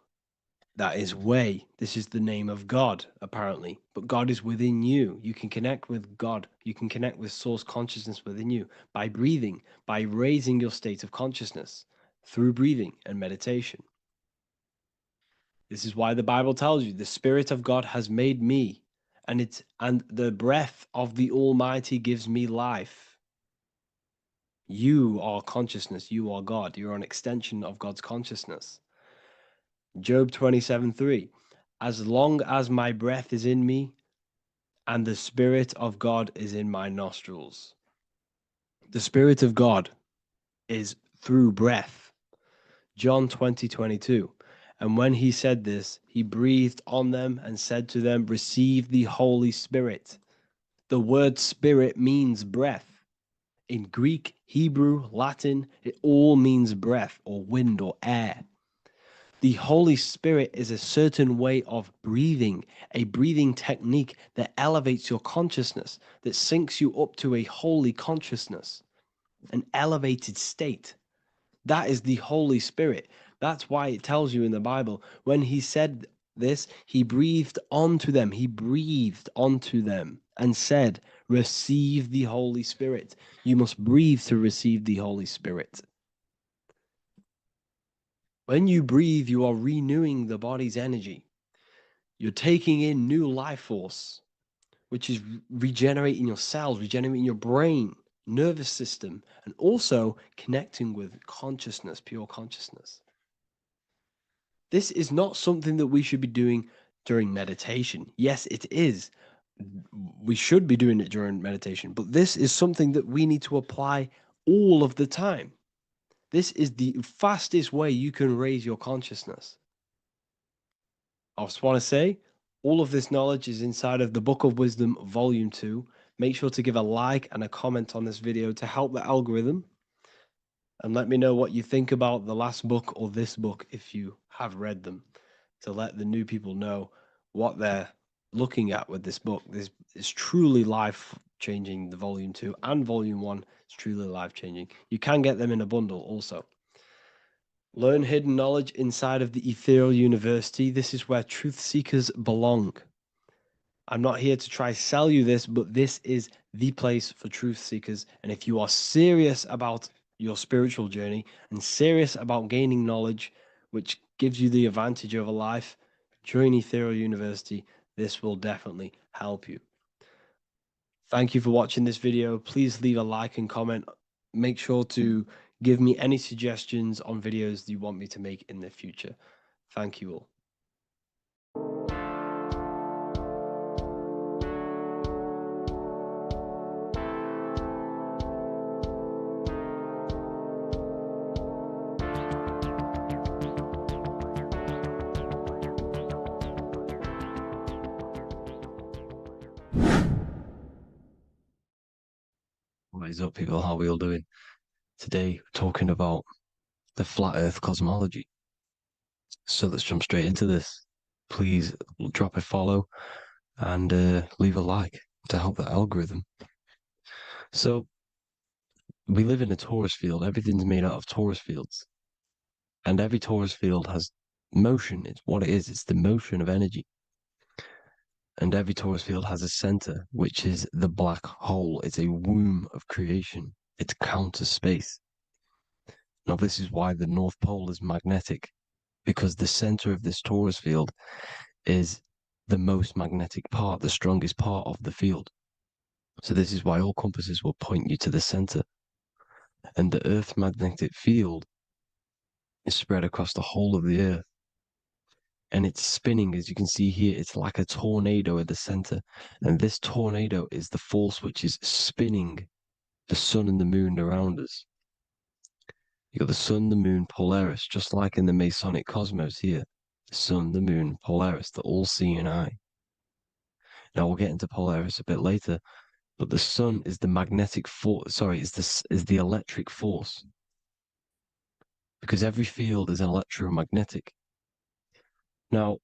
that is Way. This is the name of God, apparently. But God is within you. You can connect with God. You can connect with source consciousness within you by breathing, by raising your state of consciousness through breathing and meditation. This is why the Bible tells you the Spirit of God has made me, and the breath of the Almighty gives me life. You are consciousness. You are God. You're an extension of God's consciousness. Job 27:3. As long as my breath is in me and the Spirit of God is in my nostrils. The Spirit of God is through breath. John 20:22. And when he said this, he breathed on them and said to them, receive the Holy Spirit. The word spirit means breath. In Greek, Hebrew, Latin, it all means breath or wind or air. The Holy Spirit is a certain way of breathing, a breathing technique that elevates your consciousness, that sinks you up to a holy consciousness, an elevated state. That is the Holy Spirit. That's why it tells you in the Bible, when he said this, he breathed onto them. He breathed onto them and said, receive the Holy Spirit. You must breathe to receive the Holy Spirit. When you breathe, you are renewing the body's energy. You're taking in new life force, which is regenerating your cells, regenerating your brain, nervous system, and also connecting with consciousness, pure consciousness. This is not something that we should be doing during meditation. Yes, it is. We should be doing it during meditation, but this is something that we need to apply all of the time. This is the fastest way you can raise your consciousness. I just want to say, all of this knowledge is inside of the Book of Wisdom, Volume 2. Make sure to give a like and a comment on this video to help the algorithm. And let me know what you think about the last book or this book if you have read them, to let the new people know what they're looking at with this book. This is truly life-changing, the Volume 2 and Volume 1 is truly life-changing. You can get them in a bundle also. Learn hidden knowledge inside of the Ethereal University. This is where truth seekers belong. I'm not here to try sell you this, but this is the place for truth seekers. And if you are serious about your spiritual journey and serious about gaining knowledge, which gives you the advantage over life, join Ethereal University. This will definitely help you. Thank you for watching this video. Please leave a like and comment. Make sure to give me any suggestions on videos you want me to make in the future. Thank you all. What is up, people? How are we all doing? Today, we're talking about the flat earth cosmology. So let's jump straight into this. Please drop a follow and leave a like to help the algorithm. So we live in a torus field. Everything's made out of torus fields. And every torus field has motion. It's what it is. It's the motion of energy. And every torus field has a center, which is the black hole. It's a womb of creation. It's counter space. Now, this is why the North Pole is magnetic, because the center of this torus field is the most magnetic part, the strongest part of the field. So this is why all compasses will point you to the center. And the Earth's magnetic field is spread across the whole of the Earth. And it's spinning, as you can see here, it's like a tornado at the center. And this tornado is the force which is spinning the sun and the moon around us. You got the sun, the moon, Polaris, just like in the Masonic cosmos here. The sun, the moon, Polaris, the all-seeing eye. Now we'll get into Polaris a bit later, but the sun is the magnetic force. Sorry, is the electric force, because every field is electromagnetic. Now,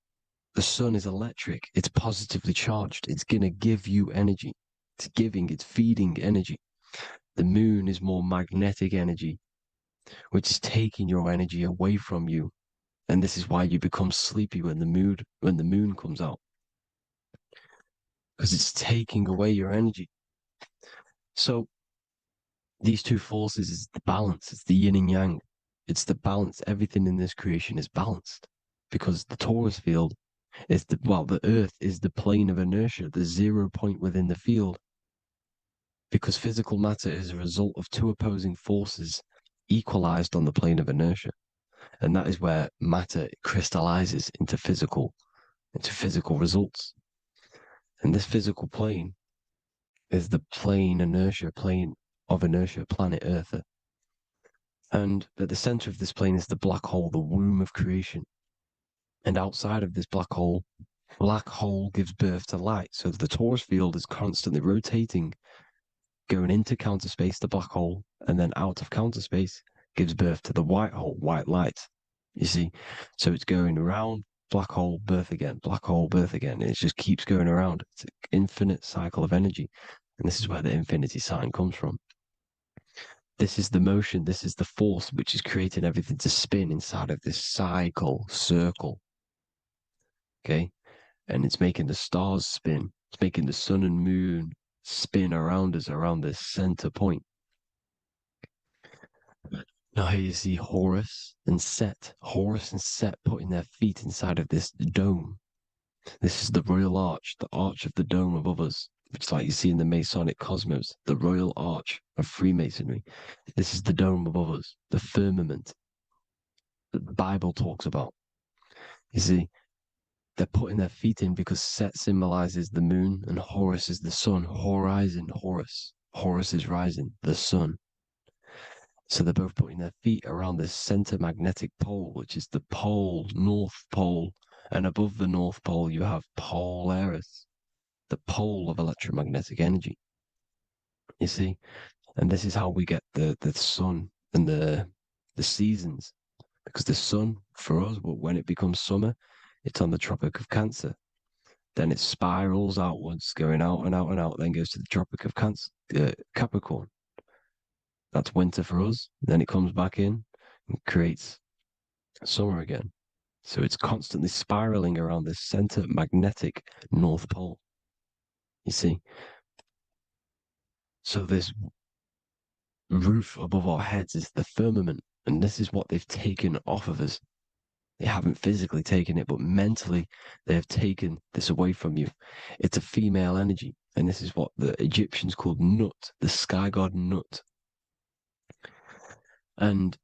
the sun is electric. It's positively charged. It's gonna give you energy. It's feeding energy. The moon is more magnetic energy, which is taking your energy away from you. And this is why you become sleepy when the moon comes out, because it's taking away your energy. So these two forces is the balance. It's the yin and yang. It's the balance. Everything in this creation is balanced, because the torus field is the Earth is the plane of inertia, the 0 point within the field, because physical matter is a result of two opposing forces equalized on the plane of inertia. And that is where matter crystallizes into physical results. And this physical plane is the plane of inertia, planet Earth. And at the center of this plane is the black hole, the womb of creation. And outside of this black hole gives birth to light. So the torus field is constantly rotating, going into counter space, the black hole, and then out of counter space gives birth to the white hole, white light. You see? So it's going around, black hole, birth again, black hole, birth again. And it just keeps going around. It's an infinite cycle of energy. And this is where the infinity sign comes from. This is the motion, this is the force which is creating everything to spin inside of this circle. Okay? And it's making the stars spin. It's making the sun and moon spin around us, around this center point. Now here you see Horus and Set. Horus and Set putting their feet inside of this dome. This is the royal arch, the arch of the dome above us, which is like you see in the Masonic cosmos, the royal arch of Freemasonry. This is the dome above us, the firmament that the Bible talks about. You see, they're putting their feet in because Set symbolizes the moon and Horus is the sun. Horizon, Horus. Horus is rising, the sun. So they're both putting their feet around this center magnetic pole, which is the pole, North Pole. And above the North Pole, you have Polaris, the pole of electromagnetic energy. You see? And this is how we get the sun and the seasons. Because the sun, for us, when it becomes summer, it's on the Tropic of Cancer. Then it spirals outwards, going out and out and out, then goes to the Tropic of Capricorn. That's winter for us. Then it comes back in and creates summer again. So it's constantly spiraling around this center magnetic North Pole. You see? So this roof above our heads is the firmament, and this is what they've taken off of us. They haven't physically taken it, but mentally they have taken this away from you. It's a female energy, and this is what the Egyptians called Nut, the sky god Nut. And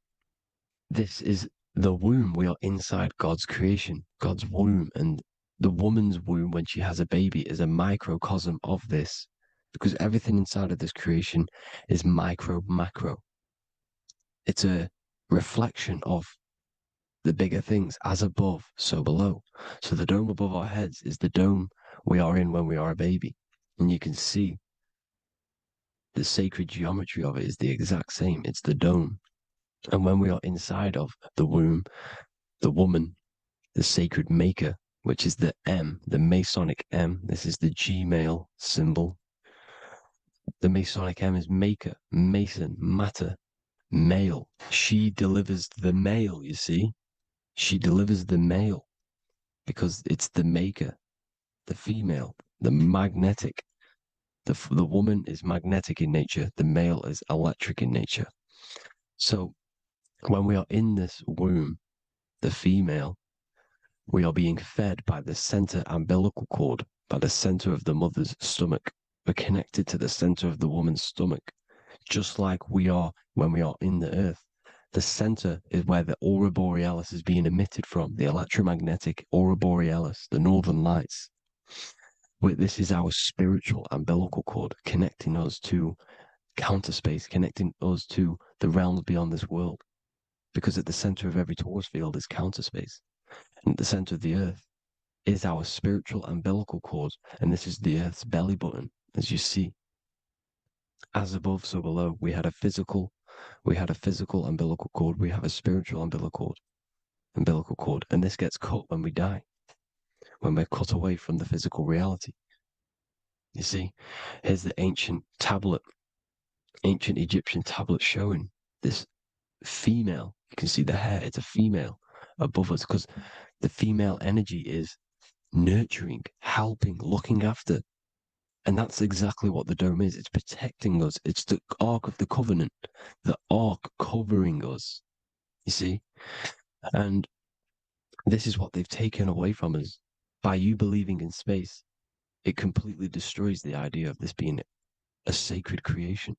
this is the womb. We are inside God's creation, God's womb. And the woman's womb, when she has a baby, is a microcosm of this, because everything inside of this creation is macro. It's a reflection of the bigger things, as above, so below. So the dome above our heads is the dome we are in when we are a baby. And you can see the sacred geometry of it is the exact same. It's the dome. And when we are inside of the womb, the woman, the sacred maker, which is the M, the Masonic M, this is the Gmail symbol. The Masonic M is maker, mason, matter, male. She delivers the male, you see. She delivers the male because it's the maker, the female, the magnetic. The woman is magnetic in nature, the male is electric in nature. So when we are in this womb, the female, we are being fed by the center umbilical cord, by the center of the mother's stomach. We're connected to the center of the woman's stomach, just like we are when we are in the earth. The center is where the aurora borealis is being emitted from, the electromagnetic aurora borealis, the northern lights. This is our spiritual umbilical cord connecting us to counter space, connecting us to the realms beyond this world. Because at the center of every Taurus field is counter space. And at the center of the earth is our spiritual umbilical cord. And this is the earth's belly button, as you see. As above, so below. We had a physical umbilical cord. We have a spiritual umbilical cord. And this gets cut when we die, when we're cut away from the physical reality. You see, here's the ancient Egyptian tablet showing this female. You can see the hair, it's a female above us because the female energy is nurturing, helping, looking after. And that's exactly what the dome is. It's protecting us. It's the Ark of the Covenant, the Ark covering us. You see? And this is what they've taken away from us. By you believing in space, it completely destroys the idea of this being a sacred creation.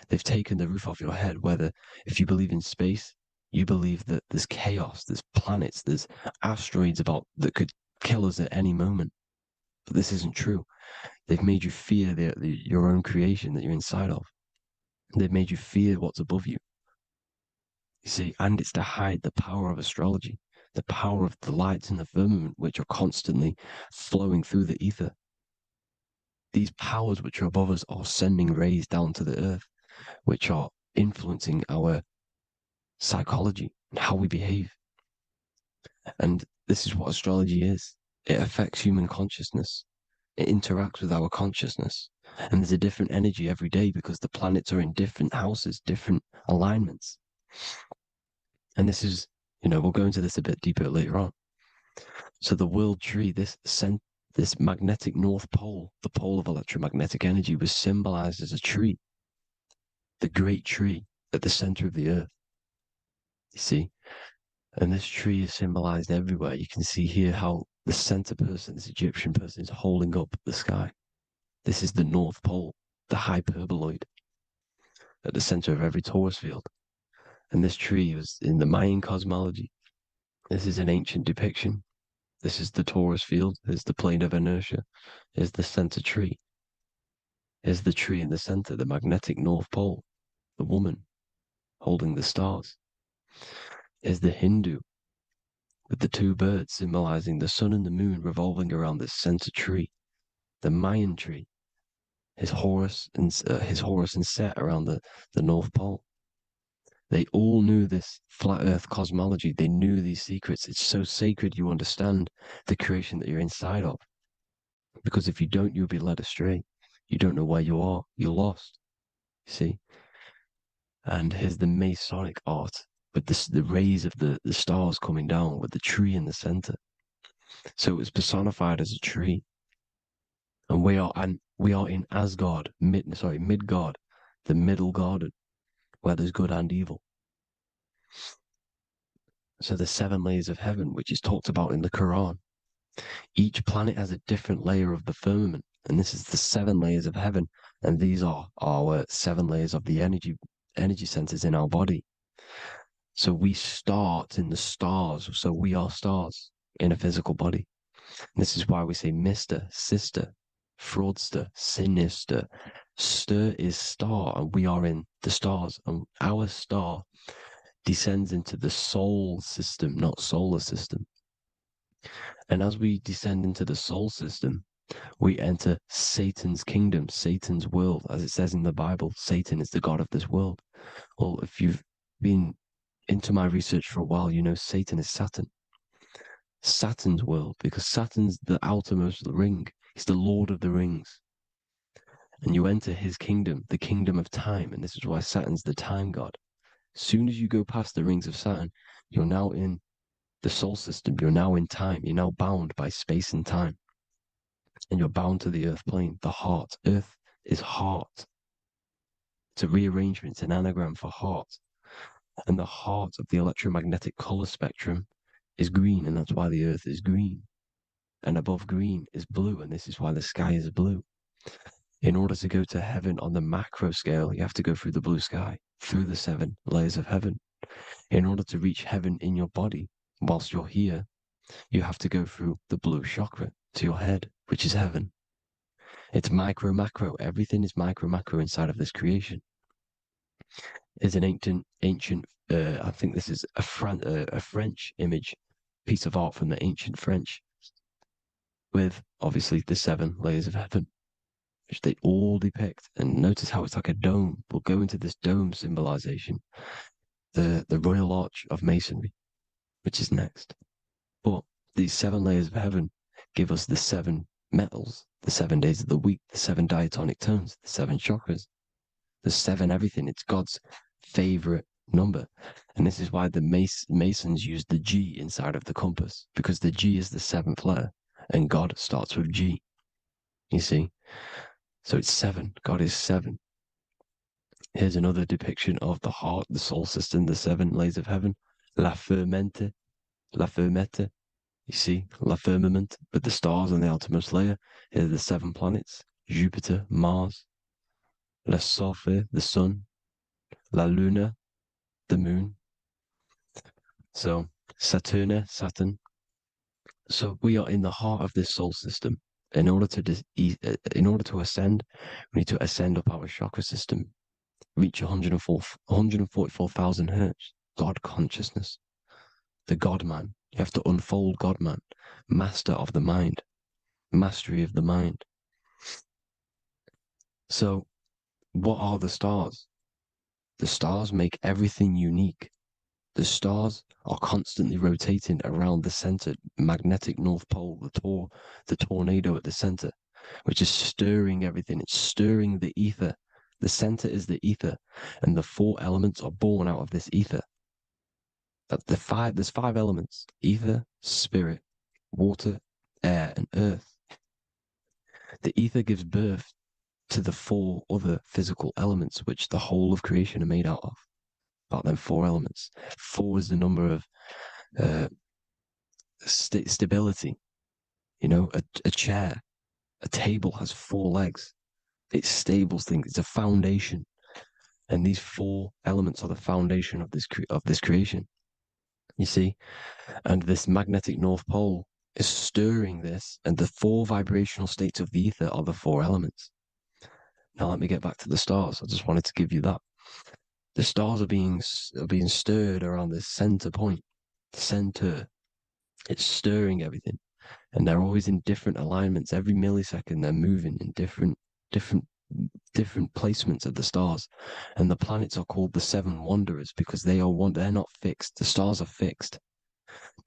They've taken the roof off your head, whether if you believe in space, you believe that there's chaos, there's planets, there's asteroids that could kill us at any moment. But this isn't true. They've made you fear your own creation that you're inside of. They've made you fear what's above you. You see, and it's to hide the power of astrology, the power of the lights in the firmament, which are constantly flowing through the ether. These powers which are above us are sending rays down to the earth, which are influencing our psychology and how we behave. And this is what astrology is. It affects human consciousness. It interacts with our consciousness. And there's a different energy every day because the planets are in different houses, different alignments. And this is, we'll go into this a bit deeper later on. So the world tree, this magnetic north pole, the pole of electromagnetic energy, was symbolized as a tree, the great tree at the center of the earth. You see? And this tree is symbolized everywhere. You can see here how the center person, this Egyptian person, is holding up the sky. This is the North Pole, the hyperboloid, at the center of every Taurus field. And this tree was in the Mayan cosmology. This is an ancient depiction. This is the Taurus field. There's the plane of inertia. Here's the center tree. Here's the tree in the center, the magnetic North Pole, the woman holding the stars. Here's the Hindu with the two birds symbolizing the sun and the moon revolving around this center tree. The Mayan tree, his Horus and Set around the North Pole. They all knew this flat earth cosmology. They knew these secrets. It's so sacred you understand the creation that you're inside of. Because if you don't, you'll be led astray. You don't know where you are. You're lost. You see? And here's the Masonic art with the rays of the stars coming down with the tree in the center. So it was personified as a tree. And we are in Asgard, Midgard, the middle garden, where there's good and evil. So the 7 layers of heaven, which is talked about in the Quran. Each planet has a different layer of the firmament, and this is the 7 layers of heaven, and these are our 7 layers of the energy centers in our body. So we start in the stars, so we are stars in a physical body. And this is why we say Mr., sister, fraudster, sinister. Stir is star, and we are in the stars, and our star descends into the soul system, not solar system. And as we descend into the soul system, we enter Satan's kingdom, Satan's world. As it says in the Bible, Satan is the god of this world. Well, if you've been into my research for a while, you know Satan is Saturn. Saturn's world, because Saturn's the outermost ring. He's the Lord of the Rings. and you enter his kingdom, the kingdom of time. And this is why Saturn's the time god. As soon as you go past the rings of Saturn, you're now in the solar system. You're now in time. You're now bound by space and time. And you're bound to the earth plane, the heart. Earth is heart. It's a rearrangement, it's an anagram for heart. And the heart of the electromagnetic color spectrum is green, and that's why the earth is green. And above green is blue, and this is why the sky is blue. In order to go to heaven on the macro scale, you have to go through the blue sky, through the 7 layers of heaven. In order to reach heaven in your body, whilst you're here, you have to go through the blue chakra to your head, which is heaven. It's micro, macro. Everything is micro, macro inside of this creation. Is an ancient. I think this is a French image, piece of art from the ancient French, with obviously the 7 layers of heaven, which they all depict. And notice how it's like a dome. We'll go into this dome symbolization, the Royal Arch of Masonry, which is next. But these 7 layers of heaven give us the 7 metals, the 7 days of the week, the 7 diatonic tones, the 7 chakras, the 7 everything. It's God's favorite number. And this is why the Masons use the G inside of the compass, because the G is the 7th letter and God starts with G. You see? So it's 7. God is 7. Here's another depiction of the heart, the soul system, the 7 layers of heaven. La fermente. You see, la firmament, with the stars on the outermost layer. Here are the 7 planets: Jupiter, Mars, la Sophie, the sun, la Luna, the moon. So Saturn. So we are in the heart of this soul system. In order to ascend, we need to ascend up our chakra system, reach 144,000 hertz, God consciousness, the God man. You have to unfold God man, master of the mind, mastery of the mind. So what are the stars? The stars make everything unique. The stars are constantly rotating around the center, magnetic North Pole, the tornado at the center, which is stirring everything. It's stirring the ether. The center is the ether, and the 4 elements are born out of this ether. There's 5 elements: ether, spirit, water, air, and earth. The ether gives birth to the 4 other physical elements, which the whole of creation are made out of. About them 4 elements. 4 is the number of stability. You know, a chair, a table has 4 legs. It stables things. It's a foundation, and these 4 elements are the foundation of this creation. You see, and this magnetic North Pole is stirring this, and the 4 vibrational states of the ether are the 4 elements. Now let me get back to the stars. I just wanted to give you that. The stars are being stirred around this center point, center. It's stirring everything, and they're always in different alignments. Every millisecond, they're moving in different placements of the stars. And the planets are called the 7 wanderers because they're not fixed. The stars are fixed,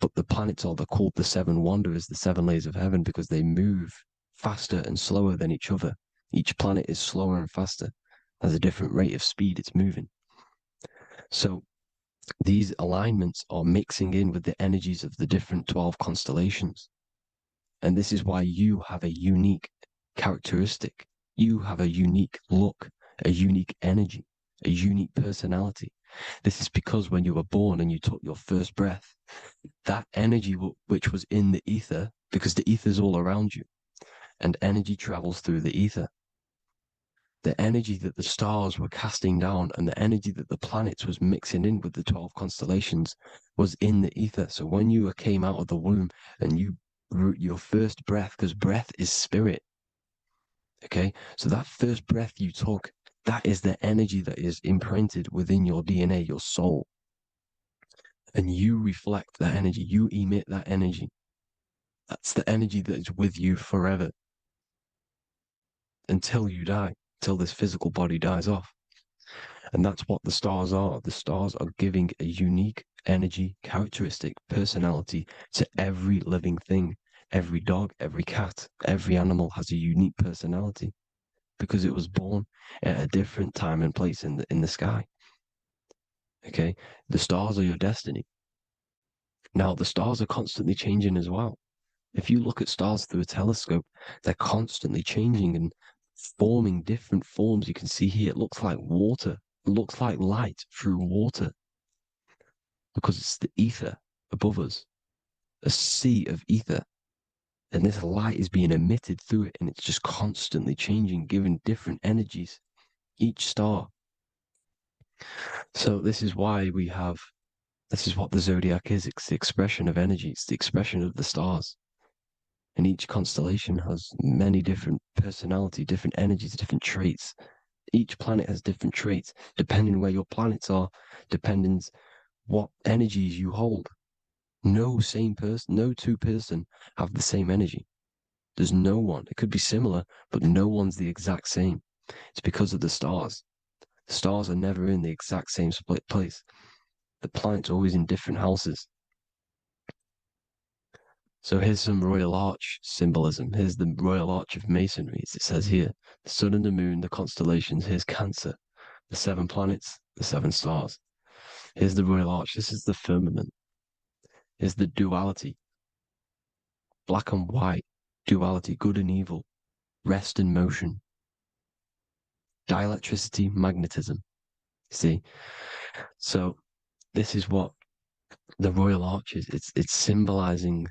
but the planets are called the 7 wanderers, the 7 layers of heaven, because they move faster and slower than each other. Each planet is slower and faster, has a different rate of speed it's moving. So these alignments are mixing in with the energies of the different 12 constellations. And this is why you have a unique characteristic. You have a unique look, a unique energy, a unique personality. This is because when you were born and you took your first breath, that energy which was in the ether, because the ether is all around you, and energy travels through the ether. The energy that the stars were casting down and the energy that the planets was mixing in with the 12 constellations was in the ether. So when you came out of the womb and your first breath, because breath is spirit, okay? So that first breath you took, that is the energy that is imprinted within your DNA, your soul. And you reflect that energy, you emit that energy. That's the energy that is with you forever until you die. Till this physical body dies off. And that's what the stars are. The stars are giving a unique energy, characteristic, personality to every living thing. Every dog, every cat, every animal has a unique personality. because it was born at a different time and place in the sky. Okay, the stars are your destiny. Now, the stars are constantly changing as well. If you look at stars through a telescope, they're constantly changing and forming different forms. You can see here, it looks like water. It looks like light through water because it's the ether above us, a sea of ether. And this light is being emitted through it, and it's just constantly changing, giving different energies, each star. So this is why this is what the zodiac is. It's the expression of energy. It's the expression of the stars. And each constellation has many different personality, different energies, different traits. Each planet has different traits, depending where your planets are, depending what energies you hold. No same person, no two person have the same energy. There's no one. It could be similar, but no one's the exact same. It's because of the stars. The stars are never in the exact same split place. The planets are always in different houses. So here's some Royal Arch symbolism. Here's the Royal Arch of Masonry, as it says here. The sun and the moon, the constellations. Here's Cancer, the 7 planets, the 7 stars. Here's the Royal Arch. This is the firmament. Here's the duality. Black and white, duality, good and evil, rest and motion, dielectricity, magnetism. See? So this is what the Royal Arch is. It's symbolizing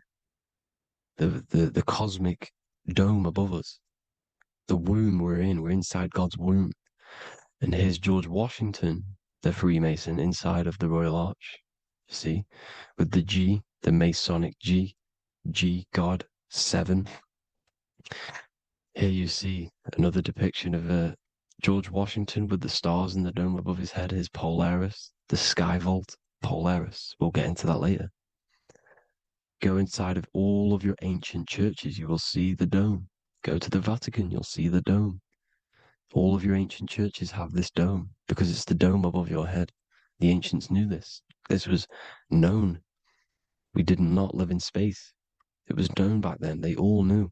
the cosmic dome above us. The womb we're in. We're inside God's womb. And here's George Washington, the Freemason, inside of the Royal Arch. You see? With the G, the Masonic G, God, 7. Here you see another depiction of George Washington with the stars in the dome above his head, his Polaris, the sky vault, Polaris. We'll get into that later. Go inside of all of your ancient churches, you will see the dome. Go to the Vatican, you'll see the dome. All of your ancient churches have this dome because it's the dome above your head. The ancients knew this. This was known. We did not live in space. It was known back then. They all knew.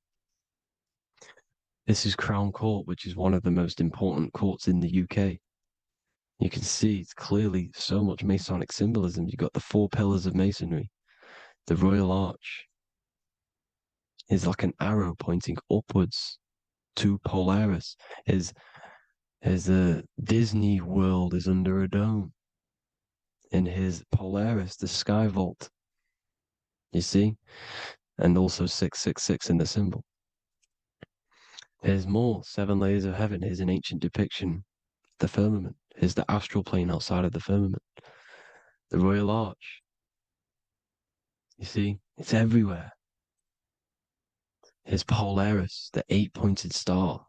This is Crown Court, which is one of the most important courts in the UK. You can see it's clearly so much Masonic symbolism. You've got the 4 pillars of Masonry. The Royal Arch is like an arrow pointing upwards to Polaris. His Disney World is under a dome. In his Polaris, the sky vault. You see? And also 666 in the symbol. Here's more 7 layers of heaven. Here's an ancient depiction. The firmament. Here's the astral plane outside of the firmament. The Royal Arch. You see? It's everywhere. Here's Polaris, the 8-pointed star.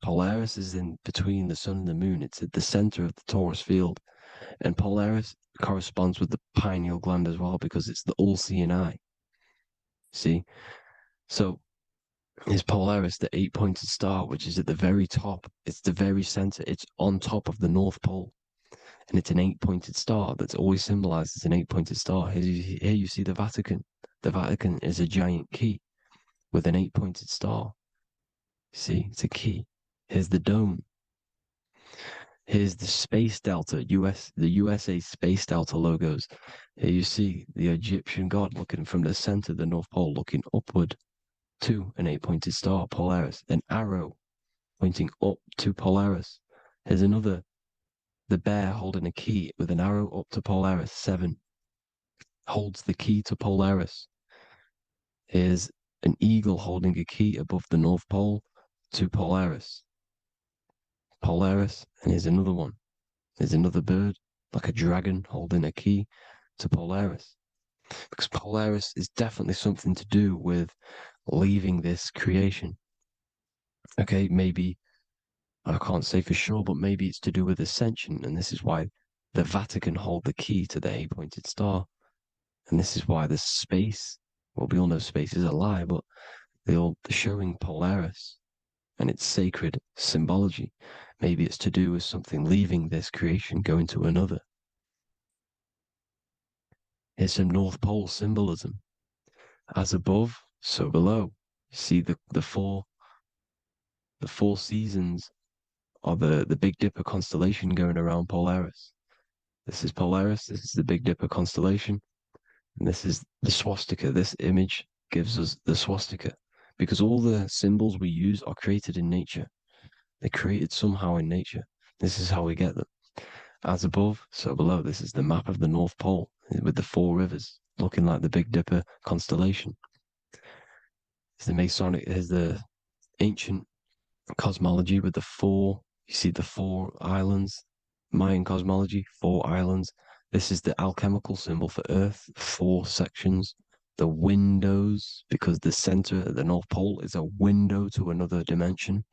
Polaris is in between the sun and the moon. It's at the center of the Taurus field. And Polaris corresponds with the pineal gland as well because it's the all-seeing eye. See? So is Polaris, the 8-pointed star, which is at the very top. It's the very center. It's on top of the North Pole. And it's an 8-pointed star that's always symbolized as an 8-pointed star. Here you see the Vatican. The Vatican is a giant key with an 8-pointed star. See, it's a key. Here's the dome. Here's the Space Delta, the USA Space Delta logos. Here you see the Egyptian god looking from the center of the North Pole, looking upward to an 8-pointed star, Polaris. An arrow pointing up to Polaris. Here's another, the bear holding a key with an arrow up to Polaris. 7 holds the key to Polaris. Here's an eagle holding a key above the North Pole to Polaris. Polaris, and here's another one. There's another bird, like a dragon, holding a key to Polaris. Because Polaris is definitely something to do with leaving this creation. Okay, maybe, I can't say for sure, but maybe it's to do with ascension, and this is why the Vatican hold the key to the 8-pointed star. And this is why the space, well, we all know space is a lie, but they're showing Polaris and its sacred symbology. Maybe it's to do with something leaving this creation, going to another. Here's some North Pole symbolism. As above, so below. See the The 4 seasons are the Big Dipper constellation going around Polaris. This is Polaris, this is the Big Dipper constellation, and this is the swastika. This image gives us the swastika because all the symbols we use are created in nature. They're created somehow in nature. This is how we get them. As above, so below. This is the map of the North Pole with the 4 rivers looking like the Big Dipper constellation. It's the Masonic, here's the ancient cosmology with the 4, you see the 4 islands, Mayan cosmology, 4 islands. This is the alchemical symbol for Earth, 4 sections. The windows, because the center at the North Pole is a window to another dimension.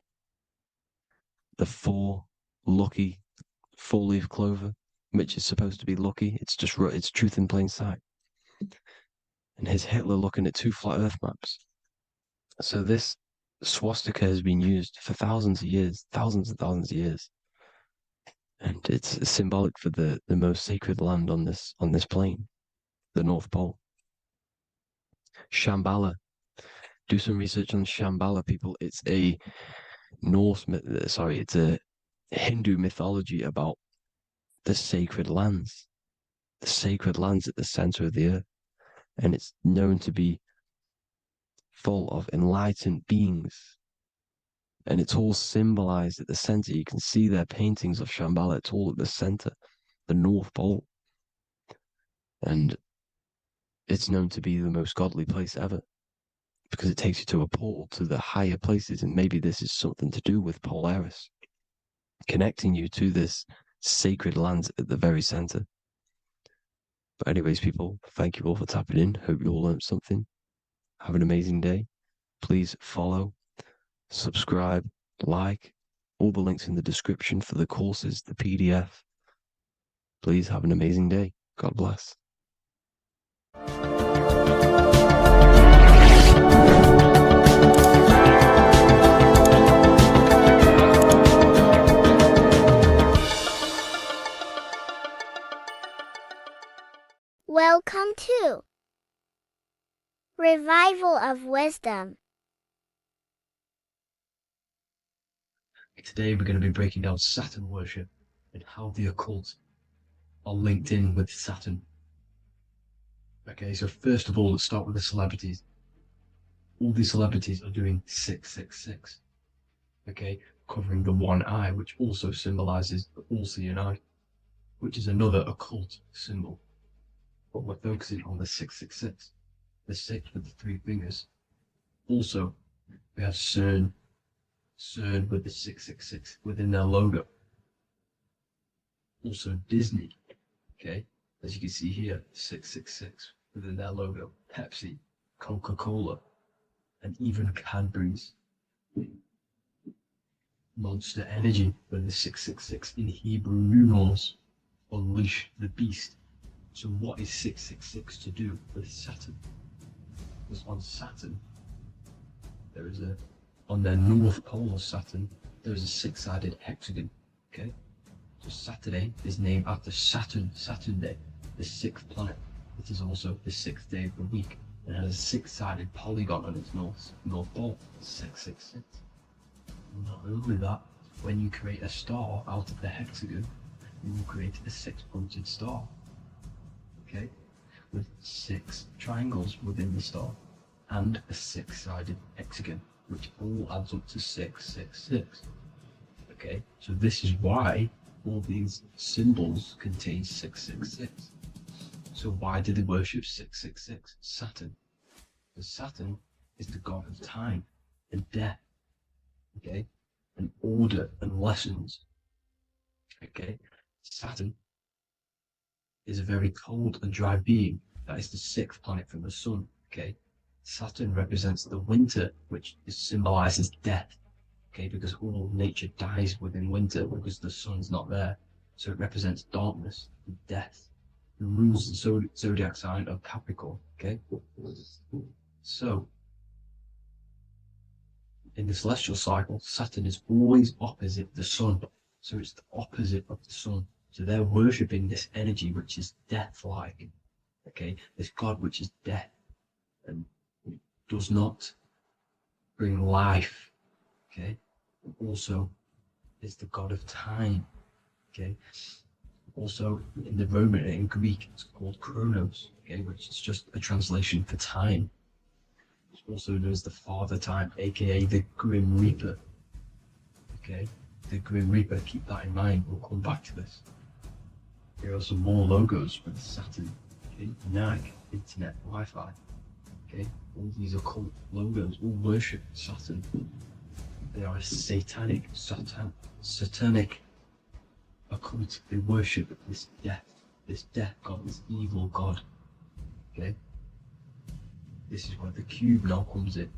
The 4 lucky 4-leaf clover, which is supposed to be lucky. It's just it's truth in plain sight. And here's Hitler looking at 2 flat Earth maps. So this swastika has been used for thousands of years, thousands and thousands of years, and it's symbolic for the most sacred land on this plane, the North Pole. Shambhala. Do some research on Shambhala, people. It's a it's a Hindu mythology about the sacred lands at the center of the earth, and it's known to be full of enlightened beings, and it's all symbolized at the center. You can see their paintings of Shambhala. It's all at the center, the North Pole, and it's known to be the most godly place ever because it takes you to a portal to the higher places, and maybe this is something to do with Polaris, connecting you to this sacred land at the very center. But anyways, people, thank you all for tapping in. Hope you all learned something. Have an amazing day. Please follow, subscribe, like, all the links in the description for the courses, the PDF. Please have an amazing day. God bless. Welcome to Revival of Wisdom. Today we're going to be breaking down Saturn worship and how the occult are linked in with Saturn. Okay, so first of all, let's start with the celebrities. All these celebrities are doing 666. Okay, covering the one eye, which also symbolizes the all-seeing eye, which is another occult symbol. But we're focusing on the 666, the 6 with the 3 fingers. Also, we have CERN with the 666 within their logo. Also Disney, okay, as you can see here, 666 within their logo. Pepsi, Coca-Cola, and even Cadbury's. Monster Energy with the 666 in Hebrew numerals. Unleash the beast. So what is 666 to do with Saturn? Because on Saturn, on their north pole of Saturn, there is a 6-sided hexagon, okay? So Saturday is named after Saturn Day, the 6th planet. It is also the 6th day of the week, and has a 6-sided polygon on its north pole, 666. Not only that, when you create a star out of the hexagon, you will create a 6-pointed star, okay? With 6 triangles within the star, and a 6-sided hexagon, which all adds up to 666. Okay, so this is why all these symbols contain 666. So why do they worship 666? Saturn. Because Saturn is the god of time and death, okay, and order and lessons. Okay, Saturn is a very cold and dry being. That is the 6th planet from the sun. Okay, Saturn represents the winter, which symbolizes death. Okay, because all nature dies within winter because the sun's not there. So it represents darkness and death. It rules the zodiac sign of Capricorn. Okay, so in the celestial cycle, Saturn is always opposite the sun. So it's the opposite of the sun. So they're worshipping this energy which is death-like. Okay, this god which is death and does not bring life. Okay, also is the god of time. Okay. Also, in the Roman and in Greek, it's called Chronos, okay, which is just a translation for time. It's also known as the Father Time, aka the Grim Reaper. Okay, the Grim Reaper, keep that in mind, we'll come back to this. Here are some more logos for Saturn, okay, NAG, Internet, Wi-Fi, okay, all these occult logos all worship Saturn. They are a satanic occult. They worship this death god, this evil god. Okay? This is where the cube now comes in.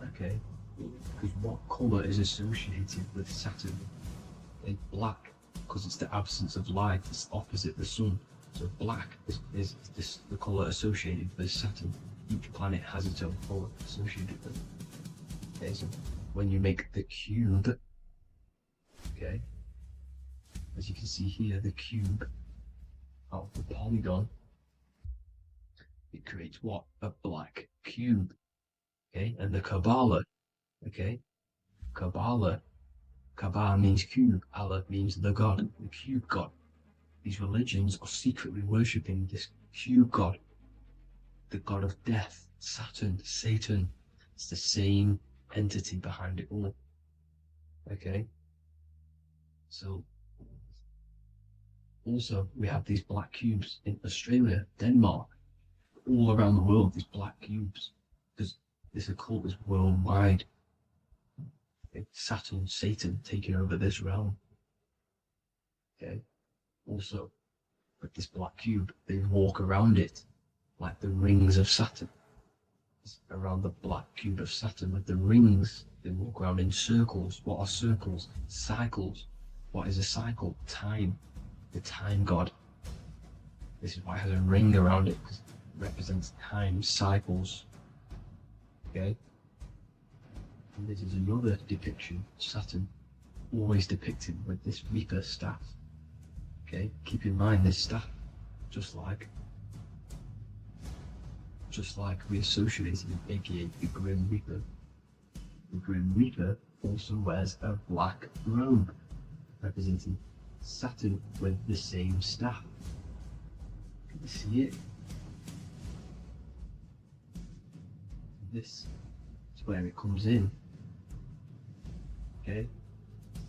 Okay? Because what colour is associated with Saturn? It's black, because it's the absence of light, it's opposite the sun. So black is the colour associated with Saturn. Each planet has its own colour associated with it. Okay, so when you make the cube, okay, as you can see here, the cube out of the polygon, it creates what? A black cube. Okay, and the Kabbalah, okay, Kabbalah means cube, Allah means the god, the cube god. These religions are secretly worshipping this cube god, the god of death, Saturn, Satan. It's the same entity behind it all. Okay, so also we have these black cubes in Australia, Denmark, all around the world, these black cubes, because this occult is worldwide. Okay? Saturn, Satan taking over this realm. Okay, also with this black cube, they walk around it like the rings of Saturn. Around the black cube of Saturn with the rings, they walk around in circles. What are circles? Cycles. What is a cycle? Time. The time god. This is why it has a ring around it, because it represents time, cycles. Okay? And this is another depiction. Saturn, always depicted with this Reaper staff. Okay? Keep in mind this staff, just like we associated with aka the Grim Reaper. The Grim Reaper also wears a black robe, representing Saturn with the same staff. Can you see it? This is where it comes in. Okay?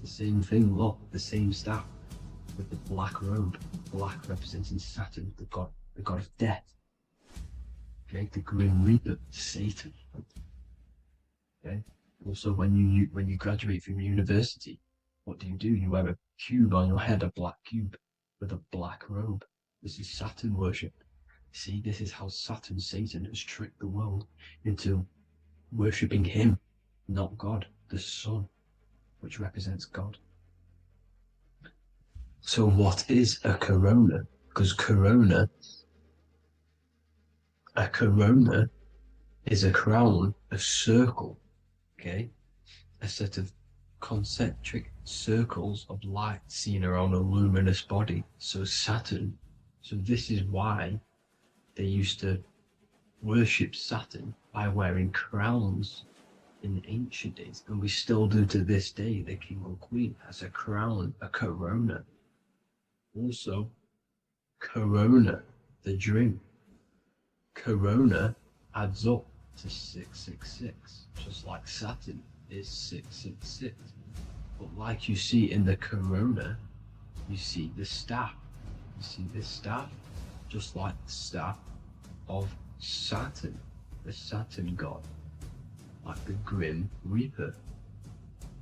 The same thing, look, the same staff with the black robe. Black representing Saturn, the god of death. Okay, the Grim Reaper, Satan. Okay. Also, when you graduate from university, what do? You wear a cube on your head, a black cube with a black robe. This is Saturn worship. See, this is how Saturn, Satan, has tricked the world into worshipping him, not God, the sun, which represents God. So what is a corona? Because a corona is a crown, a circle, okay? A set of concentric circles of light seen around a luminous body. So Saturn. So this is why they used to worship Saturn by wearing crowns in ancient days. And we still do to this day. The king or queen has a crown, a corona. Also, corona, the drink. Corona adds up to 666, just like Saturn is 666. But like you see in the corona, you see the staff. You see this staff, just like the staff of Saturn, the Saturn god, like the Grim Reaper,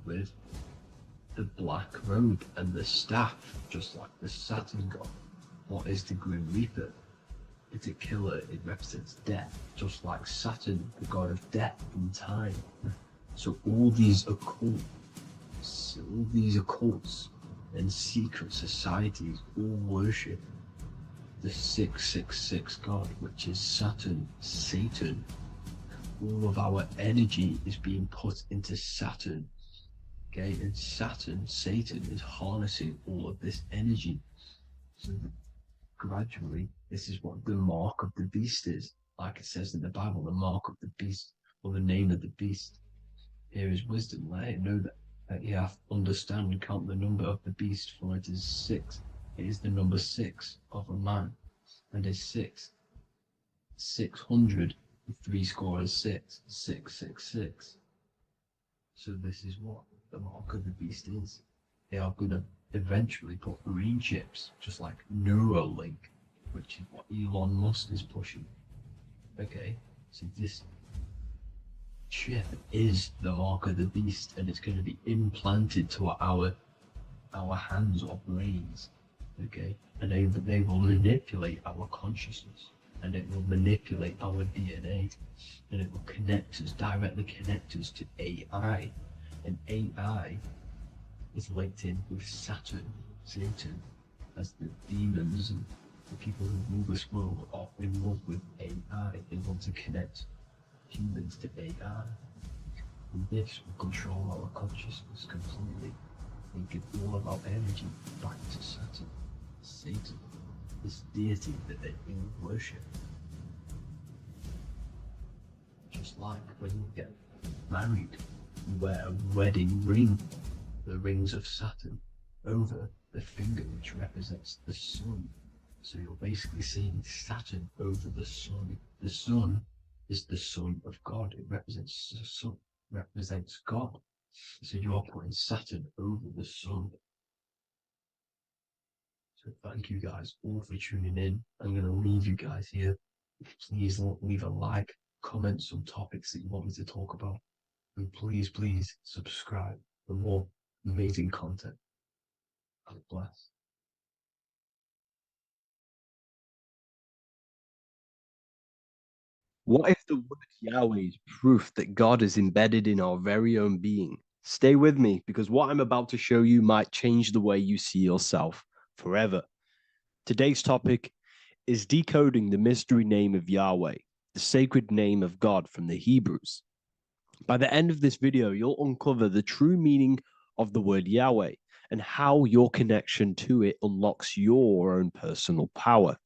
with the black robe and the staff, just like the Saturn god. What is the Grim Reaper? It's a killer, it represents death, just like Saturn, the god of death and time. So all these occults and secret societies all worship the 666 god, which is Saturn, Satan. All of our energy is being put into Saturn. Okay, and Saturn, Satan, is harnessing all of this energy. So gradually, this is what the mark of the beast is. Like it says in the Bible, the mark of the beast, or the name of the beast. Here is wisdom, let it know that he hath understand and count the number of the beast, for it is 6. It is the number 6 of a man, and is 600, 6, 666. So this is what the mark of the beast is. They are going to eventually put green chips, just like Neuralink, which is what Elon Musk is pushing. Okay, so this chip is the mark of the beast, and it's going to be implanted to our hands or brains. Okay, and they will manipulate our consciousness, and it will manipulate our DNA, and it will directly connect us to AI, and AI is linked in with Satan, as the demons and the people who rule this world are in love with AI. They want to connect humans to AI. And this will control our consciousness completely and give all of our energy back to Satan, this deity that they all worship. Just like when you get married, you wear a wedding ring, the rings of Saturn, over the finger, which represents the sun. So you're basically seeing Saturn over the sun. The sun is the Son of God. It represents the sun, represents God. So you're putting Saturn over the sun. So thank you guys all for tuning in. I'm going to leave you guys here. Please leave a like, comment some topics that you want me to talk about. And please subscribe for more amazing content. God bless. What if the word Yahweh is proof that God is embedded in our very own being? Stay with me, because what I'm about to show you might change the way you see yourself forever. Today's topic is decoding the mystery name of Yahweh, the sacred name of God from the Hebrews. By the end of this video, you'll uncover the true meaning of the word Yahweh and how your connection to it unlocks your own personal power.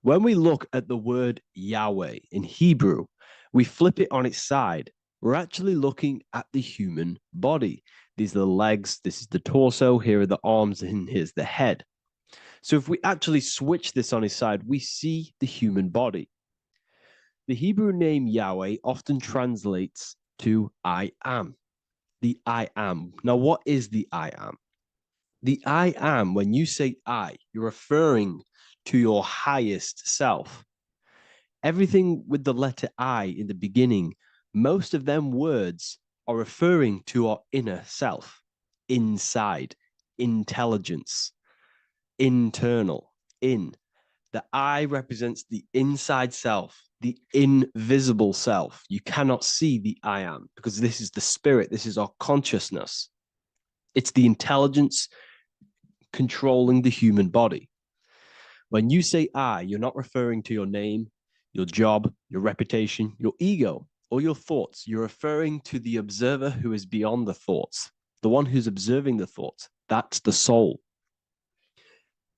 When we look at the word Yahweh in Hebrew, we flip it on its side. We're actually looking at the human body. These are the legs, this is the torso, here are the arms, and here's the head. So if we actually switch this on its side, we see the human body. The Hebrew name Yahweh often translates to I am, the I am. Now, what is the I am? The I am, when you say I, you're referring to your highest self. Everything with the letter I in the beginning, most of them words are referring to our inner self, inside, intelligence, internal, in. The I represents the inside self, the invisible self. You cannot see the I am, because this is the spirit, this is our consciousness. It's the intelligence controlling the human body. When you say I, you're not referring to your name, your job, your reputation, your ego, or your thoughts. You're referring to the observer who is beyond the thoughts, the one who's observing the thoughts. That's the soul.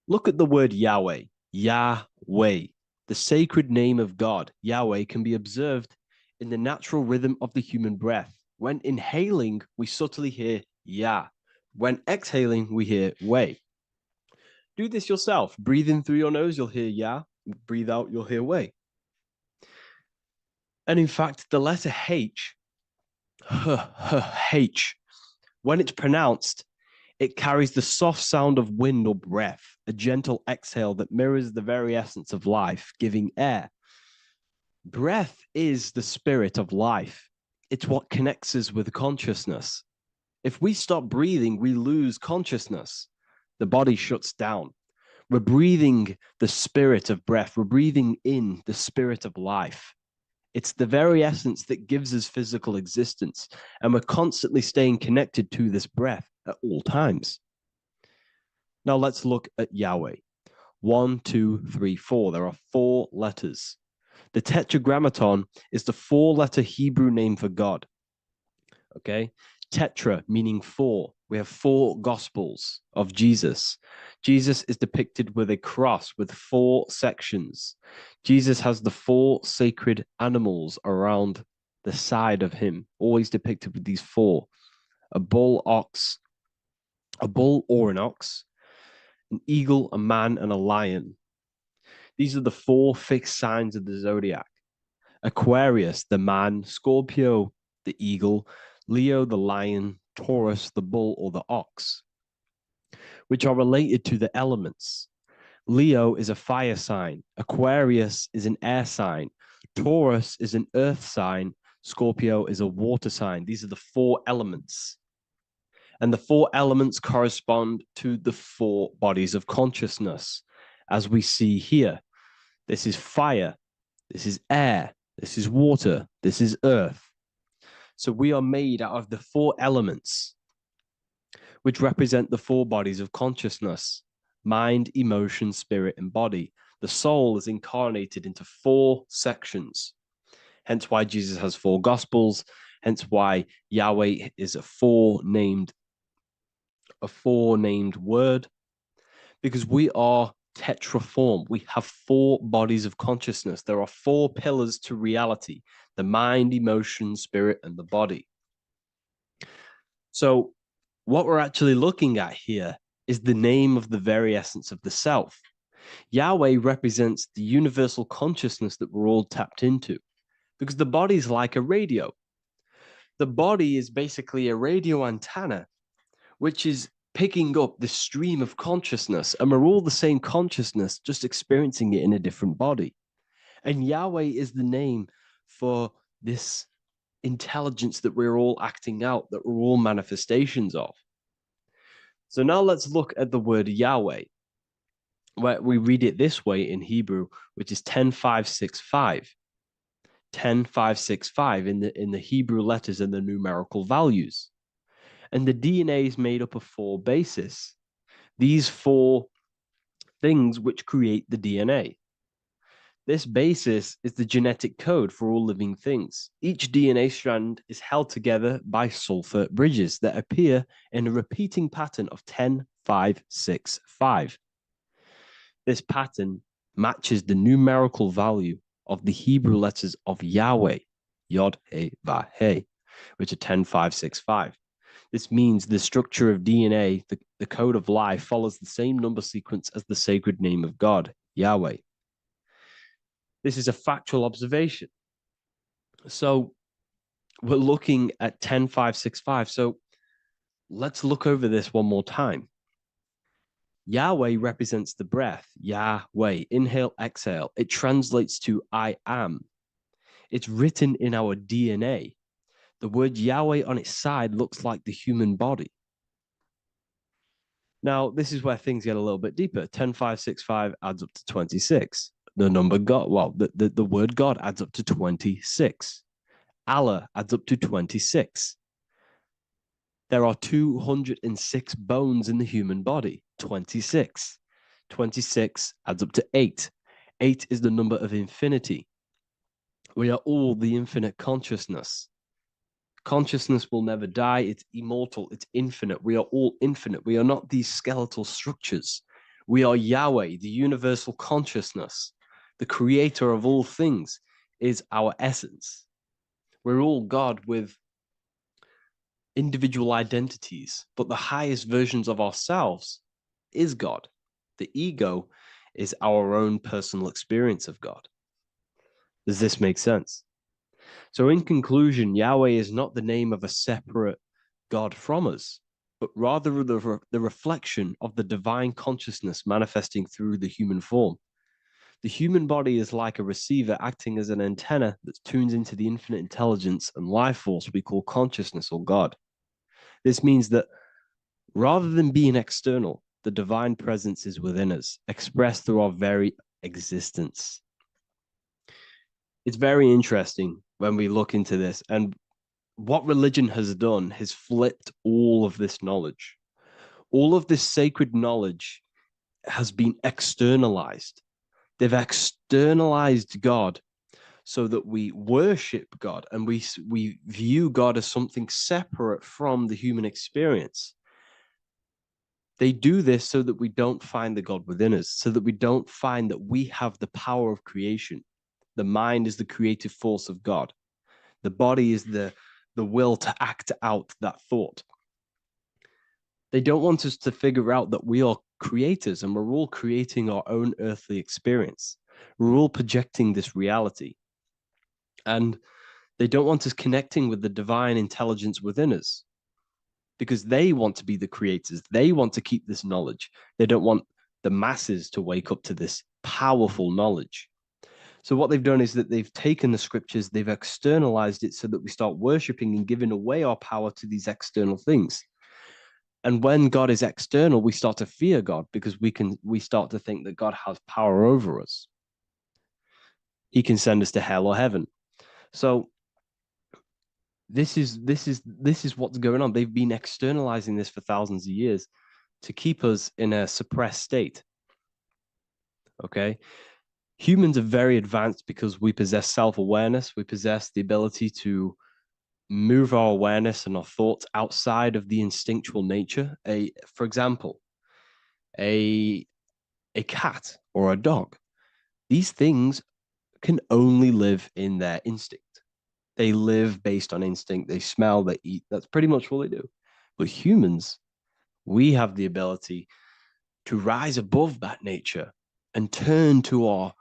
Look at the word Yahweh, Yahweh, the sacred name of God. Yahweh can be observed in the natural rhythm of the human breath. When inhaling, we subtly hear Yah. When exhaling, we hear Way. Do this yourself. Breathe in through your nose, you'll hear Yah. Breathe out, you'll hear Way. And in fact, the letter H, H, when it's pronounced, it carries the soft sound of wind or breath, a gentle exhale that mirrors the very essence of life, giving air. Breath is the spirit of life. It's what connects us with consciousness. If we stop breathing, we lose consciousness. The body shuts down. We're breathing the spirit of breath. We're breathing in the spirit of life. It's the very essence that gives us physical existence, and we're constantly staying connected to this breath at all times. Now let's look at Yahweh. 1, 2, 3, 4. There are 4 letters. The Tetragrammaton is the 4-letter Hebrew name for God. Okay? Tetra, meaning 4. We have 4 Gospels of Jesus. Jesus is depicted with a cross with 4 sections. Jesus has the 4 sacred animals around the side of him, always depicted with these four: a bull, a bull or an ox, an eagle, a man, and a lion. These are the four fixed signs of the zodiac. Aquarius, the man; Scorpio, the eagle; Leo, the lion; Taurus, the bull or the ox, which are related to the elements. Leo is a fire sign, Aquarius is an air sign, Taurus is an earth sign, Scorpio is a water sign. These are the four elements. And the four elements correspond to the four bodies of consciousness, as we see here. This is fire, this is air, this is water, this is earth. So we are made out of the four elements, which represent the four bodies of consciousness: mind, emotion, spirit, and body. The soul is incarnated into four sections. Hence why Jesus has four gospels. Hence why Yahweh is a four-named word, because we are tetraform. We have four bodies of consciousness. There are four pillars to reality: the mind, emotion, spirit, and the body. So what we're actually looking at here is the name of the very essence of the self. Yahweh represents the universal consciousness that we're all tapped into, because the body is like a radio. The body is basically a radio antenna, which is picking up the stream of consciousness, and we're all the same consciousness, just experiencing it in a different body. And Yahweh is the name for this intelligence that we're all acting out, that we're all manifestations of. So now let's look at the word Yahweh, where we read it this way in Hebrew, which is 10565. 10565 in the Hebrew letters and the numerical values. And the DNA is made up of four bases. These four things which create the DNA. This basis is the genetic code for all living things. Each DNA strand is held together by sulfur bridges that appear in a repeating pattern of 10565. This pattern matches the numerical value of the Hebrew letters of Yahweh, Yod, He, Vah, He, which are 10565. This means the structure of DNA, the code of life, follows the same number sequence as the sacred name of God, Yahweh. This is a factual observation. So we're looking at 10565. So let's look over this one more time. Yahweh represents the breath, Yahweh, inhale, exhale. It translates to I am. It's written in our DNA. The word Yahweh on its side looks like the human body. Now, this is where things get a little bit deeper. 10565 adds up to 26. The number God, well, the word God adds up to 26. Allah adds up to 26. There are 206 bones in the human body, 26. 26 adds up to 8. 8 is the number of infinity. We are all the infinite consciousness. Consciousness will never die. It's immortal. It's infinite. We are all infinite. We are not these skeletal structures. We are Yahweh, the universal consciousness. The creator of all things is our essence. We're all God with individual identities, but the highest versions of ourselves is God. The ego is our own personal experience of God. Does this make sense? So in conclusion, Yahweh is not the name of a separate God from us, but rather the reflection of the divine consciousness manifesting through the human form. The human body is like a receiver acting as an antenna that tunes into the infinite intelligence and life force we call consciousness or God. This means that rather than being external, the divine presence is within us, expressed through our very existence. It's very interesting when we look into this, and what religion has done has flipped all of this knowledge. All of this sacred knowledge has been externalized. They've externalized God so that we worship God and we view God as something separate from the human experience. They do this so that we don't find the God within us, so that we don't find that we have the power of creation. The mind is the creative force of God. The body is the will to act out that thought. They don't want us to figure out that we are creators and we're all creating our own earthly experience. We're all projecting this reality. And they don't want us connecting with the divine intelligence within us because they want to be the creators. They want to keep this knowledge. They don't want the masses to wake up to this powerful knowledge. So what they've done is that they've taken the scriptures, they've externalized it so that we start worshiping and giving away our power to these external things. And when God is external, we start to fear God because we start to think that God has power over us. He can send us to hell or heaven. So this is what's going on. They've been externalizing this for thousands of years to keep us in a suppressed state. Okay? Humans are very advanced because we possess self-awareness. We possess the ability to move our awareness and our thoughts outside of the instinctual nature. For example, a cat or a dog. These things can only live in their instinct. They live based on instinct. They smell, they eat. That's pretty much all they do. But humans, we have the ability to rise above that nature and turn to our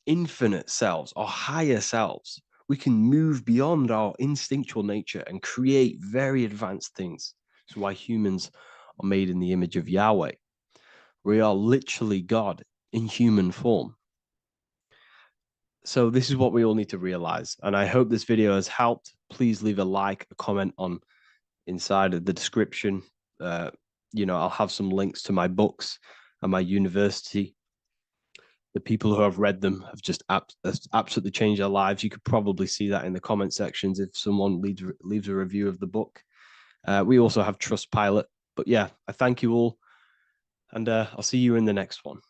infinite selves, our higher selves. We can move beyond our instinctual nature and create very advanced things. That's why humans are made in the image of Yahweh. We are literally God in human form. So this is what we all need to realize. And I hope this video has helped. Please leave a like, a comment on inside of the description. I'll have some links to my books and my university. The people who have read them have just absolutely changed their lives. You could probably see that in the comment sections if someone leaves a review of the book. We also have Trustpilot. But yeah, I thank you all. And I'll see you in the next one.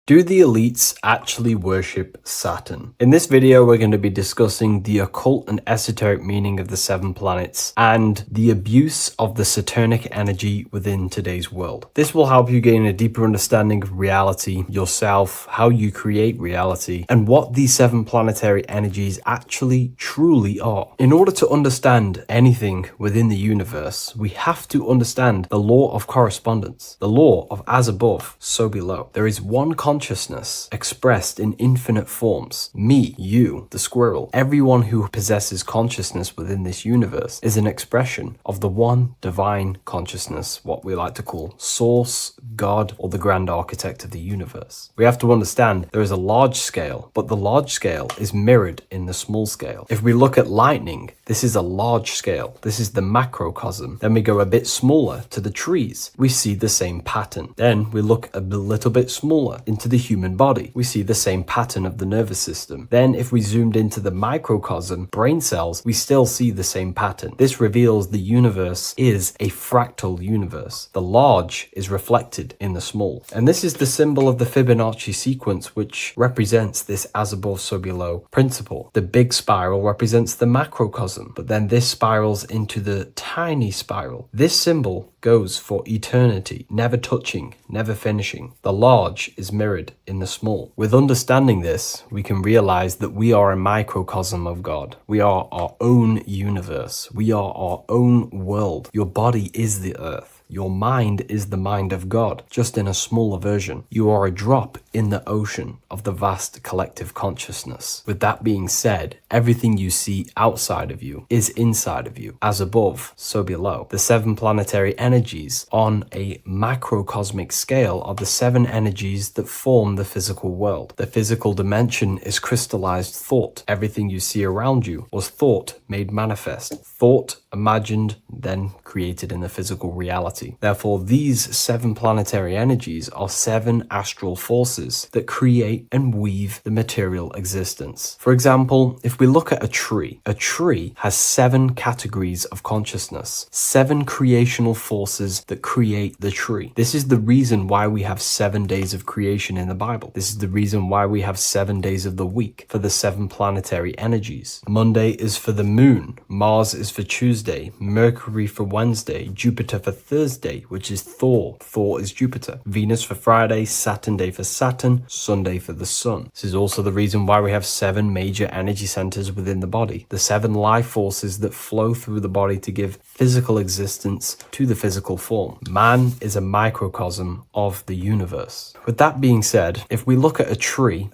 Do the elites actually worship Saturn? In this video, we're going to be discussing the occult and esoteric meaning of the 7 planets and the abuse of the Saturnic energy within today's world. This will help you gain a deeper understanding of reality, yourself, how you create reality, and what these 7 planetary energies actually truly are. In order to understand anything within the universe, we have to understand the law of correspondence, the law of as above, so below. There is one consciousness expressed in infinite forms. Me, you, the squirrel, everyone who possesses consciousness within this universe is an expression of the one divine consciousness, what we like to call Source, God, or the grand architect of the universe. We have to understand there is a large scale, but the large scale is mirrored in the small scale. If we look at lightning, this is a large scale. This is the macrocosm. Then we go a bit smaller to the trees. We see the same pattern. Then we look a little bit smaller into the human body. We see the same pattern of the nervous system. Then if we zoomed into the microcosm, brain cells, we still see the same pattern. This reveals the universe is a fractal universe. The large is reflected in the small. And this is the symbol of the Fibonacci sequence, which represents this as above, so below principle. The big spiral represents the macrocosm, but then this spirals into the tiny spiral. This symbol goes for eternity, never touching, never finishing. The large is mirrored in the small. With understanding this, we can realize that we are a microcosm of God. We are our own universe. We are our own world. Your body is the earth. Your mind is the mind of God, just in a smaller version. You are a drop in the ocean of the vast collective consciousness. With that being said, everything you see outside of you is inside of you. As above, so below. The 7 planetary energies on a macrocosmic scale are the 7 energies that form the physical world. The physical dimension is crystallized thought. Everything you see around you was thought made manifest. Thought imagined, then created in the physical reality. Therefore, these 7 planetary energies are 7 astral forces that create and weave the material existence. For example, if we look at a tree has 7 categories of consciousness, 7 creational forces that create the tree. This is the reason why we have 7 days of creation in the Bible. This is the reason why we have 7 days of the week for the 7 planetary energies. Monday is for the moon, Mars is for Tuesday, Mercury for Wednesday, Jupiter for Thursday, which is Thor. Thor is Jupiter. Venus for Friday, Saturn day for Saturn. Saturn, Sunday for the sun. This is also the reason why we have 7 major energy centers within the body, the 7 life forces that flow through the body to give physical existence to the physical form. Man is a microcosm of the universe. With that being said, if we look at a tree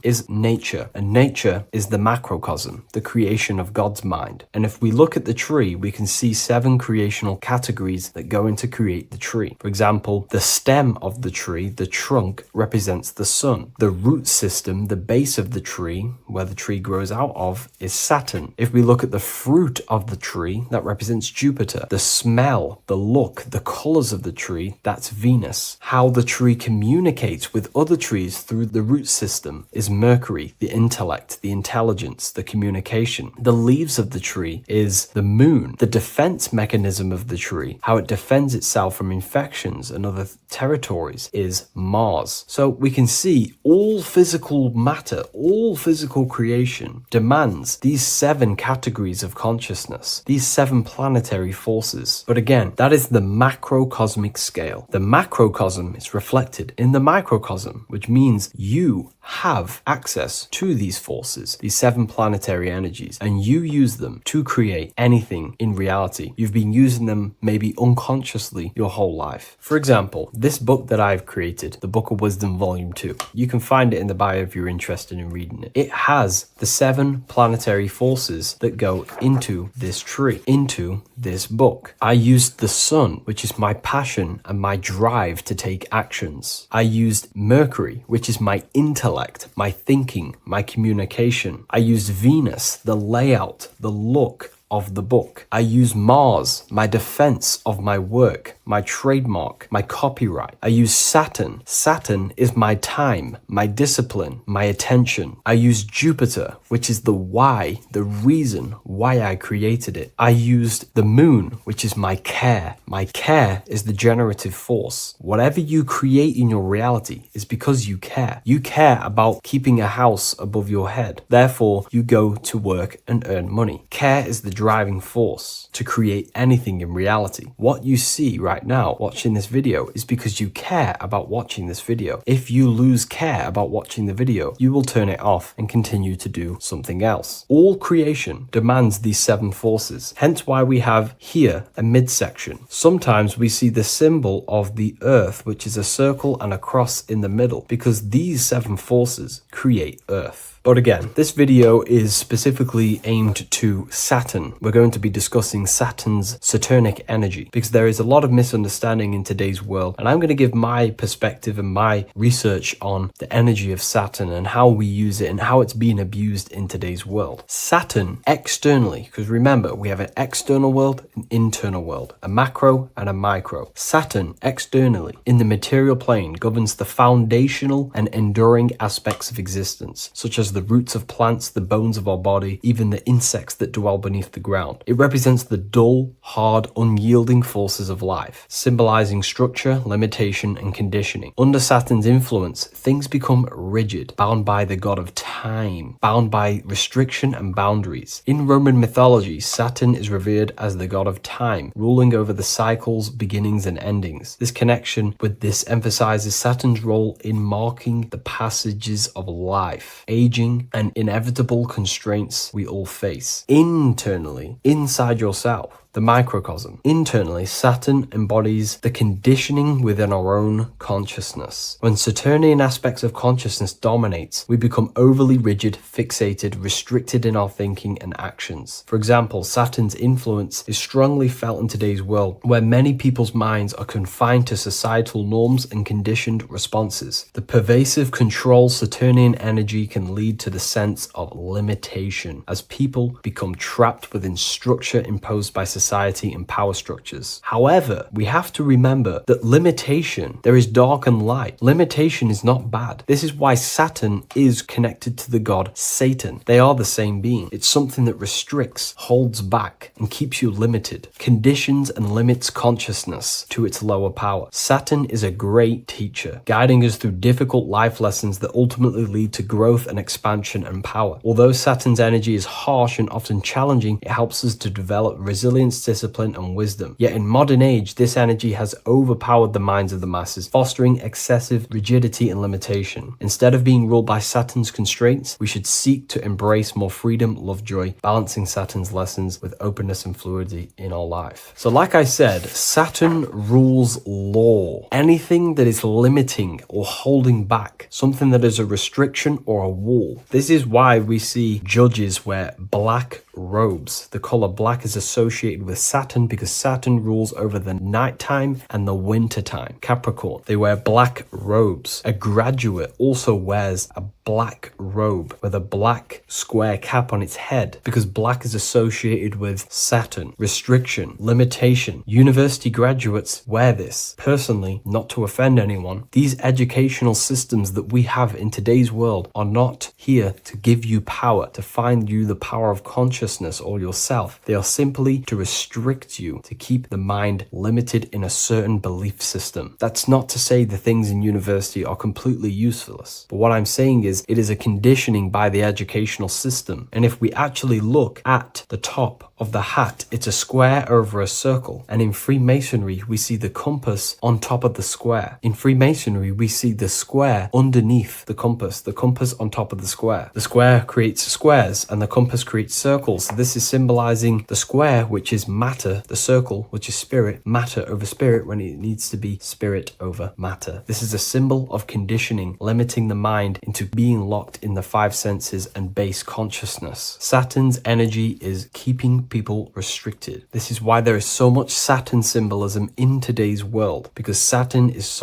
is nature, and nature is the macrocosm, the creation of God's mind. And if we look at the tree, we can see 7 creational categories that go into create the tree. For example, the stem of the tree, the trunk, represents the sun. The root system, the base of the tree, where the tree grows out of, is Saturn. If we look at the fruit of the tree, that represents Jupiter. The smell, the look, the colors of the tree, that's Venus. How the tree communicates with other trees through the root system is Mercury, the intellect, the intelligence, the communication. The leaves of the tree is the moon. The defense mechanism of the tree, how it defends itself from infections and other territories, is Mars. So we can see all physical matter, all physical creation demands these 7 categories of consciousness, these 7 planetary forces. But again, that is the macrocosmic scale. The macrocosm is reflected in the microcosm, which means you have access to these forces, these 7 planetary energies, and you use them to create anything in reality. You've been using them maybe unconsciously your whole life. For example, this book that I've created, the Book of Wisdom Volume 2, you can find it in the bio if you're interested in reading it. It has the 7 planetary forces that go into this tree, into this book. I used the sun, which is my passion and my drive to take actions. I used Mercury, which is my intellect, my thinking, my communication. I used Venus, the layout, the look of the book. I use Mars, my defense of my work, my trademark, my copyright. I use Saturn. Saturn is my time, my discipline, my attention. I use Jupiter, which is the why, the reason why I created it. I used the moon, which is my care. My care is the generative force. Whatever you create in your reality is because you care. You care about keeping a house above your head. Therefore, you go to work and earn money. Care is the driving force to create anything in reality. What you see right now watching this video is because you care about watching this video. If you lose care about watching the video, you will turn it off and continue to do something else. All creation demands these 7 forces, hence why we have here a midsection. Sometimes we see the symbol of the earth, which is a circle and a cross in the middle, because these 7 forces create earth. But again, this video is specifically aimed to Saturn. We're going to be discussing Saturn's Saturnic energy because there is a lot of misunderstanding in today's world, and I'm going to give my perspective and my research on the energy of Saturn and how we use it and how it's being abused in today's world. Saturn externally, because remember, we have an external world, an internal world, a macro and a micro. Saturn externally in the material plane governs the foundational and enduring aspects of existence, such as the roots of plants, the bones of our body, even the insects that dwell beneath the ground. It represents the dull, hard, unyielding forces of life, symbolizing structure, limitation, and conditioning. Under Saturn's influence, things become rigid, bound by the god of time, bound by restriction and boundaries. In Roman mythology, Saturn is revered as the god of time, ruling over the cycles, beginnings, and endings. This connection with this emphasizes Saturn's role in marking the passages of life, aging, and inevitable constraints we all face. Internally, inside yourself, the microcosm. Internally, Saturn embodies the conditioning within our own consciousness. When Saturnian aspects of consciousness dominates, we become overly rigid, fixated, restricted in our thinking and actions. For example, Saturn's influence is strongly felt in today's world, where many people's minds are confined to societal norms and conditioned responses. The pervasive control Saturnian energy can lead to the sense of limitation, as people become trapped within structure imposed by society and power structures. However, we have to remember that limitation, there is dark and light. Limitation is not bad. This is why Saturn is connected to the god Satan. They are the same being. It's something that restricts, holds back, and keeps you limited, conditions and limits consciousness to its lower power. Saturn is a great teacher, guiding us through difficult life lessons that ultimately lead to growth and expansion and power. Although Saturn's energy is harsh and often challenging, it helps us to develop resilience experience, discipline, and wisdom. Yet in modern age, this energy has overpowered the minds of the masses, fostering excessive rigidity and limitation. Instead of being ruled by Saturn's constraints, we should seek to embrace more freedom, love, joy, balancing Saturn's lessons with openness and fluidity in our life. So like I said, Saturn rules law. Anything that is limiting or holding back, something that is a restriction or a wall. This is why we see judges wear black robes. The color black is associated with Saturn because Saturn rules over the nighttime and the winter time. Capricorn, they wear black robes. A graduate also wears a black robe with a black square cap on its head because black is associated with Saturn, restriction, limitation. University graduates wear this. Personally, not to offend anyone, these educational systems that we have in today's world are not here to give you power, to find you the power of consciousness or yourself. They are simply to restrict you, to keep the mind limited in a certain belief system. That's not to say the things in university are completely useless, but what I'm saying is it is a conditioning by the educational system. And if we actually look at the top of the hat, it's a square over a circle. And in Freemasonry, we see the compass on top of the square. In Freemasonry, we see the square underneath the compass on top of the square. The square creates squares and the compass creates circles. So this is symbolizing the square, which is matter, the circle, which is spirit, matter over spirit when it needs to be spirit over matter. This is a symbol of conditioning, limiting the mind into being locked in the five senses and base consciousness. Saturn's energy is keeping people restricted. This is why there is so much Saturn symbolism in today's world, because Saturn is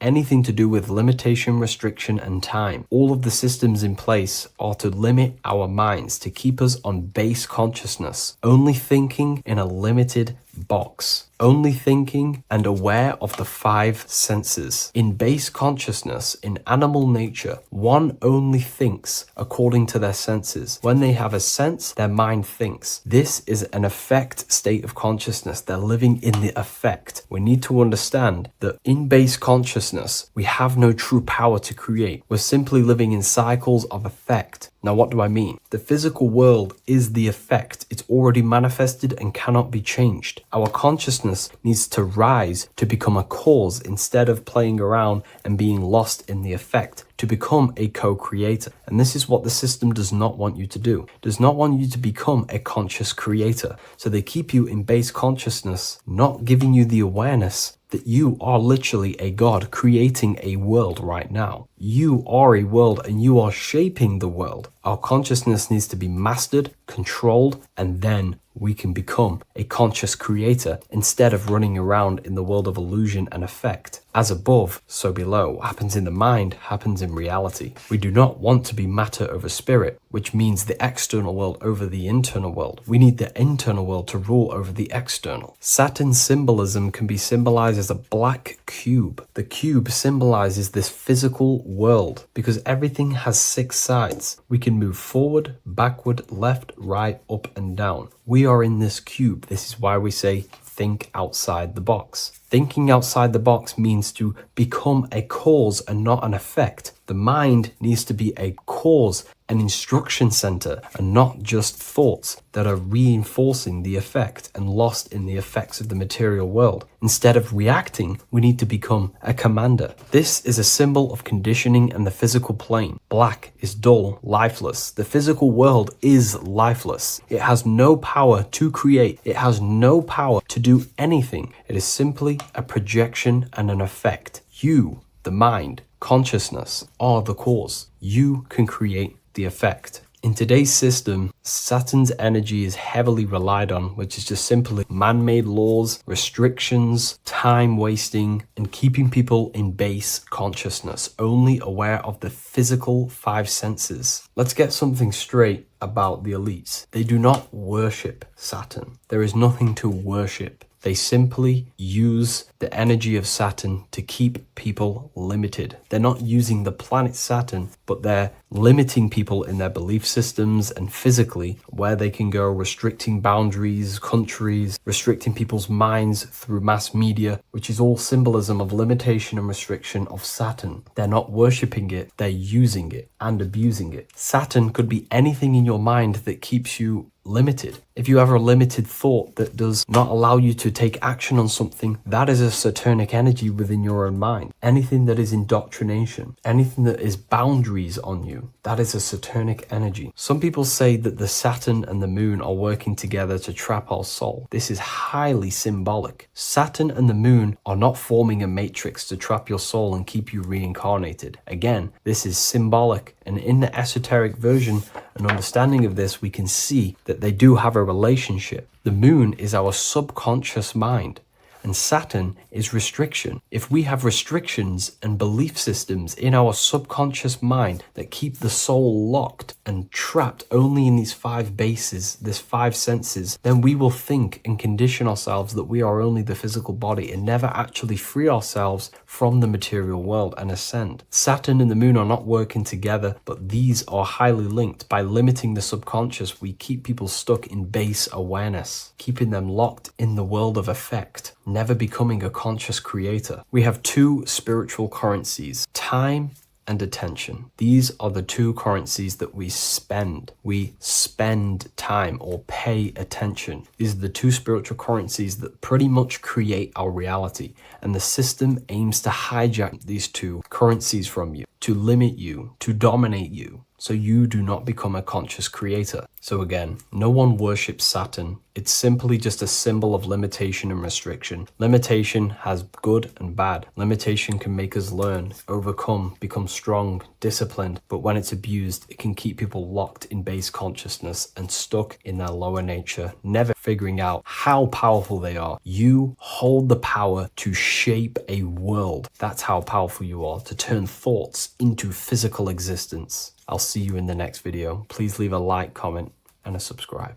anything to do with limitation, restriction, and time. All of the systems in place are to limit our minds, to keep us on base consciousness, only thinking in a limited box, only thinking and aware of the five senses. In base consciousness, in animal nature, one only thinks according to their senses. When they have a sense, their mind thinks. This is an affect state of consciousness. They're living in the affect. We need to understand that in base consciousness, we have no true power to create. We're simply living in cycles of affect. Now, what do I mean? The physical world is the effect. It's already manifested and cannot be changed. Our consciousness needs to rise to become a cause instead of playing around and being lost in the effect, to become a co-creator. And this is what the system does not want you to do. It does not want you to become a conscious creator. So they keep you in base consciousness, not giving you the awareness that you are literally a God creating a world right now. You are a world and you are shaping the world. Our consciousness needs to be mastered, controlled, and then we can become a conscious creator instead of running around in the world of illusion and effect. As above, so below. What happens in the mind happens in reality. We do not want to be matter over spirit, which means the external world over the internal world. We need the internal world to rule over the external. Saturn symbolism can be symbolized as a black cube. The cube symbolizes this physical world because everything has 6 sides. We can move forward, backward, left, right, up, and down. We are in this cube. This is why we say think outside the box. Thinking outside the box means to become a cause and not an effect. The mind needs to be a cause, an instruction center, and not just thoughts that are reinforcing the effect and lost in the effects of the material world. Instead of reacting, we need to become a commander. This is a symbol of conditioning and the physical plane. Black is dull, lifeless. The physical world is lifeless. It has no power to create. It has no power to do anything. It is simply a projection and an effect. You, the mind, consciousness, are the cause. You can create the effect. In today's system, Saturn's energy is heavily relied on, which is just simply man-made laws, restrictions, time wasting, and keeping people in base consciousness, only aware of the physical 5 senses. Let's get something straight about the elites. They do not worship Saturn. There is nothing to worship. They simply use the energy of Saturn to keep people limited. They're not using the planet Saturn, but they're limiting people in their belief systems and physically where they can go, restricting boundaries, countries, restricting people's minds through mass media, which is all symbolism of limitation and restriction of Saturn. They're not worshipping it, they're using it and abusing it. Saturn could be anything in your mind that keeps you limited. If you have a limited thought that does not allow you to take action on something, that is a Saturnic energy within your own mind. Anything that is indoctrination, anything that is boundaries on you, that is a Saturnic energy. Some people say that the Saturn and the moon are working together to trap our soul. This is highly symbolic. Saturn and the moon are not forming a matrix to trap your soul and keep you reincarnated. Again, this is symbolic, and in the esoteric version and understanding of this, we can see that they do have a relationship. The moon is our subconscious mind, and Saturn is restriction. If we have restrictions and belief systems in our subconscious mind that keep the soul locked and trapped only in these 5 bases, these 5 senses, then we will think and condition ourselves that we are only the physical body and never actually free ourselves from the material world and ascend. Saturn and the moon are not working together, but these are highly linked. By limiting the subconscious, we keep people stuck in base awareness, keeping them locked in the world of effect, never becoming a conscious creator. We have 2 spiritual currencies, time and attention. These are the 2 currencies that we spend. We spend time or pay attention. These are the 2 spiritual currencies that pretty much create our reality. And the system aims to hijack these 2 currencies from you, to limit you, to dominate you, so you do not become a conscious creator. So again, no one worships Saturn. It's simply just a symbol of limitation and restriction. Limitation has good and bad. Limitation can make us learn, overcome, become strong, disciplined, but when it's abused, it can keep people locked in base consciousness and stuck in their lower nature, never figuring out how powerful they are. You hold the power to shape a world. That's how powerful you are, to turn thoughts into physical existence. I'll see you in the next video. Please leave a like, comment, and a subscribe.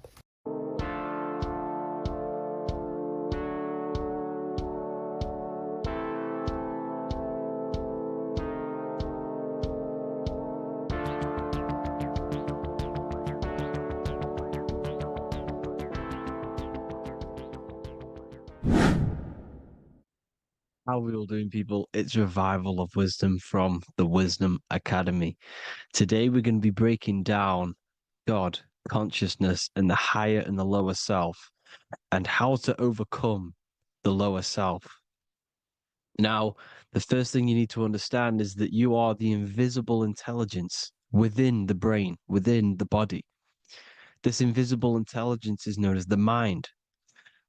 How are we all doing, people? It's Revival of Wisdom from the Wisdom Academy. Today we're going to be breaking down God, consciousness, and the higher and the lower self, and how to overcome the lower self. Now, the first thing you need to understand is that you are the invisible intelligence within the brain, within the body. This invisible intelligence is known as the mind.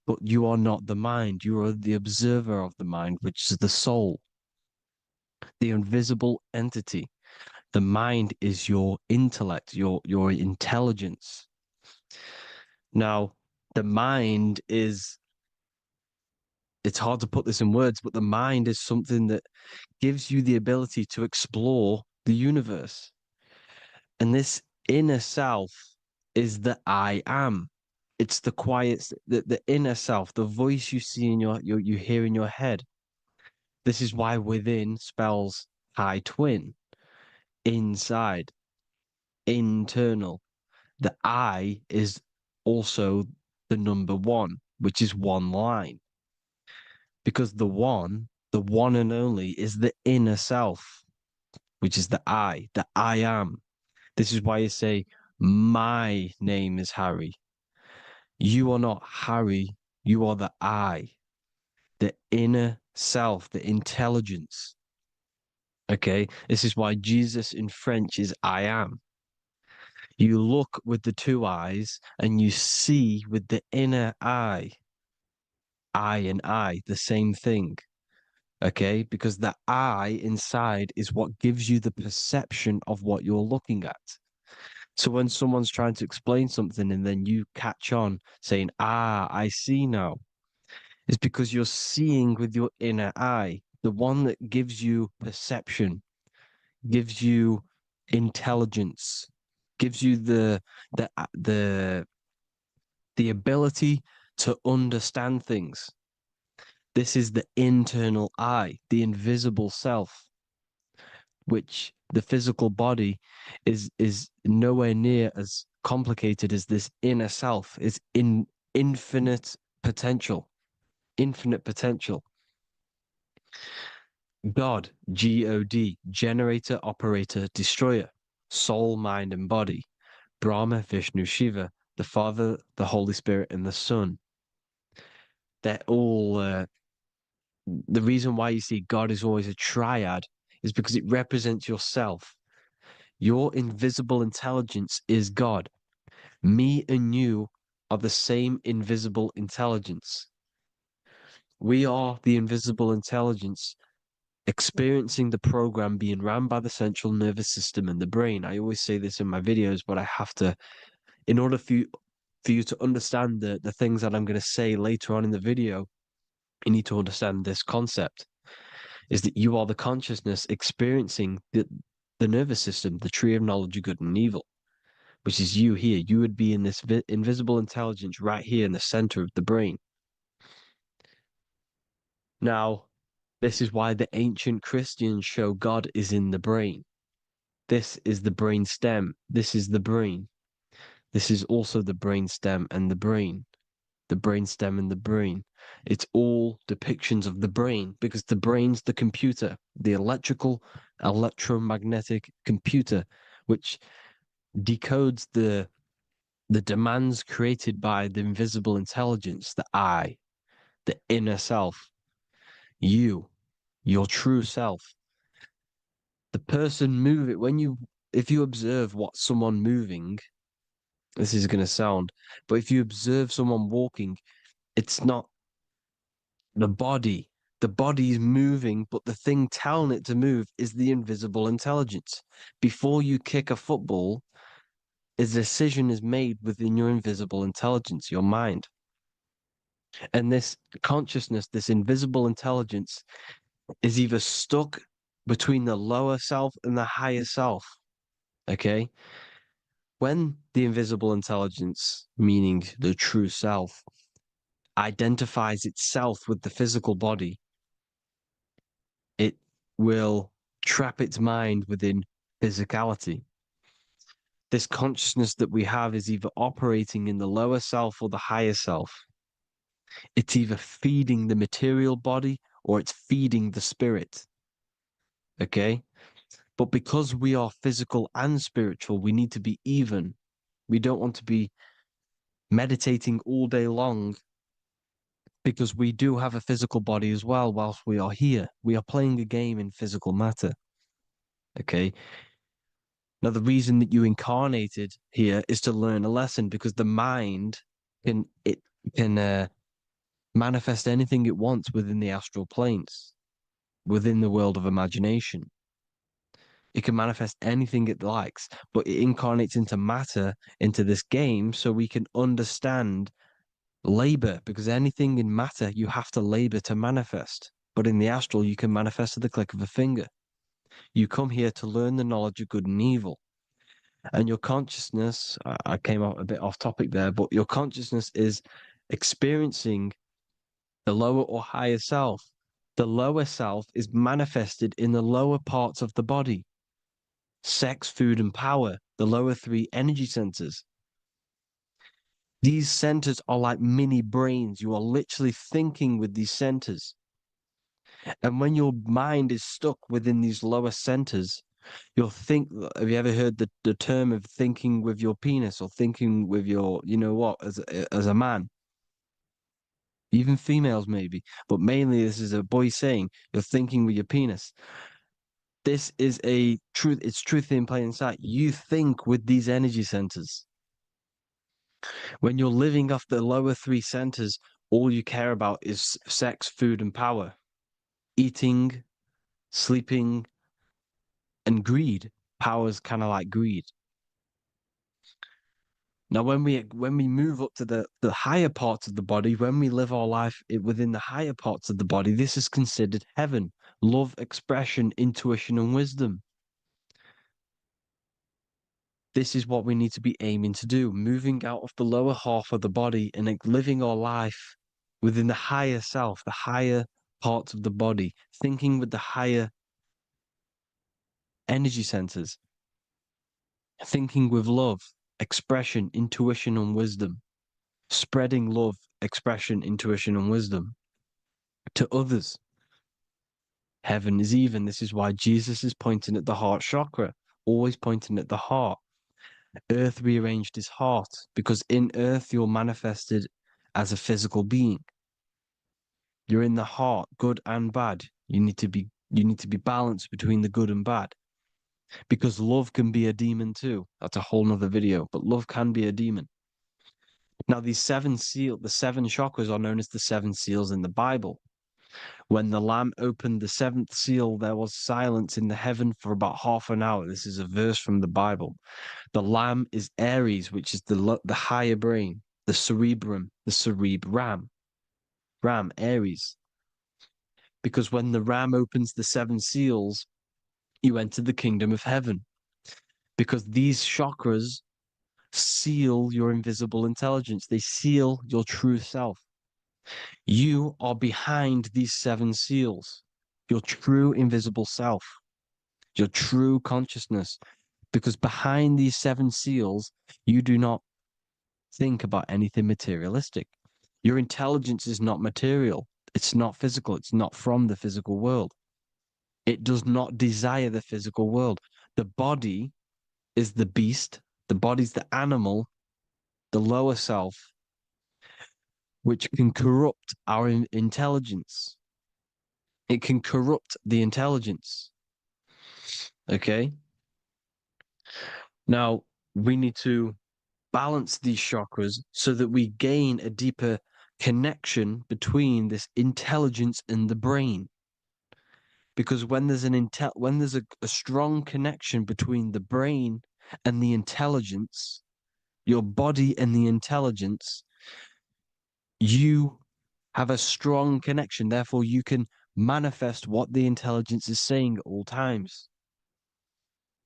But you are not the mind. You are the observer of the mind, which is the soul, the invisible entity. The mind is your intellect, your intelligence. Now, the mind is, it's hard to put this in words, but the mind is something that gives you the ability to explore the universe. And this inner self is the I am. It's the quiet, the inner self, the voice you see in you hear in your head. This is why within spells high twin, inside, internal. The I is also the number 1, which is 1 line. Because the one and only, is the inner self, which is the I am. This is why you say, my name is Harry. You are not Harry, you are the I, the inner self, the intelligence. Okay, this is why Jesus in French is I am. You look with the 2 eyes and you see with the inner eye. I and I, the same thing. Okay, because the I inside is what gives you the perception of what you're looking at. So when someone's trying to explain something and then you catch on saying, I see now, it's because you're seeing with your inner eye, the one that gives you perception, gives you intelligence, gives you the ability to understand things. This is the internal I, the invisible self, which the physical body is nowhere near as complicated as this inner self. Is in infinite potential, infinite potential. God, God, generator, operator, destroyer, soul, mind, and body. Brahma, Vishnu, Shiva, the Father, the Holy Spirit, and the Son. They're all the reason why you see God is always a triad is because it represents yourself. Your invisible intelligence is God. Me and you are the same invisible intelligence. We are the invisible intelligence experiencing the program being run by the central nervous system and the brain. I always say this in my videos, but I have to, in order for you to understand the things that I'm going to say later on in the video, you need to understand this concept, is that you are the consciousness experiencing the nervous system, the tree of knowledge of good and evil, which is you here. You would be in this invisible intelligence right here in the center of the brain. Now, this is why the ancient Christians show God is in the brain. This is the brain stem. This is the brain. This is also the brain stem and the brain. The brain stem and the brain. It's all depictions of the brain because the brain's the computer, the electromagnetic computer, which decodes the demands created by the invisible intelligence, the I, the inner self, you, your true self. The person move it if you observe what someone moving, this is going to sound, but if you observe someone walking, it's not the body. The body is moving, but the thing telling it to move is the invisible intelligence. Before you kick a football, a decision is made within your invisible intelligence, your mind. And this consciousness, this invisible intelligence, is either stuck between the lower self and the higher self. Okay? When the invisible intelligence, meaning the true self, identifies itself with the physical body, it will trap its mind within physicality. This consciousness that we have is either operating in the lower self or the higher self. It's either feeding the material body or it's feeding the spirit. Okay? But because we are physical and spiritual, we need to be even. We don't want to be meditating all day long because we do have a physical body as well whilst we are here. We are playing a game in physical matter. Okay? Now, the reason that you incarnated here is to learn a lesson because the mind can manifest anything it wants within the astral planes, within the world of imagination. It can manifest anything it likes, but it incarnates into matter, into this game, so we can understand labor, because anything in matter, you have to labor to manifest. But in the astral, you can manifest at the click of a finger. You come here to learn the knowledge of good and evil. And your consciousness, I came out a bit off topic there, but your consciousness is experiencing the lower or higher self. The lower self is manifested in the lower parts of the body. Sex, food, and power, the lower three energy centers. These centers are like mini brains. You are literally thinking with these centers. And when your mind is stuck within these lower centers, you'll think, have you ever heard the term of thinking with your penis or thinking with your, you know what, as a man? Even females maybe, but mainly this is a boy saying, you're thinking with your penis. This is a truth, it's truth in plain sight. You think with these energy centers. When you're living off the lower three centers, all you care about is sex, food, and power. Eating, sleeping, and greed. Power's kind of like greed. Now, when we move up to the higher parts of the body, when we live our life within the higher parts of the body, this is considered heaven, love, expression, intuition, and wisdom. This is what we need to be aiming to do, moving out of the lower half of the body and living our life within the higher self, the higher parts of the body, thinking with the higher energy centers, thinking with love, expression, intuition, and wisdom, spreading love, expression, intuition, and wisdom to others. Heaven is even. This is why Jesus is pointing at the heart chakra, always pointing at the heart. Earth rearranged his heart because in earth you're manifested as a physical being. You're in the heart, good and bad. You need to be balanced between the good and bad. Because love can be a demon too. That's a whole nother video, but love can be a demon. Now, the seven chakras are known as the seven seals in the Bible. When the Lamb opened the seventh seal, there was silence in the heaven for about half an hour. This is a verse from the Bible. The Lamb is Aries, which is the higher brain, the cerebrum, the cerebram, Aries. Because when the Ram opens the seven seals, you enter the kingdom of heaven. Because these chakras seal your invisible intelligence. They seal your true self. You are behind these seven seals, your true invisible self, your true consciousness. Because behind these seven seals, you do not think about anything materialistic. Your intelligence is not material. It's not physical. It's not from the physical world. It does not desire the physical world. The body is the beast. The body's the animal, the lower self, which can corrupt our intelligence. It can corrupt the intelligence. Okay? Now, we need to balance these chakras so that we gain a deeper connection between this intelligence and the brain. Because when there's a strong connection between the brain and the intelligence, your body and the intelligence, you have a strong connection. Therefore, you can manifest what the intelligence is saying at all times.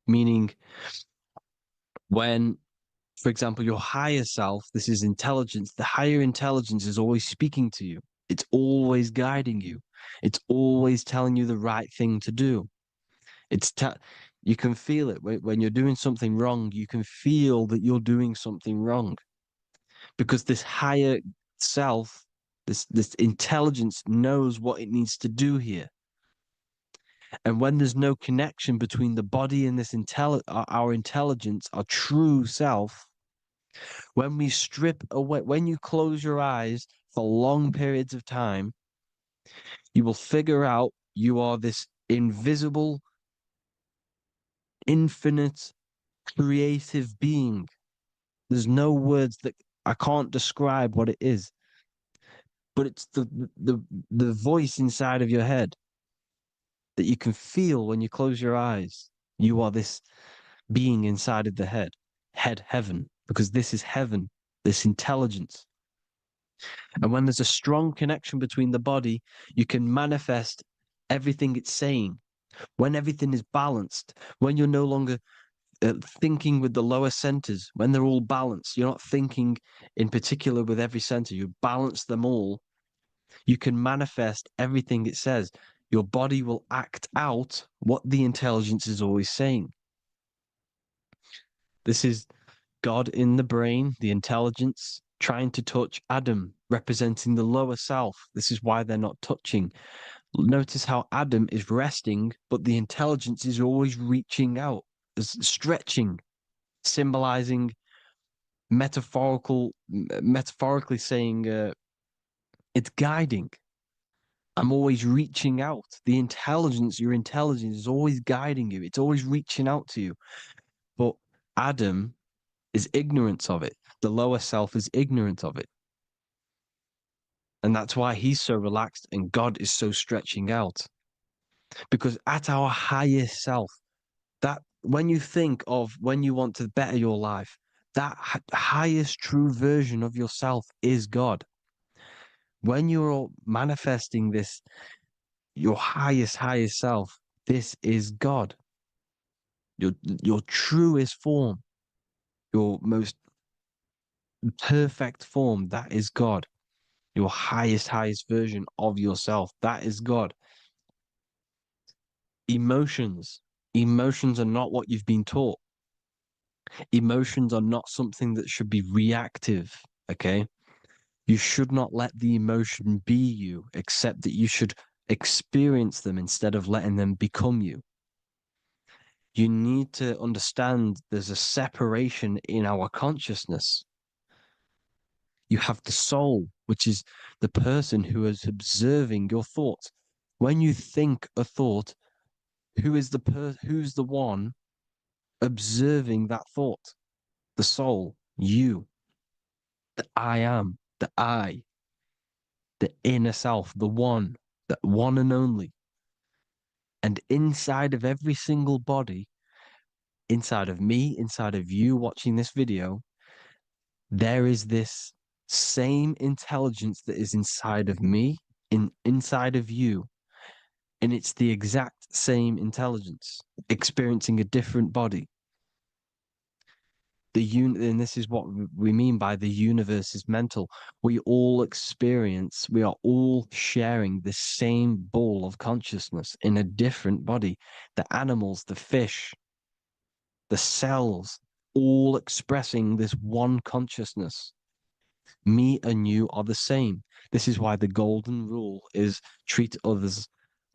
Meaning, when, for example, your higher self, this is intelligence, the higher intelligence is always speaking to you. It's always guiding you. It's always telling you the right thing to do. You can feel it when you're doing something wrong. You can feel that you're doing something wrong because this higher self, this intelligence knows what it needs to do here. And when there's no connection between the body and this our intelligence, our true self, when we strip away, when you close your eyes for long periods of time, you will figure out you are this invisible, infinite, creative being. There's no words that I can't describe what it is, but it's the voice inside of your head that you can feel when you close your eyes. You are this being inside of the heaven, because this is heaven, this intelligence. And when there's a strong connection between the body, you can manifest everything it's saying. When everything is balanced, when you're no longer thinking with the lower centers, when they're all balanced, you're not thinking in particular with every center, you balance them all, you can manifest everything it says. Your body will act out what the intelligence is always saying. This is God in the brain, the intelligence, trying to touch Adam, representing the lower self. This is why they're not touching. Notice how Adam is resting, but the intelligence is always reaching out, stretching, symbolizing metaphorically saying it's guiding. I'm always reaching out. Your intelligence is always guiding you. It's always reaching out to you. But Adam is ignorant of it. The lower self is ignorant of it. And that's why he's so relaxed and God is so stretching out. Because at our highest self, that when you think of when you want to better your life, that highest true version of yourself is God. When you're manifesting this, your highest self, this is God. Your truest form, your most perfect form, that is God. Your highest version of yourself, that is God. Emotions are not what you've been taught. Emotions are not something that should be reactive, okay? You should not let the emotion be you, except that you should experience them instead of letting them become you. You need to understand there's a separation in our consciousness. You have the soul, which is the person who is observing your thoughts. When you think a thought, who's the one observing that thought? The soul, you, the I am, the I, the inner self, the one and only. And inside of every single body, inside of me, inside of you watching this video, there is this same intelligence that is inside of me, inside of you. And it's the exact same intelligence, experiencing a different body. And this is what we mean by the universe is mental. We all sharing the same ball of consciousness in a different body. The animals, the fish, the cells, all expressing this one consciousness. Me and you are the same. This is why the golden rule is treat others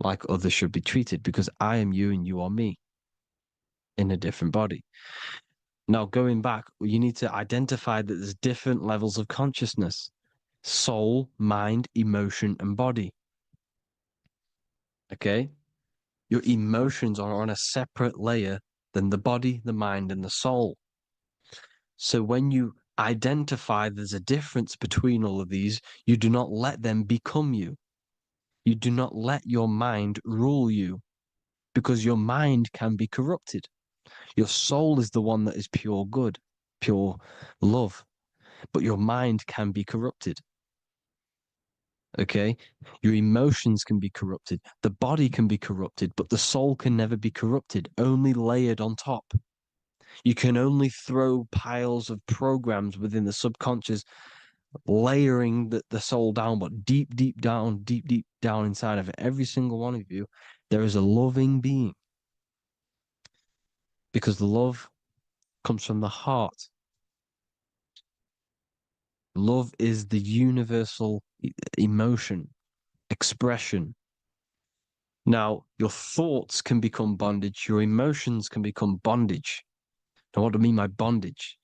like others should be treated, because I am you and you are me in a different body. Now, going back, you need to identify that there's different levels of consciousness: soul, mind, emotion, and body. Okay? Your emotions are on a separate layer than the body, the mind, and the soul. So when you identify there's a difference between all of these, you do not let them become you. You do not let your mind rule you, because your mind can be corrupted. Your soul is the one that is pure good, pure love, but your mind can be corrupted. Okay? Your emotions can be corrupted. The body can be corrupted, but the soul can never be corrupted, only layered on top. You can only throw piles of programs within the subconscious, layering the soul down, but deep down inside of every single one of you, there is a loving being. Because love comes from the heart. Love is the universal emotion, expression. Now, your thoughts can become bondage, your emotions can become bondage. Now, what do I mean by bondage?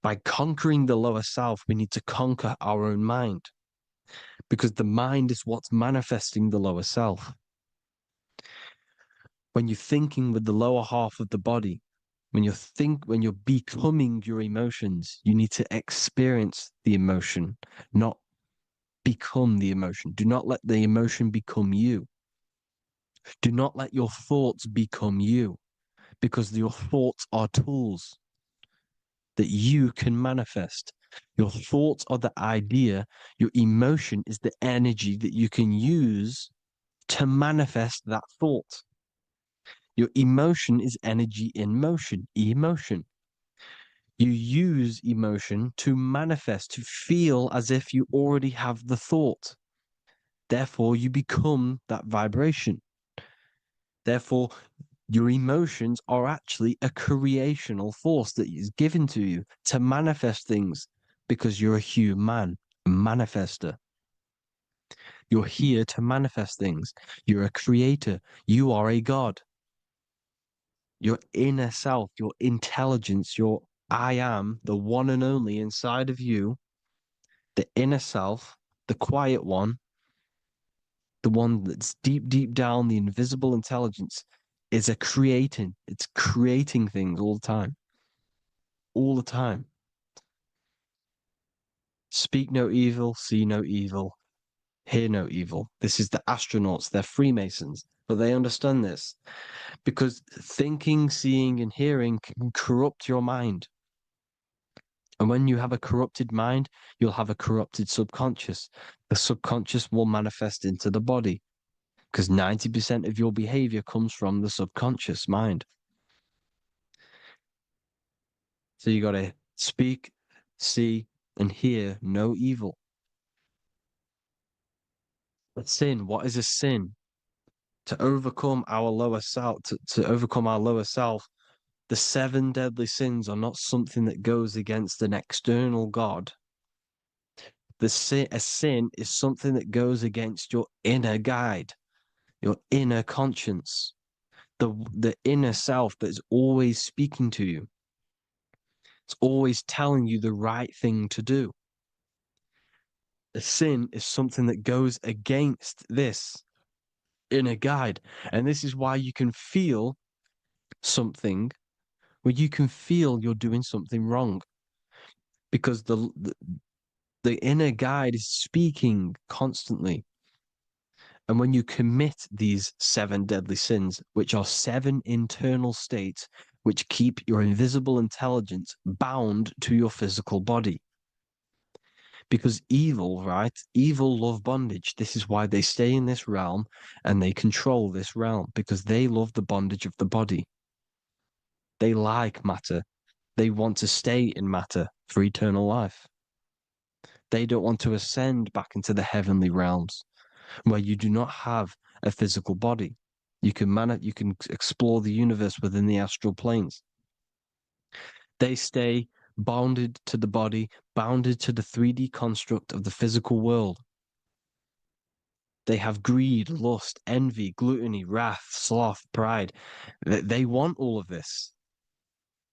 By conquering the lower self, we need to conquer our own mind, because the mind is what's manifesting the lower self. When you're thinking with the lower half of the body, when you're becoming your emotions, you need to experience the emotion, not become the emotion. Do not let the emotion become you. Do not let your thoughts become you, because your thoughts are tools that you can manifest. Your thoughts are the idea. Your emotion is the energy that you can use to manifest that thought. Your emotion is energy in motion, emotion. You use emotion to manifest, to feel as if you already have the thought. Therefore, you become that vibration. Therefore, your emotions are actually a creational force that is given to you to manifest things, because you're a human, a manifester. You're here to manifest things. You're a creator. You are a god. Your inner self, your intelligence, your I am, the one and only inside of you, the inner self, the quiet one, the one that's deep down, the invisible intelligence, is it's creating things all the time. All the time. Speak no evil, see no evil, hear no evil. This is the astronauts, they're Freemasons, but they understand this, because thinking, seeing, and hearing can corrupt your mind. And when you have a corrupted mind, you'll have a corrupted subconscious. The subconscious will manifest into the body, because 90% of your behavior comes from the subconscious mind. So you got to speak, see, and hear no evil. But sin, what is a sin? To overcome our lower self, to overcome our lower self, the 7 deadly sins are not something that goes against an external God. A sin is something that goes against your inner guide, your inner conscience. the inner self that's always speaking to you. It's always telling you the right thing to do. A sin is something that goes against this inner guide. And this is why you can feel something where you can feel you're doing something wrong. Because the inner guide is speaking constantly. And when you commit these 7 deadly sins, which are 7 internal states which keep your invisible intelligence bound to your physical body. Because evil, right? Evil love bondage. This is why they stay in this realm and they control this realm, because they love the bondage of the body. They like matter. They want to stay in matter for eternal life. They don't want to ascend back into the heavenly realms where you do not have a physical body. You can explore the universe within the astral planes. They stay bounded to the body, bounded to the 3D construct of the physical world. They have greed, lust, envy, gluttony, wrath, sloth, pride. They want all of this.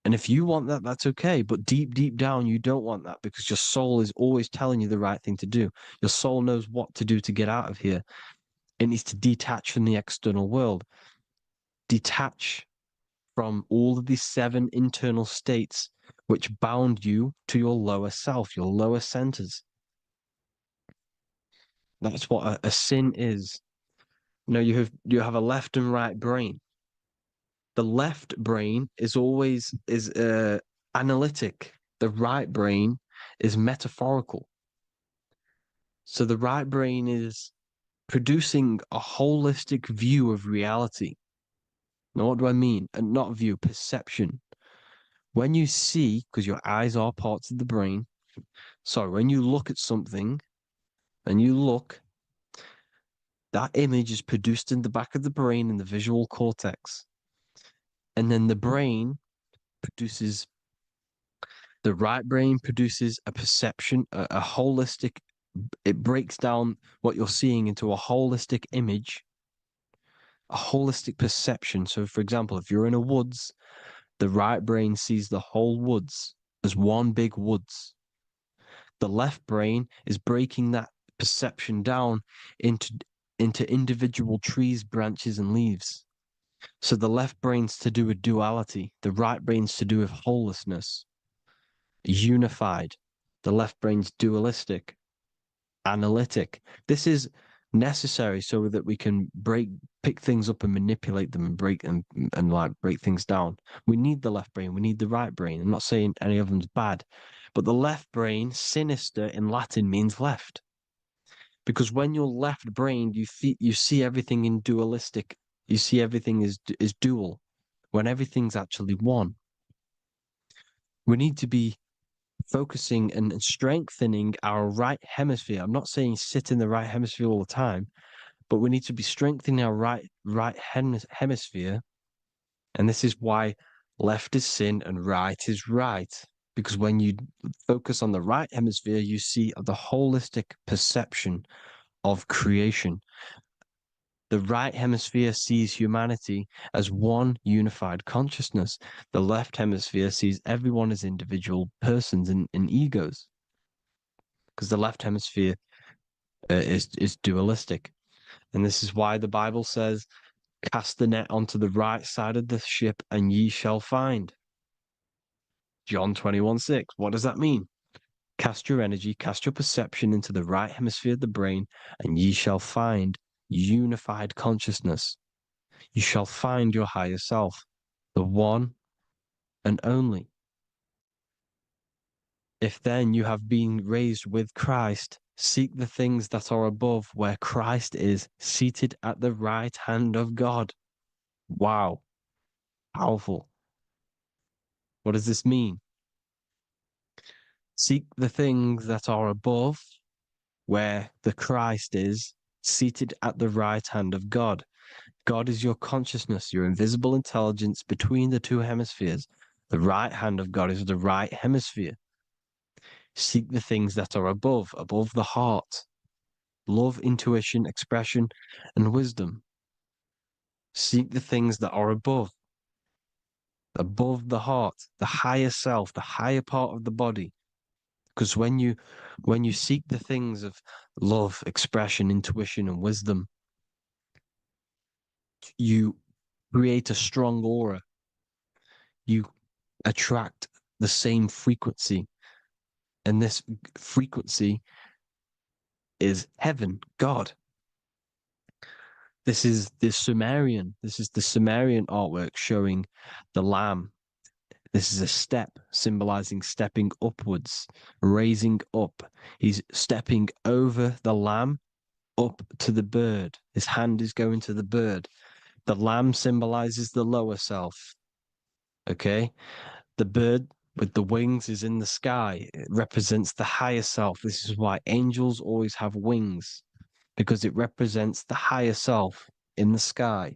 And if you want that, that's okay. But deep, deep down, you don't want that because your soul is always telling you the right thing to do. Your soul knows what to do to get out of here. It needs to detach from the external world. Detach from all of these 7 internal states which bound you to your lower self, your lower centers. That's what a sin is. You know, you have a left and right brain. The left brain is always analytic. The right brain is metaphorical. So the right brain is producing a holistic view of reality. Now, what do I mean? And not view, perception. When you see, because your eyes are parts of the brain, so when you look at something and you look, that image is produced in the back of the brain in the visual cortex. And then the right brain produces a perception, a holistic, it breaks down what you're seeing into a holistic image, a holistic perception. So, for example, if you're in a woods, the right brain sees the whole woods as one big woods. The left brain is breaking that perception down into individual trees, branches, and leaves. So the left brain's to do with duality, the right brain's to do with wholeness, unified. The left brain's dualistic, analytic. This is necessary so that we can pick things up and manipulate them and break things down. We need the left brain, we need the right brain. I'm not saying any of them's bad, but the left brain, sinister in Latin, means left. Because when you're left-brained, you see everything in dualistic. You see everything is dual, when everything's actually one. We need to be focusing and strengthening our right hemisphere. I'm not saying sit in the right hemisphere all the time, but we need to be strengthening our right hemisphere. And this is why left is sin and right is right. Because when you focus on the right hemisphere, you see the holistic perception of creation. The right hemisphere sees humanity as one unified consciousness. The left hemisphere sees everyone as individual persons and egos. Because the left hemisphere is dualistic. And this is why the Bible says, cast the net onto the right side of the ship and ye shall find. John 21:6. What does that mean? Cast your energy, cast your perception into the right hemisphere of the brain, and ye shall find unified consciousness. You shall find your higher self, the one and only. If then you have been raised with Christ, seek the things that are above, where Christ is seated at the right hand of God. Wow. Powerful. What does this mean? Seek the things that are above, where the Christ is seated at the right hand of God. God is your consciousness, your invisible intelligence between the 2 hemispheres. The right hand of God is the right hemisphere. Seek the things that are above the heart. Love, intuition, expression, and wisdom. Seek the things that are above the heart, the higher self, the higher part of the body. Because when you seek the things of love, expression, intuition, and wisdom, you create a strong aura. You attract the same frequency. And this frequency is heaven, God. This is the Sumerian artwork showing the lamb. This is a step symbolizing stepping upwards, raising up. He's stepping over the lamb up to the bird. His hand is going to the bird. The lamb symbolizes the lower self. Okay? The bird with the wings is in the sky. It represents the higher self. This is why angels always have wings, because it represents the higher self in the sky.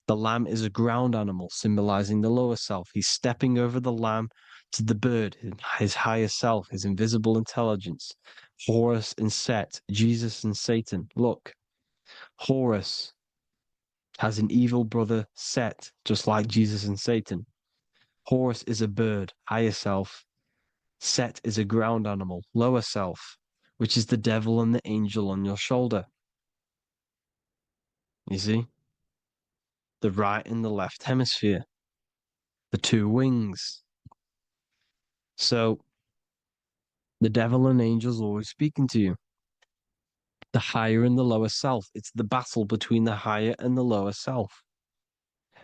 The lamb is a ground animal, symbolizing the lower self. He's stepping over the lamb to the bird, his higher self, his invisible intelligence. Horus and Set, Jesus and Satan. Look, Horus has an evil brother, Set, just like Jesus and Satan. Horus is a bird, higher self. Set is a ground animal, lower self, which is the devil and the angel on your shoulder. You see? The right and the left hemisphere, the two wings. So the devil and angels always speaking to you. The higher and the lower self. It's the battle between the higher and the lower self,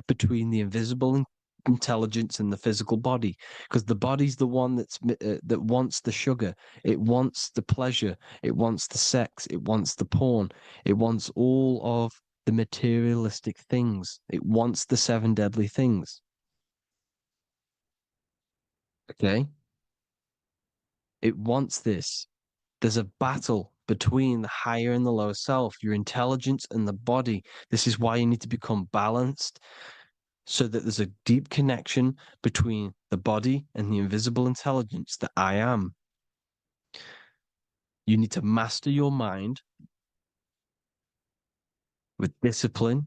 between the invisible intelligence and the physical body, because the body's the one that wants the sugar, it wants the pleasure, it wants the sex, it wants the porn, it wants all of the materialistic things, it wants the 7 deadly things. Okay, it wants this. There's a battle between the higher and the lower self, your intelligence and the body. This is why you need to become balanced, so that there's a deep connection between the body and the invisible intelligence that I am. You need to master your mind with discipline,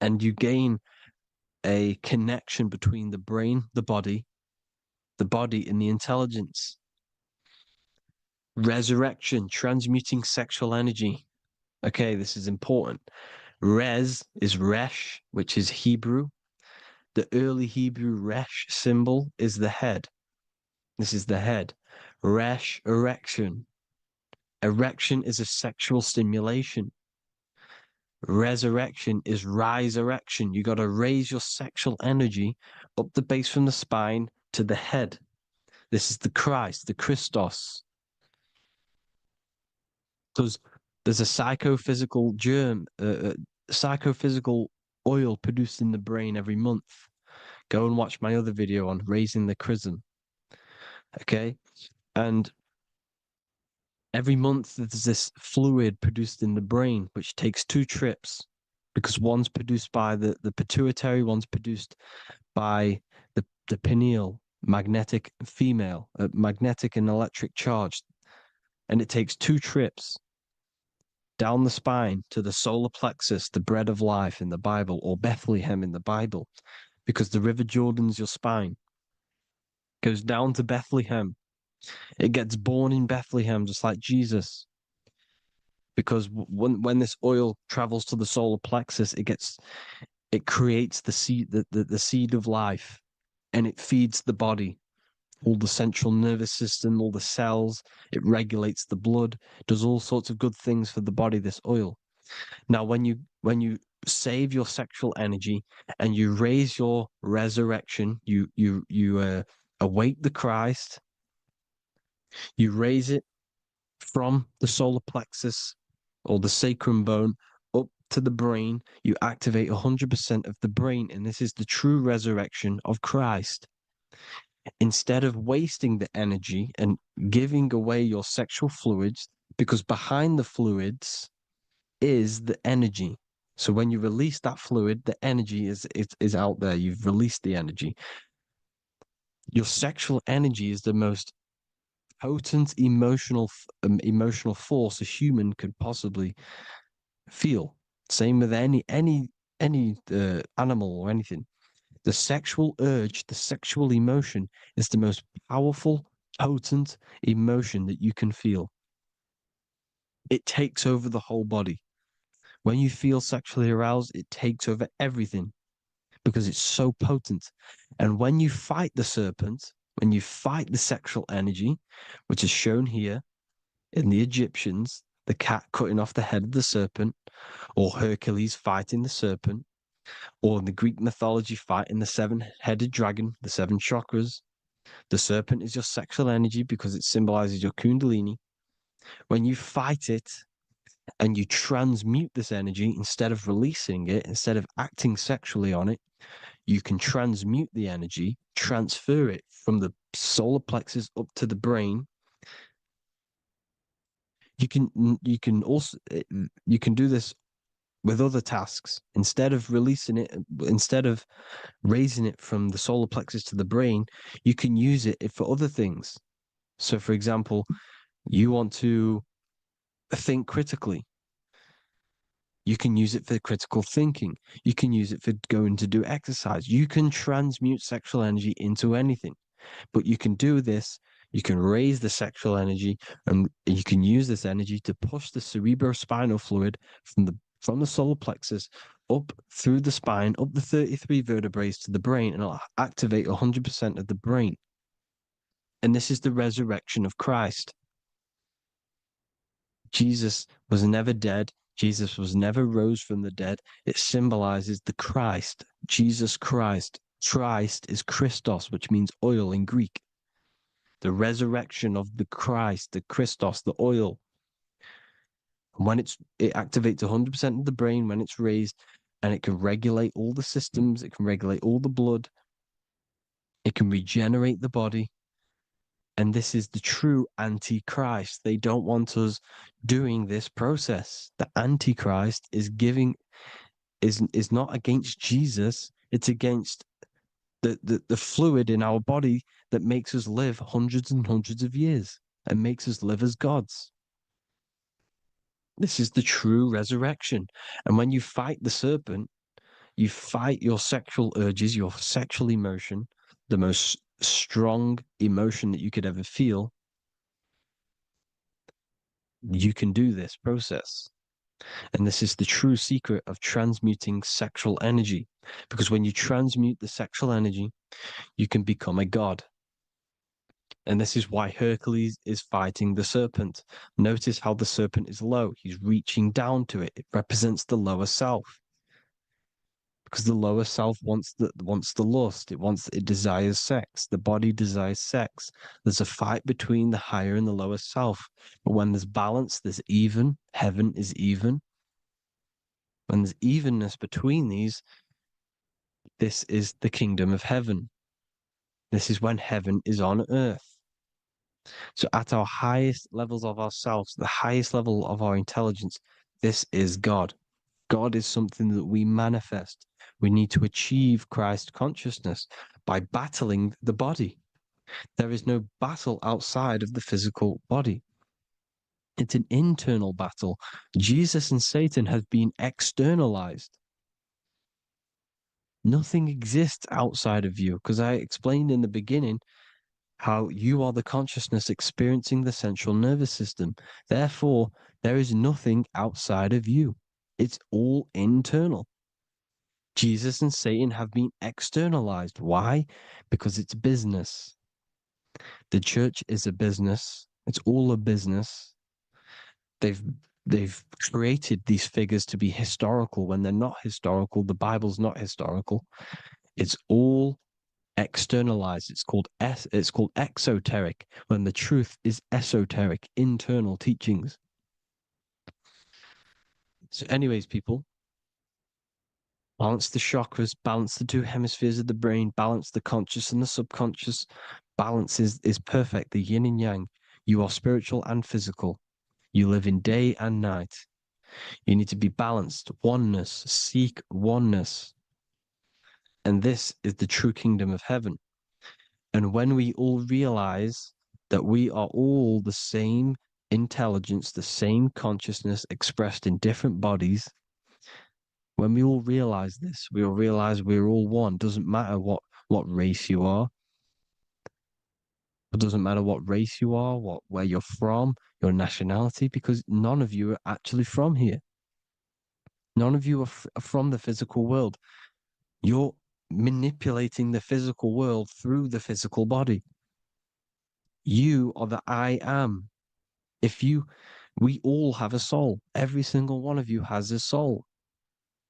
and you gain a connection between the brain, the body and the intelligence. Resurrection, transmuting sexual energy. Okay, this is important. Res is Resh, which is Hebrew. The early Hebrew Resh symbol is the head. This is the head. Resh, erection. Erection is a sexual stimulation. Resurrection is rise erection. You got to raise your sexual energy up the base from the spine to the head. This is the Christ, the Christos. Because there's a psychophysical psychophysical oil produced in the brain every month. Go and watch my other video on raising the chrism. Okay? And every month there's this fluid produced in the brain, which takes 2 trips, because one's produced by the pituitary, one's produced by the pineal, magnetic female, magnetic and electric charge. And it takes 2 trips down the spine to the solar plexus, the bread of life in the Bible, or Bethlehem in the Bible, because the River Jordan's your spine. Goes down to Bethlehem. It gets born in Bethlehem, just like Jesus. Because when this oil travels to the solar plexus, it creates the seed, the seed of life, and it feeds the body, all the central nervous system, all the cells. It regulates the blood, does all sorts of good things for the body, this oil. Now, when you save your sexual energy and you raise your resurrection, you awake the Christ, you raise it from the solar plexus or the sacrum bone up to the brain, you activate 100% of the brain, and this is the true resurrection of Christ. Instead of wasting the energy and giving away your sexual fluids, because behind the fluids is the energy. So when you release that fluid, the energy is out there. You've released the energy. Your sexual energy is the most potent emotional force a human could possibly feel. Same with any animal or anything. The sexual urge, the sexual emotion is the most powerful, potent emotion that you can feel. It takes over the whole body. When you feel sexually aroused, it takes over everything because it's so potent. And when you fight the serpent, when you fight the sexual energy, which is shown here in the Egyptians, the cat cutting off the head of the serpent, or Hercules fighting the serpent, or in the Greek mythology fighting the seven-headed dragon, the seven chakras. The serpent is your sexual energy because it symbolizes your kundalini. When you fight it and you transmute this energy instead of releasing it, instead of acting sexually on it, you can transmute the energy, transfer it from the solar plexus up to the brain. You can also you can do this with other tasks. Instead of releasing it, instead of raising it from the solar plexus to the brain, you can use it for other things. So, for example, you want to think critically. You can use it for critical thinking. You can use it for going to do exercise. You can transmute sexual energy into anything, but you can do this. You can raise the sexual energy, and you can use this energy to push the cerebrospinal fluid from the solar plexus up through the spine, up the 33 vertebrae to the brain, and it'll activate 100% of the brain. And this is the resurrection of Christ. Jesus was never dead. Jesus was never rose from the dead. It symbolizes the Christ, Jesus Christ. Christ is Christos, which means oil in Greek. The resurrection of the Christ, the Christos, the oil. When it activates 100% of the brain when it's raised, and it can regulate all the systems, it can regulate all the blood, it can regenerate the body. And this is the true Antichrist. They don't want us doing this process. The Antichrist is not against Jesus, it's against the fluid in our body that makes us live hundreds and hundreds of years and makes us live as gods. This is the true resurrection. And when you fight the serpent, you fight your sexual urges, your sexual emotion, the most strong emotion that you could ever feel. You can do this process. And this is the true secret of transmuting sexual energy. Because when you transmute the sexual energy, you can become a god. And this is why Hercules is fighting the serpent. Notice how the serpent is low. He's reaching down to it. It represents the lower self. Because the lower self wants the lust. It desires sex. The body desires sex. There's a fight between the higher and the lower self. But when there's balance, there's even. Heaven is even. When there's evenness between these, this is the kingdom of heaven. This is when heaven is on earth. So at our highest levels of ourselves, the highest level of our intelligence, this is God. God is something that we manifest. We need to achieve Christ consciousness by battling the body. There is no battle outside of the physical body. It's an internal battle. Jesus and Satan have been externalized. Nothing exists outside of you, because I explained in the beginning how you are the consciousness experiencing the central nervous system. Therefore, there is nothing outside of you. It's all internal. Jesus and Satan have been externalized. Why? Because it's business. The church is a business. It's all a business. They've created these figures to be historical when they're not historical. The Bible's not historical. It's all externalized. It's called exoteric, when the truth is esoteric, internal teachings. So, anyways, people, balance the chakras, balance the two hemispheres of the brain, balance the conscious and the subconscious. Balance is perfect, the yin and yang. You are spiritual and physical. You live in day and night. You need to be balanced. Oneness. Seek oneness. And this is the true kingdom of heaven. And when we all realize that we are all the same intelligence, the same consciousness expressed in different bodies, When we all realize this, we all realize we're all one. Doesn't matter what race you are. It doesn't matter what race you are, where you're from, your nationality, because none of you are actually from here. None of you are from the physical world. You're manipulating the physical world through the physical body. You are the I am. We all have a soul. Every single one of you has a soul.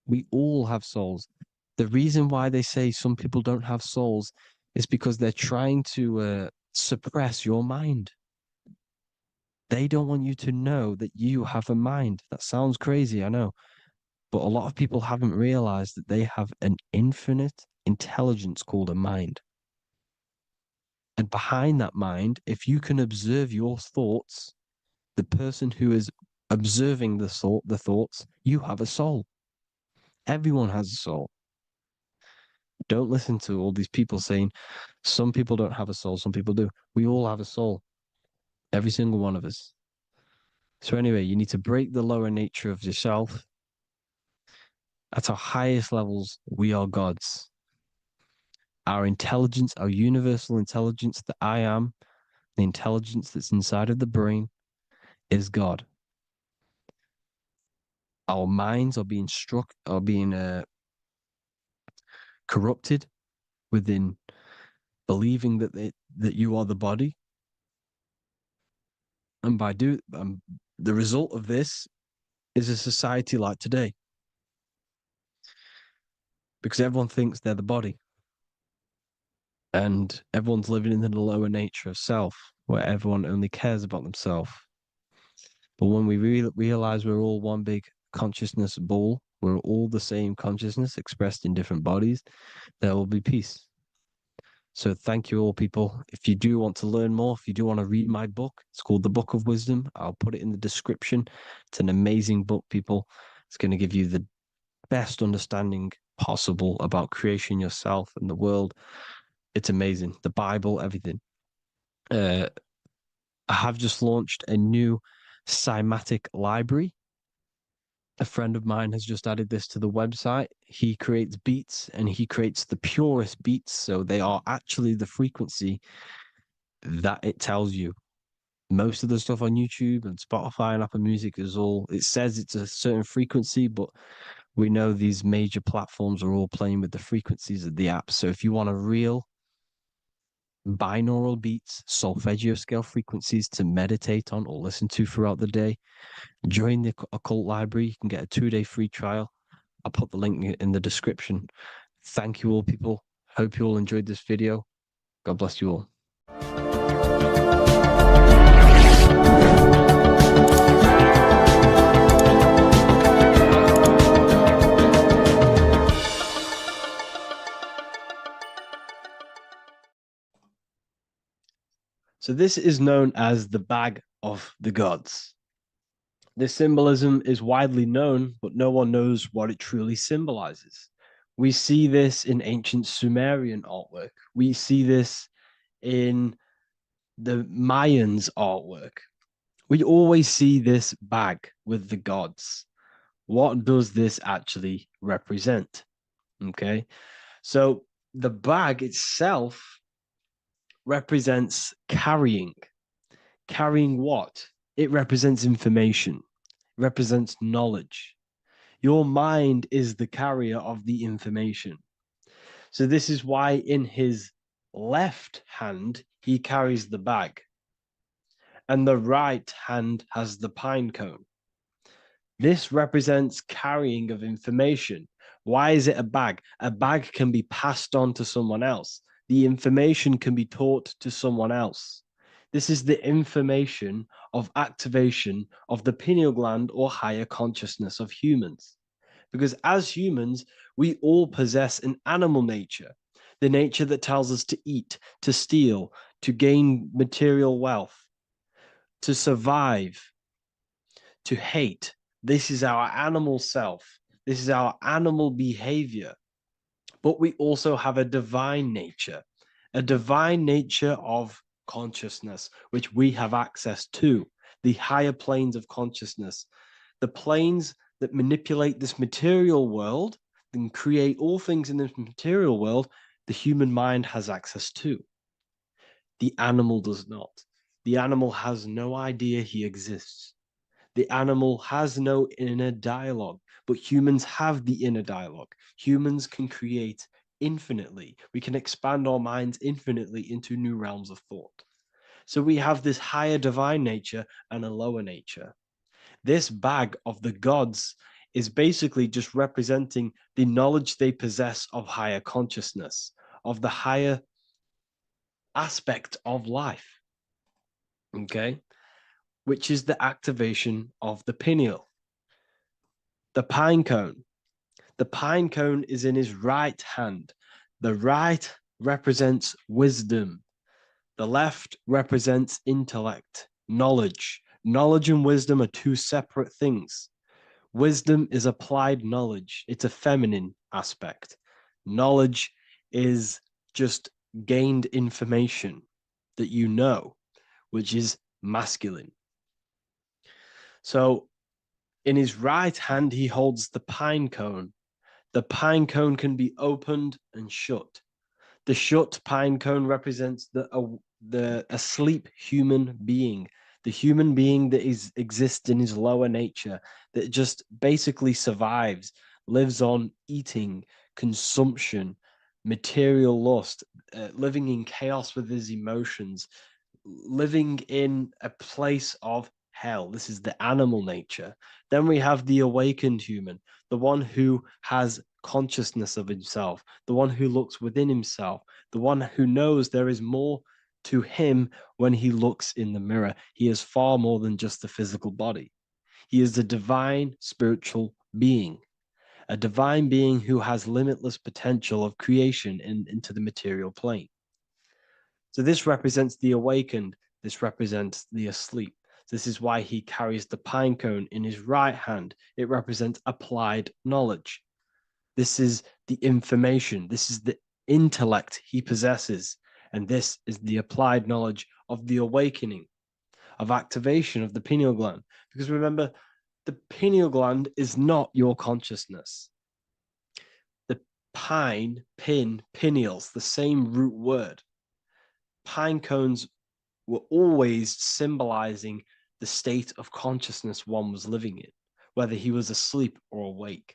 We all have souls. The reason why they say some people don't have souls is because they're trying to suppress your mind. They don't want you to know that you have a mind. That sounds crazy, I know. But a lot of people haven't realized that they have an infinite intelligence called a mind. And behind that mind, if you can observe your thoughts, the person who is observing the thoughts, you have a soul. Everyone has a soul. Don't listen to all these people saying some people don't have a soul, some people do. We all have a soul. Every single one of us. So anyway, you need to break the lower nature of yourself. At our highest levels, we are gods. Our intelligence, our universal intelligence, the I am, the intelligence that's inside of the brain, is God. Our minds are being corrupted within believing that you are the body, and by the result of this is a society like today, because everyone thinks they're the body, and everyone's living in the lower nature of self, where everyone only cares about themselves. But when we realize we're all one big consciousness ball, we're all the same consciousness expressed in different bodies, there will be peace. So thank you all, people. If you do want to learn more, if you do want to read my book, it's called The Book of Wisdom. I'll put it in the description. It's an amazing book, people. It's going to give you the best understanding possible about creation, yourself, and the world. It's amazing. The Bible, everything. I have just launched a new cymatic library. A friend of mine has just added this to the website. He creates beats, and he creates the purest beats. So they are actually the frequency that it tells you. Most of the stuff on YouTube and Spotify and Apple Music it says it's a certain frequency, but we know these major platforms are all playing with the frequencies of the app. So if you want a real binaural beats, solfeggio scale frequencies to meditate on or listen to throughout the day, join the Occult Library. You can get a 2-day free trial. I'll put the link in the description. Thank you all, people. Hope you all enjoyed this video. God bless you all. So this is known as the Bag of the Gods. This symbolism is widely known, but no one knows what it truly symbolizes. We see this in ancient Sumerian artwork. We see this in the Mayans' artwork. We always see this bag with the gods. What does this actually represent? Okay, so the bag itself represents carrying. Carrying what? It represents information, represents knowledge. Your mind is the carrier of the information. So this is why in his left hand, he carries the bag, and the right hand has the pine cone. This represents carrying of information. Why is it a bag? A bag can be passed on to someone else. The information can be taught to someone else. This is the information of activation of the pineal gland or higher consciousness of humans. Because as humans, we all possess an animal nature, the nature that tells us to eat, to steal, to gain material wealth, to survive, to hate. This is our animal self. This is our animal behavior. But we also have a divine nature of consciousness, which we have access to, the higher planes of consciousness, the planes that manipulate this material world and create all things in this material world, the human mind has access to. The animal does not. The animal has no idea he exists. The animal has no inner dialogue, but humans have the inner dialogue. Humans can create infinitely. We can expand our minds infinitely into new realms of thought. So we have this higher divine nature and a lower nature. This bag of the gods is basically just representing the knowledge they possess of higher consciousness, of the higher aspect of life, okay, which is the activation of the pineal. The pine cone. The pine cone is in his right hand. The right represents wisdom. The left represents intellect, knowledge. Knowledge and wisdom are two separate things. Wisdom is applied knowledge. It's a feminine aspect. Knowledge is just gained information that you know, which is masculine. So in his right hand, he holds the pine cone. The pine cone can be opened and shut. The shut pine cone represents the asleep human being, the human being that exists in his lower nature, that just basically survives, lives on eating, consumption, material lust, living in chaos with his emotions, living in a place of hell. This is the animal nature. Then we have the awakened human, the one who has consciousness of himself, the one who looks within himself, the one who knows there is more to him when he looks in the mirror. He is far more than just the physical body. He is a divine spiritual being, a divine being who has limitless potential of creation into the material plane. So this represents the awakened. This represents the asleep. This is why he carries the pine cone in his right hand. It represents applied knowledge. This is the information. This is the intellect he possesses. And this is the applied knowledge of the awakening, of activation of the pineal gland. Because remember, the pineal gland is not your consciousness. The pineals, the same root word. Pine cones were always symbolizing the state of consciousness one was living in, whether he was asleep or awake.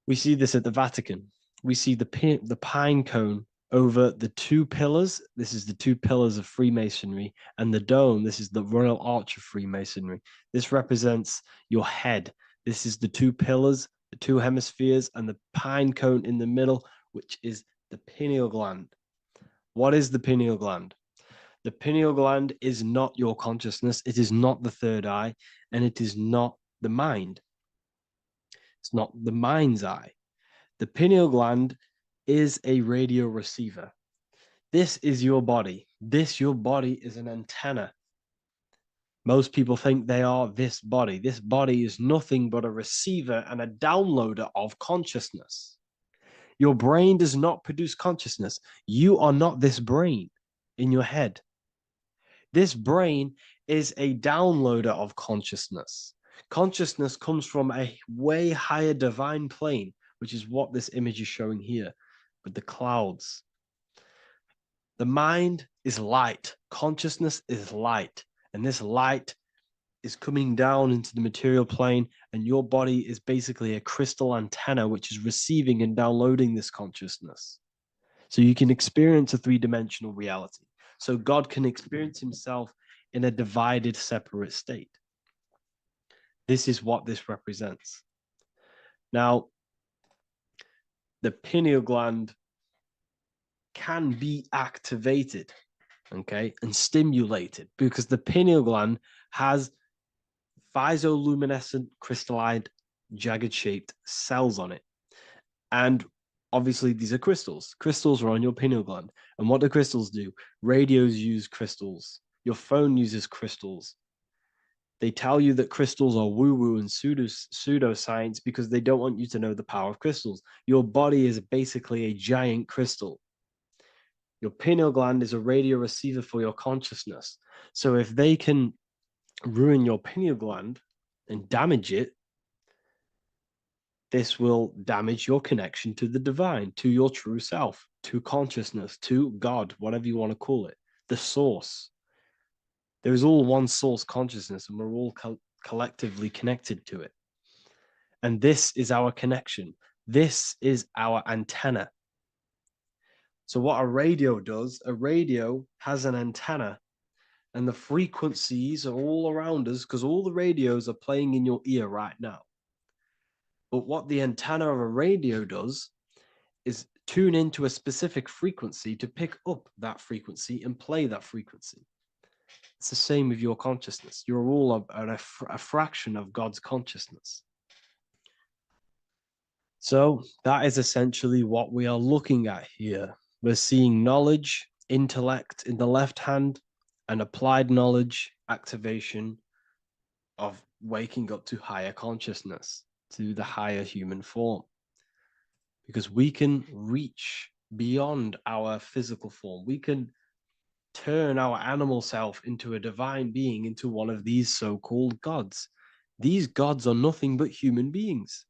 We see this at the Vatican. We see the pine cone over the two pillars. This is the two pillars of Freemasonry, and the dome. This is the Royal Arch of Freemasonry. This represents your head. This is the two pillars, the two hemispheres, and the pine cone in the middle, which is the pineal gland. What is the pineal gland? The pineal gland is not your consciousness. It is not the third eye, and it is not the mind. It's not the mind's eye. The pineal gland is a radio receiver. This is your body. Your body is an antenna. Most people think they are this body. This body is nothing but a receiver and a downloader of consciousness. Your brain does not produce consciousness. You are not this brain in your head. This brain is a downloader of consciousness. Consciousness comes from a way higher divine plane, which is what this image is showing here with the clouds. The mind is light. Consciousness is light. And this light is coming down into the material plane, and your body is basically a crystal antenna which is receiving and downloading this consciousness. So you can experience a three-dimensional reality. So God can experience himself in a divided, separate state. This is what this represents. Now, the pineal gland can be activated, okay, and stimulated, because the pineal gland has phytoluminescent crystalline jagged-shaped cells on it. And obviously, these are crystals. Crystals are on your pineal gland. And what do crystals do? Radios use crystals. Your phone uses crystals. They tell you that crystals are woo-woo and pseudoscience because they don't want you to know the power of crystals. Your body is basically a giant crystal. Your pineal gland is a radio receiver for your consciousness. So if they can ruin your pineal gland and damage it, this will damage your connection to the divine, to your true self, to consciousness, to God, whatever you want to call it, the source. There is all one source consciousness, and we're all collectively connected to it. And this is our connection. This is our antenna. So what a radio does, a radio has an antenna, and the frequencies are all around us because all the radios are playing in your ear right now. But what the antenna of a radio does is tune into a specific frequency to pick up that frequency and play that frequency. It's the same with your consciousness. You're all a fraction of God's consciousness. So that is essentially what we are looking at here. We're seeing knowledge, intellect in the left hand, and applied knowledge, activation of waking up to higher consciousness, to the higher human form. Because we can reach beyond our physical form. We can turn our animal self into a divine being, into one of these so-called gods. These gods are nothing but human beings.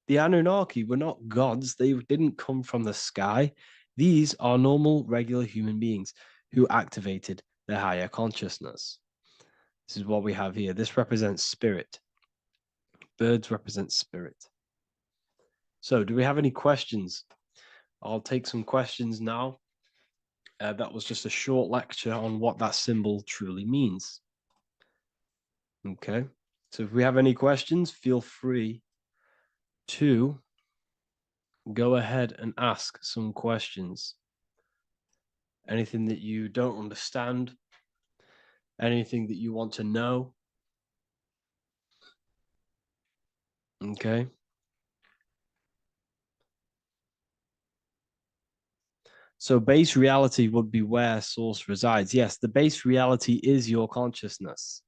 The Anunnaki were not gods. They didn't come from the sky. These are normal, regular human beings who activated their higher consciousness. This is what we have here. This represents spirit. Birds represent spirit. So do we have any questions? I'll take some questions now. That was just a short lecture on what that symbol truly means. Okay. So if we have any questions, feel free to go ahead and ask some questions. Anything that you don't understand, anything that you want to know. Okay. So base reality would be where source resides. Yes, the base reality is your consciousness.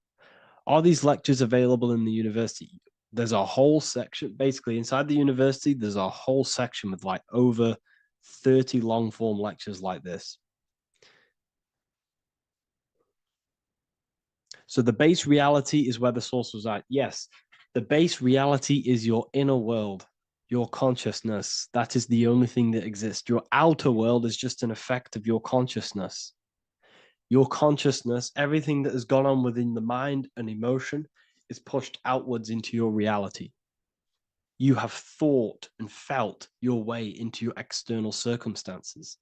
Are these lectures available in the university? There's a whole section, basically inside the university, there's a whole section with like over 30 long form lectures like this. So the base reality is where the source resides. Yes, the base reality is your inner world, your consciousness. That is the only thing that exists. Your outer world is just an effect of your consciousness. Your consciousness, everything that has gone on within the mind and emotion is pushed outwards into your reality. You have thought and felt your way into your external circumstances.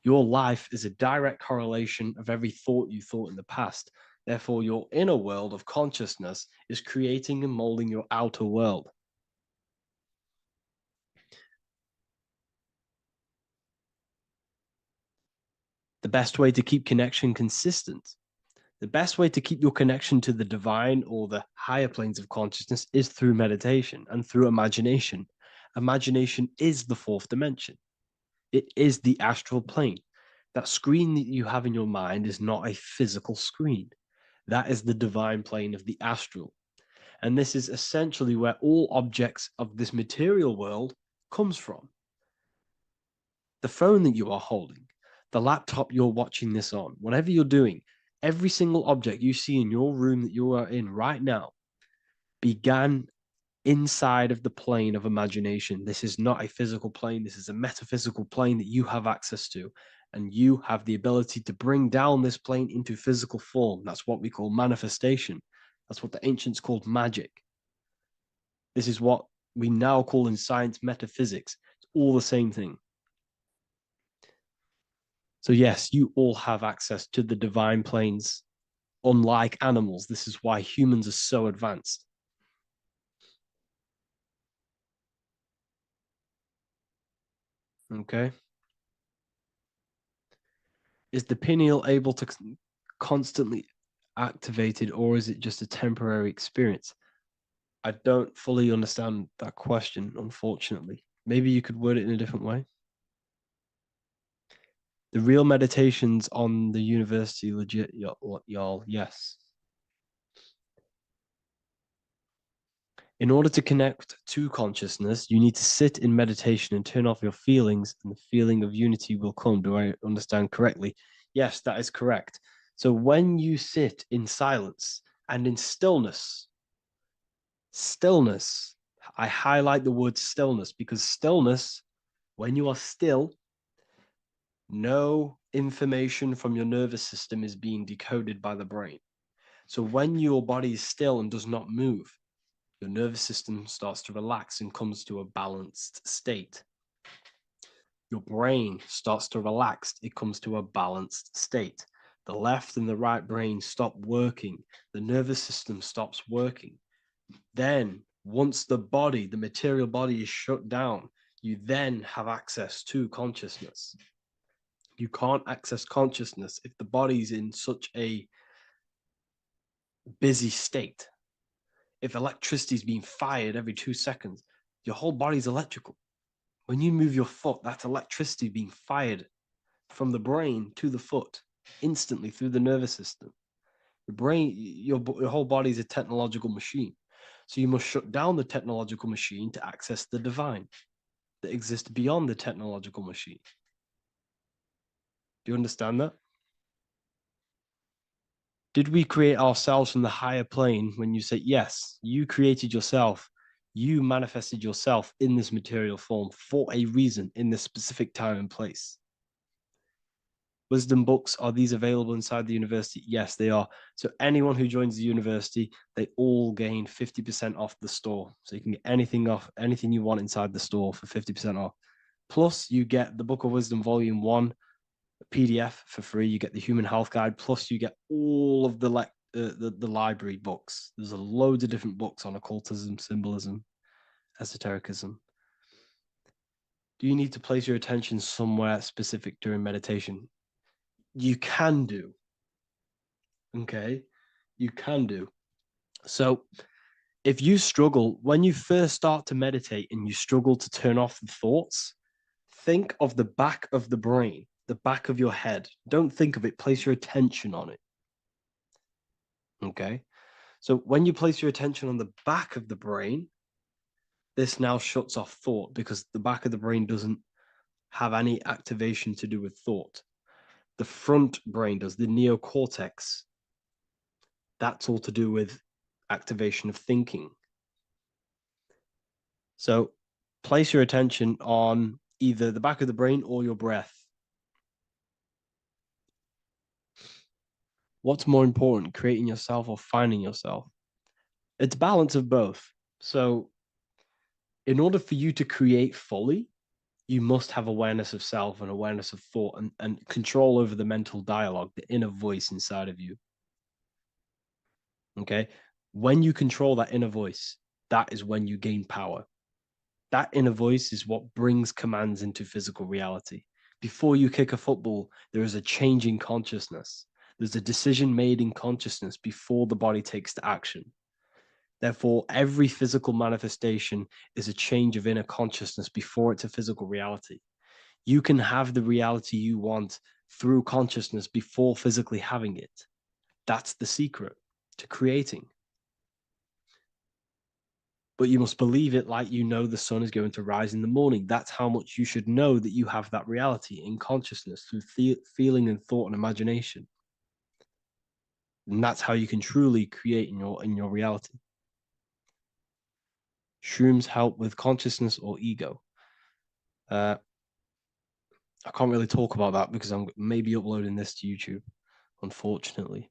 Your life is a direct correlation of every thought you thought in the past. Therefore, your inner world of consciousness is creating and molding your outer world. The best way to keep connection consistent, the best way to keep your connection to the divine or the higher planes of consciousness is through meditation and through imagination. Imagination is the fourth dimension. It is the astral plane. That screen that you have in your mind is not a physical screen. That is the divine plane of the astral. And this is essentially where all objects of this material world comes from. The phone that you are holding, the laptop you're watching this on, whatever you're doing, every single object you see in your room that you are in right now began inside of the plane of imagination. This is not a physical plane. This is a metaphysical plane that you have access to. And you have the ability to bring down this plane into physical form. That's what we call manifestation. That's what the ancients called magic. This is what we now call in science metaphysics. It's all the same thing. So yes, you all have access to the divine planes. Unlike animals, this is why humans are so advanced. Okay. Is the pineal able to constantly activated, or is it just a temporary experience? I don't fully understand that question, unfortunately. Maybe you could word it in a different way. The real meditations on the university, legit, y'all, yes. In order to connect to consciousness, you need to sit in meditation and turn off your feelings, and the feeling of unity will come. Do I understand correctly? Yes, that is correct. So when you sit in silence and in stillness I highlight the word stillness because stillness, when you are still, no information from your nervous system is being decoded by the brain. So when your body is still and does not move, your nervous system starts to relax and comes to a balanced state. Your brain starts to relax, it comes to a balanced state. The left and the right brain stop working, the nervous system stops working. Then, once the body, the material body is shut down, you then have access to consciousness. You can't access consciousness if the body's in such a busy state. If electricity is being fired every 2 seconds, your whole body's electrical. When you move your foot, that's electricity being fired from the brain to the foot instantly through the nervous system. Your brain, your whole body is a technological machine. So you must shut down the technological machine to access the divine that exists beyond the technological machine. Do you understand that? Did we create ourselves from the higher plane? When you say yes, you created yourself, you manifested yourself in this material form for a reason in this specific time and place. Wisdom books, are these available inside the university? Yes, they are. So anyone who joins the university, they all gain 50% off the store. So you can get anything off, anything you want inside the store for 50% off. Plus, you get the Book of Wisdom Volume 1 PDF for free. You get the Human Health Guide. Plus, you get all of the library books. There's a loads of different books on occultism, symbolism, esotericism. Do you need to place your attention somewhere specific during meditation? You can do. Okay, you can do. So if you struggle, when you first start to meditate and you struggle to turn off the thoughts, think of the back of the brain, the back of your head. Don't think of it, place your attention on it. Okay, so when you place your attention on the back of the brain, this now shuts off thought because the back of the brain doesn't have any activation to do with thought. The front brain does, the neocortex. That's all to do with activation of thinking. So place your attention on either the back of the brain or your breath. What's more important, creating yourself or finding yourself? It's a balance of both. So in order for you to create fully, you must have awareness of self and awareness of thought and control over the mental dialogue, the inner voice inside of you. Okay? When you control that inner voice, that is when you gain power. That inner voice is what brings commands into physical reality. Before you kick a football, there is a change in consciousness. There's a decision made in consciousness before the body takes to action. Therefore, every physical manifestation is a change of inner consciousness before it's a physical reality. You can have the reality you want through consciousness before physically having it. That's the secret to creating. But you must believe it like you know the sun is going to rise in the morning. That's how much you should know that you have that reality in consciousness through feeling and thought and imagination. And that's how you can truly create in your reality. Shrooms help with consciousness or ego. I can't really talk about that because I'm maybe uploading this to YouTube, unfortunately.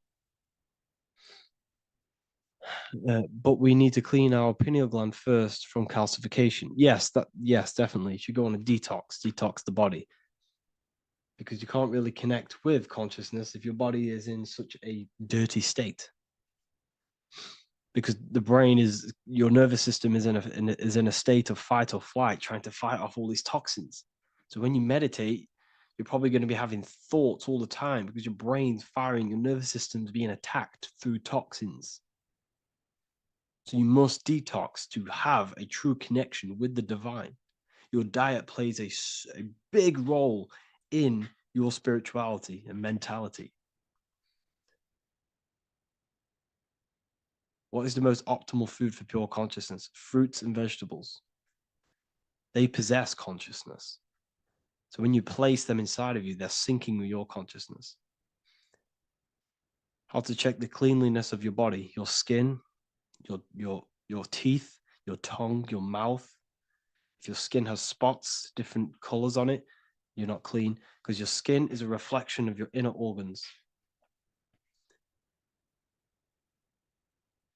But we need to clean our pineal gland first from calcification. Yes, definitely. You should go on a detox the body. Because you can't really connect with consciousness if your body is in such a dirty state. Because the brain is, your nervous system is in a state of fight or flight, trying to fight off all these toxins. So when you meditate, you're probably going to be having thoughts all the time because your brain's firing, your nervous system's being attacked through toxins. So you must detox to have a true connection with the divine. Your diet plays a big role in your spirituality and mentality. What is the most optimal food for pure consciousness? Fruits and vegetables. They possess consciousness. So when you place them inside of you, they're syncing with your consciousness. How to check the cleanliness of your body, your skin, your teeth, your tongue, your mouth. If your skin has spots, different colors on it, you're not clean because your skin is a reflection of your inner organs.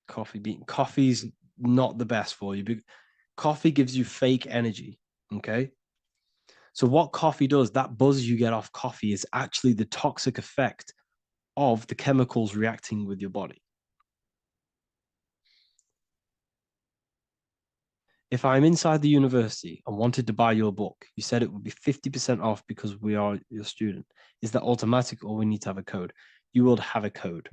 Coffee's not the best for you. Coffee gives you fake energy. Okay. So what coffee does, that buzz you get off coffee is actually the toxic effect of the chemicals reacting with your body. If I'm inside the university and wanted to buy your book, you said it would be 50% off because we are your student. Is that automatic or we need to have a code? You will have a code.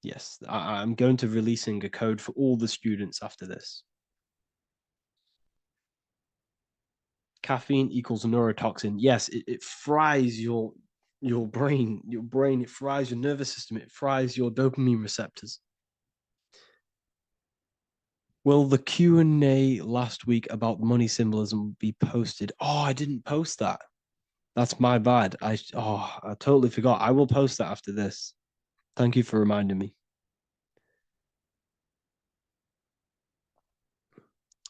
Yes, I'm going to releasing a code for all the students after this. Caffeine equals neurotoxin. Yes, it fries your brain, it fries your nervous system, it fries your dopamine receptors. Will the Q&A last week about money symbolism be posted? Oh, I didn't post that. That's my bad. I totally forgot. I will post that after this. Thank you for reminding me.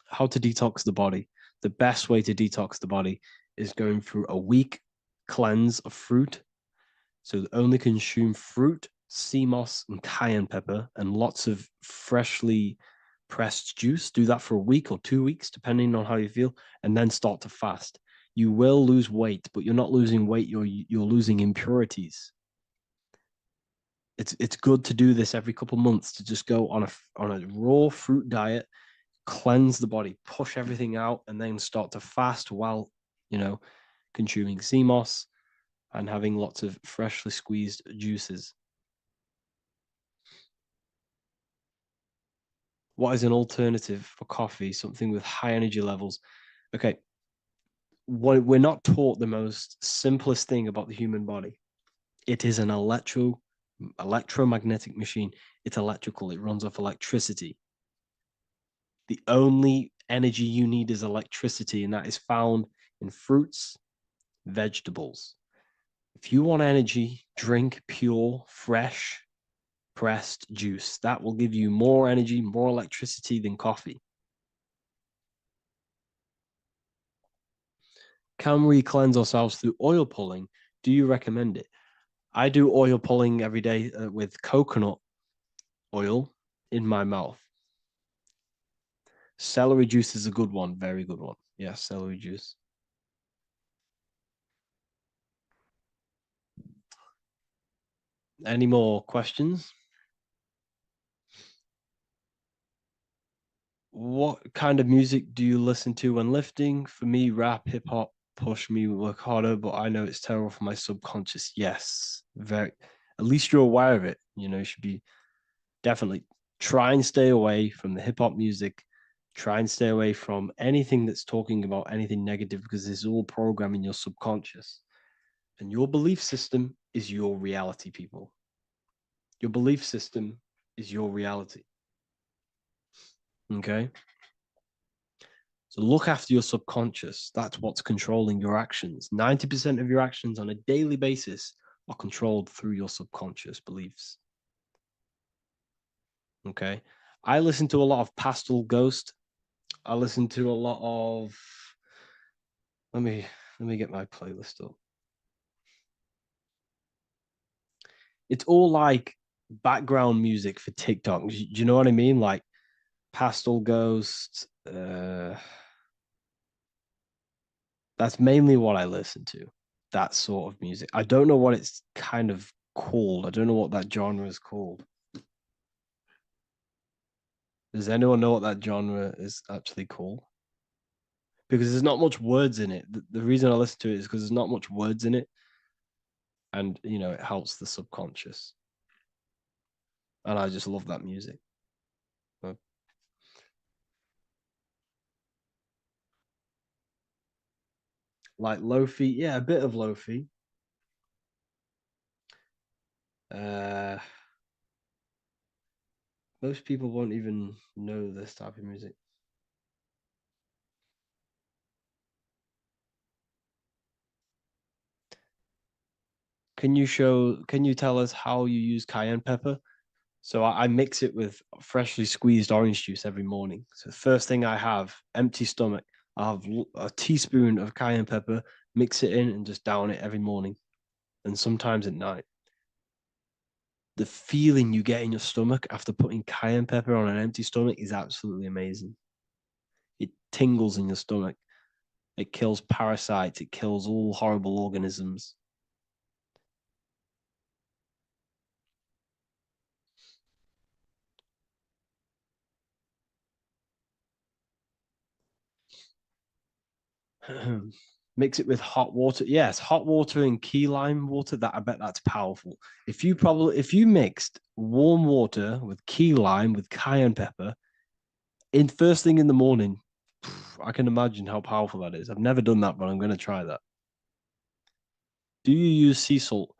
How to detox the body. The best way to detox the body is going through a week cleanse of fruit. So only consume fruit, sea moss, and cayenne pepper, and lots of freshly pressed juice. Do that for a week or 2 weeks, depending on how you feel, and then start to fast. You will lose weight, but you're not losing weight. You're losing impurities. It's good to do this every couple months to just go on a raw fruit diet, cleanse the body, push everything out, and then start to fast while consuming sea moss and having lots of freshly squeezed juices. What is an alternative for coffee? Something with high energy levels. Okay. We're not taught the most simplest thing about the human body. It is an electromagnetic machine. It's electrical. It runs off electricity. The only energy you need is electricity, and that is found in fruits, vegetables. If you want energy, drink pure, fresh, pressed juice. That will give you more energy, more electricity than coffee. Can we cleanse ourselves through oil pulling? Do you recommend it? I do oil pulling every day with coconut oil in my mouth. Celery juice is a good one, very good one. Yeah, celery juice. Any more questions? What kind of music do you listen to when lifting? For me, rap, hip hop push me work harder, but I know it's terrible for my subconscious. Yes, very. At least you're aware of it. You should be definitely try and stay away from the hip hop music. Try and stay away from anything that's talking about anything negative because it's all programming your subconscious. And your belief system is your reality, people. Your belief system is your reality. Okay. So look after your subconscious. That's what's controlling your actions. 90% of your actions on a daily basis are controlled through your subconscious beliefs. Okay. I listen to a lot of Pastel Ghost. I listen to a lot of let me get my playlist up. It's all like background music for TikTok. Do you know what I mean? Like Pastel Ghost. That's mainly what I listen to. That sort of music. I don't know what it's kind of called. I don't know what that genre is called. Does anyone know what that genre is actually called? Because there's not much words in it. The reason I listen to it is because there's not much words in it. And, it helps the subconscious. And I just love that music. Like lo-fi, yeah, a bit of lo-fi. Most people won't even know this type of music. Can you tell us how you use cayenne pepper? So I mix it with freshly squeezed orange juice every morning. So the first thing I have, empty stomach, I have a teaspoon of cayenne pepper, mix it in and just down it every morning. And sometimes at night. The feeling you get in your stomach after putting cayenne pepper on an empty stomach is absolutely amazing. It tingles in your stomach. It kills parasites. It kills all horrible organisms. Mix it with hot water. Yes, hot water and key lime water. That I bet that's powerful. If you mixed warm water with key lime with cayenne pepper in first thing in the morning, I can imagine how powerful that is. I've never done that, but I'm going to try that. Do you use sea salt?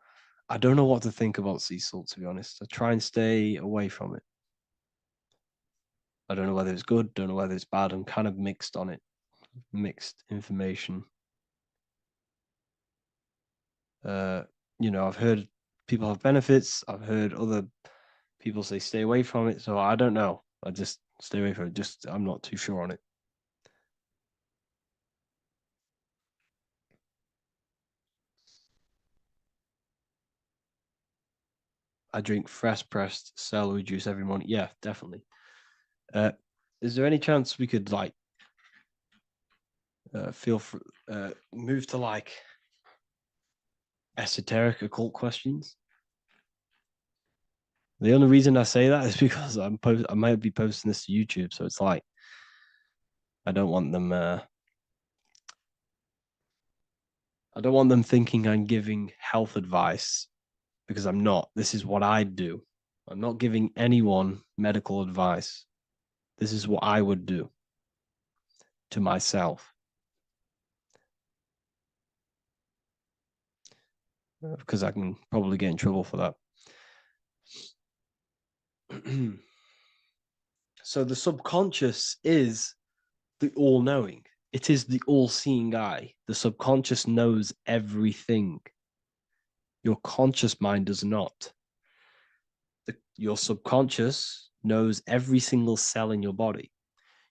I don't know what to think about sea salt, to be honest. I try and stay away from it. I don't know whether it's good, don't know whether it's bad. I'm kind of mixed on it, mixed information. I've heard people have benefits. I've heard other people say stay away from it. So I don't know. I just stay away from it. I'm not too sure on it. I drink fresh pressed celery juice every morning. Yeah, definitely. Is there any chance we could move to esoteric occult questions? The only reason I say that is because I might be posting this to YouTube, so it's I don't want them. I don't want them thinking I'm giving health advice because I'm not. This is what I do. I'm not giving anyone medical advice. This is what I would do to myself. Because I can probably get in trouble for that. So the subconscious is the all-knowing. It is the all-seeing eye. The subconscious knows everything. Your conscious mind does not. Your subconscious knows every single cell in your body.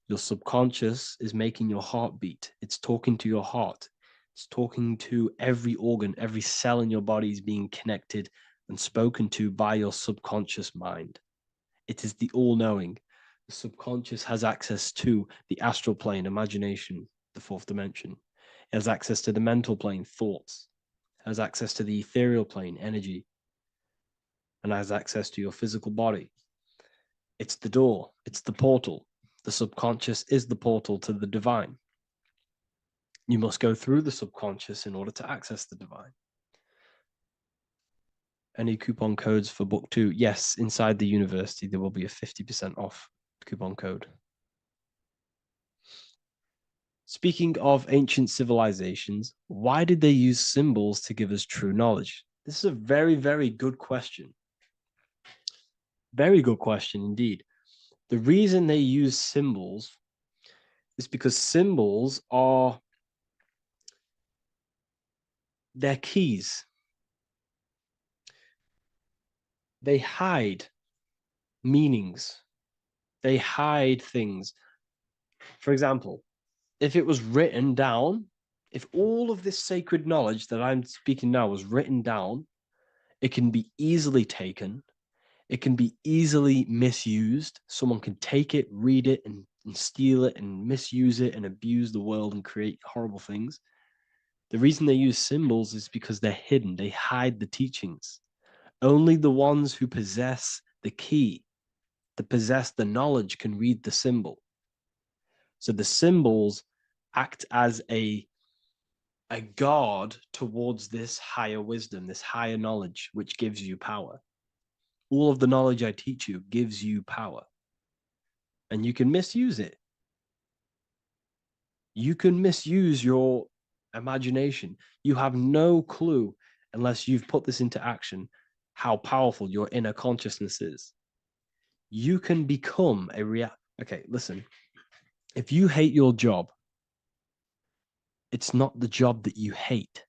Your subconscious is making your heart beat. It's talking to your heart. It's talking to every organ, every cell in your body is being connected and spoken to by your subconscious mind. It is the all-knowing. The subconscious has access to the astral plane, imagination, the fourth dimension. It has access to the mental plane, thoughts. It has access to the ethereal plane, energy. And has access to your physical body. It's the door. It's the portal. The subconscious is the portal to the divine. You must go through the subconscious in order to access the divine. Any coupon codes for book 2? Yes, inside the university, there will be a 50% off coupon code. Speaking of ancient civilizations, why did they use symbols to give us true knowledge? This is a very, very good question. Very good question indeed. The reason they use symbols is because symbols are their keys. They hide meanings. They hide things. For example, if it was written down, if all of this sacred knowledge that I'm speaking now was written down, it can be easily taken. It can be easily misused. Someone can take it, read it, and steal it and misuse it and abuse the world and create horrible things. The reason they use symbols is because they're hidden. They hide the teachings. Only the ones who possess the key, that possess the knowledge, can read the symbol. So the symbols act as a guard towards this higher wisdom, this higher knowledge, which gives you power. All of the knowledge I teach you gives you power. And you can misuse it. You can misuse your imagination. You have no clue, unless you've put this into action, how powerful your inner consciousness is. You can become a Okay, listen. If you hate your job, it's not the job that you hate.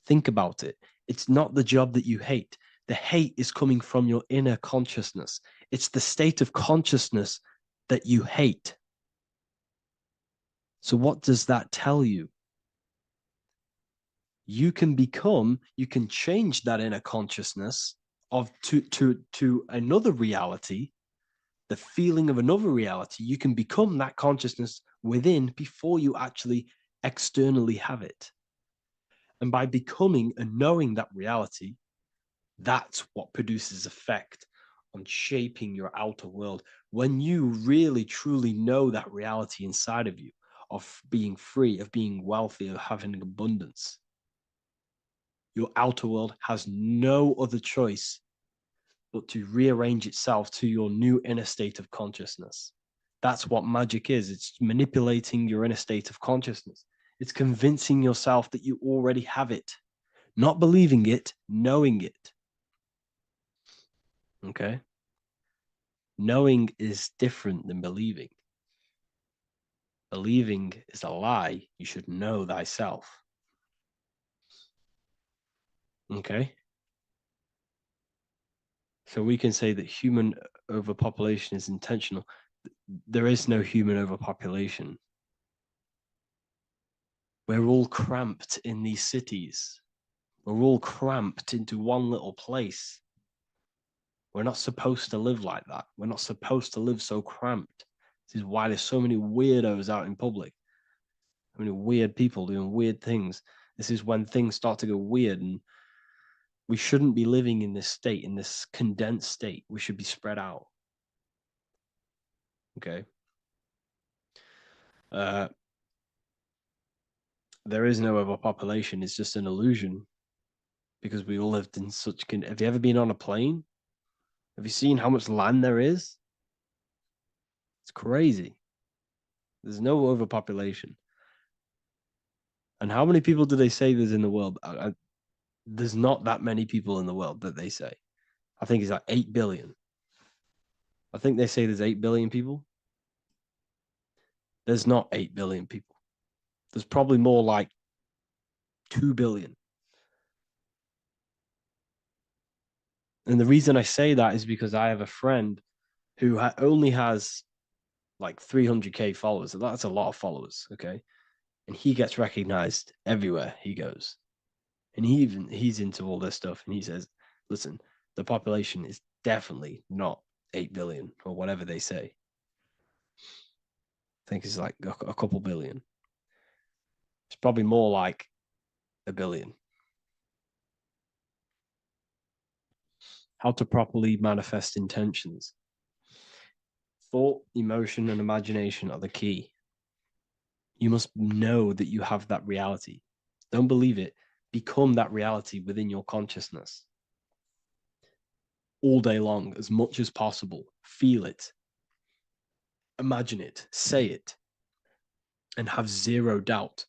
Think about it. It's not the job that you hate. The hate is coming from your inner consciousness. It's the state of consciousness that you hate. So what does that tell you? You can change that inner consciousness to another reality, the feeling of another reality. You can become that consciousness within before you actually externally have it. And by becoming and knowing that reality, that's what produces effect on shaping your outer world. When you really, truly know that reality inside of you, of being free, of being wealthy, of having abundance, your outer world has no other choice but to rearrange itself to your new inner state of consciousness. That's what magic is. It's manipulating your inner state of consciousness. It's convincing yourself that you already have it, not believing it, knowing it. Okay? Knowing is different than believing. Believing is a lie. You should know thyself. Okay? So we can say that human overpopulation is intentional. There is no human overpopulation. We're all cramped in these cities. We're all cramped into one little place. We're not supposed to live like that. We're not supposed to live so cramped. This is why there's so many weirdos out in public. So many weird people doing weird things. This is when things start to go weird, and we shouldn't be living in this state, in this condensed state. We should be spread out. Okay. There is no overpopulation. It's just an illusion because we all lived in such. Have you ever been on a plane? Have you seen how much land there is? It's crazy. There's no overpopulation. And how many people do they say there's in the world? There's not that many people in the world that they say. I think it's like 8 billion. I think they say there's 8 billion people. There's not 8 billion people. There's probably more like 2 billion. And the reason I say that is because I have a friend who only has like 300K followers. So that's a lot of followers, okay? And he gets recognized everywhere he goes. And he's into all this stuff. And he says, listen, the population is definitely not 8 billion or whatever they say. I think it's like a couple billion. It's probably more like 1 billion. How to properly manifest intentions. Thought, emotion, and imagination are the key. You must know that you have that reality. Don't believe it. Become that reality within your consciousness. All day long, as much as possible. Feel it. Imagine it. Say it. And have zero doubt.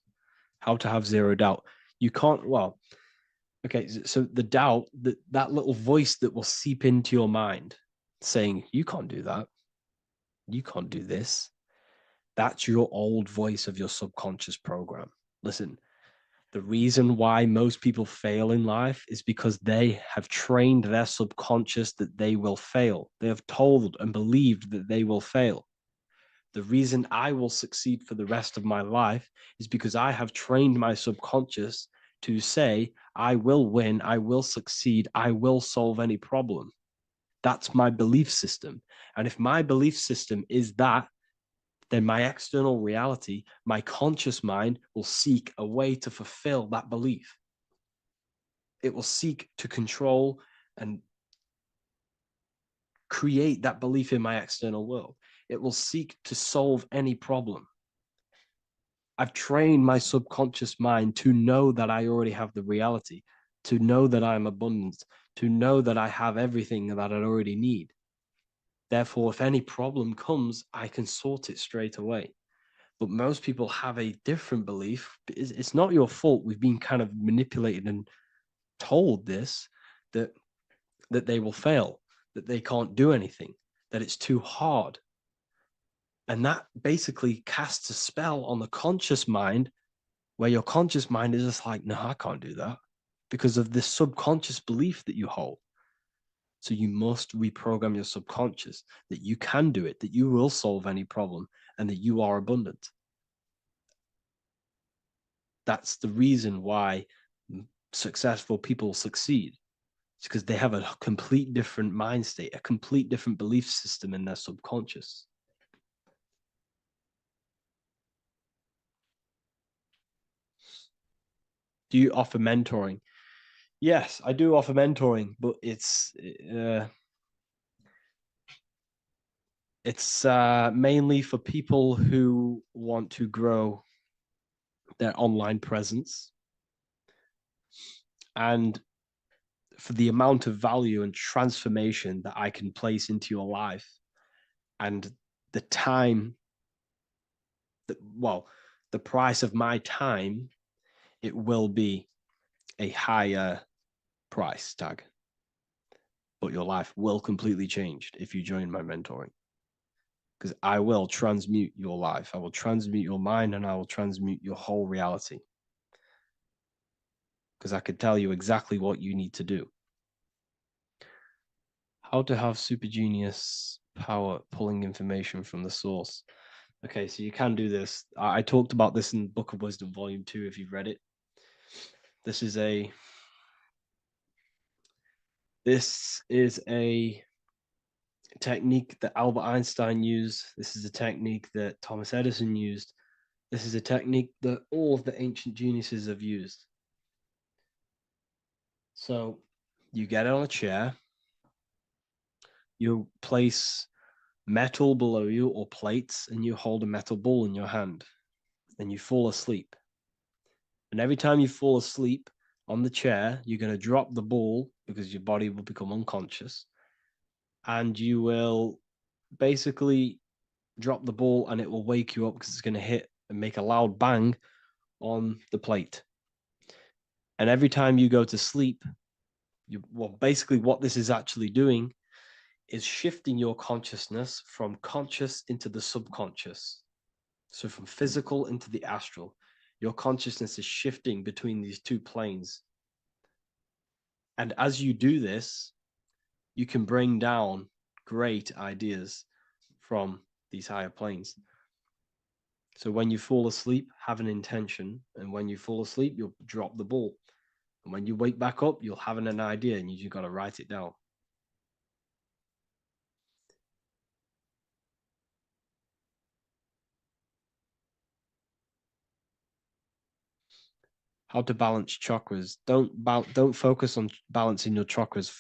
How to have zero doubt. You can't, well, okay, so the doubt, that little voice that will seep into your mind saying, you can't do that. You can't do this. That's your old voice of your subconscious program. Listen, the reason why most people fail in life is because they have trained their subconscious that they will fail. They have told and believed that they will fail. The reason I will succeed for the rest of my life is because I have trained my subconscious to say, I will win, I will succeed, I will solve any problem. That's my belief system. And if my belief system is that, then my external reality, my conscious mind will seek a way to fulfill that belief. It will seek to control and create that belief in my external world. It will seek to solve any problem. I've trained my subconscious mind to know that I already have the reality, to know that I'm abundant, to know that I have everything that I already need. Therefore, if any problem comes, I can sort it straight away. But most people have a different belief. It's not your fault. We've been kind of manipulated and told this, that they will fail, that they can't do anything, that it's too hard. And that basically casts a spell on the conscious mind, where your conscious mind is just like, no, I can't do that, because of this subconscious belief that you hold. So you must reprogram your subconscious that you can do it, that you will solve any problem, and that you are abundant. That's the reason why successful people succeed. It's because they have a complete different mind state, a complete different belief system in their subconscious. Do you offer mentoring? Yes, I do offer mentoring, but it's mainly for people who want to grow their online presence, and for the amount of value and transformation that I can place into your life, and the time that, well, the price of my time, it will be a higher price tag, but your life will completely change if you join my mentoring, because I will transmute your life. I will transmute your mind, and I will transmute your whole reality, because I could tell you exactly what you need to do. How to have super genius power pulling information from the source. Okay, so you can do this. I talked about this in Book of Wisdom, Volume 2, if you've read it. This is a technique that Albert Einstein used. This is a technique that Thomas Edison used. This is a technique that all of the ancient geniuses have used. So you get on a chair, you place metal below you or plates, and you hold a metal ball in your hand, and you fall asleep. And every time you fall asleep on the chair, you're going to drop the ball because your body will become unconscious, and you will basically drop the ball, and it will wake you up because it's going to hit and make a loud bang on the plate. And every time you go to sleep, basically what this is actually doing is shifting your consciousness from conscious into the subconscious. So from physical into the astral. Your consciousness is shifting between these two planes. And as you do this, you can bring down great ideas from these higher planes. So when you fall asleep, have an intention. And when you fall asleep, you'll drop the ball. And when you wake back up, you'll have an idea, and you just got to write it down. How to balance chakras. Don't focus on balancing your chakras.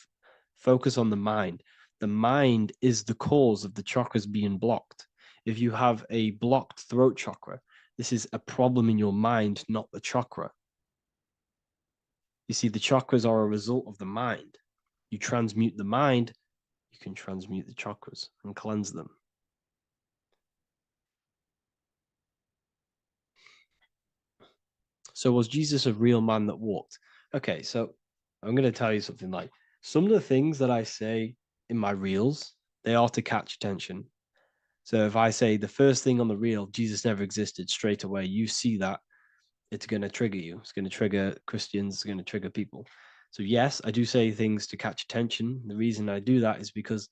Focus on the mind. The mind is the cause of the chakras being blocked. If you have a blocked throat chakra, this is a problem in your mind, not the chakra. You see, the chakras are a result of the mind. You transmute the mind, you can transmute the chakras and cleanse them. So was Jesus a real man that walked? Okay, so I'm going to tell you something. Like, some of the things that I say in my reels, they are to catch attention. So if I say the first thing on the reel, Jesus never existed, straight away, you see that, it's going to trigger you. It's going to trigger Christians. It's going to trigger people. So yes, I do say things to catch attention. The reason I do that is because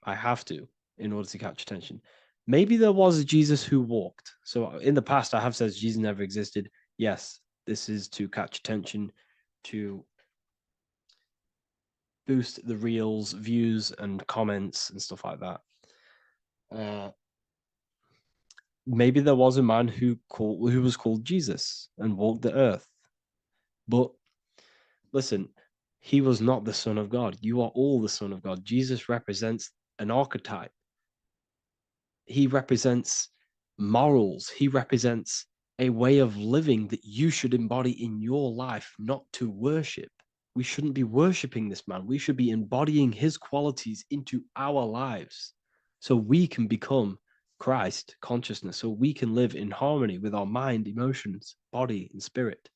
I have to, in order to catch attention. Maybe there was a Jesus who walked. So in the past, I have said Jesus never existed. Yes, this is to catch attention, to boost the reels, views, and comments and stuff like that. Maybe there was a man who was called Jesus and walked the earth. But listen, he was not the Son of God. You are all the Son of God. Jesus represents an archetype. He represents morals. He represents a way of living that you should embody in your life, not to worship. We shouldn't be worshiping this man. We should be embodying his qualities into our lives so we can become Christ consciousness, so we can live in harmony with our mind, emotions, body, and spirit.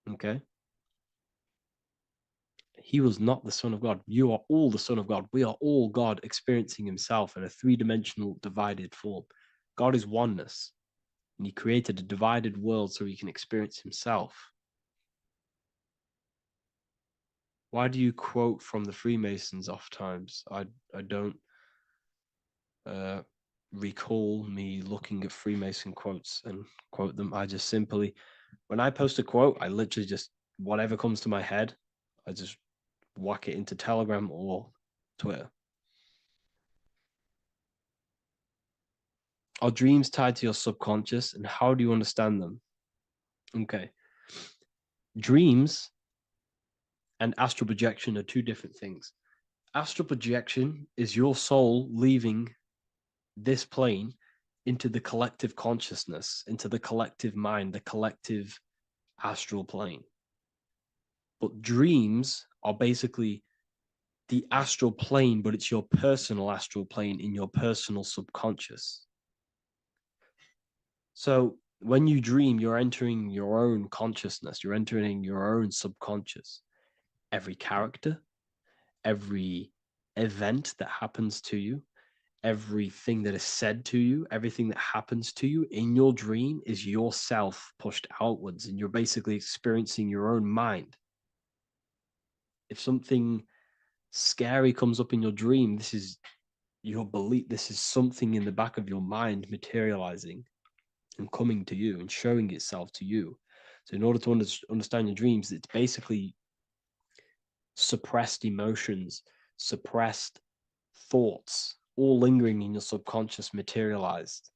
Okay? He was not the Son of God. You are all the Son of God. We are all God experiencing himself in a three-dimensional divided form. God is oneness, and he created a divided world so he can experience himself. Why do you quote from the Freemasons oft times? I don't recall me looking at Freemason quotes and quote them. I just simply, when I post a quote, I literally just, whatever comes to my head, I just whack it into Telegram or Twitter. Are dreams tied to your subconscious, and how do you understand them? Okay. Dreams and astral projection are two different things. Astral projection is your soul leaving this plane into the collective consciousness, into the collective mind, the collective astral plane. But dreams are basically the astral plane, but it's your personal astral plane in your personal subconscious. So when you dream, you're entering your own consciousness, you're entering your own subconscious. Every character, every event that happens to you, everything that is said to you, everything that happens to you in your dream is yourself pushed outwards, and you're basically experiencing your own mind. If something scary comes up in your dream, this is your belief, this is something in the back of your mind materializing and coming to you and showing itself to you. So in order to understand your dreams, it's basically suppressed emotions, suppressed thoughts, all lingering in your subconscious materialized.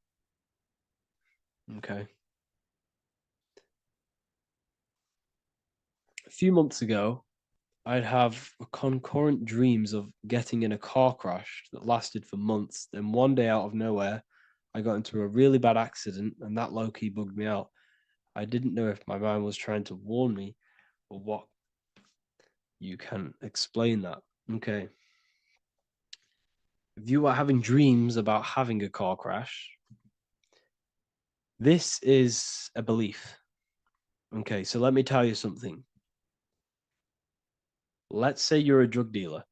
Okay. A few months ago, I'd have concurrent dreams of getting in a car crash that lasted for months. Then one day out of nowhere, I got into a really bad accident, and that low-key bugged me out. I didn't know if my mind was trying to warn me or what. You can explain that. Okay. If you are having dreams about having a car crash, this is a belief. Okay, so let me tell you something. Let's say you're a drug dealer,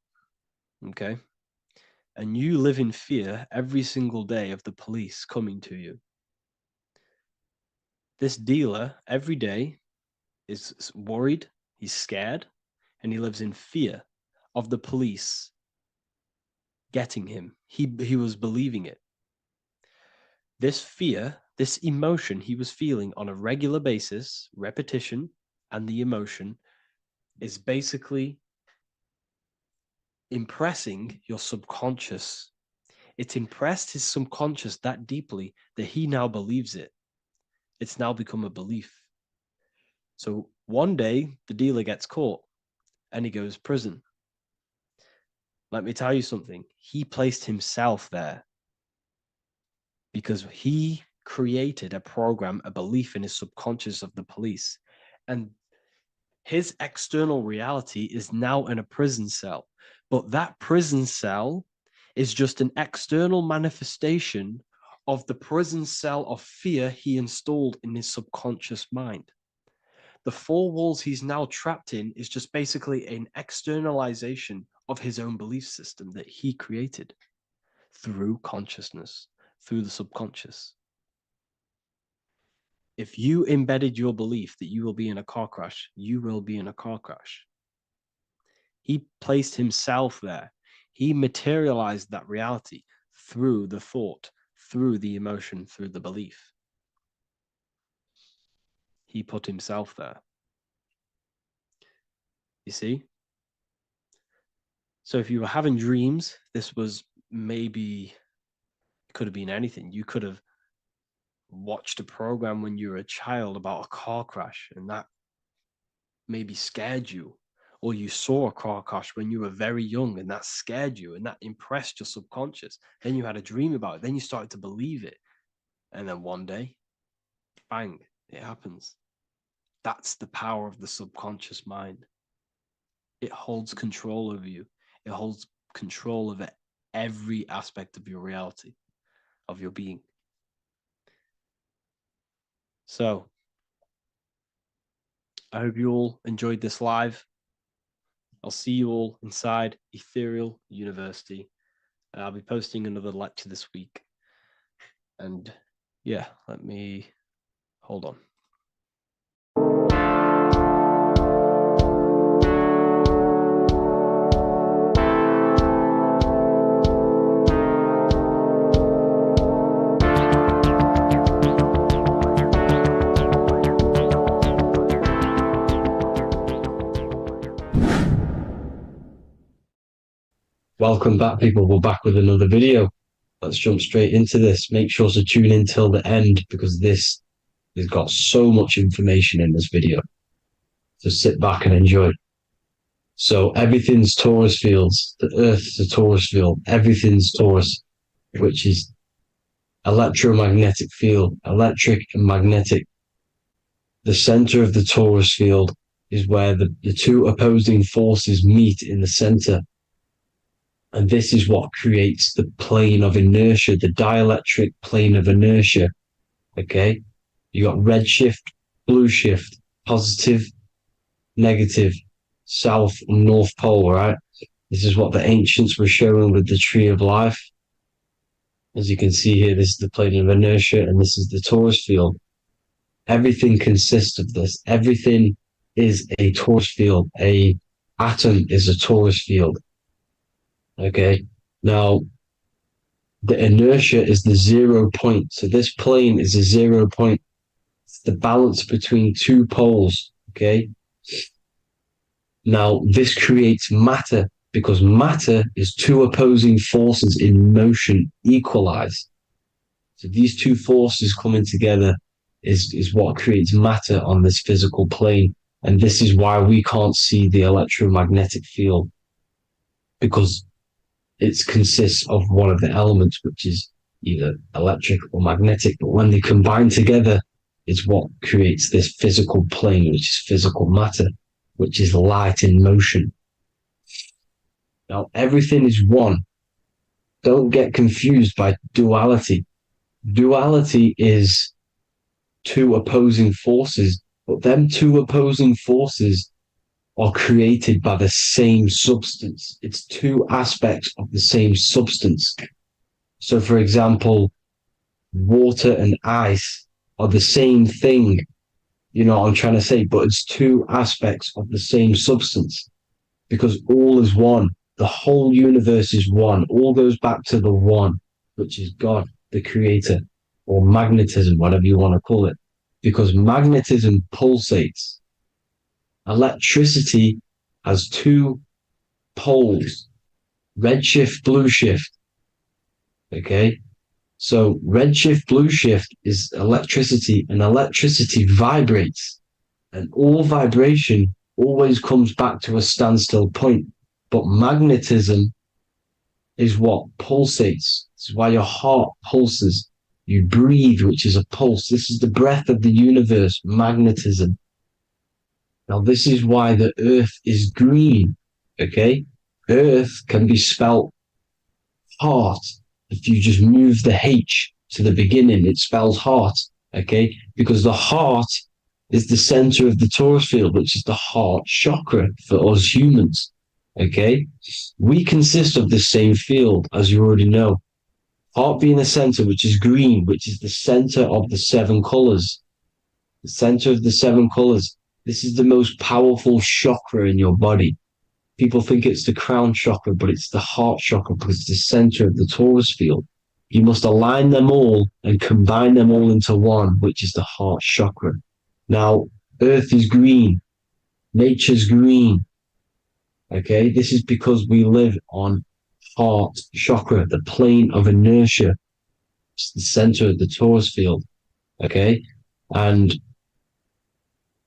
okay? And you live in fear every single day of the police coming to you. This dealer every day is worried, he's scared, and he lives in fear of the police getting him. He was believing it. This fear, this emotion he was feeling on a regular basis, repetition, and the emotion is basically impressing your subconscious. It's impressed his subconscious that deeply that he now believes it. It's now become a belief. So one day the dealer gets caught and he goes to prison. Let me tell you something. He placed himself there because he created a program, a belief in his subconscious of the police. And his external reality is now in a prison cell. But that prison cell is just an external manifestation of the prison cell of fear he installed in his subconscious mind. The four walls he's now trapped in is just basically an externalization of his own belief system that he created through consciousness, through the subconscious. If you embedded your belief that you will be in a car crash, you will be in a car crash. He placed himself there. He materialized that reality through the thought, through the emotion, through the belief. He put himself there. You see? So if you were having dreams, this was maybe, it could have been anything. You could have watched a program when you were a child about a car crash, and that maybe scared you. Or you saw a car crash when you were very young and that scared you and that impressed your subconscious. Then you had a dream about it. Then you started to believe it. And then one day, bang, it happens. That's the power of the subconscious mind. It holds control over you. It holds control over every aspect of your reality, of your being. So, I hope you all enjoyed this live. I'll see you all inside Ethereal University. I'll be posting another lecture this week. And yeah, let me hold on. Welcome back, people. We're back with another video. Let's jump straight into this. Make sure to tune in till the end because this has got so much information in this video. So sit back and enjoy. So everything's torus fields. The Earth's a torus field. Everything's torus, which is electromagnetic field, electric and magnetic. The center of the torus field is where the two opposing forces meet in the center. And this is what creates the plane of inertia, the dielectric plane of inertia. Okay? You got red shift, blue shift, positive, negative, south and north pole, right? This is what the ancients were showing with the tree of life. As you can see here, this is the plane of inertia and this is the torus field. Everything consists of this. Everything is a torus field. A atom is a torus field. Okay. Now, the inertia is the 0 point. So this plane is a 0 point. It's the balance between two poles. Okay. Now, this creates matter because matter is two opposing forces in motion equalized. So these two forces coming together is what creates matter on this physical plane. And this is why we can't see the electromagnetic field, because it consists of one of the elements, which is either electric or magnetic. But when they combine together, it's what creates this physical plane, which is physical matter, which is light in motion. Now, everything is one. Don't get confused by duality. Duality is two opposing forces, but them two opposing forces are created by the same substance. It's two aspects of the same substance. So, for example, water and ice are the same thing, you know what I'm trying to say, but it's two aspects of the same substance because all is one. The whole universe is one. All goes back to the one, which is God, the creator, or magnetism, whatever you want to call it, because magnetism pulsates. Electricity has two poles, red shift, blue shift. Okay. So red shift, blue shift is electricity, and electricity vibrates, and all vibration always comes back to a standstill point. But magnetism is what pulsates. This is why your heart pulses. You breathe, which is a pulse. This is the breath of the universe, magnetism. Now, this is why the earth is green, okay? Earth can be spelled heart. If you just move the H to the beginning, it spells heart, okay? Because the heart is the center of the torus field, which is the heart chakra for us humans, okay? We consist of the same field, as you already know. Heart being the center, which is green, which is the center of the seven colors. The center of the seven colors. This is the most powerful chakra in your body. People think it's the crown chakra, but it's the heart chakra because it's the center of the torus field. You must align them all and combine them all into one, which is the heart chakra. Now, earth is green. Nature's green. Okay, this is because we live on heart chakra, the plane of inertia. It's the center of the torus field. Okay, and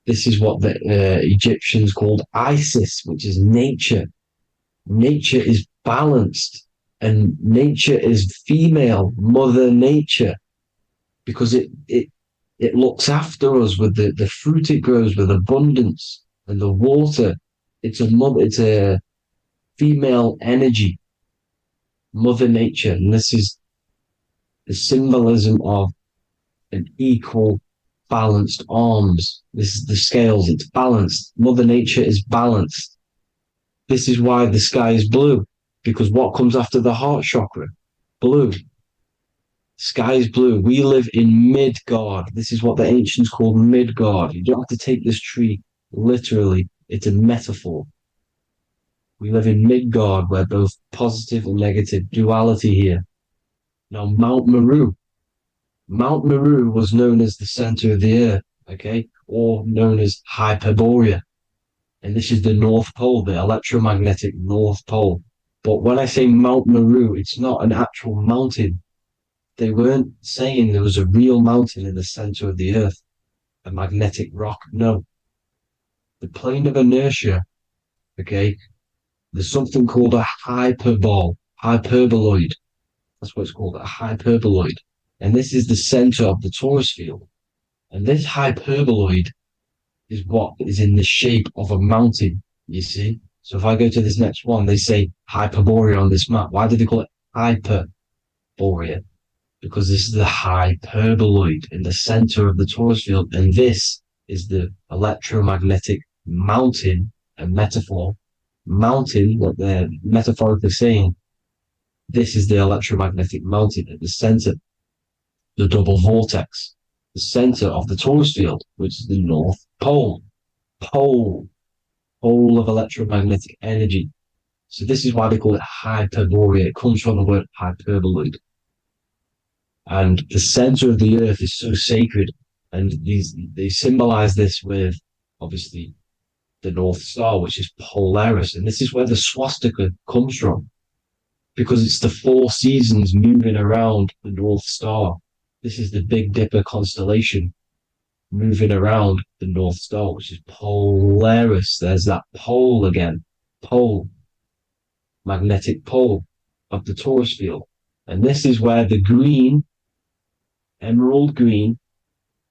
this is what the Egyptians called Isis, which is nature. Nature is balanced, and nature is female, Mother Nature, because it looks after us with the fruit it grows with abundance, and the water. It's a female energy, Mother Nature, and this is the symbolism of an equal, balanced arms. This is the scales, it's balanced. Mother Nature is balanced. This is why the sky is blue, because what comes after the heart chakra? Blue. Sky is blue. We live in Midgard. This is what the ancients called Midgard. You don't have to take this tree literally. It's a metaphor. We live in Midgard, where both positive and negative duality here. Now, Mount Meru. Mount Meru was known as the center of the earth, okay, or known as Hyperborea. And this is the North Pole, the electromagnetic North Pole. But when I say Mount Meru, it's not an actual mountain. They weren't saying there was a real mountain in the center of the earth, a magnetic rock. No. The plane of inertia, okay, there's something called a hyperboloid. That's what it's called, a hyperboloid. And this is the center of the torus field. And this hyperboloid is what is in the shape of a mountain, you see? So if I go to this next one, they say Hyperborea on this map. Why did they call it Hyperborea? Because this is the hyperboloid in the center of the torus field. And this is the electromagnetic mountain, a metaphor. Mountain, what they're metaphorically saying, this is the electromagnetic mountain at the center, the double vortex, the center of the torus field, which is the North Pole. Pole of electromagnetic energy. So this is why they call it Hyperborea. It comes from the word hyperboloid. And the center of the earth is so sacred. And they symbolize this with, obviously, the North Star, which is Polaris. And this is where the swastika comes from, because it's the 4 seasons moving around the North Star. This is the Big Dipper constellation moving around the North Star, which is Polaris. There's that pole again. Pole. Magnetic pole of the torus field. And this is where the green, emerald green,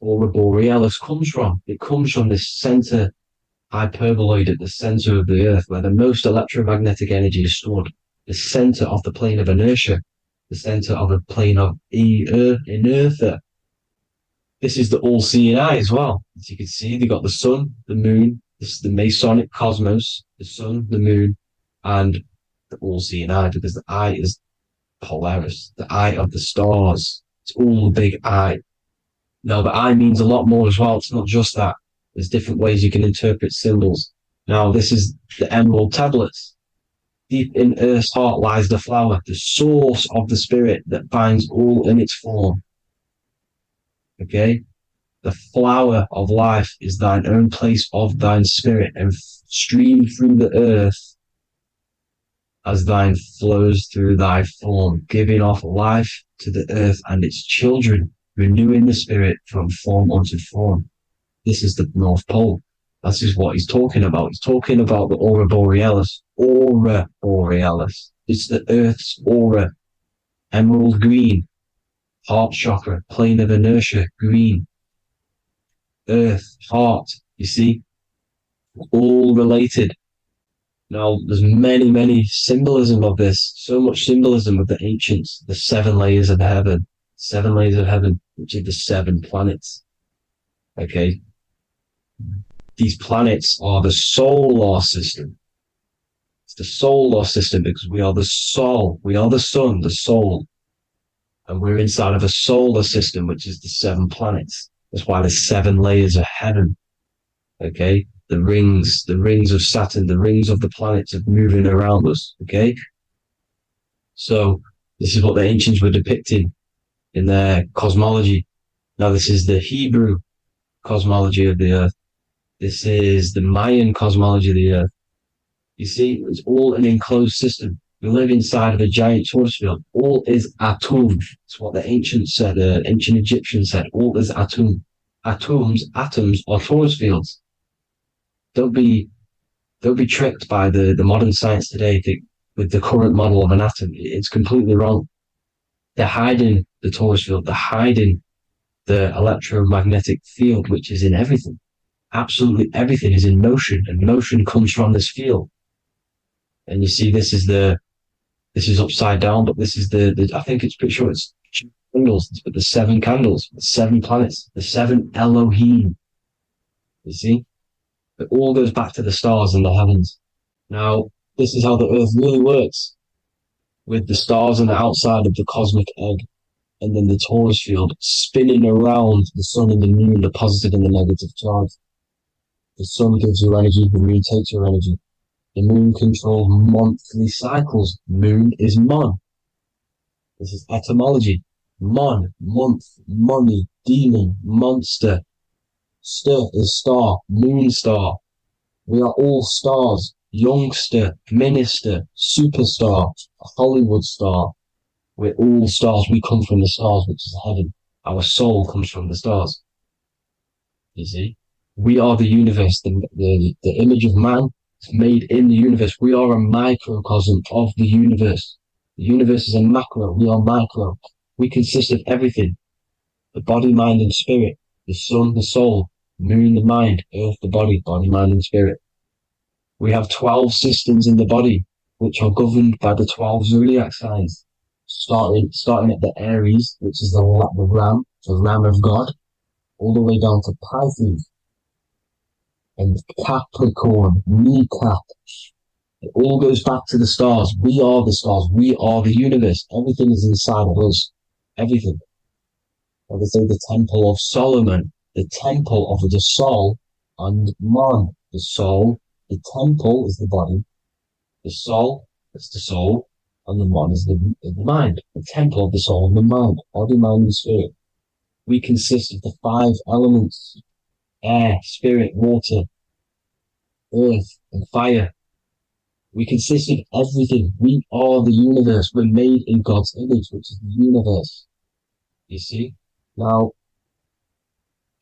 aurora borealis comes from. It comes from this center hyperboloid at the center of the earth, where the most electromagnetic energy is stored. The center of the plane of inertia. The center of the plane of inertia. This is the all-seeing eye as well. As you can see, they got the sun, the moon, this is the Masonic cosmos, the sun, the moon, and the all-seeing eye, because the eye is Polaris, the eye of the stars. It's all the big eye. Now, the eye means a lot more as well. It's not just that. There's different ways you can interpret symbols. Now, this is the emerald tablets. Deep in Earth's heart lies the flower, the source of the spirit that binds all in its form. Okay? The flower of life is thine own place of thine spirit, and stream through the earth as thine flows through thy form, giving off life to the earth and its children, renewing the spirit from form unto form. This is the North Pole. This is what he's talking about. He's talking about the aurora borealis. Aurora borealis. It's the earth's aura. Emerald green. Heart chakra. Plane of inertia. Green. Earth. Heart. You see? All related. Now, there's many symbolism of this. So much symbolism of the ancients. The 7 layers of heaven. 7 layers of heaven, which are the 7 planets. Okay? These planets are the solar system. It's the solar system because we are the soul. We are the sun, the soul. And we're inside of a solar system, which is the 7 planets. That's why there's 7 layers of heaven. Okay? The rings of Saturn, the rings of the planets are moving around us. Okay? So this is what the ancients were depicting in their cosmology. Now this is the Hebrew cosmology of the earth. This is the Mayan cosmology of the earth. You see, it's all an enclosed system. We live inside of a giant torus field. All is atum. It's what the ancients said, ancient Egyptians said. All is atum. Atoms are torus fields. Don't be tricked by the modern science today with the current model of an atom. It's completely wrong. They're hiding the torus field. They're hiding the electromagnetic field, which is in everything. Absolutely everything is in motion, and motion comes from this field. And you see, this is upside down, but this is the I think it's pretty sure it's candles, but the 7 candles, the 7 planets, the 7 Elohim. You see, it all goes back to the stars and the heavens. Now, this is how the earth really works, with the stars on the outside of the cosmic egg, and then the torus field spinning around the sun and the moon, the positive and the negative charge. The sun gives you energy, the moon takes your energy. The moon controls monthly cycles. Moon is mon. This is etymology. Mon, month, money, demon, monster. Stir is star, moon star. We are all stars. youngster, minister, superstar, a Hollywood star. We're all stars. We come from the stars, which is heaven. Our soul comes from the stars. You see? We are the universe. The image of man is made in the universe. We are a microcosm of the universe. The universe is a macro. We are micro. We consist of everything. The body, mind, and spirit. The sun, the soul. Moon, the mind. Earth, the body. Body, mind, and spirit. We have 12 systems in the body, which are governed by the 12 zodiac signs. Starting at the Aries, which is the ram, the ram of God, all the way down to Pisces and Capricorn, kneecap. It all goes back to the stars. We are the stars. We are the universe. Everything is inside of us. Everything. Like I say, the Temple of Solomon, the Temple of the soul and mind. The soul, the temple is the body. The soul is the soul, and the mind is the mind. The temple of the soul and the mind. Body, mind, and spirit. We consist of the 5 elements: air, spirit, water, earth, and fire. We consist of everything. We are the universe. We're made in God's image, which is the universe. You see? Now,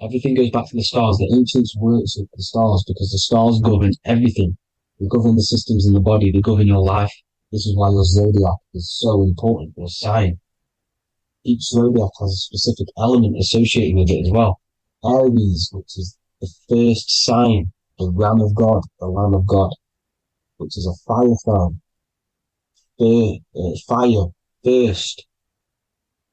everything goes back to the stars. The ancients worship the stars because the stars govern everything. They govern the systems in the body. They govern your life. This is why your zodiac is so important, your sign. Each zodiac has a specific element associated with it as well. Aries, which is the first sign, the Ram of God, the Lamb of God, which is a fire sign. Fire, first.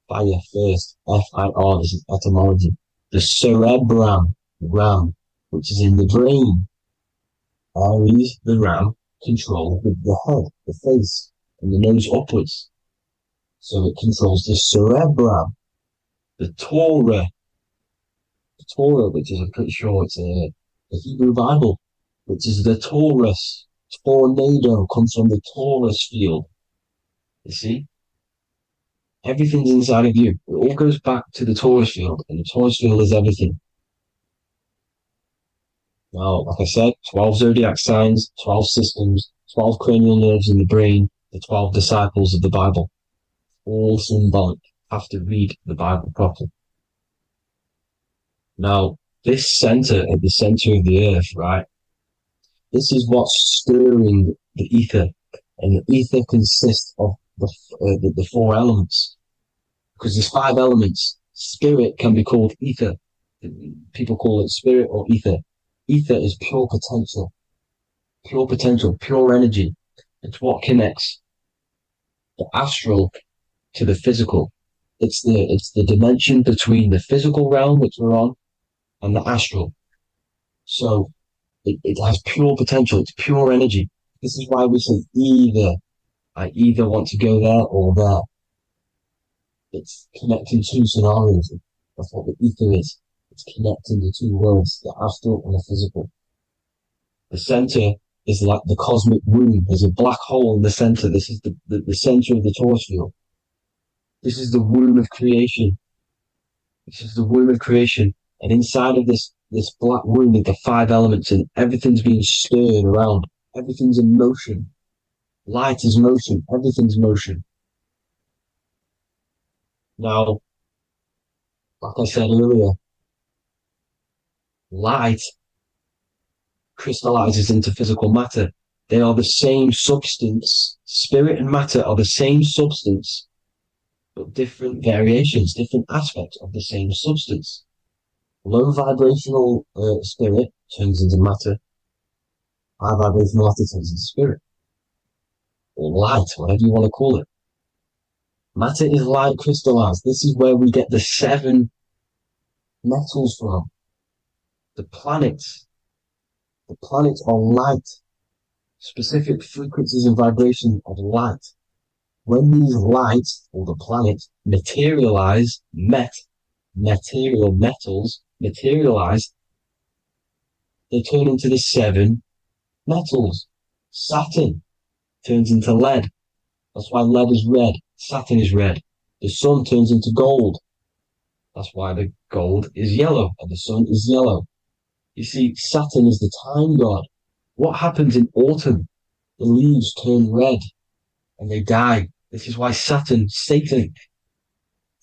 Fire, first. F-I-R, this is etymology. The cerebrum, ram, which is in the brain. Aries, the ram, control the head, the face, and the nose upwards. So it controls the cerebrum. The Torah, which is, I'm pretty sure it's the Hebrew Bible, which is the Taurus. Tornado comes from the Taurus field. You see? Everything's inside of you. It all goes back to the Taurus field, and the Taurus field is everything. Now, like I said, 12 zodiac signs, 12 systems, 12 cranial nerves in the brain, the 12 disciples of the Bible. All symbolic. Have to read the Bible properly. Now, this center, at the center of the earth, right? This is what's stirring the ether. And the ether consists of the 4 elements. Because there's 5 elements. Spirit can be called ether. People call it spirit or ether. Ether is pure potential, pure energy. It's what connects the astral to the physical. It's the dimension between the physical realm, which we're on, and the astral. So it has pure potential. It's pure energy. This is why we say either. I either want to go there or there. It's connecting 2 scenarios. That's what the ether is. It's connecting the 2 worlds, the astral and the physical. The center is like the cosmic womb. There's a black hole in the center. This is the center of the Taurus field. This is the womb of creation. This is the womb of creation. And inside of this black womb are the 5 elements, and everything's being stirred around. Everything's in motion. Light is motion. Everything's motion. Now, like I said earlier, light crystallizes into physical matter. They are the same substance. Spirit and matter are the same substance, but different variations, different aspects of the same substance. Low vibrational spirit turns into matter. High vibrational matter turns into spirit. Or light, whatever you want to call it. Matter is light crystallized. This is where we get the 7 metals from. The planets. The planets are light. Specific frequencies and vibration of light. When these lights, or the planets, materialize, material metals materialize, they turn into the 7 metals. Saturn turns into lead. That's why lead is red. Saturn is red. The sun turns into gold. That's why the gold is yellow and the sun is yellow. You see, Saturn is the time god. What happens in autumn? the leaves turn red and they die. This is why Satan,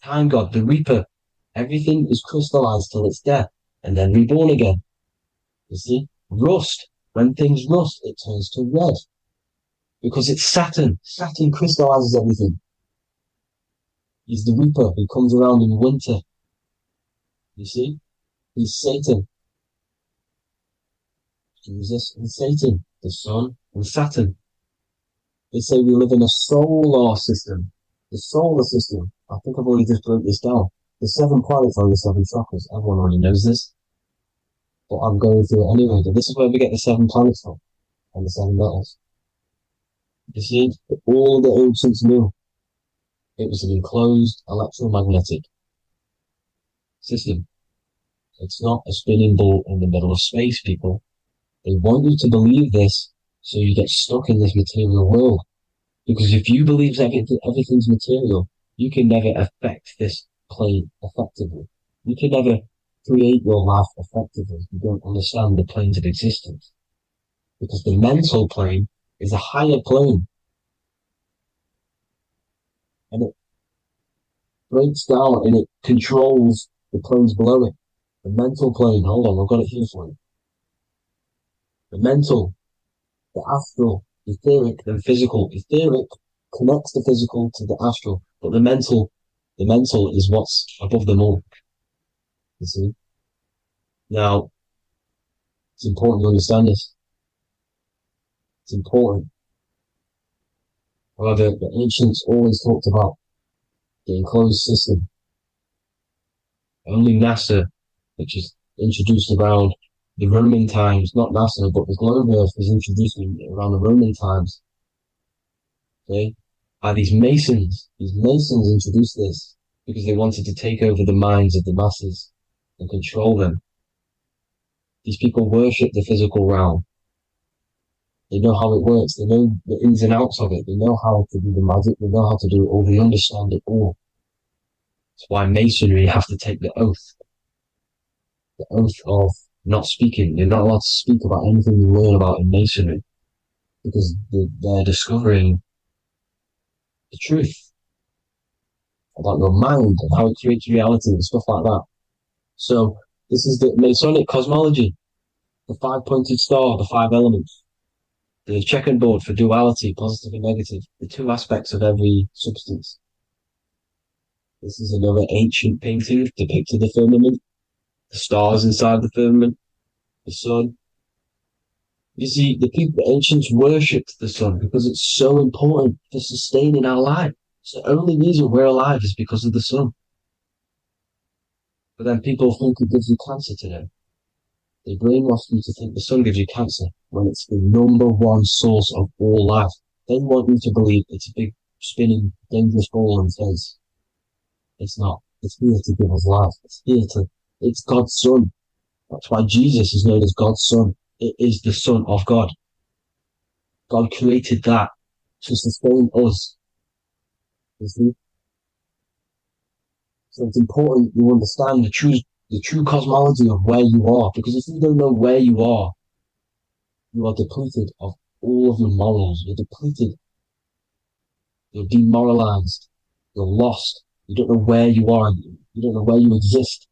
time god, the reaper, everything is crystallized till it's death and then reborn again. You see, rust, when things rust, it turns to red because it's Saturn. Saturn crystallizes everything. He's the reaper who comes around in winter. You see, he's Satan. Jesus and Satan, the sun and Saturn. They say we live in a solar system. The solar system, I think I've already just broke this down. The 7 planets are the 7 chakras. Everyone already knows this. But I'm going through it anyway. But this is where we get the 7 planets from and the 7 metals. You see, all the ancients knew it was an enclosed electromagnetic system. It's not a spinning ball in the middle of space, people. They want you to believe this so you get stuck in this material world. Because if you believe everything's material, you can never affect this plane effectively. You can never create your life effectively. You don't understand the planes of existence. Because the mental plane is a higher plane. And it breaks down and it controls the planes below it. The mental plane, hold on, I've got it here for you. The mental, the astral, etheric, then physical. Etheric connects the physical to the astral, but the mental is what's above them all. You see? Now, it's important to understand this. It's important. However, the ancients always talked about the enclosed system. Only NASA, which is introduced around the Roman times, not NASA, but the globe Earth was introduced around the Roman times. Okay? By these Masons. These Masons introduced this because they wanted to take over the minds of the masses and control them. These people worship the physical realm. They know how it works. They know the ins and outs of it. They know how to do the magic. They know how to do it all. They understand it all. That's why Masonry have to take the oath. The oath of not speaking. You're not allowed to speak about anything you learn about in Masonry because they're discovering the truth about your mind and how it creates reality and stuff like that. So this is the Masonic cosmology, the 5-pointed star, the 5 elements, the checkerboard for duality, positive and negative, the 2 aspects of every substance. This is another ancient painting depicting the firmament, the stars inside the firmament, the sun. You see, the ancients worshipped the sun because it's so important for sustaining our life. It's the only reason we're alive is because of the sun. But then people think it gives you cancer today. They brainwash you to think the sun gives you cancer when it's the #1 source of all life. They want you to believe it's a big, spinning, dangerous ball in space. It's not. It's here to give us life. It's God's son. That's why Jesus is known as God's son. It is the Son of God. God created that to sustain us. You see? So it's important you understand the true cosmology of where you are, because if you don't know where you are depleted of all of your morals. You're depleted. You're demoralized. You're lost. You don't know where you are. You don't know where you exist.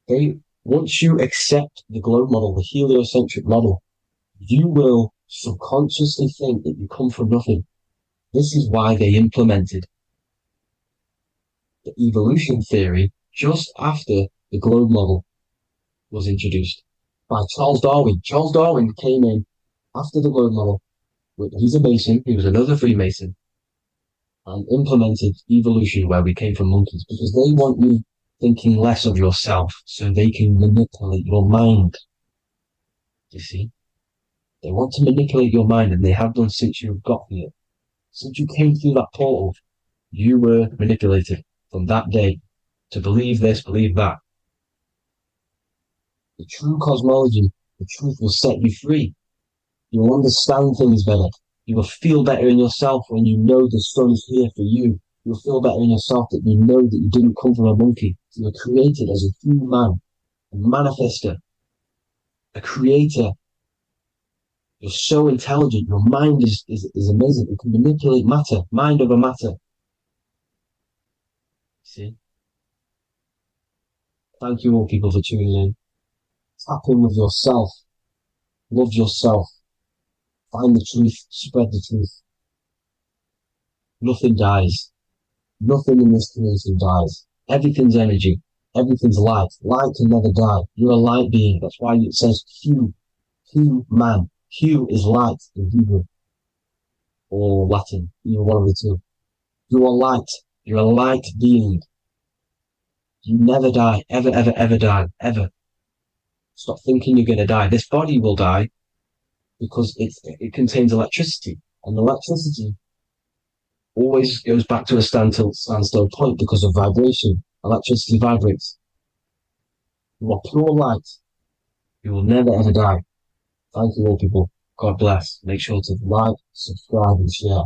Okay? Once you accept the globe model, the heliocentric model, you will subconsciously think that you come from nothing. This is why they implemented the evolution theory just after the globe model was introduced by Charles Darwin. Charles Darwin came in after the globe model. He's a Mason, he was another Freemason, and implemented evolution where we came from monkeys because they want you thinking less of yourself so they can manipulate your mind. You see? They want to manipulate your mind, and they have done since you got here. Since you came through that portal, you were manipulated from that day to believe this, believe that. The true cosmology, the truth will set you free. You'll understand things better. You will feel better in yourself when you know the sun is here for you. You'll feel better in yourself that you know that you didn't come from a monkey. You were created as a human, a manifester, a creator. You're so intelligent. Your mind is amazing. You can manipulate matter, mind over matter. See? Thank you all people for tuning in. Tap in with yourself. Love yourself. Find the truth. Spread the truth. Nothing dies. Nothing in this creation dies. Everything's energy. Everything's light. Light can never die. You're a light being. That's why it says Q. Q man. Q is light in Hebrew or Latin. Either one of the two. You are light. You're a light being. You never die. Ever, ever, ever die. Ever. Stop thinking you're going to die. This body will die because it contains electricity. And electricity always goes back to a standstill point because of vibration. Electricity vibrates. You are pure light. You will never ever die. Thank you all people. God bless. Make sure to like, subscribe and share.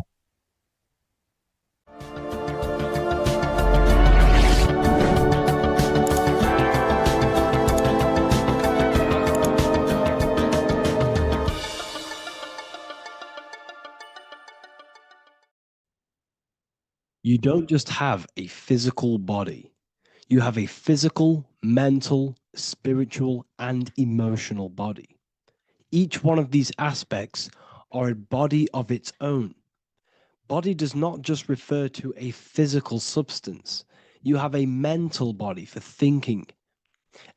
You don't just have a physical body. You have a physical, mental, spiritual, and emotional body. Each one of these aspects are a body of its own. Body does not just refer to a physical substance. You have a mental body for thinking,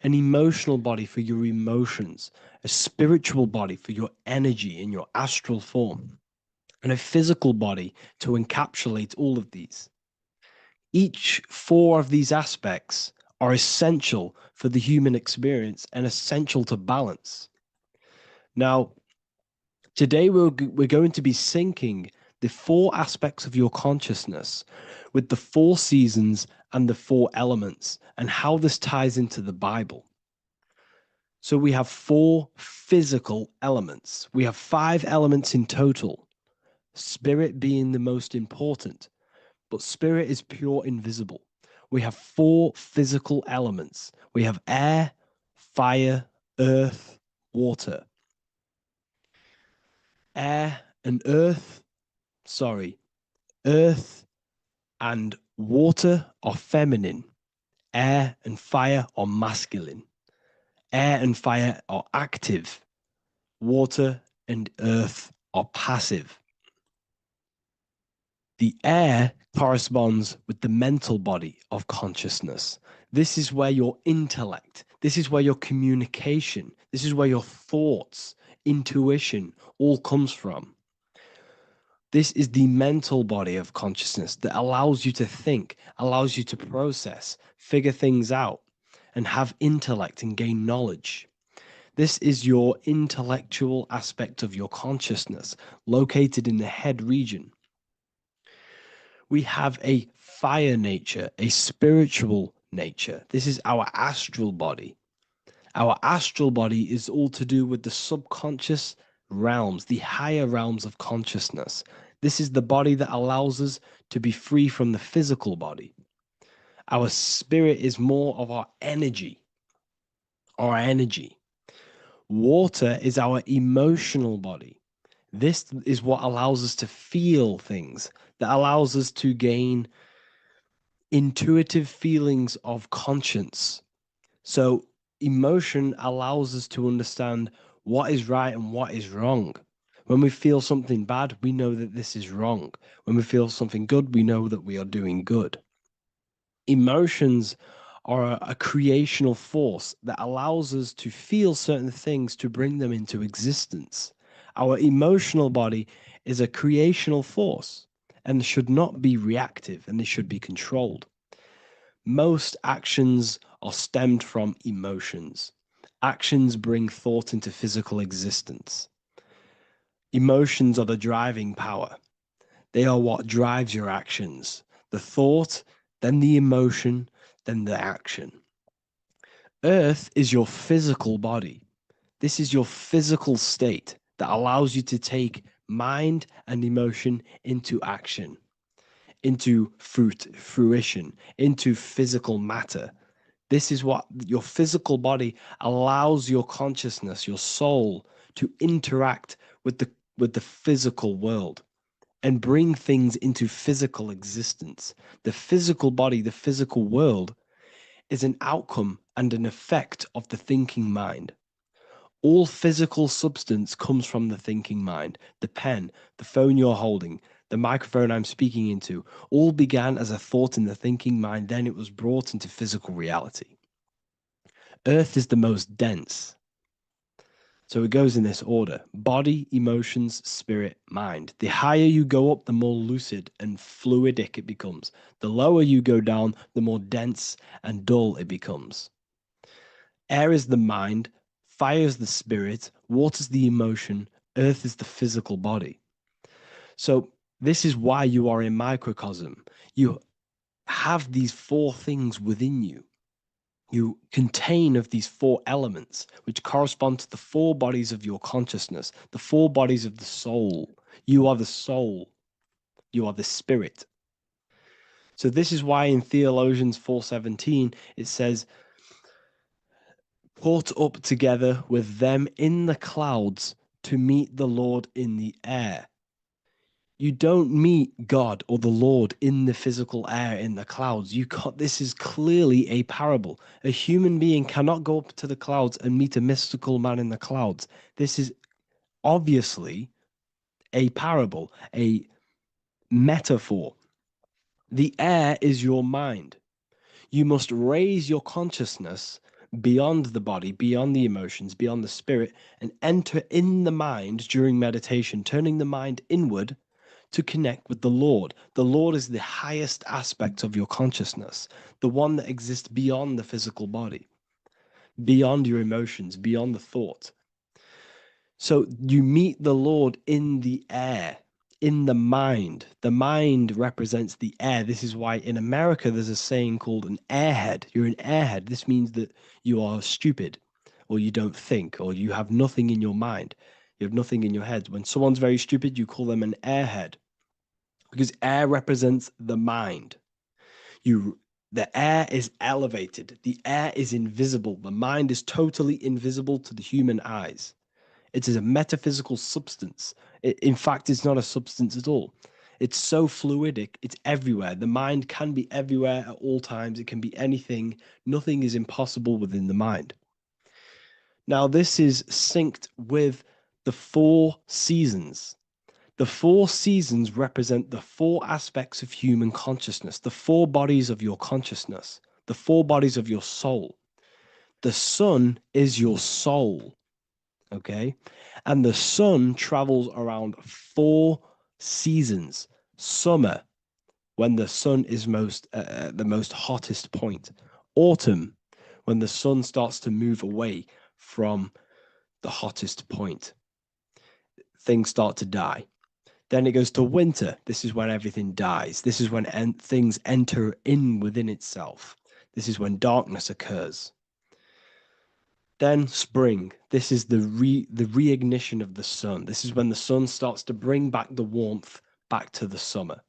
an emotional body for your emotions, a spiritual body for your energy in your astral form, and a physical body to encapsulate all of these. Each four of these aspects are essential for the human experience and essential to balance. Now, today we're going to be syncing the four aspects of your consciousness with the four seasons and the four elements and how this ties into the Bible. So we have four physical elements. We have 5 elements in total, spirit being the most important, but spirit is pure invisible. We have 4 physical elements. We have air, fire, earth, water. Earth and water are feminine. Air and fire are masculine. Air and fire are active. Water and earth are passive. The air corresponds with the mental body of consciousness. This is where your intellect, this is where your communication, this is where your thoughts, intuition all comes from. This is the mental body of consciousness that allows you to think, allows you to process, figure things out, and have intellect and gain knowledge. This is your intellectual aspect of your consciousness, located in the head region. We have a fire nature, a spiritual nature. This is our astral body. Our astral body is all to do with the subconscious realms, the higher realms of consciousness. This is the body that allows us to be free from the physical body. Our spirit is more of our energy. Water is our emotional body. This is what allows us to feel things, that allows us to gain intuitive feelings of conscience. So emotion allows us to understand what is right and what is wrong. When we feel something bad, we know that this is wrong. When we feel something good, we know that we are doing good. Emotions are a creational force that allows us to feel certain things to bring them into existence. Our emotional body is a creational force and should not be reactive, and they should be controlled. Most actions are stemmed from emotions. Actions bring thought into physical existence. Emotions are the driving power. They are what drives your actions. The thought, then the emotion, then the action. Earth is your physical body. This is your physical state that allows you to take mind and emotion into action, into fruition, into physical matter. This is what your physical body allows your consciousness, your soul, to interact with the physical world and bring things into physical existence. The physical body, the physical world, is an outcome and an effect of the thinking mind. All physical substance comes from the thinking mind. The pen, the phone you're holding, the microphone I'm speaking into, all began as a thought in the thinking mind, then it was brought into physical reality. Earth is the most dense. So it goes in this order: body, emotions, spirit, mind. The higher you go up, the more lucid and fluidic it becomes. The lower you go down, the more dense and dull it becomes. Air is the mind, fire is the spirit, water is the emotion, earth is the physical body. So this is why you are a microcosm. You have these four things within you. You contain of these four elements, which correspond to the four bodies of your consciousness, the four bodies of the soul. You are the soul. You are the spirit. So this is why in Theologians 4:17 it says, "Caught up together with them in the clouds to meet the Lord in the air." You don't meet God or the Lord in the physical air, in the clouds. This is clearly a parable. A human being cannot go up to the clouds and meet a mystical man in the clouds. This is obviously a parable, a metaphor. The air is your mind. You must raise your consciousness beyond the body, beyond the emotions, beyond the spirit, and enter in the mind during meditation, turning the mind inward to connect with the Lord. The Lord is the highest aspect of your consciousness, the one that exists beyond the physical body, beyond your emotions, beyond the thought. So you meet the Lord in the air, in the mind. The mind represents the air. This is why in America there's a saying called an airhead. You're an airhead. This means that you are stupid, or you don't think, or you have nothing in your mind. You have nothing in your head. When someone's very stupid, you call them an airhead, because air represents the mind. The air is elevated. The air is invisible. The mind is totally invisible to the human eyes. It is a metaphysical substance. In fact, it's not a substance at all. It's so fluidic. It's everywhere. The mind can be everywhere at all times. It can be anything. Nothing is impossible within the mind. Now, this is synced with the four seasons. The four seasons represent the four aspects of human consciousness, the four bodies of your consciousness, the four bodies of your soul. The sun is your soul, okay? And the sun travels around four seasons. Summer, when the sun is the most hottest point. Autumn, when the sun starts to move away from the hottest point. Things start to die. Then it goes to winter. This is when everything dies. This is when things enter in within itself. This is when darkness occurs. Then spring. This is the reignition of the sun. This is when the sun starts to bring back the warmth back to the summer.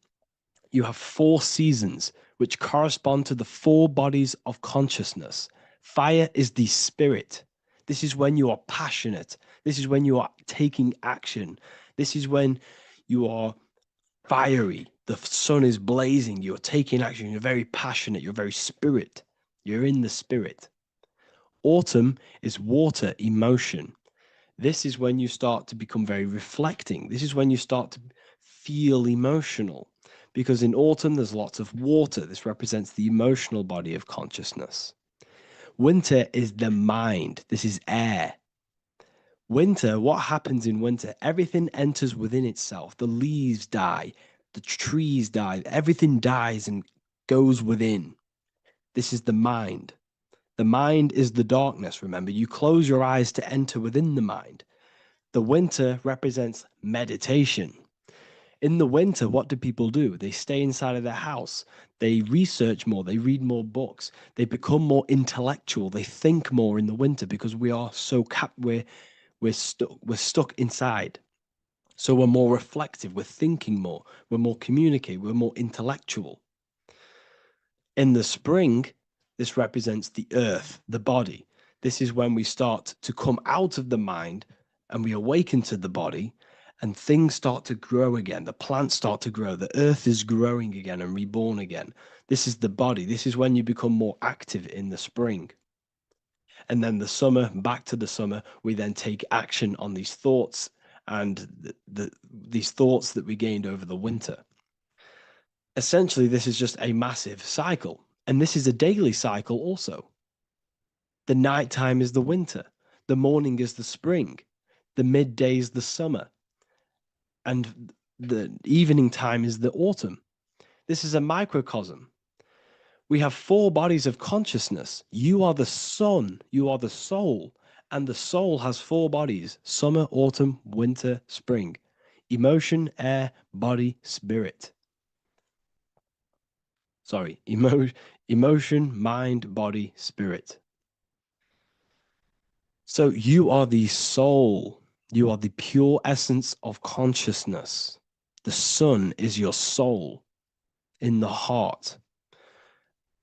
You have four seasons which correspond to the four bodies of consciousness. Fire is the spirit. This is when you are passionate. This is when you are taking action. This is when you are fiery. The sun is blazing. You're taking action. You're very passionate. You're very spirit. You're in the spirit. Autumn is water, emotion. This is when you start to become very reflecting. This is when you start to feel emotional, because in autumn there's lots of water. This represents the emotional body of consciousness. Winter is the mind. This is air. Winter, what happens in winter? Everything enters within itself. The leaves die, the trees die, everything dies and goes within. This is the mind. The mind is the darkness, remember. You close your eyes to enter within the mind. The winter represents meditation. In the winter, what do people do? They stay inside of their house. They research more. They read more books. They become more intellectual. They think more in the winter because we are so we're stuck inside. So we're more reflective. We're thinking more. We're more communicative. We're more intellectual. In the spring, this represents the earth, the body. This is when we start to come out of the mind and we awaken to the body, and things start to grow again. The plants start to grow. The earth is growing again and reborn again. This is the body. This is when you become more active in the spring. And then the summer, back to the summer, we then take action on these thoughts and these thoughts that we gained over the winter. Essentially, this is just a massive cycle. And this is a daily cycle also. The nighttime is the winter. The morning is the spring. The midday is the summer. And the evening time is the autumn. This is a microcosm. We have 4 bodies of consciousness. You are the sun, you are the soul, and the soul has 4 bodies: summer, autumn, winter, spring. Emotion, air, body, spirit. Sorry, emotion, mind, body, spirit. So you are the soul. You are the pure essence of consciousness. The sun is your soul in the heart.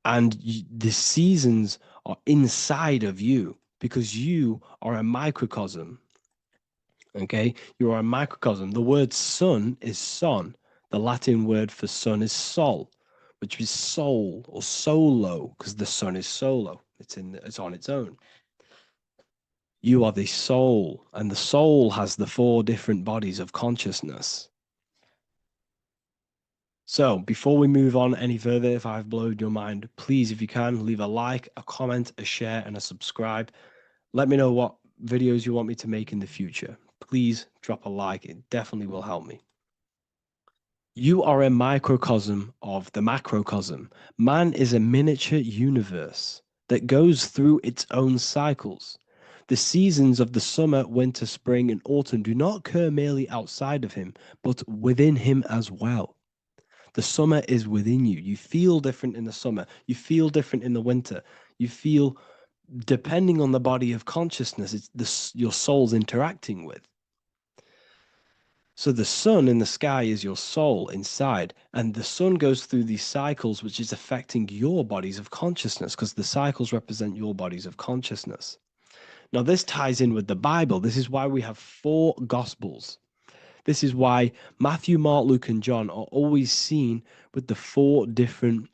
And the seasons are inside of you because you are a microcosm. Okay? You are a microcosm. The word sun is son. The Latin word for sun is sol, which is soul or solo, because the sun is solo. It's on its own. You are the soul, and the soul has the 4 different bodies of consciousness. So before we move on any further, if I've blown your mind, please, if you can, leave a like, a comment, a share, and a subscribe. Let me know what videos you want me to make in the future. Please drop a like. It definitely will help me. You are a microcosm of the macrocosm. Man is a miniature universe that goes through its own cycles. The seasons of the summer, winter, spring, and autumn do not occur merely outside of him, but within him as well. The summer is within you. You feel different in the summer. You feel different in the winter. You feel, depending on the body of consciousness, it's your soul's interacting with. So the sun in the sky is your soul inside, and the sun goes through these cycles, which is affecting your bodies of consciousness, because the cycles represent your bodies of consciousness. Now, this ties in with the Bible. This is why we have 4 Gospels. This is why Matthew, Mark, Luke, and John are always seen with the 4 different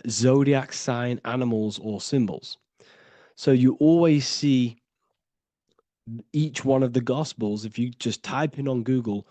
zodiac sign animals or symbols. So you always see each one of the Gospels. If you just type in on Google